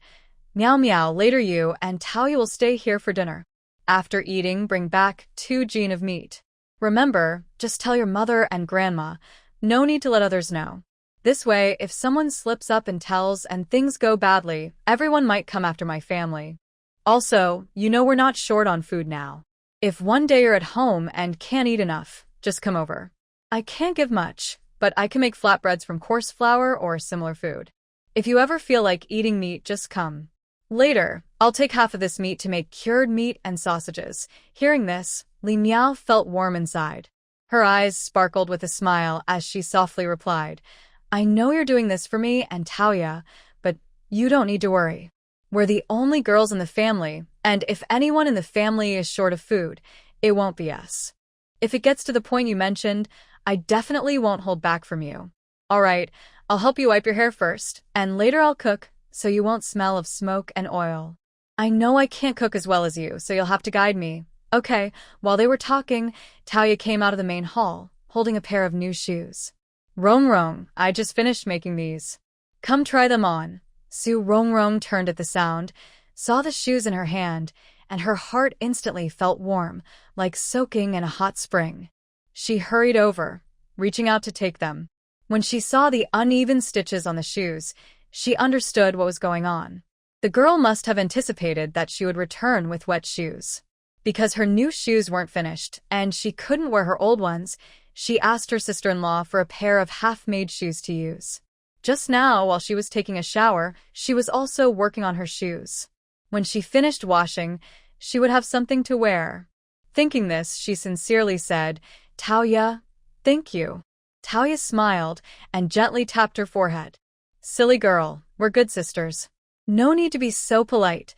"Miao Miao, later you and Taoya will stay here for dinner. After eating, bring back 2 jin of meat. Remember, just tell your mother and grandma. No need to let others know. This way, if someone slips up and tells and things go badly, everyone might come after my family. Also, you know we're not short on food now. If one day you're at home and can't eat enough, just come over. I can't give much, but I can make flatbreads from coarse flour or similar food. If you ever feel like eating meat, just come. Later, I'll take half of this meat to make cured meat and sausages." Hearing this, Li Miao felt warm inside. Her eyes sparkled with a smile as she softly replied, "I know you're doing this for me and Taoya, but you don't need to worry. We're the only girls in the family, and if anyone in the family is short of food, it won't be us. If it gets to the point you mentioned, I definitely won't hold back from you. All right, I'll help you wipe your hair first, and later I'll cook, so you won't smell of smoke and oil. I know I can't cook as well as you, so you'll have to guide me." Okay, while they were talking, Taoya came out of the main hall, holding a pair of new shoes. "Rongrong, I just finished making these. Come try them on." Su Rongrong turned at the sound, saw the shoes in her hand, and her heart instantly felt warm, like soaking in a hot spring. She hurried over, reaching out to take them. When she saw the uneven stitches on the shoes, she understood what was going on. The girl must have anticipated that she would return with wet shoes. Because her new shoes weren't finished, and she couldn't wear her old ones, she asked her sister-in-law for a pair of half-made shoes to use. Just now, while she was taking a shower, she was also working on her shoes. When she finished washing, she would have something to wear. Thinking this, she sincerely said, "Taoya, thank you." Taoya smiled and gently tapped her forehead. "Silly girl, we're good sisters. No need to be so polite."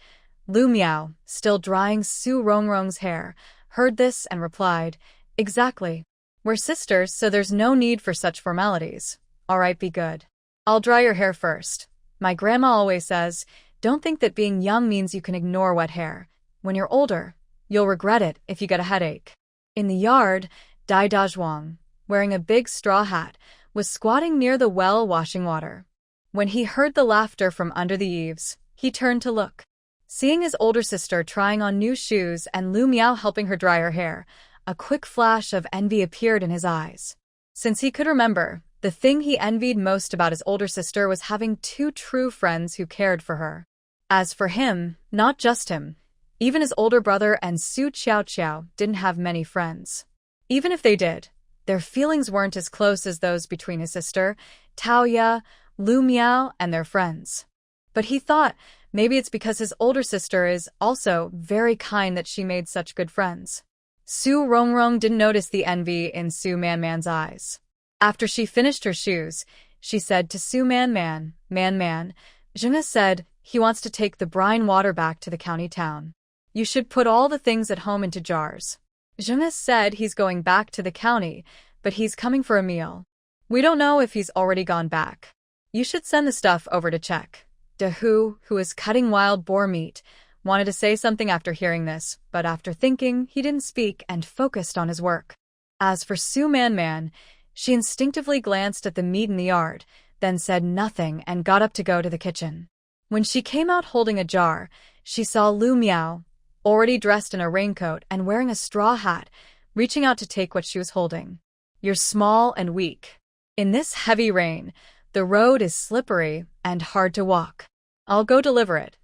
Lu Miao, still drying Su Rongrong's hair, heard this and replied, "Exactly. We're sisters, so there's no need for such formalities. All right, be good. I'll dry your hair first. My grandma always says, don't think that being young means you can ignore wet hair. When you're older, you'll regret it if you get a headache." In the yard, Dai Dazhuang, wearing a big straw hat, was squatting near the well washing water. When he heard the laughter from under the eaves, he turned to look. Seeing his older sister trying on new shoes and Lu Miao helping her dry her hair, a quick flash of envy appeared in his eyes. Since he could remember, the thing he envied most about his older sister was having 2 true friends who cared for her. As for him, not just him, even his older brother and Su Qiao didn't have many friends. Even if they did, their feelings weren't as close as those between his sister, Taoya, Lu Miao, and their friends. But he thought maybe it's because his older sister is also very kind that she made such good friends. Su Rongrong didn't notice the envy in Su Man's eyes. After she finished her shoes, she said to Su Man, Zheng said he wants to take the brine water back to the county town. You should put all the things at home into jars. Zheng said he's going back to the county, but he's coming for a meal. We don't know if he's already gone back. You should send the stuff over to check." Da Hu, who is cutting wild boar meat, wanted to say something after hearing this, but after thinking, he didn't speak and focused on his work. As for Su Man, she instinctively glanced at the meat in the yard, then said nothing and got up to go to the kitchen. When she came out holding a jar, she saw Lu Miao, already dressed in a raincoat and wearing a straw hat, reaching out to take what she was holding. "You're small and weak. In this heavy rain, the road is slippery and hard to walk. I'll go deliver it.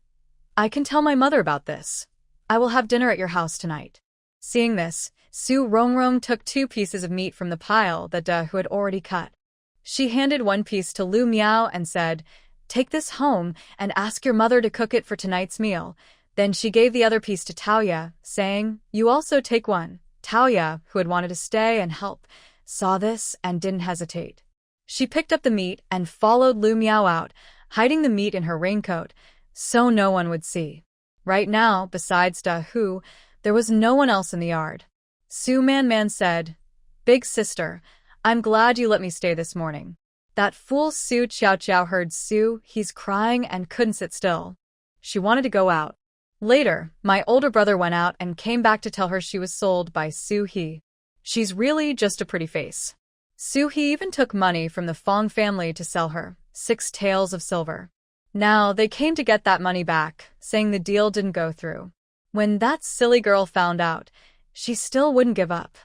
I can tell my mother about this. I will have dinner at your house tonight." Seeing this, Su Rongrong took 2 pieces of meat from the pile that Da Hu had already cut. She handed 1 piece to Lu Miao and said, "Take this home and ask your mother to cook it for tonight's meal." Then she gave the other piece to Taoya, saying, "You also take one." Taoya, who had wanted to stay and help, saw this and didn't hesitate. She picked up the meat and followed Lu Miao out, hiding the meat in her raincoat, so no one would see. Right now, besides Da Hu, there was no one else in the yard. Su Man said, "Big sister, I'm glad you let me stay this morning." That fool Su Qiao heard Su, he's crying and couldn't sit still. She wanted to go out. Later, my older brother went out and came back to tell her she was sold by Su He. She's really just a pretty face. Su He even took money from the Fong family to sell her, 6 taels of silver. Now, they came to get that money back, saying the deal didn't go through. When that silly girl found out, she still wouldn't give up.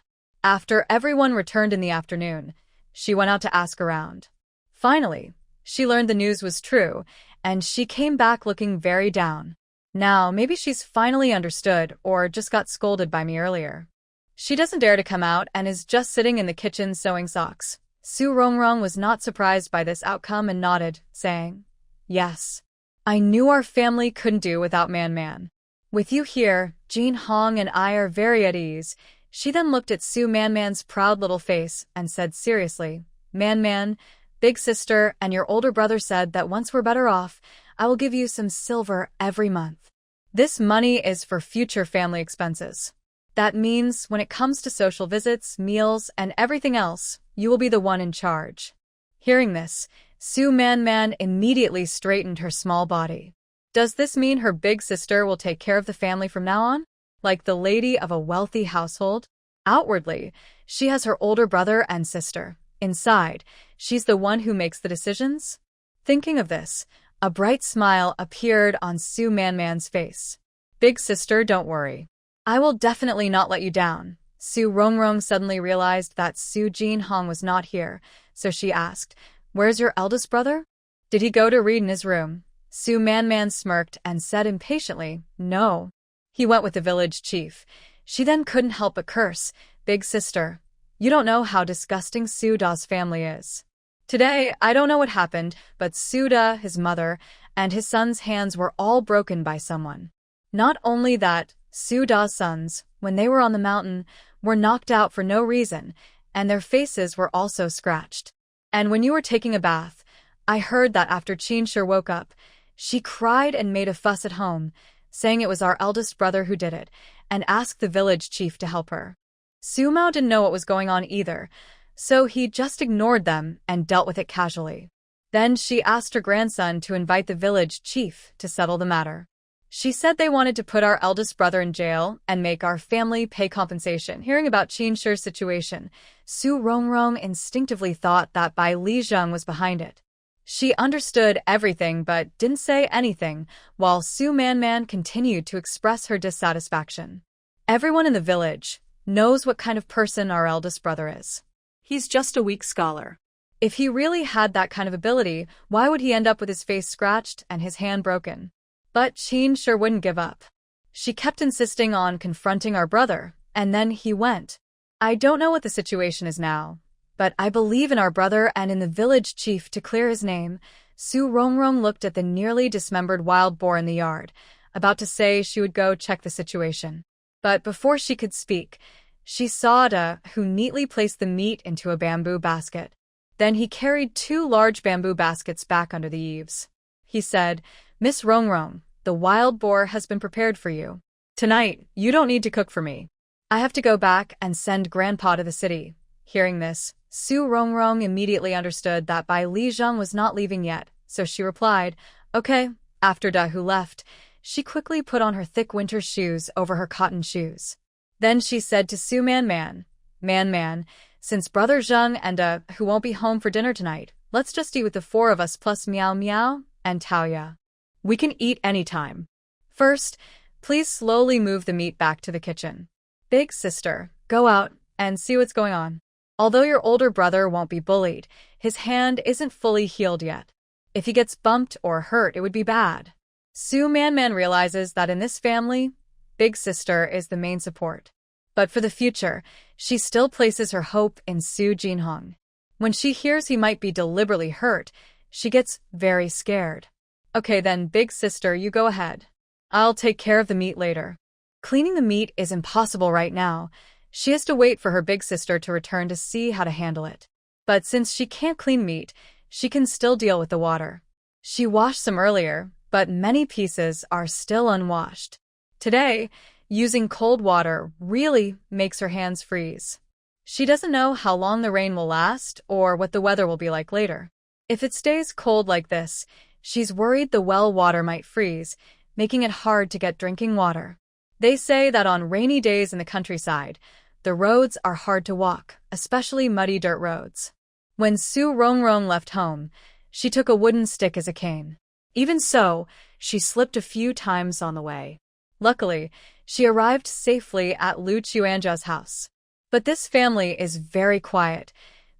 After everyone returned in the afternoon, she went out to ask around. Finally, she learned the news was true, and she came back looking very down. Now, maybe she's finally understood or just got scolded by me earlier. She doesn't dare to come out and is just sitting in the kitchen sewing socks. Su Rongrong was not surprised by this outcome and nodded, saying, "Yes. I knew our family couldn't do without Man. With you here, Jin Hong and I are very at ease." She then looked at Su Man's proud little face and said seriously, Man, big sister and your older brother said that once we're better off, I will give you some silver every month. This money is for future family expenses. That means when it comes to social visits, meals, and everything else, you will be the one in charge." Hearing this, Su Man immediately straightened her small body. Does this mean her big sister will take care of the family from now on? Like the lady of a wealthy household? Outwardly, she has her older brother and sister. Inside, she's the one who makes the decisions? Thinking of this, a bright smile appeared on Su Man's face. "Big sister, don't worry. I will definitely not let you down." Su Rongrong suddenly realized that Su Jin Hong was not here, so she asked, "Where's your eldest brother? Did he go to read in his room?" Su Man smirked and said impatiently, "No. He went with the village chief." She then couldn't help but curse, "Big sister, you don't know how disgusting Su Da's family is." Today, I don't know what happened, but Su Da, his mother, and his son's hands were all broken by someone. Not only that, Su Da's sons, when they were on the mountain, were knocked out for no reason, and their faces were also scratched. And when you were taking a bath, I heard that after Qinshi woke up, she cried and made a fuss at home, saying it was our eldest brother who did it, and asked the village chief to help her. Su Mao didn't know what was going on either, so he just ignored them and dealt with it casually. Then she asked her grandson to invite the village chief to settle the matter. She said they wanted to put our eldest brother in jail and make our family pay compensation. Hearing about Qinshi's situation, Su Rongrong instinctively thought that Bai Lizheng was behind it. She understood everything but didn't say anything, while Su Man continued to express her dissatisfaction. Everyone in the village knows what kind of person our eldest brother is. He's just a weak scholar. If he really had that kind of ability, why would he end up with his face scratched and his hand broken? But Qin wouldn't give up. She kept insisting on confronting our brother, and then he went. I don't know what the situation is now, but I believe in our brother and in the village chief to clear his name. Su Rongrong looked at the nearly dismembered wild boar in the yard, about to say she would go check the situation. But before she could speak, she saw Da, who neatly placed the meat into a bamboo basket. Then he carried 2 large bamboo baskets back under the eaves. He said, "Miss Rongrong, the wild boar has been prepared for you. Tonight, you don't need to cook for me. I have to go back and send Grandpa to the city." Hearing this, Su Rongrong immediately understood that Bai Lizheng was not leaving yet, so she replied, "Okay." After Da Hu left, she quickly put on her thick winter shoes over her cotton shoes. Then she said to Su Man, "Man, since Brother Zheng and who won't be home for dinner tonight, Let's just eat with the four of us plus Meow Meow and Taoya. We can eat anytime. First, please slowly move the meat back to the kitchen. Big sister, go out and see what's going on. Although your older brother won't be bullied, his hand isn't fully healed yet. If he gets bumped or hurt, it would be bad. Su Man realizes that in this family, Big Sister is the main support. But for the future, she still places her hope in Su Jinhong. When she hears he might be deliberately hurt, she gets very scared. Okay then, Big Sister, you go ahead. I'll take care of the meat later. Cleaning the meat is impossible right now. She has to wait for her big sister to return to see how to handle it. But since she can't clean meat, she can still deal with the water. She washed some earlier, but many pieces are still unwashed. Today, using cold water really makes her hands freeze. She doesn't know how long the rain will last or what the weather will be like later. If it stays cold like this, she's worried the well water might freeze, making it hard to get drinking water. They say that on rainy days in the countryside, the roads are hard to walk, especially muddy dirt roads. When Su Rongrong left home, she took a wooden stick as a cane. Even so, she slipped a few times on the way. Luckily, she arrived safely at Lu Chuanja's house. But this family is very quiet.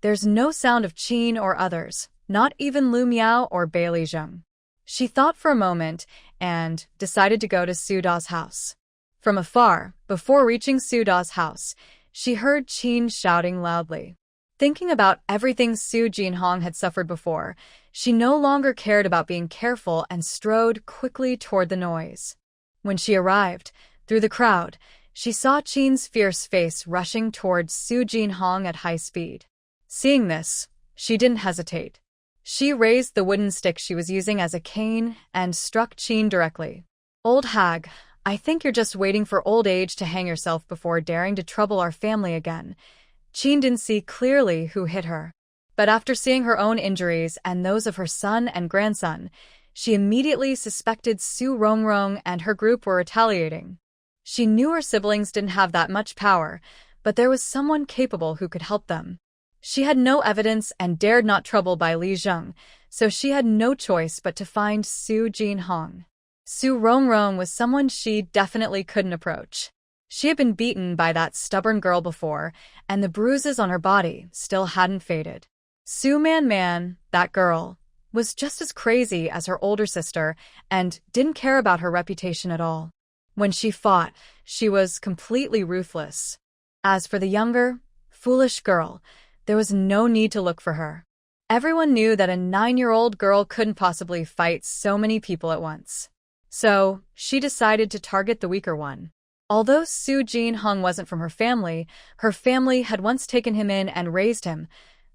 There's no sound of Qin or others, not even Lu Miao or Bai Zheng. She thought for a moment and decided to go to Su Da's house. From afar, before reaching Su Da's house, she heard Qin shouting loudly. Thinking about everything Su Jinhong had suffered before, she no longer cared about being careful and strode quickly toward the noise. When she arrived, through the crowd, she saw Qin's fierce face rushing towards Su Jinhong at high speed. Seeing this, she didn't hesitate. She raised the wooden stick she was using as a cane and struck Qin directly. Old hag, I think you're just waiting for old age to hang yourself before daring to trouble our family again. Qin didn't see clearly who hit her. But after seeing her own injuries and those of her son and grandson, she immediately suspected Su Rongrong and her group were retaliating. She knew her siblings didn't have that much power, but there was someone capable who could help them. She had no evidence and dared not trouble by Li Zheng, so she had no choice but to find Su Jinhong. Su Rongrong was someone she definitely couldn't approach. She had been beaten by that stubborn girl before, and the bruises on her body still hadn't faded. Su Man, that girl, was just as crazy as her older sister and didn't care about her reputation at all. When she fought, she was completely ruthless. As for the younger, foolish girl, there was no need to look for her. Everyone knew that a 9-year-old girl couldn't possibly fight so many people at once. So, she decided to target the weaker one. Although Su Jinhong wasn't from her family had once taken him in and raised him,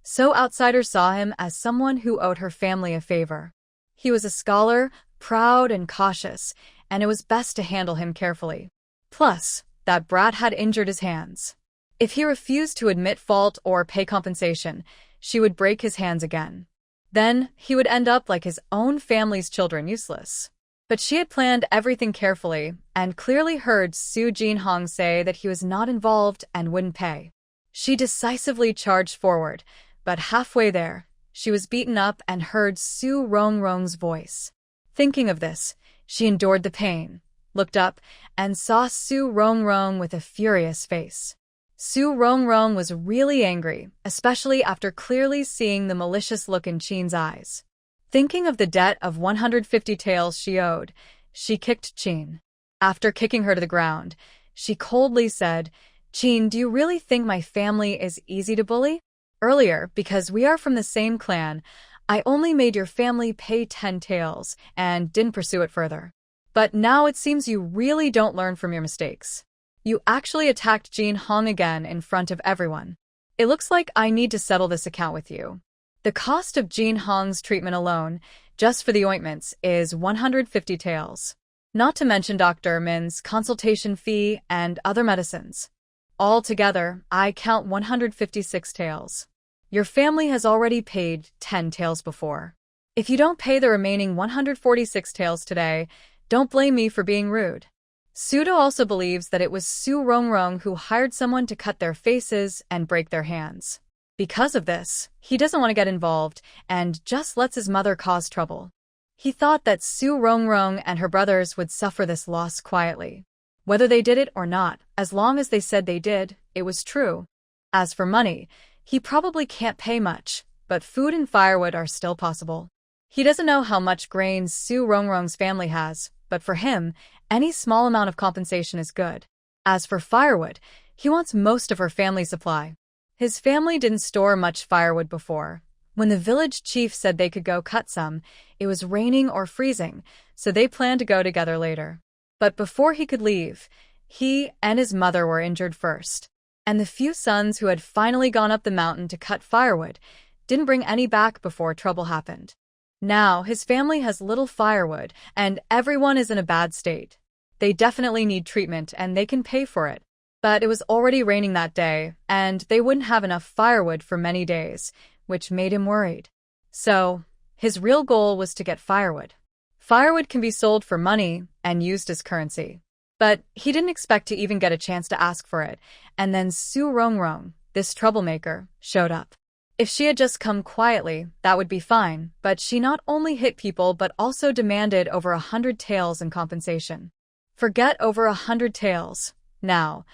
so outsiders saw him as someone who owed her family a favor. He was a scholar, proud and cautious, and it was best to handle him carefully. Plus, that brat had injured his hands. If he refused to admit fault or pay compensation, she would break his hands again. Then, he would end up like his own family's children, useless. But she had planned everything carefully and clearly heard Su Jinhong say that he was not involved and wouldn't pay. She decisively charged forward, but halfway there, she was beaten up and heard Su Rongrong's voice. Thinking of this, she endured the pain, looked up, and saw Su Rongrong with a furious face. Su Rongrong was really angry, especially after clearly seeing the malicious look in Qin's eyes. Thinking of the debt of 150 taels she owed, she kicked Qin. After kicking her to the ground, she coldly said, "Qin, do you really think my family is easy to bully? Earlier, because we are from the same clan, I only made your family pay 10 taels and didn't pursue it further. But now it seems you really don't learn from your mistakes. You actually attacked Jinhong again in front of everyone. It looks like I need to settle this account with you. The cost of Jinhong's treatment alone, just for the ointments, is 150 taels. Not to mention Dr. Min's consultation fee and other medicines. Altogether, I count 156 taels. Your family has already paid 10 taels before. If you don't pay the remaining 146 taels today, don't blame me for being rude." Sudo also believes that it was Su Rongrong who hired someone to cut their faces and break their hands. Because of this, he doesn't want to get involved and just lets his mother cause trouble. He thought that Su Rongrong and her brothers would suffer this loss quietly. Whether they did it or not, as long as they said they did, it was true. As for money, he probably can't pay much, but food and firewood are still possible. He doesn't know how much grain Su Rongrong's family has, but for him, any small amount of compensation is good. As for firewood, he wants most of her family's supply. His family didn't store much firewood before. When the village chief said they could go cut some, it was raining or freezing, so they planned to go together later. But before he could leave, he and his mother were injured first. And the few sons who had finally gone up the mountain to cut firewood didn't bring any back before trouble happened. Now his family has little firewood, and everyone is in a bad state. They definitely need treatment, and they can pay for it. But it was already raining that day, and they wouldn't have enough firewood for many days, which made him worried. So, his real goal was to get firewood. Firewood can be sold for money and used as currency. But he didn't expect to even get a chance to ask for it, and then Su Rongrong, this troublemaker, showed up. If she had just come quietly, that would be fine, but she not only hit people but also demanded over 100 taels in compensation. Forget over 100 taels. Now,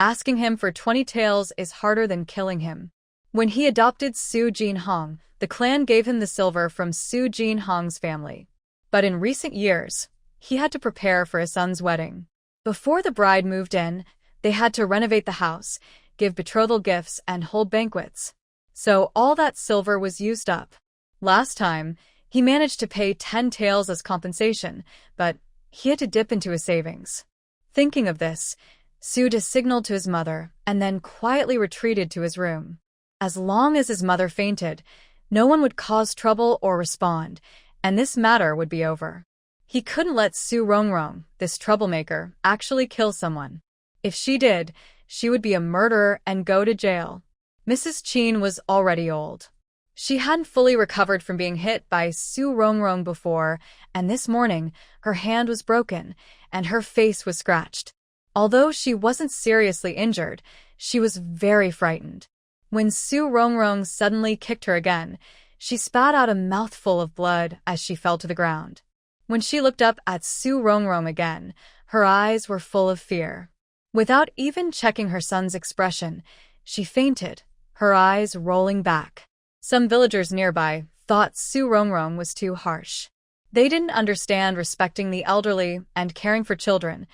asking him for 20 taels is harder than killing him. When he adopted Su Jinhong, the clan gave him the silver from Su Jinhong's family. But in recent years, he had to prepare for his son's wedding. Before the bride moved in, they had to renovate the house, give betrothal gifts, and hold banquets. So all that silver was used up. Last time, he managed to pay 10 taels as compensation, but he had to dip into his savings. Thinking of this, Su signaled to his mother and then quietly retreated to his room. As long as his mother fainted, no one would cause trouble or respond, and this matter would be over. He couldn't let Su Rongrong, this troublemaker, actually kill someone. If she did, she would be a murderer and go to jail. Mrs. Qin was already old. She hadn't fully recovered from being hit by Su Rongrong before, and this morning, her hand was broken, and her face was scratched. Although she wasn't seriously injured, she was very frightened. When Su Rongrong suddenly kicked her again, she spat out a mouthful of blood as she fell to the ground. When she looked up at Su Rongrong again, her eyes were full of fear. Without even checking her son's expression, she fainted, her eyes rolling back. Some villagers nearby thought Su Rongrong was too harsh. They didn't understand respecting the elderly and caring for children.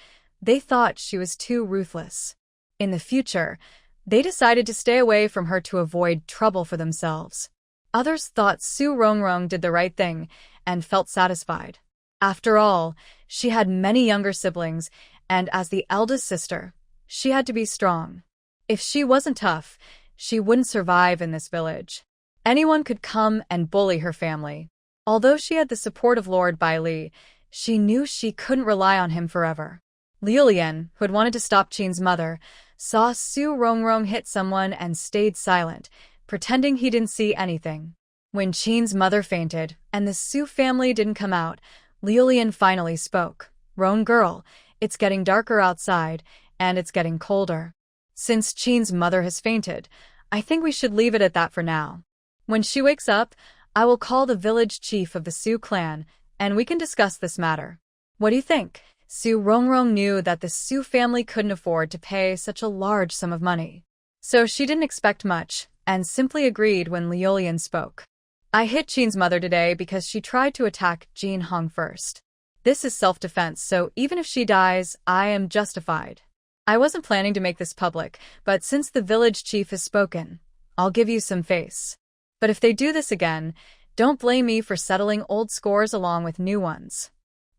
They thought she was too ruthless. In the future, they decided to stay away from her to avoid trouble for themselves. Others thought Su Rongrong did the right thing and felt satisfied. After all, she had many younger siblings, and as the eldest sister, she had to be strong. If she wasn't tough, she wouldn't survive in this village. Anyone could come and bully her family. Although she had the support of Lord Bai Li, she knew she couldn't rely on him forever. Liu Lian, who had wanted to stop Qin's mother, saw Su Rongrong hit someone and stayed silent, pretending he didn't see anything. When Qin's mother fainted and the Su family didn't come out, Liu Lian finally spoke. "Rong girl, it's getting darker outside, and it's getting colder. Since Qin's mother has fainted, I think we should leave it at that for now. When she wakes up, I will call the village chief of the Su clan, and we can discuss this matter. What do you think?" Su Rongrong knew that the Su family couldn't afford to pay such a large sum of money. So she didn't expect much, and simply agreed when Liu Lian spoke. "I hit Qin's mother today because she tried to attack Jin Hong first. This is self-defense, so even if she dies, I am justified. I wasn't planning to make this public, but since the village chief has spoken, I'll give you some face. But if they do this again, don't blame me for settling old scores along with new ones.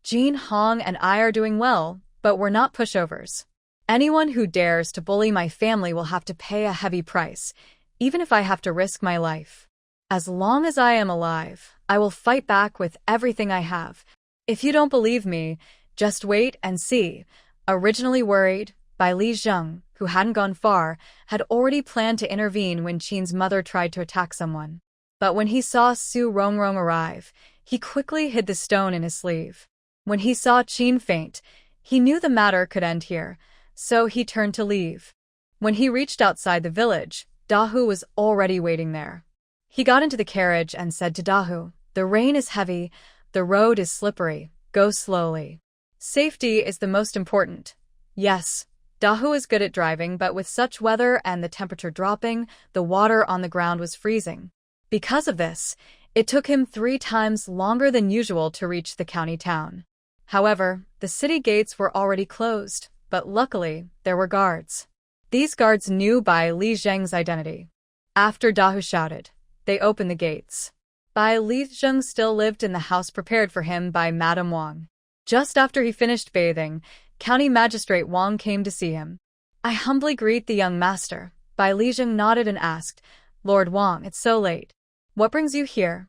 Jin Hong and I are doing well, but we're not pushovers. Anyone who dares to bully my family will have to pay a heavy price, even if I have to risk my life. As long as I am alive, I will fight back with everything I have. If you don't believe me, just wait and see." Originally worried, Bai Li Zheng, who hadn't gone far, had already planned to intervene when Qin's mother tried to attack someone. But when he saw Su Rongrong arrive, he quickly hid the stone in his sleeve. When he saw Qin faint, he knew the matter could end here, so he turned to leave. When he reached outside the village, Dahu was already waiting there. He got into the carriage and said to Dahu, "The rain is heavy, the road is slippery, go slowly. Safety is the most important." Yes, Dahu is good at driving, but with such weather and the temperature dropping, the water on the ground was freezing. Because of this, it took him 3 times longer than usual to reach the county town. However, the city gates were already closed, but luckily, there were guards. These guards knew Bai Li Zheng's identity. After Dahu shouted, they opened the gates. Bai Li Zheng still lived in the house prepared for him by Madame Wang. Just after he finished bathing, County Magistrate Wang came to see him. "I humbly greet the young master." Bai Li Zheng nodded and asked, "Lord Wang, it's so late. What brings you here?"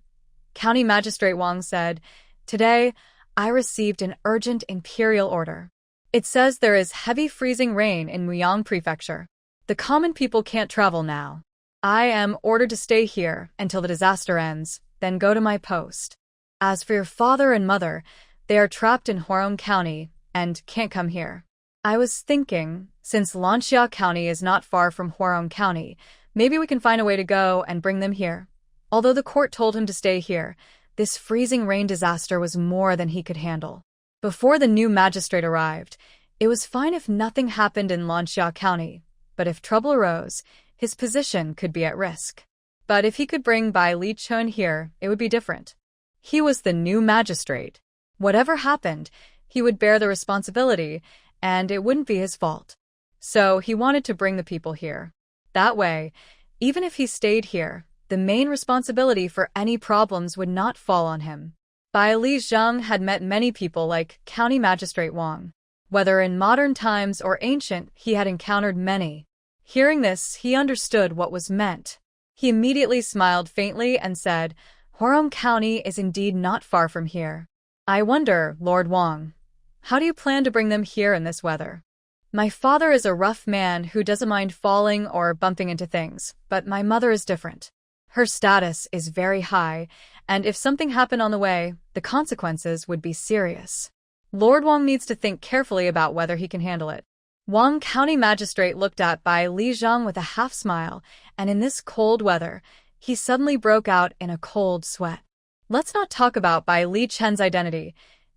County Magistrate Wang said, "Today, I received an urgent imperial order. It says there is heavy freezing rain in Muyang Prefecture. The common people can't travel now. I am ordered to stay here until the disaster ends, then go to my post. As for your father and mother, they are trapped in Huarong County and can't come here." I was thinking, since Lanxia County is not far from Huarong County, maybe we can find a way to go and bring them here. Although the court told him to stay here, this freezing rain disaster was more than he could handle. Before the new magistrate arrived, it was fine if nothing happened in Lanxia County, but if trouble arose, his position could be at risk. But if he could bring Bai Li Chun here, it would be different. He was the new magistrate. Whatever happened, he would bear the responsibility, and it wouldn't be his fault. So he wanted to bring the people here. That way, even if he stayed here, the main responsibility for any problems would not fall on him. Bai Li Zheng had met many people like County Magistrate Wang. Whether in modern times or ancient, he had encountered many. Hearing this, he understood what was meant. He immediately smiled faintly and said, "Huarong County is indeed not far from here. I wonder, Lord Wang, how do you plan to bring them here in this weather? My father is a rough man who doesn't mind falling or bumping into things, but my mother is different. Her status is very high, and if something happened on the way, the consequences would be serious. Lord Wang needs to think carefully about whether he can handle it." Wang County Magistrate looked at Bai Li Zheng with a half-smile, and in this cold weather, he suddenly broke out in a cold sweat. Let's not talk about Bai Li Chen's identity.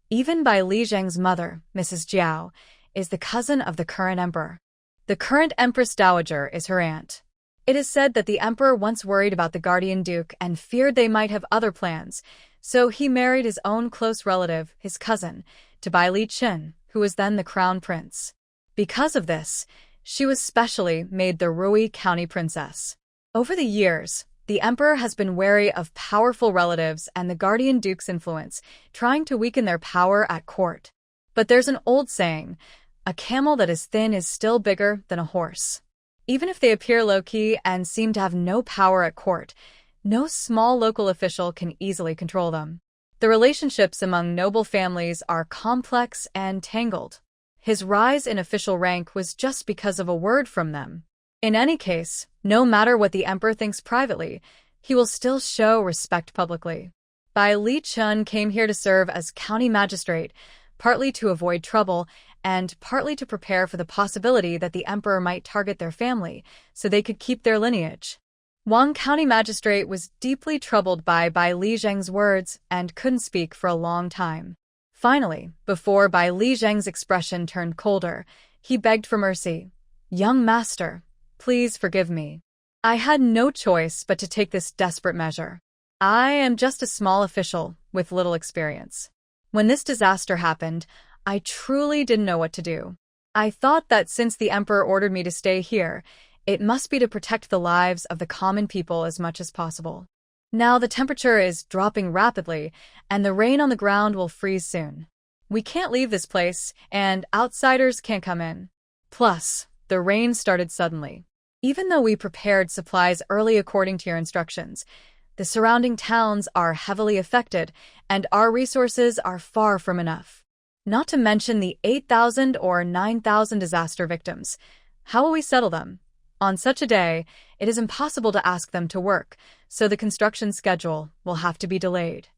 Even Bai Li Zheng's mother, Mrs. Jiao, is the cousin of the current emperor. The current Empress Dowager is her aunt. It is said that the emperor once worried about the guardian duke and feared they might have other plans, so he married his own close relative, his cousin, to Bai Li Chen, who was then the crown prince. Because of this, she was specially made the Rui County princess. Over the years, the emperor has been wary of powerful relatives and the guardian duke's influence, trying to weaken their power at court. But there's an old saying, a camel that is thin is still bigger than a horse. Even if they appear low-key and seem to have no power at court, no small local official can easily control them. The relationships among noble families are complex and tangled. His rise in official rank was just because of a word from them. In any case, no matter what the emperor thinks privately, he will still show respect publicly. Bai Li Chun came here to serve as county magistrate, partly to avoid trouble and partly to prepare for the possibility that the emperor might target their family so they could keep their lineage. Wang County Magistrate was deeply troubled by Bai Li Zheng's words and couldn't speak for a long time. Finally, before Bai Li Zheng's expression turned colder, he begged for mercy. "Young master, please forgive me. I had no choice but to take this desperate measure. I am just a small official with little experience. When this disaster happened, I truly didn't know what to do. I thought that since the emperor ordered me to stay here, it must be to protect the lives of the common people as much as possible. Now the temperature is dropping rapidly, and the rain on the ground will freeze soon. We can't leave this place, and outsiders can't come in. Plus, the rain started suddenly. Even though we prepared supplies early according to your instructions, the surrounding towns are heavily affected, and our resources are far from enough. Not to mention the 8,000 or 9,000 disaster victims. How will we settle them? On such a day, it is impossible to ask them to work, so the construction schedule will have to be delayed.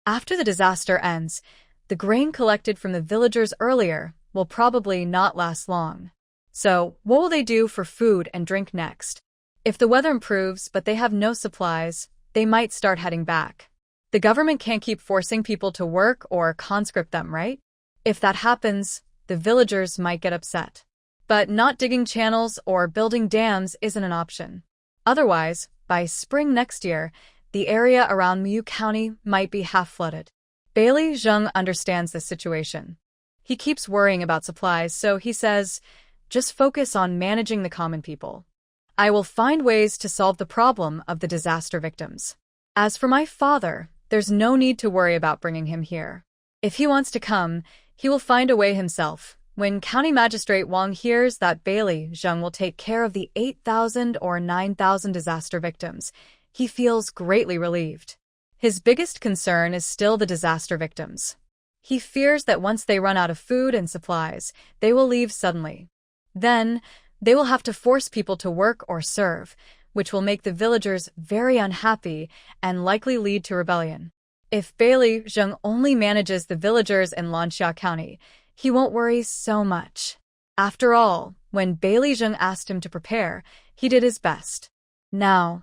After the disaster ends, the grain collected from the villagers earlier will probably not last long. So, what will they do for food and drink next? If the weather improves but they have no supplies, they might start heading back. The government can't keep forcing people to work or conscript them, right? If that happens, the villagers might get upset. But not digging channels or building dams isn't an option. Otherwise, by spring next year, the area around Mu County might be half flooded. Bailey Zheng understands this situation. He keeps worrying about supplies, so he says, just focus on managing the common people. I will find ways to solve the problem of the disaster victims. As for my father, there's no need to worry about bringing him here. If he wants to come, he will find a way himself. When County Magistrate Wang hears that Bailey Zheng will take care of the 8,000 or 9,000 disaster victims, he feels greatly relieved. His biggest concern is still the disaster victims. He fears that once they run out of food and supplies, they will leave suddenly. Then, they will have to force people to work or serve, which will make the villagers very unhappy and likely lead to rebellion. If Bailey Zheng only manages the villagers in Lanxia County, he won't worry so much. After all, when Bailey Zheng asked him to prepare, he did his best. Now,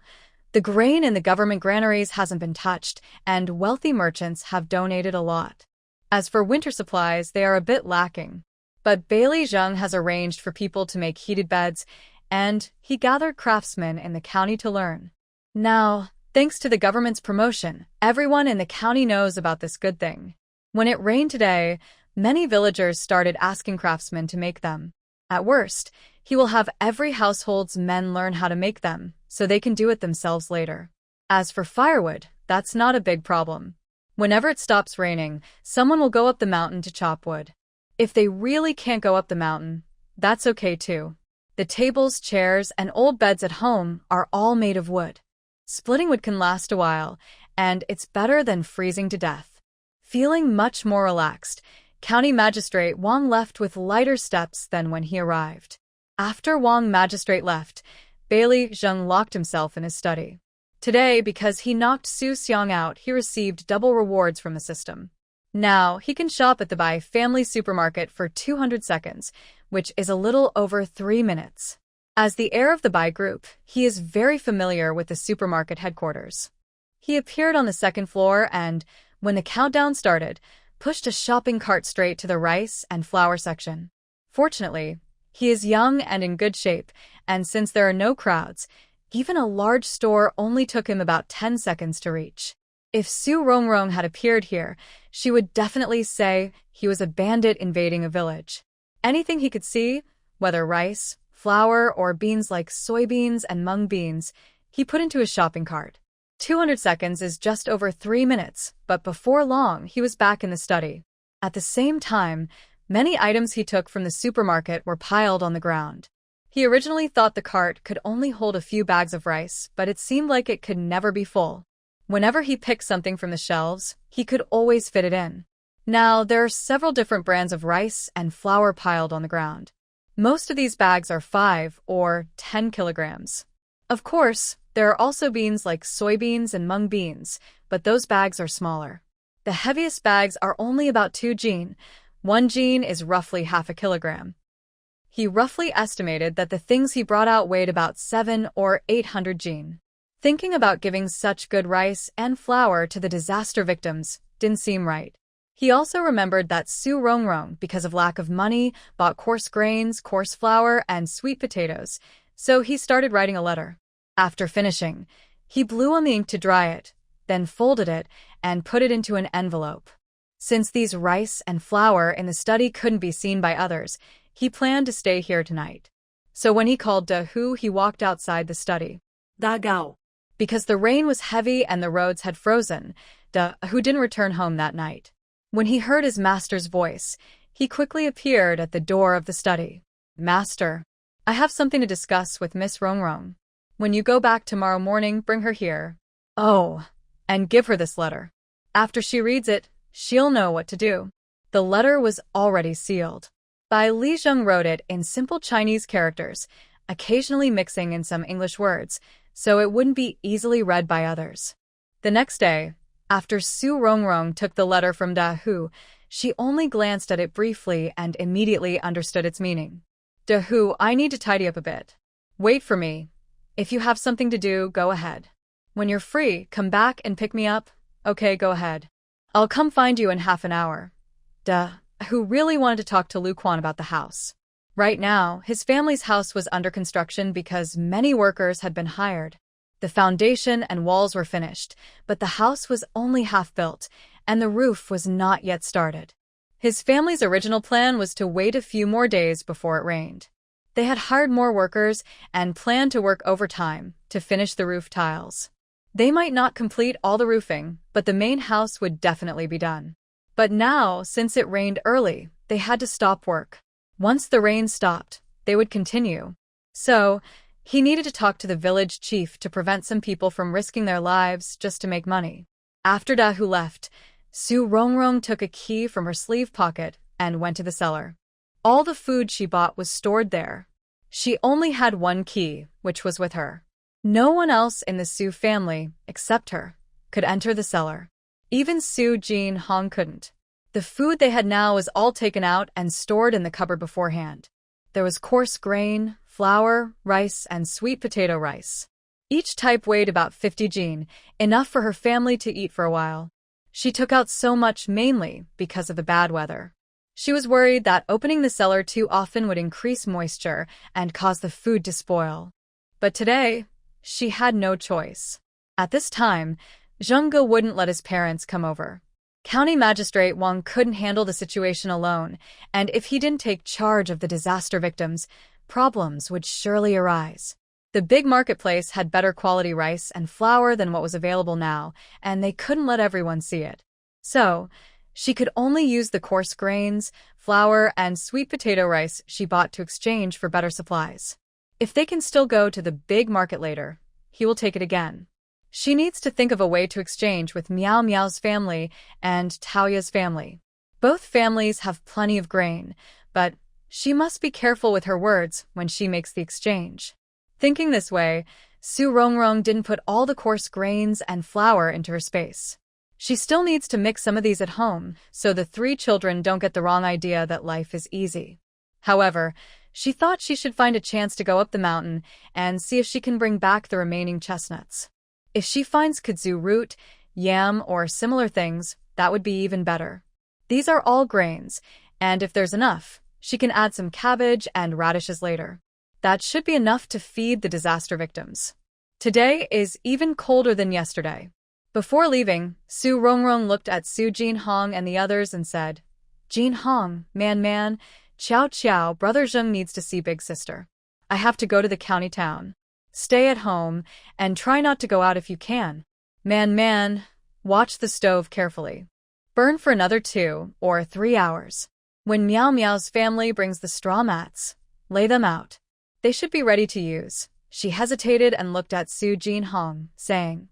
the grain in the government granaries hasn't been touched, and wealthy merchants have donated a lot. As for winter supplies, they are a bit lacking. But Bailey Zheng has arranged for people to make heated beds, and he gathered craftsmen in the county to learn. Now, thanks to the government's promotion, everyone in the county knows about this good thing. When it rained today, many villagers started asking craftsmen to make them. At worst, he will have every household's men learn how to make them, so they can do it themselves later. As for firewood, that's not a big problem. Whenever it stops raining, someone will go up the mountain to chop wood. If they really can't go up the mountain, that's okay too. The tables, chairs, and old beds at home are all made of wood. Splitting wood can last a while, and it's better than freezing to death. Feeling much more relaxed, County Magistrate Wang left with lighter steps than when he arrived. After Wang Magistrate left, Bailey Zheng locked himself in his study. Today, because he knocked Su Xiang out, he received double rewards from the system. Now, he can shop at the Bai Family Supermarket for 200 seconds, which is a little over 3 minutes. As the heir of the Bai Group, he is very familiar with the supermarket headquarters. He appeared on the second floor and, when the countdown started, pushed a shopping cart straight to the rice and flour section. Fortunately, he is young and in good shape, and since there are no crowds, even a large store only took him about 10 seconds to reach. If Su Rongrong had appeared here, she would definitely say he was a bandit invading a village. Anything he could see, whether rice, flour, or beans like soybeans and mung beans, he put into his shopping cart. 200 seconds is just over 3 minutes, but before long he was back in the study. At the same time, many items he took from the supermarket were piled on the ground. He originally thought the cart could only hold a few bags of rice, but it seemed like it could never be full. Whenever he picked something from the shelves, he could always fit it in. Now, there are several different brands of rice and flour piled on the ground. Most of these bags are 5 or 10 kilograms. Of course, there are also beans like soybeans and mung beans, but those bags are smaller. The heaviest bags are only about 2 jin. 1 jin is roughly half a kilogram. He roughly estimated that the things he brought out weighed about 7 or 800 jin. Thinking about giving such good rice and flour to the disaster victims didn't seem right. He also remembered that Su Rongrong, because of lack of money, bought coarse grains, coarse flour, and sweet potatoes, so he started writing a letter. After finishing, he blew on the ink to dry it, then folded it and put it into an envelope. Since these rice and flour in the study couldn't be seen by others, he planned to stay here tonight. So when he called Da Hu, he walked outside the study. Da Gao. Because the rain was heavy and the roads had frozen, Da Hu didn't return home that night. When he heard his master's voice, he quickly appeared at the door of the study. Master, I have something to discuss with Miss Rongrong. When you go back tomorrow morning, bring her here. Oh, and give her this letter. After she reads it, she'll know what to do. The letter was already sealed. Bai Li Zheng wrote it in simple Chinese characters, occasionally mixing in some English words, so it wouldn't be easily read by others. The next day, after Su Rongrong took the letter from Da Hu, she only glanced at it briefly and immediately understood its meaning. Da Hu, I need to tidy up a bit. Wait for me. If you have something to do, go ahead. When you're free, come back and pick me up. Okay, go ahead. I'll come find you in half an hour. Who really wanted to talk to Lu Quan about the house? Right now, his family's house was under construction because many workers had been hired. The foundation and walls were finished, but the house was only half built, and the roof was not yet started. His family's original plan was to wait a few more days before it rained. They had hired more workers and planned to work overtime to finish the roof tiles. They might not complete all the roofing, but the main house would definitely be done. But now, since it rained early, they had to stop work. Once the rain stopped, they would continue. So, he needed to talk to the village chief to prevent some people from risking their lives just to make money. After Dahu left, Su Rongrong took a key from her sleeve pocket and went to the cellar. All the food she bought was stored there. She only had one key, which was with her. No one else in the Su family, except her, could enter the cellar. Even Su Jin Hong couldn't. The food they had now was all taken out and stored in the cupboard beforehand. There was coarse grain, flour, rice, and sweet potato rice. Each type weighed about 50 jin, enough for her family to eat for a while. She took out so much mainly because of the bad weather. She was worried that opening the cellar too often would increase moisture and cause the food to spoil. But today, she had no choice. At this time, Zhengge wouldn't let his parents come over. County Magistrate Wang couldn't handle the situation alone, and if he didn't take charge of the disaster victims, problems would surely arise. The big marketplace had better quality rice and flour than what was available now, and they couldn't let everyone see it. So, she could only use the coarse grains, flour, and sweet potato rice she bought to exchange for better supplies. If they can still go to the big market later, he will take it again. She needs to think of a way to exchange with Miao Miao's family and Taoya's family. Both families have plenty of grain, but she must be careful with her words when she makes the exchange. Thinking this way, Su Rongrong didn't put all the coarse grains and flour into her space. She still needs to mix some of these at home, so the three children don't get the wrong idea that life is easy. However, she thought she should find a chance to go up the mountain and see if she can bring back the remaining chestnuts. If she finds kudzu root, yam, or similar things, that would be even better. These are all grains, and if there's enough, she can add some cabbage and radishes later. That should be enough to feed the disaster victims. Today is even colder than yesterday. Before leaving, Su Rongrong looked at Su Jin Hong and the others and said, "Jin Hong, man, Chow Chow, Brother Zheng needs to see Big Sister. I have to go to the county town. Stay at home, and try not to go out if you can. Man, watch the stove carefully. Burn for another 2 or 3 hours. When Miao Miao's family brings the straw mats, lay them out. They should be ready to use." She hesitated and looked at Su Jin Hong, saying,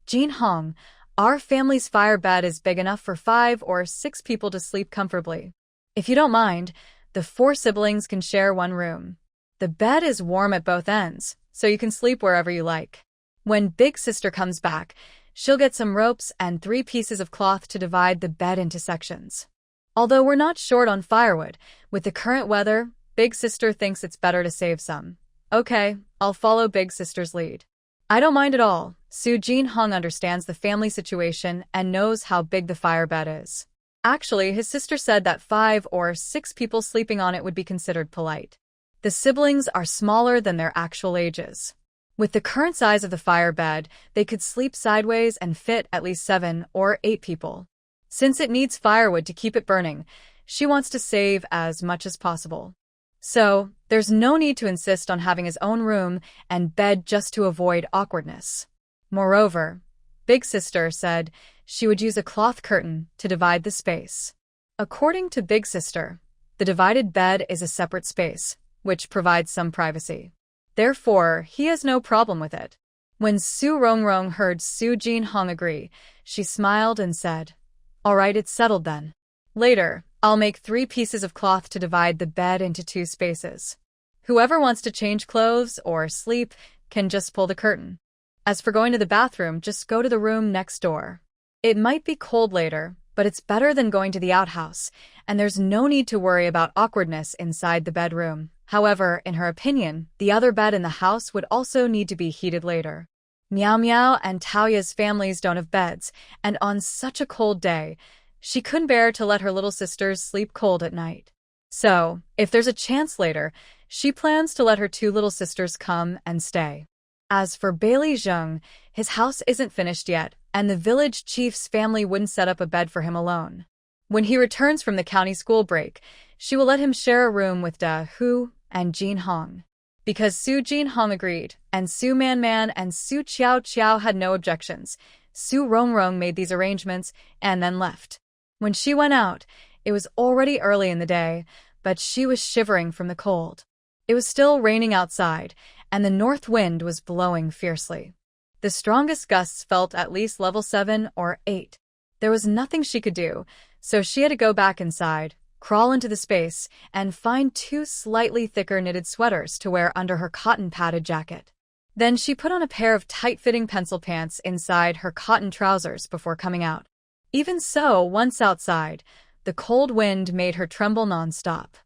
"Jin Hong, our family's fire bed is big enough for 5 or 6 people to sleep comfortably. If you don't mind, the 4 siblings can share one room. The bed is warm at both ends, so you can sleep wherever you like. When Big Sister comes back, she'll get some ropes and 3 pieces of cloth to divide the bed into sections. Although we're not short on firewood, with the current weather, Big Sister thinks it's better to save some. Okay, I'll follow Big Sister's lead." "I don't mind at all." Su Jin Hong understands the family situation and knows how big the fire bed is. Actually, his sister said that 5 or 6 people sleeping on it would be considered polite. The siblings are smaller than their actual ages. With the current size of the fire bed, they could sleep sideways and fit at least 7 or 8 people. Since it needs firewood to keep it burning, she wants to save as much as possible. So, there's no need to insist on having his own room and bed just to avoid awkwardness. Moreover, Big Sister said she would use a cloth curtain to divide the space. According to Big Sister, the divided bed is a separate space, which provides some privacy. Therefore, he has no problem with it. When Su Rongrong heard Su Jin Hong agree, she smiled and said, "All right, it's settled then. Later, I'll make 3 pieces of cloth to divide the bed into 2 spaces. Whoever wants to change clothes or sleep can just pull the curtain. As for going to the bathroom, just go to the room next door. It might be cold later, but it's better than going to the outhouse, and there's no need to worry about awkwardness inside the bedroom. However, in her opinion, the other bed in the house would also need to be heated later. Miao Miao and Taoya's families don't have beds, and on such a cold day, she couldn't bear to let her little sisters sleep cold at night. So, if there's a chance later, she plans to let her two little sisters come and stay. As for Bailey Zheng, his house isn't finished yet, and the village chief's family wouldn't set up a bed for him alone. When he returns from the county school break, she will let him share a room with Da Hu and Jin Hong. Because Su Jin Hong agreed, and Su Man Man and Su Qiao Qiao had no objections, Su Rong Rong made these arrangements and then left. When she went out, it was already early in the day, but she was shivering from the cold. It was still raining outside, and the north wind was blowing fiercely. The strongest gusts felt at least level 7 or 8. There was nothing she could do, so she had to go back inside, crawl into the space, and find 2 slightly thicker knitted sweaters to wear under her cotton-padded jacket. Then she put on a pair of tight-fitting pencil pants inside her cotton trousers before coming out. Even so, once outside, the cold wind made her tremble non-stop.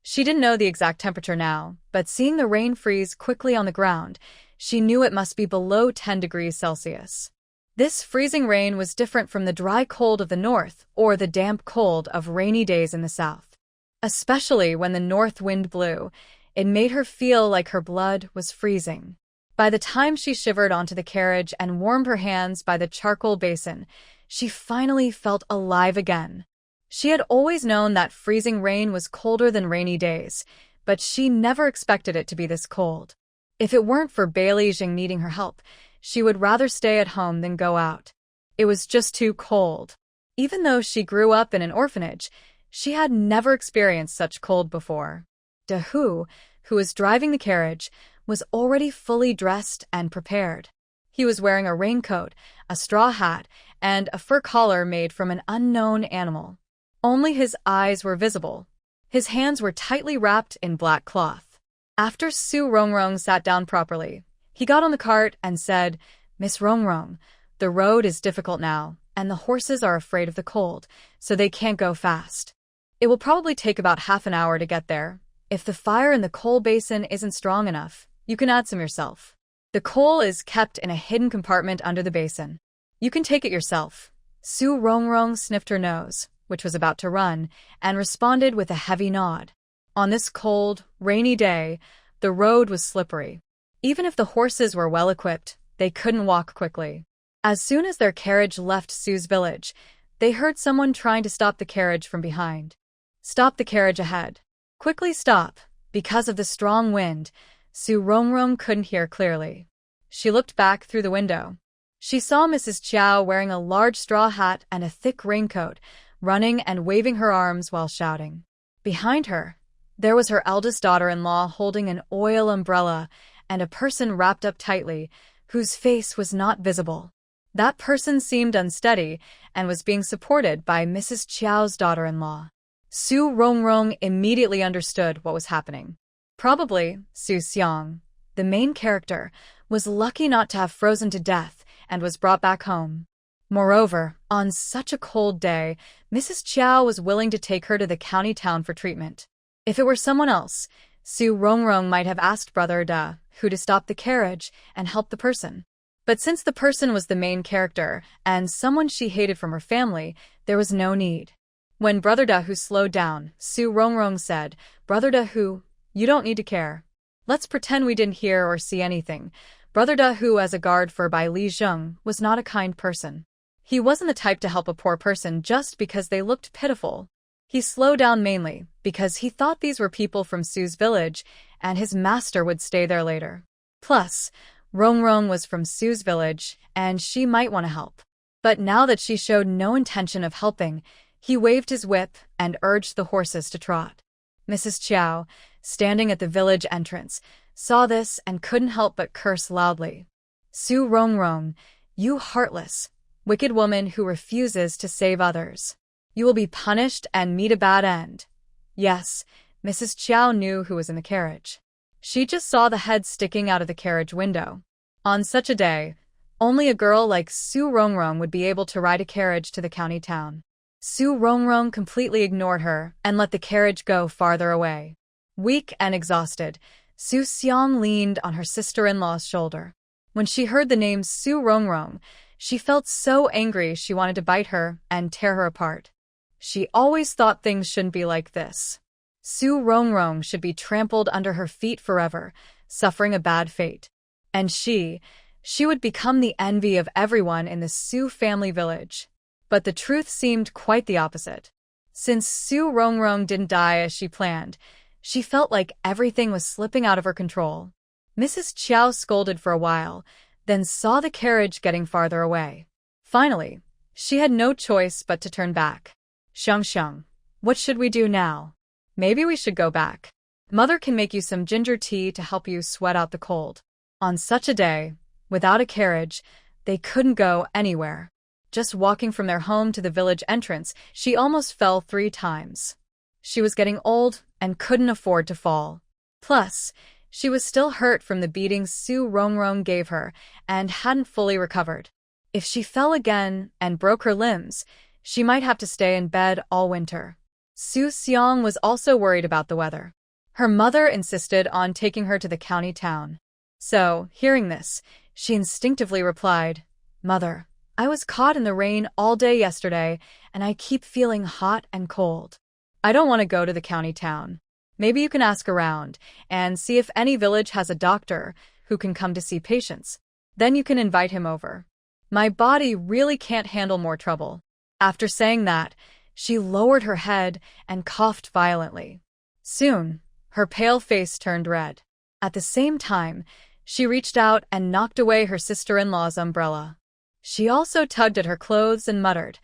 She didn't know the exact temperature now, but seeing the rain freeze quickly on the ground, she knew it must be below 10 degrees Celsius. This freezing rain was different from the dry cold of the north or the damp cold of rainy days in the south. Especially when the north wind blew, it made her feel like her blood was freezing. By the time she shivered onto the carriage and warmed her hands by the charcoal basin, she finally felt alive again. She had always known that freezing rain was colder than rainy days, but she never expected it to be this cold. If it weren't for Bailey Zheng needing her help, she would rather stay at home than go out. It was just too cold. Even though she grew up in an orphanage, she had never experienced such cold before. Da Hu, who was driving the carriage, was already fully dressed and prepared. He was wearing a raincoat, a straw hat, and a fur collar made from an unknown animal. Only his eyes were visible. His hands were tightly wrapped in black cloth. After Su Rongrong sat down properly, he got on the cart and said, "Miss Rongrong, the road is difficult now, and the horses are afraid of the cold, so they can't go fast. It will probably take about half an hour to get there. If the fire in the coal basin isn't strong enough, you can add some yourself. The coal is kept in a hidden compartment under the basin. You can take it yourself." Su Rongrong sniffed her nose, which was about to run, and responded with a heavy nod. On this cold, rainy day, the road was slippery. Even if the horses were well-equipped, they couldn't walk quickly. As soon as their carriage left Su's village, they heard someone trying to stop the carriage from behind. "Stop the carriage ahead. Quickly stop." Because of the strong wind, Su Rongrong couldn't hear clearly. She looked back through the window. She saw Mrs. Chiao wearing a large straw hat and a thick raincoat, running and waving her arms while shouting. Behind her, there was her eldest daughter-in-law holding an oil umbrella and a person wrapped up tightly, whose face was not visible. That person seemed unsteady and was being supported by Mrs. Chiao's daughter-in-law. Su Rongrong immediately understood what was happening. Probably, Su Xiang, the main character, was lucky not to have frozen to death and was brought back home. Moreover, on such a cold day, Mrs. Chiao was willing to take her to the county town for treatment. If it were someone else, Su Rongrong might have asked Brother Da Hu to stop the carriage and help the person. But since the person was the main character and someone she hated from her family, there was no need. When Brother Da Hu slowed down, Su Rongrong said, "Brother Da Hu, you don't need to care. Let's pretend we didn't hear or see anything." Brother Da Hu, as a guard for Bai Li Zheng, was not a kind person. He wasn't the type to help a poor person just because they looked pitiful. He slowed down mainly because he thought these were people from Su's village and his master would stay there later. Plus, Rongrong was from Su's village and she might want to help. But now that she showed no intention of helping, he waved his whip and urged the horses to trot. Mrs. Chiao, standing at the village entrance, saw this and couldn't help but curse loudly. "Su Rongrong, you heartless, wicked woman who refuses to save others. You will be punished and meet a bad end." Yes, Mrs. Chiao knew who was in the carriage. She just saw the head sticking out of the carriage window. On such a day, only a girl like Su Rongrong would be able to ride a carriage to the county town. Su Rongrong completely ignored her and let the carriage go farther away. Weak and exhausted, Su Xiang leaned on her sister-in-law's shoulder. When she heard the name Su Rongrong, she felt so angry she wanted to bite her and tear her apart. She always thought things shouldn't be like this. Su Rongrong should be trampled under her feet forever, suffering a bad fate. And she would become the envy of everyone in the Su family village. But the truth seemed quite the opposite. Since Su Rongrong didn't die as she planned, she felt like everything was slipping out of her control. Mrs. Qiao scolded for a while, then saw the carriage getting farther away. Finally, she had no choice but to turn back. Xiang, what should we do now? Maybe we should go back. Mother can make you some ginger tea to help you sweat out the cold. On such a day, without a carriage, they couldn't go anywhere. Just walking from their home to the village entrance, she almost fell 3 times. She was getting old and couldn't afford to fall. Plus, she was still hurt from the beating Su Rongrong gave her and hadn't fully recovered. If she fell again and broke her limbs, she might have to stay in bed all winter. Su Xiang was also worried about the weather. Her mother insisted on taking her to the county town. So, hearing this, she instinctively replied, "Mother, I was caught in the rain all day yesterday, and I keep feeling hot and cold. I don't want to go to the county town. Maybe you can ask around and see if any village has a doctor who can come to see patients. Then you can invite him over. My body really can't handle more trouble." After saying that, she lowered her head and coughed violently. Soon, her pale face turned red. At the same time, she reached out and knocked away her sister-in-law's umbrella. She also tugged at her clothes and muttered,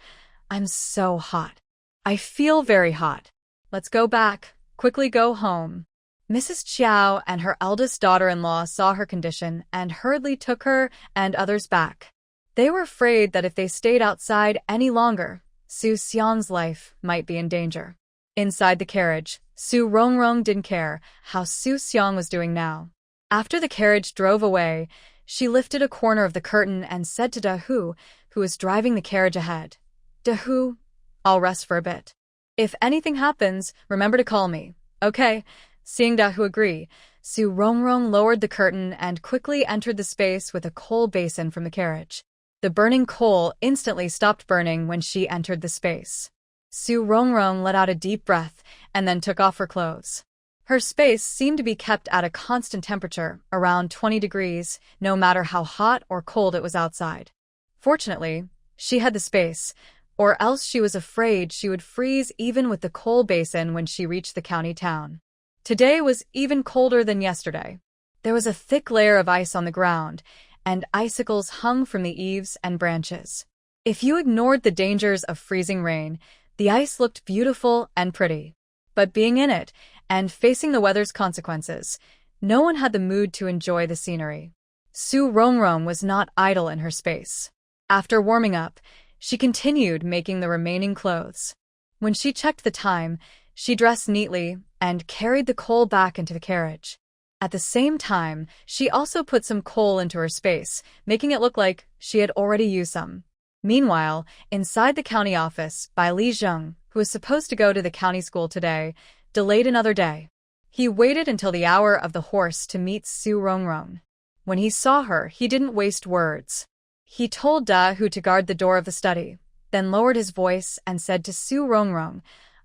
"I'm so hot. I feel very hot. Let's go back. Quickly go home." Mrs. Qiao and her eldest daughter-in-law saw her condition and hurriedly took her and others back. They were afraid that if they stayed outside any longer, Su Xiang's life might be in danger. Inside the carriage, Su Rongrong didn't care how Su Xiang was doing now. After the carriage drove away, she lifted a corner of the curtain and said to Dahu, who was driving the carriage ahead, "Dahu, I'll rest for a bit. If anything happens, remember to call me, okay?" Seeing Dahu agree, Su Rongrong lowered the curtain and quickly entered the space with a coal basin from the carriage. The burning coal instantly stopped burning when she entered the space. Su Rongrong let out a deep breath and then took off her clothes. Her space seemed to be kept at a constant temperature, around 20 degrees, no matter how hot or cold it was outside. Fortunately, she had the space, or else she was afraid she would freeze even with the coal basin when she reached the county town. Today was even colder than yesterday. There was a thick layer of ice on the ground, and icicles hung from the eaves and branches. If you ignored the dangers of freezing rain, the ice looked beautiful and pretty. But being in it, and facing the weather's consequences, no one had the mood to enjoy the scenery. Su Rongrong was not idle in her space. After warming up, she continued making the remaining clothes. When she checked the time, she dressed neatly and carried the coal back into the carriage. At the same time, she also put some coal into her space, making it look like she had already used some. Meanwhile, inside the county office, Bai Li Zheng, who was supposed to go to the county school today, delayed another day. He waited until the hour of the horse to meet Su Rongrong. When he saw her, he didn't waste words. He told Dahu to guard the door of the study, then lowered his voice and said to Su Rongrong,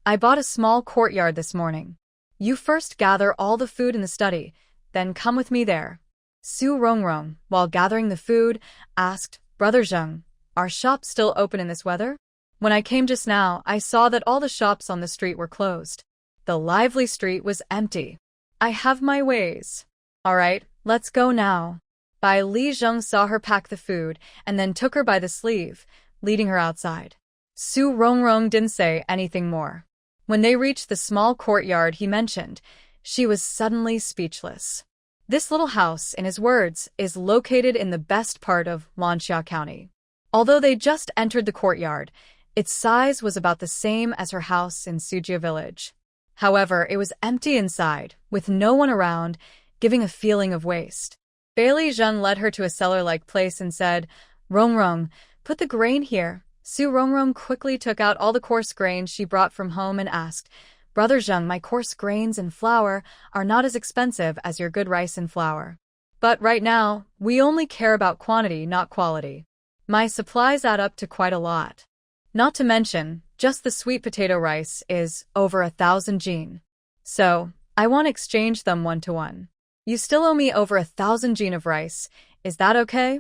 "I bought a small courtyard this morning. You first gather all the food in the study, then come with me there." Su Rongrong, while gathering the food, asked, "Brother Zheng, are shops still open in this weather? When I came just now, I saw that all the shops on the street were closed. The lively street was empty. I have my ways. All right, let's go now." Bai Li Zheng saw her pack the food and then took her by the sleeve, leading her outside. Su Rongrong didn't say anything more. When they reached the small courtyard he mentioned, she was suddenly speechless. This little house, in his words, is located in the best part of Lanxia County. Although they just entered the courtyard, its size was about the same as her house in Sujia village. However, it was empty inside, with no one around, giving a feeling of waste. Bai Li Zheng led her to a cellar-like place and said, "Rongrong, put the grain here, Su Rongrong quickly took out all the coarse grains she brought from home and asked, Brother Zheng, my coarse grains and flour are not as expensive as your good rice and flour. But right now, we only care about quantity, not quality. My supplies add up to quite a lot. Not to mention, just the sweet potato rice is over 1,000 jin. So, I want to exchange them 1-to-1. You still owe me over 1,000 jin of rice. Is that okay?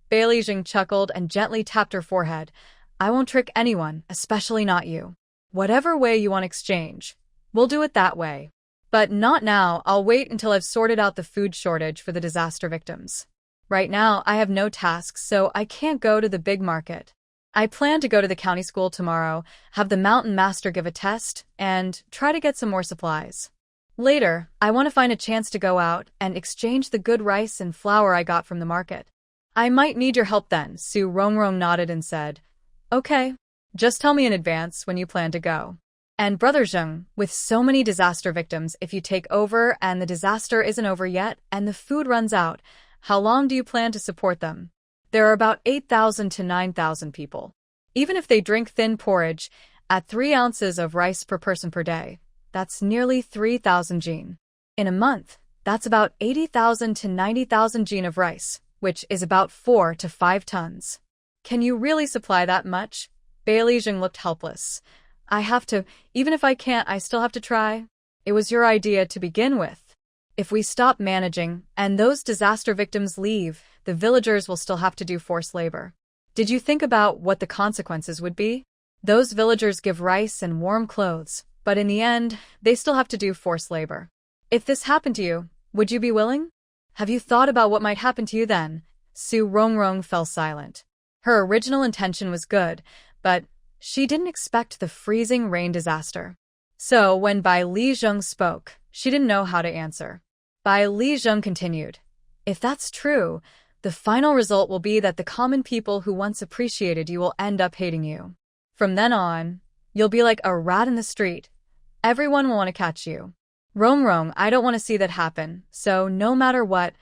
Bailey Jing chuckled and gently tapped her forehead. I won't trick anyone, especially not you. Whatever way you want exchange, we'll do it that way. But not now. I'll wait until I've sorted out the food shortage for the disaster victims. Right now, I have no tasks, so I can't go to the big market. I plan to go to the county school tomorrow, have the mountain master give a test, and try to get some more supplies. Later, I want to find a chance to go out and exchange the good rice and flour I got from the market. I might need your help then. Su Rongrong nodded and said, Okay, just tell me in advance when you plan to go. And Brother Zheng, with so many disaster victims, if you take over and the disaster isn't over yet and the food runs out, how long do you plan to support them? There are about 8,000 to 9,000 people. Even if they drink thin porridge, at 3 ounces of rice per person per day, that's nearly 3,000 jin. In a month, that's about 80,000 to 90,000 jin of rice, which is about 4 to 5 tons. Can you really supply that much? Bailey Jing looked helpless. I have to, even if I can't, I still have to try. It was your idea to begin with. If we stop managing and those disaster victims leave, the villagers will still have to do forced labor. Did you think about what the consequences would be? Those villagers give rice and warm clothes, but in the end, they still have to do forced labor. If this happened to you, would you be willing? Have you thought about what might happen to you then? Su Rongrong fell silent. Her original intention was good, but she didn't expect the freezing rain disaster. So when Bai Lizheng spoke, she didn't know how to answer. Bai Lizheng continued, If that's true, the final result will be that the common people who once appreciated you will end up hating you. From then on, you'll be like a rat in the street. Everyone will want to catch you. Rongrong, I don't want to see that happen, so no matter what,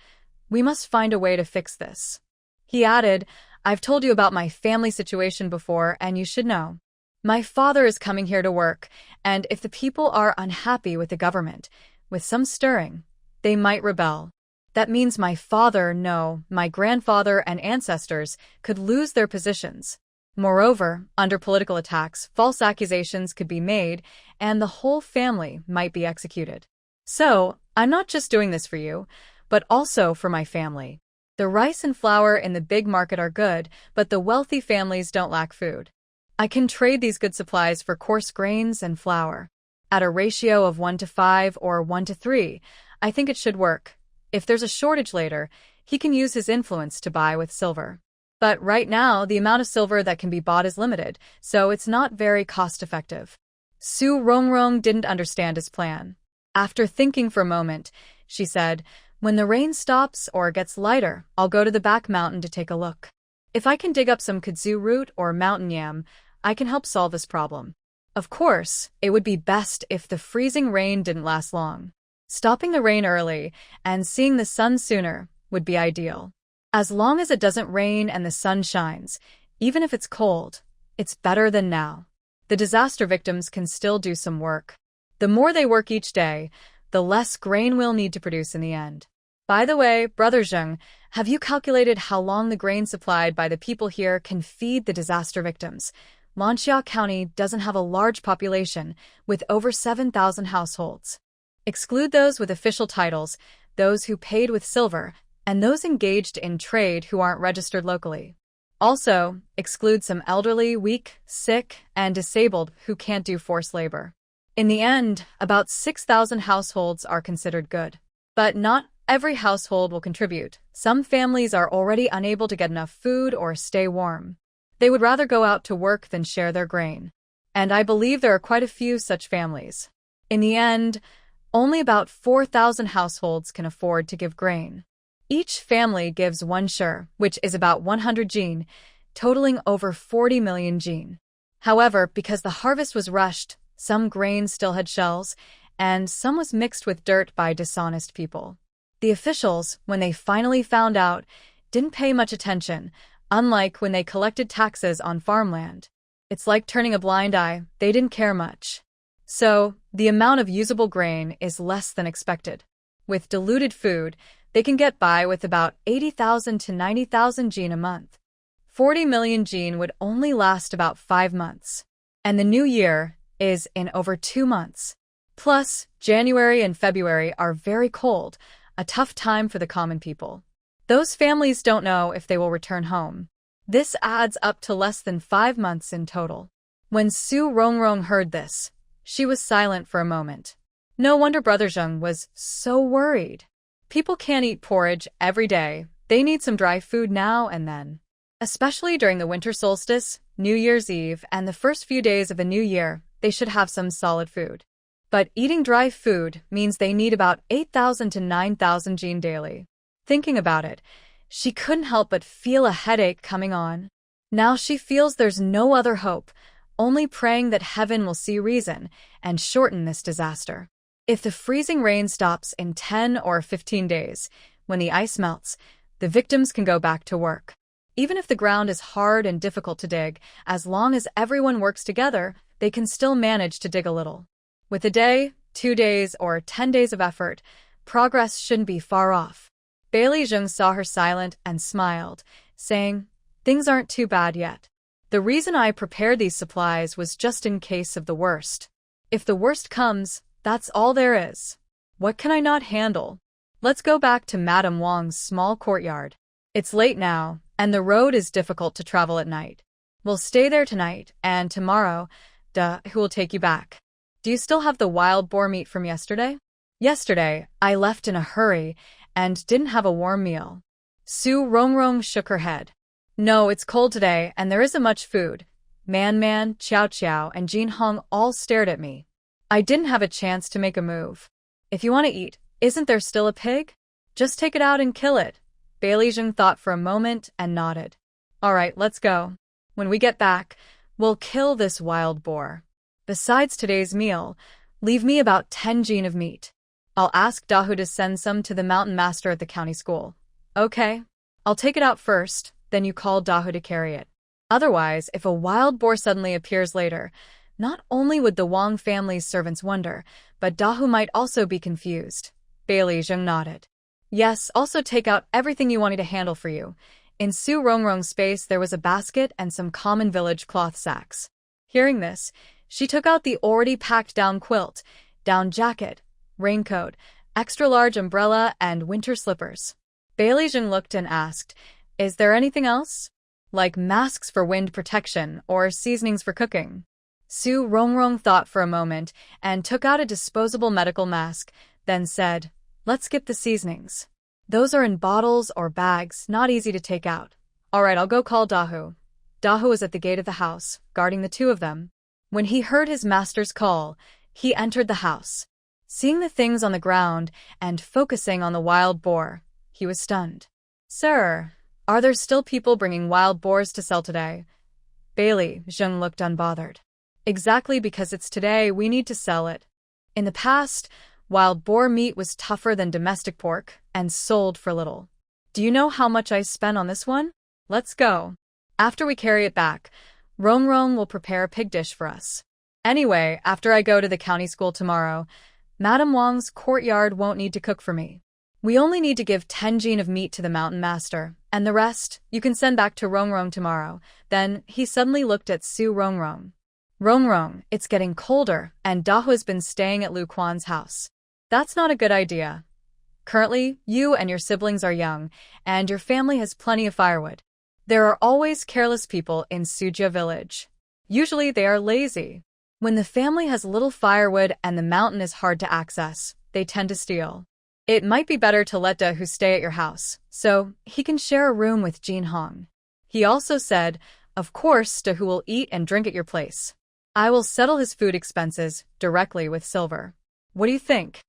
we must find a way to fix this. He added, I've told you about my family situation before, and you should know. My father is coming here to work, and if the people are unhappy with the government, with some stirring, they might rebel. That means my father, no, my grandfather and ancestors could lose their positions. Moreover, under political attacks, false accusations could be made, and the whole family might be executed. So, I'm not just doing this for you, but also for my family. The rice and flour in the big market are good, but the wealthy families don't lack food. I can trade these good supplies for coarse grains and flour. At a ratio of 1-to-5 or 1-to-3, I think it should work. If there's a shortage later, he can use his influence to buy with silver. But right now, the amount of silver that can be bought is limited, so it's not very cost-effective. Su Rongrong didn't understand his plan. After thinking for a moment, she said, When the rain stops or gets lighter, I'll go to the back mountain to take a look. If I can dig up some kudzu root or mountain yam, I can help solve this problem. Of course, it would be best if the freezing rain didn't last long. Stopping the rain early and seeing the sun sooner would be ideal. As long as it doesn't rain and the sun shines, even if it's cold, it's better than now. The disaster victims can still do some work. The more they work each day, the less grain we'll need to produce in the end. By the way, Brother Zheng, have you calculated how long the grain supplied by the people here can feed the disaster victims? Lanxia County doesn't have a large population, with over 7,000 households. Exclude those with official titles, those who paid with silver, and those engaged in trade who aren't registered locally. Also, exclude some elderly, weak, sick, and disabled who can't do forced labor. In the end, about 6,000 households are considered good. But not every household will contribute. Some families are already unable to get enough food or stay warm. They would rather go out to work than share their grain. And I believe there are quite a few such families. In the end, only about 4,000 households can afford to give grain. Each family gives 1 shur, which is about 100 jin, totaling over 40 million jin. However, because the harvest was rushed, some grain still had shells, and some was mixed with dirt by dishonest people. The officials, when they finally found out, didn't pay much attention, unlike when they collected taxes on farmland. It's like turning a blind eye, they didn't care much. So, the amount of usable grain is less than expected. With diluted food, they can get by with about 80,000 to 90,000 jin a month. 40 million jin would only last about 5 months. And the new year is in over 2 months. Plus, January and February are very cold, a tough time for the common people. Those families don't know if they will return home. This adds up to less than 5 months in total. When Su Rongrong heard this, she was silent for a moment. No wonder Brother Zheng was so worried. People can't eat porridge every day. They need some dry food now and then. Especially during the winter solstice, New Year's Eve, and the first few days of a new year, they should have some solid food. But eating dry food means they need about 8,000 to 9,000 jin daily. Thinking about it, she couldn't help but feel a headache coming on. Now she feels there's no other hope, only praying that heaven will see reason and shorten this disaster. If the freezing rain stops in 10 or 15 days, when the ice melts, the victims can go back to work. Even if the ground is hard and difficult to dig, as long as everyone works together, they can still manage to dig a little. With a day, 2 days, or 10 days of effort, progress shouldn't be far off. Bailey Zheng saw her silent and smiled, saying, "Things aren't too bad yet. The reason I prepared these supplies was just in case of the worst. If the worst comes, that's all there is. What can I not handle? Let's go back to Madame Wang's small courtyard. It's late now, and the road is difficult to travel at night. We'll stay there tonight, and tomorrow, who will take you back? Do you still have the wild boar meat from yesterday?" "Yesterday, I left in a hurry and didn't have a warm meal." Su Rongrong shook her head. "No, it's cold today, and there isn't much food." Man, Qiao Qiao, and Jin Hong all stared at me. I didn't have a chance to make a move. "If you want to eat, isn't there still a pig? Just take it out and kill it." Bailey Zheng thought for a moment and nodded. "All right, let's go. When we get back, we'll kill this wild boar. Besides today's meal, leave me about 10 jin of meat. I'll ask Dahu to send some to the mountain master at the county school." "Okay. I'll take it out first, then you call Dahu to carry it. Otherwise, if a wild boar suddenly appears later, not only would the Wang family's servants wonder, but Dahu might also be confused." Bailey Zheng nodded. "Yes, also take out everything you want me to handle for you." In Su Rongrong's space, there was a basket and some common village cloth sacks. Hearing this, she took out the already packed down quilt, down jacket, raincoat, extra-large umbrella, and winter slippers. Bailey Zheng looked and asked, "Is there anything else? Like masks for wind protection or seasonings for cooking?" Su Rongrong thought for a moment and took out a disposable medical mask, then said, "Let's skip the seasonings. Those are in bottles or bags, not easy to take out. All right, I'll go call Dahu." Dahu was at the gate of the house, guarding the two of them. When he heard his master's call, he entered the house. Seeing the things on the ground and focusing on the wild boar, he was stunned. "Sir, are there still people bringing wild boars to sell today?" Bailey Zheng looked unbothered. "Exactly, because it's today we need to sell it. In the past, wild boar meat was tougher than domestic pork and sold for little. Do you know how much I spent on this one? Let's go. After we carry it back, Rongrong will prepare a pig dish for us. Anyway, after I go to the county school tomorrow, Madame Wang's courtyard won't need to cook for me. We only need to give 10 jin of meat to the mountain master, and the rest you can send back to Rongrong tomorrow." Then he suddenly looked at Su Rongrong. "Rongrong, it's getting colder, and Dahu has been staying at Lu Quan's house. That's not a good idea. Currently, you and your siblings are young, and your family has plenty of firewood. There are always careless people in Sujia village. Usually they are lazy. When the family has little firewood and the mountain is hard to access, they tend to steal. It might be better to let Dahu stay at your house, so he can share a room with Jin Hong." He also said, "Of course, Dahu will eat and drink at your place. I will settle his food expenses directly with silver. What do you think?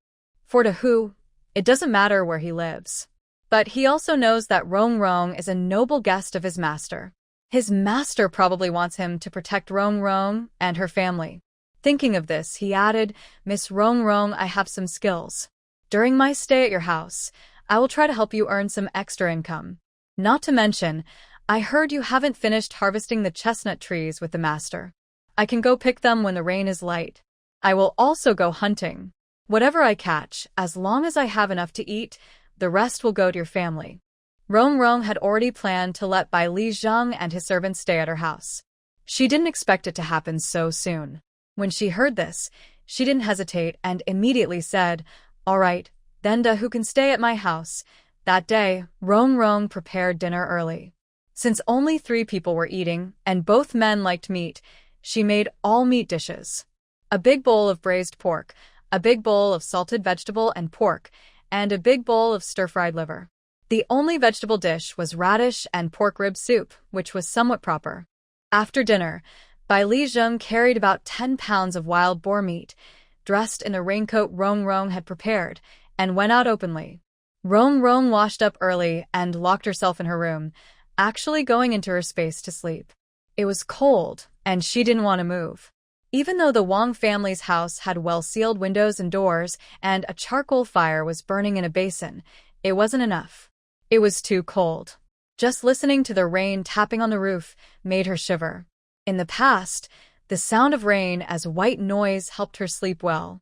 For Dahu, it doesn't matter where he lives. But he also knows that Rongrong is a noble guest of his master. His master probably wants him to protect Rongrong and her family." Thinking of this, he added, "Miss Rongrong, I have some skills. During my stay at your house, I will try to help you earn some extra income. Not to mention, I heard you haven't finished harvesting the chestnut trees with the master. I can go pick them when the rain is light. I will also go hunting. Whatever I catch, as long as I have enough to eat, the rest will go to your family. Rong Rong had already planned to let Bai Li Zhang and his servants stay at her house. She didn't expect it to happen so soon. When she heard this, she didn't hesitate and immediately said, "All right, then who can stay at my house?" That day, Rong Rong prepared dinner early. Since only 3 people were eating, and both men liked meat, she made all meat dishes. A big bowl of braised pork, a big bowl of salted vegetable and pork, and a big bowl of stir-fried liver. The only vegetable dish was radish and pork rib soup, which was somewhat proper. After dinner, Bai Li Zheng carried about 10 pounds of wild boar meat, dressed in the raincoat Rong Rong had prepared, and went out openly. Rong Rong washed up early and locked herself in her room, actually going into her space to sleep. It was cold, and she didn't want to move. Even though the Wang family's house had well-sealed windows and doors, and a charcoal fire was burning in a basin, it wasn't enough. It was too cold. Just listening to the rain tapping on the roof made her shiver. In the past, the sound of rain as white noise helped her sleep well.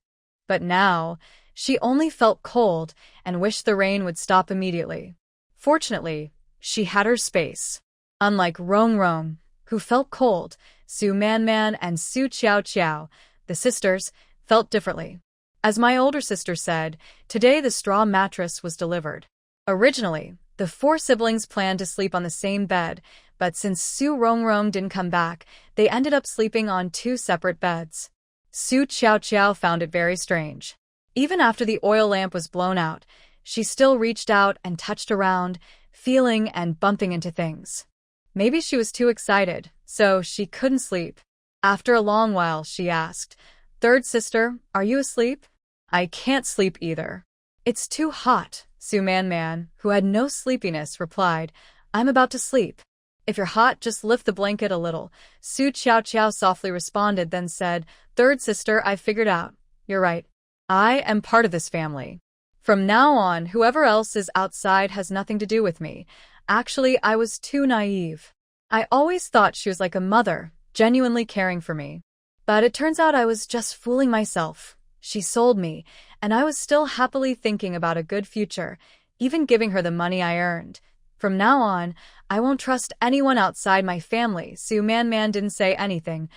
But now, she only felt cold and wished the rain would stop immediately. Fortunately, she had her space. Unlike Rong Rong, who felt cold, Su Man Man and Su Qiao Qiao, the sisters, felt differently. As my older sister said, today the straw mattress was delivered. Originally, the 4 siblings planned to sleep on the same bed, but since Su Rong Rong didn't come back, they ended up sleeping on 2 separate beds. Su Qiao Qiao found it very strange. Even after the oil lamp was blown out, she still reached out and touched around, feeling and bumping into things. Maybe she was too excited, so she couldn't sleep. After a long while, she asked, "Third sister, are you asleep?" "I can't sleep either." "It's too hot," Su Man Man, who had no sleepiness, replied. "I'm about to sleep." "If you're hot, just lift the blanket a little," Su Qiao Qiao softly responded, then said, "Third sister, I figured out. You're right. I am part of this family. From now on, whoever else is outside has nothing to do with me. Actually, I was too naive. I always thought she was like a mother, genuinely caring for me. But it turns out I was just fooling myself. She sold me, and I was still happily thinking about a good future, even giving her the money I earned. From now on, I won't trust anyone outside my family." Su Man Man didn't say anything,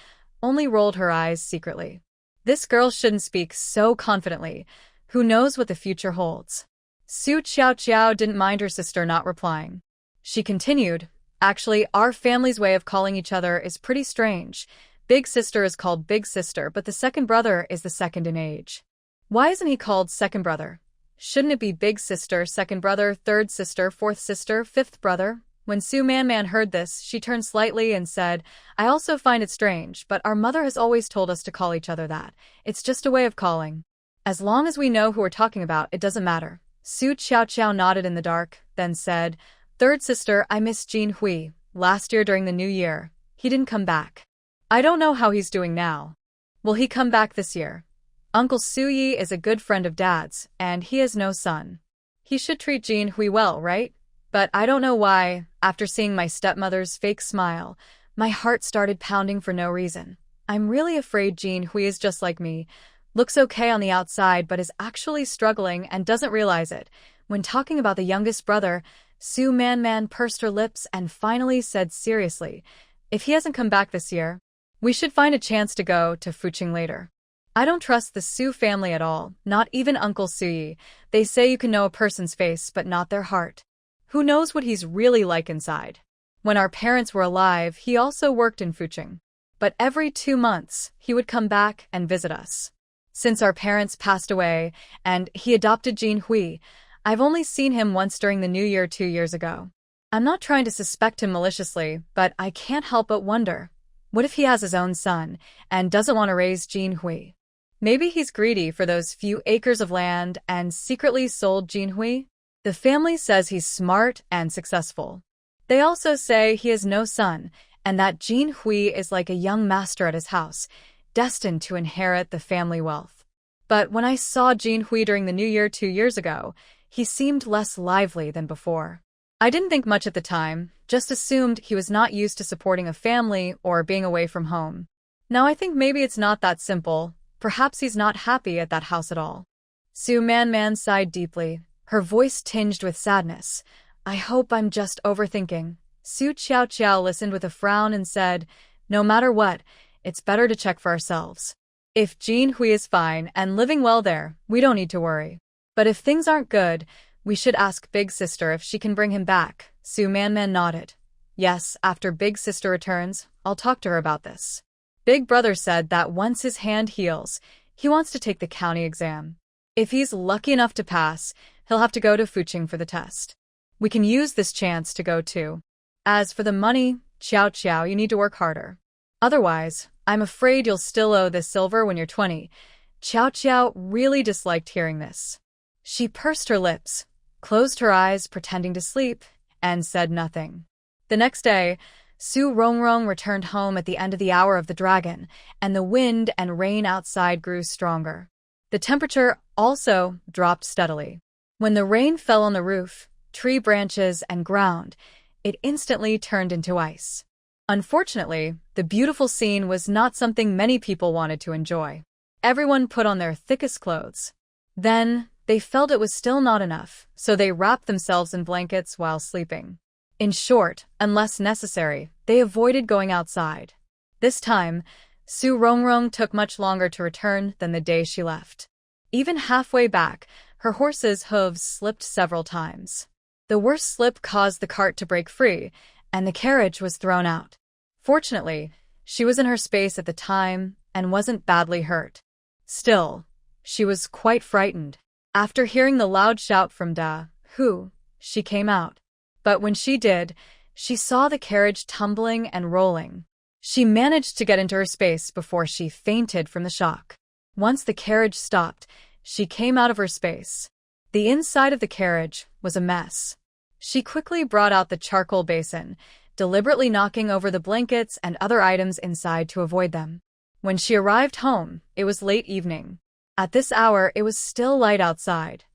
only rolled her eyes secretly. This girl shouldn't speak so confidently. Who knows what the future holds? Su Qiao Qiao didn't mind her sister not replying. She continued, "Actually, our family's way of calling each other is pretty strange. Big sister is called Big Sister, but the second brother is the second in age. Why isn't he called second brother? Shouldn't it be Big Sister, second brother, third sister, fourth sister, fifth brother?" When Su Man Man heard this, she turned slightly and said, "I also find it strange, but our mother has always told us to call each other that. It's just a way of calling. As long as we know who we're talking about, it doesn't matter." Su Qiao Qiao nodded in the dark, then said, "Third sister, I miss Jin Hui. Last year during the New Year, he didn't come back. I don't know how he's doing now. Will he come back this year? Uncle Su Yi is a good friend of Dad's, and he has no son. He should treat Jin Hui well, right? But I don't know why, after seeing my stepmother's fake smile, my heart started pounding for no reason. I'm really afraid Jin Hui is just like me. Looks okay on the outside but is actually struggling and doesn't realize it." When talking about the youngest brother, Su Man Man pursed her lips and finally said seriously, "If he hasn't come back this year, we should find a chance to go to Fuqing later. I don't trust the Su family at all, not even Uncle Su Yi. They say you can know a person's face but not their heart. Who knows what he's really like inside? When our parents were alive, he also worked in Fuqing. But every 2 months, he would come back and visit us. Since our parents passed away, and he adopted Jin Hui, I've only seen him once during the New Year 2 years ago. I'm not trying to suspect him maliciously, but I can't help but wonder. What if he has his own son, and doesn't want to raise Jin Hui? Maybe he's greedy for those few acres of land and secretly sold Jin Hui? The family says he's smart and successful. They also say he has no son, and that Jin Hui is like a young master at his house, destined to inherit the family wealth. But when I saw Jin Hui during the New Year 2 years ago, he seemed less lively than before. I didn't think much at the time, just assumed he was not used to supporting a family or being away from home. Now I think maybe it's not that simple. Perhaps he's not happy at that house at all. Su Man Man sighed deeply, her voice tinged with sadness. I hope I'm just overthinking. Su Qiao Qiao listened with a frown and said, no matter what, it's better to check for ourselves. If Jin Hui is fine and living well there, we don't need to worry. But if things aren't good, we should ask Big Sister if she can bring him back. Su Man Man nodded. Yes, after Big Sister returns, I'll talk to her about this. Big Brother said that once his hand heals, he wants to take the county exam. If he's lucky enough to pass, he'll have to go to Fuqing for the test. We can use this chance to go too. As for the money, Qiao Qiao, you need to work harder. Otherwise, I'm afraid you'll still owe this silver when you're 20. Qiao Qiao really disliked hearing this. She pursed her lips, closed her eyes pretending to sleep, and said nothing. The next day, Su Rongrong returned home at the end of the hour of the dragon, and the wind and rain outside grew stronger. The temperature also dropped steadily. When the rain fell on the roof, tree branches, and ground, it instantly turned into ice. Unfortunately, the beautiful scene was not something many people wanted to enjoy. Everyone put on their thickest clothes. Then, they felt it was still not enough, so they wrapped themselves in blankets while sleeping. In short, unless necessary, they avoided going outside. This time, Su Rongrong took much longer to return than the day she left. Even halfway back, her horse's hooves slipped several times. The worst slip caused the cart to break free, and the carriage was thrown out. Fortunately, she was in her space at the time and wasn't badly hurt. Still, she was quite frightened. After hearing the loud shout from Da Hu, she came out. But when she did, she saw the carriage tumbling and rolling. She managed to get into her space before she fainted from the shock. Once the carriage stopped, she came out of her space. The inside of the carriage was a mess. She quickly brought out the charcoal basin, deliberately knocking over the blankets and other items inside to avoid them. When she arrived home, it was late evening. At this hour, it was still light outside.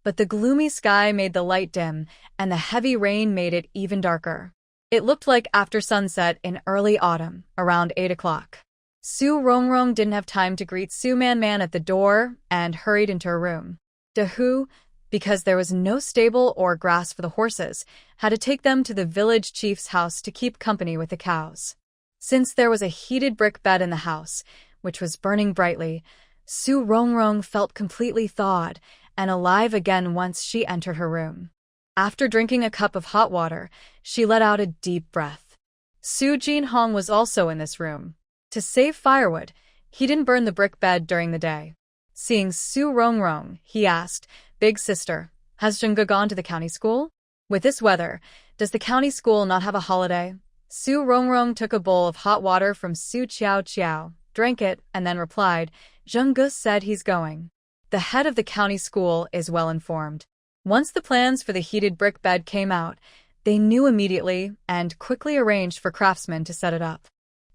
But the gloomy sky made the light dim, and the heavy rain made it even darker. It looked like after sunset in early autumn, around 8 o'clock. Su Rongrong didn't have time to greet Su Man Man at the door and hurried into her room. Da Hu, because there was no stable or grass for the horses, had to take them to the village chief's house to keep company with the cows. Since there was a heated brick bed in the house, which was burning brightly, Su Rongrong felt completely thawed and alive again once she entered her room. After drinking a cup of hot water, she let out a deep breath. Su Jinhong was also in this room. To save firewood, he didn't burn the brick bed during the day. Seeing Su Rongrong, he asked, Big Sister, has Zhengge gone to the county school? With this weather, does the county school not have a holiday? Su Rongrong took a bowl of hot water from Su Qiao Qiao, drank it, and then replied, Zhengge said he's going. The head of the county school is well informed. Once the plans for the heated brick bed came out, they knew immediately and quickly arranged for craftsmen to set it up.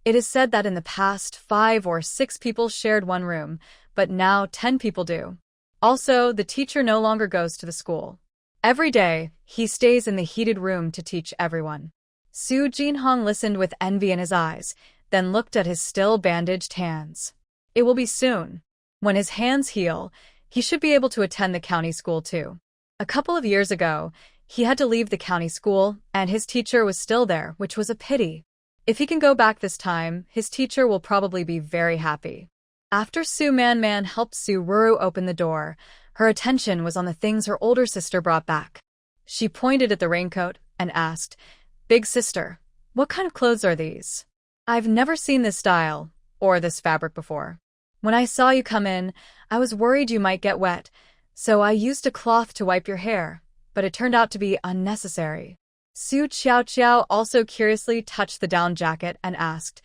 It is said that in the past 5 or 6 people shared one room, but now 10 people do. Also, the teacher no longer goes to the school. Every day, he stays in the heated room to teach everyone. Su Jinhong listened with envy in his eyes, then looked at his still bandaged hands. It will be soon. When his hands heal, he should be able to attend the county school too. A couple of years ago, he had to leave the county school, and his teacher was still there, which was a pity. If he can go back this time, his teacher will probably be very happy. After Su Man Man helped Su Ruru open the door, her attention was on the things her older sister brought back. She pointed at the raincoat and asked, Big Sister, what kind of clothes are these? I've never seen this style or this fabric before. When I saw you come in, I was worried you might get wet, so I used a cloth to wipe your hair, but it turned out to be unnecessary. Su Qiao Qiao also curiously touched the down jacket and asked,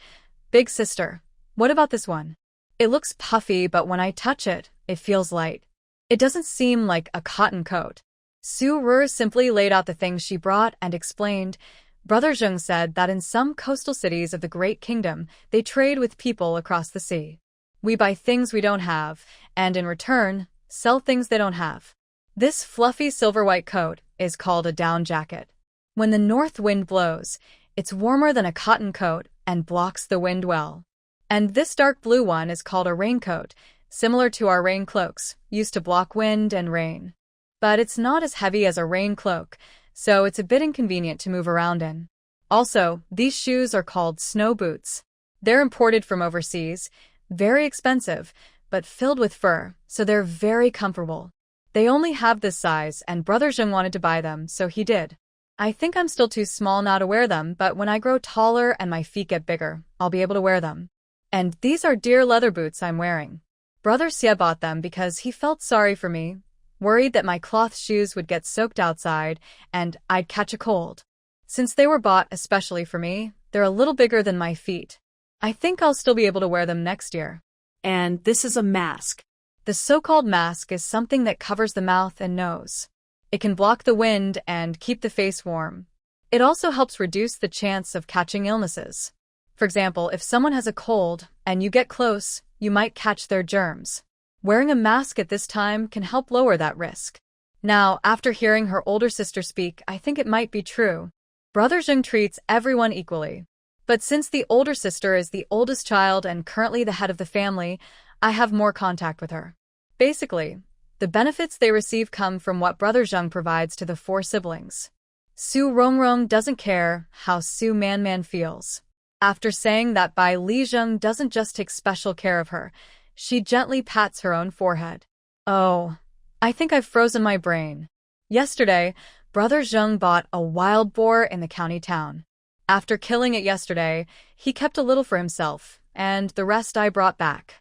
Big Sister, what about this one? It looks puffy, but when I touch it, it feels light. It doesn't seem like a cotton coat. Su Rur simply laid out the things she brought and explained, Brother Zheng said that in some coastal cities of the Great Kingdom, they trade with people across the sea. We buy things we don't have, and in return, sell things they don't have. This fluffy silver-white coat is called a down jacket. When the north wind blows, it's warmer than a cotton coat and blocks the wind well. And this dark blue one is called a raincoat, similar to our rain cloaks, used to block wind and rain. But it's not as heavy as a rain cloak, so it's a bit inconvenient to move around in. Also, these shoes are called snow boots. They're imported from overseas, very expensive, but filled with fur, so they're very comfortable. They only have this size, and Brother Zheng wanted to buy them, so he did. I think I'm still too small now to wear them, but when I grow taller and my feet get bigger, I'll be able to wear them. And these are deer leather boots I'm wearing. Brother Xie bought them because he felt sorry for me, worried that my cloth shoes would get soaked outside and I'd catch a cold. Since they were bought especially for me, they're a little bigger than my feet. I think I'll still be able to wear them next year. And this is a mask. The so-called mask is something that covers the mouth and nose. It can block the wind and keep the face warm. It also helps reduce the chance of catching illnesses. For example, if someone has a cold and you get close, you might catch their germs. Wearing a mask at this time can help lower that risk. Now, after hearing her older sister speak, I think it might be true. Brother Zheng treats everyone equally. But since the older sister is the oldest child and currently the head of the family, I have more contact with her. Basically, the benefits they receive come from what Brother Zheng provides to the 4 siblings. Su Rongrong doesn't care how Su Manman feels. After saying that Bai Li Zheng doesn't just take special care of her, she gently pats her own forehead. Oh, I think I've frozen my brain. Yesterday, Brother Zheng bought a wild boar in the county town. After killing it yesterday, he kept a little for himself, and the rest I brought back.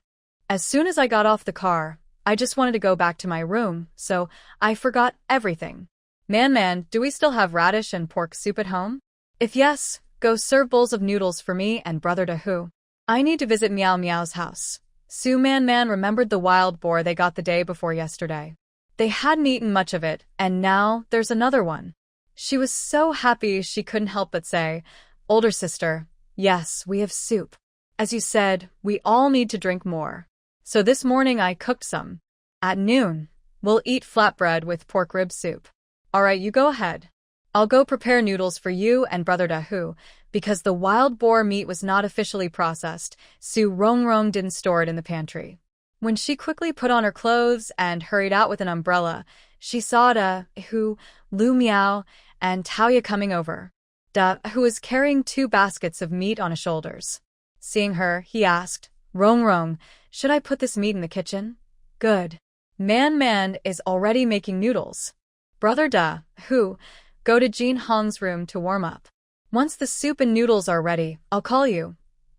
As soon as I got off the car, I just wanted to go back to my room, so I forgot everything. Man, do we still have radish and pork soup at home? If yes, go serve bowls of noodles for me and Brother Dahu. I need to visit Meow Meow's house. Su Man remembered the wild boar they got the day before yesterday. They hadn't eaten much of it, and now there's another one. She was so happy she couldn't help but say, "Older sister, yes, we have soup. As you said, we all need to drink more. So this morning I cooked some. At noon, we'll eat flatbread with pork rib soup. Alright, you go ahead. I'll go prepare noodles for you and Brother Dahu, because the wild boar meat was not officially processed, Su Rongrong didn't store it in the pantry." When she quickly put on her clothes and hurried out with an umbrella, she saw Dahu, Lu Miao, and Taoya coming over. Dahu was carrying 2 baskets of meat on his shoulders. Seeing her, he asked, "Rongrong, should I put this meat in the kitchen?" "Good. Man is already making noodles. Brother Dahu, go to Jin Hong's room to warm up. Once the soup and noodles are ready, I'll call you."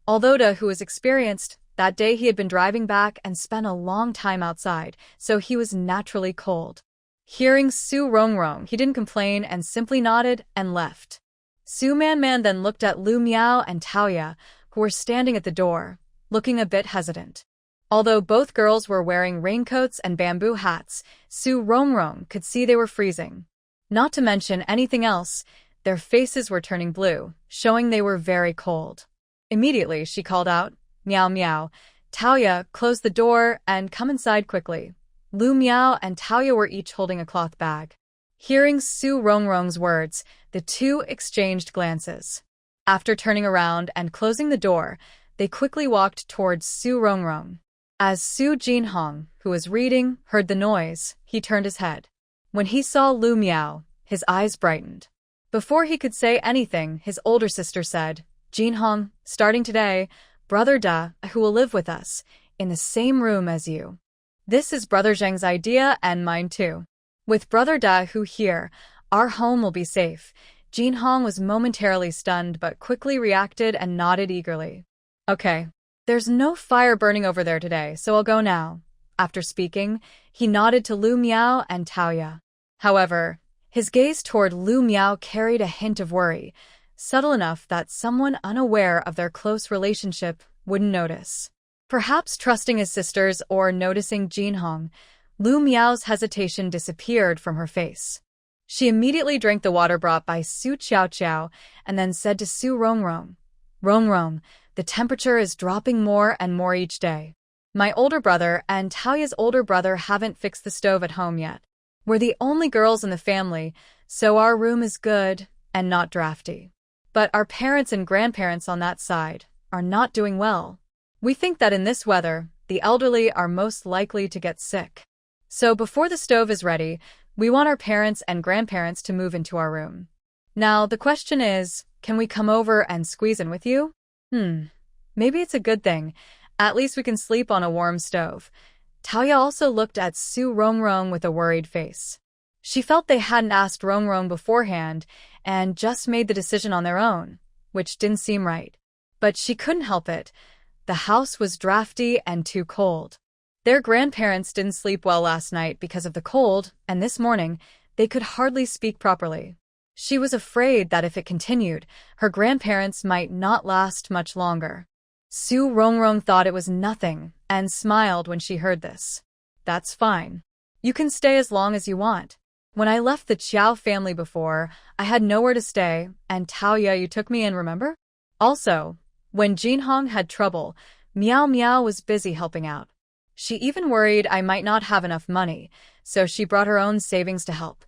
Although Dahu was experienced, that day he had been driving back and spent a long time outside, so he was naturally cold. Hearing Su Rongrong, he didn't complain and simply nodded and left. Su Man then looked at Lu Miao and Taoya, who were standing at the door, looking a bit hesitant. Although both girls were wearing raincoats and bamboo hats, Su Rongrong could see they were freezing. Not to mention anything else, their faces were turning blue, showing they were very cold. Immediately, she called out, "Meow Meow, Taoya, close the door and come inside quickly." Lu Miao and Taoya were each holding a cloth bag. Hearing Su Rongrong's words, the 2 exchanged glances. After turning around and closing the door, they quickly walked towards Su Rongrong. As Su Jinhong, who was reading, heard the noise, he turned his head. When he saw Lu Miao, his eyes brightened. Before he could say anything, his older sister said, "Jinhong, starting today, Brother Dahu will live with us, in the same room as you." This is Brother Zheng's idea and mine too. With Brother Dahu here, our home will be safe. Jinhong was momentarily stunned but quickly reacted and nodded eagerly. "Okay. There's no fire burning over there today, so I'll go now." After speaking, he nodded to Lu Miao and Taoya. However, his gaze toward Lu Miao carried a hint of worry, subtle enough that someone unaware of their close relationship wouldn't notice. Perhaps trusting his sisters or noticing Jinhong, Lu Miao's hesitation disappeared from her face. She immediately drank the water brought by Su Qiao and then said to Su Rongrong, "Rongrong, the temperature is dropping more and more each day. My older brother and Taoya's older brother haven't fixed the stove at home yet. We're the only girls in the family, so our room is good, and not drafty. But our parents and grandparents on that side are not doing well. We think that in this weather, the elderly are most likely to get sick. So before the stove is ready, we want our parents and grandparents to move into our room. Now, the question is, can we come over and squeeze in with you? Maybe it's a good thing. At least we can sleep on a warm stove. Taoya also looked at Su Rongrong with a worried face. She felt they hadn't asked Rongrong beforehand and just made the decision on their own, which didn't seem right. But she couldn't help it. The house was drafty and too cold. Their grandparents didn't sleep well last night because of the cold, and this morning, they could hardly speak properly. She was afraid that if it continued, her grandparents might not last much longer. Su Rongrong thought it was nothing and smiled when she heard this. That's fine. You can stay as long as you want. When I left the Chiao family before, I had nowhere to stay, and Taoya, you took me in, remember? Also, when Jinhong had trouble, Miao Miao was busy helping out. She even worried I might not have enough money, so she brought her own savings to help.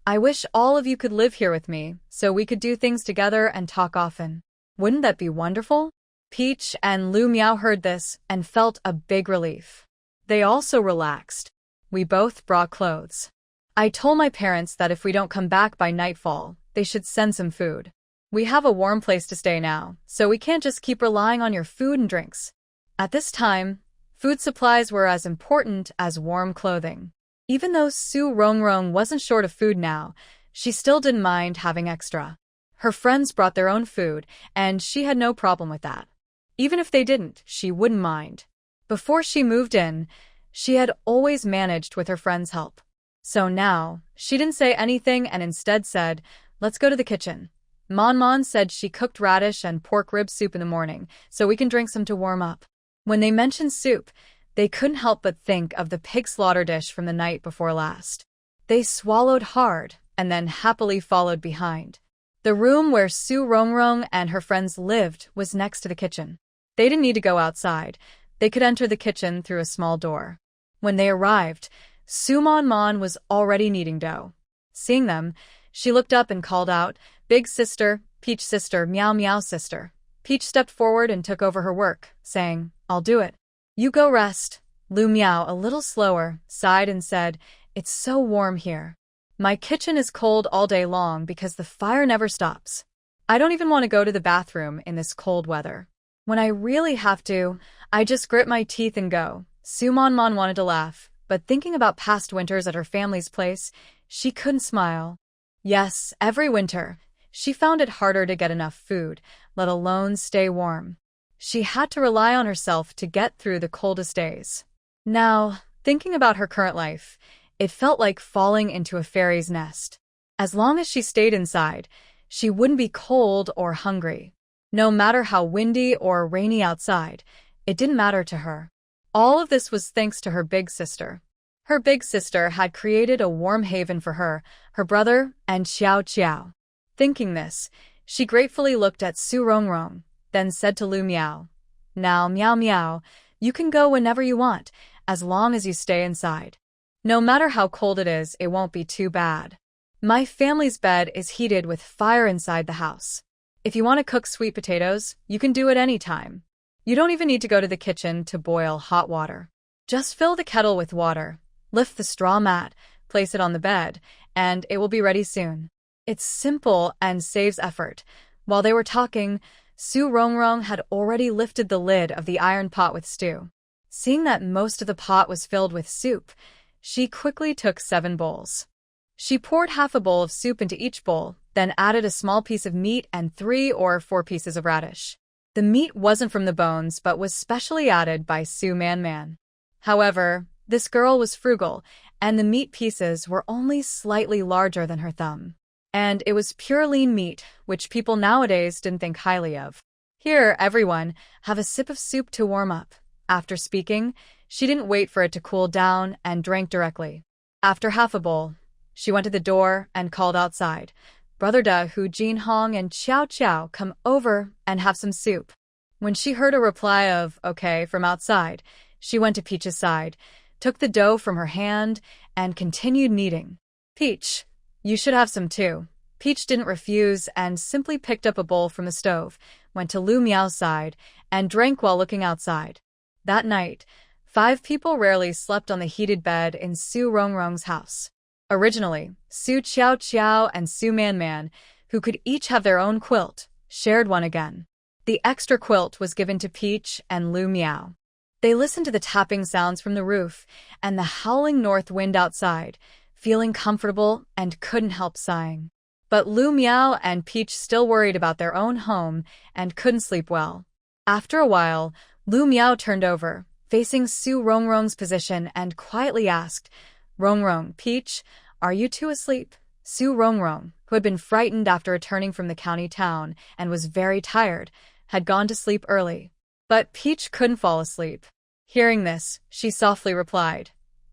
I wish all of you could live here with me, so we could do things together and talk often. Wouldn't that be wonderful? Peach and Lu Miao heard this and felt a big relief. They also relaxed. We both brought clothes. I told my parents that if we don't come back by nightfall, they should send some food. We have a warm place to stay now, so we can't just keep relying on your food and drinks. At this time, food supplies were as important as warm clothing. Even though Su Rongrong wasn't short of food now, she still didn't mind having extra. Her friends brought their own food, and she had no problem with that. Even if they didn't, she wouldn't mind. Before she moved in, she had always managed with her friends' help. So now, she didn't say anything and instead said, "Let's go to the kitchen." Mon said she cooked radish and pork rib soup in the morning, so we can drink some to warm up. When they mentioned soup, they couldn't help but think of the pig slaughter dish from the night before last. They swallowed hard and then happily followed behind. The room where Su Rongrong and her friends lived was next to the kitchen. They didn't need to go outside. They could enter the kitchen through a small door. When they arrived, Su Mon was already kneading dough. Seeing them, she looked up and called out, "Big sister, Peach sister, Meow Meow sister." Peach stepped forward and took over her work, saying, "I'll do it." "You go rest." Lu Miao, a little slower, sighed and said, "It's so warm here. My kitchen is cold all day long because the fire never stops. I don't even want to go to the bathroom in this cold weather. When I really have to, I just grit my teeth and go." Su Mon wanted to laugh, but thinking about past winters at her family's place, she couldn't smile. Yes, every winter, she found it harder to get enough food, let alone stay warm. She had to rely on herself to get through the coldest days. Now, thinking about her current life, it felt like falling into a fairy's nest. As long as she stayed inside, she wouldn't be cold or hungry. No matter how windy or rainy outside, it didn't matter to her. All of this was thanks to her big sister. Her big sister had created a warm haven for her, her brother, and Xiao Qiao. Thinking this, she gratefully looked at Su Rongrong, then said to Lu Miao, "Now, Meow Meow, you can go whenever you want, as long as you stay inside. No matter how cold it is, it won't be too bad. My family's bed is heated with fire inside the house. If you want to cook sweet potatoes, you can do it any time. You don't even need to go to the kitchen to boil hot water. Just fill the kettle with water, lift the straw mat, place it on the bed, and it will be ready soon." It's simple and saves effort. While they were talking, Su Rongrong had already lifted the lid of the iron pot with stew. Seeing that most of the pot was filled with soup, she quickly took 7 bowls. She poured half a bowl of soup into each bowl, then added a small piece of meat and 3 or 4 pieces of radish. The meat wasn't from the bones but was specially added by Su Man. However, this girl was frugal, and the meat pieces were only slightly larger than her thumb. And it was pure lean meat, which people nowadays didn't think highly of. "Here, everyone, have a sip of soup to warm up." After speaking, she didn't wait for it to cool down and drank directly. After half a bowl, she went to the door and called outside, "Brother Da Hu, Jin Hong, and Xiao Qiao, come over and have some soup." When she heard a reply of "okay" from outside, she went to Peach's side, took the dough from her hand, and continued kneading. "Peach, you should have some too." Peach didn't refuse and simply picked up a bowl from the stove, went to Lu Miao's side, and drank while looking outside. That night, 5 people rarely slept on the heated bed in Su Rongrong's house. Originally, Su Qiao Qiao and Su Man Man, who could each have their own quilt, shared one again. The extra quilt was given to Peach and Lu Miao. They listened to the tapping sounds from the roof and the howling north wind outside, feeling comfortable and couldn't help sighing. But Lu Miao and Peach still worried about their own home and couldn't sleep well. After a while, Lu Miao turned over, facing Su Rongrong's position, and quietly asked, "Rongrong, Peach, are you two asleep?" Su Rongrong, who had been frightened after returning from the county town and was very tired, had gone to sleep early. But Peach couldn't fall asleep. Hearing this, she softly replied,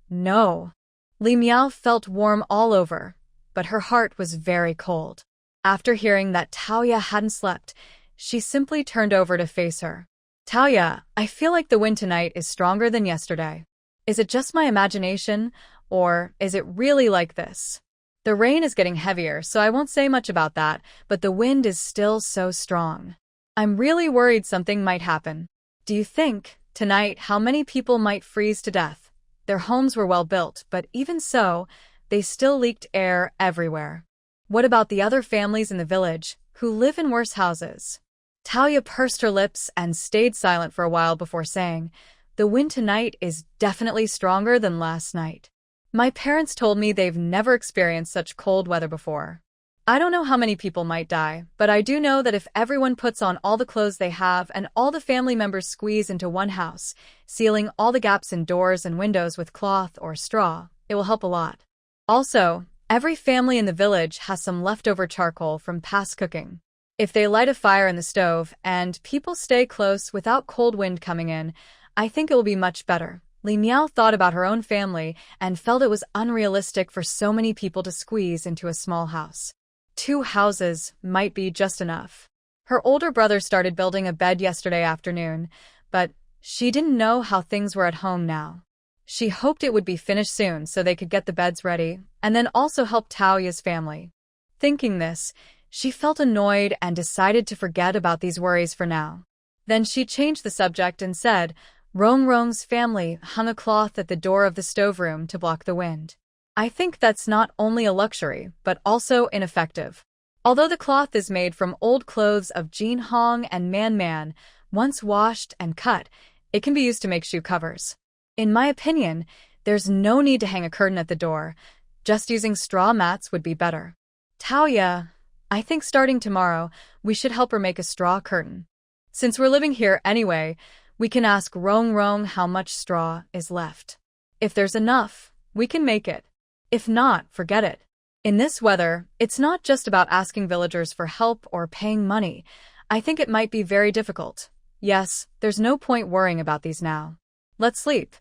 "No." Li Miao felt warm all over, but her heart was very cold. After hearing that Taoya hadn't slept, she simply turned over to face her. "Taoya, I feel like the wind tonight is stronger than yesterday. Is it just my imagination, or is it really like this? The rain is getting heavier, so I won't say much about that, but the wind is still so strong. I'm really worried something might happen. Do you think, tonight, how many people might freeze to death? Their homes were well built, but even so, they still leaked air everywhere. What about the other families in the village, who live in worse houses?" Taoya pursed her lips and stayed silent for a while before saying, "The wind tonight is definitely stronger than last night. My parents told me they've never experienced such cold weather before. I don't know how many people might die, but I do know that if everyone puts on all the clothes they have and all the family members squeeze into one house, sealing all the gaps in doors and windows with cloth or straw, it will help a lot. Also, every family in the village has some leftover charcoal from past cooking. If they light a fire in the stove and people stay close without cold wind coming in, I think it will be much better." Li Miao thought about her own family and felt it was unrealistic for so many people to squeeze into a small house. 2 houses might be just enough. Her older brother started building a bed yesterday afternoon, but she didn't know how things were at home now. She hoped it would be finished soon so they could get the beds ready, and then also help Taoya's family. Thinking this, she felt annoyed and decided to forget about these worries for now. Then she changed the subject and said, "Rongrong's family hung a cloth at the door of the stoveroom to block the wind. I think that's not only a luxury, but also ineffective. Although the cloth is made from old clothes of Jin Hong and Man Man, once washed and cut, it can be used to make shoe covers. In my opinion, there's no need to hang a curtain at the door. Just using straw mats would be better. Taoya, I think starting tomorrow, we should help her make a straw curtain. Since we're living here anyway, we can ask Rongrong how much straw is left. If there's enough, we can make it. If not, forget it. In this weather, it's not just about asking villagers for help or paying money. I think it might be very difficult. Yes, there's no point worrying about these now. Let's sleep.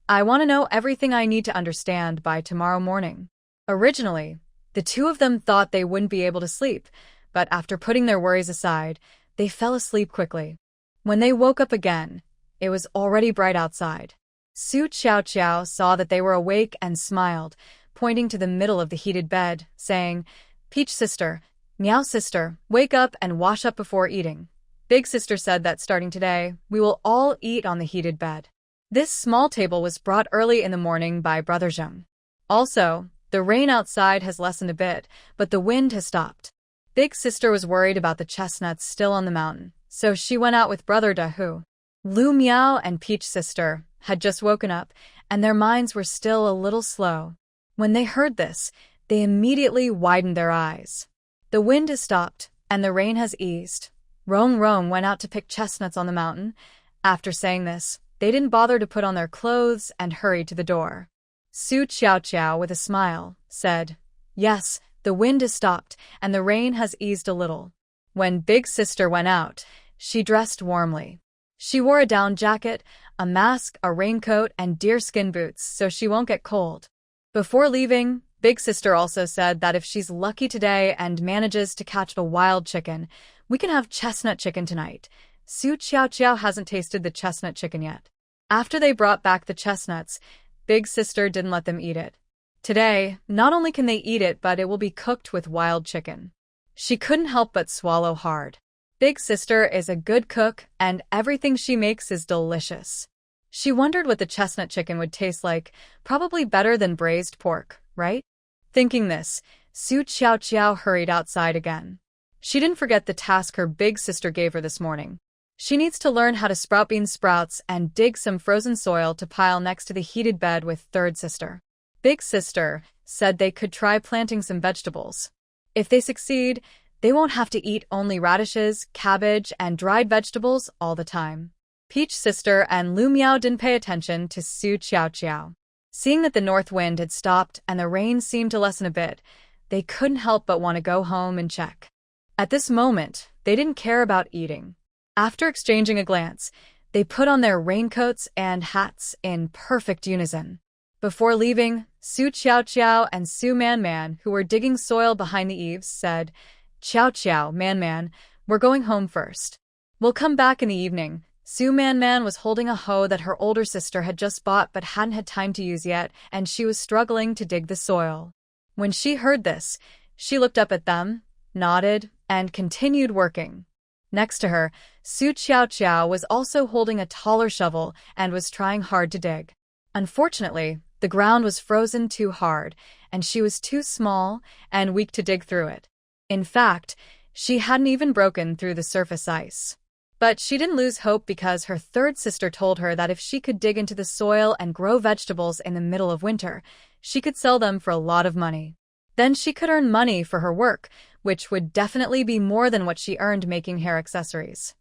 I want to know everything I need to understand by tomorrow morning." Originally, the 2 of them thought they wouldn't be able to sleep, but after putting their worries aside, they fell asleep quickly. When they woke up again, it was already bright outside. Su Qiao Qiao saw that they were awake and smiled, pointing to the middle of the heated bed, saying, "Peach sister, Meow sister, wake up and wash up before eating. Big sister said that starting today, we will all eat on the heated bed." This small table was brought early in the morning by Brother Zheng. Also, the rain outside has lessened a bit, but the wind has stopped. Big sister was worried about the chestnuts still on the mountain, so she went out with Brother Dahu. Lu Miao and Peach sister had just woken up, and their minds were still a little slow. When they heard this, they immediately widened their eyes. The wind has stopped, and the rain has eased. Rongrong went out to pick chestnuts on the mountain. After saying this, they didn't bother to put on their clothes and hurried to the door. Su Qiao Qiao, with a smile, said, "Yes, the wind has stopped, and the rain has eased a little." When Big Sister went out, she dressed warmly. She wore a down jacket, a mask, a raincoat, and deerskin boots so she won't get cold. Before leaving, Big Sister also said that if she's lucky today and manages to catch a wild chicken, we can have chestnut chicken tonight. Su Qiao Qiao hasn't tasted the chestnut chicken yet. After they brought back the chestnuts, Big Sister didn't let them eat it. Today, not only can they eat it, but it will be cooked with wild chicken. She couldn't help but swallow hard. Big sister is a good cook, and everything she makes is delicious. She wondered what the chestnut chicken would taste like, probably better than braised pork, right? Thinking this, Su Qiao Qiao hurried outside again. She didn't forget the task her big sister gave her this morning. She needs to learn how to sprout bean sprouts and dig some frozen soil to pile next to the heated bed with third sister. Big sister said they could try planting some vegetables. If they succeed, they won't have to eat only radishes, cabbage, and dried vegetables all the time. Peach sister and Lu Miao didn't pay attention to Su Qiao Qiao. Seeing that the north wind had stopped and the rain seemed to lessen a bit, they couldn't help but want to go home and check. At this moment, they didn't care about eating. After exchanging a glance, they put on their raincoats and hats in perfect unison. Before leaving, Su Qiao Qiao and Su Man Man, who were digging soil behind the eaves, said, "Qiao Qiao, Man Man, we're going home first. We'll come back in the evening." Su Man Man was holding a hoe that her older sister had just bought but hadn't had time to use yet, and she was struggling to dig the soil. When she heard this, she looked up at them, nodded, and continued working. Next to her, Su Qiao Qiao was also holding a taller shovel and was trying hard to dig. Unfortunately, the ground was frozen too hard, and she was too small and weak to dig through it. In fact, she hadn't even broken through the surface ice. But she didn't lose hope because her third sister told her that if she could dig into the soil and grow vegetables in the middle of winter, she could sell them for a lot of money. Then she could earn money for her work, which would definitely be more than what she earned making hair accessories.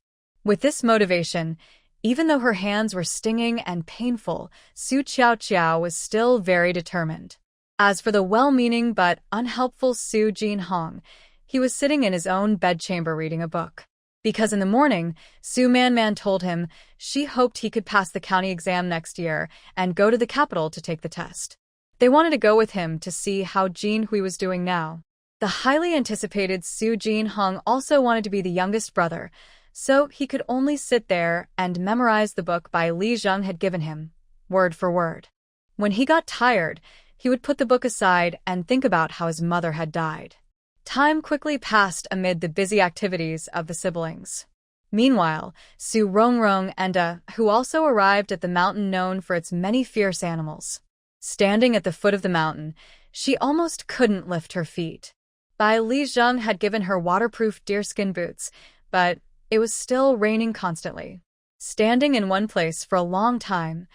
With this motivation, even though her hands were stinging and painful, Su Qiao Qiao was still very determined. As for the well-meaning but unhelpful Su Jinhong, he was sitting in his own bedchamber reading a book. Because in the morning, Su Man Man told him she hoped he could pass the county exam next year and go to the capital to take the test. They wanted to go with him to see how Jin Hui was doing now. The highly anticipated Su Jinhong also wanted to be the youngest brother, so he could only sit there and memorize the book by Li Zheng had given him, word for word. When he got tired, he would put the book aside and think about how his mother had died. Time quickly passed amid the busy activities of the siblings. Meanwhile, Su Rongrong and who also arrived at the mountain known for its many fierce animals. Standing at the foot of the mountain, she almost couldn't lift her feet. Bai Li Zheng had given her waterproof deerskin boots, but it was still raining constantly. Standing in one place for a long time,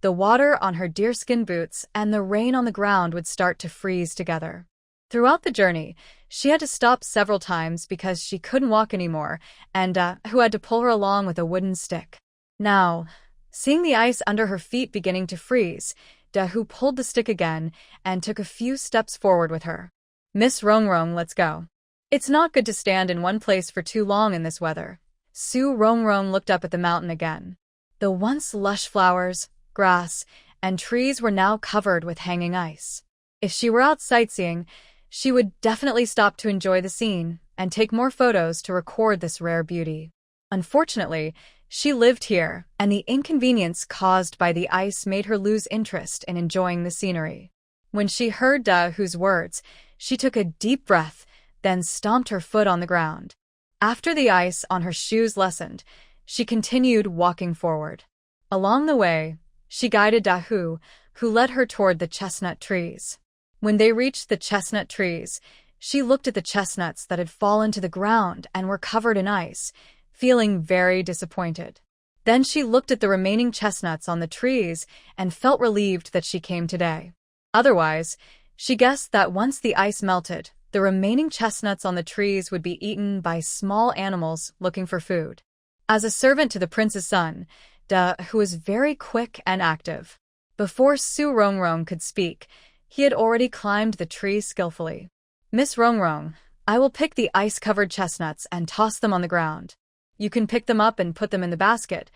the water on her deerskin boots and the rain on the ground would start to freeze together. Throughout the journey, she had to stop several times because she couldn't walk anymore, and who had to pull her along with a wooden stick. Now, seeing the ice under her feet beginning to freeze, Who pulled the stick again and took a few steps forward with her. "Miss Rongrong, let's go. It's not good to stand in one place for too long in this weather." Su Rongrong looked up at the mountain again. The once lush flowers, grass, and trees were now covered with hanging ice. If she were out sightseeing, she would definitely stop to enjoy the scene and take more photos to record this rare beauty. Unfortunately, she lived here, and the inconvenience caused by the ice made her lose interest in enjoying the scenery. When she heard Dahu's words, she took a deep breath, then stomped her foot on the ground. After the ice on her shoes lessened, she continued walking forward. Along the way, she guided Dahu, who led her toward the chestnut trees. When they reached the chestnut trees, she looked at the chestnuts that had fallen to the ground and were covered in ice, feeling very disappointed. Then she looked at the remaining chestnuts on the trees and felt relieved that she came today. Otherwise, she guessed that once the ice melted, the remaining chestnuts on the trees would be eaten by small animals looking for food. As a servant to the prince's son, who was very quick and active. Before Su Rongrong could speak, he had already climbed the tree skillfully. "Miss Rongrong, I will pick the ice-covered chestnuts and toss them on the ground. You can pick them up and put them in the basket.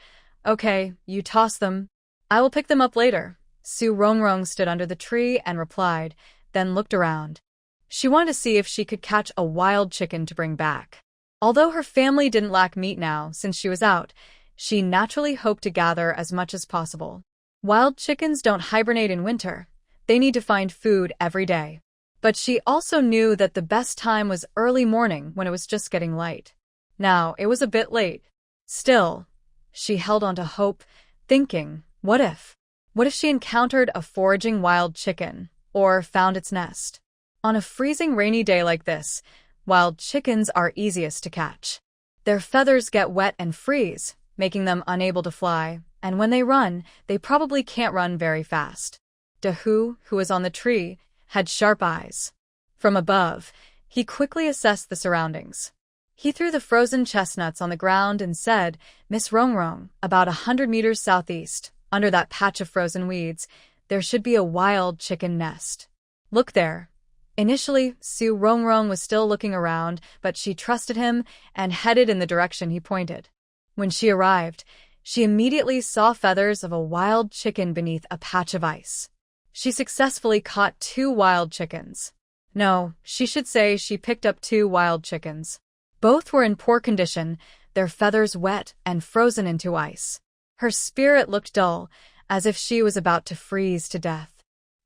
Okay, you toss them. I will pick them up later." Su Rongrong stood under the tree and replied, then looked around. She wanted to see if she could catch a wild chicken to bring back. Although her family didn't lack meat now since she was out, she naturally hoped to gather as much as possible. Wild chickens don't hibernate in winter. They need to find food every day. But she also knew that the best time was early morning when it was just getting light. Now, it was a bit late. Still, she held on to hope, thinking, what if? What if she encountered a foraging wild chicken, or found its nest? On a freezing rainy day like this, wild chickens are easiest to catch. Their feathers get wet and freeze, making them unable to fly, and when they run, they probably can't run very fast. Dahu, who was on the tree, had sharp eyes. From above, he quickly assessed the surroundings. He threw the frozen chestnuts on the ground and said, "Miss Rongrong, about 100 meters southeast, under that patch of frozen weeds, there should be a wild chicken nest. Look there." Initially, Su Rongrong was still looking around, but she trusted him and headed in the direction he pointed. When she arrived, she immediately saw feathers of a wild chicken beneath a patch of ice. She successfully caught 2 wild chickens. No, she should say she picked up 2 wild chickens. Both were in poor condition, their feathers wet and frozen into ice. Her spirit looked dull, as if she was about to freeze to death.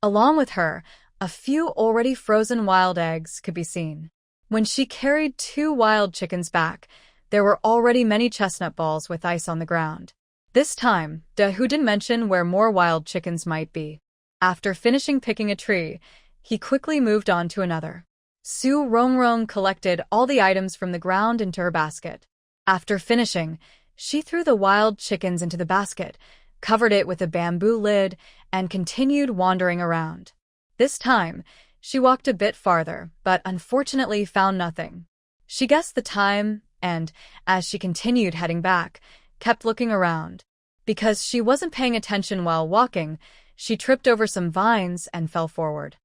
Along with her, a few already frozen wild eggs could be seen. When she carried 2 wild chickens back, there were already many chestnut balls with ice on the ground. This time, Dahu didn't mention where more wild chickens might be. After finishing picking a tree, he quickly moved on to another. Su Rongrong collected all the items from the ground into her basket. After finishing, she threw the wild chickens into the basket, covered it with a bamboo lid, and continued wandering around. This time, she walked a bit farther, but unfortunately found nothing. She guessed the time and, as she continued heading back, kept looking around. Because she wasn't paying attention while walking, she tripped over some vines and fell forward.